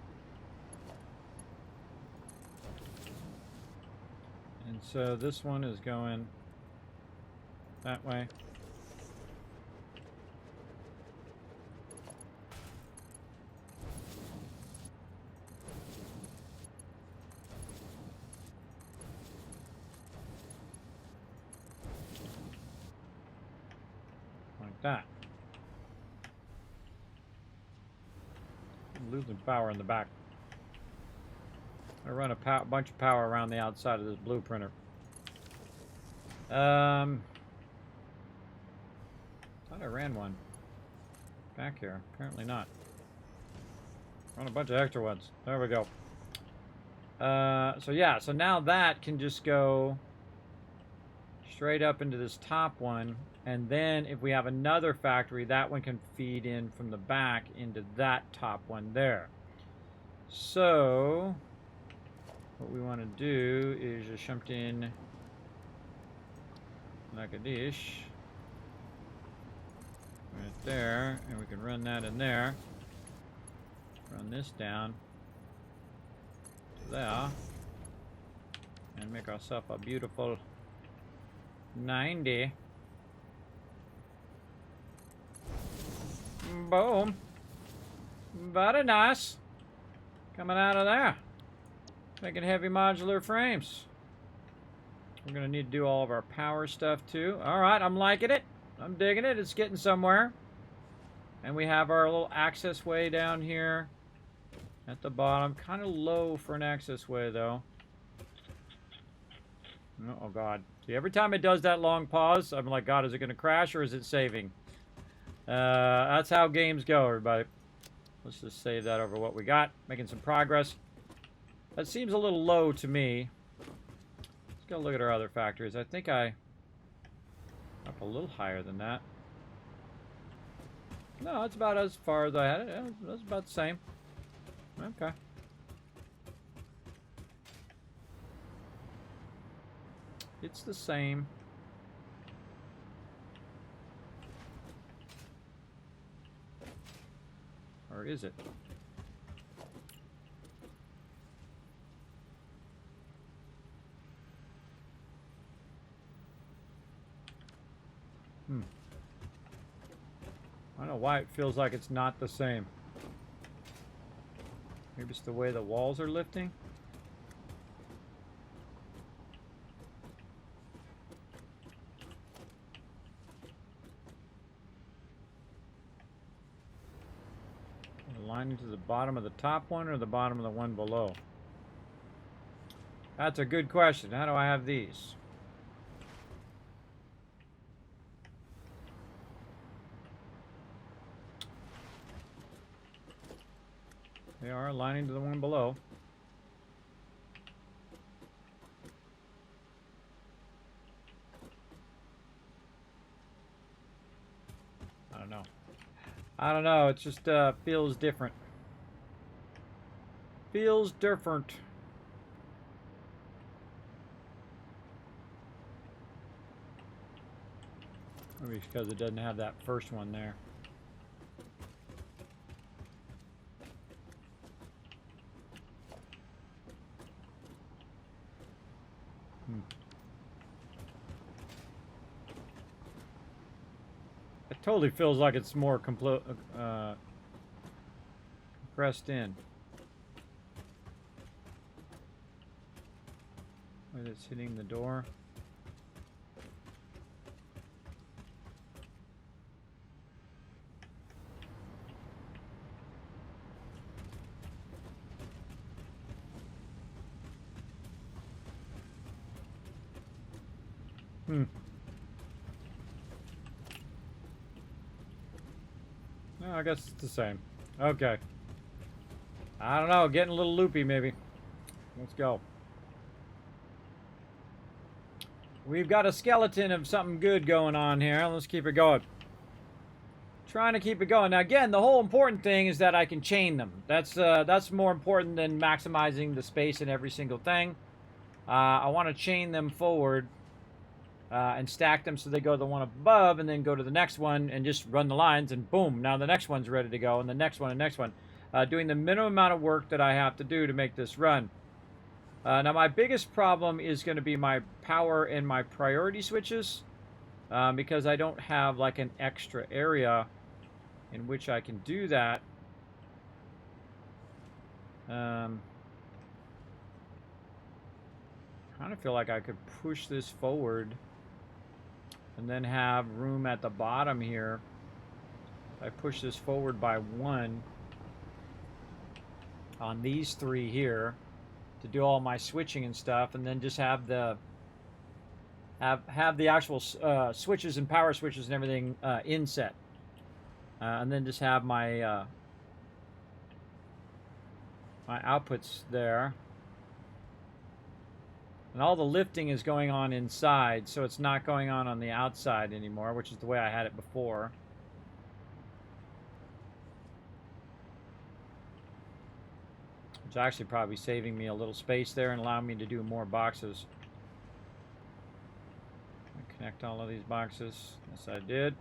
And so this one is going that way. That. I'm losing power in the back. I run a bunch of power around the outside of this blueprinter. Thought I ran one back here. Apparently not. Run a bunch of extra ones. There we go. So yeah, so now that can just go straight up into this top one. And then if we have another factory, that one can feed in from the back into that top one there. So what we want to do is just something like a dish right there, and we can run that in there. Run this down to there, and make ourselves a beautiful 90. Boom. Very nice. Coming out of there. Making heavy modular frames. We're going to need to do all of our power stuff too. Alright, I'm liking it. I'm digging it. It's getting somewhere. And we have our little access way down here at the bottom. Kind of low for an access way though. Oh god. See, every time it does that long pause, I'm like, God, is it going to crash or is it saving? That's how games go, everybody. Let's just save that over what we got. Making some progress. That seems a little low to me. Let's go look at our other factories. I think I up a little higher than that. No, it's about as far as I had it. Yeah, that's about the same. Okay. It's the same. Or is it? I don't know why it feels like it's not the same. Maybe it's the way the walls are lifting. Aligning to the bottom of the top one or the bottom of the one below? That's a good question. How do I have these? They are aligning to the one below. I don't know. I don't know. It just feels different. Feels different. Maybe it's because it doesn't have that first one there. It totally feels like it's more compressed in. Where it's hitting the door. No, I guess it's the same. Okay. I don't know, getting a little loopy maybe. Let's go. We've got a skeleton of something good going on here. Let's keep it going. Trying to keep it going. Now, again, the whole important thing is that I can chain them. That's more important than maximizing the space in every single thing. I want to chain them forward and stack them so they go to the one above and then go to the next one and just run the lines and boom, now the next one's ready to go and the next one and next one. Doing the minimum amount of work that I have to do to make this run. Now, my biggest problem is going to be my power and my priority switches because I don't have like an extra area in which I can do that. Kind of feel like I could push this forward and then have room at the bottom here. If I push this forward by 1 on these 3 here to do all my switching and stuff, and then just have the have the actual switches and power switches and everything inset. And then just have my my outputs there. And all the lifting is going on inside, so it's not going on the outside anymore, which is the way I had it before. Which actually probably saving me a little space there and allowing me to do more boxes. Connect all of these boxes. Yes, I did.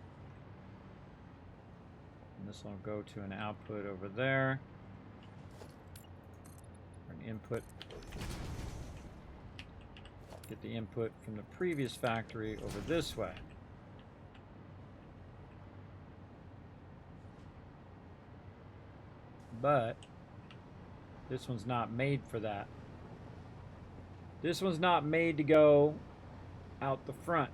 And this will go to an output over there. Or an input. Get the input from the previous factory over this way. But this one's not made for that. This one's not made to go out the front.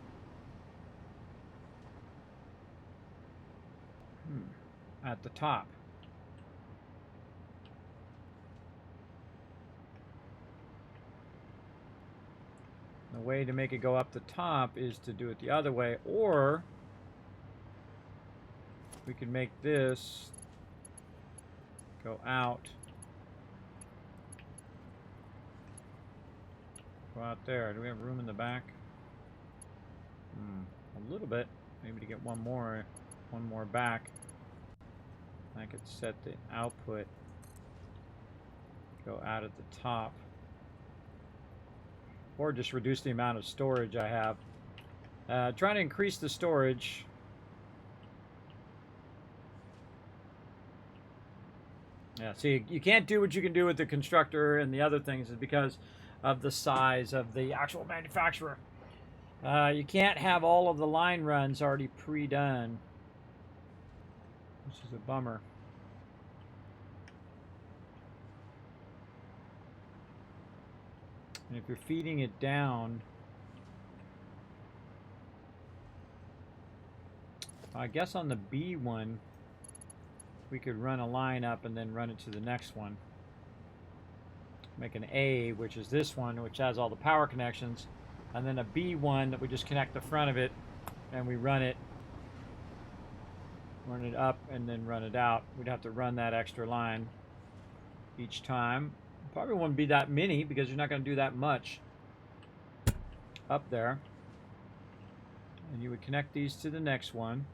At the top. The way to make it go up the top is to do it the other way, or we can make this go out. Go out there. Do we have room in the back? A little bit. Maybe to get one more back. I could set the output go out at the top, or just reduce the amount of storage I have. Trying to increase the storage. Yeah, see, you can't do what you can do with the constructor and the other things is because of the size of the actual manufacturer. You can't have all of the line runs already pre-done. This is a bummer. And if you're feeding it down, I guess on the B one, we could run a line up and then run it to the next one. Make an A, which is this one, which has all the power connections, and then a B1 that we just connect the front of it, and we run it up and then run it out. We'd have to run that extra line each time. Probably wouldn't be that many because you're not going to do that much up there. And you would connect these to the next one.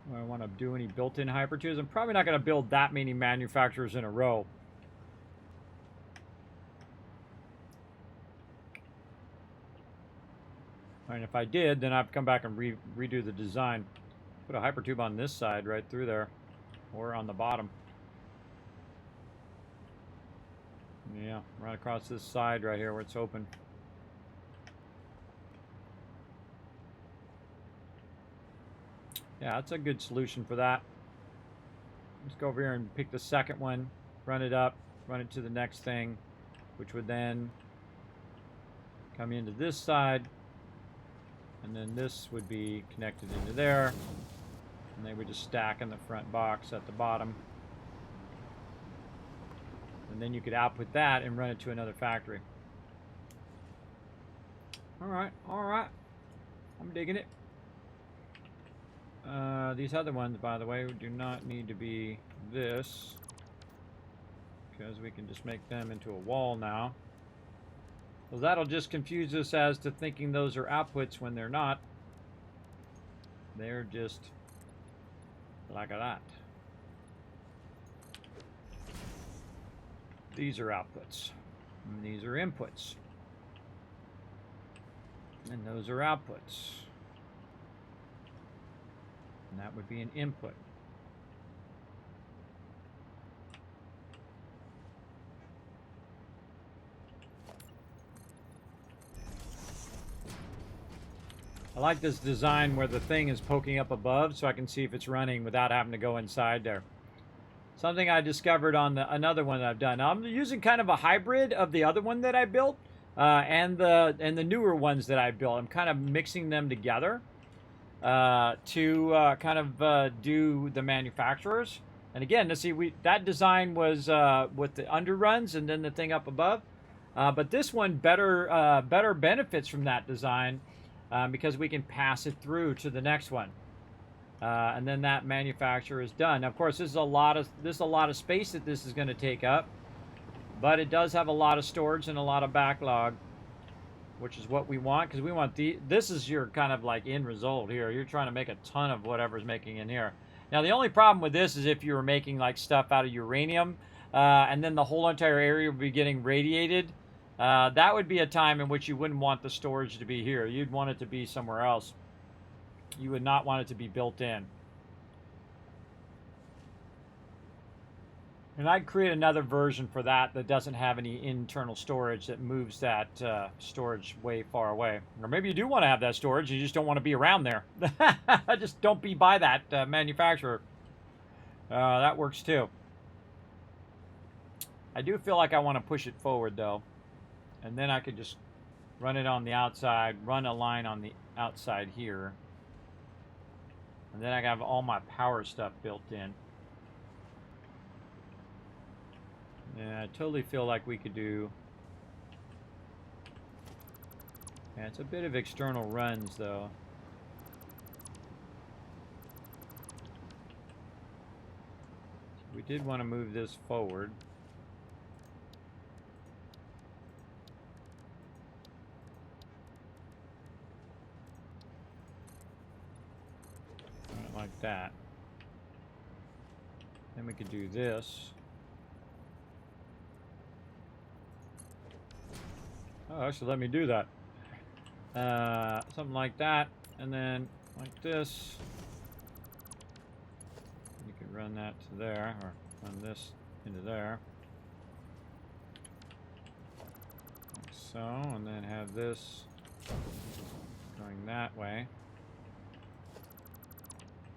Do I want to do any built-in Hyper 2s? I'm probably not going to build that many manufacturers in a row. And if I did, then I'd come back and redo the design. Put a hypertube on this side right through there, or on the bottom. Yeah, right across this side right here where it's open. Yeah, that's a good solution for that. Let's go over here and pick the second one, run it up, run it to the next thing, which would then come into this side. And then this would be connected into there. And they would just stack in the front box at the bottom. And then you could output that and run it to another factory. All right. All right. I'm digging it. These other ones, by the way, do not need to be this, because we can just make them into a wall now. Well, that'll just confuse us as to thinking those are outputs when they're not. They're just like that. These are outputs, and these are inputs, and those are outputs. And that would be an input. I like this design where the thing is poking up above so I can see if it's running without having to go inside there. Something I discovered on another one that I've done. Now, I'm using kind of a hybrid of the other one that I built and the newer ones that I built. I'm kind of mixing them together to kind of do the manufacturers. And again, to see, that design was with the underruns and then the thing up above. But this one better benefits from that design because we can pass it through to the next one. And then that manufacturer is done. Now, of course, this is a lot of space that this is going to take up, but it does have a lot of storage and a lot of backlog, which is what we want, because we want this is your kind of like end result here. You're trying to make a ton of whatever's making in here. Now, the only problem with this is if you were making like stuff out of uranium, and then the whole entire area would be getting radiated. That would be a time in which you wouldn't want the storage to be here. You'd want it to be somewhere else. You would not want it to be built in. And I'd create another version for that doesn't have any internal storage that moves that storage way far away. Or maybe you do want to have that storage, you just don't want to be around there. Just don't be by that manufacturer. That works too. I do feel like I want to push it forward though. And then I could just run it on the outside, run a line on the outside here. And then I have all my power stuff built in. Yeah, I totally feel like we could do... Yeah, it's a bit of external runs, though. We did want to move this forward. Like that. Then we could do this. Oh, actually, let me do that. Something like that, and then like this. You could run that to there, or run this into there. Like so, and then have this going that way.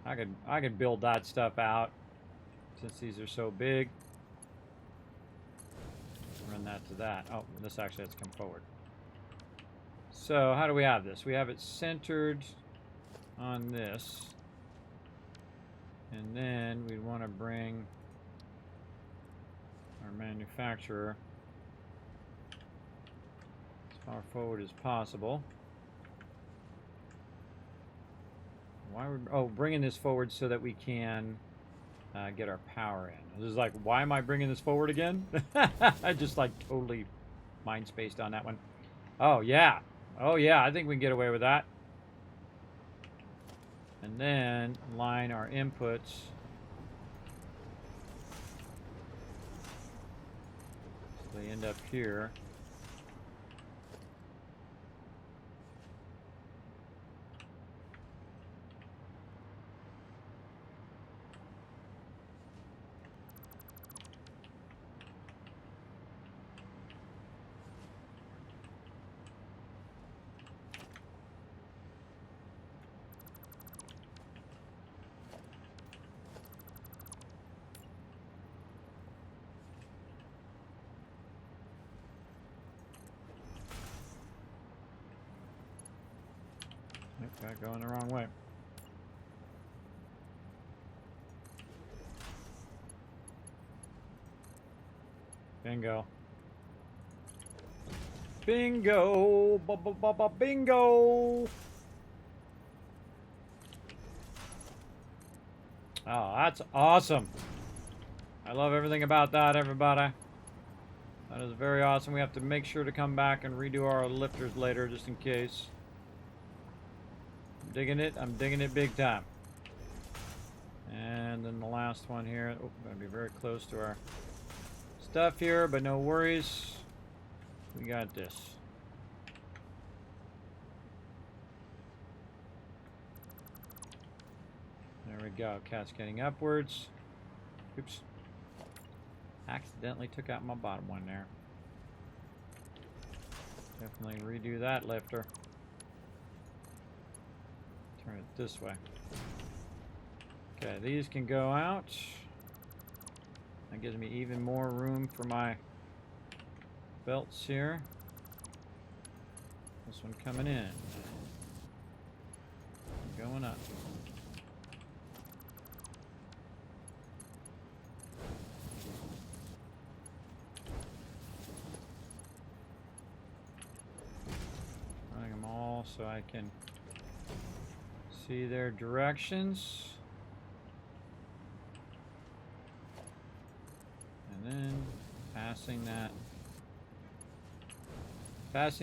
I could build that stuff out since these are so big. Run that to that. Oh, this actually has to come forward. So how do we have this? We have it centered on this. And then we want to bring our manufacturer as far forward as possible. Why we're bringing this forward so that we can get our power in. This is like, why am I bringing this forward again? I just like totally mind spaced on that one. Oh yeah, I think we can get away with that. And then line our inputs. So they end up here. Okay, going the wrong way. Bingo. Bingo! Bingo! Oh, that's awesome. I love everything about that, everybody. That is very awesome. We have to make sure to come back and redo our lifters later, just in case. I'm digging it. I'm digging it big time. And then the last one here. Oh, gotta be very close to our stuff here, but no worries. We got this. There we go. Cascading upwards. Oops. Accidentally took out my bottom one there. Definitely redo that lifter. Turn it this way. Okay, these can go out. That gives me even more room for my belts here. This one coming in. Going up. Running them all so I can see their directions. And then passing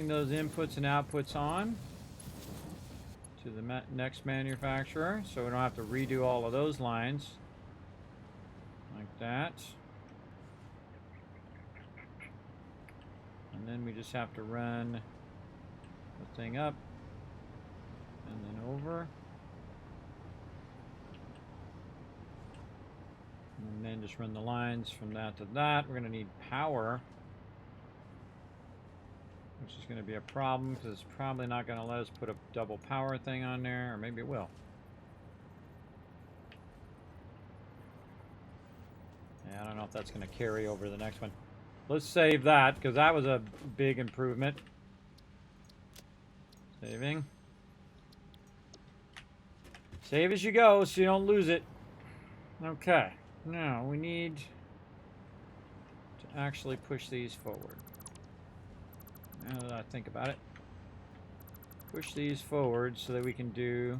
those inputs and outputs on to the next manufacturer, so we don't have to redo all of those lines like that. And then we just have to run the thing up and then over. And then just run the lines from that to that. We're going to need power, which is going to be a problem because it's probably not going to let us put a double power thing on there, or maybe it will. Yeah, I don't know if that's going to carry over the next one. Let's save that because that was a big improvement. Saving. Save as you go so you don't lose it. Okay. Now we need to actually push these forward. Now that I think about it, push these forward so that we can do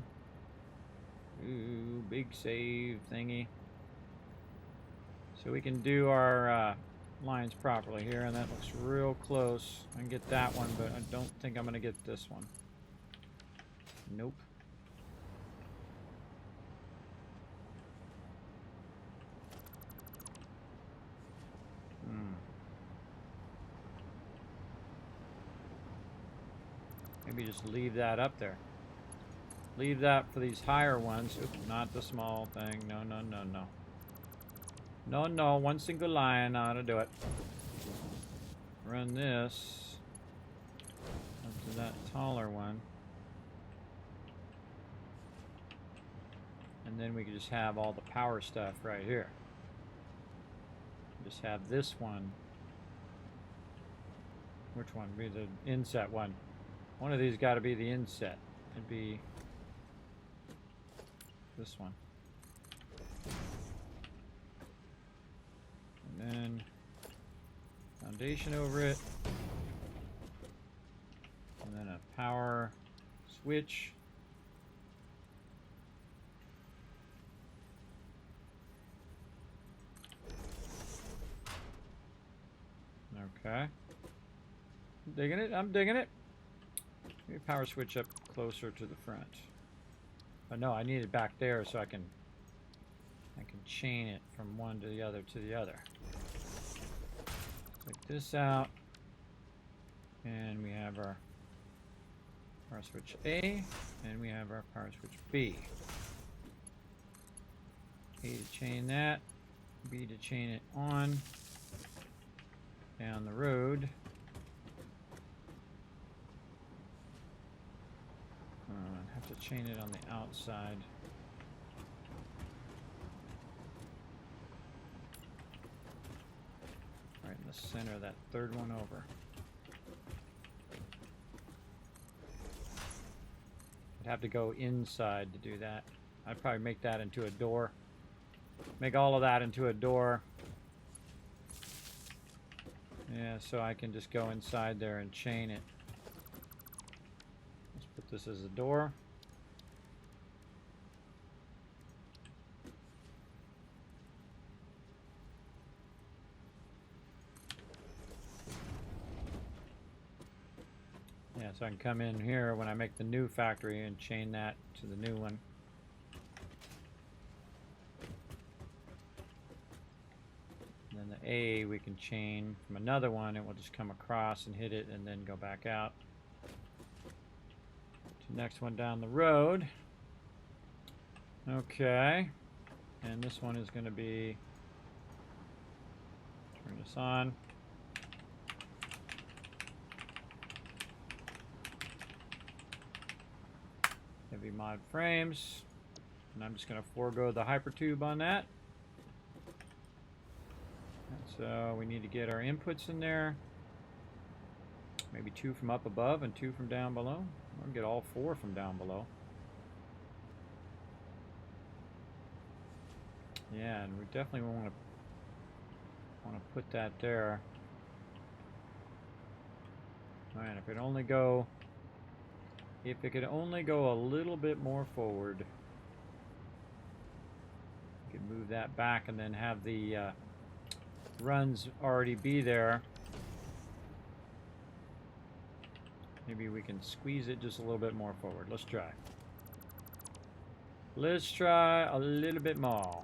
big save thingy. So we can do our lines properly here, and that looks real close. I can get that one, but I don't think I'm going to get this one. Nope. Maybe just leave that up there. Leave that for these higher ones. Oops, not the small thing. No, no, no, no. No, no, one single line ought to do it. Run this up to that taller one. And then we can just have all the power stuff right here. Just have this one. Which one? Be the inset one. One of these got to be the inset. It'd be this one. And then foundation over it. And then a power switch. Okay. Digging it. I'm digging it. Maybe power switch up closer to the front. Oh no, I need it back there so I can chain it from one to the other to the other. Take this out, and we have our power switch A, and we have our power switch B. A to chain that, B to chain it on down the road. I have to chain it on the outside. Right in the center of that third one over. I'd have to go inside to do that. I'd probably make that into a door. Make all of that into a door. Yeah, so I can just go inside there and chain it. Let's put this as a door. Yeah, so I can come in here when I make the new factory and chain that to the new one. And then the A we can chain from another one, and we'll just come across and hit it and then go back out. To the next one down the road. Okay. And this one is going to be, turn this on. Heavy mod frames. And I'm just going to forego the hypertube on that. And so we need to get our inputs in there. Maybe 2 from up above and 2 from down below. We'll get all 4 from down below. Yeah, and we definitely want to put that there. All right, if it could only go a little bit more forward, we could move that back and then have the runs already be there. Maybe we can squeeze it just a little bit more forward. Let's try. Let's try a little bit more.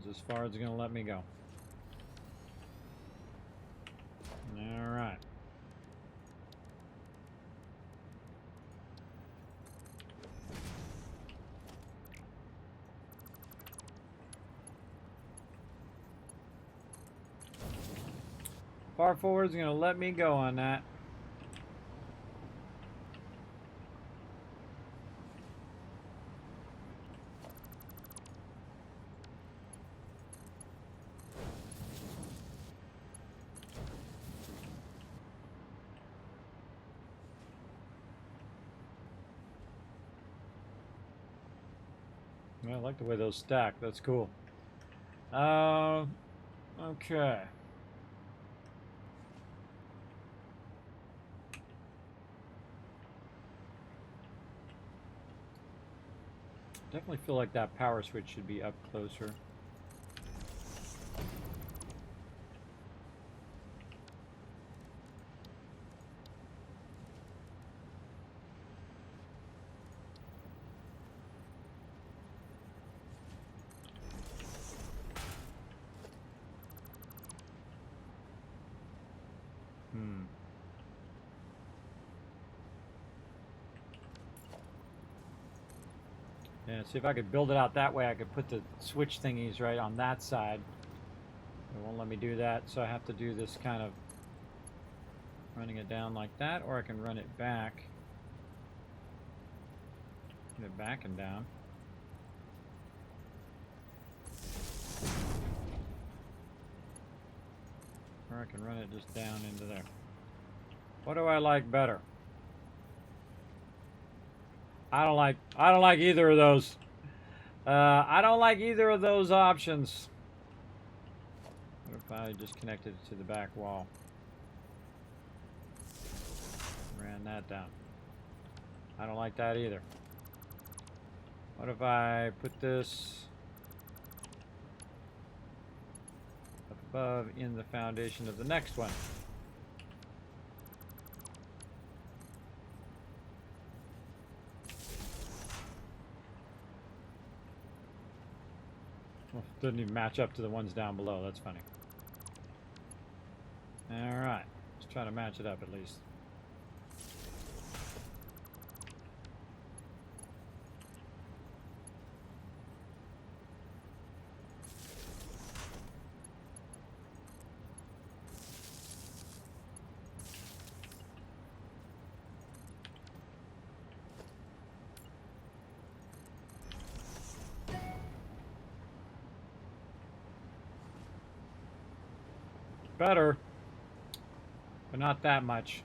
That's as far as it's going to let me go. All right. Far forward is going to let me go on that. I like the way those stack. That's cool. Okay. Definitely feel like that power switch should be up closer. Yeah, see if I could build it out that way. I could put the switch thingies right on that side. It won't let me do that, so I have to do this kind of running it down like that, or I can run it back. Get it back and down. Or I can run it just down into there. What do I like better? I don't like either of those. I don't like either of those options. What if I just connected it to the back wall? Ran that down. I don't like that either. What if I put this up above in the foundation of the next one? Well, doesn't even match up to the ones down below. That's funny. Alright, let's try to match it up at least. Better. but not that much.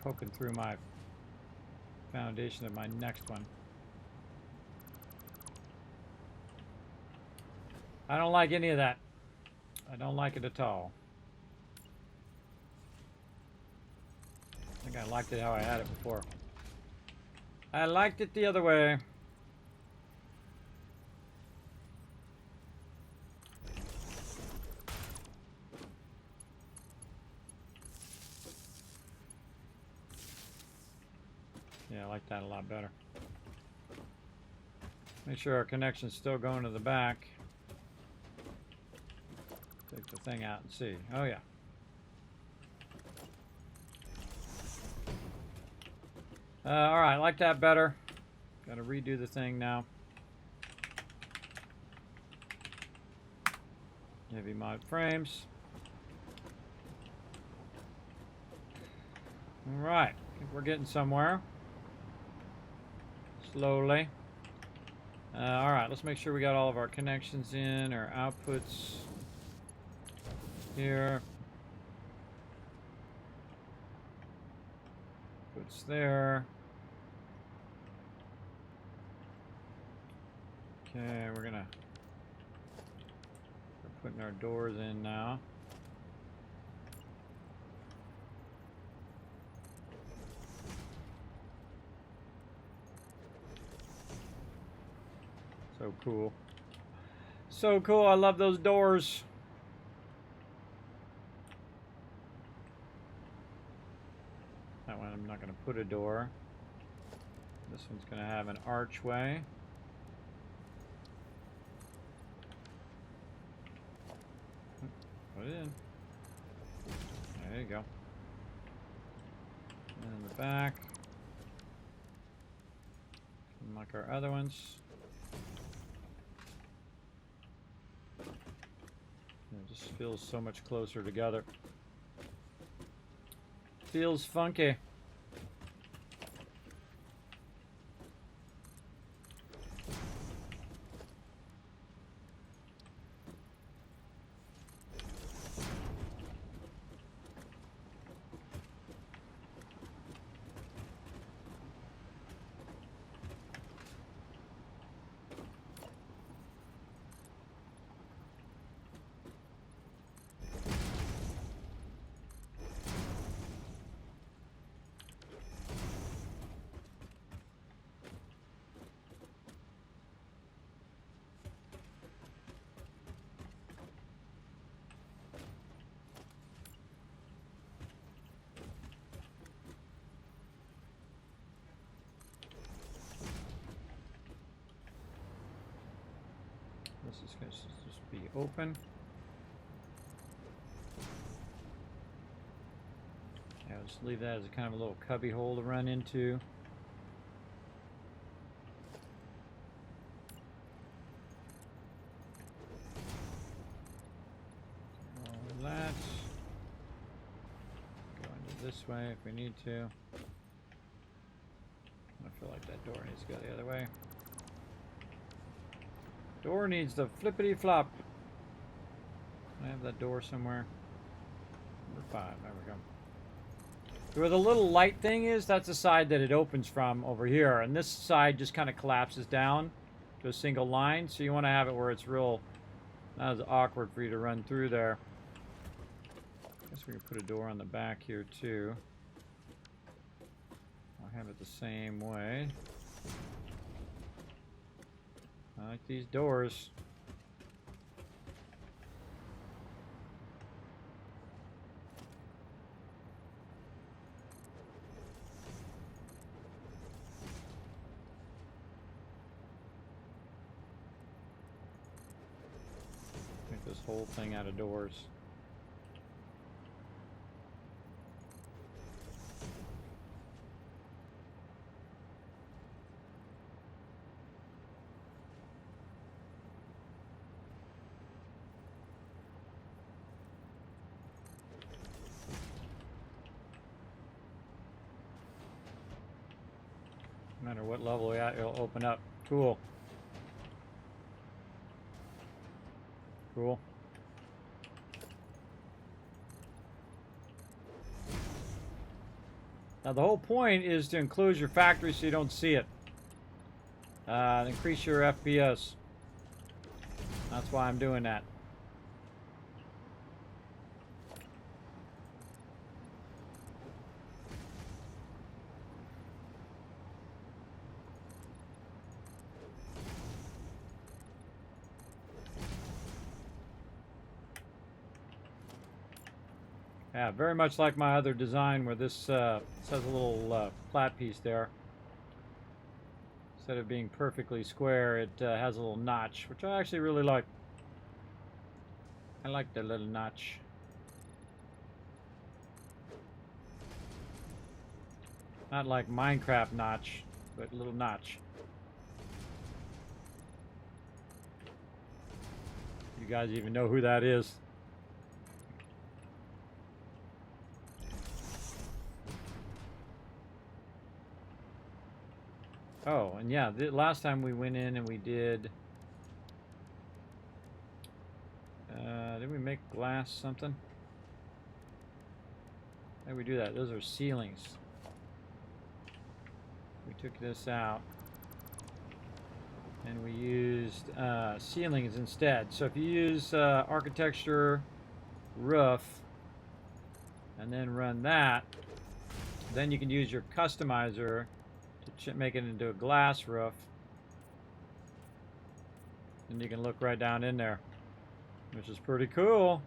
Poking through my foundation of my next one. I don't like any of that. I don't like it at all. I think I liked it how I had it before. I liked it the other way. Yeah, I like that a lot better. Make sure our connection's still going to the back. Take the thing out and see. Oh, yeah. All right, I like that better. Got to redo the thing now. Heavy mod frames. All right, I think we're getting somewhere. Slowly. All right, let's make sure we got all of our connections in, our outputs here. Puts there. Okay, we're putting our doors in now. So cool. So cool, I love those doors. That one I'm not going to put a door. This one's going to have an archway. Put it in. There you go. And in the back. Like our other ones. It just feels so much closer together. Feels funky. This is going to just be open. Yeah, just leave that as a kind of a little cubby hole to run into. All that. Go into this way if we need to. I feel like that door needs to go the other way. Door needs the flippity flop. I have that door somewhere. Number 5. There we go. Where the little light thing is, that's the side that it opens from over here. And this side just kind of collapses down to a single line. So you want to have it where it's real, not as awkward for you to run through there. I guess we can put a door on the back here too. I'll have it the same way. I like these doors. Make this whole thing out of doors. No matter what level you're at, it'll open up. Cool. Cool. Now the whole point is to enclose your factory so you don't see it. Increase your FPS. That's why I'm doing that. Yeah, very much like my other design where this has a little flat piece there. Instead of being perfectly square, it has a little notch, which I actually really like. I like the little notch. Not like Minecraft notch, but a little notch. You guys even know who that is? Oh, and yeah, the last time we went in and we did... did we make glass something? How did we do that? Those are ceilings. We took this out. And we used ceilings instead. So if you use architecture, roof, and then run that, then you can use your customizer to make it into a glass roof. And you can look right down in there, which is pretty cool.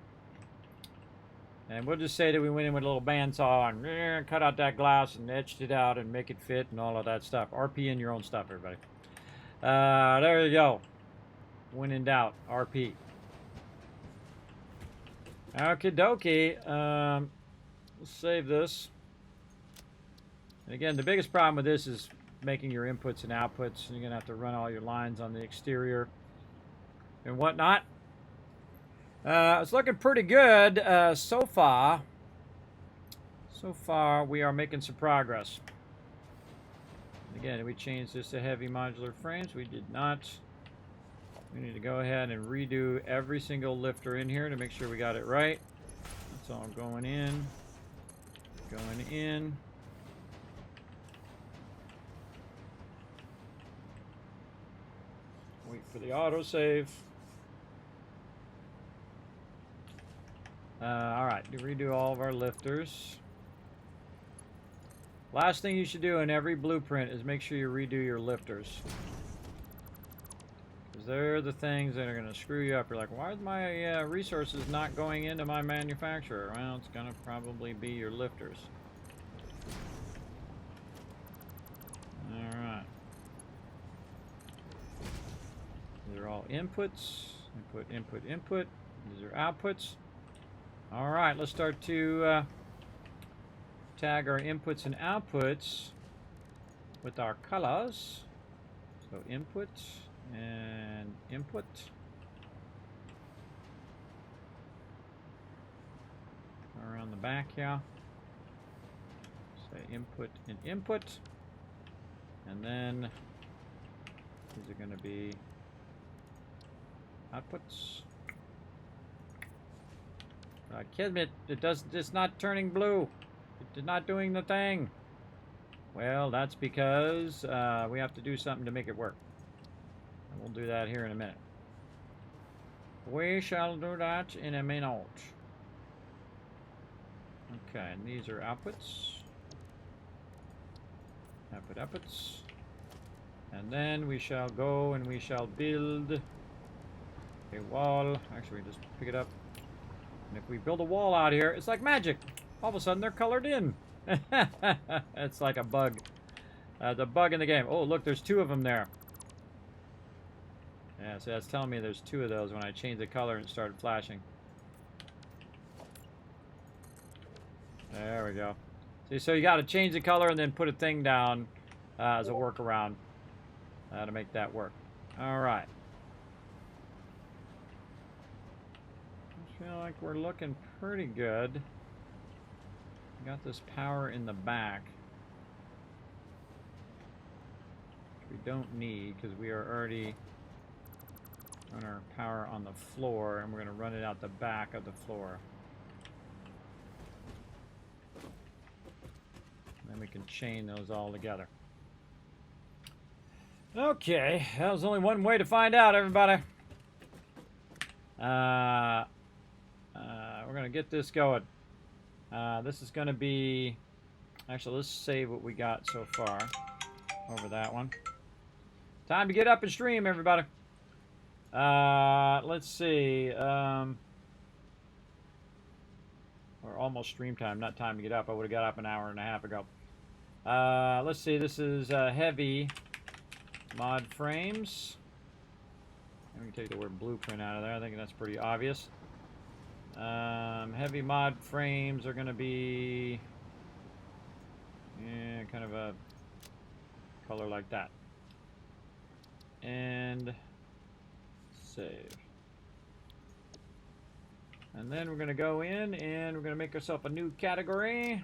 And we'll just say that we went in with a little bandsaw and cut out that glass and etched it out and make it fit and all of that stuff. RP in your own stuff, everybody. There you go. When in doubt, RP. Okie dokie. Let's save this. And again, the biggest problem with this is making your inputs and outputs. You're going to have to run all your lines on the exterior and whatnot. It's looking pretty good so far. So far, we are making some progress. Again, did we change this to heavy modular frames? We did not. We need to go ahead and redo every single lifter in here to make sure we got it right. It's all going in. Going in. Wait for the autosave. Alright, redo all of our lifters. Last thing you should do in every blueprint is make sure you redo your lifters. Because they're the things that are going to screw you up. You're like, why is my resources not going into my manufacturer? Well, it's going to probably be your lifters. Alright. These are all inputs. Input, input, input. These are outputs. Alright, let's start to tag our inputs and outputs with our colors. So input and input. Around the back here. Say input and input. And then these are going to be outputs. Kismet, it's not turning blue. It's not doing the thing. Well, that's because we have to do something to make it work. And we'll do that here in a minute. We shall do that in a minute. Okay, and these are outputs. Outputs. And then we shall go and we shall build a wall. Actually, just pick it up. And if we build a wall out here, it's like magic. All of a sudden, they're colored in. It's like a bug. The bug in the game. Oh, look, there's two of them there. Yeah, so that's telling me there's two of those when I changed the color and it started flashing. There we go. See, so you got to change the color and then put a thing down as a workaround to make that work. All right. I feel like we're looking pretty good. Got this power in the back. Which we don't need because we are already run our power on the floor, and we're going to run it out the back of the floor. And then we can chain those all together. Okay, that was only one way to find out, everybody. We're going to get this going. This is going to be... Actually, let's save what we got so far over that one. Time to get up and stream, everybody. Let's see. Or almost stream time, not time to get up. I would have got up an hour and a half ago. Let's see. This is heavy mod frames. Let me take the word blueprint out of there. I think that's pretty obvious. Heavy mod frames are going to be kind of a color like that. And save. And then we're going to go in and we're going to make ourselves a new category.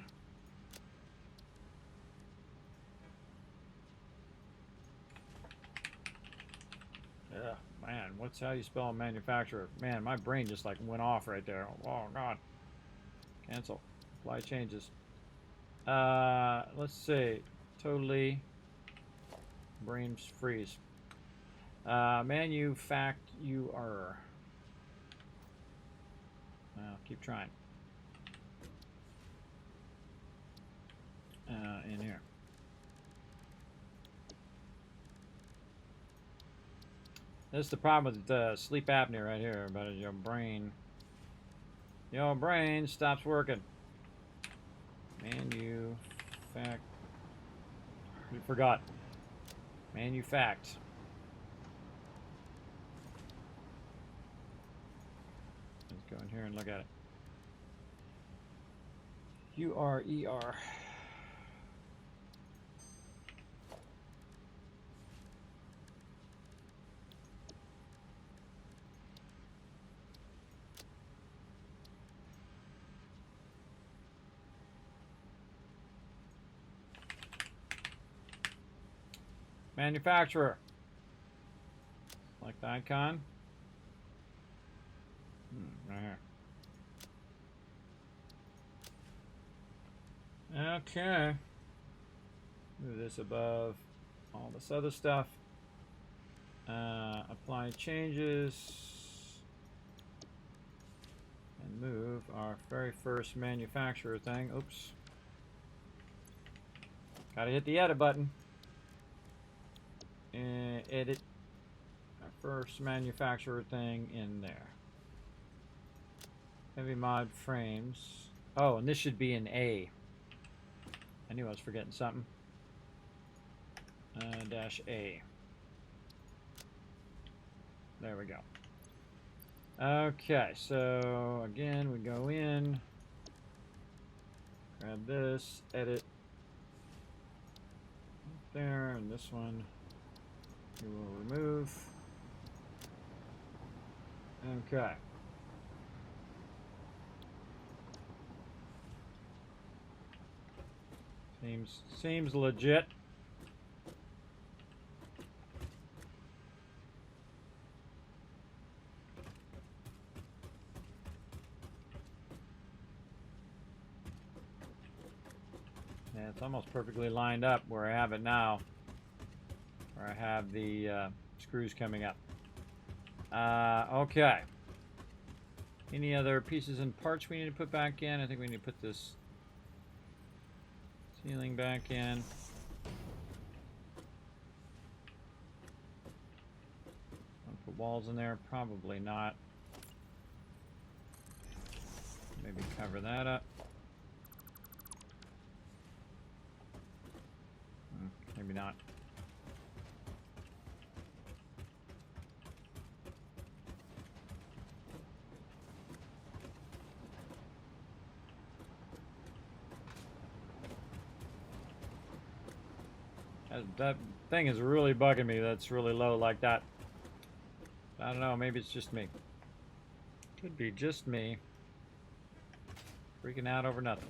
Yeah, man, what's how you spell manufacturer? Man, my brain just like went off right there. Oh God. Cancel. Apply changes. Let's see. Totally. Brains freeze. Manufacturer. Keep trying. In here. This is the problem with sleep apnea right here, but your brain stops working. Forgot. Manufact. Let's go in here and look at it. URER. Manufacturer. Select the icon. Right here. Okay. Move this above all this other stuff. Apply changes. And move our very first manufacturer thing. Oops. Gotta hit the edit button. And edit our first manufacturer thing in there. Heavy mod frames. Oh, and this should be an A. I knew I was forgetting something. Dash A. There we go. Okay, so again, we go in, grab this, edit there, and this one we will remove. Okay. Seems legit. Yeah, it's almost perfectly lined up where I have it now, where I have the screws coming up. Okay. Any other pieces and parts we need to put back in? I think we need to put this ceiling back in. Put walls in there? Probably not. Maybe cover that up. Maybe not. That thing is really bugging me. That's really low like that. I don't know. Maybe it's just me. Could be just me. Freaking out over nothing.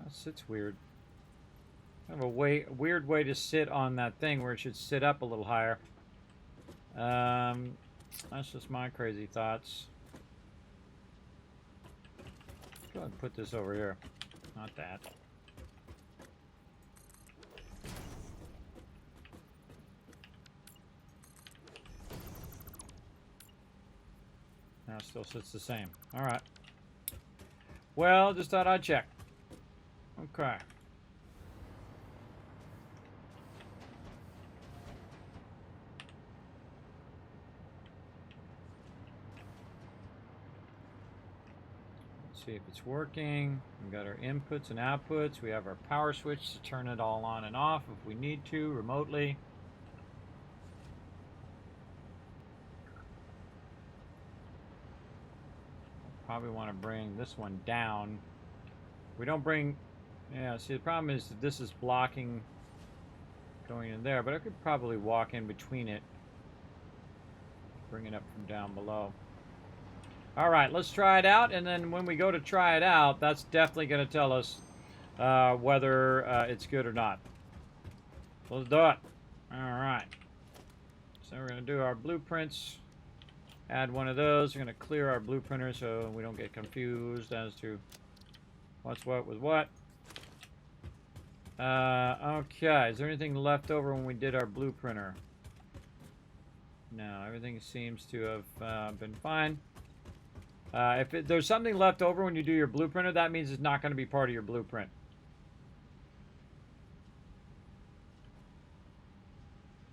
That sits weird. Kind of a weird way to sit on that thing where it should sit up a little higher. That's just my crazy thoughts. Go ahead and put this over here. Not that. Now it still sits the same. All right. Well, just thought I'd check. Okay. Let's see if it's working. We've got our inputs and outputs. We have our power switch to turn it all on and off if we need to remotely. Probably want to bring this one down. We don't bring, yeah, see the problem is that this is blocking going in there, but I could probably walk in between it. Bring it up from down below. All right, let's try it out, and then when we go to try it out, that's definitely going to tell us whether it's good or not. Let's do it. All right. So we're going to do our blueprints. Add one of those. We're going to clear our blueprinter so we don't get confused as to what's what with what. Okay, is there anything left over when we did our blueprinter? No, everything seems to have been fine. If there's something left over when you do your blueprinter, that means it's not going to be part of your blueprint.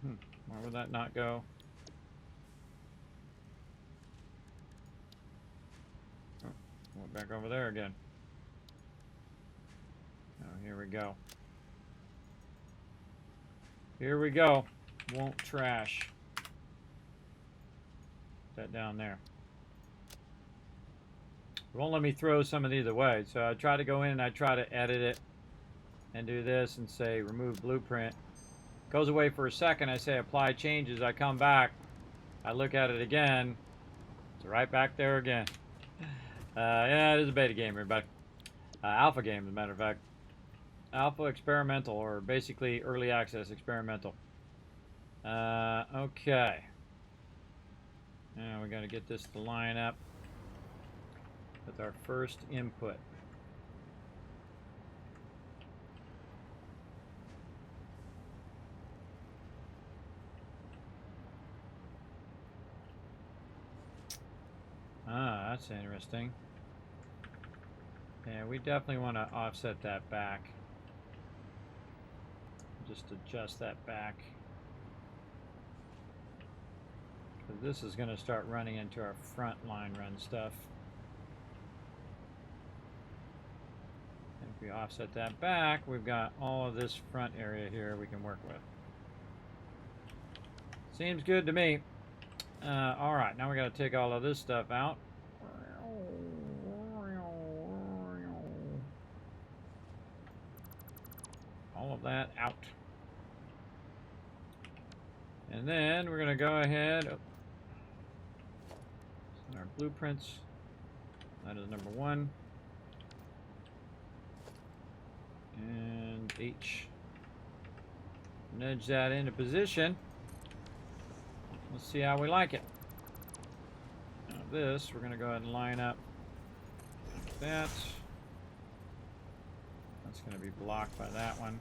Why would that not go? Oh, back over there again. Oh, here we go. Here we go. Won't trash. That down there. It won't let me throw some of these away. So I try to go in and I try to edit it and do this and say remove blueprint. Goes away for a second. I say apply changes. I come back. I look at it again. It's right back there again. Yeah, it is a beta game, everybody. Alpha game, as a matter of fact. Alpha experimental, or basically early access experimental. Okay. Now we got to get this to line up with our first input. Ah, that's interesting. Yeah, we definitely want to offset that back. Just adjust that back. Because this is going to start running into our front line run stuff. And if we offset that back, we've got all of this front area here we can work with. Seems good to me. Alright, now we got to take all of this stuff out. All of that out. And then we're going to go ahead. Our blueprints. That is number 1. And H. Nudge that into position. Let's see how we like it. Now this, we're going to go ahead and line up like that. That's going to be blocked by that one.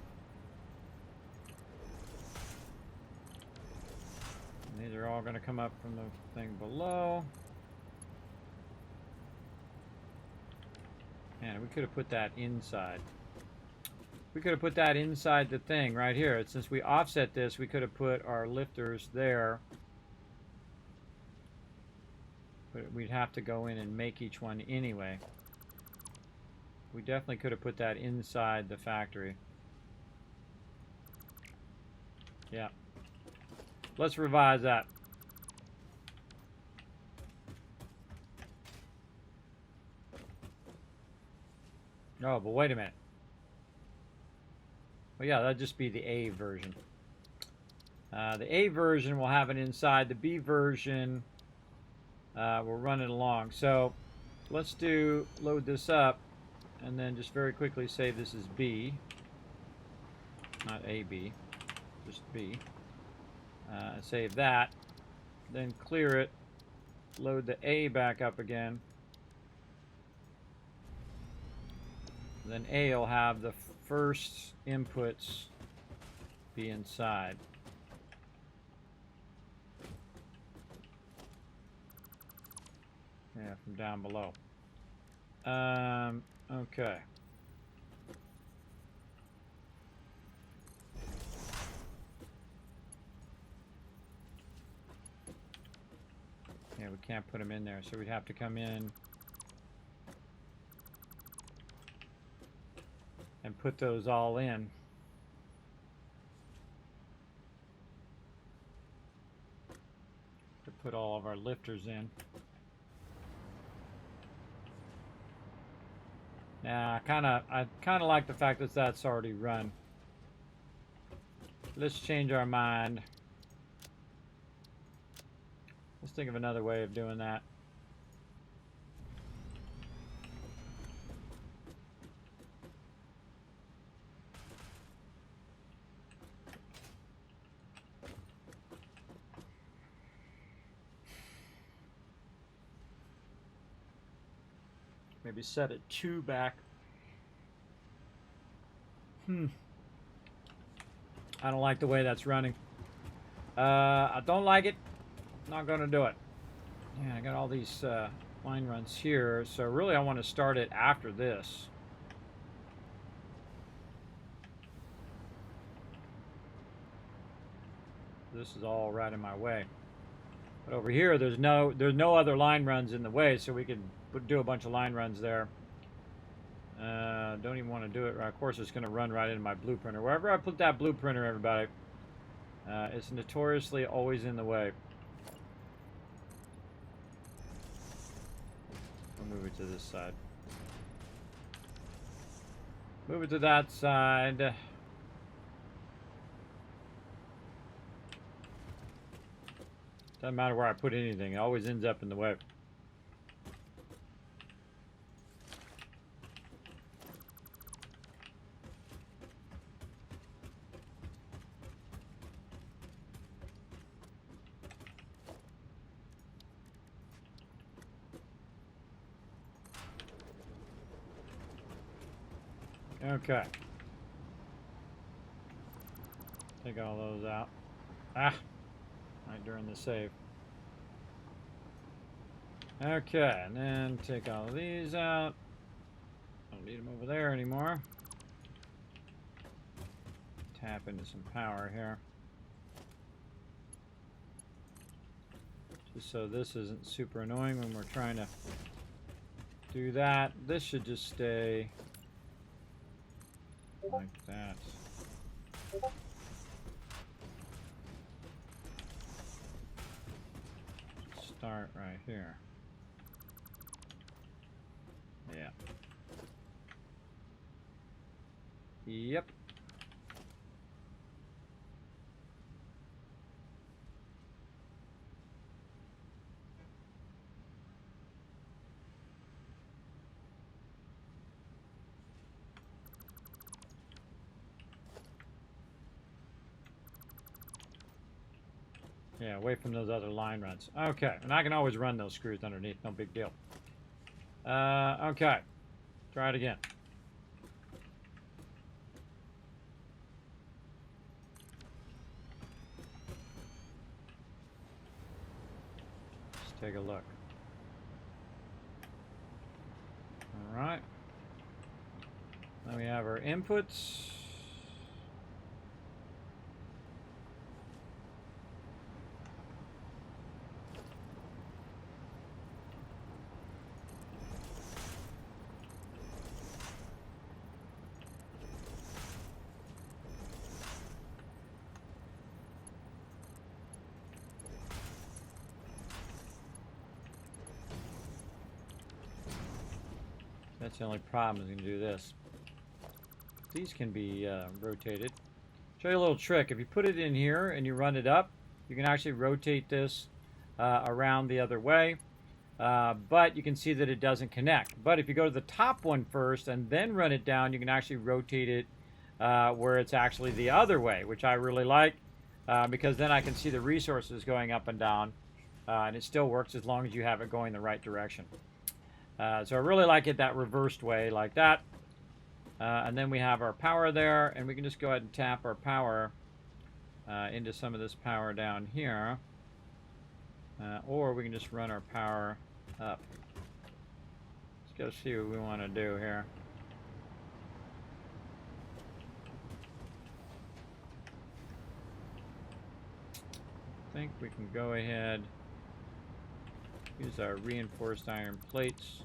And these are all going to come up from the thing below. And we could have put that inside. We could have put that inside the thing right here. Since we offset this, we could have put our lifters there. But we'd have to go in and make each one anyway. We definitely could have put that inside the factory. Yeah. Let's revise that. Oh, but wait a minute. Well, yeah, that'd just be the A version. The A version will have it inside. The B version will run it along. So let's load this up. and then just very quickly say this is B, not AB, just B. Save that, then clear it, load the A back up again. Then A will have the first inputs be inside. Yeah, from down below. Okay. Yeah, we can't put them in there, so we'd have to come in and put those all in. To put all of our lifters in. Now, I kind of like the fact that that's already run. Let's change our mind. Let's think of another way of doing that. Maybe set it 2 back. I don't like the way that's running. I don't like it. Not going to do it. Yeah, I got all these line runs here, so really I want to start it after this. This is all right in my way. But over here, there's no other line runs in the way, so we can do a bunch of line runs there. Don't even want to do it. Of course, it's going to run right into my blueprinter. Wherever I put that blueprinter, everybody, it's notoriously always in the way. I'll move it to this side. Move it to that side. Doesn't matter where I put anything, it always ends up in the way. Okay. Take all those out. Ah! Right during the save. Okay, and then take all of these out. Don't need them over there anymore. Tap into some power here. Just so this isn't super annoying when we're trying to do that. This should just stay like that. Start right here. Yeah. Yep. Yeah, away from those other line runs. Okay, and I can always run those screws underneath, no big deal. Okay, try it again. Let's take a look. All right. Then we have our inputs. That's the only problem is going to do this. These can be rotated. Show you a little trick. If you put it in here and you run it up, you can actually rotate this around the other way. but you can see that it doesn't connect. But if you go to the top one first and then run it down, you can actually rotate it where it's actually the other way, which I really like, because then I can see the resources going up and down, and it still works as long as you have it going the right direction. So I really like it that reversed way like that. And then we have our power there, and we can just go ahead and tap our power into some of this power down here. Or we can just run our power up. Let's go see what we want to do here. I think we can go ahead, use our reinforced iron plates.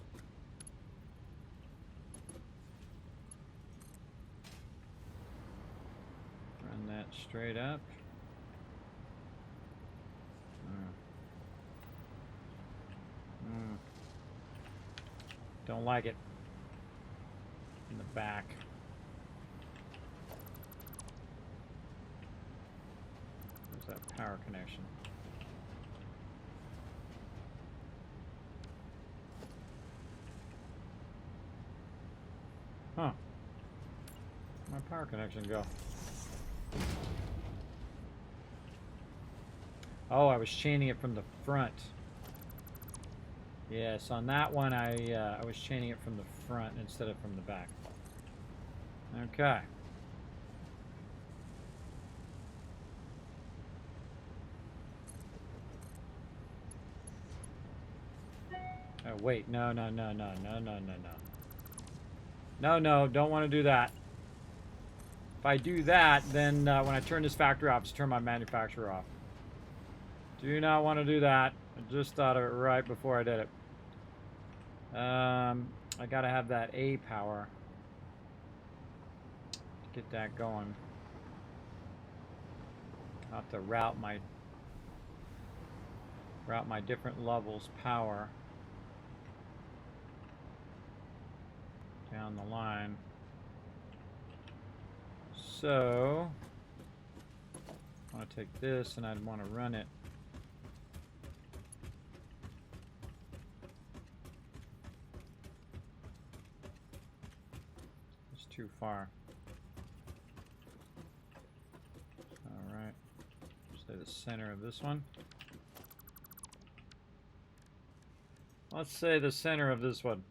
Run that straight up. Don't like it. In the back. Where's that power connection? Huh. Where'd my power connection go? Oh, I was chaining it from the front. Yes, on that one I was chaining it from the front instead of from the back. Okay. Oh wait, no, don't want to do that. If I do that, then when I turn this factory off, just turn my manufacturer off. Do not want to do that. I just thought of it right before I did it. I gotta have that A power to get that going. I'll have to route my different levels power down the line. So I want to take this and I'd want to run it. Too far. Alright. Say the center of this one. Let's say the center of this one.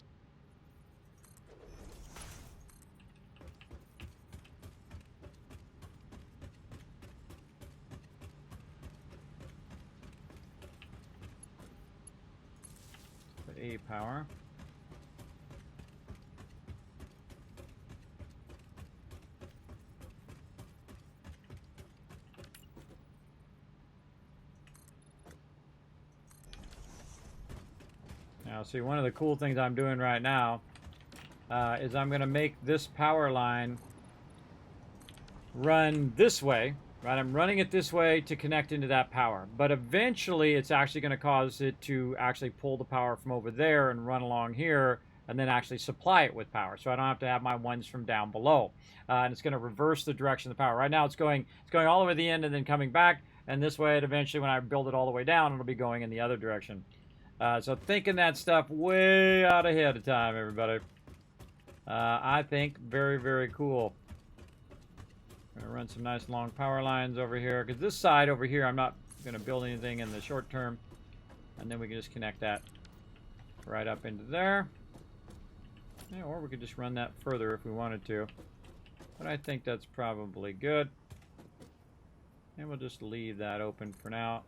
The A power. Now, see, one of the cool things I'm doing right now is I'm going to make this power line run this way, right? I'm running it this way to connect into that power. But eventually, it's actually going to cause it to actually pull the power from over there and run along here and then actually supply it with power. So I don't have to have my ones from down below. And it's going to reverse the direction of the power. Right now, it's going all the way to the end and then coming back. And this way, eventually, when I build it all the way down, it'll be going in the other direction. So thinking that stuff way out ahead of time, everybody. I think very, very cool. I'm going to run some nice long power lines over here. Because this side over here, I'm not going to build anything in the short term. And then we can just connect that right up into there. Yeah, or we could just run that further if we wanted to. But I think that's probably good. And we'll just leave that open for now.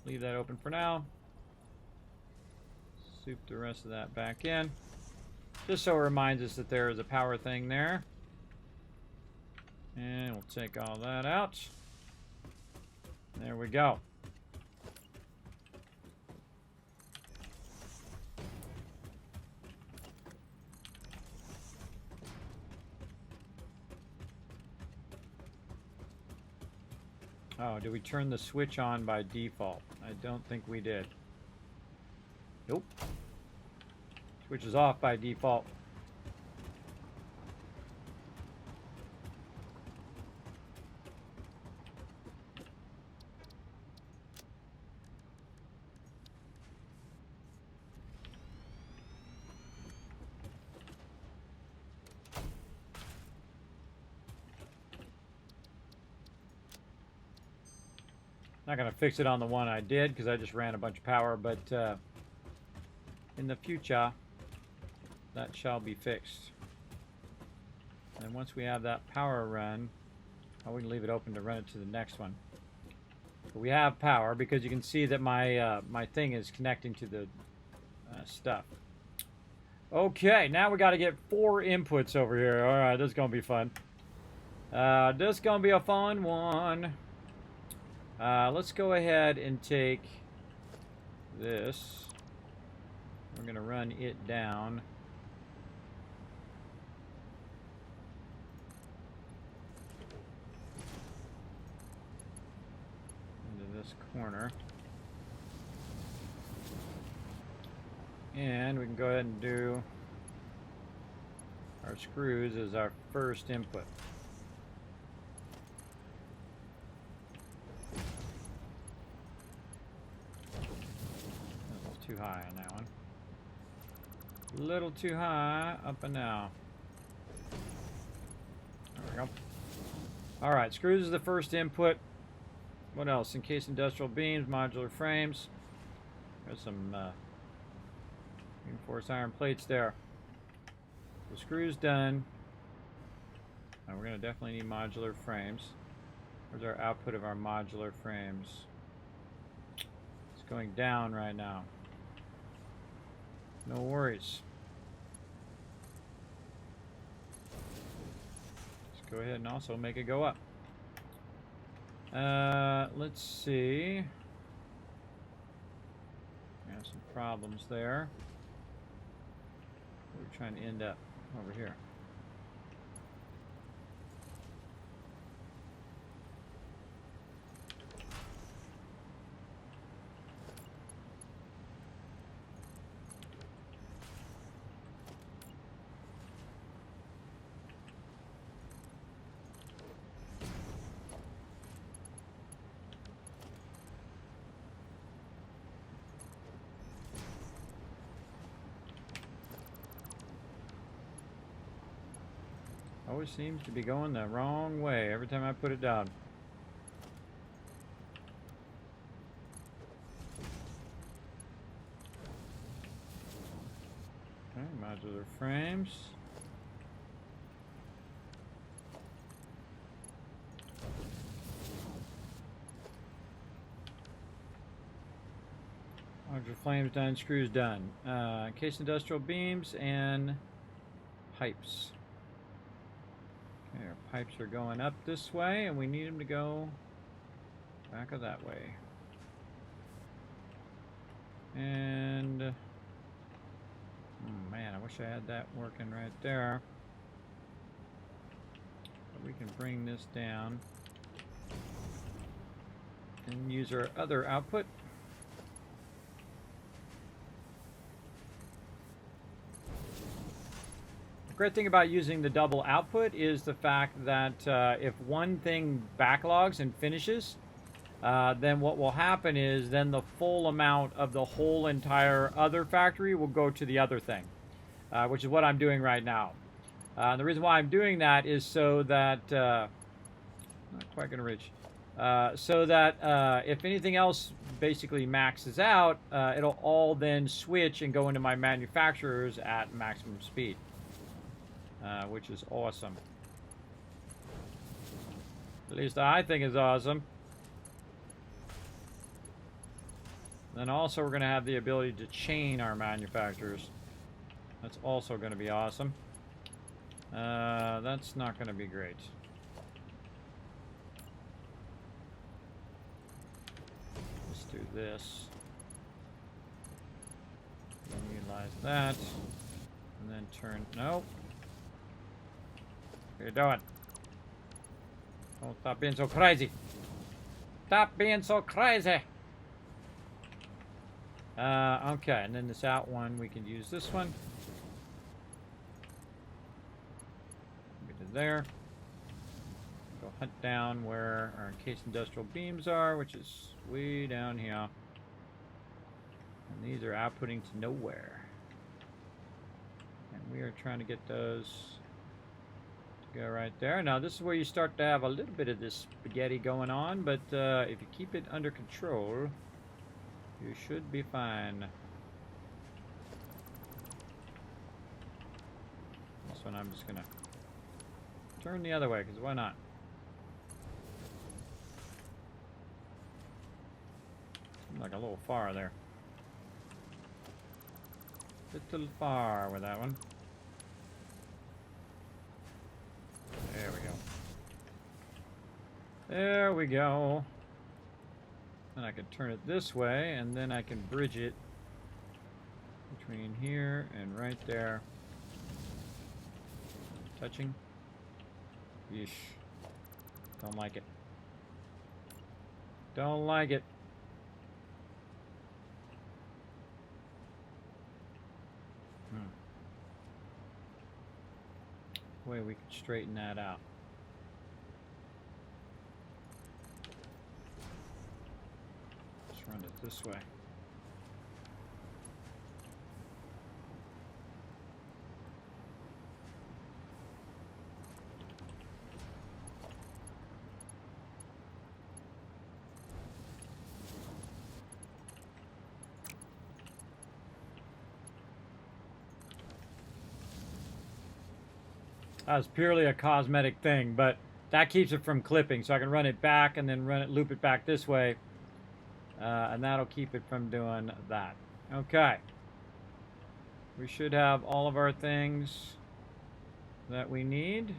Leave that open for now. Soup the rest of that back in. Just so it reminds us that there is a power thing there. And we'll take all that out. There we go. Oh, did we turn the switch on by default? I don't think we did. Nope. Switch is off by default. Not going to fix it on the one I did because I just ran a bunch of power, but in the future, that shall be fixed. And once we have that power run, we can leave it open to run it to the next one. But we have power because you can see that my my thing is connecting to the stuff. Okay, now we got to get 4 inputs over here. All right, this is going to be fun. This is going to be a fun one. Let's go ahead and take this. We're going to run it down. Into this corner. And we can go ahead and do our screws as our first input. Too high on that one. A little too high up and now. There we go. Alright, screws is the first input. What else? Encased industrial beams, modular frames. There's some reinforced iron plates there. The screws done. Now we're going to definitely need modular frames. Where's our output of our modular frames? It's going down right now. No worries. Let's go ahead and also make it go up. Let's see. We have some problems there. We're trying to end up over here. Always seems to be going the wrong way every time I put it down. Okay, modular frames. Modular flames done, screws done. Encased industrial beams and pipes. Okay, our pipes are going up this way, and we need them to go back of that way. And man, I wish I had that working right there. But we can bring this down and use our other output. The great thing about using the double output is the fact that if one thing backlogs and finishes, then what will happen is then the full amount of the whole entire other factory will go to the other thing, which is what I'm doing right now. The reason why I'm doing that is so that, not quite going to reach, so that if anything else basically maxes out, it'll all then switch and go into my manufacturers at maximum speed. Which is awesome. At least I think is awesome. Then also we're going to have the ability to chain our manufacturers. That's also going to be awesome. That's not going to be great. Let's do this. Utilize that. And then turn... Nope. What are you doing? Don't stop being so crazy. Stop being so crazy. Okay, and then this out one, we can use this one. Get it there. Go hunt down where our encased industrial beams are, which is way down here. And these are outputting to nowhere. And we are trying to get those Go right there. Now this is where you start to have a little bit of this spaghetti going on, but if you keep it under control, you should be fine. This one I'm just gonna turn the other way, because why not? Seems like a little far there. Little far with that one. There we go. There we go. And I can turn it this way, and then I can bridge it between here and right there. Touching. Yeesh. Don't like it. Don't like it. Way we could straighten that out. Let's run it this way. That was purely a cosmetic thing, but that keeps it from clipping, so I can run it back and then loop it back this way, and that'll keep it from doing that. Okay. We should have all of our things that we need.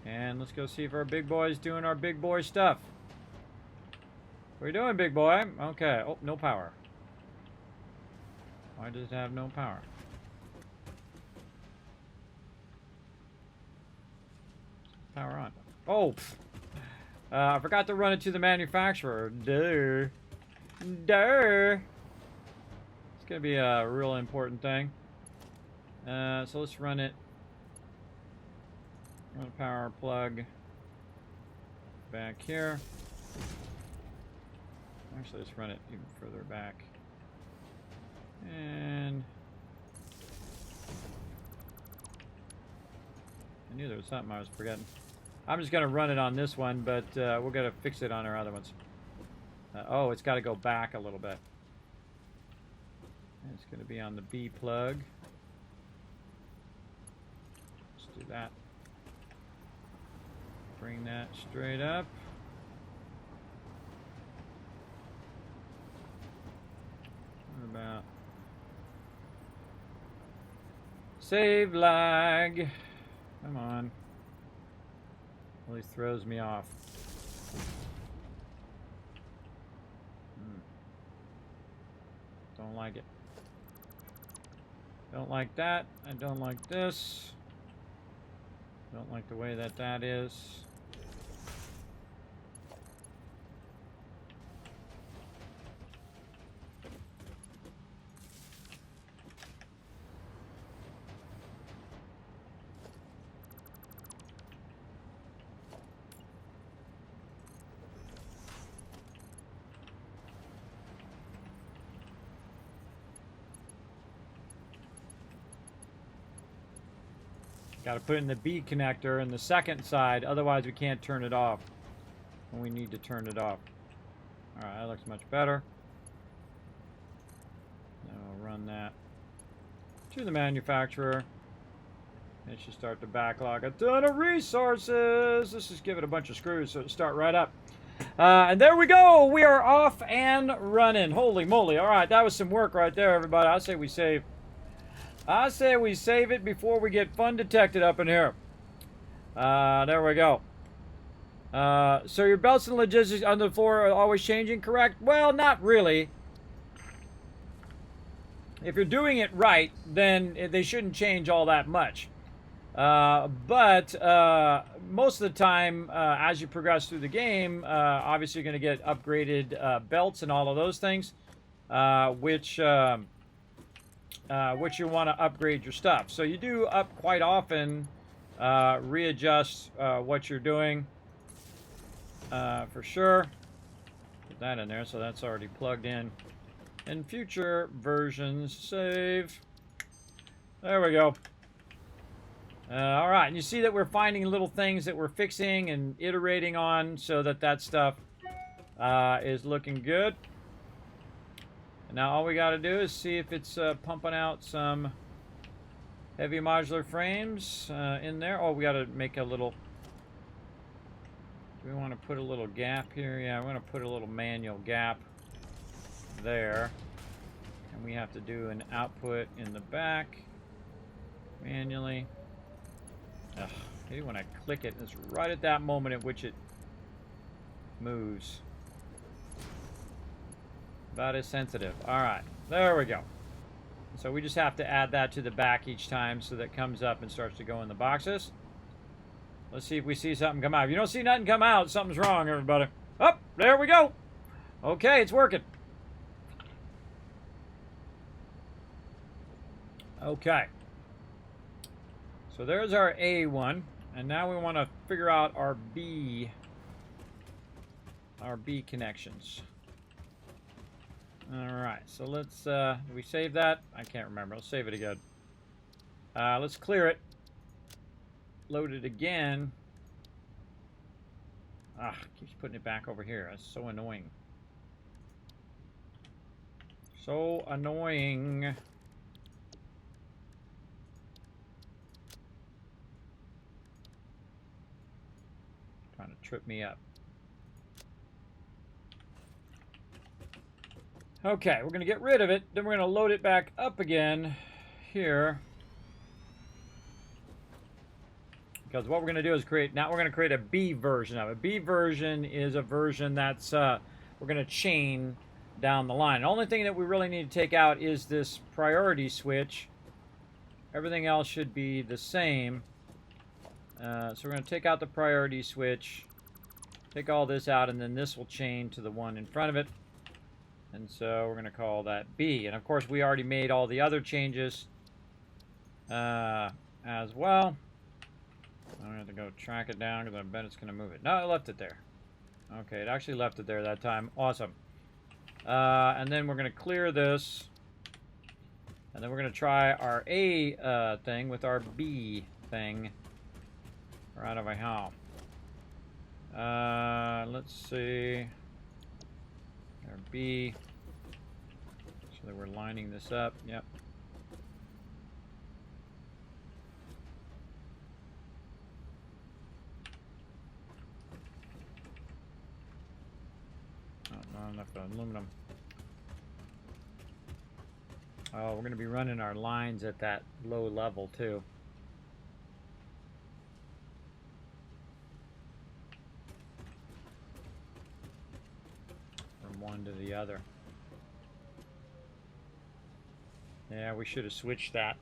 And let's go see if our big boy's doing our big boy stuff. What are you doing, big boy? Okay. Oh, no power. Why does it have no power? Power on. Oh! I forgot to run it to the manufacturer. Duh. Duh. It's gonna be a real important thing. So let's run it. Run a power plug back here. Actually, let's run it even further back. And I knew there was something I was forgetting. I'm just going to run it on this one, but we're going to fix it on our other ones. Oh, it's got to go back a little bit. And it's going to be on the B plug. Let's do that. Bring that straight up. What about save lag? Come on. Always throws me off. Don't like it. Don't like that. I don't like this. Don't like the way that that is. Got to put in the B connector in the second side, otherwise we can't turn it off when we need to turn it off. Alright, that looks much better. Now we'll run that to the manufacturer. It should start to backlog a ton of resources. Let's just give it a bunch of screws so it'll start right up. And there we go! We are off and running. Holy moly. Alright, that was some work right there, everybody. I say we save it before we get fun detected up in here. There we go. So your belts and logistics on the floor are always changing, correct? Well, not really. If you're doing it right, then they shouldn't change all that much. But most of the time, as you progress through the game, obviously you're going to get upgraded belts and all of those things, which you want to upgrade your stuff. So you do quite often readjust what you're doing for sure. Put that in there, so that's already plugged in. In future versions, save. There we go. All right, and you see that we're finding little things that we're fixing and iterating on so that that stuff is looking good. And now all we got to do is see if it's pumping out some heavy modular frames in there. Oh, we got to make a little... Do we want to put a little gap here? Yeah, we're going to put a little manual gap there. And we have to do an output in the back manually. Ugh, maybe when I click it, it's right at that moment at which it moves. About as sensitive. All right, there we go. So we just have to add that to the back each time so that comes up and starts to go in the boxes. Let's see if we see something come out. If you don't see nothing come out, something's wrong, everybody. Oh, there we go. Okay, it's working. Okay. So there's our A one, and now we want to figure out our B connections. All right, so let's, do we save that? I can't remember. Let's save it again. Let's clear it. Load it again. Ah, keeps putting it back over here. That's so annoying. So annoying. Trying to trip me up. Okay, we're going to get rid of it. Then we're going to load it back up again here. Because what we're going to do is create, now we're going to create a B version of it. B version is a version that's, we're going to chain down the line. The only thing that we really need to take out is this priority switch. Everything else should be the same. So we're going to take out the priority switch, take all this out, and then this will chain to the one in front of it. And so we're going to call that B. And of course, we already made all the other changes as well. I'm going to have to go track it down because I bet it's going to move it. No, I left it there. Okay, it actually left it there that time. Awesome. And then we're going to clear this. And then we're going to try our A thing with our B thing. Right over here. Let's see. Our B. So that we're lining this up. Yep. Not enough aluminum. Oh, we're going to be running our lines at that low level too. From one to the other. Yeah, we should have switched that.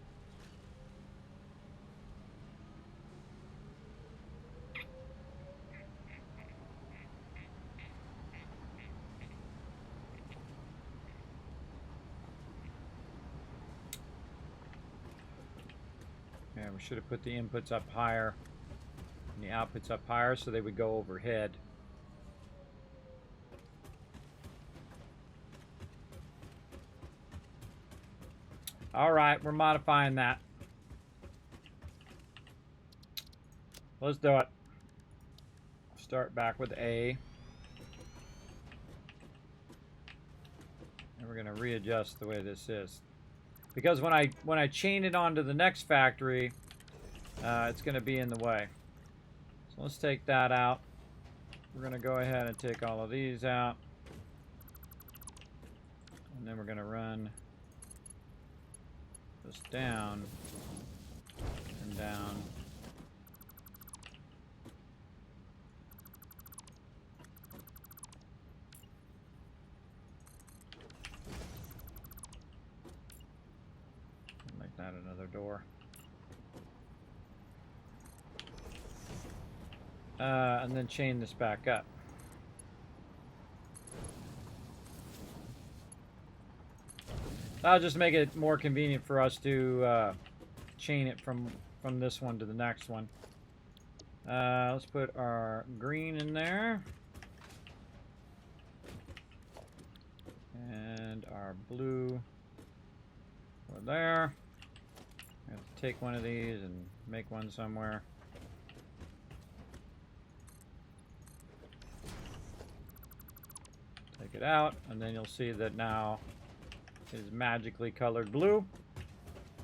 Yeah, we should have put the inputs up higher and the outputs up higher so they would go overhead. All right, we're modifying that. Let's do it. Start back with A. And we're going to readjust the way this is. Because when I chain it onto the next factory, it's going to be in the way. So let's take that out. We're going to go ahead and take all of these out. And then we're going to run this down and down. Make that another door. And then chain this back up. That'll just make it more convenient for us to chain it from this one to the next one. Let's put our green in there. And our blue over there. I have to take one of these and make one somewhere. Take it out, and then you'll see that now it is magically colored blue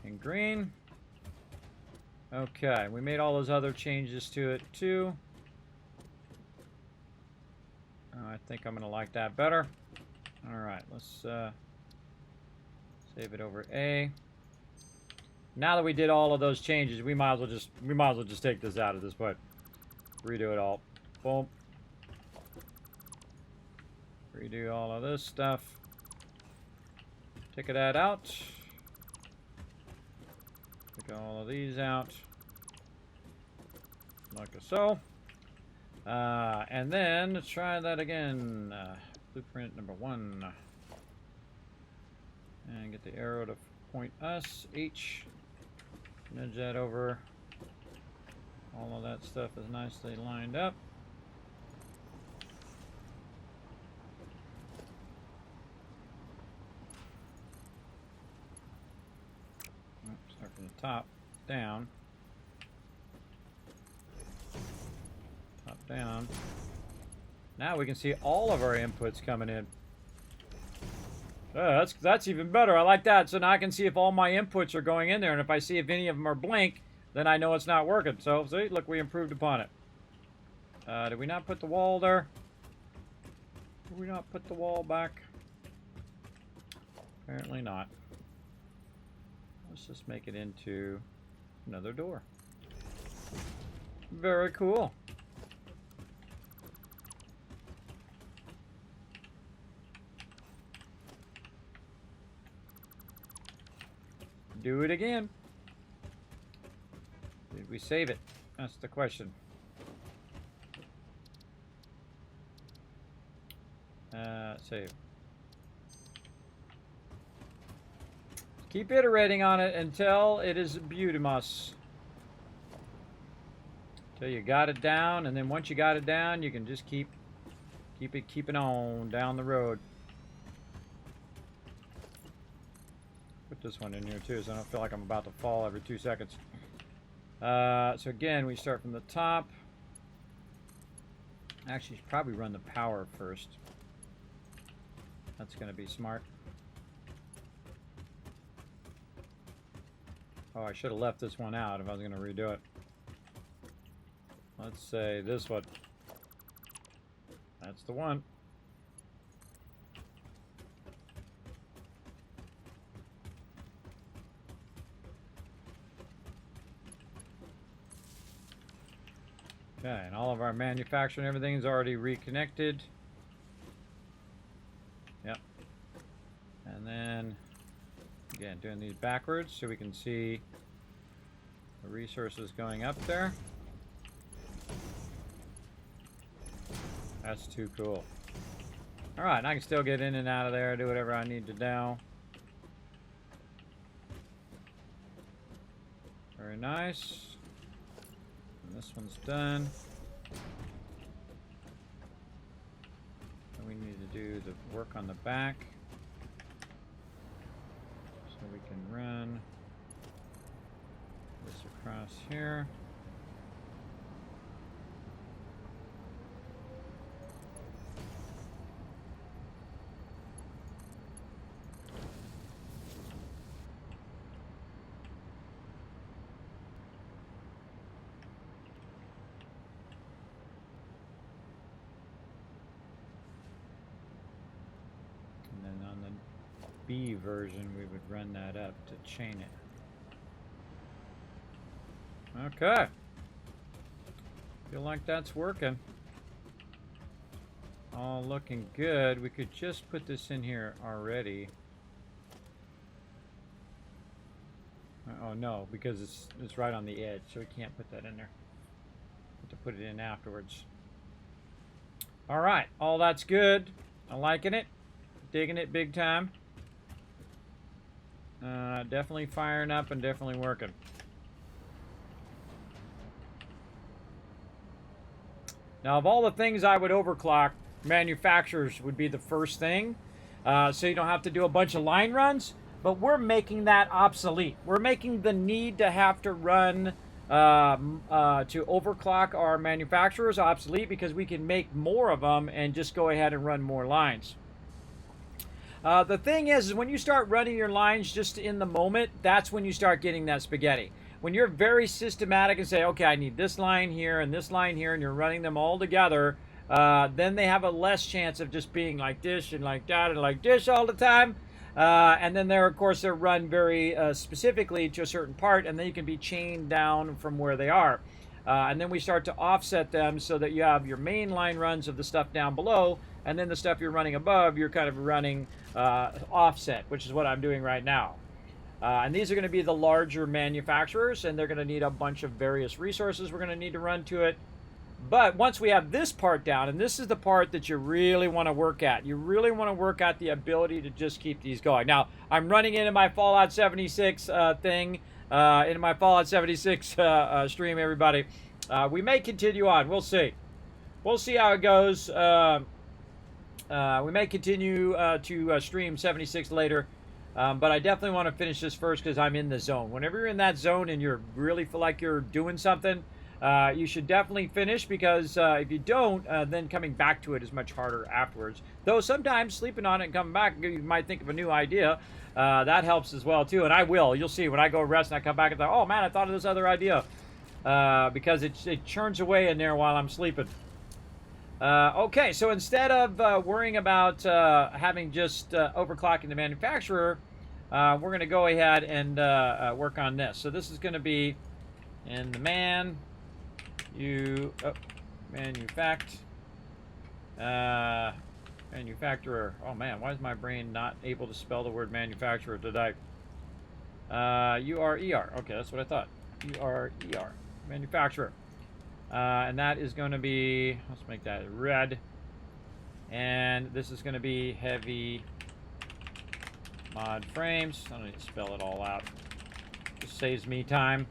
and green. Okay, we made all those other changes to it too. I think I'm gonna like that better. All right, let's save it over A. Now that we did all of those changes, we might as well just take this out at this point. Redo it all. Boom. Redo all of this stuff. Take that out. Take all of these out. Like so. And then let's try that again. Blueprint number 1. And get the arrow to point us. H. Nudge that over. All of that stuff is nicely lined up. Start from the top down. Top down. Now we can see all of our inputs coming in. That's even better. I like that. So now I can see if all my inputs are going in there, and if I see if any of them are blank, then I know it's not working. So see, look, we improved upon it. Did we not put the wall there? Did we not put the wall back? Apparently not. Let's just make it into another door. Very cool. Do it again. Did we save it? That's the question. Save. Keep iterating on it until it is beautimous. Until you got it down, and then once you got it down, you can just keep it on down the road. Put this one in here too, so I don't feel like I'm about to fall every 2 seconds. So again, we start from the top. Actually, should probably run the power first. That's going to be smart. Oh, I should have left this one out if I was going to redo it. Let's say this one. That's the one. Okay, and all of our manufacturing, everything is already reconnected. Yep. And then, again, doing these backwards so we can see the resources going up there. That's too cool. All right, and I can still get in and out of there, do whatever I need to do. Very nice. And this one's done. And we need to do the work on the back. So we can run this across here. B version, we would run that up to chain it. Okay. Feel like that's working. All looking good. We could just put this in here already. Oh no, because it's right on the edge, so we can't put that in there. Have to put it in afterwards. All right, all that's good. I'm liking it. Digging it big time. Definitely firing up and definitely working. Now, of all the things I would overclock, manufacturers would be the first thing. So you don't have to do a bunch of line runs. but we're making that obsolete. We're making the need to have to run to overclock our manufacturers obsolete because we can make more of them and just go ahead and run more lines. The thing is when you start running your lines just in the moment, that's when you start getting that spaghetti. When you're very systematic and say, okay, I need this line here and this line here, and you're running them all together, then they have a less chance of just being like this and like that and like this all the time. And then of course, they're run very specifically to a certain part, and then you can be chained down from where they are. And then we start to offset them so that you have your main line runs of the stuff down below, and then the stuff you're running above, you're kind of running offset, which is what I'm doing right now. And these are going to be the larger manufacturers, and they're going to need a bunch of various resources we're going to need to run to it. But once we have this part down, and this is the part that you really want to work at, you really want to work at the ability to just keep these going. Now, I'm running into my Fallout 76 thing, into my Fallout 76 stream, everybody. We may continue on. We'll see. We'll see how it goes. We may continue to stream 76 later. But I definitely want to finish this first because I'm in the zone. Whenever you're in that zone and you really feel like you're doing something, you should definitely finish because if you don't, then coming back to it is much harder afterwards. Though sometimes sleeping on it and coming back, you might think of a new idea. That helps as well too, and I will. You'll see when I go rest and I come back and think, oh man, I thought of this other idea. Because it churns away in there while I'm sleeping. Okay, so instead of worrying about having just overclocking the manufacturer, we're going to go ahead and work on this. So this is going to be in the manufacturer. Oh man, why is my brain not able to spell the word manufacturer today? U-R-E-R. Okay, that's what I thought. U-R-E-R. Manufacturer. And that is going to be, let's make that red. And this is going to be heavy mod frames. I don't need to spell it all out. Just saves me time.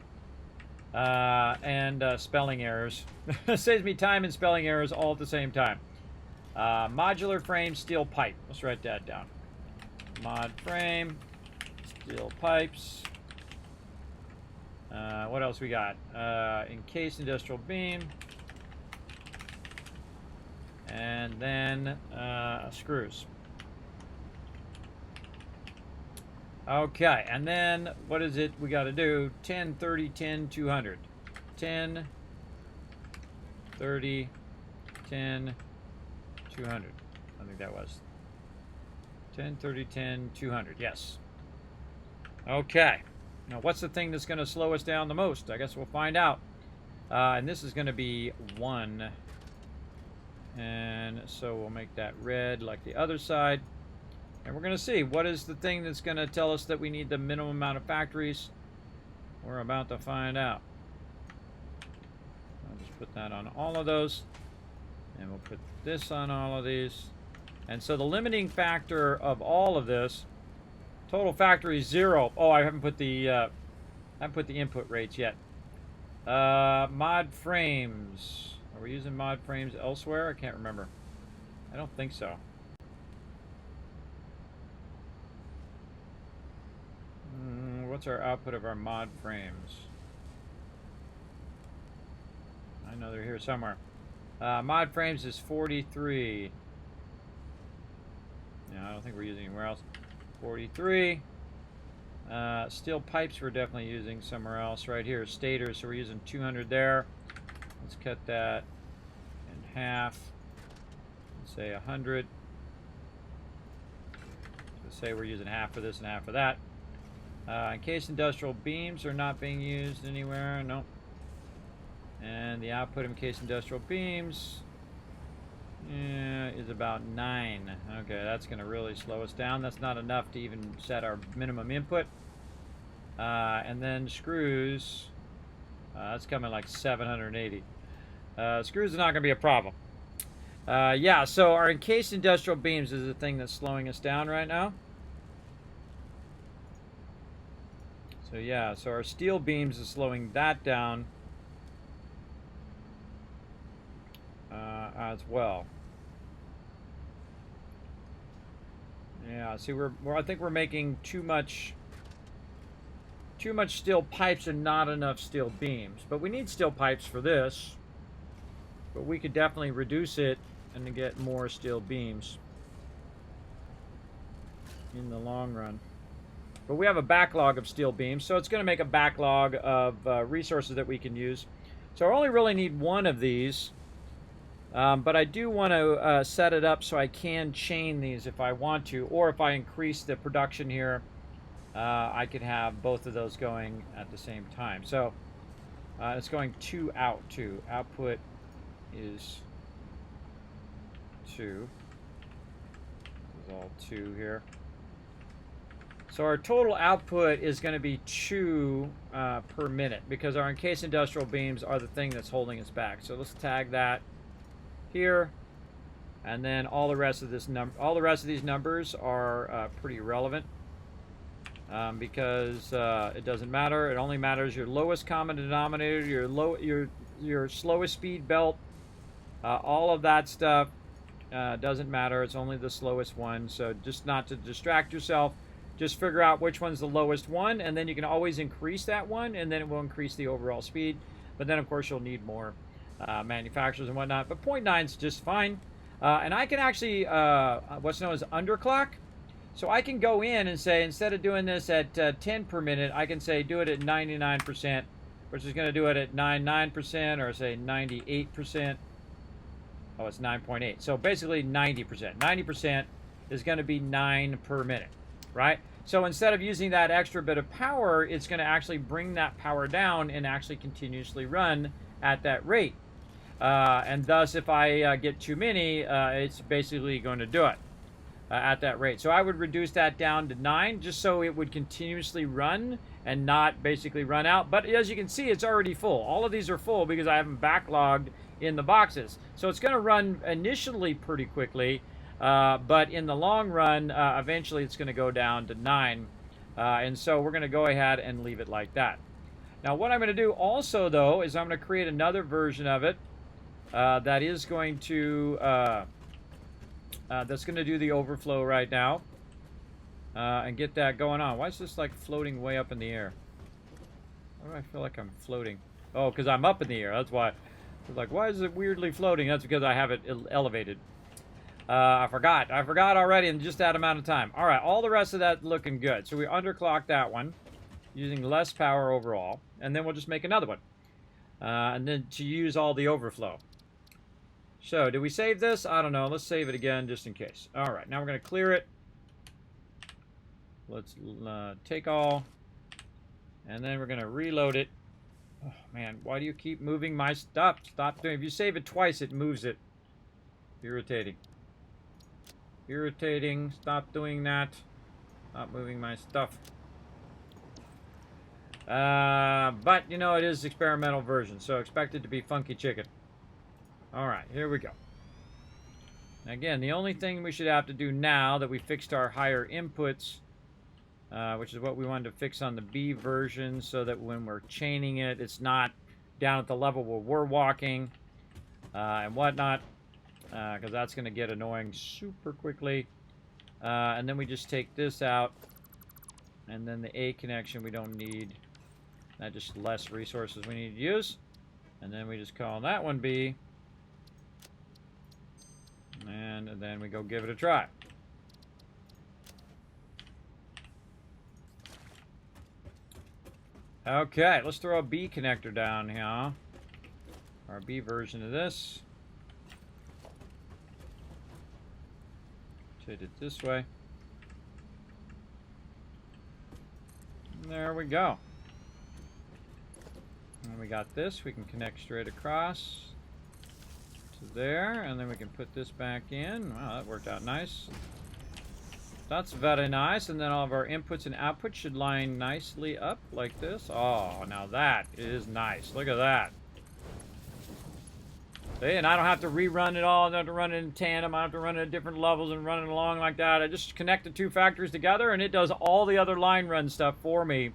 And spelling errors. Saves me time and spelling errors all at the same time. Modular frame, steel pipe. Let's write that down. Mod frame, steel pipes. What else we got? Encased industrial beam. And then screws. Okay, and then what is it we got to do? 10, 30, 10, 200. 10, 30, 10, 200. I think that was 10, 30, 10, 200. Yes. Okay. Now, what's the thing that's going to slow us down the most? I guess we'll find out. And this is going to be 1. And so we'll make that red like the other side. And we're going to see what is the thing that's going to tell us that we need the minimum amount of factories. We're about to find out. I'll just put that on all of those. And we'll put this on all of these. And so the limiting factor of all of this, total factory 0. Oh, I haven't put the input rates yet. Mod frames. Are we using mod frames elsewhere? I can't remember. I don't think so. What's our output of our mod frames? I know they're here somewhere. Mod frames is 43. Yeah, I don't think we're using anywhere else. 43. Steel pipes we're definitely using somewhere else. Right here, stators, so we're using 200 there. Let's cut that in half. Let's say 100. Let's say we're using half for this and half for that. Encased industrial beams are not being used anywhere. Nope. And the output of encased industrial beams is about 9. Okay, that's going to really slow us down. That's not enough to even set our minimum input. And then screws, that's coming like 780. Screws are not going to be a problem. Yeah, so our encased industrial beams is the thing that's slowing us down right now. So yeah, so our steel beams is slowing that down as well. Yeah, see, I think we're making too much steel pipes and not enough steel beams. But we need steel pipes for this. But we could definitely reduce it and to get more steel beams in the long run. But we have a backlog of steel beams, so it's going to make a backlog of resources that we can use. So I only really need one of these. But I do want to set it up so I can chain these if I want to. Or if I increase the production here, I could have both of those going at the same time. So it's going 2 out, 2. Output is 2. This is all 2 here. So our total output is going to be 2 per minute because our encased industrial beams are the thing that's holding us back. So let's tag that here, and then all the rest of these numbers are pretty irrelevant because it doesn't matter. It only matters your lowest common denominator, your slowest speed belt, all of that stuff doesn't matter. It's only the slowest one. So just not to distract yourself, just figure out which one's the lowest one, and then you can always increase that one, and then it will increase the overall speed. But then, of course, you'll need more manufacturers and whatnot. But 0.9 is just fine. And I can actually, what's known as underclock. So I can go in and say, instead of doing this at 10 per minute, I can say do it at 99%, which is going to do it at 99%, or say 98%. Oh, it's 9.8. So basically 90%. 90% is going to be 9 per minute. Right? So instead of using that extra bit of power, it's going to actually bring that power down and actually continuously run at that rate. And thus, if I get too many, it's basically going to do it at that rate. So I would reduce that down to 9 just so it would continuously run and not basically run out. But as you can see, it's already full. All of these are full because I haven't backlogged in the boxes. So it's going to run initially pretty quickly. But in the long run, eventually it's going to go down to 9. And so we're going to go ahead and leave it like that. Now what I'm going to do also, though, is I'm going to create another version of it that is going to that's going to do the overflow right now and get that going on. Why is this like floating way up in the air? Why do I feel like I'm floating? Oh, because I'm up in the air. That's why. It's like, why is it weirdly floating? That's because I have it elevated. I forgot already in just that amount of time. All right, all the rest of that looking good. So we underclocked that one using less power overall, and then we'll just make another one. And then to use all the overflow. So, did we save this? I don't know. Let's save it again just in case. All right, now we're going to clear it. Let's take all, and then we're going to reload it. Oh, man, why do you keep moving my stuff? Stop doing it. If you save it twice, it moves it. Irritating. Irritating. Stop doing that. Stop moving my stuff. But, you know, it is experimental version, so expect it to be funky chicken. Alright, here we go. Again, the only thing we should have to do now that we fixed our higher inputs, which is what we wanted to fix on the B version, so that when we're chaining it, it's not down at the level where we're walking and whatnot. Because that's going to get annoying super quickly. And then we just take this out. And then the A connection we don't need. That just less resources we need to use. And then we just call that one B. And then we go give it a try. Okay, let's throw a B connector down here. Our B version of this. Rotate it this way. And there we go. And we got this. We can connect straight across to there. And then we can put this back in. Wow, that worked out nice. That's very nice. And then all of our inputs and outputs should line nicely up like this. Oh, now that is nice. Look at that. See, and I don't have to rerun it all. I don't have to run it in tandem. I don't have to run it at different levels and run it along like that. I just connect the two factories together, and it does all the other line run stuff for me.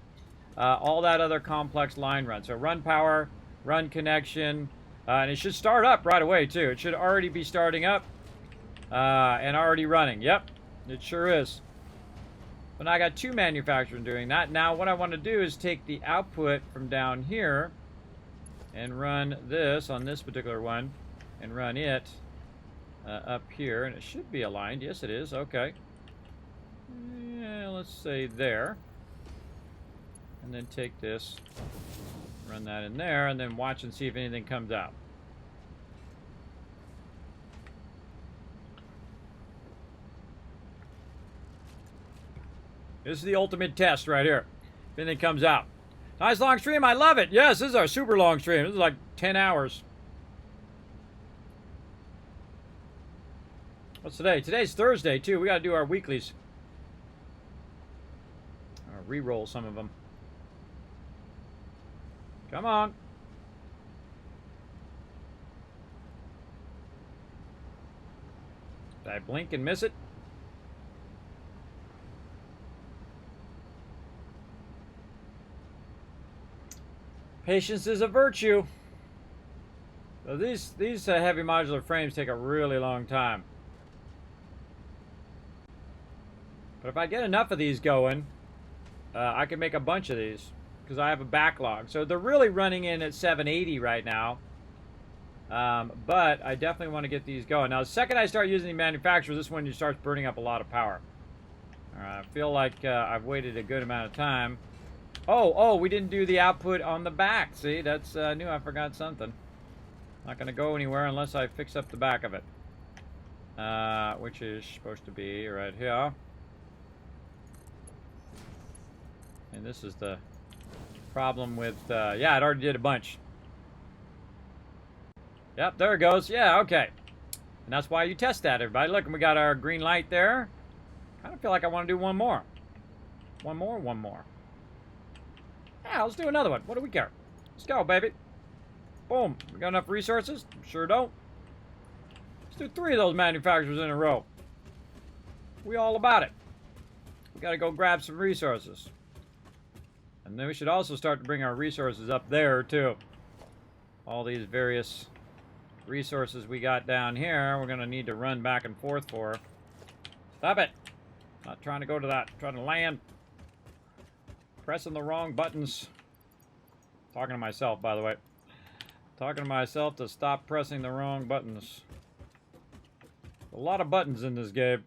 All that other complex line run. So run power, run connection, and it should start up right away, too. It should already be starting up and already running. Yep. It sure is. But now I got 2 manufacturers doing that. Now what I want to do is take the output from down here and run this on this particular one and run it up here, and it should be aligned. Yes, it is. Okay. Yeah, let's say there. And then take this, run that in there, and then watch and see if anything comes out. This is the ultimate test right here. If anything comes out. Nice long stream. I love it. Yes, this is our super long stream. This is like 10 hours. What's today? Today's Thursday, too. We got to do our weeklies. Or re-roll some of them. Come on. Did I blink and miss it? Patience is a virtue. So these heavy modular frames take a really long time. But if I get enough of these going, I can make a bunch of these because I have a backlog. So they're really running in at 780 right now. But I definitely want to get these going. Now, the second I start using the manufacturers, this one starts burning up a lot of power. All right, I feel like I've waited a good amount of time. Oh, we didn't do the output on the back. See, that's I knew I forgot something. Not going to go anywhere unless I fix up the back of it. Which is supposed to be right here. And this is the problem with, yeah, it already did a bunch. Yep, there it goes. Yeah, okay. And that's why you test that, everybody. Look, we got our green light there. Kind of feel like I want to do one more. One more. Yeah, let's do another one. What do we care? Let's go, baby. Boom. We got enough resources? Sure don't. Let's do 3 of those manufacturers in a row. We all about it. We got to go grab some resources. And then we should also start to bring our resources up there, too. All these various resources we got down here, we're going to need to run back and forth for. Stop it. Not trying to go to that. Trying to land. Pressing the wrong buttons. Talking to myself, by the way. Talking to myself to stop pressing the wrong buttons. A lot of buttons in this game.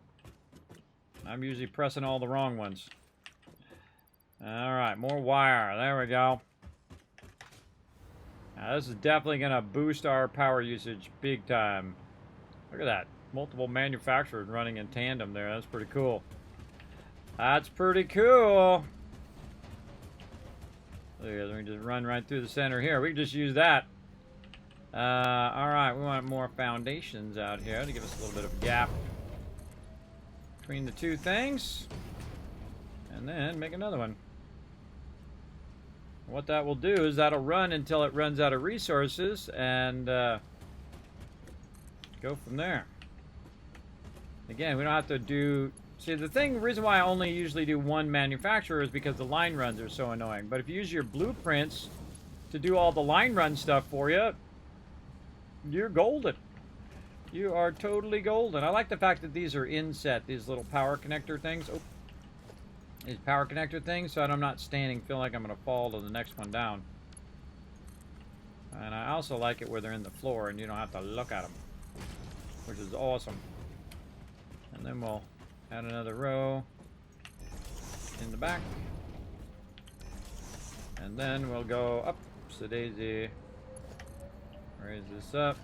I'm usually pressing all the wrong ones. Alright, more wire. There we go. Now, this is definitely going to boost our power usage big time. Look at that. Multiple manufacturers running in tandem there. That's pretty cool. That's pretty cool. Look at this. We can just run right through the center here. We can just use that. Alright, we want more foundations out here to give us a little bit of a gap between the two things. And then make another one. What that will do is that'll run until it runs out of resources and go from there. Again, we don't have to do... See, the reason why I only usually do one manufacturer is because the line runs are so annoying. But if you use your blueprints to do all the line run stuff for you, you're golden. You are totally golden. I like the fact that these are inset, these little power connector things. Oh. These power connector things, so I'm not standing, feel like I'm going to fall to the next one down. And I also like it where they're in the floor and you don't have to look at them, which is awesome. And then we'll add another row in the back. And then we'll go up, so daisy, raise this up.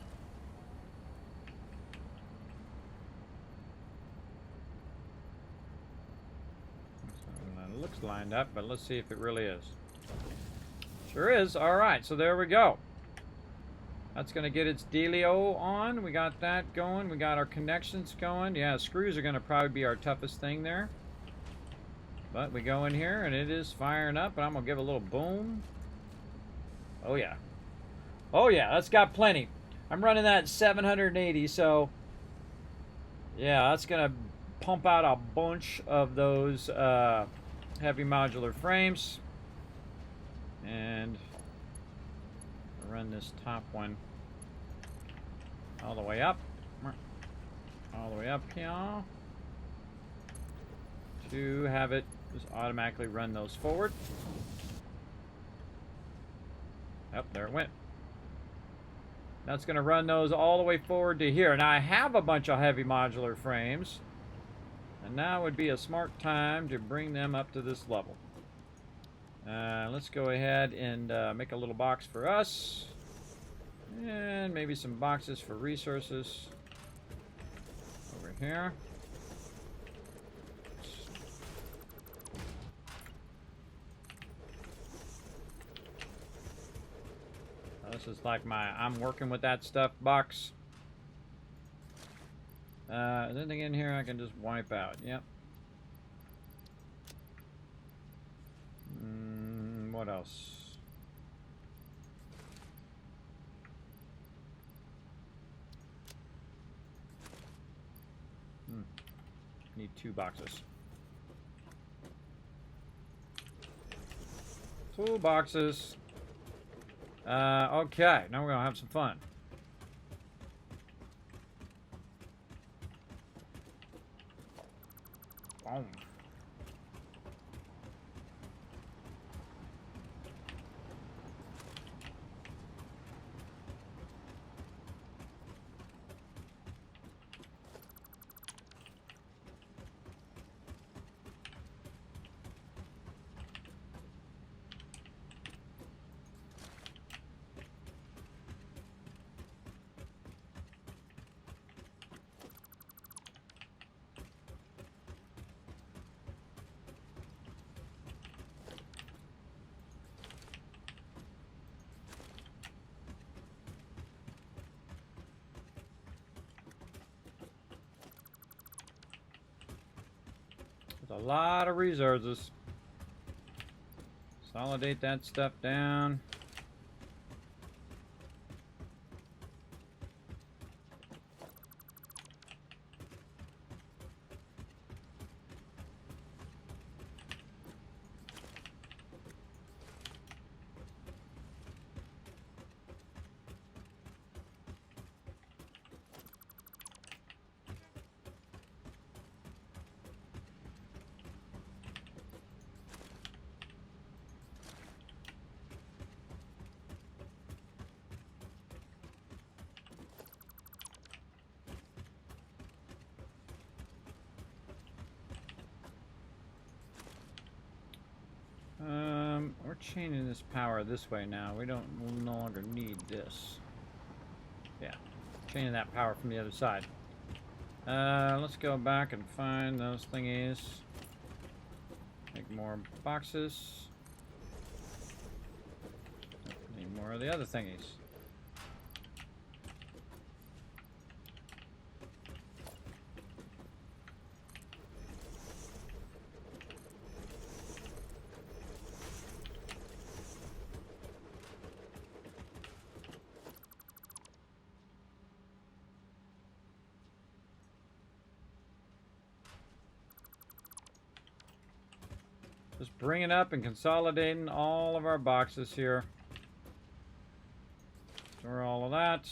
Looks lined up, but let's see if it really is. Sure is. All right, so there we go. That's going to get its dealio on. We got that going. We got our connections going. Yeah, screws are going to probably be our toughest thing there. But we go in here, and it is firing up, and I'm going to give a little boom. Oh, yeah. Oh, yeah, that's got plenty. I'm running that at 780, so... Yeah, that's going to pump out a bunch of those... heavy modular frames, and run this top one all the way up here, to have it just automatically run those forward. Yep, there it went. That's going to run those all the way forward to here. Now I have a bunch of heavy modular frames, and now would be a smart time to bring them up to this level. Let's go ahead and make a little box for us, and maybe some boxes for resources over here. This is like my I'm working with that stuff box. Anything in here I can just wipe out. Yep. What else? Need 2 boxes. 2 boxes. Okay, now we're gonna have some fun. Boom. A lot of resources. Consolidate that stuff down. We're changing this power this way now. We'll no longer need this. Yeah, changing that power from the other side. Let's go back and find those thingies. Make more boxes. Need more of the other thingies. Just bringing up and consolidating all of our boxes here. Store all of that.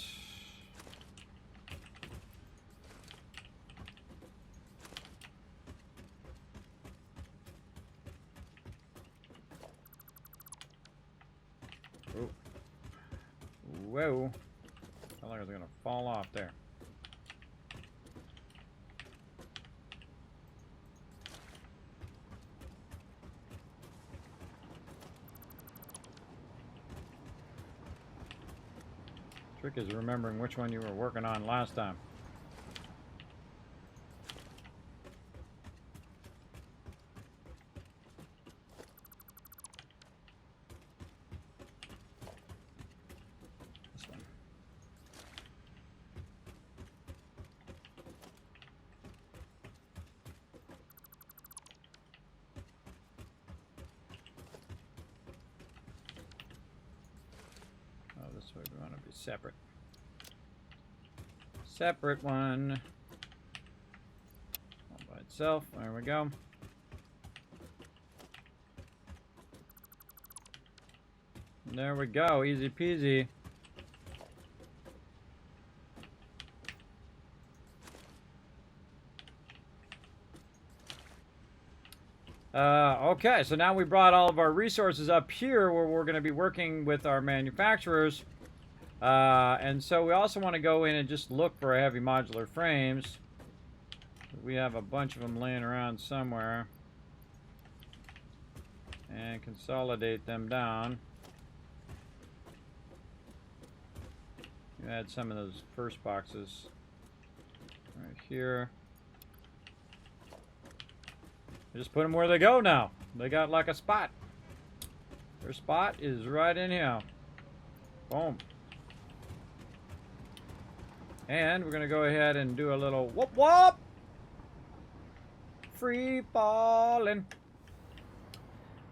Oh. Whoa. I thought I was going to fall off there. Trick is remembering which one you were working on last time. This one. Oh, this way we want to be separate. Separate one. All by itself. There we go. There we go. Easy peasy. Okay, so now we brought all of our resources up here where we're going to be working with our manufacturers. And so we also want to go in and just look for heavy modular frames. We have a bunch of them laying around somewhere. And consolidate them down. You add some of those first boxes right here. Just put them where they go now. They got like a spot. Their spot is right in here. Boom. And we're going to go ahead and do a little whoop whoop. Free falling.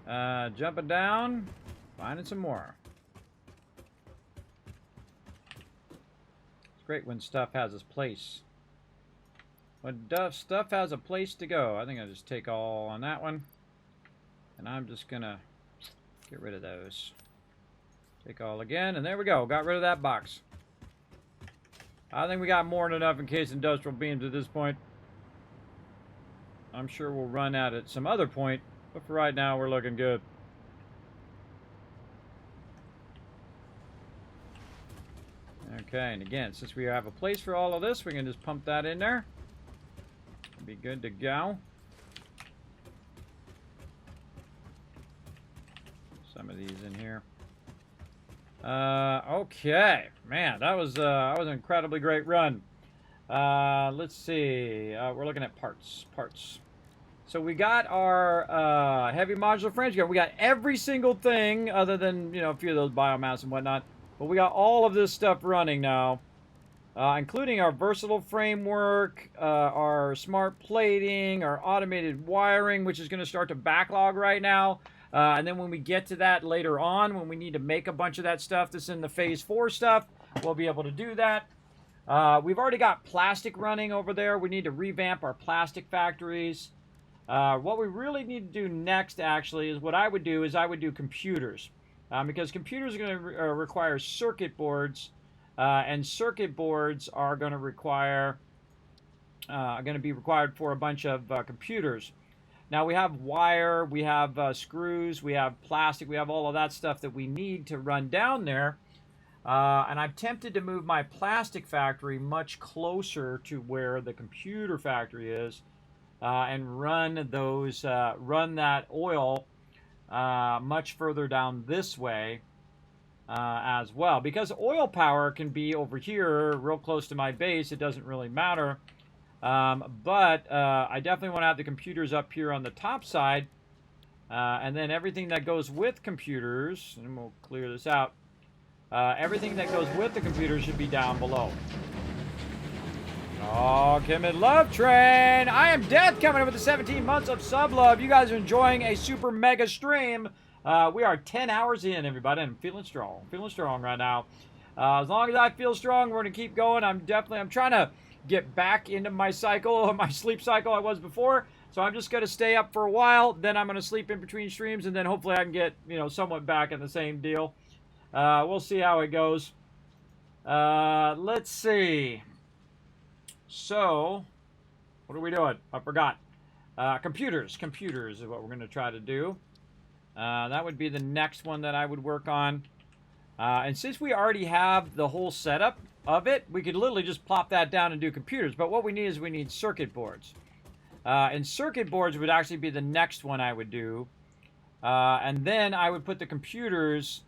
Jumping down. Finding some more. It's great when stuff has its place. When stuff has a place to go. I think I'll just take all on that one. And I'm just going to get rid of those. Take all again. And there we go. Got rid of that box. I think we got more than enough in case industrial beams at this point. I'm sure we'll run out at some other point. But for right now, we're looking good. Okay. And again, since we have a place for all of this, we can just pump that in there. Be good to go. Some of these in here. Okay, man, that was an incredibly great run. Let's see. We're looking at parts. So we got our heavy modular frames. We got every single thing other than a few of those biomass and whatnot. But we got all of this stuff running now. Including our versatile framework, our smart plating, our automated wiring, which is going to start to backlog right now. And then when we get to that later on, when we need to make a bunch of that stuff that's in the phase 4 stuff, we'll be able to do that. We've already got plastic running over there. We need to revamp our plastic factories. What we really need to do next, actually, is what I would do computers. Because computers are going to require circuit boards. And circuit boards are going to be required for a bunch of computers. Now we have wire, we have screws, we have plastic, we have all of that stuff that we need to run down there. And I'm tempted to move my plastic factory much closer to where the computer factory is, and run that oil much further down this way. As well, because oil power can be over here real close to my base. It doesn't really matter, but I definitely want to have the computers up here on the top side, and then everything that goes with computers, and we'll clear this out, everything that goes with the computers should be down below. Oh, Kismet Love Train! I am Death, coming in with the 17 months of sub love. You guys are enjoying a super mega stream. We are 10 hours in, everybody, and I'm feeling strong right now. As long as I feel strong, we're going to keep going. I'm trying to get back into my cycle, my sleep cycle I was before. So I'm just going to stay up for a while. Then I'm going to sleep in between streams, and then hopefully I can get, somewhat back in the same deal. We'll see how it goes. Let's see. So, what are we doing? I forgot. Computers is what we're going to try to do. That would be the next one that I would work on. And since we already have the whole setup of it, we could literally just plop that down and do computers. But what we need circuit boards. And circuit boards would actually be the next one I would do. And then I would put the computers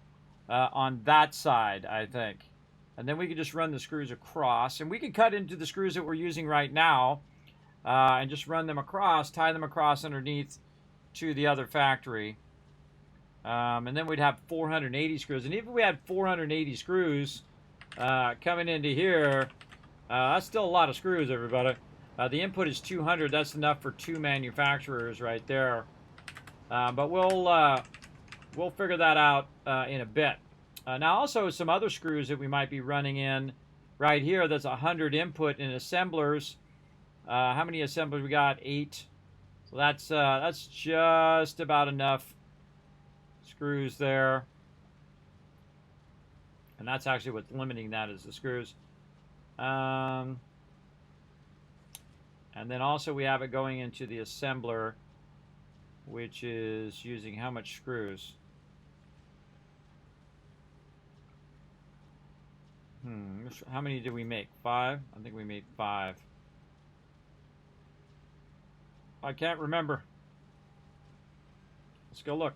on that side, I think. And then we could just run the screws across. And we could cut into the screws that we're using right now and just run them across, tie them across underneath to the other factory. And then we'd have 480 screws. And even if we had 480 screws coming into here, that's still a lot of screws, everybody. The input is 200. That's enough for 2 manufacturers right there. But we'll figure that out in a bit. Now, also some other screws that we might be running in right here. That's 100 input in assemblers. How many assemblers we got? 8. So that's just about enough screws there. And that's actually what's limiting that, is the screws. And then also we have it going into the assembler. which is using how much screws? How many did we make? 5? I think we made 5. I can't remember. Let's go look.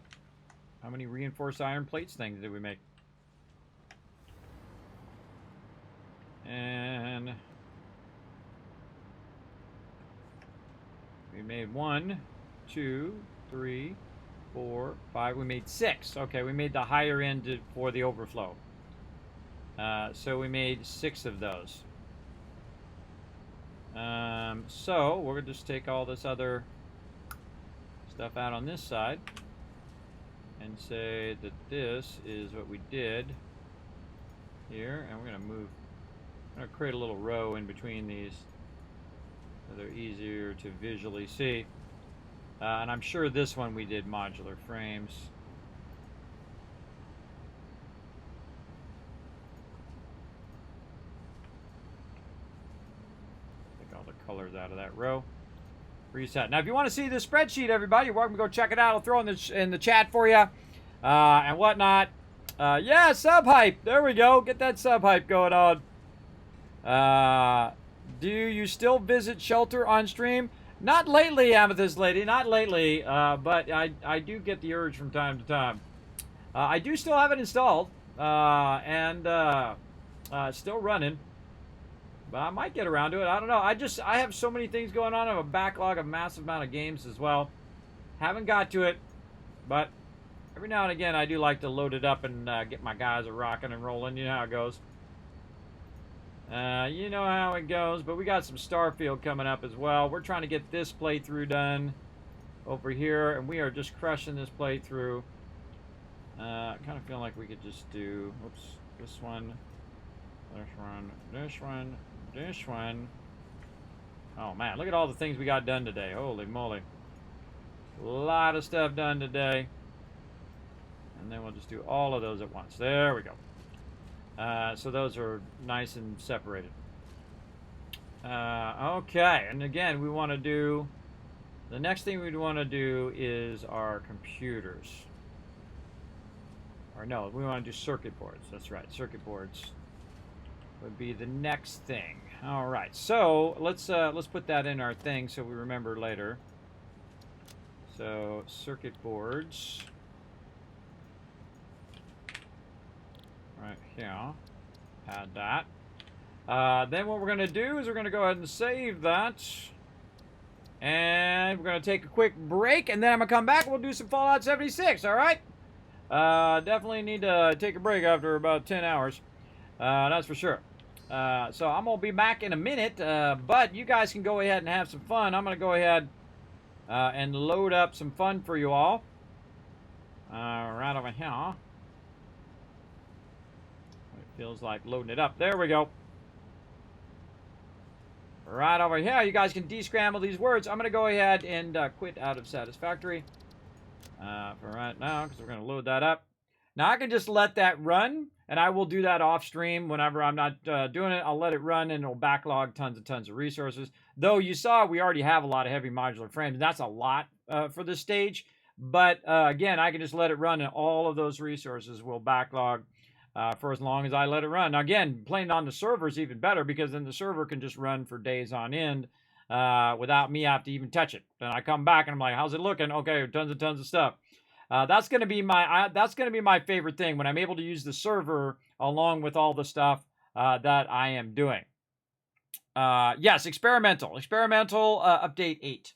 How many reinforced iron plates things did we make? And we made 1, 2, 3, 4, 5. We made 6. Okay, we made the higher end for the overflow. So we made 6 of those. So we're going to just take all this other stuff out on this side and say that this is what we did here, and we're going to move. I'm going to create a little row in between these so they're easier to visually see. And I'm sure this one we did modular frames. Take all the colors out of that row. Reset. Now, if you want to see this spreadsheet, everybody, you're welcome to go check it out. I'll throw it in the chat for you and whatnot. Yeah, sub hype. There we go. Get that sub hype going on. Do you still visit Shelter on stream? Not lately, Amethyst Lady. Not lately. But I do get the urge from time to time. I do still have it installed and still running. But I might get around to it. I don't know. I have so many things going on. I have a backlog of massive amount of games as well. Haven't got to it, but every now and again I do like to load it up and get my guys rocking and rolling. You know how it goes. You know how it goes. But we got some Starfield coming up as well. We're trying to get this playthrough done over here, and we are just crushing this playthrough. I kind of feel like we could just do, oops, this one, this one, this one, this one. Oh man, look at all the things we got done today. Holy moly. A lot of stuff done today. And then we'll just do all of those at once. There we go. So those are nice and separated. Okay, and again, we want to do, the next thing we'd want to do is our computers. Or no, we want to do circuit boards. That's right, circuit boards would be the next thing. All right, so let's put that in our thing so we remember later. So circuit boards, right here. Add that. Then what we're going to do is we're going to go ahead and save that, and we're going to take a quick break, and then I'm going to come back and we'll do some Fallout 76. All right. Definitely need to take a break after about 10 hours. That's for sure. So I'm going to be back in a minute, but you guys can go ahead and have some fun. I'm going to go ahead and load up some fun for you all. Right over here. It feels like loading it up. There we go. Right over here. You guys can descramble these words. I'm going to go ahead and quit out of Satisfactory for right now because we're going to load that up. Now I can just let that run, and I will do that off stream whenever I'm not doing it. I'll let it run, and it'll backlog tons and tons of resources. Though you saw we already have a lot of heavy modular frames. That's a lot for this stage. But again, I can just let it run, and all of those resources will backlog for as long as I let it run. Now again, playing on the server is even better because then the server can just run for days on end without me having to even touch it. Then I come back and I'm like, how's it looking? Okay, tons and tons of stuff. That's going to be my favorite thing when I'm able to use the server along with all the stuff that I am doing. Yes, experimental update 8.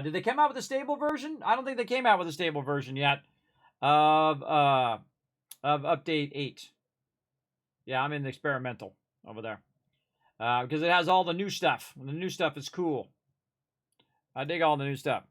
Did they come out with a stable version? I don't think they came out with a stable version yet of update 8. Yeah, I'm in the experimental over there because it has all the new stuff. And the new stuff is cool. I dig all the new stuff.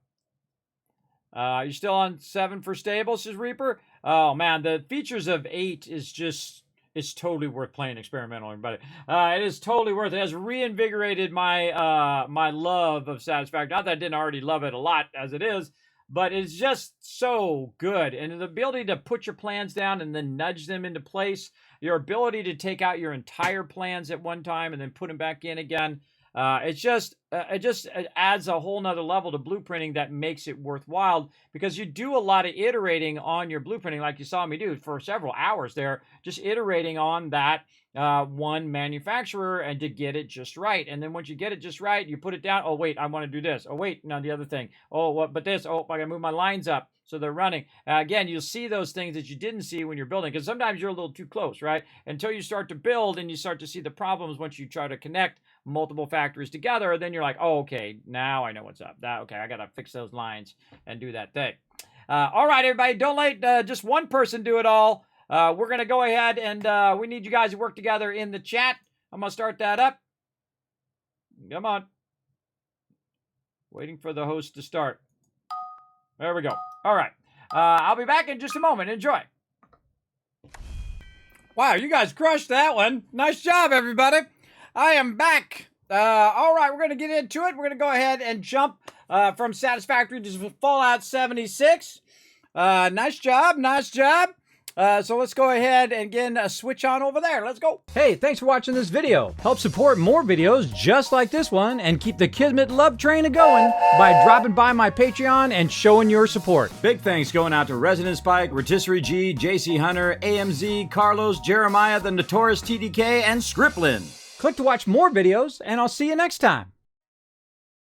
You're still on 7 for stable, says Reaper. Oh man, the features of 8 is just, it's totally worth playing experimental, everybody. It is totally worth it. It has reinvigorated my my love of Satisfactory. Not that I didn't already love it a lot as it is, but it's just so good. And the ability to put your plans down and then nudge them into place, your ability to take out your entire plans at one time and then put them back in again. It just adds a whole nother level to blueprinting that makes it worthwhile, because you do a lot of iterating on your blueprinting, like you saw me do for several hours there, just iterating on that one manufacturer and to get it just right. And then once you get it just right, you put it down. Oh, wait, I want to do this. Oh, wait, no, the other thing. Oh, what? But this. Oh, I got to move my lines up so they're running. Again, you'll see those things that you didn't see when you're building, because sometimes you're a little too close, right? Until you start to build and you start to see the problems once you try to connect multiple factories together, then you're like, oh, okay, now I know what's up. Okay, I got to fix those lines and do that thing. All right, everybody, don't let just one person do it all. We're going to go ahead and we need you guys to work together in the chat. I'm going to start that up. Come on. Waiting for the host to start. There we go. All right. I'll be back in just a moment. Enjoy. Wow, you guys crushed that one. Nice job, everybody. I am back. All right, we're going to get into it. We're going to go ahead and jump from Satisfactory to Fallout 76. Nice job. Nice job. So let's go ahead and again switch on over there. Let's go. Hey, thanks for watching this video. Help support more videos just like this one and keep the Kismet love train a-going by dropping by my Patreon and showing your support. Big thanks going out to Resident Spike, Rotisserie G, JC Hunter, AMZ, Carlos, Jeremiah, the Notorious TDK, and Scriplin. Click to watch more videos, and I'll see you next time.